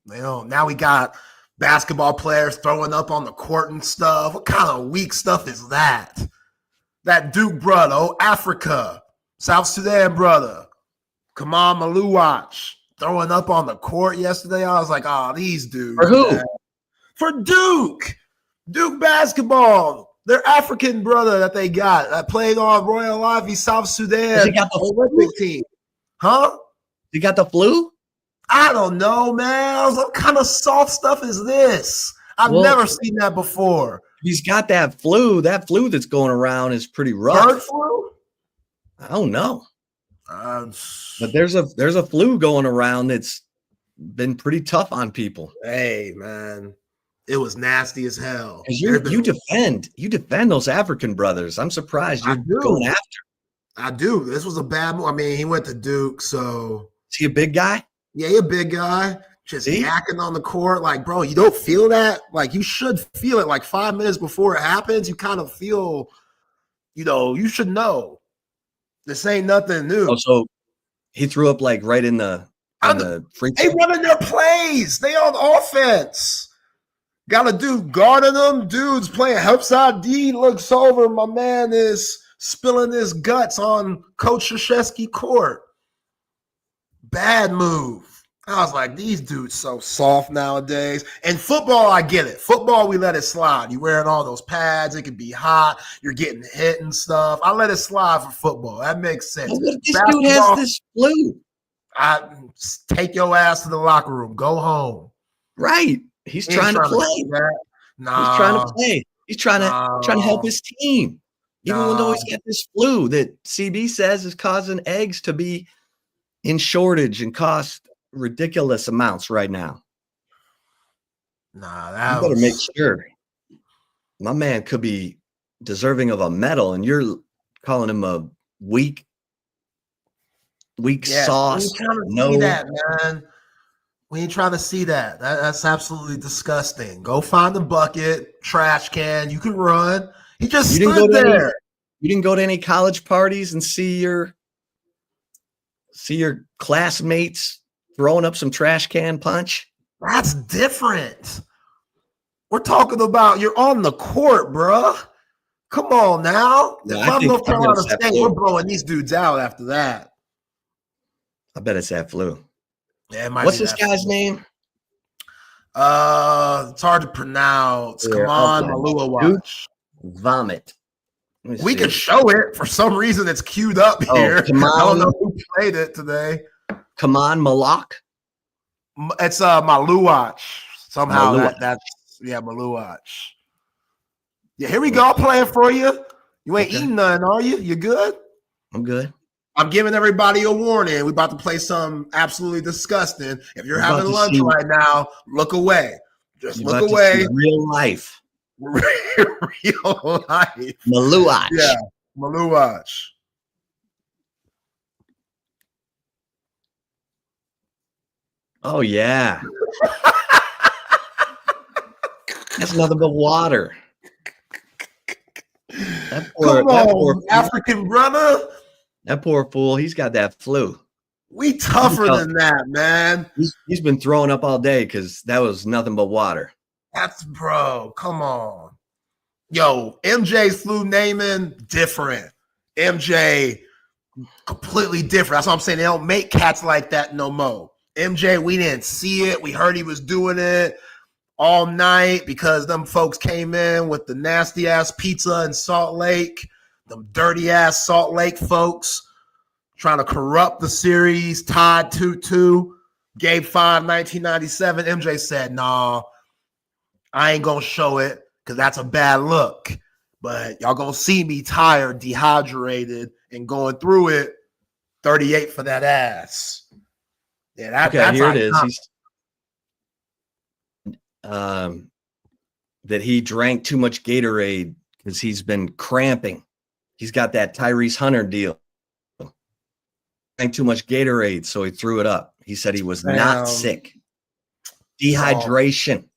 They don't. Now we got basketball players throwing up on the court and stuff. What kind of weak stuff is that? That Duke brother, Africa, South Sudan brother, Kamal Maluach, throwing up on the court yesterday. I was like, oh, these dudes. For who? Man. For Duke. Duke basketball. Their African brother that they got that played on Royal Ivy, South Sudan. He got the Olympic team. Huh? He got the flu? I don't know, man. What kind of soft stuff is this? I've never seen that before. He's got that flu. That flu that's going around is pretty rough. Bird flu? I don't know. But there's a flu going around that's been pretty tough on people. Hey, man. It was nasty as hell. You defend those African brothers. I'm surprised you're going after. I do. This was a bad move. I mean, he went to Duke, so is he a big guy? Yeah, he's a big guy. Just yakking on the court. Like, bro, you don't feel that? Like, you should feel it. Like 5 minutes before it happens, you kind of feel, you should know. This ain't nothing new. Oh, so he threw up like right in the free throw. They running their plays. They on offense. Got a dude guarding them. Dude's playing help side D. Looks over. My man is spilling his guts on Coach Krzyzewski court. Bad move. I was like, these dudes so soft nowadays. And football, I get it. Football, we let it slide. You wearing all those pads. It can be hot. You're getting hit and stuff. I let it slide for football. That makes sense. This dude has this flu. Take your ass to the locker room. Go home. Right. He's trying to play. Nah. He's trying to play. He's trying to help his team. Even though he's got this flu that CB says is causing eggs to be in shortage and cost ridiculous amounts right now. Nah, you better make sure. My man could be deserving of a medal, and you're calling him a weak sauce. We ain't trying to see that, man. We ain't trying to see that. That's absolutely disgusting. Go find the bucket, trash can. You can run. He just stood there. You didn't go to any college parties and see your classmates throwing up some trash can punch? That's different. We're talking about you're on the court, bruh. Come on now. No, if I'm North Carolina State, we're blowing these dudes out after that. I bet it's that flu. Yeah, it might What's be this guy's name? It's hard to pronounce. Come on, Malua watch. Vomit. We can show it. For some reason, it's queued up here. I don't know who played it today. Come on, Malak. It's Maluach. Somehow that's Maluach. Yeah, here we go. I'm playing for you. You ain't eating none, are you? You good? I'm good. I'm giving everybody a warning. We're about to play something absolutely disgusting. If you're having lunch right now, look away. Just look away. Real life. Real life. Maluach. Yeah, Maluach. Oh, yeah. That's nothing but water. Come on, African brother. That poor fool. He's got that flu. We tougher than that, man. He's been throwing up all day because that was nothing but water. Bro, come on. Yo, MJ's flu naming, different. MJ, completely different. That's what I'm saying. They don't make cats like that no more. MJ, we didn't see it. We heard he was doing it all night because them folks came in with the nasty-ass pizza in Salt Lake, them dirty-ass Salt Lake folks trying to corrupt the series, tied 2-2, Game 5, 1997. MJ said, nah, I ain't going to show it because that's a bad look. But y'all going to see me tired, dehydrated, and going through it, 38 for that ass. Yeah, that's here it is. He's that he drank too much Gatorade because he's been cramping. He's got that Tyrese Hunter deal. Drank too much Gatorade, so he threw it up. He said he was not sick. Dehydration.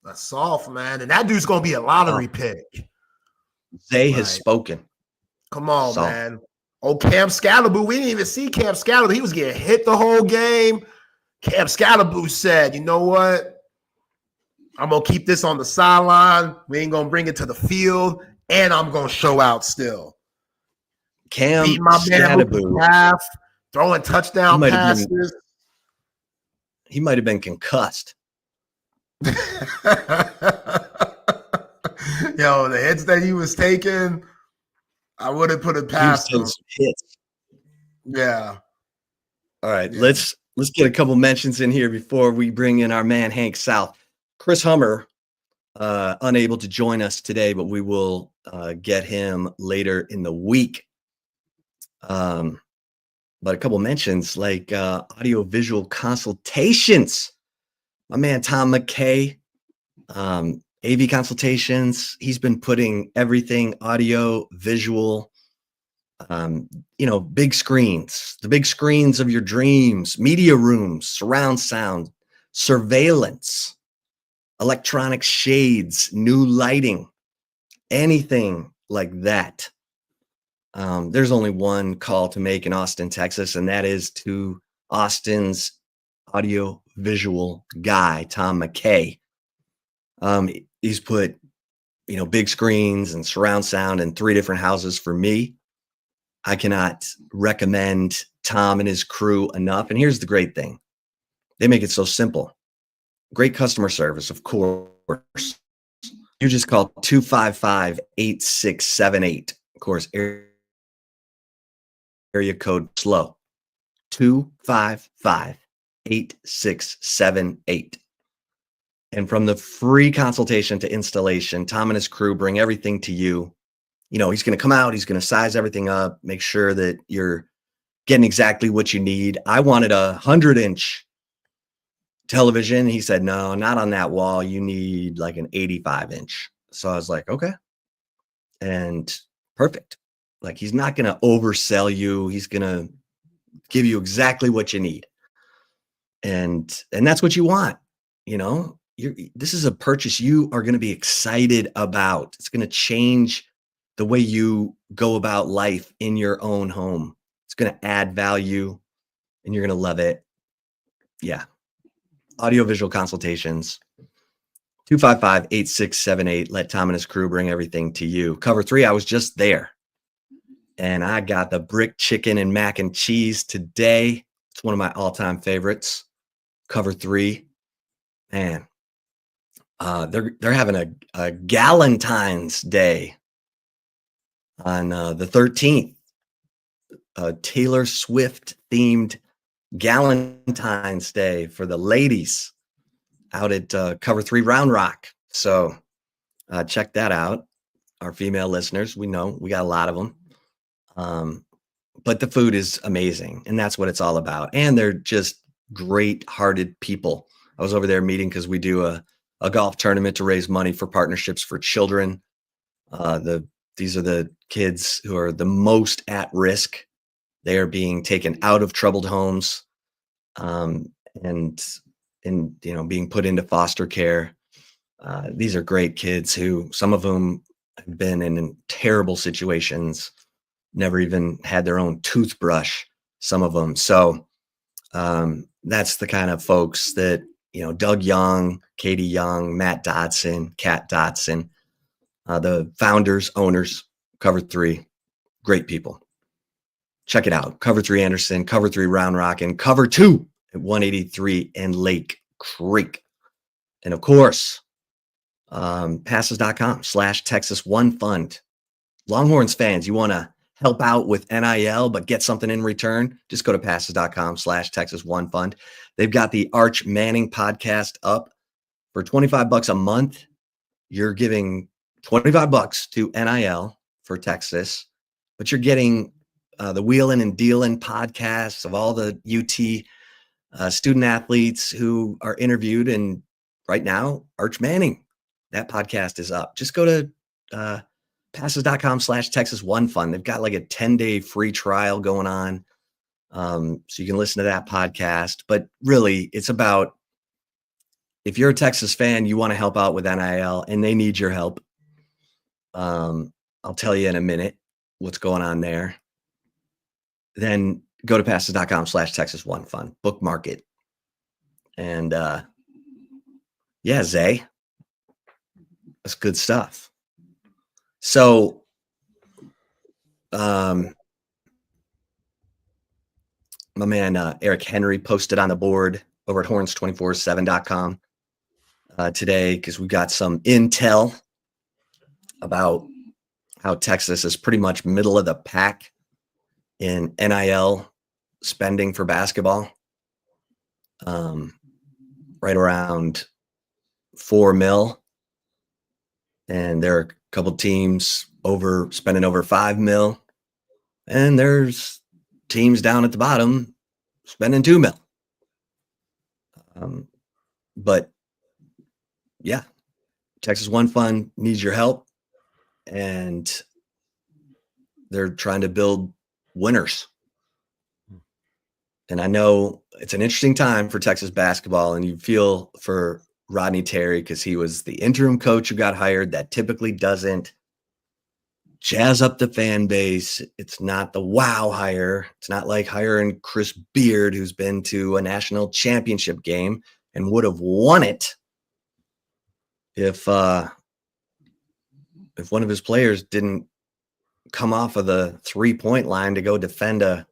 That's soft, man. And that dude's going to be a lottery pick. Zay has spoken. Come on, man. Oh, Cam Scalaboo. We didn't even see Cam Scalaboo. He was getting hit the whole game. Cam Scalaboo said, you know what? I'm going to keep this on the sideline. We ain't going to bring it to the field. And I'm going to show out still. Cam beat my man Scalaboo. Half, throwing touchdown passes. He might have been concussed. Yo, the hits that he was taking, I wouldn't put it past him. Hits. Yeah. All right, let's get a couple mentions in here before we bring in our man Hank South. Chris Hummer, unable to join us today, but we will get him later in the week. But a couple mentions like audio-visual consultations. My man Tom McKay, AV consultations. He's been putting everything audio, visual, big screens, the big screens of your dreams, media rooms, surround sound, surveillance, electronic shades, new lighting, anything like that. There's only one call to make in Austin, Texas, and that is to Austin's audio visual guy, Tom McKay. He's put, big screens and surround sound in 3 different houses for me. I cannot recommend Tom and his crew enough. And here's the great thing. They make it so simple. Great customer service, of course. You just call 255-8678. Of course, area code slow. 255-8678. And from the free consultation to installation, Tom and his crew bring everything to you he's going to come out, he's going to size everything up, make sure that you're getting exactly what you need. I wanted a 100-inch television. He said, no, not on that wall. You need like an 85-inch. So I was like, okay. And perfect. Like, he's not going to oversell you. He's going to give you exactly what you need. And that's what you want. This is a purchase you are going to be excited about. It's going to change the way you go about life in your own home. It's going to add value and you're going to love it. Yeah. Audiovisual consultations, 255-8678. Let Tom and his crew bring everything to you. Cover 3, I was just there. And I got the brick chicken and mac and cheese today. It's one of my all-time favorites. Cover 3. Man, they're having a Galentine's Day on the 13th. Taylor Swift themed Galentine's Day for the ladies out at Cover 3 Round Rock. So check that out. Our female listeners, we know we got a lot of them. But the food is amazing, and that's what it's all about. And they're just great-hearted people. I was over there meeting because we do a golf tournament to raise money for partnerships for children. These are the kids who are the most at risk. They are being taken out of troubled homes, and being put into foster care. These are great kids who, some of them have been in terrible situations, never even had their own toothbrush, some of them. So that's the kind of folks that, Doug Young, Katie Young, Matt Dotson, Kat Dotson, the founders, owners, Cover 3, great people. Check it out. Cover 3 Anderson, Cover 3 Round Rock, and Cover 2 at 183 and Lake Creek. And of course, passes.com/Texas One Fund. Longhorns fans, you want to help out with NIL, but get something in return? Just go to passes.com/Texas One Fund. They've got the Arch Manning podcast up for $25 a month. You're giving $25 to NIL for Texas, but you're getting the Wheelin' and Dealin' podcasts of all the UT student athletes who are interviewed. And right now, Arch Manning, that podcast is up. Just go to passes.com/Texas One Fund. They've got like a 10-day free trial going on. So you can listen to that podcast. But really, it's about, if you're a Texas fan, you want to help out with NIL and they need your help. I'll tell you in a minute what's going on there. Then go to passes.com/Texas One Fund, bookmark it. And Zay, that's good stuff. So, my man Eric Henry posted on the board over at horns247.com today, because we got some intel about how Texas is pretty much middle of the pack in NIL spending for basketball. Right around $4 million. And there are a couple teams spending over $5 million. And there's teams down at the bottom spending $2 million. But yeah, Texas One Fund needs your help, and they're trying to build winners. And I know it's an interesting time for Texas basketball, and you feel for Rodney Terry because he was the interim coach who got hired. That typically doesn't jazz up the fan base. It's not the wow hire. It's not like hiring Chris Beard, who's been to a national championship game and would have won it if one of his players didn't come off of the 3-point line to go defend a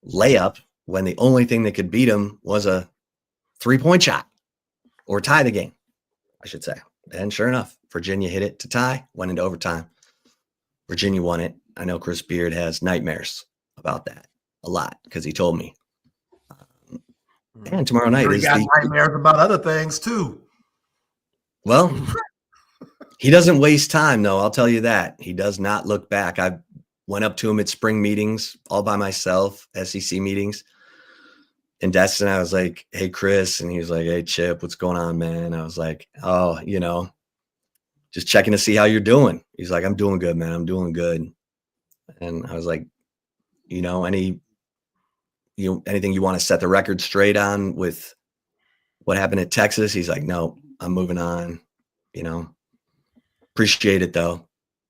layup when the only thing that could beat him was a 3-point shot or tie the game, I should say. And sure enough, Virginia hit it to tie, went into overtime. Virginia won it. I know Chris Beard has nightmares about that a lot because he told me. And tomorrow night he got nightmares about other things too. Well, He doesn't waste time, though. I'll tell you that. He does not look back. I went up to him at spring meetings all by myself, SEC meetings. And Destin, I was like, hey, Chris. And he was like, hey, Chip, what's going on, man? I was like, oh, just checking to see how you're doing. He's like, I'm doing good, man. I'm doing good. And I was like, anything you want to set the record straight on with what happened at Texas? He's like, no, I'm moving on, appreciate it though,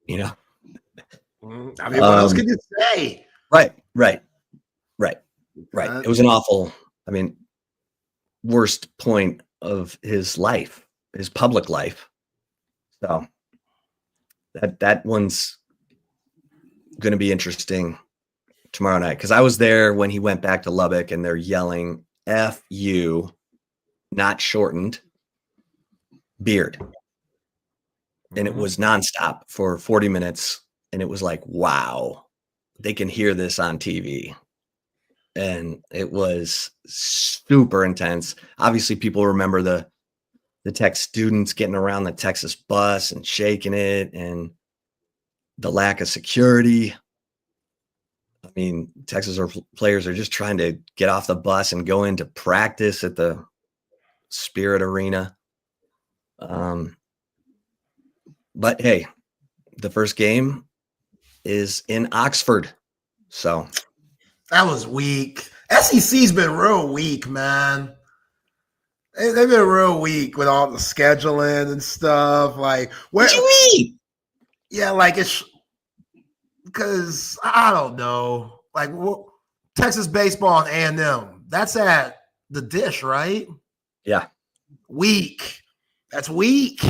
I mean, what else can you say? Right. It was an awful, worst point of his life, his public life. So that one's going to be interesting tomorrow night, because I was there when he went back to Lubbock and they're yelling F you, not shortened, Beard. And it was nonstop for 40 minutes. And it was like, wow, they can hear this on TV. And it was super intense. Obviously, people remember the Tech students getting around the Texas bus and shaking it, and the lack of security. I mean, Texas players are just trying to get off the bus and go into practice at the Spirit Arena. But hey, the first game is in Oxford. So that was weak. SEC's been real weak, man. They've been real weak with all the scheduling and stuff. Like, what do you mean? Yeah, like it's because I don't know. Like, Texas baseball and A&M, that's at the Dish, right? Yeah. Weak. That's weak.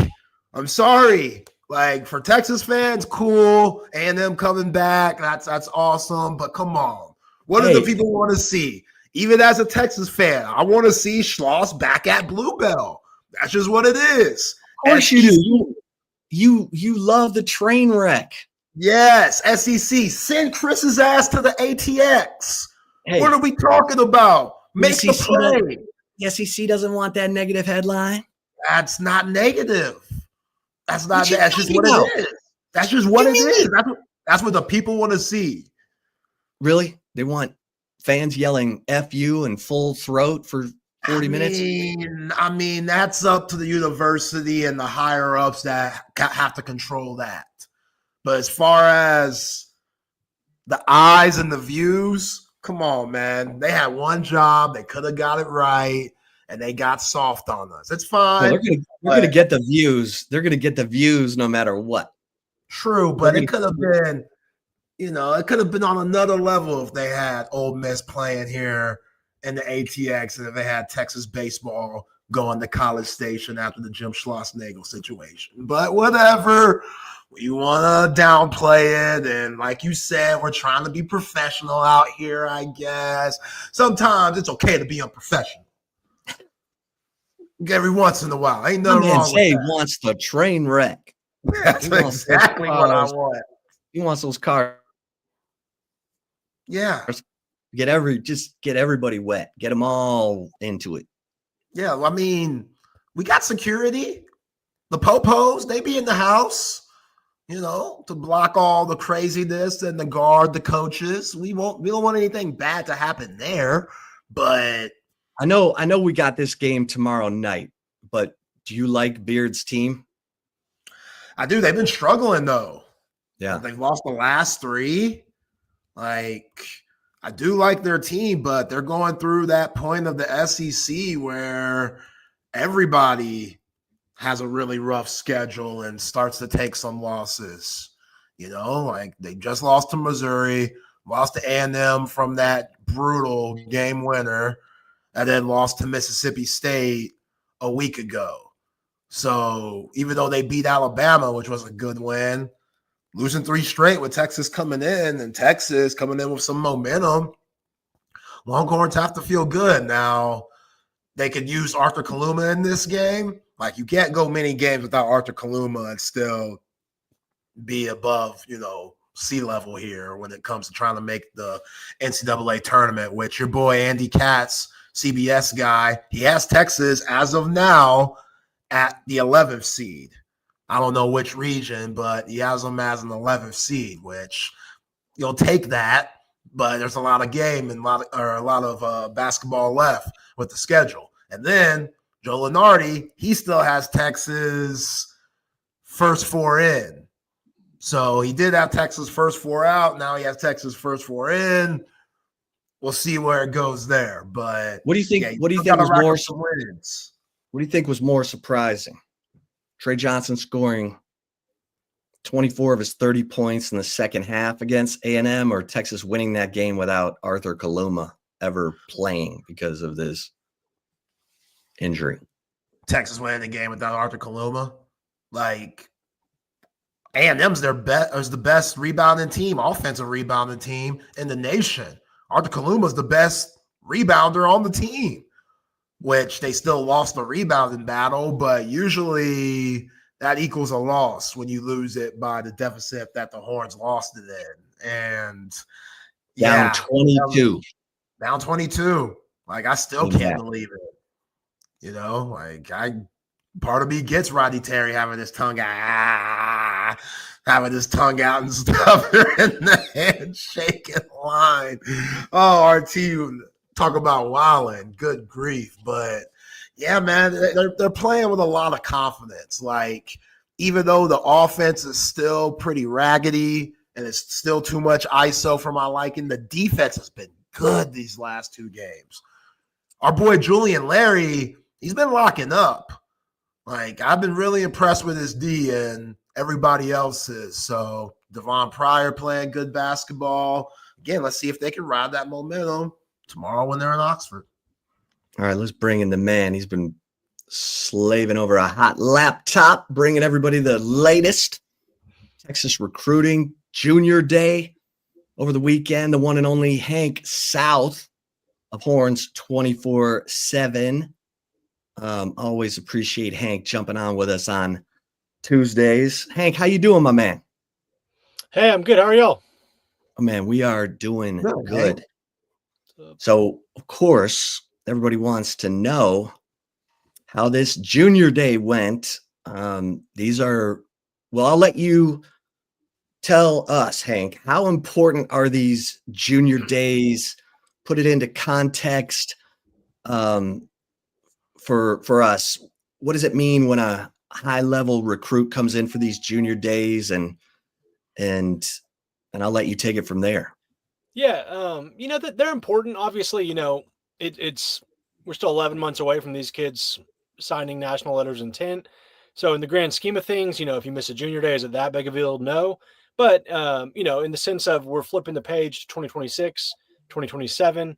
I'm sorry. Like, for Texas fans, cool. A&M coming back, that's awesome. But come on, what do the people want to see? Even as a Texas fan, I want to see Schloss back at Bluebell. That's just what it is. Of course you do. You love the train wreck. Yes, SEC. Send Chris's ass to the ATX. Hey, what are we talking about? Make the play. The SEC doesn't want that negative headline. That's not negative. That's not. That's just what it is. That's just what it is. That's what the people want to see. Really? They want fans yelling F you in full throat for 40 minutes? I mean, that's up to the university and the higher ups that have to control that. But as far as the eyes and the views, come on, man. They had one job. They could have got it right, and they got soft on us. It's fine. Well, they're going to get the views. They're going to get the views no matter what. True, but it could have been, it could have been on another level if they had Ole Miss playing here in the ATX and if they had Texas baseball going to College Station after the Jim Schloss-Nagel situation. But whatever. We want to downplay it. And like you said, we're trying to be professional out here, I guess. Sometimes it's okay to be unprofessional. Every once in a while. Ain't nothing wrong with that. He wants the train wreck. That's exactly what I want. He wants those cars. Yeah. Get everybody wet. Get them all into it. Yeah, well, I mean, we got security. The popos, they be in the house. To block all the craziness and to guard the coaches. We don't want anything bad to happen there. But I know we got this game tomorrow night, but do you like Beard's team? I do. They've been struggling though. Yeah. They've lost the last 3. Like, I do like their team, but they're going through that point of the SEC where everybody has a really rough schedule and starts to take some losses. Like they just lost to Missouri, lost to A&M from that brutal game winner, and then lost to Mississippi State a week ago. So even though they beat Alabama, which was a good win, losing 3 straight with Texas coming in and Texas coming in with some momentum, Longhorns have to feel good. Now, they could use Arthur Kaluma in this game. Like, you can't go many games without Arthur Kaluma and still be above, sea level here when it comes to trying to make the NCAA tournament, which your boy Andy Katz, CBS guy, he has Texas as of now at the 11th seed. I don't know which region, but he has them as an 11th seed, which you'll take that. But there's a lot of game and a lot of basketball left with the schedule. And then Joe Lunardi, he still has Texas first 4 in. So he did have Texas first 4 out. Now he has Texas first 4 in. We'll see where it goes there. But what do you think? What do you think was more? What do you think was more surprising? Trey Johnson scoring 24 of his 30 points in the second half against A&M, or Texas winning that game without Arthur Kaluma ever playing because of this injury? Texas winning the game without Arthur Kaluma. Like, A&M's the best rebounding team, offensive rebounding team in the nation. Arthur Kaluma's the best rebounder on the team, which they still lost the rebounding battle, but usually that equals a loss when you lose it by the deficit that the Horns lost it in. And down 22. Down 22. Like, I still can't believe it. You know, like, part of me gets Rodney Terry having his tongue out, and stuff in the handshaking line. Oh, RT, talk about wilding. Good grief. But yeah, man, they're playing with a lot of confidence. Like, even though the offense is still pretty raggedy and it's still too much ISO for my liking, the defense has been good these last 2 games. Our boy Julian Larry, he's been locking up. Like, I've been really impressed with his D, and everybody else is. So Devon Pryor playing good basketball. Again, let's see if they can ride that momentum tomorrow when they're in Oxford. All right, let's bring in the man. He's been slaving over a hot laptop, bringing everybody the latest Texas recruiting. Junior Day over the weekend, the one and only Hank South of Horns 24/7. Always appreciate Hank jumping on with us on Tuesdays. Hank, how you doing, my man? Hey, I'm good. How are y'all? Oh, man, we are doing good. So, of course, everybody wants to know how this Junior Day went. I'll let you tell us, Hank, how important are these Junior Days? Put it into context for us. What does it mean when a high-level recruit comes in for these Junior Days, and I'll let you take it from there. Yeah, that they're important. Obviously, we're still 11 months away from these kids signing national letters of intent. So in the grand scheme of things, if you miss a Junior Day, is it that big of a deal? No. But, in the sense of we're flipping the page to 2026, 2027,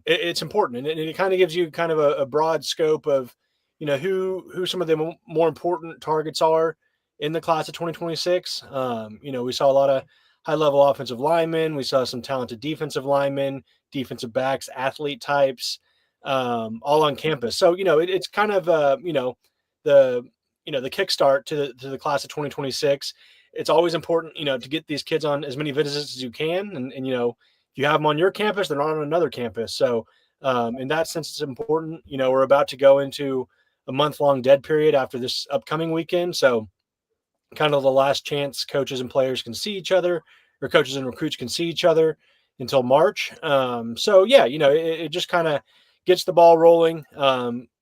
it's important. And it kind of gives you kind of a broad scope of, who some of the more important targets are in the class of 2026. We saw a lot of high-level offensive linemen. We saw some talented defensive linemen, defensive backs, athlete types, all on campus. So, it's kind of, the kickstart to the class of 2026. It's always important, to get these kids on as many visits as you can. And if you have them on your campus, they're not on another campus. So in that sense, it's important. We're about to go into a month-long dead period after this upcoming weekend. So kind of the last chance coaches and players can see each other, or coaches and recruits can see each other until March. It just kind of gets the ball rolling,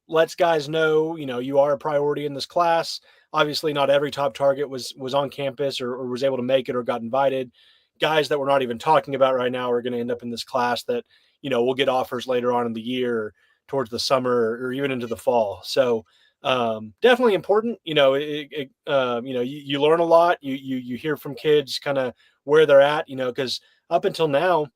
lets guys know, you are a priority in this class. Obviously not every top target was on campus or was able to make it or got invited. Guys that we're not even talking about right now are going to end up in this class that, we'll get offers later on in the year, or towards the summer, or even into the fall. So definitely important. You learn a lot. You hear from kids kind of where they're at, because up until now,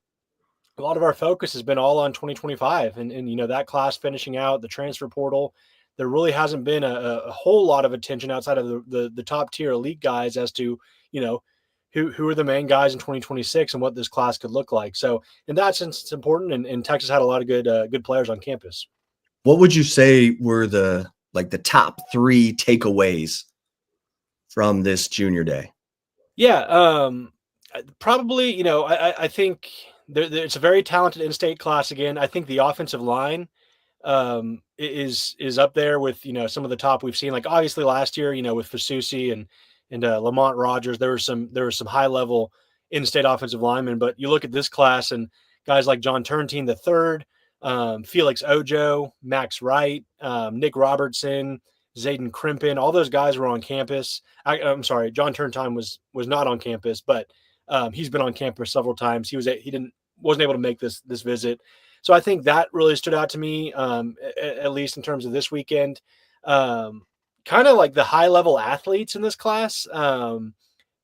a lot of our focus has been all on 2025 and that class finishing out, the transfer portal. There really hasn't been a whole lot of attention outside of the top tier elite guys as to, who are the main guys in 2026 and what this class could look like. So in that sense, it's important. And Texas had a lot of good players on campus. What would you say were the top 3 takeaways from this Junior Day? Yeah. Probably, I think it's a very talented in-state class again. I think the offensive line is up there with, some of the top we've seen. Like obviously last year, with Fasusi and Lamont Rogers, there were some high level in-state offensive linemen. But you look at this class and guys like John Turntine III, Felix Ojo, Max Wright, Nick Robertson, Zayden Crimpin, all those guys were on campus. I'm sorry, John Turntine was not on campus, but he's been on campus several times. Wasn't able to make this visit. So I think that really stood out to me, at least in terms of this weekend. Kind of like the high level athletes in this class,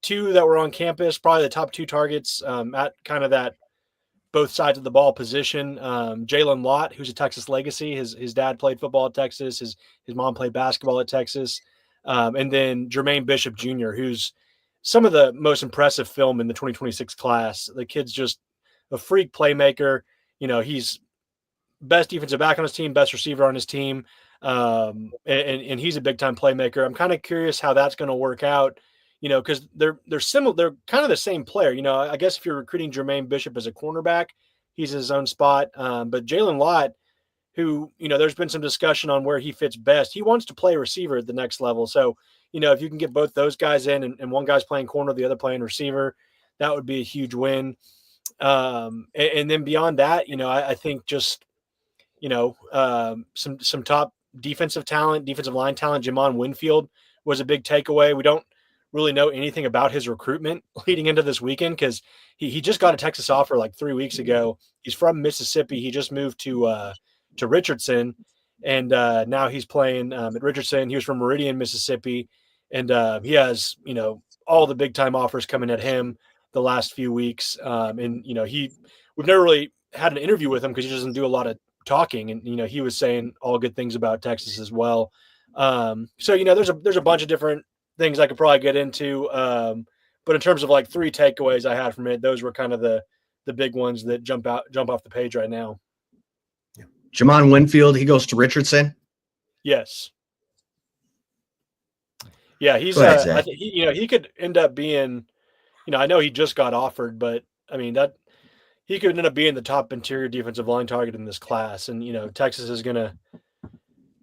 two that were on campus, probably the top two targets at kind of that both sides of the ball position. Jalen Lott, who's a Texas legacy. His dad played football at Texas. His mom played basketball at Texas. And then Jermaine Bishop Jr., who's some of the most impressive film in the 2026 class. The kid's just a freak playmaker. He's best defensive back on his team, best receiver on his team. And he's a big time playmaker. I'm kind of curious how that's going to work out, because they're similar. They're kind of the same player. I guess if you're recruiting Jermaine Bishop as a cornerback, he's his own spot. But Jalen Lott, who, there's been some discussion on where he fits best. He wants to play receiver at the next level. So, if you can get both those guys in and one guy's playing corner, the other playing receiver, that would be a huge win. And then beyond that, I think just, some top defensive line talent. Jamon Winfield was a big takeaway. We don't really know anything about his recruitment leading into this weekend because he just got a Texas offer like 3 weeks ago. He's from Mississippi. He just moved to Richardson, and now he's playing at Richardson. He was from Meridian, Mississippi, and he has all the big time offers coming at him the last few weeks. And we've never really had an interview with him because he doesn't do a lot of talking, and he was saying all good things about Texas as well. So there's a bunch of different things I could probably get into, but in terms of like three takeaways I had from it, those were kind of the big ones that jump off the page right now. Jamon Winfield, he goes to Richardson. Yes. Yeah, he's. I think he could end up being. I know he just got offered, but I mean that he could end up being the top interior defensive line target in this class, and Texas is going to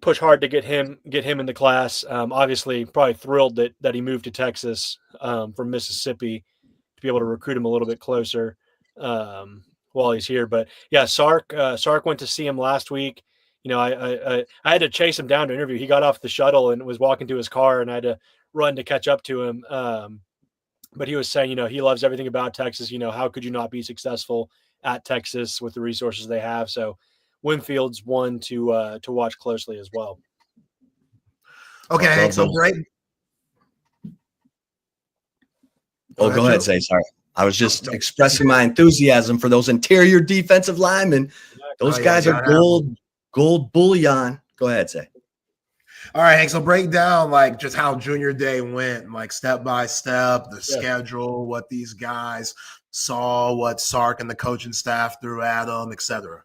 push hard to get him in the class. Obviously, probably thrilled that he moved to Texas from Mississippi to be able to recruit him a little bit closer while he's here. But yeah, Sark went to see him last week. I had to chase him down to interview. He got off the shuttle and was walking to his car, and I had to run to catch up to him. But he was saying, he loves everything about Texas. How could you not be successful at Texas with the resources they have? So Winfield's one to watch closely as well. Okay, so great. Oh, go ahead, Zay. Sorry. I was just expressing my enthusiasm for those interior defensive linemen. Those guys are gold bullion. Go ahead, Zay. All right, Hank. So break down like just how junior day went, like step by step, the schedule, what these guys saw, what Sark and the coaching staff threw at them, etc.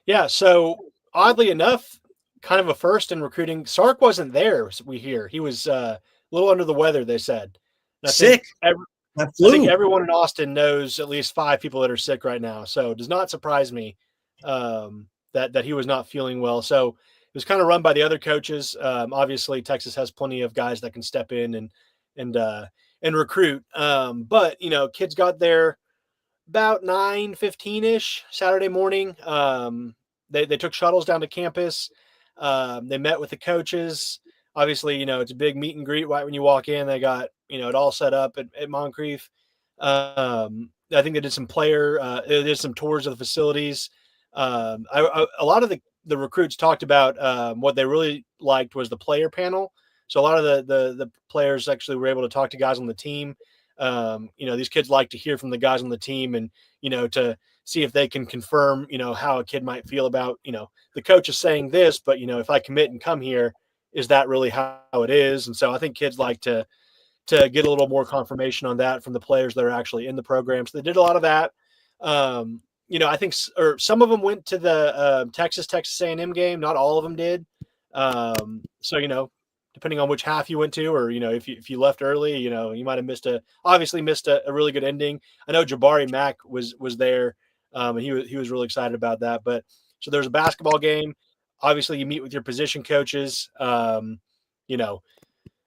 Yeah. So oddly enough, kind of a first in recruiting. Sark wasn't there. We hear he was a little under the weather. They said sick. I think everyone in Austin knows at least 5 people that are sick right now. So it does not surprise me that he was not feeling well. So it was kind of run by the other coaches. Obviously, Texas has plenty of guys that can step in and recruit. But kids got there about 9:15-ish Saturday morning. They took shuttles down to campus. They met with the coaches. Obviously, it's a big meet and greet right when you walk in. They got it all set up at Moncrief. I think they did some they did some tours of the facilities. A lot of the recruits talked about what they really liked was the player panel. So a lot of the players actually were able to talk to guys on the team. These kids like to hear from the guys on the team and, to see if they can confirm, how a kid might feel about, the coach is saying this, but, if I commit and come here, is that really how it is? And so I think kids like to get a little more confirmation on that from the players that are actually in the program. So they did a lot of that. I think some of them went to the Texas A&M game. Not all of them did. So, depending on which half you went to, or, if you left early, you might have missed a really good ending. I know Jabari Mack was there. And he was really excited about that. But so there's a basketball game. obviously you meet with your position coaches. You know,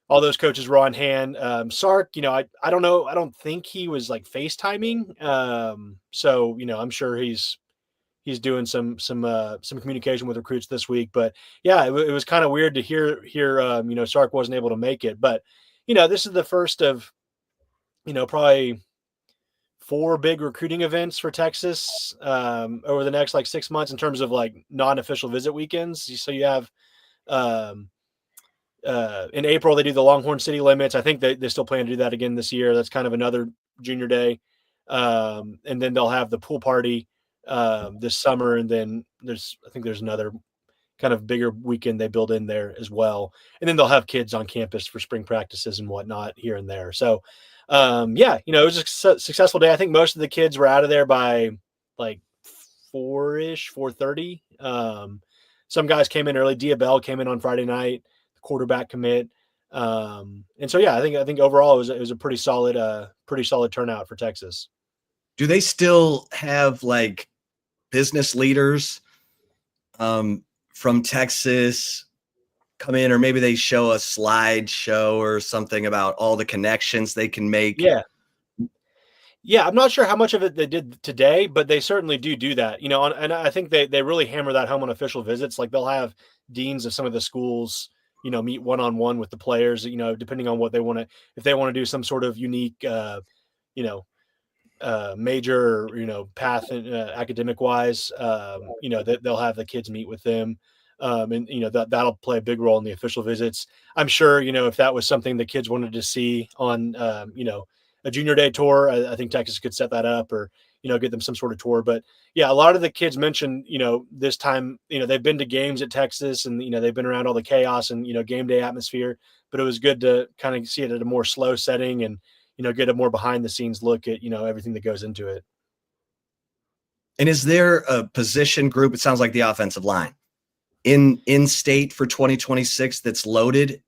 all those coaches were on hand. Sark, you know, I don't know. I don't think he was like FaceTiming. So, you know, I'm sure he's doing some communication with recruits this week. But yeah, it was kind of weird to hear, you know, Sark wasn't able to make it. But, you know, this is the first of, you know, probably 4 big recruiting events for Texas over the next like 6 months in terms of like non-official visit weekends. So you have in April, they do the Longhorn City Limits. I think they still plan to do that again this year. That's kind of another junior day. And then they'll have the pool party this summer. And then I think there's another kind of bigger weekend they build in there as well. And then they'll have kids on campus for spring practices and whatnot here and there. So, yeah, you know, it was a successful day. I think most of the kids were out of there by like 4:30. Some guys came in early. Diabell came in on Friday night, the quarterback commit. And so, yeah, I think overall it was a pretty solid turnout for Texas. Do they still have like business leaders from Texas come in, or maybe they show a slideshow or something about all the connections they can make? Yeah, I'm not sure how much of it they did today, but they certainly do that, you know, and I think they really hammer that home on official visits. Like they'll have deans of some of the schools, you know, meet one-on-one with the players, you know, depending on what they want to, if they want to do some sort of unique, you know, major, you know, path academic wise, you know, they'll have the kids meet with them. And, you know, that'll play a big role in the official visits. I'm sure, you know, if that was something the kids wanted to see on, you know, a junior day tour, I think Texas could set that up or, you know, get them some sort of tour. But yeah, a lot of the kids mentioned, you know, this time, you know, they've been to games at Texas and, you know, they've been around all the chaos and, you know, game day atmosphere, but it was good to kind of see it at a more slow setting and, you know, get a more behind the scenes look at, you know, everything that goes into it. And is there a position group? It sounds like the offensive line in state for 2026 that's loaded.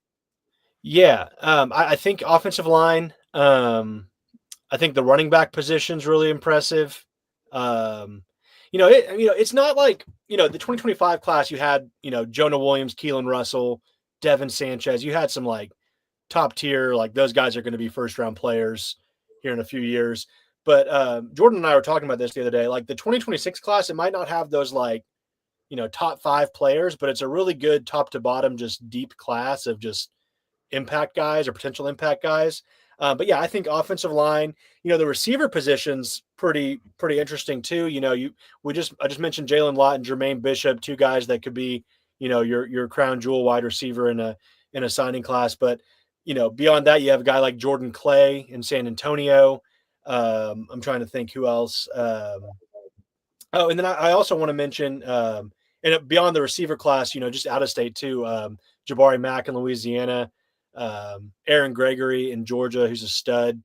Yeah. I think offensive line, I think the running back position is really impressive. You know, it's not like, you know, the 2025 class, you had, you know, Jonah Williams, Keelan Russell, Devin Sanchez. You had some like top tier, like those guys are going to be first round players here in a few years. But Jordan and I were talking about this the other day, like the 2026 class, it might not have those like, you know, top 5 players, but it's a really good top to bottom, just deep class of just impact guys or potential impact guys. But yeah, I think offensive line, you know, the receiver position's pretty interesting too. You know, I just mentioned Jalen Lott and Jermaine Bishop, 2 guys that could be, you know, your crown jewel wide receiver in a signing class. But, you know, beyond that, you have a guy like Jordan Clay in San Antonio. I'm trying to think who else. And then I also want to mention, and beyond the receiver class, you know, just out of state too, Jabari Mack in Louisiana, Aaron Gregory in Georgia, who's a stud.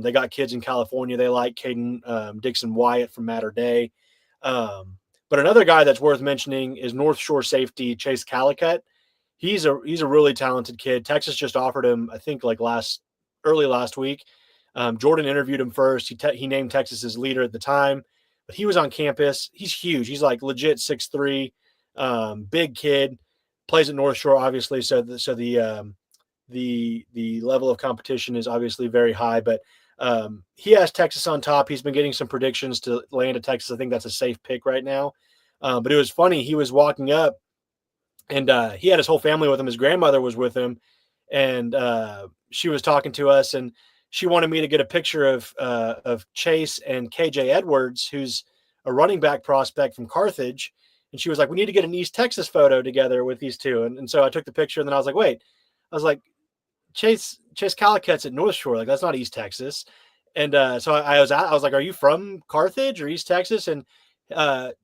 They got kids in California they like, Caden Dixon Wyatt from Mater Dei. But another guy that's worth mentioning is North Shore safety Chase Calicut. He's a really talented kid. Texas just offered him, I think, like early last week. Jordan interviewed him first. He named Texas his leader at the time, but he was on campus. He's huge. He's like legit 6'3", big kid. Plays at North Shore, obviously. So the level of competition is obviously very high, but he has Texas on top. He's been getting some predictions to land at Texas. I think that's a safe pick right now. But it was funny. He was walking up and he had his whole family with him. His grandmother was with him and she was talking to us and she wanted me to get a picture of Chase and KJ Edwards, who's a running back prospect from Carthage. And she was like, we need to get an East Texas photo together with these two. And so I took the picture and then I was like, wait, I was like, Chase Calicut's at North Shore. Like, that's not East Texas. And so I was like, are you from Carthage or East Texas? And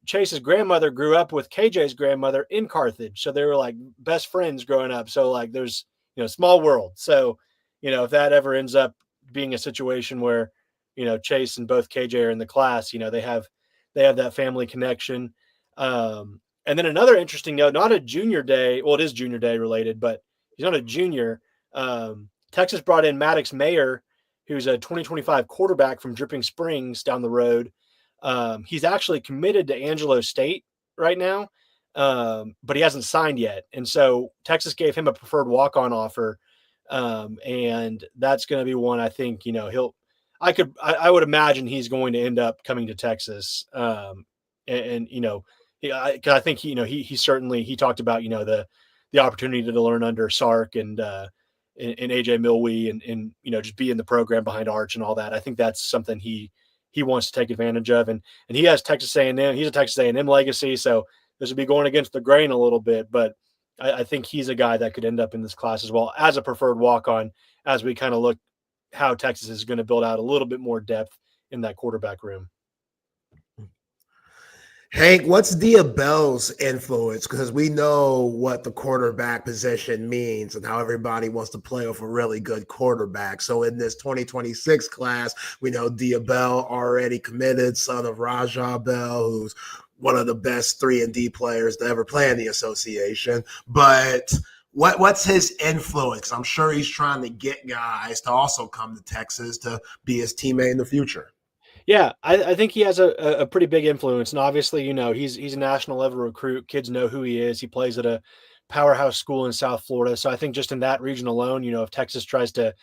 Chase's grandmother grew up with KJ's grandmother in Carthage. So they were like best friends growing up. So like there's, you know, small world. So, you know, if that ever ends up being a situation where, you know, Chase and both KJ are in the class, you know, they have that family connection. And then another interesting note, not a junior day. Well, it is junior day related, but he's not a junior. Texas brought in Maddox Mayer, who's a 2025 quarterback from Dripping Springs down the road. He's actually committed to Angelo State right now. but he hasn't signed yet. And so Texas gave him a preferred walk-on offer. And that's going to be one, I think, I would imagine he's going to end up coming to Texas. Cause I think, he certainly, he talked about, the opportunity to learn under Sark and AJ Milwee and just be in the program behind Arch and all that. I think that's something he wants to take advantage of. And he has Texas A&M. He's a Texas A&M legacy. So this would be going against the grain a little bit, but I think he's a guy that could end up in this class as well as a preferred walk-on, as we kind of look how Texas is going to build out a little bit more depth in that quarterback room. Hank, what's Dia Bell's influence? Because we know what the quarterback position means and how everybody wants to play with a really good quarterback. So in this 2026 class, we know Dia Bell already committed, son of Rajah Bell, who's one of the best 3-and-D players to ever play in the association. But what's his influence? I'm sure he's trying to get guys to also come to Texas to be his teammate in the future. Yeah, I think he has a pretty big influence. And obviously, he's a national level recruit. Kids know who he is. He plays at a powerhouse school in South Florida. So I think just in that region alone, if Texas tries to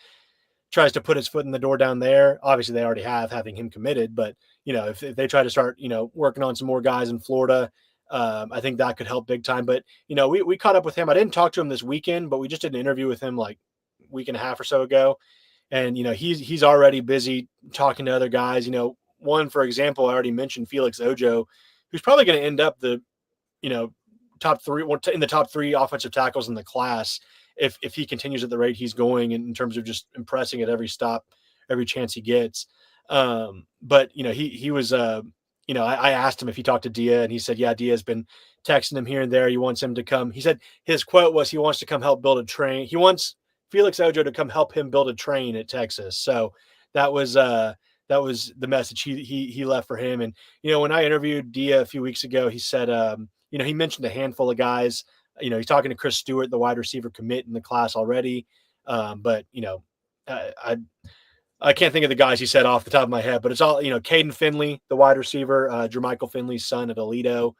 put its foot in the door down there, obviously they already having him committed, but if they try to start, working on some more guys in Florida, I think that could help big time. But, we caught up with him. I didn't talk to him this weekend, but we just did an interview with him like a week and a half or so ago. And, he's already busy talking to other guys. One, for example, I already mentioned Felix Ojo, who's probably going to end up the top three offensive tackles in the class if he continues at the rate he's going in terms of just impressing at every stop, every chance he gets. But he was I asked him if he talked to Dia, and he said, yeah, Dia has been texting him here and there. He wants him to come. He said his quote was, he wants to come help build a train. He wants Felix Ojo to come help him build a train at Texas. So that was the message he left for him. And, when I interviewed Dia a few weeks ago, he said, he mentioned a handful of guys. He's talking to Chris Stewart, the wide receiver commit in the class already. But, I can't think of the guys he said off the top of my head, but it's all, Caden Finley, the wide receiver, Jermichael Finley's son at Aledo.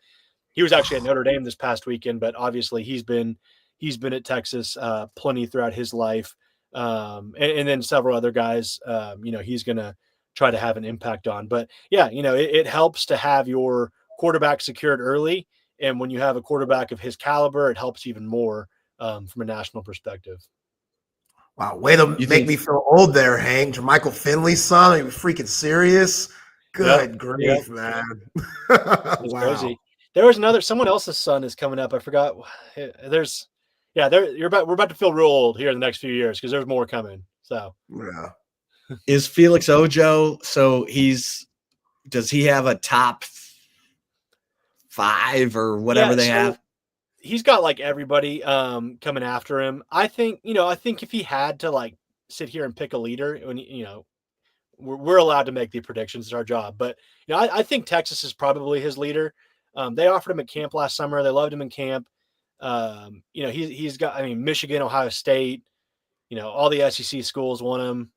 He was actually at Notre Dame this past weekend, but obviously he's been at Texas plenty throughout his life. And then several other guys, he's going to try to have an impact on. But yeah, it helps to have your quarterback secured early. And when you have a quarterback of his caliber, it helps even more from a national perspective. Wow, way to make me feel old there, Hank. Jermichael Finley's son. Are you freaking serious? Good grief, man. It's crazy. There was someone else's son is coming up. I forgot. We're about to feel real old here in the next few years because there's more coming. So yeah. Is Felix Ojo, does he have a top 5 or whatever they have? He's got like everybody coming after him. I think if he had to sit here and pick a leader, when we're allowed to make the predictions, it's our job. But I think Texas is probably his leader. They offered him at camp last summer. They loved him in camp. He's got, Michigan, Ohio State, all the SEC schools want him.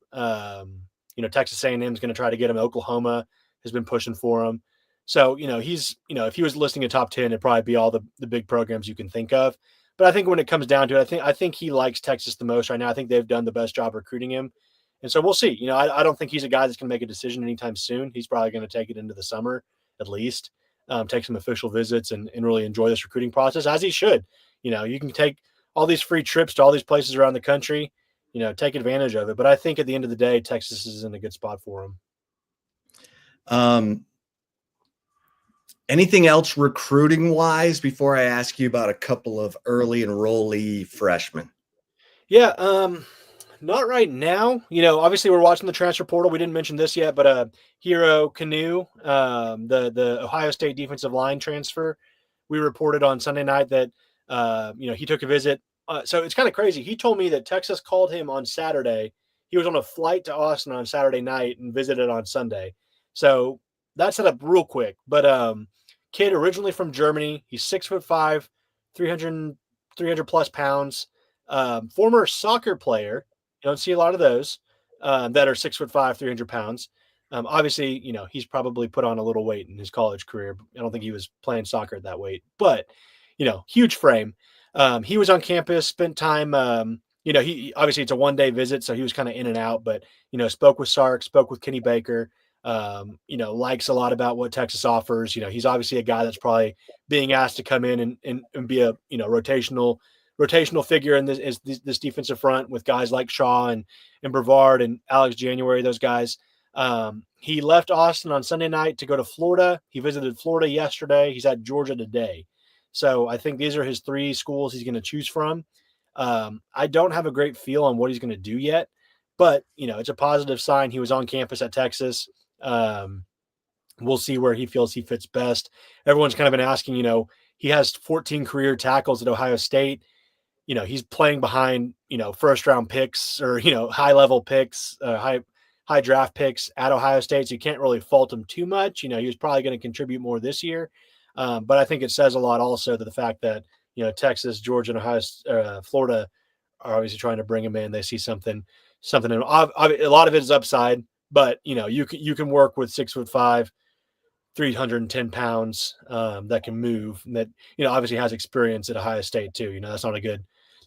Texas A&M is going to try to get him. Oklahoma has been pushing for him. So, he's, if he was listing a top 10, it'd probably be all the big programs you can think of. But I think when it comes down to it, I think he likes Texas the most right now. I think they've done the best job recruiting him. And so we'll see. I don't think he's a guy that's going to make a decision anytime soon. He's probably going to take it into the summer at least, take some official visits and really enjoy this recruiting process, as he should. You can take all these free trips to all these places around the country, take advantage of it. But I think at the end of the day, Texas is in a good spot for him. Anything else recruiting wise before I ask you about a couple of early enrollee freshmen? Yeah, not right now. Obviously we're watching the transfer portal. We didn't mention this yet, but Hero Canoe, the Ohio State defensive line transfer, we reported on Sunday night that he took a visit. So it's kind of crazy. He told me that Texas called him on Saturday. He was on a flight to Austin on Saturday night and visited on Sunday. So that set up real quick. But kid originally from Germany. He's 6'5", 300 plus pounds. Former soccer player. You don't see a lot of those that are 6'5", 300 pounds. Obviously, he's probably put on a little weight in his college career. I don't think he was playing soccer at that weight. But, huge frame. He was on campus, spent time, he obviously it's a 1-day visit, so he was kind of in and out, but, spoke with Sark, spoke with Kenny Baker, likes a lot about what Texas offers. He's obviously a guy that's probably being asked to come in and be a, rotational figure in this defensive front with guys like Shaw and Brevard and Alex January, those guys. He left Austin on Sunday night to go to Florida. He visited Florida yesterday. He's at Georgia today. So I think these are his 3 schools he's going to choose from. I don't have a great feel on what he's going to do yet, but it's a positive sign. He was on campus at Texas. We'll see where he feels he fits best. Everyone's kind of been asking, he has 14 career tackles at Ohio State. He's playing behind, first round picks or, high level picks, high draft picks at Ohio State. So you can't really fault him too much. He was probably going to contribute more this year. But I think it says a lot also to the fact that, Texas, Georgia, and Ohio, Florida are obviously trying to bring him in. They see something. A lot of it is upside, but you can work with 6'5", 310 pounds that can move. And that obviously has experience at Ohio State too.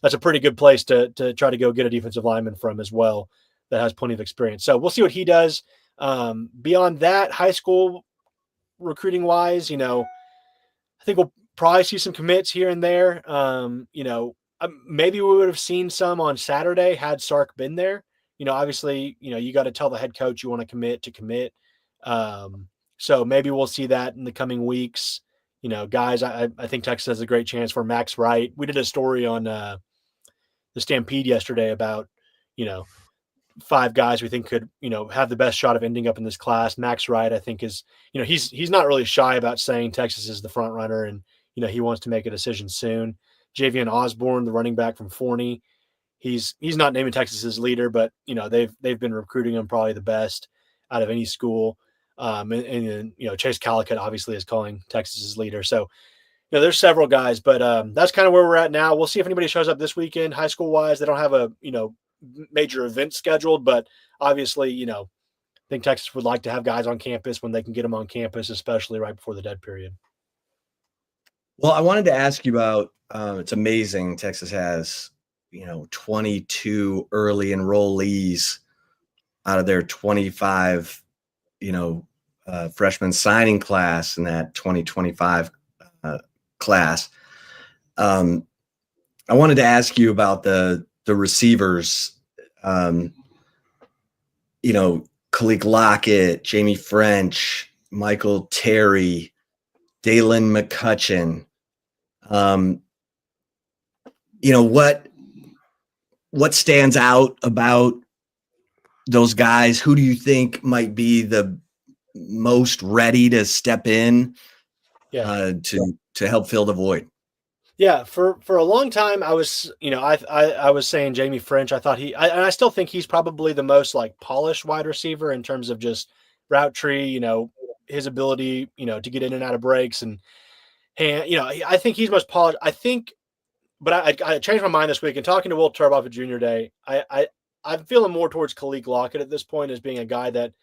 That's a pretty good place to try to go get a defensive lineman from as well. That has plenty of experience. So we'll see what he does. Beyond that, high school recruiting wise, I think we'll probably see some commits here and there. Maybe we would have seen some on Saturday had Sark been there. Obviously, you got to tell the head coach you want to commit. So maybe we'll see that in the coming weeks. Guys, I think Texas has a great chance for Max Wright. We did a story on the Stampede yesterday about, 5 guys we think could, have the best shot of ending up in this class. Max Wright, I think, is, he's not really shy about saying Texas is the front runner and, he wants to make a decision soon. Javian Osborne, the running back from Forney, he's not naming Texas his leader, but, they've been recruiting him probably the best out of any school. And Chase Calicut obviously is calling Texas his leader. So, there's several guys, but that's kind of where we're at now. We'll see if anybody shows up this weekend, high school wise. They don't have a, major event scheduled, but obviously, I think Texas would like to have guys on campus when they can get them on campus, especially right before the dead period. Well, I wanted to ask you about, it's amazing Texas has, 22 early enrollees out of their 25, freshman signing class in that 2025 class. I wanted to ask you about the receivers, Khalil Lockett, Jamie French, Michael Terry, Dalen McCutcheon. What stands out about those guys? Who do you think might be the most ready to step in to help fill the void? Yeah, for a long time, I was, I was saying Jamie French. I thought and I still think he's probably the most polished wide receiver in terms of just route tree, his ability, to get in and out of breaks and I think he's most polished. I think, but I changed my mind this week and talking to Will Turboff at Junior Day. I'm feeling more towards Khalil Lockett at this point as being a guy that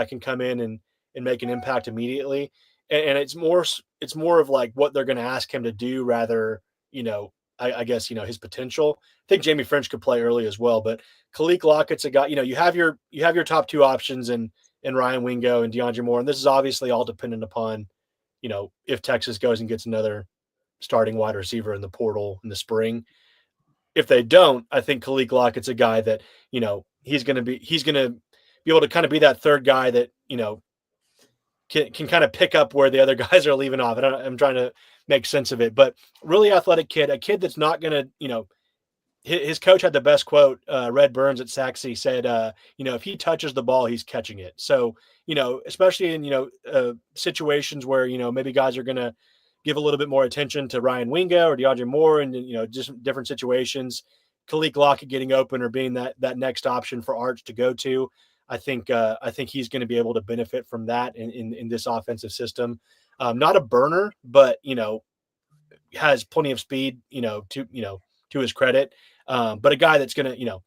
can come in and make an impact immediately. And it's more of what they're going to ask him to do rather, I guess, his potential. I think Jamie French could play early as well, but Khalil Lockett's a guy, you have your top 2 options in Ryan Wingo and DeAndre Moore. And this is obviously all dependent upon, if Texas goes and gets another starting wide receiver in the portal in the spring. If they don't, I think Khalil Lockett's a guy that, he's going to be able to kind of be that third guy that, can kind of pick up where the other guys are leaving off. I'm trying to make sense of it, but really athletic kid, a kid that's not going to, his coach had the best quote. Red Burns at Saxe said, if he touches the ball, he's catching it. So, especially in, situations where, maybe guys are going to give a little bit more attention to Ryan Wingo or DeAndre Moore and, just different situations, Khalil Lockett getting open or being that next option for Arch to go to. I think he's going to be able to benefit from that in this offensive system. Not a burner, but has plenty of speed. To his credit, but a guy that's going to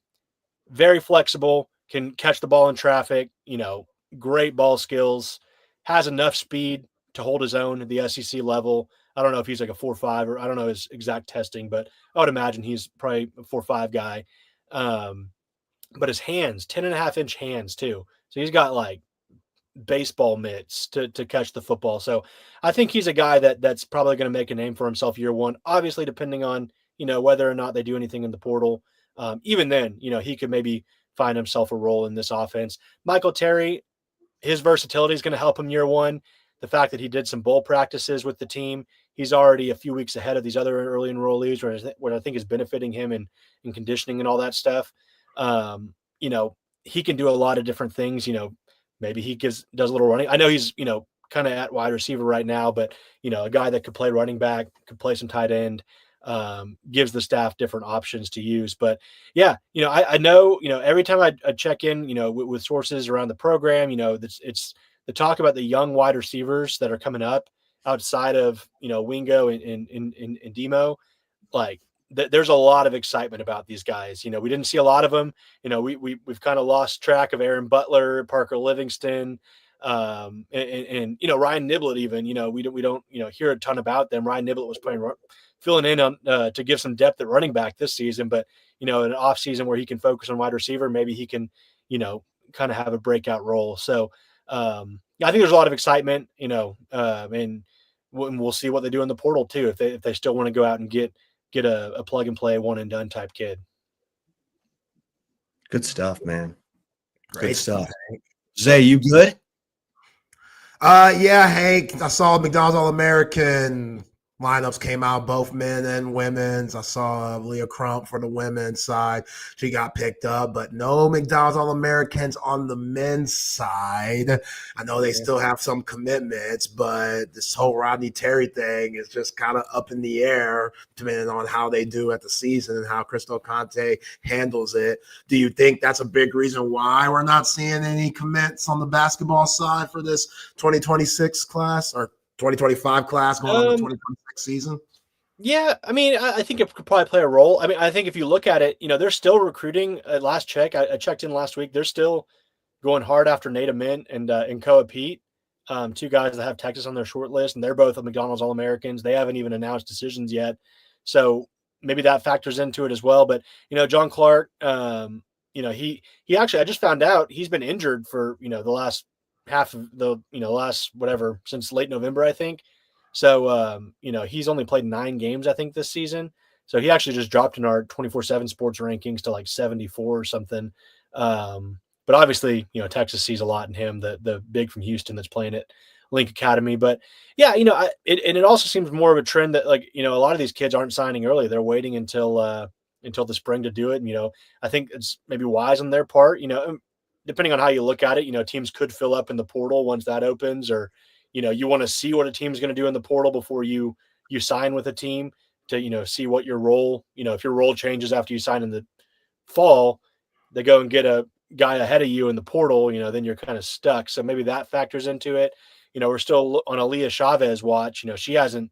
very flexible, can catch the ball in traffic. Great ball skills, has enough speed to hold his own at the SEC level. I don't know if he's like a 4.5 or I don't know his exact testing, but I would imagine he's probably a 4.5 guy. But his hands, 10.5-inch hands too. So he's got like baseball mitts to catch the football. So I think he's a guy that's probably going to make a name for himself year one, obviously depending on, whether or not they do anything in the portal. Even then, he could maybe find himself a role in this offense. Michael Terry, his versatility is going to help him year one. The fact that he did some bowl practices with the team, he's already a few weeks ahead of these other early enrollees, what I think is benefiting him in conditioning and all that stuff. He can do a lot of different things. Maybe he does a little running. I know he's, kind of at wide receiver right now, but, a guy that could play running back, could play some tight end, gives the staff different options to use. But yeah, I know, every time I check in, with sources around the program, it's the talk about the young wide receivers that are coming up outside of, Wingo and Demo. Like there's a lot of excitement about these guys. We didn't see a lot of them. We've kind of lost track of Aaron Butler, Parker Livingston, and Ryan Niblett even, we don't hear a ton about them. Ryan Niblett was filling in on to give some depth at running back this season, but in an off season where he can focus on wide receiver, maybe he can, kind of have a breakout role. So I think there's a lot of excitement, and we'll see what they do in the portal too. If they still want to go out and get a plug and play one and done type kid. Good stuff, man. Great Good stuff. Hank. Zay, you good? Yeah, Hank. I saw McDonald's All-American lineups came out, both men and women's. I saw Leah Crump for the women's side. She got picked up, but no McDonald's All-Americans on the men's side. I know they still have some commitments, but this whole Rodney Terry thing is just kind of up in the air depending on how they do at the season and how Crystal Conte handles it. Do you think that's a big reason why we're not seeing any commits on the basketball side for this 2026 class or 2025 class going on the 2026 season? Yeah, I mean, I think it could probably play a role. I mean, I think if you look at it, they're still recruiting. Last check, I checked in last week. They're still going hard after Nate Mint and Koa Pete, two guys that have Texas on their short list, and they're both McDonald's All-Americans. They haven't even announced decisions yet, so maybe that factors into it as well. But John Clark, he actually, I just found out he's been injured for the last half of the last whatever since late November, I think. So he's only played 9 games I think this season, so he actually just dropped in our 24/7 sports rankings to like 74 or something. But obviously Texas sees a lot in him, the big from Houston that's playing at Link Academy. But yeah, it also seems more of a trend that a lot of these kids aren't signing early. They're waiting until the spring to do it. And, I think it's maybe wise on their part, depending on how you look at it, teams could fill up in the portal once that opens, or, you want to see what a team's going to do in the portal before you sign with a team to, see what your role, if your role changes after you sign in the fall, they go and get a guy ahead of you in the portal, then you're kind of stuck. So maybe that factors into it. We're still on Aaliyah Chavez watch. She hasn't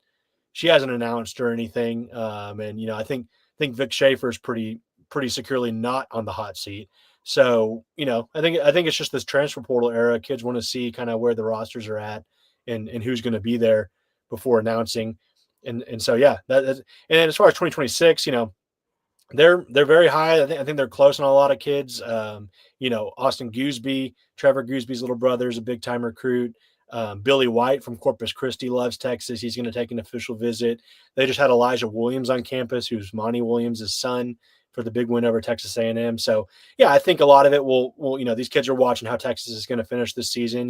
announced or anything. And, I think Vic Schaefer is pretty securely not on the hot seat. So, I think it's just this transfer portal era. Kids want to see kind of where the rosters are at and who's going to be there before announcing. And so, yeah, and as far as 2026, they're very high. I think they're close on a lot of kids. Austin Gooseby, Trevor Gooseby's little brother, is a big time recruit. Billy White from Corpus Christi loves Texas. He's going to take an official visit. They just had Elijah Williams on campus, who's Monty Williams' son, for the big win over Texas A&M. So yeah, I think a lot of it will, these kids are watching how Texas is going to finish this season.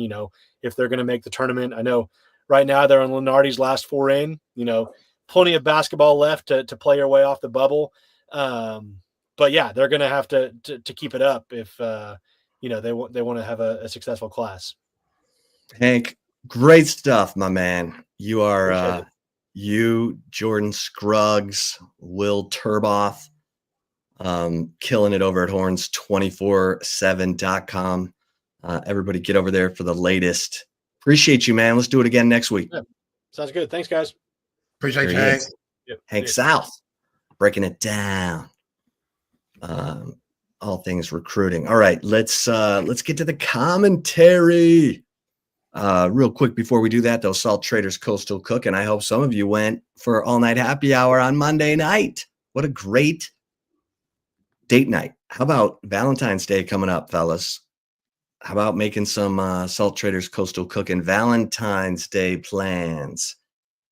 If they're going to make the tournament. I know right now they're on Lenardi's last 4 in, plenty of basketball left to play your way off the bubble. But yeah, they're going to have to keep it up if, they want to have a successful class. Hank, great stuff, my man. You are, you, Jordan Scruggs, Will Turboff, killing it over at horns247.com. Everybody get over there for the latest. Appreciate you, man. Let's do it again next week. Yeah. Sounds good. Thanks, guys. Appreciate you, Hank. Yep. Hank South, breaking it down. All things recruiting. All right, let's get to the commentary. Real quick before we do that, though, Salt Traders Coastal Cook, and I hope some of you went for all night happy hour on Monday night. What a great date night. How about Valentine's Day coming up, fellas? How about making some Salt Traders Coastal Cook and Valentine's Day plans?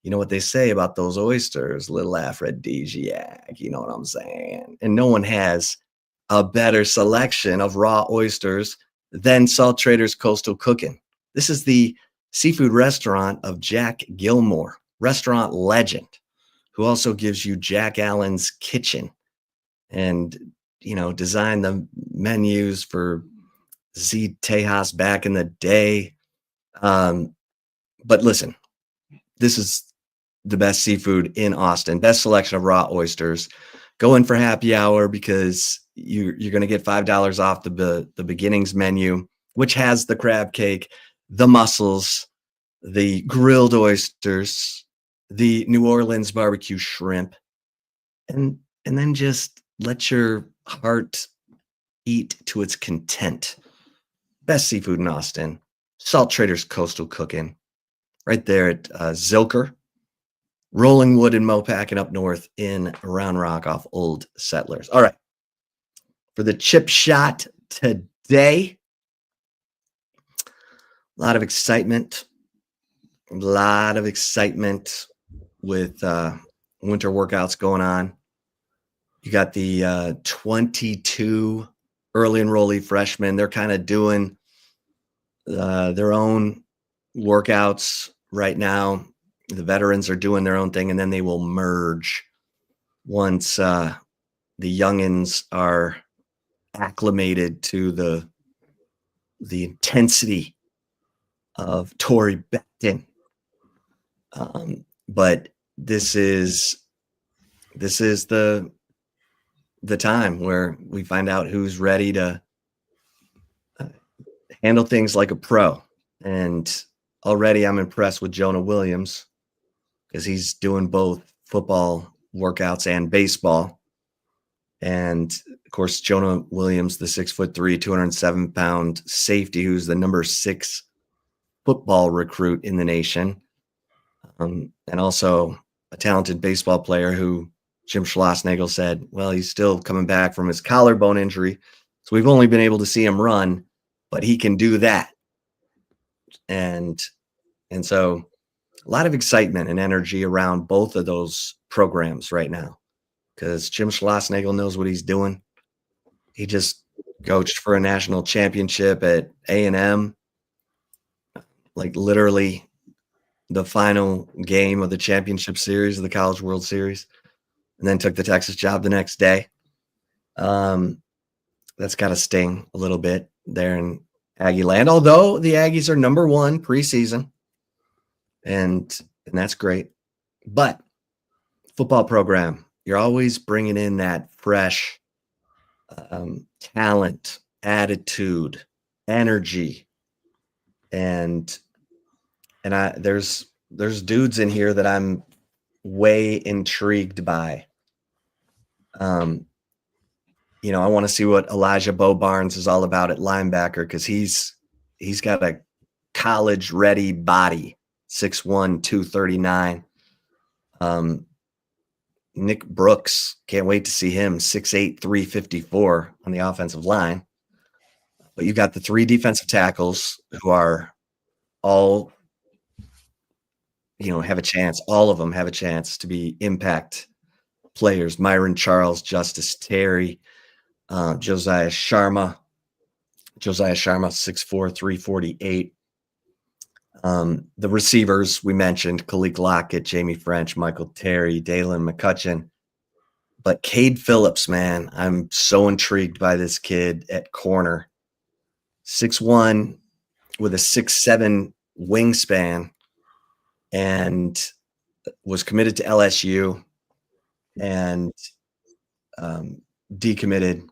You know what they say about those oysters, little aphrodisiac, you know what I'm saying? And no one has a better selection of raw oysters than Salt Traders Coastal Cooking. This is the seafood restaurant of Jack Gilmore, restaurant legend, who also gives you Jack Allen's Kitchen and, you know, designed the menus for Z Tejas back in the day. But listen, this is the best seafood in Austin, best selection of raw oysters. Go in for happy hour because you're going to get $5 off the beginnings menu, which has the crab cake, the mussels, the grilled oysters, the New Orleans barbecue shrimp, and then just let your heart eat to its content. Best seafood in Austin, Salt Traders Coastal Cooking, right there at Zilker, Rolling Wood and Mopac, and up north in Round Rock off Old Settlers. All right, for the chip shot today, a lot of excitement with winter workouts going on. You got the 22 early enrollee freshmen. They're kind of doing their own workouts right now. The veterans are doing their own thing, and then they will merge once the youngins are acclimated to the intensity of Tory Becton. But this is the time where we find out who's ready to handle things like a pro. And already I'm impressed with Jonah Williams because he's doing both football workouts and baseball. And of course, Jonah Williams, the 6'3", 207-pound safety, who's the number 6 football recruit in the nation. And also a talented baseball player who Jim Schlossnagle said, well, he's still coming back from his collarbone injury. So we've only been able to see him run, but he can do that. And so a lot of excitement and energy around both of those programs right now because Jim Schlossnagle knows what he's doing. He just coached for a national championship at A&M, like literally the final game of the championship series of the College World Series, and then took the Texas job the next day. That's got to sting a little bit there in Aggie land, although the Aggies are number 1 preseason, and that's great. But football program, you're always bringing in that fresh talent, attitude, energy, and there's dudes in here that I'm way intrigued by. You know, I want to see what Elijah Bo Barnes is all about at linebacker because he's got a college ready body, 6'1", 239. Nick Brooks, can't wait to see him, 6'8", 354 on the offensive line. But you got the 3 defensive tackles who are all, you know, have a chance. All of them have a chance to be impact players. Myron Charles, Justice Terry, Josiah Sharma, 6'4", 348. The receivers we mentioned, Khalil Lockett, Jamie French, Michael Terry, Dalen McCutcheon. But Cade Phillips, man, I'm so intrigued by this kid at corner. 6'1", with a 6'7" wingspan, and was committed to LSU and decommitted.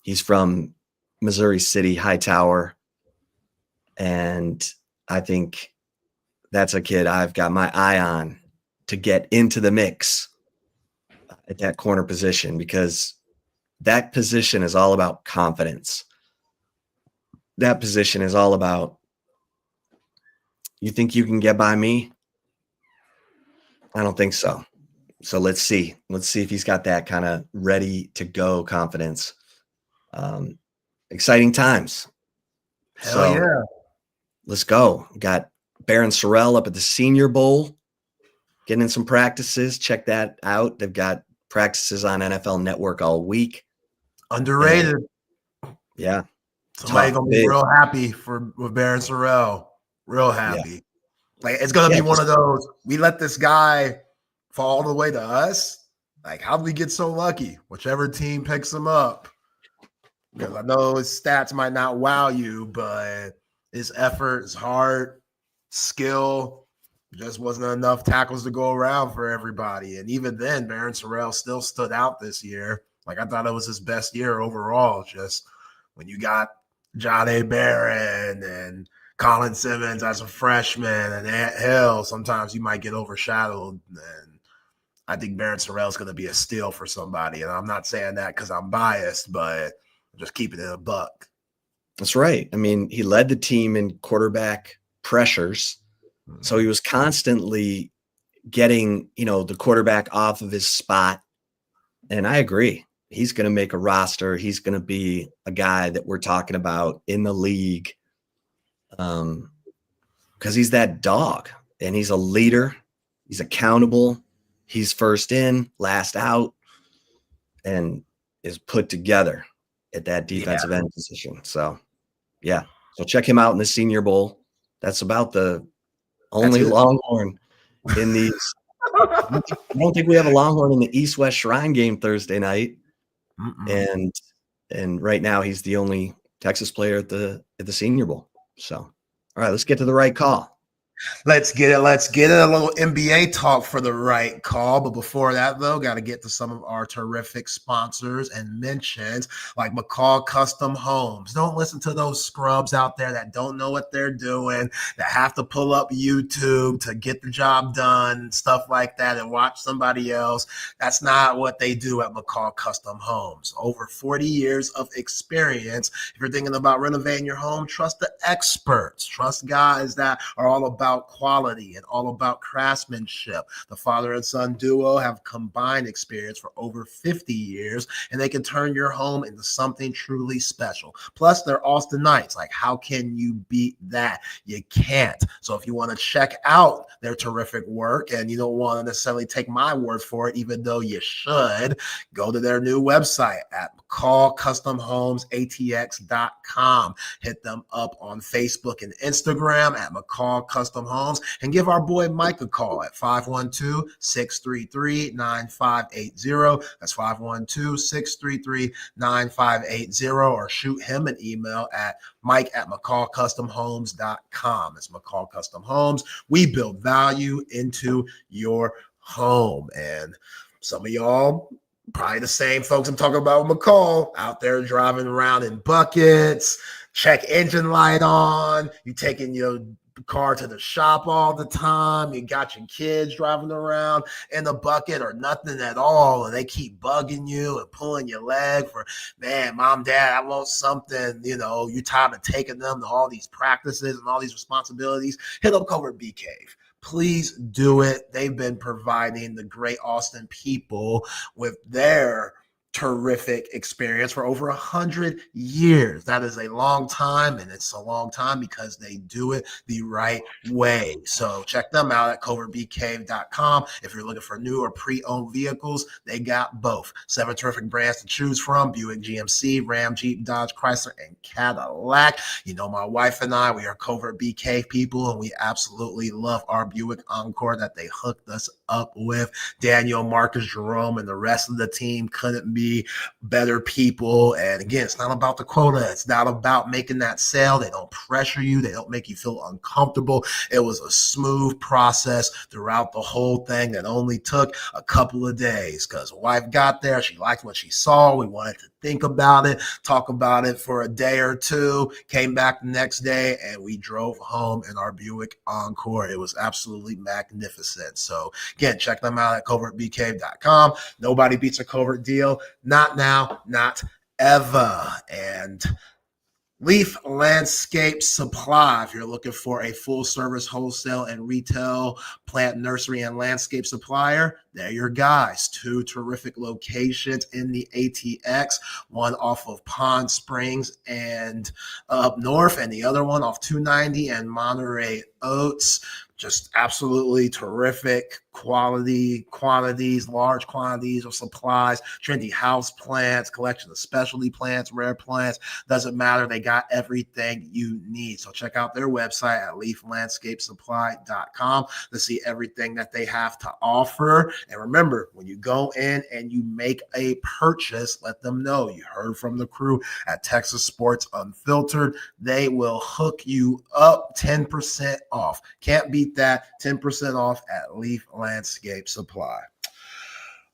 He's from Missouri City, Hightower, and I think that's a kid I've got my eye on to get into the mix at that corner position because that position is all about confidence. That position is all about You think you can get by me? I don't think so. So let's see. Let's see if he's got that kind of ready to go confidence. Exciting times. Hell yeah. Let's go. Got Baron Sorrell up at the Senior Bowl, getting in some practices. Check that out. They've got practices on NFL Network all week. Underrated. Yeah. Somebody's going to be real happy with Baron Sorrell. Real happy. Yeah. Like, it's going to be one of those, we let this guy fall all the way to us. Like, how did we get so lucky? Whichever team picks him up. Because I know his stats might not wow you, but his effort, his heart, skill, just wasn't enough tackles to go around for everybody. And even then, Baron Sorrell still stood out this year. Like, I thought it was his best year overall. Just when you got John A. Barron and Colin Simmons as a freshman and Ant Hill, sometimes you might get overshadowed. And I think Baron Sorrell is going to be a steal for somebody. And I'm not saying that because I'm biased, but just keeping it a buck. That's right. I mean, he led the team in quarterback pressures. So he was constantly getting, the quarterback off of his spot. And I agree. He's going to make a roster. He's going to be a guy that we're talking about in the league because he's that dog and he's a leader. He's accountable. He's first in, last out, and is put together at that defensive end position. So, yeah. So check him out in the Senior Bowl. That's about the only Longhorn in these. I don't think we have a Longhorn in the East-West Shrine game Thursday night. And right now he's the only Texas player at the Senior Bowl. So, all right, let's get to the right call. Let's get it. Let's get it. A little NBA talk for the right call. But before that, though, got to get to some of our terrific sponsors and mentions like McCall Custom Homes. Don't listen to those scrubs out there that don't know what they're doing, that have to pull up YouTube to get the job done, stuff like that, and watch somebody else. That's not what they do at McCall Custom Homes. Over 40 years of experience. If you're thinking about renovating your home, trust the experts. Trust guys that are all about quality and all about craftsmanship. The father and son duo have combined experience for over 50 years, and they can turn your home into something truly special. Plus, they're Austinites. Like, how can you beat that? You can't. So if you want to check out their terrific work and you don't want to necessarily take my word for it, even though you should, go to their new website at McCallCustomHomesATX.com. Hit them up on Facebook and Instagram at McCall Custom Homes, and give our boy Mike a call at 512-633-9580. That's 512-633-9580, or shoot him an email at mike@McCallCustomHomes.com. It's McCall Custom Homes. We build value into your home. And some of y'all, probably the same folks I'm talking about with McCall, out there driving around in buckets, check engine light on, you taking your car to the shop all the time, you got your kids driving around in a bucket or nothing at all, and they keep bugging you and pulling your leg for, man, mom, dad, I want something, you're tired of taking them to all these practices and all these responsibilities. Hit up Covert Bee Cave. Please do it. They've been providing the great Austin people with their terrific experience for over 100 years. That is a long time, and it's a long time because they do it the right way. So check them out at covertbeecave.com. If you're looking for new or pre-owned vehicles, they got both. 7 terrific brands to choose from: Buick, GMC, Ram, Jeep, Dodge, Chrysler, and Cadillac. My wife and I, we are Covert Bee Cave people, and we absolutely love our Buick Encore that they hooked us up with. Daniel, Marcus, Jerome, and the rest of the team couldn't be better people. And again, it's not about the quota. It's not about making that sale. They don't pressure you. They don't make you feel uncomfortable. It was a smooth process throughout the whole thing that only took a couple of days, because wife got there. She liked what she saw. We wanted to think about it, talk about it for a day or two, came back the next day, and we drove home in our Buick Encore. It was absolutely magnificent. So again, check them out at covertbeecave.com. Nobody beats a Covert deal. Not now, not ever. And Leaf Landscape Supply. If you're looking for a full-service wholesale and retail plant, nursery, and landscape supplier, they're your guys. 2 terrific locations in the ATX, one off of Pond Springs and up north, and the other one off 290 and Monterey Oaks. Just absolutely terrific quantities, large quantities of supplies, trendy house plants, collection of specialty plants, rare plants. Doesn't matter. They got everything you need. So check out their website at leaflandscapesupply.com to see everything that they have to offer. And remember, when you go in and you make a purchase, let them know you heard from the crew at Texas Sports Unfiltered. They will hook you up 10% off. Can't beat that. 10% off at Leaf Landscape Supply.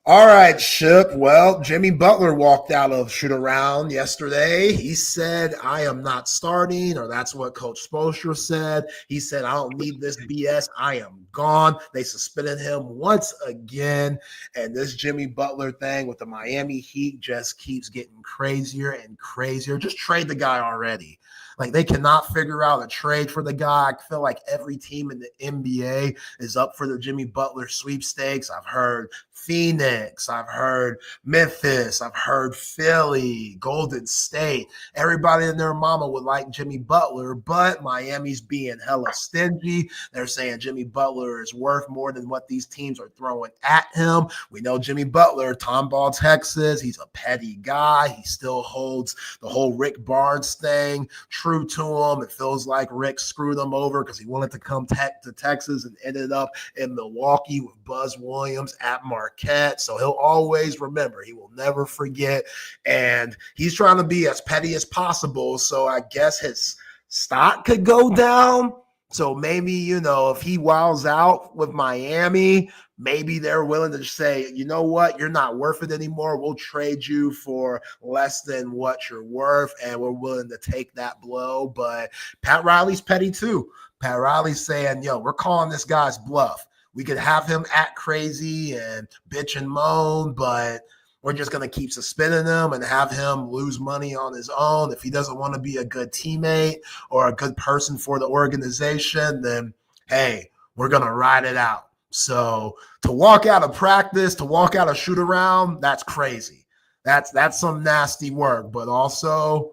All right, Ship. Well, Jimmy Butler walked out of shoot around yesterday. He said, I am not starting, or that's what Coach Spoelstra said. He said, I don't need this BS. I am gone. They suspended him once again. And this Jimmy Butler thing with the Miami Heat just keeps getting crazier and crazier. Just trade the guy already. Like, they cannot figure out a trade for the guy. I feel like every team in the NBA is up for the Jimmy Butler sweepstakes. I've heard Phoenix, I've heard Memphis, I've heard Philly, Golden State. Everybody and their mama would like Jimmy Butler, but Miami's being hella stingy. They're saying Jimmy Butler is worth more than what these teams are throwing at him. We know Jimmy Butler, Tomball, Texas. He's a petty guy. He still holds the whole Rick Barnes thing true to him. It feels like Rick screwed him over because he wanted to come to Texas and ended up in Milwaukee with Buzz Williams at Marquette. So he'll always remember. He will never forget. And he's trying to be as petty as possible. So I guess his stock could go down. So maybe, if he wows out with Miami, maybe they're willing to say, you know what, you're not worth it anymore. We'll trade you for less than what you're worth, and we're willing to take that blow. But Pat Riley's petty too. Pat Riley's saying, we're calling this guy's bluff. We could have him act crazy and bitch and moan, but we're just going to keep suspending him and have him lose money on his own. If he doesn't want to be a good teammate or a good person for the organization, then, hey, we're going to ride it out. So to walk out of practice, to walk out of shoot around, that's crazy. That's some nasty work. But also,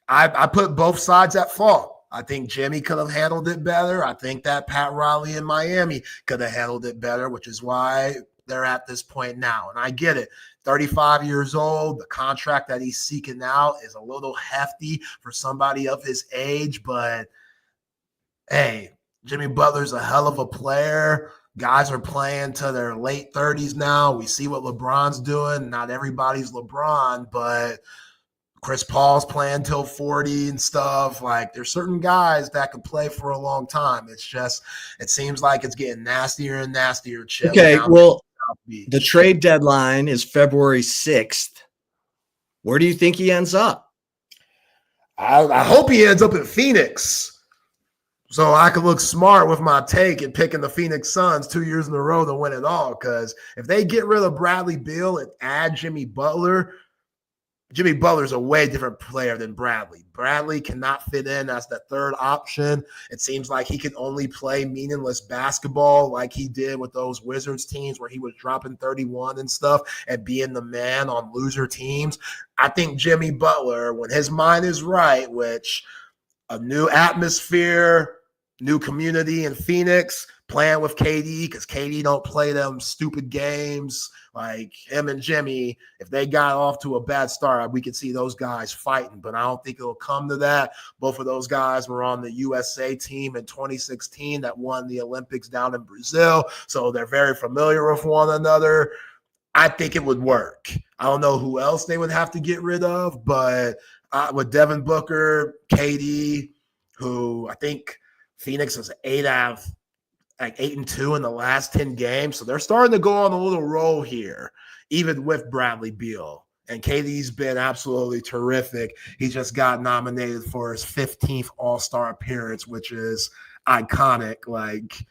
I put both sides at fault. I think Jimmy could have handled it better. I think that Pat Riley in Miami could have handled it better, which is why they're at this point now. And I get it. 35 years old, the contract that he's seeking out is a little hefty for somebody of his age. But, hey, Jimmy Butler's a hell of a player. Guys are playing to their late 30s now. We see what LeBron's doing. Not everybody's LeBron, but Chris Paul's playing till 40 and stuff. Like, there's certain guys that can play for a long time. It's just, it seems like it's getting nastier and nastier. Chip. Okay, well, the trade deadline is February 6th. Where do you think he ends up? I hope he ends up in Phoenix, so I can look smart with my take and picking the Phoenix Suns 2 years in a row to win it all. Because if they get rid of Bradley Beal and add Jimmy Butler's a way different player than Bradley. Bradley cannot fit in as the third option. It seems like he can only play meaningless basketball like he did with those Wizards teams where he was dropping 31 and stuff and being the man on loser teams. I think Jimmy Butler, when his mind is right, which a new atmosphere, new community in Phoenix, playing with KD because KD don't play them stupid games like him and Jimmy. If they got off to a bad start, we could see those guys fighting, but I don't think it'll come to that. Both of those guys were on the USA team in 2016 that won the Olympics down in Brazil, so they're very familiar with one another. I think it would work. I don't know who else they would have to get rid of, but with Devin Booker, KD, who I think Phoenix is 8-2 in the last 10 games. So they're starting to go on a little roll here, even with Bradley Beal. And KD's been absolutely terrific. He just got nominated for his 15th All-Star appearance, which is iconic. Like,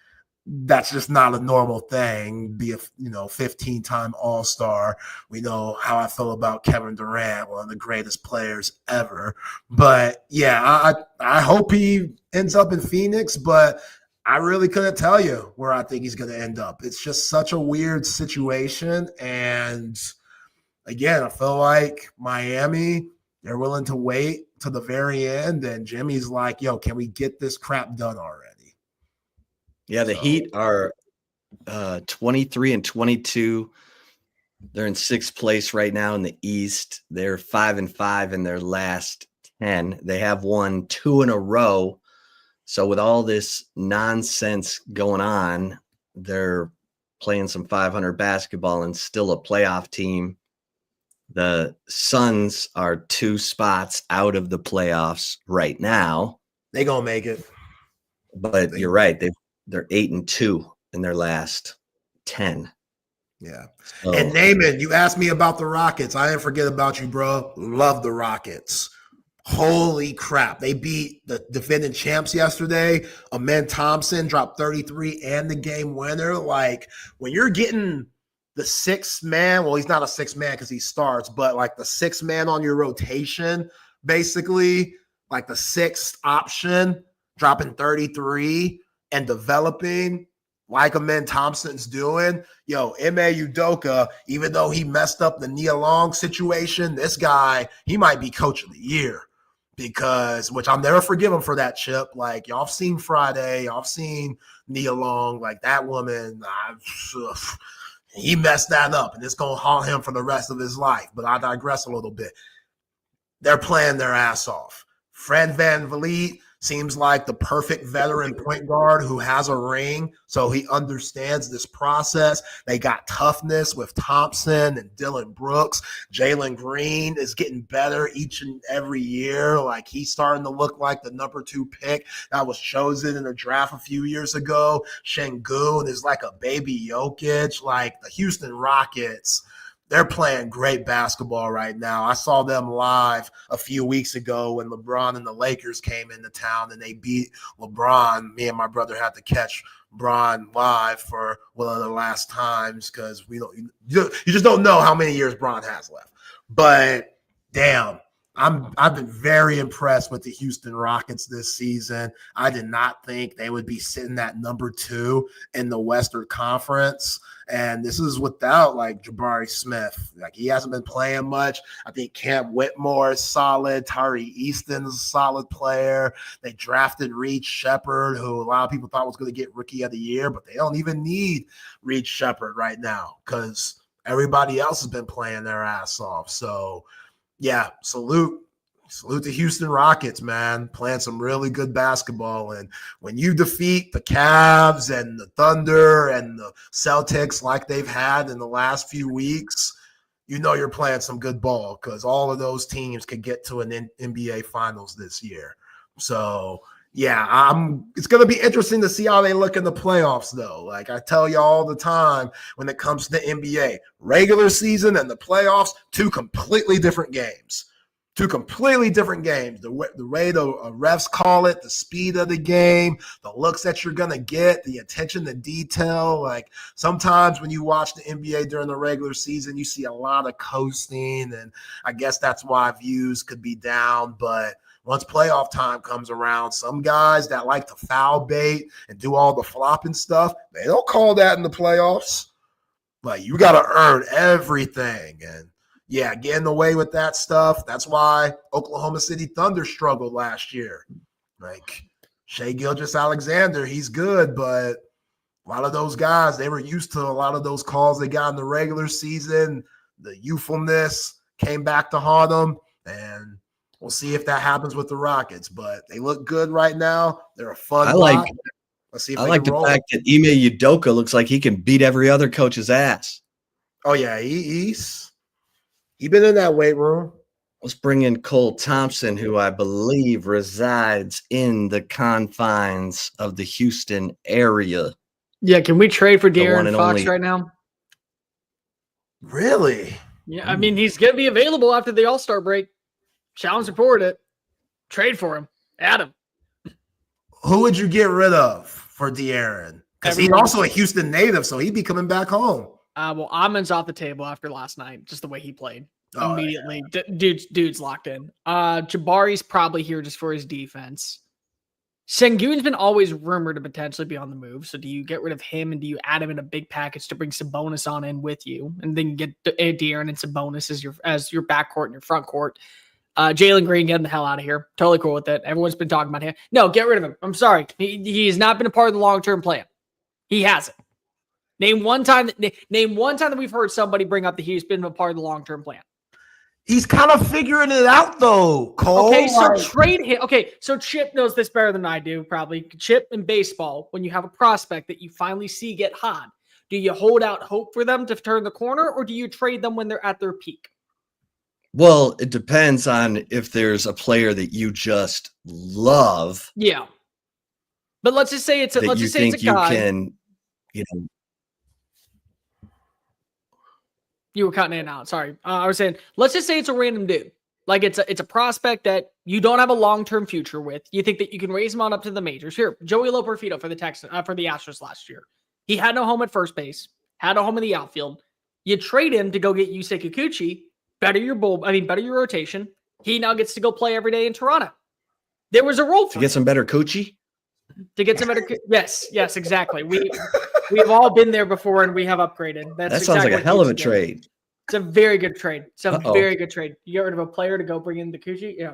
that's just not a normal thing. Be a 15-time All-Star. We know how I feel about Kevin Durant, one of the greatest players ever. But yeah, I hope he ends up in Phoenix, but I really couldn't tell you where I think he's going to end up. It's just such a weird situation. And again, I feel like Miami, they're willing to wait to the very end. And Jimmy's like, yo, can we get this crap done already? Yeah, the Heat are 23-22. They're in 6th place right now in the East. They're 5-5 in their last 10. They have won 2 in a row. So with all this nonsense going on, they're playing some 500 basketball and still a playoff team. The Suns are 2 spots out of the playoffs right now. They gonna make it. But you're right. They're 8-2 in their last 10. Yeah. So, And Naaman, you asked me about the Rockets. I didn't forget about you, bro. Love the Rockets. Holy crap. They beat the defending champs yesterday. Amen Thompson dropped 33 and the game winner. Like, when you're getting the 6th man, well, he's not a 6th man because he starts, but like the 6th man on your rotation, basically, like the 6th option, dropping 33 and developing like Amen Thompson's doing. Yo, Ime Udoka, even though he messed up the Nia Long situation, this guy, he might be coach of the year because, which I'll never forgive him for that, Chip. Like, y'all have seen Friday, y'all have seen Nia Long, like that woman, he messed that up and it's going to haunt him for the rest of his life. But I digress a little bit. They're playing their ass off. Fred VanVleet seems like the perfect veteran point guard who has a ring, so he understands this process. They got toughness with Thompson and Dylan Brooks. Jalen Green is getting better each and every year. Like, he's starting to look like the number 2 pick that was chosen in a draft a few years ago. Şengün is like a baby Jokic. Like, the Houston Rockets, they're playing great basketball right now. I saw them live a few weeks ago when LeBron and the Lakers came into town and they beat LeBron. Me and my brother had to catch Bron live for one of the last times because you just don't know how many years Bron has left. But damn, I've been very impressed with the Houston Rockets this season. I did not think they would be sitting at number 2 in the Western Conference. And this is without like Jabari Smith. Like, he hasn't been playing much. I think Cam Whitmore is solid. Tari Easton is a solid player. They drafted Reed Shepherd, who a lot of people thought was going to get Rookie of the Year, but they don't even need Reed Shepherd right now because everybody else has been playing their ass off. So, yeah, salute the Houston Rockets, man, playing some really good basketball. And when you defeat the Cavs and the Thunder and the Celtics like they've had in the last few weeks, you know you're playing some good ball because all of those teams could get to an NBA Finals this year. So, yeah, it's going to be interesting to see how they look in the playoffs, though. Like I tell you all the time when it comes to the NBA, regular season and the playoffs, 2 completely different games. 2 completely different games. The way the refs call it, the speed of the game, the looks that you're going to get, the attention to detail. Like, sometimes when you watch the NBA during the regular season, you see a lot of coasting, and I guess that's why views could be down. But once playoff time comes around, some guys that like to foul bait and do all the flopping stuff, they don't call that in the playoffs. Like, you got to earn everything. And yeah, getting away with that stuff. That's why Oklahoma City Thunder struggled last year. Like, Shai Gilgeous-Alexander, he's good, but a lot of those guys, they were used to a lot of those calls they got in the regular season. The youthfulness came back to haunt them, and we'll see if that happens with the Rockets. But they look good right now. They're a fun block. Let's see if I like the fact that Ime Udoka looks like he can beat every other coach's ass. Oh, yeah, he's been in that weight room. Let's bring in Cole Thompson, who I believe resides in the confines of the Houston area. Yeah, can we trade for The one De'Aaron and Fox only- right now? Really? Yeah, I mean, he's going to be available after the All-Star break. Challenge reported it. Trade for him. Add him. Who would you get rid of for De'Aaron? Because he's also a Houston native, so he'd be coming back home. Well, Amon's off the table after last night, just the way he played. Oh, Immediately. Dude's locked in. Jabari's probably here just for his defense. Sengun's been always rumored to potentially be on the move. So do you get rid of him and do you add him in a big package to bring some bonus on in with you? And then get De'Aaron and some bonus as your backcourt and your front court. Jalen Green, getting the hell out of here. Totally cool with it. Everyone's been talking about him. No, get rid of him. I'm sorry. He's not been a part of the long-term plan. He hasn't. Name one time that we've heard somebody bring up that he's been a part of the long-term plan. He's kind of figuring it out, though, Cole. Okay, so trade him. Okay, so Chip knows this better than I do, probably. Chip in baseball, when you have a prospect that you finally see get hot, do you hold out hope for them to turn the corner, or do you trade them when they're at their peak? Well, it depends on if there's a player that you just love. Yeah, but let's just say it's a guy. You were cutting in and out. Sorry. I was saying, let's just say it's a random dude. Like it's a prospect that you don't have a long-term future with. You think that you can raise him on up to the majors. Here, Joey Loperfido for the for the Astros last year. He had no home at first base, had no home in the outfield. You trade him to go get Yusei Kikuchi, better your rotation. He now gets to go play every day in Toronto. There was a role for to get some better Coochie. To get some better, yes, exactly. We've all been there before, and we have upgraded. That sounds like a hell of a trade. It's a very good trade. Very good trade. You get rid of a player to go bring in the Coochie. Yeah.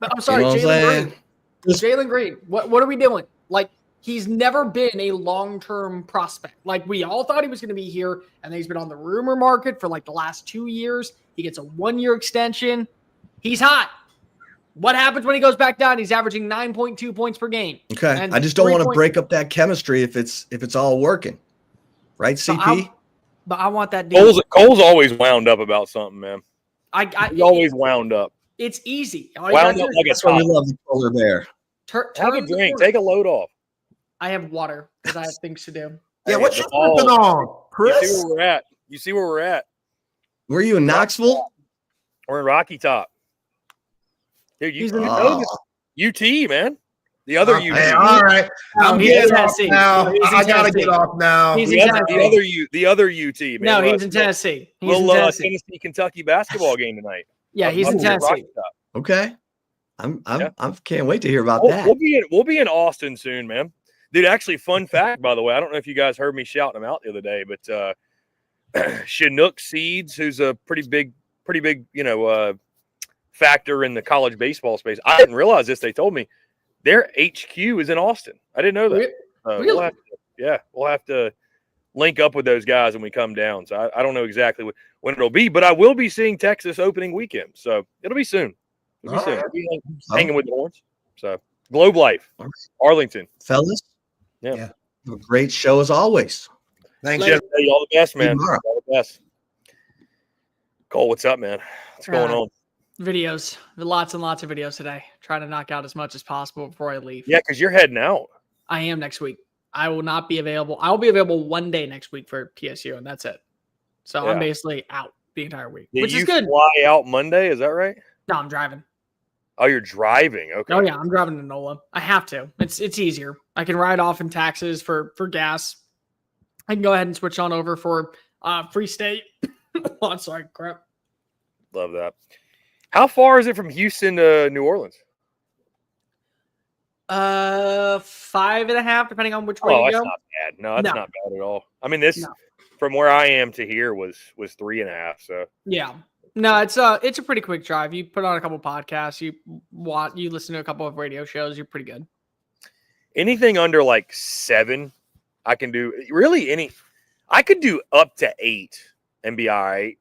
I'm sorry, Jalen Green. What are we doing? Like, he's never been a long-term prospect. Like, we all thought he was going to be here, and then he's been on the rumor market for like the last 2 years. He gets a 1-year extension. He's hot. What happens when he goes back down? He's averaging 9.2 points per game. Okay. I just don't want to break up that chemistry if it's all working. Right, CP? But I want that deal. Cole's always wound up about something, man. He's always wound up. It's easy. Wound up like a top. I love the polar bear. Have a drink. Take a load off. I have water because I have things to do. Yeah, what you sipping on, Chris? You see where we're at. Were you in Knoxville? We're in Rocky Top. Dude, you know this UT, man. The other UT. Hey, all right. I'm getting off now. I got to get off now. The other UT, man. No, he's in Tennessee. Tennessee-Kentucky basketball game tonight. Yeah, he's in Tennessee. Okay. I can't wait to hear about that. We'll be in Austin soon, man. Dude, actually, fun fact, by the way, I don't know if you guys heard me shouting him out the other day, but Chinook Seeds, who's a pretty big, factor in the college baseball space. I didn't realize this. They told me their HQ is in Austin. I didn't know that. Really? We'll have to link up with those guys when we come down. So I don't know exactly when it'll be, but I will be seeing Texas opening weekend. So it'll be soon. I'll be hanging with the Horns. So Globe Life, Arlington. Fellas. Yeah. Have a great show as always. Thanks, Jeff. Hey, all the best, man. All the best. Cole, what's up, man? What's going on? Videos. Lots and lots of videos today. Trying to knock out as much as possible before I leave. Yeah, because you're heading out. I am next week. I will not be available. I will be available one day next week for PSU, and that's it. So I'm basically out the entire week, which is good. Fly out Monday, is that right? No, I'm driving. Oh, you're driving. Okay. Oh yeah, I'm driving to NOLA. I have to. It's easier. I can ride off in taxes for gas. I can go ahead and switch on over for free state. Oh, sorry, crap. Love that. How far is it from Houston to New Orleans? 5.5, depending on which way you go. That's not bad. No, that's not bad at all. I mean, from where I am to here was 3.5. So yeah, no, it's a pretty quick drive. You put on a couple podcasts, you listen to a couple of radio shows, you're pretty good. Anything under like 7, I can do. Really, I could do up to 8 and be all right.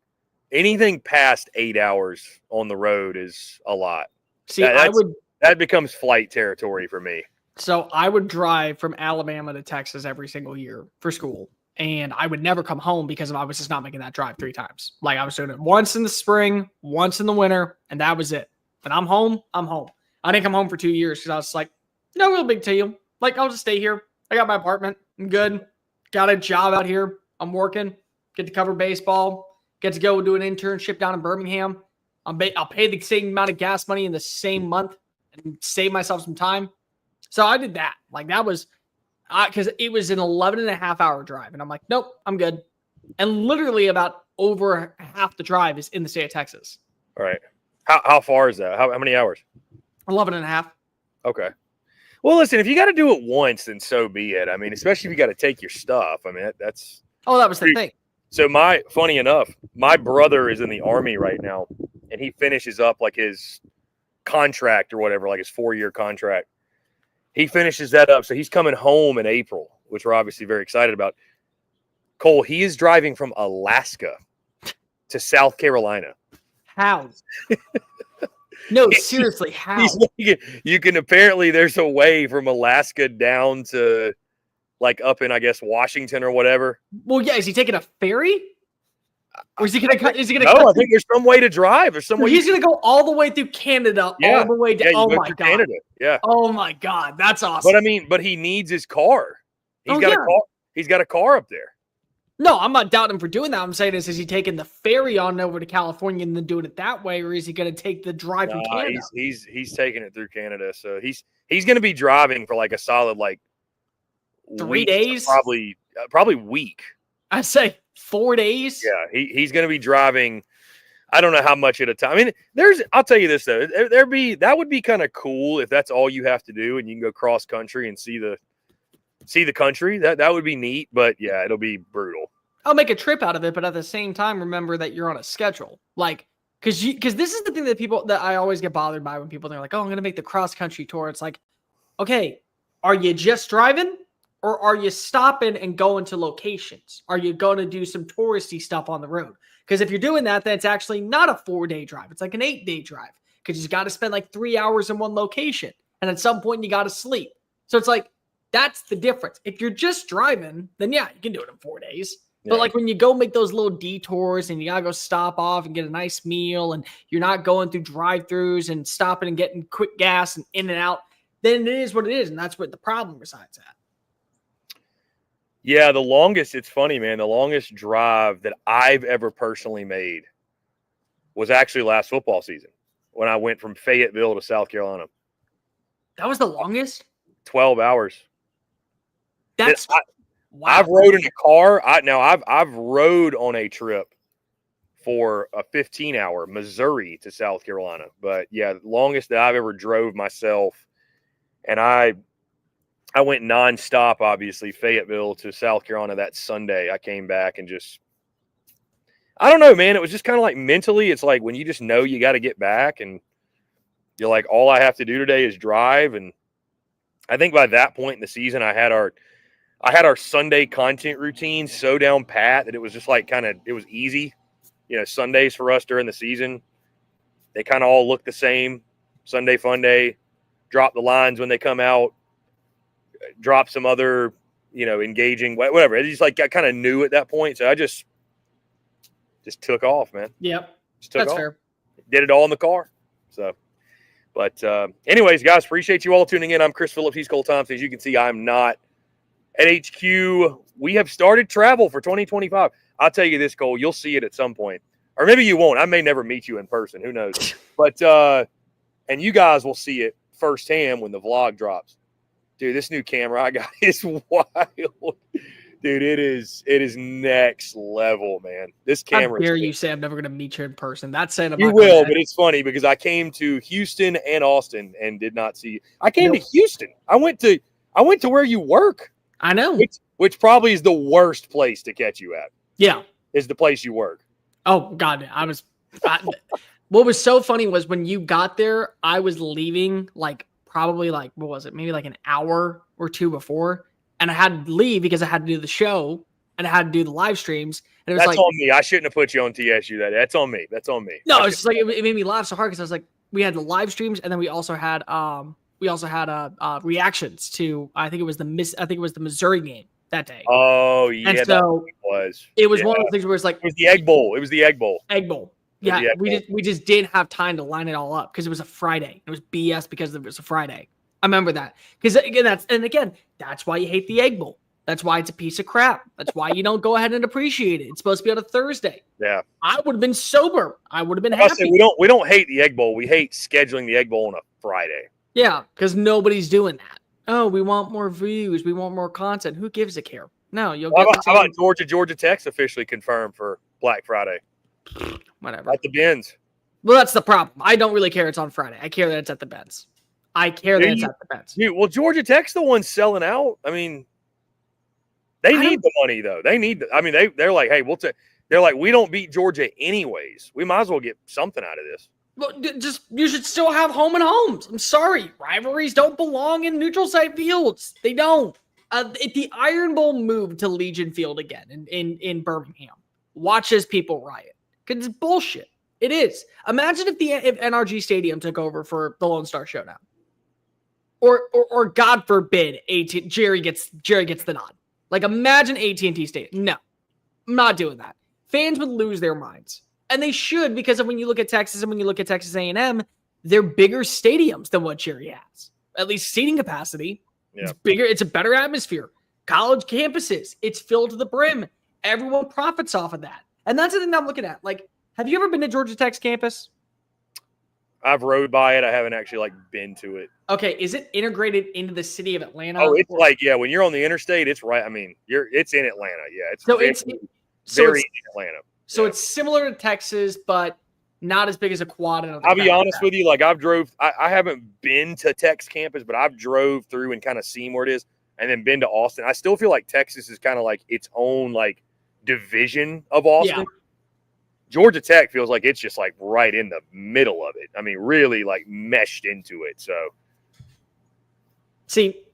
Anything past 8 hours on the road is a lot. See, that becomes flight territory for me. So I would drive from Alabama to Texas every single year for school, and I would never come home because I was just not making that drive 3 times. Like I was doing it once in the spring, once in the winter, and that was it. When I'm home, I'm home. I didn't come home for 2 years because I was like, no real big deal. Like I'll just stay here. I got my apartment. I'm good. Got a job out here. I'm working. Get to cover baseball. Get to go do an internship down in Birmingham. I'll pay the same amount of gas money in the same month and save myself some time. So I did that. Like that was, because it was an 11.5-hour drive. And I'm like, nope, I'm good. And literally about over half the drive is in the state of Texas. All right. How far is that? How many hours? 11.5. Okay. Well, listen, if you got to do it once, then so be it. I mean, especially if you got to take your stuff. I mean, that's. Oh, that was the thing. So funny enough, my brother is in the Army right now, and he finishes up like his contract or whatever, like his 4-year contract. He finishes that up. So he's coming home in April, which we're obviously very excited about. Cole, he is driving from Alaska to South Carolina. How? No, seriously, how? You can apparently, there's a way from Alaska down to like up in, I guess, Washington or whatever. Well, yeah. Is he taking a ferry? Or is he gonna cut? Is he gonna? No, I think there's some way to drive. There's some way. He's gonna go all the way through Canada, all the way down. Oh my god! Canada. Yeah. Oh my god, that's awesome. But I mean, he needs his car. He's got a car. He's got a car up there. No, I'm not doubting him for doing that. I'm saying is he taking the ferry on over to California and then doing it that way, or is he going to take the drive from Canada? He's taking it through Canada, so he's going to be driving for like a solid 3 days, probably week. I say 4 days. Yeah, he's going to be driving. I don't know how much at a time. I mean, I'll tell you this though, that would be kind of cool if that's all you have to do and you can go cross country and see the country. That would be neat, but yeah, it'll be brutal. I'll make a trip out of it, but at the same time, remember that you're on a schedule. Because this is the thing that I always get bothered by when people are like, "Oh, I'm going to make the cross country tour." It's like, okay, are you just driving, or are you stopping and going to locations? Are you going to do some touristy stuff on the road? Because if you're doing that, then it's actually not a 4-day drive. It's like an 8-day drive because you got to spend 3 hours in one location, and at some point you got to sleep. So it's like that's the difference. If you're just driving, then yeah, you can do it in 4 days. But when you go make those little detours and you got to go stop off and get a nice meal and you're not going through drive-thrus and stopping and getting quick gas and in and out, then it is what it is. And that's what the problem resides at. Yeah, it's funny, man. The longest drive that I've ever personally made was actually last football season when I went from Fayetteville to South Carolina. That was the longest? 12 hours. That's wow. I've rode in a car. I've rode on a trip for a 15-hour Missouri to South Carolina. But yeah, the longest that I've ever drove myself, and I went nonstop, obviously, Fayetteville to South Carolina that Sunday. I came back and I don't know, man. It was just kind of like mentally, it's like when you just know you got to get back and you're like, all I have to do today is drive. And I think by that point in the season, I had our Sunday content routine so down pat that it was just it was easy. Sundays for us during the season, they kind of all look the same. Sunday fun day, drop the lines when they come out, drop some other, engaging, whatever. It's just I kind of knew at that point. So I just took off, man. Yep. That's off. Fair. Did it all in the car. So, but anyways, guys, appreciate you all tuning in. I'm Chris Phillips. He's Cole Thompson. As you can see, I'm not at HQ. We have started travel for 2025. I'll tell you this, Cole, you'll see it at some point. Or maybe you won't. I may never meet you in person. Who knows? But, and you guys will see it firsthand when the vlog drops. Dude, this new camera I got is wild. Dude, it is next level, man. This camera. How dare you say I'm never going to meet you in person? That's saying you will, but it's funny because I came to Houston and Austin and did not see you. I came to Houston. I went to where you work. I know. Which probably is the worst place to catch you at. Yeah. Is the place you work. Oh, God. What was so funny was when you got there, I was leaving probably what was it? Maybe an hour or two before. And I had to leave because I had to do the show and I had to do the live streams. And it was That's on me. I shouldn't have put you on TSU that day. That's on me. No, it's just it made me laugh so hard because I was like, we had the live streams and then we also had reactions to I think it was the Missouri game that day. Oh yeah, and so it was one of those things where it's it was the Egg Bowl. Egg Bowl. Yeah, we just didn't have time to line it all up because it was a Friday. It was BS because it was a Friday. I remember that because that's why you hate the Egg Bowl. That's why it's a piece of crap. That's why you don't go ahead and appreciate it. It's supposed to be on a Thursday. Yeah, I would have been sober. I would have been happy. We don't hate the Egg Bowl. We hate scheduling the Egg Bowl on a Friday. Yeah, because nobody's doing that. Oh, we want more views. We want more content. Who gives a care? No, you'll How get about Georgia Tech's officially confirmed for Black Friday? Whatever. At the Benz. Well, that's the problem. I don't really care it's on Friday. I care that it's at the Benz. I care that it's at the Benz. Dude, well, Georgia Tech's the one selling out. I mean, they need the money though. They need. I mean, they're like, hey, they're like, we don't beat Georgia anyways. We might as well get something out of this. Well, you should still have home and homes. I'm sorry, rivalries don't belong in neutral site fields. They don't. The Iron Bowl moved to Legion Field again in Birmingham. Watch as people riot because it's bullshit. It is. Imagine if NRG Stadium took over for the Lone Star Showdown, or God forbid, Jerry gets the nod. Like imagine AT&T Stadium. No, I'm not doing that. Fans would lose their minds. And they should, because of when you look at Texas and when you look at Texas A&M, they're bigger stadiums than what Jerry has. At least seating capacity. Yeah. It's bigger. It's a better atmosphere. College campuses. It's filled to the brim. Everyone profits off of that. And that's the thing I'm looking at. Like, have you ever been to Georgia Tech's campus? I've rode by it. I haven't actually been to it. Okay. Is it integrated into the city of Atlanta? Oh, it's when you're on the interstate, it's right. I mean, it's in Atlanta. Yeah. It's very in Atlanta. So it's similar to Texas, but not as big as a quad. I'll be honest with you. Like I haven't been to Tech's campus, but I've drove through and kind of seen where it is and then been to Austin. I still feel like Texas is kind of like its own division of Austin. Yeah. Georgia Tech feels like it's just right in the middle of it. I mean, really meshed into it. So see,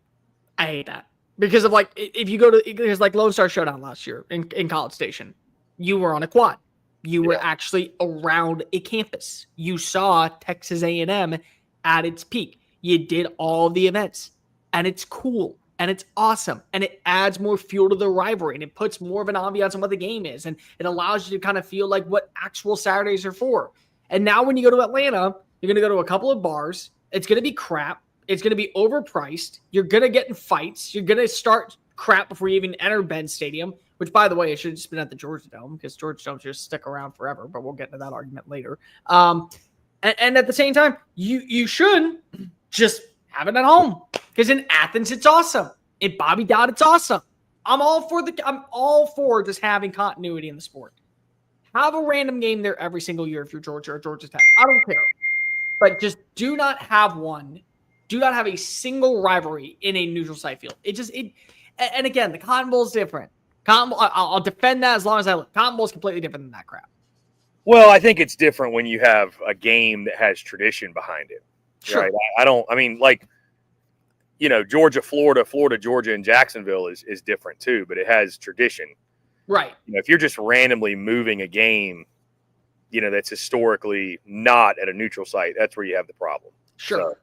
I hate that because of if you go to, there's Lone Star Showdown last year in College Station. You were on a quad. You were actually around a campus. You saw Texas A&M at its peak. You did all the events, and it's cool, and it's awesome, and it adds more fuel to the rivalry, and it puts more of an ambiance on what the game is, and it allows you to kind of feel like what actual Saturdays are for. And now when you go to Atlanta, you're going to go to a couple of bars. It's going to be crap. It's going to be overpriced. You're going to get in fights. You're going to start crap before you even enter Benz Stadium. Which, by the way, it should have just been at the Georgia Dome because Georgia Dome just stick around forever. But we'll get into that argument later. And at the same time, you should just have it at home because in Athens it's awesome. In Bobby Dodd it's awesome. I'm all for just having continuity in the sport. Have a random game there every single year if you're Georgia or Georgia Tech. I don't care, but just do not have one. Do not have a single rivalry in a neutral site field. And again, the Cotton Bowl is different. I'll defend that as long as I live. Cotton Bowl is completely different than that crap. Well, I think it's different when you have a game that has tradition behind it. Sure. Right? Georgia, Florida, Georgia, and Jacksonville is different too, but it has tradition. Right. If you're just randomly moving a game, that's historically not at a neutral site, that's where you have the problem. Sure.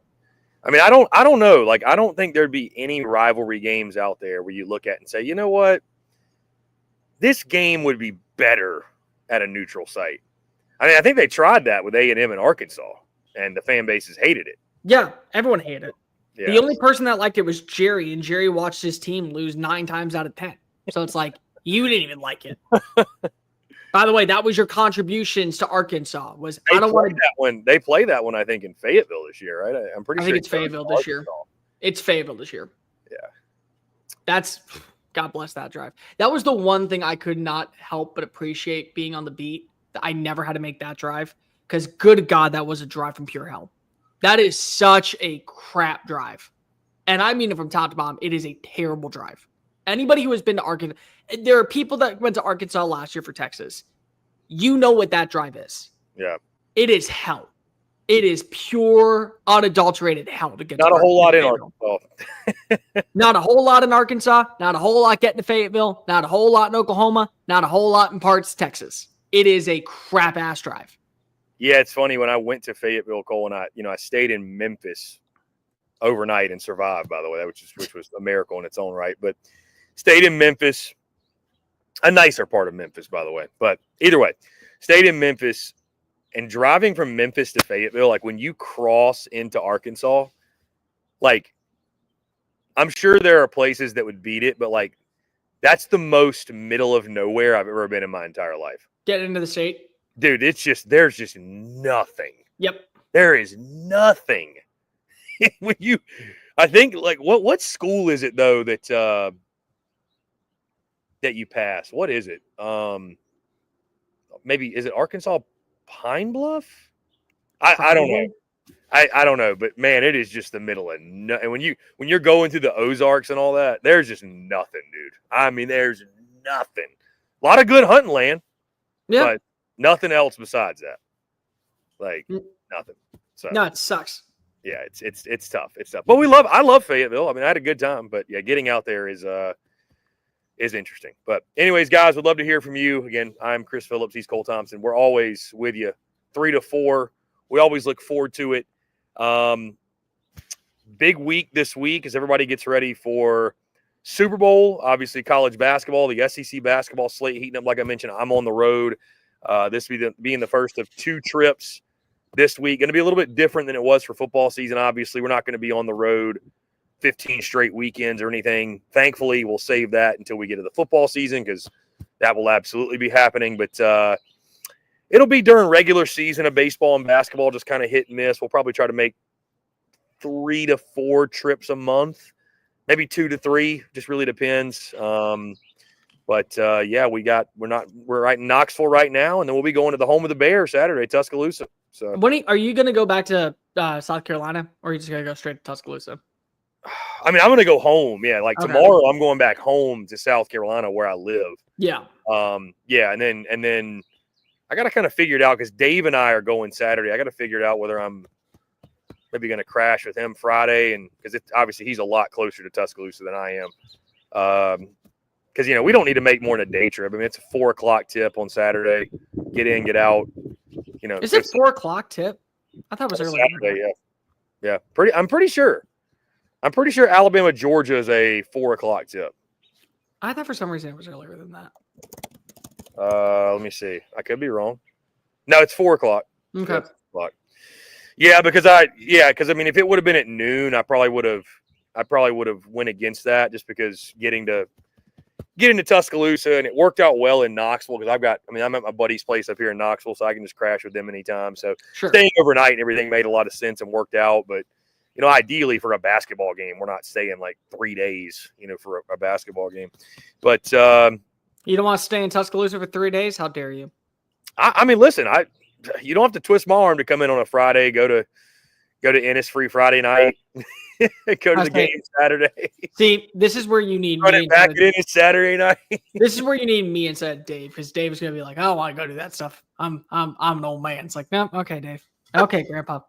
So, I don't know. I don't think there'd be any rivalry games out there where you look at and say, you know what? This game would be better at a neutral site. I think they tried that with A&M in Arkansas, and the fan bases hated it. Yeah, everyone hated it. Yeah. The only person that liked it was Jerry, and Jerry watched his team lose 9 times out of 10. So it's you didn't even like it. By the way, that was your contributions to Arkansas. They play that one, I think, in Fayetteville this year, right? I'm pretty sure it's Fayetteville this year. It's Fayetteville this year. Yeah. That's... God bless that drive. That was the one thing I could not help but appreciate being on the beat. I never had to make that drive because good God, that was a drive from pure hell. That is such a crap drive. And I mean it from top to bottom. It is a terrible drive. Anybody who has been to Arkansas, there are people that went to Arkansas last year for Texas. You know what that drive is. Yeah. It is hell. It is pure, unadulterated hell to get Not to a whole lot in Arkansas. Not a whole lot in Arkansas. Not a whole lot getting to Fayetteville. Not a whole lot in Oklahoma. Not a whole lot in parts of Texas. It is a crap-ass drive. Yeah, it's funny. When I went to Fayetteville, Cole, and I stayed in Memphis overnight and survived, by the way, which was a miracle in its own right. But stayed in Memphis, a nicer part of Memphis, by the way. But either way, stayed in Memphis. And driving from Memphis to Fayetteville, when you cross into Arkansas, I'm sure there are places that would beat it, but that's the most middle of nowhere I've ever been in my entire life. Get into the state. Dude, there's just nothing. Yep. There is nothing. I think like what school is it though that that you pass? What is it? Maybe is it Arkansas Pine Bluff? I don't know. I don't know, but man, it is just the middle of no. And when you're going through the Ozarks and all that, there's just nothing, dude. I mean, there's nothing. A lot of good hunting land, but nothing else besides that. Like nothing. So no, it sucks. Yeah, it's tough. It's tough. But I love Fayetteville. I mean, I had a good time, but yeah, getting out there is interesting. But anyways, guys, would love to hear from you. Again, I'm Chris Phillips. He's Cole Thompson. We're always with you 3 to 4. We always look forward to it. Big week this week as everybody gets ready for Super Bowl. Obviously, college basketball, the SEC basketball slate heating up. Like I mentioned, I'm on the road. This will be being the first of 2 trips this week. Going to be a little bit different than it was for football season. Obviously, we're not going to be on the road 15 straight weekends or anything. Thankfully, we'll save that until we get to the football season because that will absolutely be happening. But it'll be during regular season of baseball and basketball, just kind of hit and miss. We'll probably try to make 3 to 4 trips a month, maybe 2 to 3. Just really depends. But yeah, we're right in Knoxville right now, and then we'll be going to the home of the Bears Saturday, Tuscaloosa. So Are you going to go back to South Carolina, or are you just going to go straight to Tuscaloosa? I mean, I'm going to go home. Yeah, like tomorrow, I'm going back home to South Carolina where I live. Yeah. Yeah, and then I got to kind of figure it out because Dave and I are going Saturday. I got to figure it out whether I'm maybe going to crash with him Friday, and because obviously he's a lot closer to Tuscaloosa than I am. Because we don't need to make more than a day trip. I mean, it's a 4:00 tip on Saturday. Get in, get out. Is it 4:00 tip? I thought it was early. Saturday, yeah. I'm pretty sure. Alabama, Georgia is a 4:00 tip. I thought for some reason it was earlier than that. Let me see. I could be wrong. No, it's 4:00. Okay. Yeah, 4:00. Yeah, because I mean, if it would have been at noon, I probably would have went against that just because getting to Tuscaloosa, and it worked out well in Knoxville because I'm at my buddy's place up here in Knoxville, so I can just crash with them anytime. So staying overnight and everything made a lot of sense and worked out. But ideally for a basketball game, we're not staying like 3 days, for a basketball game. But you don't want to stay in Tuscaloosa for 3 days? How dare you? I mean, listen, you don't have to twist my arm to come in on a Friday, go to Innisfree Friday night. Go to the game Saturday. See, this is where you need run it back in Saturday night. This is where you need me instead of Dave, because Dave is gonna be like, "I don't want to go do that stuff. I'm an old man." It's like, no, okay, Dave. Okay, Grandpa.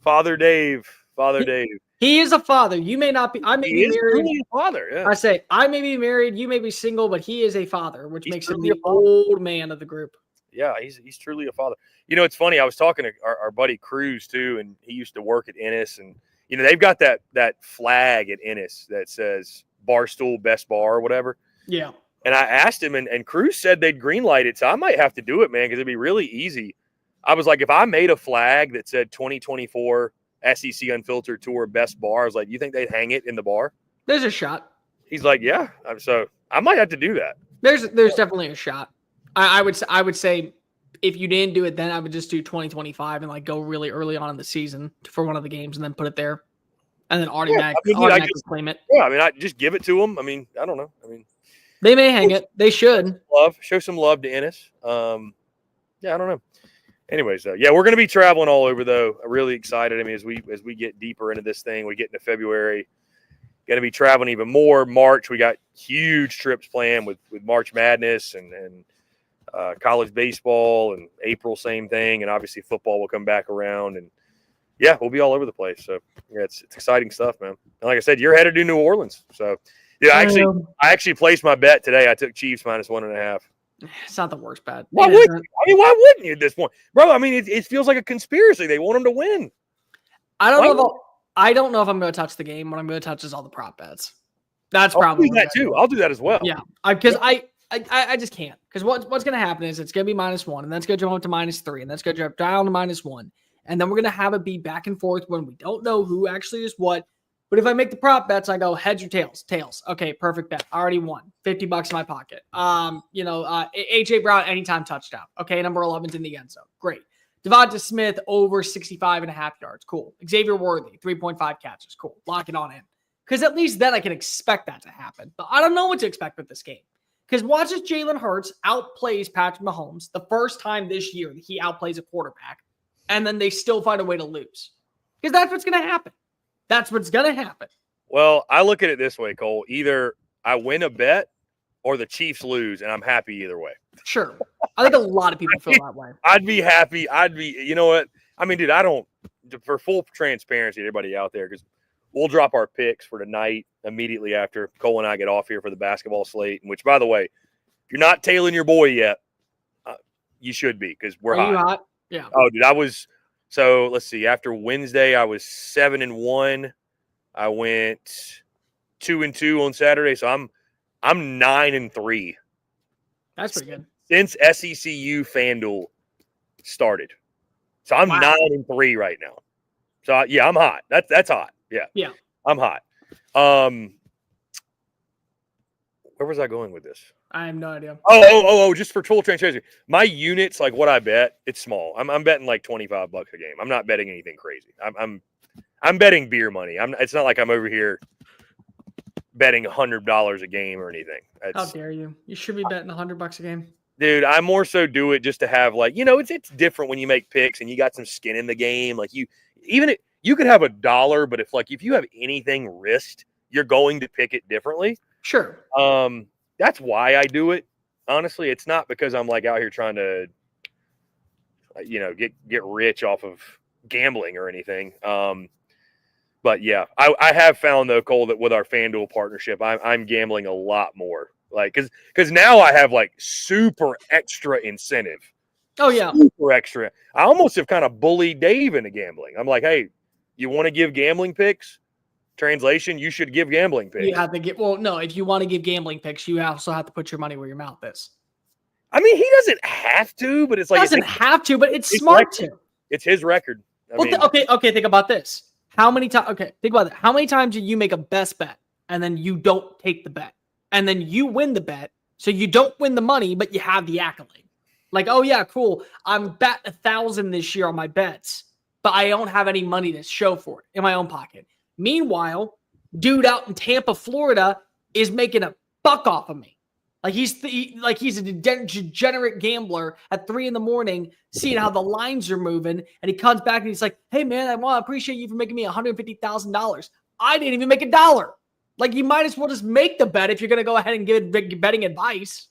Father Dave. He is a father. You may not be. I may be married. Really a father. Yeah. I say I may be married. You may be single, but he is a father, which makes him the old man of the group. Yeah, he's truly a father. It's funny. I was talking to our buddy Cruz too, and he used to work at Ennis, and they've got that flag at Ennis that says Barstool Best Bar or whatever. Yeah. And I asked him, and Cruz said they'd greenlight it, so I might have to do it, man, because it'd be really easy. I was like, if I made a flag that said 2024 SEC Unfiltered Tour Best Bar, I was like, you think they'd hang it in the bar? There's a shot. He's like, yeah. So I might have to do that. There's definitely a shot. I would say if you didn't do it then, I would just do 2025 and go really early on in the season for one of the games and then put it there and then automatically claim it. Yeah, I mean, I just give it to them. I mean, I don't know. I mean, they may hang it. They should. Show some love to Ennis. Yeah, I don't know. Anyways, yeah, we're going to be traveling all over though. I'm really excited. I mean, as we get deeper into this thing, we get into February. Going to be traveling even more. March, we got huge trips planned with March Madness and college baseball, and April, same thing. And obviously football will come back around, and yeah, we'll be all over the place. So yeah, it's exciting stuff, man. And like I said, you're headed to New Orleans. So yeah, I actually placed my bet today. I took Chiefs -1.5. It's not the worst bet. Why wouldn't you? I mean, why wouldn't you at this point, bro? I mean, it feels like a conspiracy. They want them to win. I don't know if I'm going to touch the game. What I'm going to touch is all the prop bets. That's probably that too. I'll do that as well. Yeah, because I just can't. Because what's going to happen is it's going to be -1, and that's going to jump up to -3, and that's going to drop down to -1, and then we're going to have it be back and forth when we don't know who actually is what. But if I make the prop bets, I go heads or tails. Tails. Okay, perfect bet. I already won. $50 in my pocket. AJ Brown anytime touchdown. Okay, number 11's in the end zone. Great. Devonta Smith over 65.5 yards. Cool. Xavier Worthy, 3.5 catches. Cool. Lock it on in. Because at least then I can expect that to happen. But I don't know what to expect with this game. Because watch as Jalen Hurts outplays Patrick Mahomes the first time this year that he outplays a quarterback. And then they still find a way to lose. Because that's what's going to happen. That's what's going to happen. Well, I look at it this way, Cole. Either I win a bet or the Chiefs lose, and I'm happy either way. Sure. I think a lot of people feel that way. I'd be happy. You know what? I mean, dude, for full transparency to everybody out there, because we'll drop our picks for tonight immediately after Cole and I get off here for the basketball slate, which, by the way, if you're not tailing your boy yet, you should be, because we're hot. Are you hot? Yeah. Oh, dude, so let's see. After Wednesday, I was 7-1. I went 2-2 on Saturday, so I'm 9-3. That's pretty good. Since SECU FanDuel started. So I'm 9-3 right now. So yeah, I'm hot. That's hot. Yeah. Yeah. I'm hot. Where was I going with this? I have no idea. Oh, just for full transparency. My units, like what I bet, it's small. I'm betting like $25 a game. I'm not betting anything crazy. I'm betting beer money. It's not like I'm over here betting $100 a game or anything. How dare you? You should be betting $100 a game. Dude, I more so do it just to have it's different when you make picks and you got some skin in the game. Like you could have $1, but if you have anything risked, you're going to pick it differently. Sure. That's why I do it. Honestly, it's not because I'm like out here trying to, get rich off of gambling or anything. But yeah, I have found though, Cole, that with our FanDuel partnership, I'm gambling a lot more. Like, because now I have like super extra incentive. Oh yeah, super extra. I almost have kind of bullied Dave into gambling. I'm like, hey, you want to give gambling picks? Translation: you should give gambling picks. You have to get. Well, no, if you want to give gambling picks, you also have to put your money where your mouth is. I mean, he doesn't have to, but it's like doesn't have to, but it's smart to. It's his record. Okay. Think about this. How many times? Okay, think about it. How many times do you make a best bet and then you don't take the bet, and then you win the bet, so you don't win the money, but you have the accolade? Like, oh yeah, cool. I'm bet 1,000 this year on my bets, but I don't have any money to show for it in my own pocket. Meanwhile, dude out in Tampa, Florida, is making a buck off of me. Like he's a degenerate gambler at 3 a.m, seeing how the lines are moving, and he comes back and he's like, "Hey man, I want to appreciate you for making me $150,000. I didn't even make $1. Like you might as well just make the bet if you're gonna go ahead and give betting advice."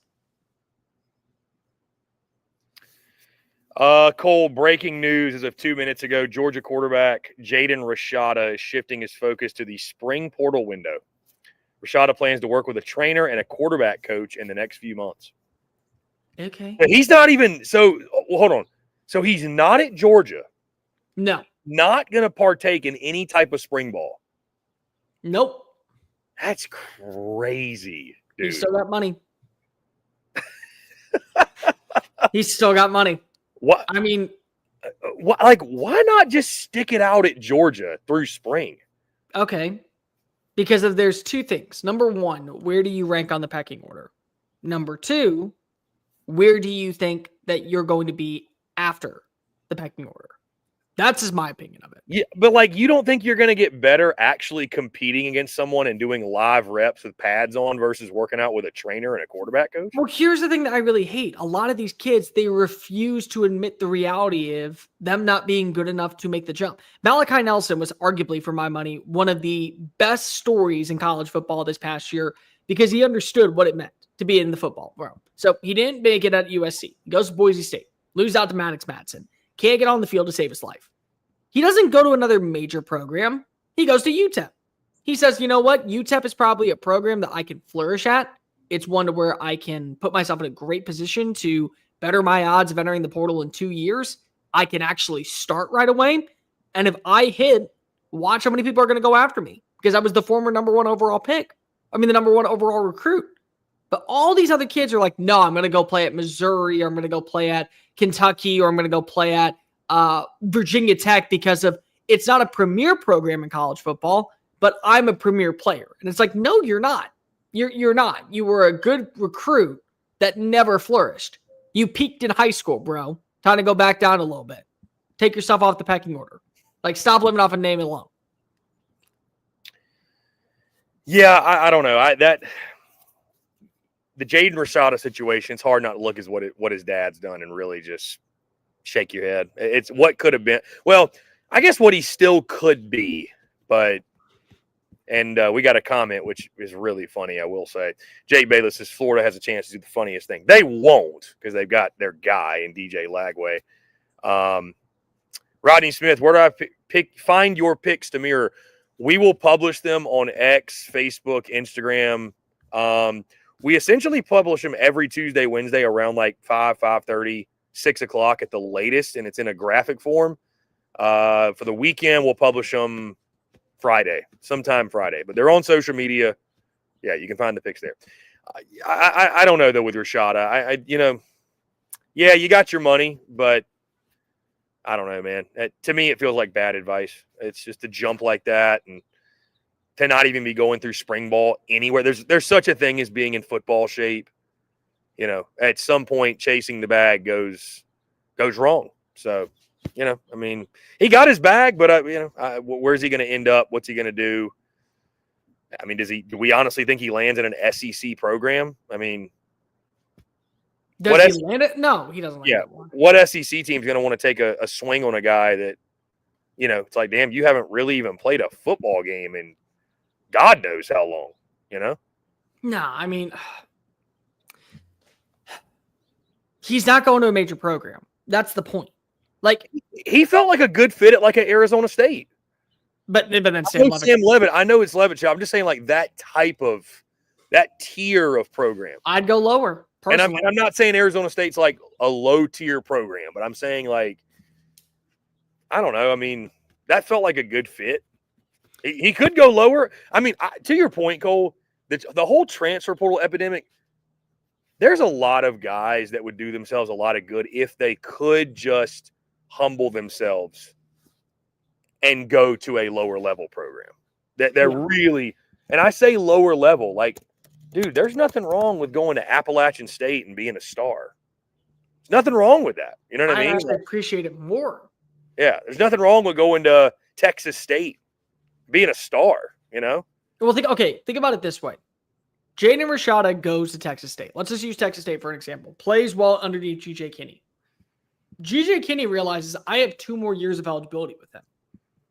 Cole, breaking news as of 2 minutes ago, Georgia quarterback Jaden Rashada is shifting his focus to the spring portal window. Rashada plans to work with a trainer and a quarterback coach in the next few months. Okay. But he's not even hold on. So he's not at Georgia. No. Not going to partake in any type of spring ball. Nope. That's crazy, dude. He's still got money. He's still got money. What? I mean, why not just stick it out at Georgia through spring? Okay. Because there's two things. Number one, where do you rank on the pecking order? Number two, where do you think that you're going to be after the pecking order? That's just my opinion of it. Yeah, but you don't think you're going to get better actually competing against someone and doing live reps with pads on versus working out with a trainer and a quarterback coach? Well, here's the thing that I really hate. A lot of these kids, they refuse to admit the reality of them not being good enough to make the jump. Malachi Nelson was arguably, for my money, one of the best stories in college football this past year because he understood what it meant to be in the football world. So he didn't make it at USC. He goes to Boise State, loses out to Maddox Madsen. Can't get on the field to save his life. He doesn't go to another major program. He goes to UTEP. He says, you know what? UTEP is probably a program that I can flourish at. It's one to where I can put myself in a great position to better my odds of entering the portal in 2 years. I can actually start right away. And if I hit, watch how many people are going to go after me because I was the former number 1 overall pick. The number 1 overall recruit. But all these other kids are like, no, I'm going to go play at Missouri, or I'm going to go play at Kentucky, or I'm going to go play at Virginia Tech because of it's not a premier program in college football, but I'm a premier player. And it's like, no, you're not. You're not. You were a good recruit that never flourished. You peaked in high school, bro. Time to go back down a little bit. take yourself off the pecking order. Like, stop living off a name alone. Yeah, I don't know. The Jaden Rashada situation, it's hard not to look at what his dad's done and really just shake your head. It's what could have been. Well, I guess what he still could be, but we got a comment which is really funny, I will say. Jake Bayless says Florida has a chance to do the funniest thing. They won't because they've got their guy in DJ Lagway. Rodney Smith, where do I find your picks to mirror? We will publish them on X, Facebook, Instagram. We essentially publish them every Tuesday, Wednesday around like 5:30, 6 o'clock at the latest, and it's in a graphic form. For the weekend, we'll publish them sometime Friday. But they're on social media. Yeah, you can find the picks there. I don't know, though, with Rashada. Yeah, you got your money, but I don't know, man. To me, it feels like bad advice. It's just to jump like that and to not even be going through spring ball anywhere. There's such a thing as being in football shape. At some point, chasing the bag goes wrong. So, I mean, he got his bag, but where's he going to end up? What's he going to do? I mean, do we honestly think he lands in an SEC program? I mean, does he land it? No, he doesn't land it. What SEC team's going to want to take a swing on a guy that, it's like, damn, you haven't really even played a football game in God knows how long, Nah, I mean, he's not going to a major program. That's the point. Like, he felt like a good fit at like an Arizona State. But then Sam Levitt. I know it's Levitt. I'm just saying like that tier of program. I'd go lower. Personally. And I'm not saying Arizona State's like a low tier program, but I'm saying like, I don't know. I mean, that felt like a good fit. He could go lower. I mean, to your point, Cole, the whole transfer portal epidemic, there's a lot of guys that would do themselves a lot of good if they could just humble themselves and go to a lower level program. They're really, and I say lower level, like, dude, there's nothing wrong with going to Appalachian State and being a star. There's nothing wrong with that. You know what I mean? I actually appreciate it more. Yeah, there's nothing wrong with going to Texas State, being a star, Well, think about it this way. Jaden Rashada goes to Texas State. Let's just use Texas State for an example. Plays well underneath G.J. Kinney. G.J. Kinney realizes I have 2 more years of eligibility with him.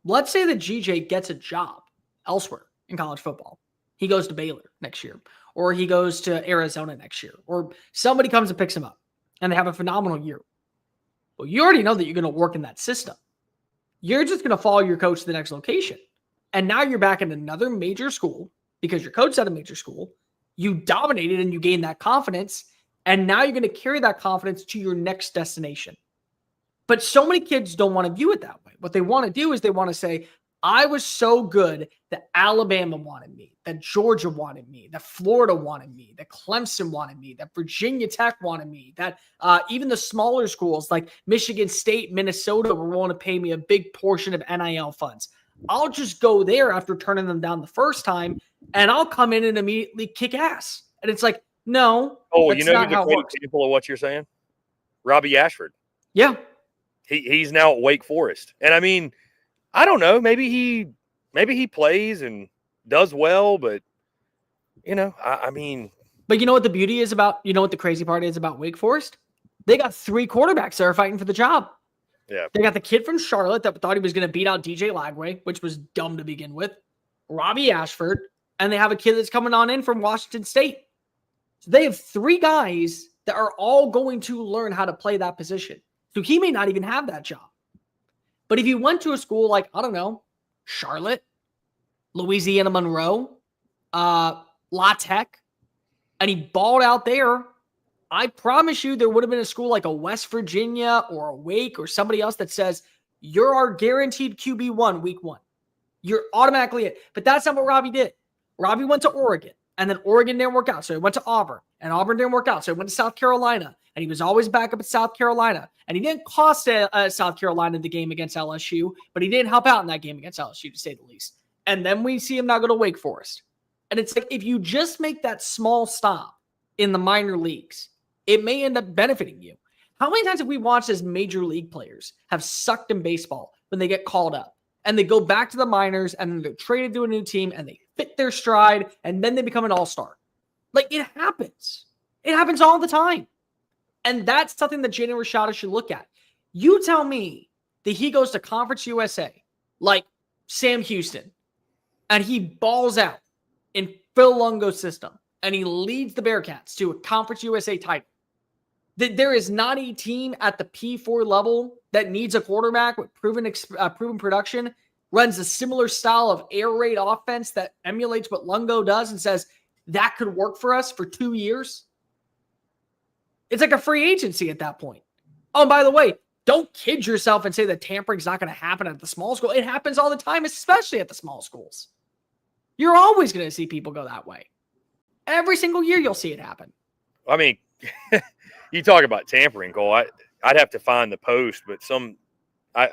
Let's say that G.J. gets a job elsewhere in college football. He goes to Baylor next year, or he goes to Arizona next year, or somebody comes and picks him up, and they have a phenomenal year. Well, you already know that you're going to work in that system. You're just going to follow your coach to the next location. And now you're back in another major school because your coach at a major school. You dominated and you gained that confidence. And now you're going to carry that confidence to your next destination. But so many kids don't want to view it that way. What they want to do is they want to say, I was so good that Alabama wanted me, that Georgia wanted me, that Florida wanted me, that Clemson wanted me, that Virginia Tech wanted me, that even the smaller schools like Michigan State, Minnesota were willing to pay me a big portion of NIL funds. I'll just go there after turning them down the first time, and I'll come in and immediately kick ass. And it's like, no. Oh, you know who's a great example of what you're saying? Robbie Ashford. Yeah. He's now at Wake Forest. And I mean, I don't know. Maybe he plays and does well, but I mean. But you know what the beauty is about? You know what the crazy part is about Wake Forest? They got 3 quarterbacks that are fighting for the job. Yeah. They got the kid from Charlotte that thought he was going to beat out DJ Lagway, which was dumb to begin with. Robbie Ashford, and they have a kid that's coming on in from Washington State. So they have 3 guys that are all going to learn how to play that position. So he may not even have that job. But if you went to a school like, I don't know, Charlotte, Louisiana Monroe, La Tech, and he balled out there, I promise you there would have been a school like a West Virginia or a Wake or somebody else that says, you're our guaranteed QB1 week 1. You're automatically it. But that's not what Robbie did. Robbie went to Oregon, and then Oregon didn't work out. So he went to Auburn, and Auburn didn't work out. So he went to South Carolina, and he was always back up at South Carolina. And he didn't cost South Carolina the game against LSU, but he didn't help out in that game against LSU, to say the least. And then we see him now go to Wake Forest. And it's like, if you just make that small stop in the minor leagues, it may end up benefiting you. How many times have we watched as major league players have sucked in baseball when they get called up and they go back to the minors and then they're traded to a new team and they fit their stride and then they become an all-star? Like, it happens. It happens all the time. And that's something that Jaden Rashada should look at. You tell me that he goes to Conference USA like Sam Houston and he balls out in Phil Longo's system and he leads the Bearcats to a Conference USA title. That there is not a team at the P4 level that needs a quarterback with proven production, runs a similar style of air raid offense that emulates what Longo does and says that could work for us for 2 years. It's like a free agency at that point. Oh, and by the way, don't kid yourself and say that tampering's not going to happen at the small school. It happens all the time, especially at the small schools. You're always going to see people go that way. Every single year you'll see it happen. I mean, you talk about tampering, Cole. I'd have to find the post, but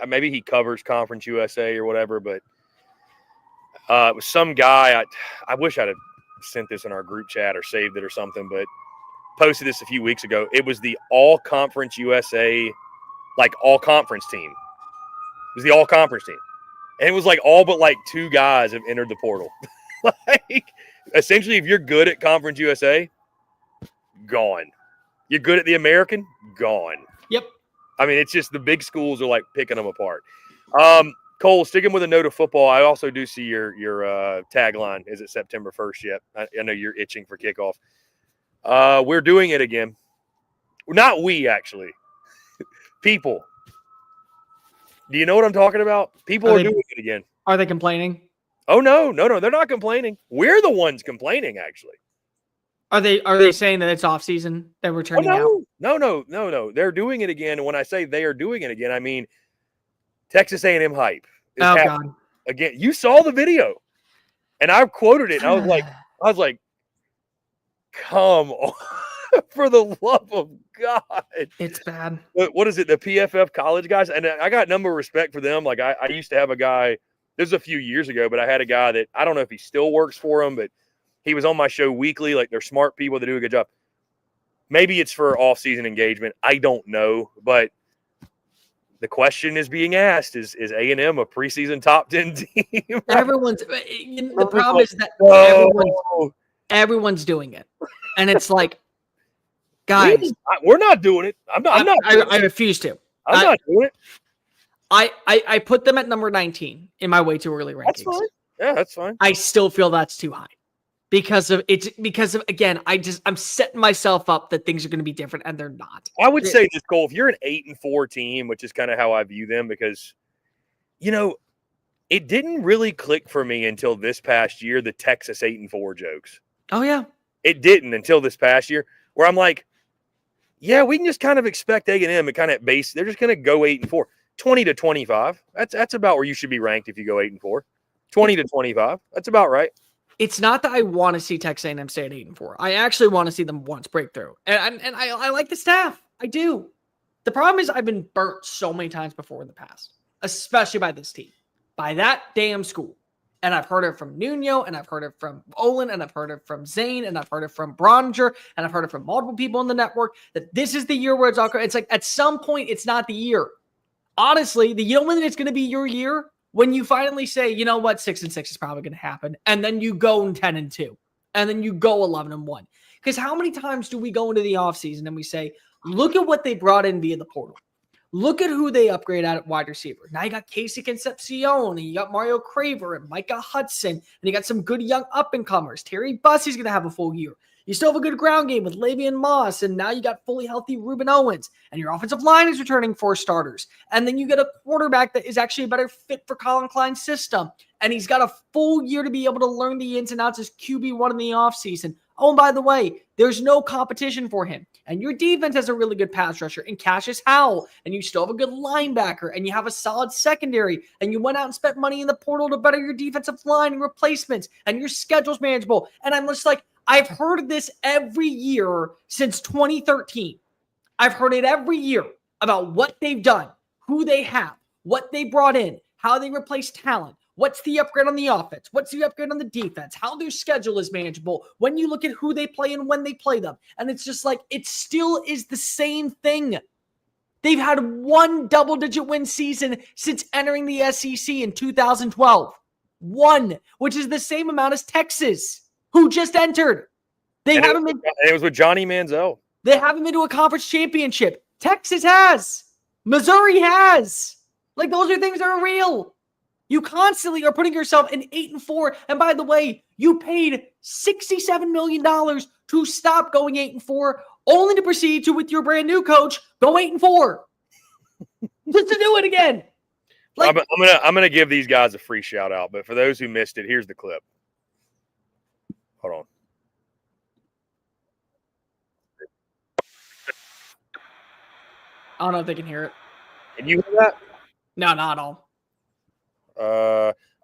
maybe he covers Conference USA or whatever, but it was some guy. I wish I'd have sent this in our group chat or saved it or something, but posted this a few weeks ago. It was the All-Conference USA, like all-conference team. It was the all-conference team. And it was like all but like 2 guys have entered the portal. Like, essentially, if you're good at Conference USA, gone. You're good at the American, gone. Yep. I mean, it's just the big schools are like picking them apart. Cole, sticking with a note of football, I also do see your tagline. Is it September 1st yet? I know you're itching for kickoff. We're doing it again. Not we, actually. People. Do you know what I'm talking about? People are doing it again. Are they complaining? Oh, no. They're not complaining. We're the ones complaining, actually. Are they saying that it's off season that we're turning out? No. They're doing it again. And when I say they are doing it again, I mean Texas A&M hype is happening again. You saw the video, and I quoted it. And I was like, come on, for the love of God, it's bad. What is it? The PFF college guys, and I got number of respect for them. Like I used to have a guy. This was a few years ago, but I had a guy that I don't know if he still works for them, but he was on my show weekly. Like, they're smart people that do a good job. Maybe it's for off-season engagement. I don't know. But the question is being asked, is A&M a preseason top 10 team? The problem is that everyone's doing it. And it's like, guys. We're not doing it. I refuse to. I'm not doing it. I put them at number 19 in my way too early rankings. That's fine. Yeah, that's fine. I still feel that's too high. Because of again, I'm setting myself up that things are going to be different, and they're not. I would say this, Cole, if you're an 8-4 team, which is kind of how I view them, because it didn't really click for me until this past year, the Texas 8-4 jokes. Oh yeah. It didn't until this past year, where I'm like, yeah, we can just kind of expect A&M and kind of base. They're just going to go 8-4, 20-25. That's about where you should be ranked if you go 8-4, 20-25. That's about right. It's not that I want to see Texas A&M stay at 8-4. I actually want to see them once break through. And I like the staff. I do. The problem is I've been burnt so many times before in the past, especially by this team, by that damn school. And I've heard it from Nuno, and I've heard it from Olin, and I've heard it from Zane, and I've heard it from Broninger, and I've heard it from multiple people in the network that this is the year where it's all. It's like at some point it's not the year. Honestly, when it's going to be your year. When you finally say, you know what, 6-6 is probably going to happen, and then you go 10-2, and then you go 11-1. Because how many times do we go into the offseason and we say, look at what they brought in via the portal. Look at who they upgrade at wide receiver. Now you got Casey Concepcion, and you got Mario Craver, and Micah Hudson, and you got some good young up-and-comers. Terry Bussey's going to have a full year. You still have a good ground game with Le'Veon Moss, and now you got fully healthy Reuben Owens, and your offensive line is returning 4 starters. And then you get a quarterback that is actually a better fit for Colin Klein's system, and he's got a full year to be able to learn the ins and outs as QB1 in the offseason. Oh, and by the way, there's no competition for him. And your defense has a really good pass rusher in Cassius Howell, and you still have a good linebacker, and you have a solid secondary, and you went out and spent money in the portal to better your defensive line and replacements, and your schedule's manageable. And I'm just like, I've heard this every year since 2013. I've heard it every year about what they've done, who they have, what they brought in, how they replace talent, what's the upgrade on the offense, what's the upgrade on the defense, how their schedule is manageable, when you look at who they play and when they play them. And it's just like, it still is the same thing. They've had one double-digit win season since entering the SEC in 2012. One, which is the same amount as Texas, who just entered. It was with Johnny Manziel. They haven't been to a conference championship. Texas has. Missouri has. Like, those are things that are real. You constantly are putting yourself in 8-4. And by the way, you paid $67 million to stop going 8-4, only to proceed to, with your brand new coach, go 8-4. Just to do it again. Like, I'm gonna give these guys a free shout out, but for those who missed it, here's the clip. Hold on. I don't know if they can hear it. Can you hear that? No, not at all.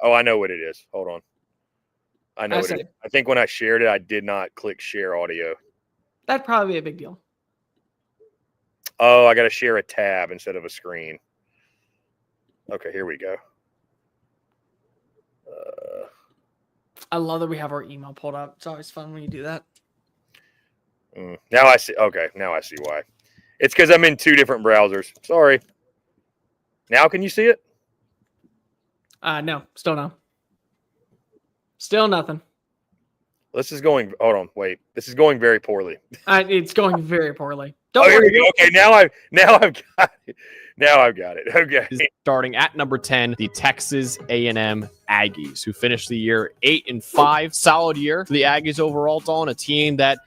I know what it is. Hold on. I know what it is. I think when I shared it, I did not click share audio. That'd probably be a big deal. Oh, I got to share a tab instead of a screen. Okay, here we go. I love that we have our email pulled up. It's always fun when you do that. Now I see. Okay, now I see why. It's because I'm in two different browsers. Sorry. Now can you see it? No, still no. Still nothing. This is going. Hold on, wait. This is going very poorly. It's going very poorly. Don't Here worry. we go. Okay, now I've got it. Now I've got it. Okay. Starting at number 10, the Texas A&M Aggies, who finished the year 8-5. Solid year for the Aggies overall, Dawn, a team that,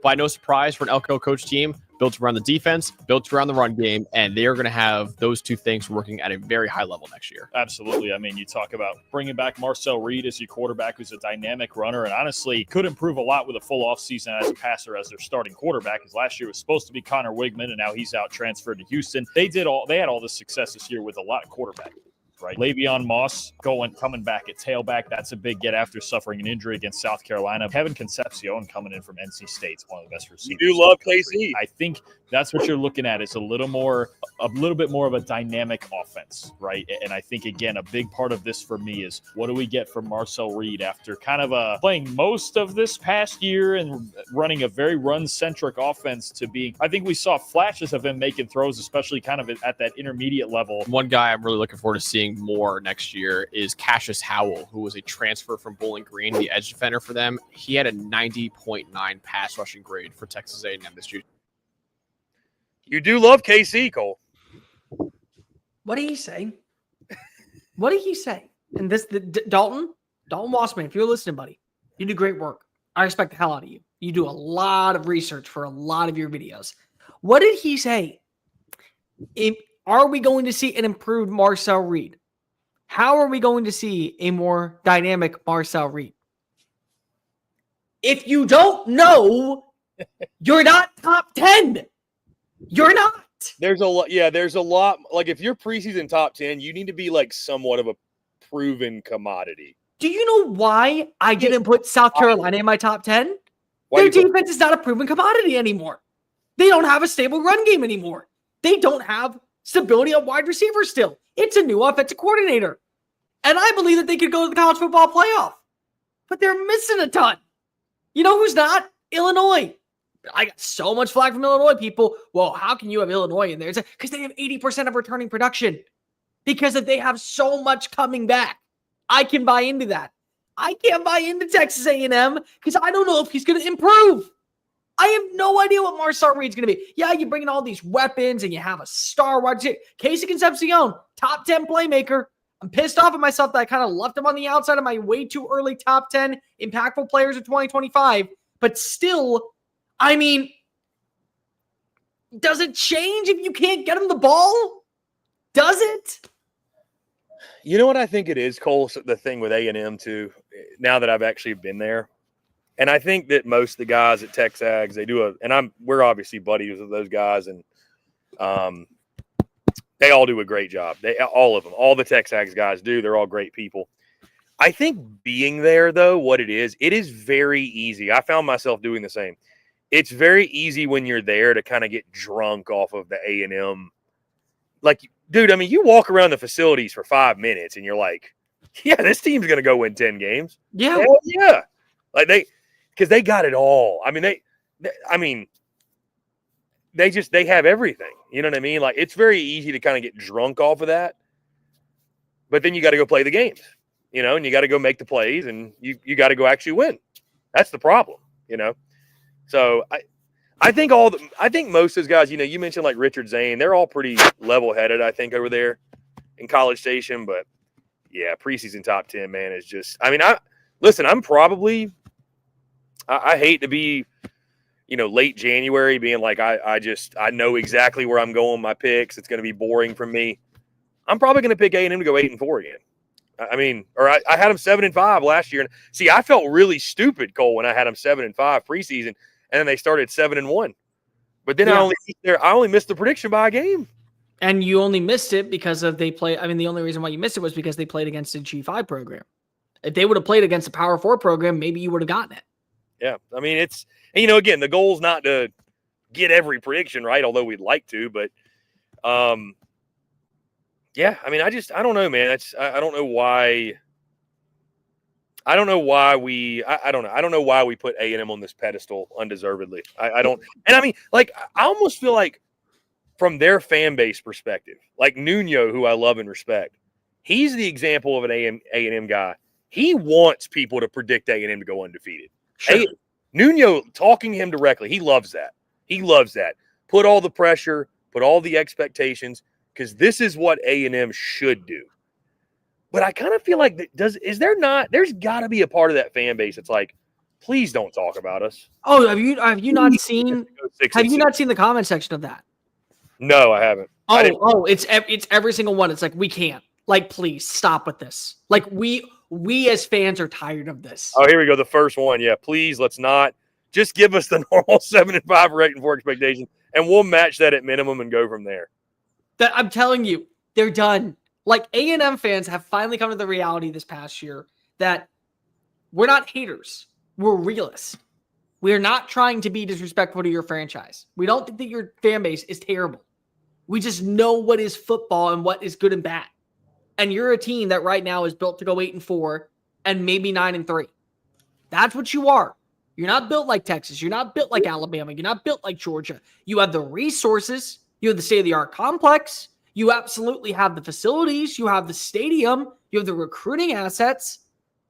by no surprise for an Elko coach team, built around the defense, built around the run game, and they are going to have those two things working at a very high level next year. Absolutely. I mean, you talk about bringing back Marcel Reed as your quarterback, who's a dynamic runner, and honestly could improve a lot with a full offseason as a passer as their starting quarterback, because last year was supposed to be Connor Wigman, and now he's out transferred to Houston. They had all this success this year with a lot of quarterback. Right, Le'Veon Moss coming back at tailback. That's a big get after suffering an injury against South Carolina. Kevin Concepcion coming in from NC State, one of the best receivers. You do love KC. I think that's what you're looking at. Is a little bit more of a dynamic offense, right? And I think again, a big part of this for me is what do we get from Marcel Reed after kind of playing most of this past year and running a very run-centric offense to being. I think we saw flashes of him making throws, especially kind of at that intermediate level. One guy I'm really looking forward to seeing more next year is Cassius Howell, who was a transfer from Bowling Green, the edge defender for them. He had a 90.9 pass rushing grade for Texas A&M this year. You do love KC, Cole. What did he say? What did he say? And Dalton Wasserman, if you're listening, buddy, you do great work. I respect the hell out of you. You do a lot of research for a lot of your videos. What did he say? Are we going to see an improved Marcel Reed? How are we going to see a more dynamic Marcel Reed? If you don't know, you're not top 10. You're not. There's a lot. Yeah, there's a lot. Like if you're preseason top 10, you need to be like somewhat of a proven commodity. Do you know why I didn't put South Carolina in my top 10? Their defense is not a proven commodity anymore. They don't have a stable run game anymore. They don't have stability at wide receiver still. It's a new offensive coordinator. And I believe that they could go to the college football playoff. But they're missing a ton. You know who's not? Illinois. I got so much flack from Illinois people. Well, how can you have Illinois in there? It's because they have 80% of returning production. Because they have so much coming back. I can buy into that. I can't buy into Texas A&M because I don't know if he's going to improve. I have no idea what Marcel Reed's going to be. Yeah, you bring in all these weapons and you have a star wide receiver. Casey Concepcion, top 10 playmaker. I'm pissed off at myself that I kind of left him on the outside of my way too early top 10 impactful players of 2025. But still, I mean, does it change if you can't get him the ball? Does it? You know what I think it is, Cole, the thing with A&M too, now that I've actually been there. And I think that most of the guys at TexAgs, they do we're obviously buddies with those guys, and they all do a great job. All of them, all the TexAgs guys do. They're all great people. I think being there, though, what it is very easy. I found myself doing the same. It's very easy when you're there to kind of get drunk off of the A&M. Like, dude, I mean, you walk around the facilities for 5 minutes and you're like, yeah, this team's going to go win 10 games. Yeah. Hell yeah. Like because they got it all. I mean, they have everything. You know what I mean? Like, it's very easy to kind of get drunk off of that. But then you got to go play the games, you know, and you got to go make the plays, and you got to go actually win. That's the problem, you know. So I think most of those guys, you know, you mentioned like Richard Zane, they're all pretty level-headed, I think, over there in College Station. But yeah, preseason top 10, man, is just. I mean, I'm probably. I hate to be, you know, late January being like I know exactly where I'm going with my picks. It's going to be boring for me. I'm probably going to pick A&M to go 8-4 again. I mean, or I had them 7-5 last year. And see, I felt really stupid, Cole, when I had them 7-5 preseason, and then they started 7-1. But then I only missed the prediction by a game. And you only missed it because of they play. I mean, the only reason why you missed it was because they played against a G5 program. If they would have played against a Power 4 program, maybe you would have gotten it. Yeah, I mean, it's, and, you know, again, the goal is not to get every prediction right, although we'd like to, but yeah, I mean, I don't know, man. I don't know why. I don't know why we put A&M on this pedestal undeservedly. I don't, and I mean, like, I almost feel like from their fan base perspective, like Nuno, who I love and respect, he's the example of an A&M guy. He wants people to predict A&M to go undefeated. Sure. Nuno talking to him directly, he loves that. He loves that. Put all the pressure, put all the expectations, because this is what A&M should do. But I kind of feel like there's got to be a part of that fan base that's like, please don't talk about us. Oh, have you not seen the comment section of that? No, I haven't. It's every single one. It's like, we can't. Like, please stop with this. Like, we as fans are tired of this. Oh, here we go. The first one. Yeah, please, let's not. Just give us the normal 7-5 or 8-4 expectation, and we'll match that at minimum and go from there. That I'm telling you, they're done. Like, A&M fans have finally come to the reality this past year that we're not haters. We're realists. We're not trying to be disrespectful to your franchise. We don't think that your fan base is terrible. We just know what is football and what is good and bad. And you're a team that right now is built to go 8-4 and maybe 9-3. That's what you are. You're not built like Texas. You're not built like Alabama. You're not built like Georgia. You have the resources. You have the state-of-the-art complex. You absolutely have the facilities. You have the stadium. You have the recruiting assets.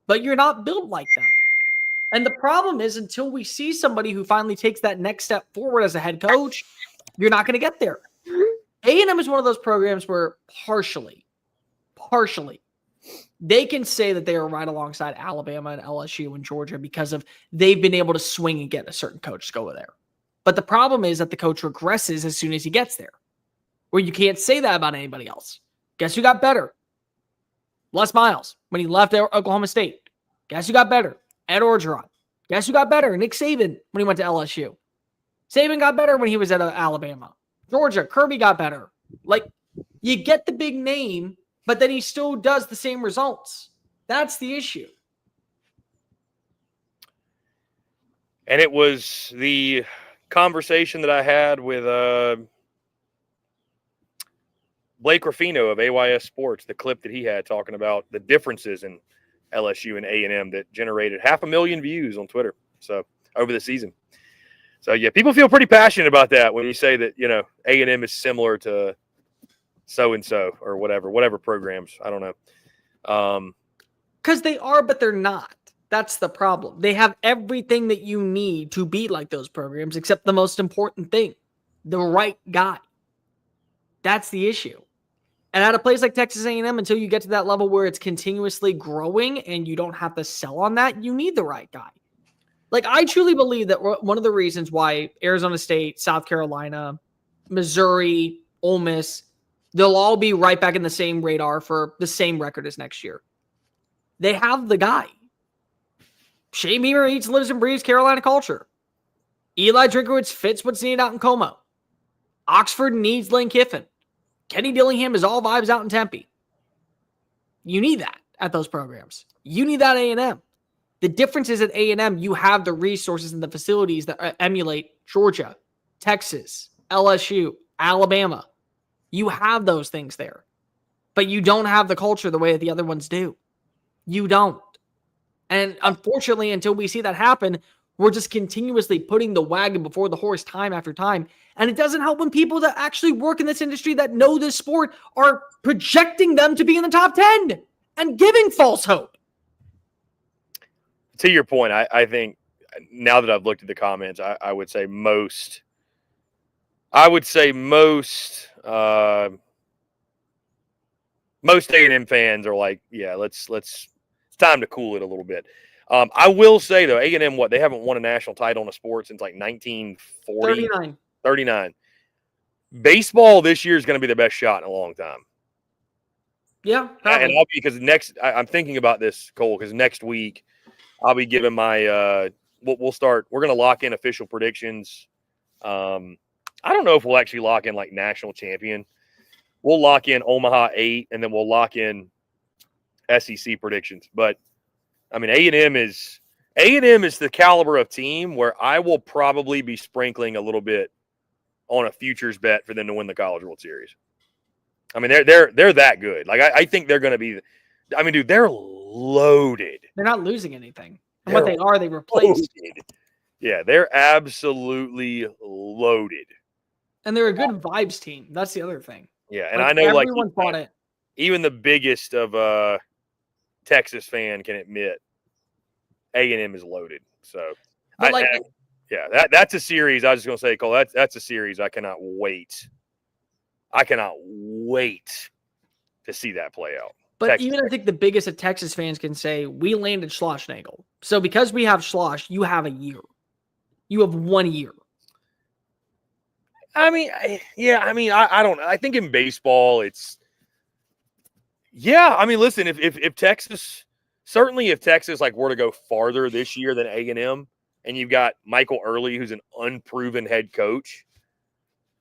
But you're not built like them. And the problem is, until we see somebody who finally takes that next step forward as a head coach, you're not going to get there. A&M is one of those programs where partially, they can say that they are right alongside Alabama and LSU and Georgia because of they've been able to swing and get a certain coach to go there. But the problem is that the coach regresses as soon as he gets there, where you can't say that about anybody else. Guess who got better? Les Miles when he left Oklahoma State. Guess who got better? Ed Orgeron. Guess who got better? Nick Saban when he went to LSU. Saban got better when he was at Alabama. Georgia, Kirby got better. Like, you get the big name, but then he still does the same results. That's the issue. And it was the conversation that I had with Blake Ruffino of AYS Sports, the clip that he had talking about the differences in LSU and A&M that generated 500,000 views on Twitter. So over the season. So yeah, people feel pretty passionate about that when you say that, you know, A&M is similar to so-and-so or whatever programs. I don't know. Because they are, but they're not. That's the problem. They have everything that you need to be like those programs, except the most important thing, the right guy. That's the issue. And at a place like Texas A&M, until you get to that level where it's continuously growing and you don't have to sell on that, you need the right guy. Like, I truly believe that one of the reasons why Arizona State, South Carolina, Missouri, Ole Miss, they'll all be right back in the same radar for the same record as next year. They have the guy. Shane Beamer eats, lives, and breathes Carolina culture. Eli Drinkowitz fits what's needed out in Como. Oxford needs Lane Kiffin. Kenny Dillingham is all vibes out in Tempe. You need that at those programs. You need that A&M. The difference is at A&M, you have the resources and the facilities that emulate Georgia, Texas, LSU, Alabama. You have those things there. But you don't have the culture the way that the other ones do. You don't. And unfortunately, until we see that happen, We're just continuously putting the wagon before the horse time after time. And it doesn't help when people that actually work in this industry that know this sport are projecting them to be in the top 10 and giving false hope. To your point, I think now that I've looked at the comments, I would say most A&M fans are like, yeah, let's it's time to cool it a little bit. I will say though, A&M, they haven't won a national title in a sport since like 1940. 39. Baseball this year is going to be the best shot in a long time. Yeah, and I'm thinking about this, Cole, because next week I'll be giving my we'll start. We're going to lock in official predictions. I don't know if we'll actually lock in like national champion. We'll lock in Omaha 8, and then we'll lock in SEC predictions. But I mean, A&M is the caliber of team where I will probably be sprinkling a little bit on a futures bet for them to win the College World Series. I mean, they're that good. Like I think they're going to be. I mean, dude, they're loaded. They're not losing anything. And what they are, they replaced. Loaded. Yeah, they're absolutely loaded. And they're a good vibes team. That's the other thing. Yeah, and I know everyone bought it. Even the biggest of Texas fan can admit A&M is loaded. So, that's a series. I was just going to say, Cole, that's a series I cannot wait. I cannot wait to see that play out. But Texas. even I think the biggest of Texas fans can say, we landed Schlossnagle. So because we have Schloss, you have a year. You have 1 year. I mean, I don't know. I think in baseball, it's I mean, listen, if Texas like were to go farther this year than A&M, and you've got Michael Early, who's an unproven head coach,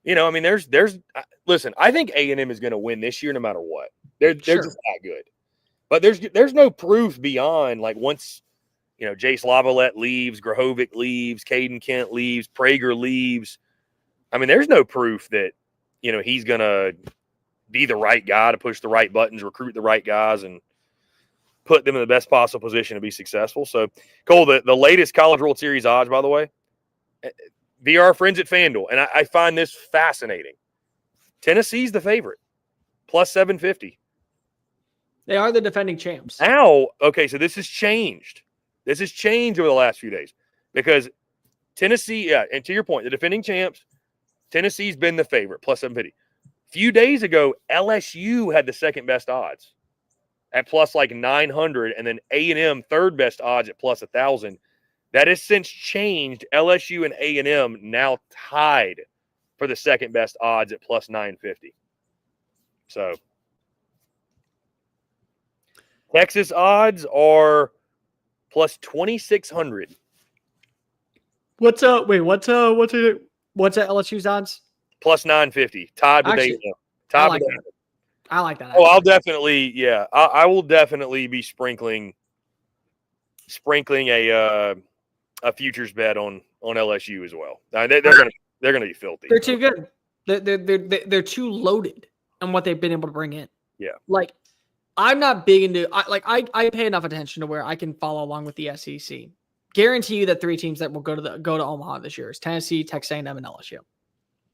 I mean, listen, I think A&M is going to win this year no matter what. They're just that good. But there's no proof beyond like once, Jace Lavalette leaves, Grahovic leaves, Caden Kent leaves, Prager leaves. I mean, there's no proof that, he's going to be the right guy to push the right buttons, recruit the right guys, and put them in the best possible position to be successful. So, Cole, the latest College World Series odds, by the way, via our friends at FanDuel, and I find this fascinating. Tennessee's the favorite, plus 750. They are the defending champs. Now, okay, so this has changed. This has changed over the last few days because Tennessee, and to your point, the defending champs, Tennessee's been the favorite, plus 750. A few days ago, LSU had the second best odds at plus like 900, and then A&M third best odds at plus 1,000. That has since changed. LSU and A&M now tied for the second best odds at plus 950. So Texas odds are plus 2,600. What's LSU's odds? Plus 950. Tied with A&M. I like that. I like that. Oh, I'll definitely, I will definitely be sprinkling a futures bet on LSU as well. They're gonna be filthy. They're too good. They're too loaded on what they've been able to bring in. Yeah. Like, I'm not big into I pay enough attention to where I can follow along with the SEC. Guarantee you that 3 teams that will go to Omaha this year is Tennessee, Texas A&M, and LSU.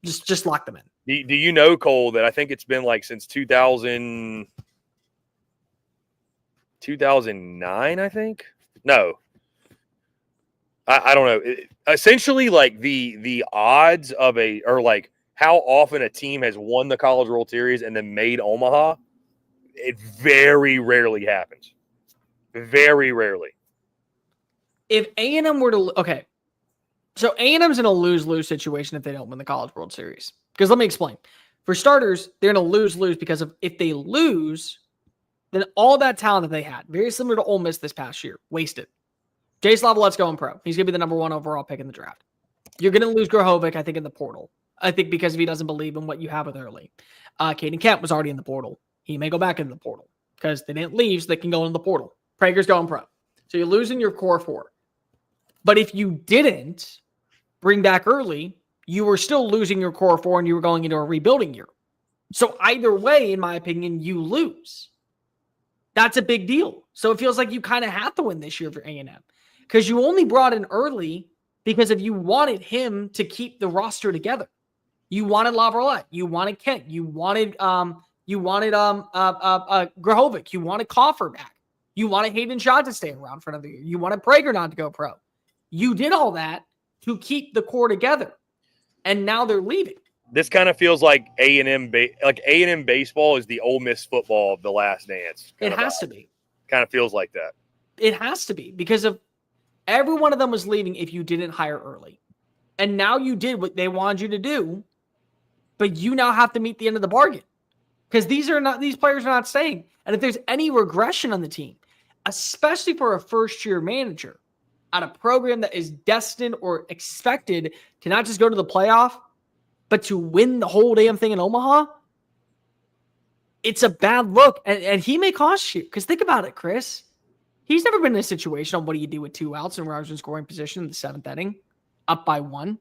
Just lock them in. Do you know, Cole, that I think it's been like since 2009, I think? No. I don't know. Essentially, like the odds of like how often a team has won the College World Series and then made Omaha, it very rarely happens. Very rarely. If A&M were to so A&M's in a lose-lose situation if they don't win the College World Series. Because let me explain. For starters, they're in a lose-lose because of if they lose, then all that talent that they had, very similar to Ole Miss this past year, wasted. Jace Lavallette's going pro. He's going to be the number 1 overall pick in the draft. You're going to lose Grahovic, I think, in the portal. I think because if he doesn't believe in what you have with Early. Caden Kent was already in the portal. He may go back into the portal because they didn't leave, so they can go in the portal. Prager's going pro. So you're losing your core 4. But if you didn't bring back Early, you were still losing your core 4 and you were going into a rebuilding year. So either way, in my opinion, you lose. That's a big deal. So it feels like you kind of have to win this year for A&M because you only brought in Early Because if you wanted him to keep the roster together, you wanted Lavalette, you wanted Kent, you wanted Grahovic, you wanted Coffer back, you wanted Hayden Shaw to stay around for another year, you wanted Prager not to go pro. You did all that to keep the core together, and now they're leaving. This kind of feels like A&M baseball is the Ole Miss football of the Last Dance. It has to be. Kind of feels like that. It has to be, because of every one of them was leaving if you didn't hire early. And now you did what they wanted you to do, but you now have to meet the end of the bargain. Because these players are not staying. And if there's any regression on the team, especially for a first-year manager at a program that is destined or expected to not just go to the playoff, but to win the whole damn thing in Omaha, it's a bad look. And he may cost you. Because think about it, Chris. He's never been in a situation on what do you do with 2 outs and runners in scoring position in the 7th inning, up by 1.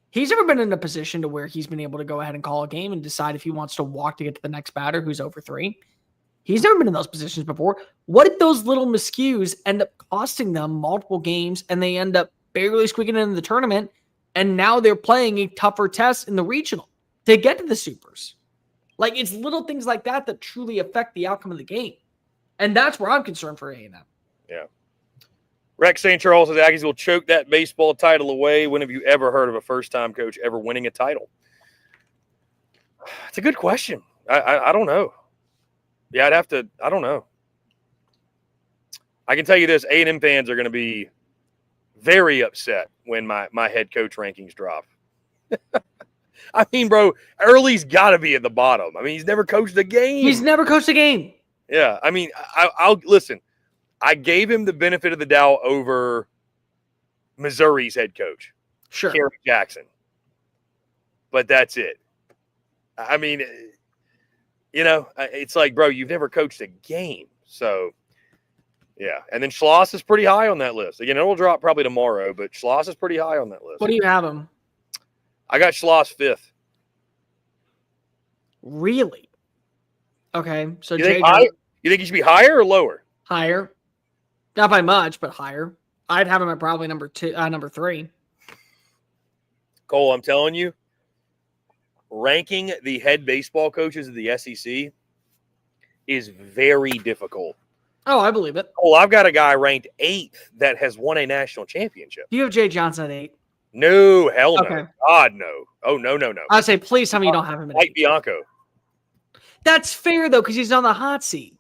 He's never been in a position to where he's been able to go ahead and call a game and decide if he wants to walk to get to the next batter who's over 3. He's never been in those positions before. What if those little miscues end up costing them multiple games and they end up barely squeaking into the tournament, and now they're playing a tougher test in the regional to get to the supers? Like, it's little things like that that truly affect the outcome of the game. And that's where I'm concerned for A&M. Yeah. Rex St. Charles says Aggies will choke that baseball title away. When have you ever heard of a first-time coach ever winning a title? It's a good question. I don't know. Yeah, I don't know. I can tell you this, A&M fans are going to be very upset when my head coach rankings drop. I mean, bro, Early's got to be at the bottom. I mean, he's never coached a game. He's never coached a game. Yeah, I mean, I'll listen. I gave him the benefit of the doubt over Missouri's head coach, sure, Kerry Jackson. But that's it. I mean, you know, it's like, bro, you've never coached a game. So, yeah. And then Schloss is pretty high on that list. Again, it will drop probably tomorrow, but Schloss is pretty high on that list. What do you have him? I got Schloss 5th. Really? Okay. So you think he should be higher or lower? Higher. Not by much, but higher. I'd have him at probably number 3. Cole, I'm telling you, ranking the head baseball coaches of the SEC is very difficult. Oh, I believe it. Cole, I've got a guy ranked 8th that has won a national championship. Do you have Jay Johnson at 8? No, hell no. Okay. God, no. Oh, no. I'd say, please tell me you don't have him at 8. Mike Bianco. That's fair, though, because he's on the hot seat.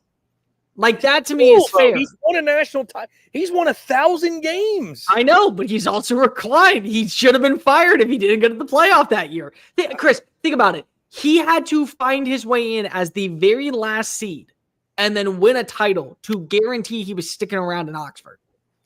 Like, that to me is fair. He's won a national title. He's won 1,000 games. I know, but he's also reclined. He should have been fired if he didn't get to the playoff that year. Chris, think about it. He had to find his way in as the very last seed and then win a title to guarantee he was sticking around in Oxford.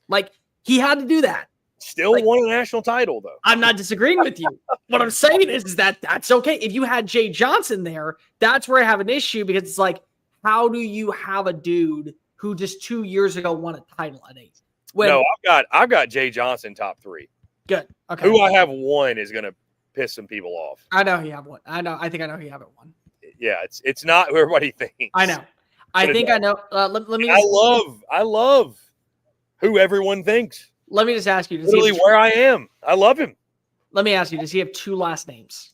Like, he had to do that. Still won a national title, though. I'm not disagreeing with you. What I'm saying is that that's okay. If you had Jay Johnson there, that's where I have an issue, because it's like, how do you have a dude who just 2 years ago won a title at 8? No, I've got Jay Johnson top 3. Good. Okay. Who I have 1 is going to piss some people off. I know he have 1. I think I know he have it 1. Yeah, it's not who everybody thinks. I know. I think I know. Let me. I love who everyone thinks. Let me just ask you. Literally where I am. I love him. Let me ask you. Does he have 2 last names?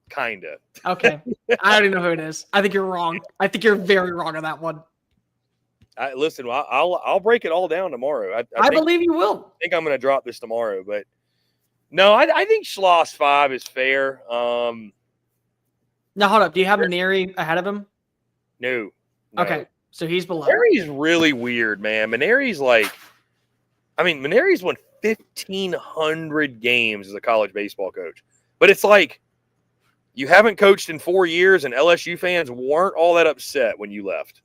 Kinda. Okay. I already know who it is. I think you're wrong. I think you're very wrong on that one. Listen, I'll break it all down tomorrow. I believe you will. I think I'm going to drop this tomorrow, but no, I think Schloss 5 is fair. Now hold up. Do you have Maneri ahead of him? No. Okay, so he's below. Maneri's really weird, man. Maneri's Maneri's won 1,500 games as a college baseball coach, but it's like, you haven't coached in 4 years, and LSU fans weren't all that upset when you left.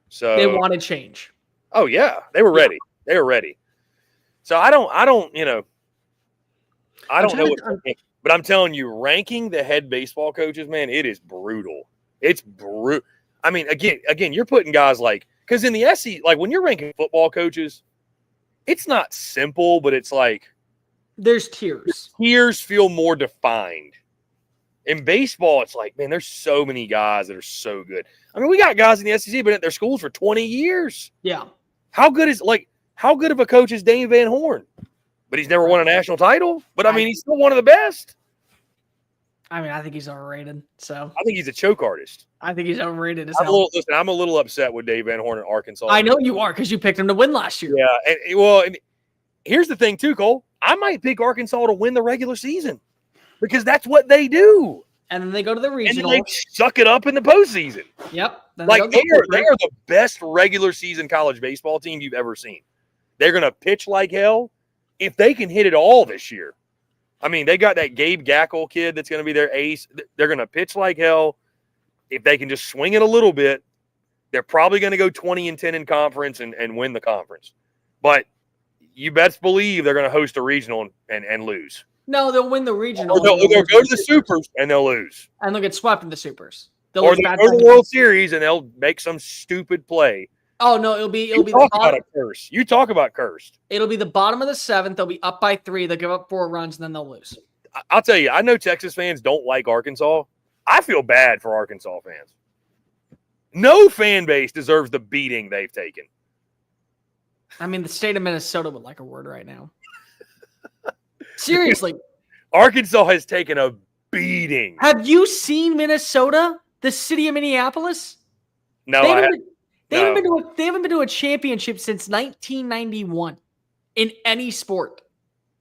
So they wanted change. Oh yeah, they were ready. They were ready. So I don't know but I'm telling you, ranking the head baseball coaches, man, it is brutal. It's brutal. I mean, again, you're putting guys like, because in the SEC, like when you're ranking football coaches, it's not simple, but it's like there's tiers. Tiers feel more defined. In baseball, it's like, man, there's so many guys that are so good. I mean, we got guys in the SEC been at their schools for 20 years. Yeah. How good is, like, How good of a coach is Dane Van Horn? But he's never won a national title. But, I mean, he's still one of the best. I mean, I think he's overrated. So I think he's a choke artist. I think he's overrated as I'm hell. a little upset with Dave Van Horn in Arkansas. I know you are because you picked him to win last year. Yeah, and here's the thing too, Cole. I might pick Arkansas to win the regular season because that's what they do. And then they go to the regional. And they suck it up in the postseason. Yep. Then Like they are the best regular season college baseball team you've ever seen. They're gonna pitch like hell. If they can hit it all this year, I mean, they got that Gabe Gackle kid that's gonna be their ace. They're gonna pitch like hell. If they can just swing it a little bit, they're probably gonna go 20-10 in conference and win the conference. But you best believe they're gonna host a regional and lose. No, they'll win the regional. Or they'll go to the Supers and they'll lose. And they'll get swept in the Supers. Or they'll go to the World Series and they'll make some stupid play. Oh no, it'll be the talk bottom. about a curse. You talk about cursed. It'll be the bottom of the seventh. They'll be up by 3. They'll give up 4 runs and then they'll lose. I'll tell you, I know Texas fans don't like Arkansas. I feel bad for Arkansas fans. No fan base deserves the beating they've taken. I mean, the state of Minnesota would like a word right now. Seriously. Arkansas has taken a beating. Have you seen Minnesota, the city of Minneapolis? No, they haven't been to a championship since 1991 in any sport.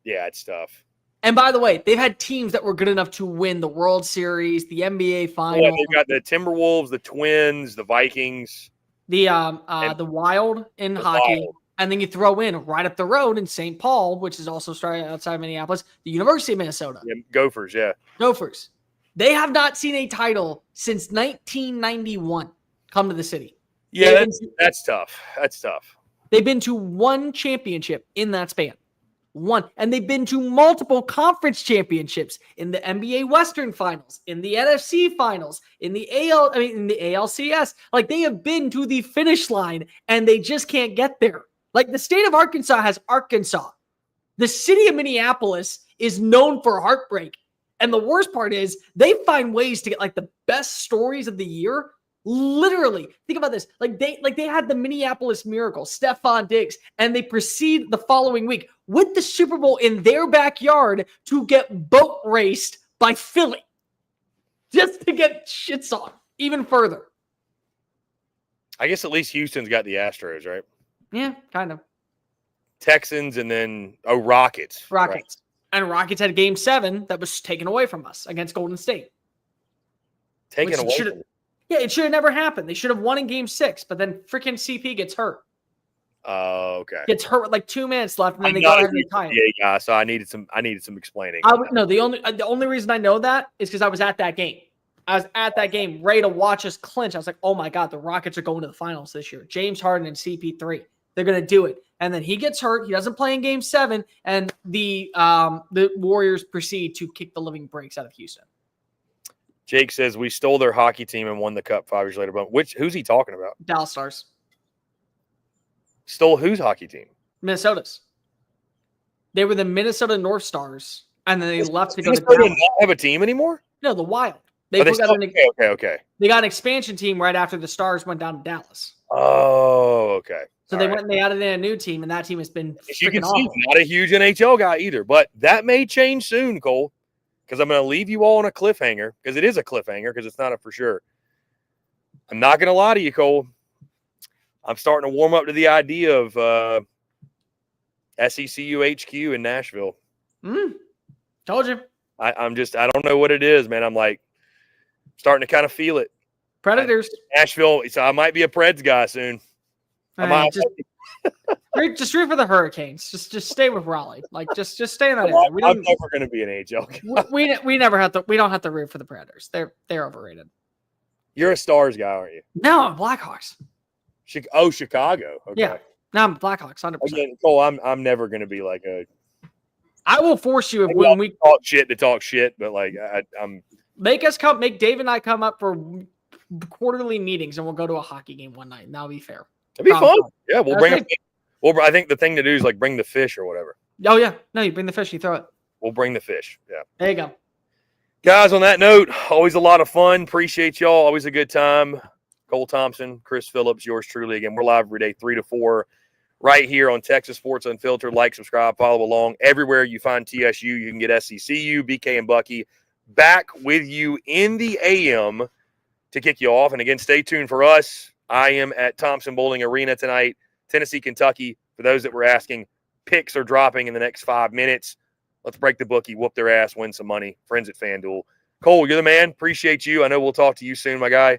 Yeah, it's tough. And by the way, they've had teams that were good enough to win the World Series, the NBA Final. Yeah, they've got the Timberwolves, the Twins, the Vikings, the Wild in hockey. Wild. And then you throw in right up the road in St. Paul, which is also started outside Minneapolis, the University of Minnesota. Yeah, Gophers, yeah. Gophers. They have not seen a title since 1991 come to the city. Yeah, that's tough. That's tough. They've been to 1 championship in that span. 1. And they've been to multiple conference championships in the NBA Western Finals, in the NFC Finals, in the ALCS. Like, they have been to the finish line and they just can't get there. Like, the state of Arkansas has Arkansas. The city of Minneapolis is known for heartbreak. And the worst part is they find ways to get like the best stories of the year. Literally, think about this. Like they had the Minneapolis Miracle, Stephon Diggs, and they proceed the following week with the Super Bowl in their backyard to get boat raced by Philly. Just to get shits on even further. I guess at least Houston's got the Astros, right? Yeah, kind of. Texans and then Rockets. Rockets. Right. And Rockets had game 7 that was taken away from us against Golden State. Taken away from Yeah, it should have never happened. They should have won in game 6, but then freaking CP gets hurt. Oh, okay. Gets hurt with like 2 minutes left, and then I'm they not go a ahead and tie it. NBA guy, so I needed some explaining. The only reason I know that is because I was at that game. I was at that game ready to watch us clinch. I was like, oh my God, the Rockets are going to the finals this year. James Harden and CP3. They're going to do it. And then he gets hurt. He doesn't play in game 7. And the Warriors proceed to kick the living breaks out of Houston. Jake says we stole their hockey team and won the cup 5 years later. But who's he talking about? Dallas Stars. Stole whose hockey team? Minnesota's. They were the Minnesota North Stars. And then they left to go to Minnesota Dallas. not have a team anymore? No, the Wild. Okay. They got an expansion team right after the Stars went down to Dallas. Oh, okay. So they went and they added in a new team, and that team has been As you freaking can see, awful. not a huge NHL guy either, but that may change soon, Cole, because I'm going to leave you all on a cliffhanger, because it is a cliffhanger, because it's not a for sure. I'm not going to lie to you, Cole. I'm starting to warm up to the idea of SECU HQ in Nashville. Told you. I don't know what it is, man. I'm like starting to kind of feel it. Predators. Nashville. So I might be a Preds guy soon. Just root for the Hurricanes. Just stay with Raleigh. Like just stay in that area. I'm never going to be an AHL guy. We never have to. We don't have to root for the Predators. They're overrated. You're a Stars guy, aren't you? No, I'm Blackhawks. Chicago. Okay. Yeah. No, I'm Blackhawks. 100%. Again, Cole, I'm never going to be like a. I will force you when we talk shit to talk shit, but like I'm. Make Dave and I come up for quarterly meetings, and we'll go to a hockey game one night, and that'll be fair. It'd be fun. Yeah, we'll bring. Well, I think the thing to do is like bring the fish or whatever. Oh yeah, no, you bring the fish, you throw it. We'll bring the fish. Yeah. There you go. Guys, on that note, always a lot of fun. Appreciate y'all. Always a good time. Cole Thompson, Chris Phillips, yours truly. Again, we're live every day, 3 to 4. right here on Texas Sports Unfiltered. Like, subscribe, follow along. Everywhere you find TSU, you can get SECU, BK, and Bucky back with you in the AM to kick you off. And again, stay tuned for us. I am at Thompson Bowling Arena tonight, Tennessee, Kentucky. For those that were asking, picks are dropping in the next 5 minutes. Let's break the bookie, whoop their ass, win some money. Friends at FanDuel. Cole, you're the man. Appreciate you. I know we'll talk to you soon, my guy.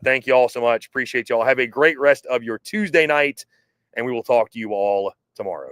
Thank you all so much. Appreciate y'all. Have a great rest of your Tuesday night, and we will talk to you all tomorrow.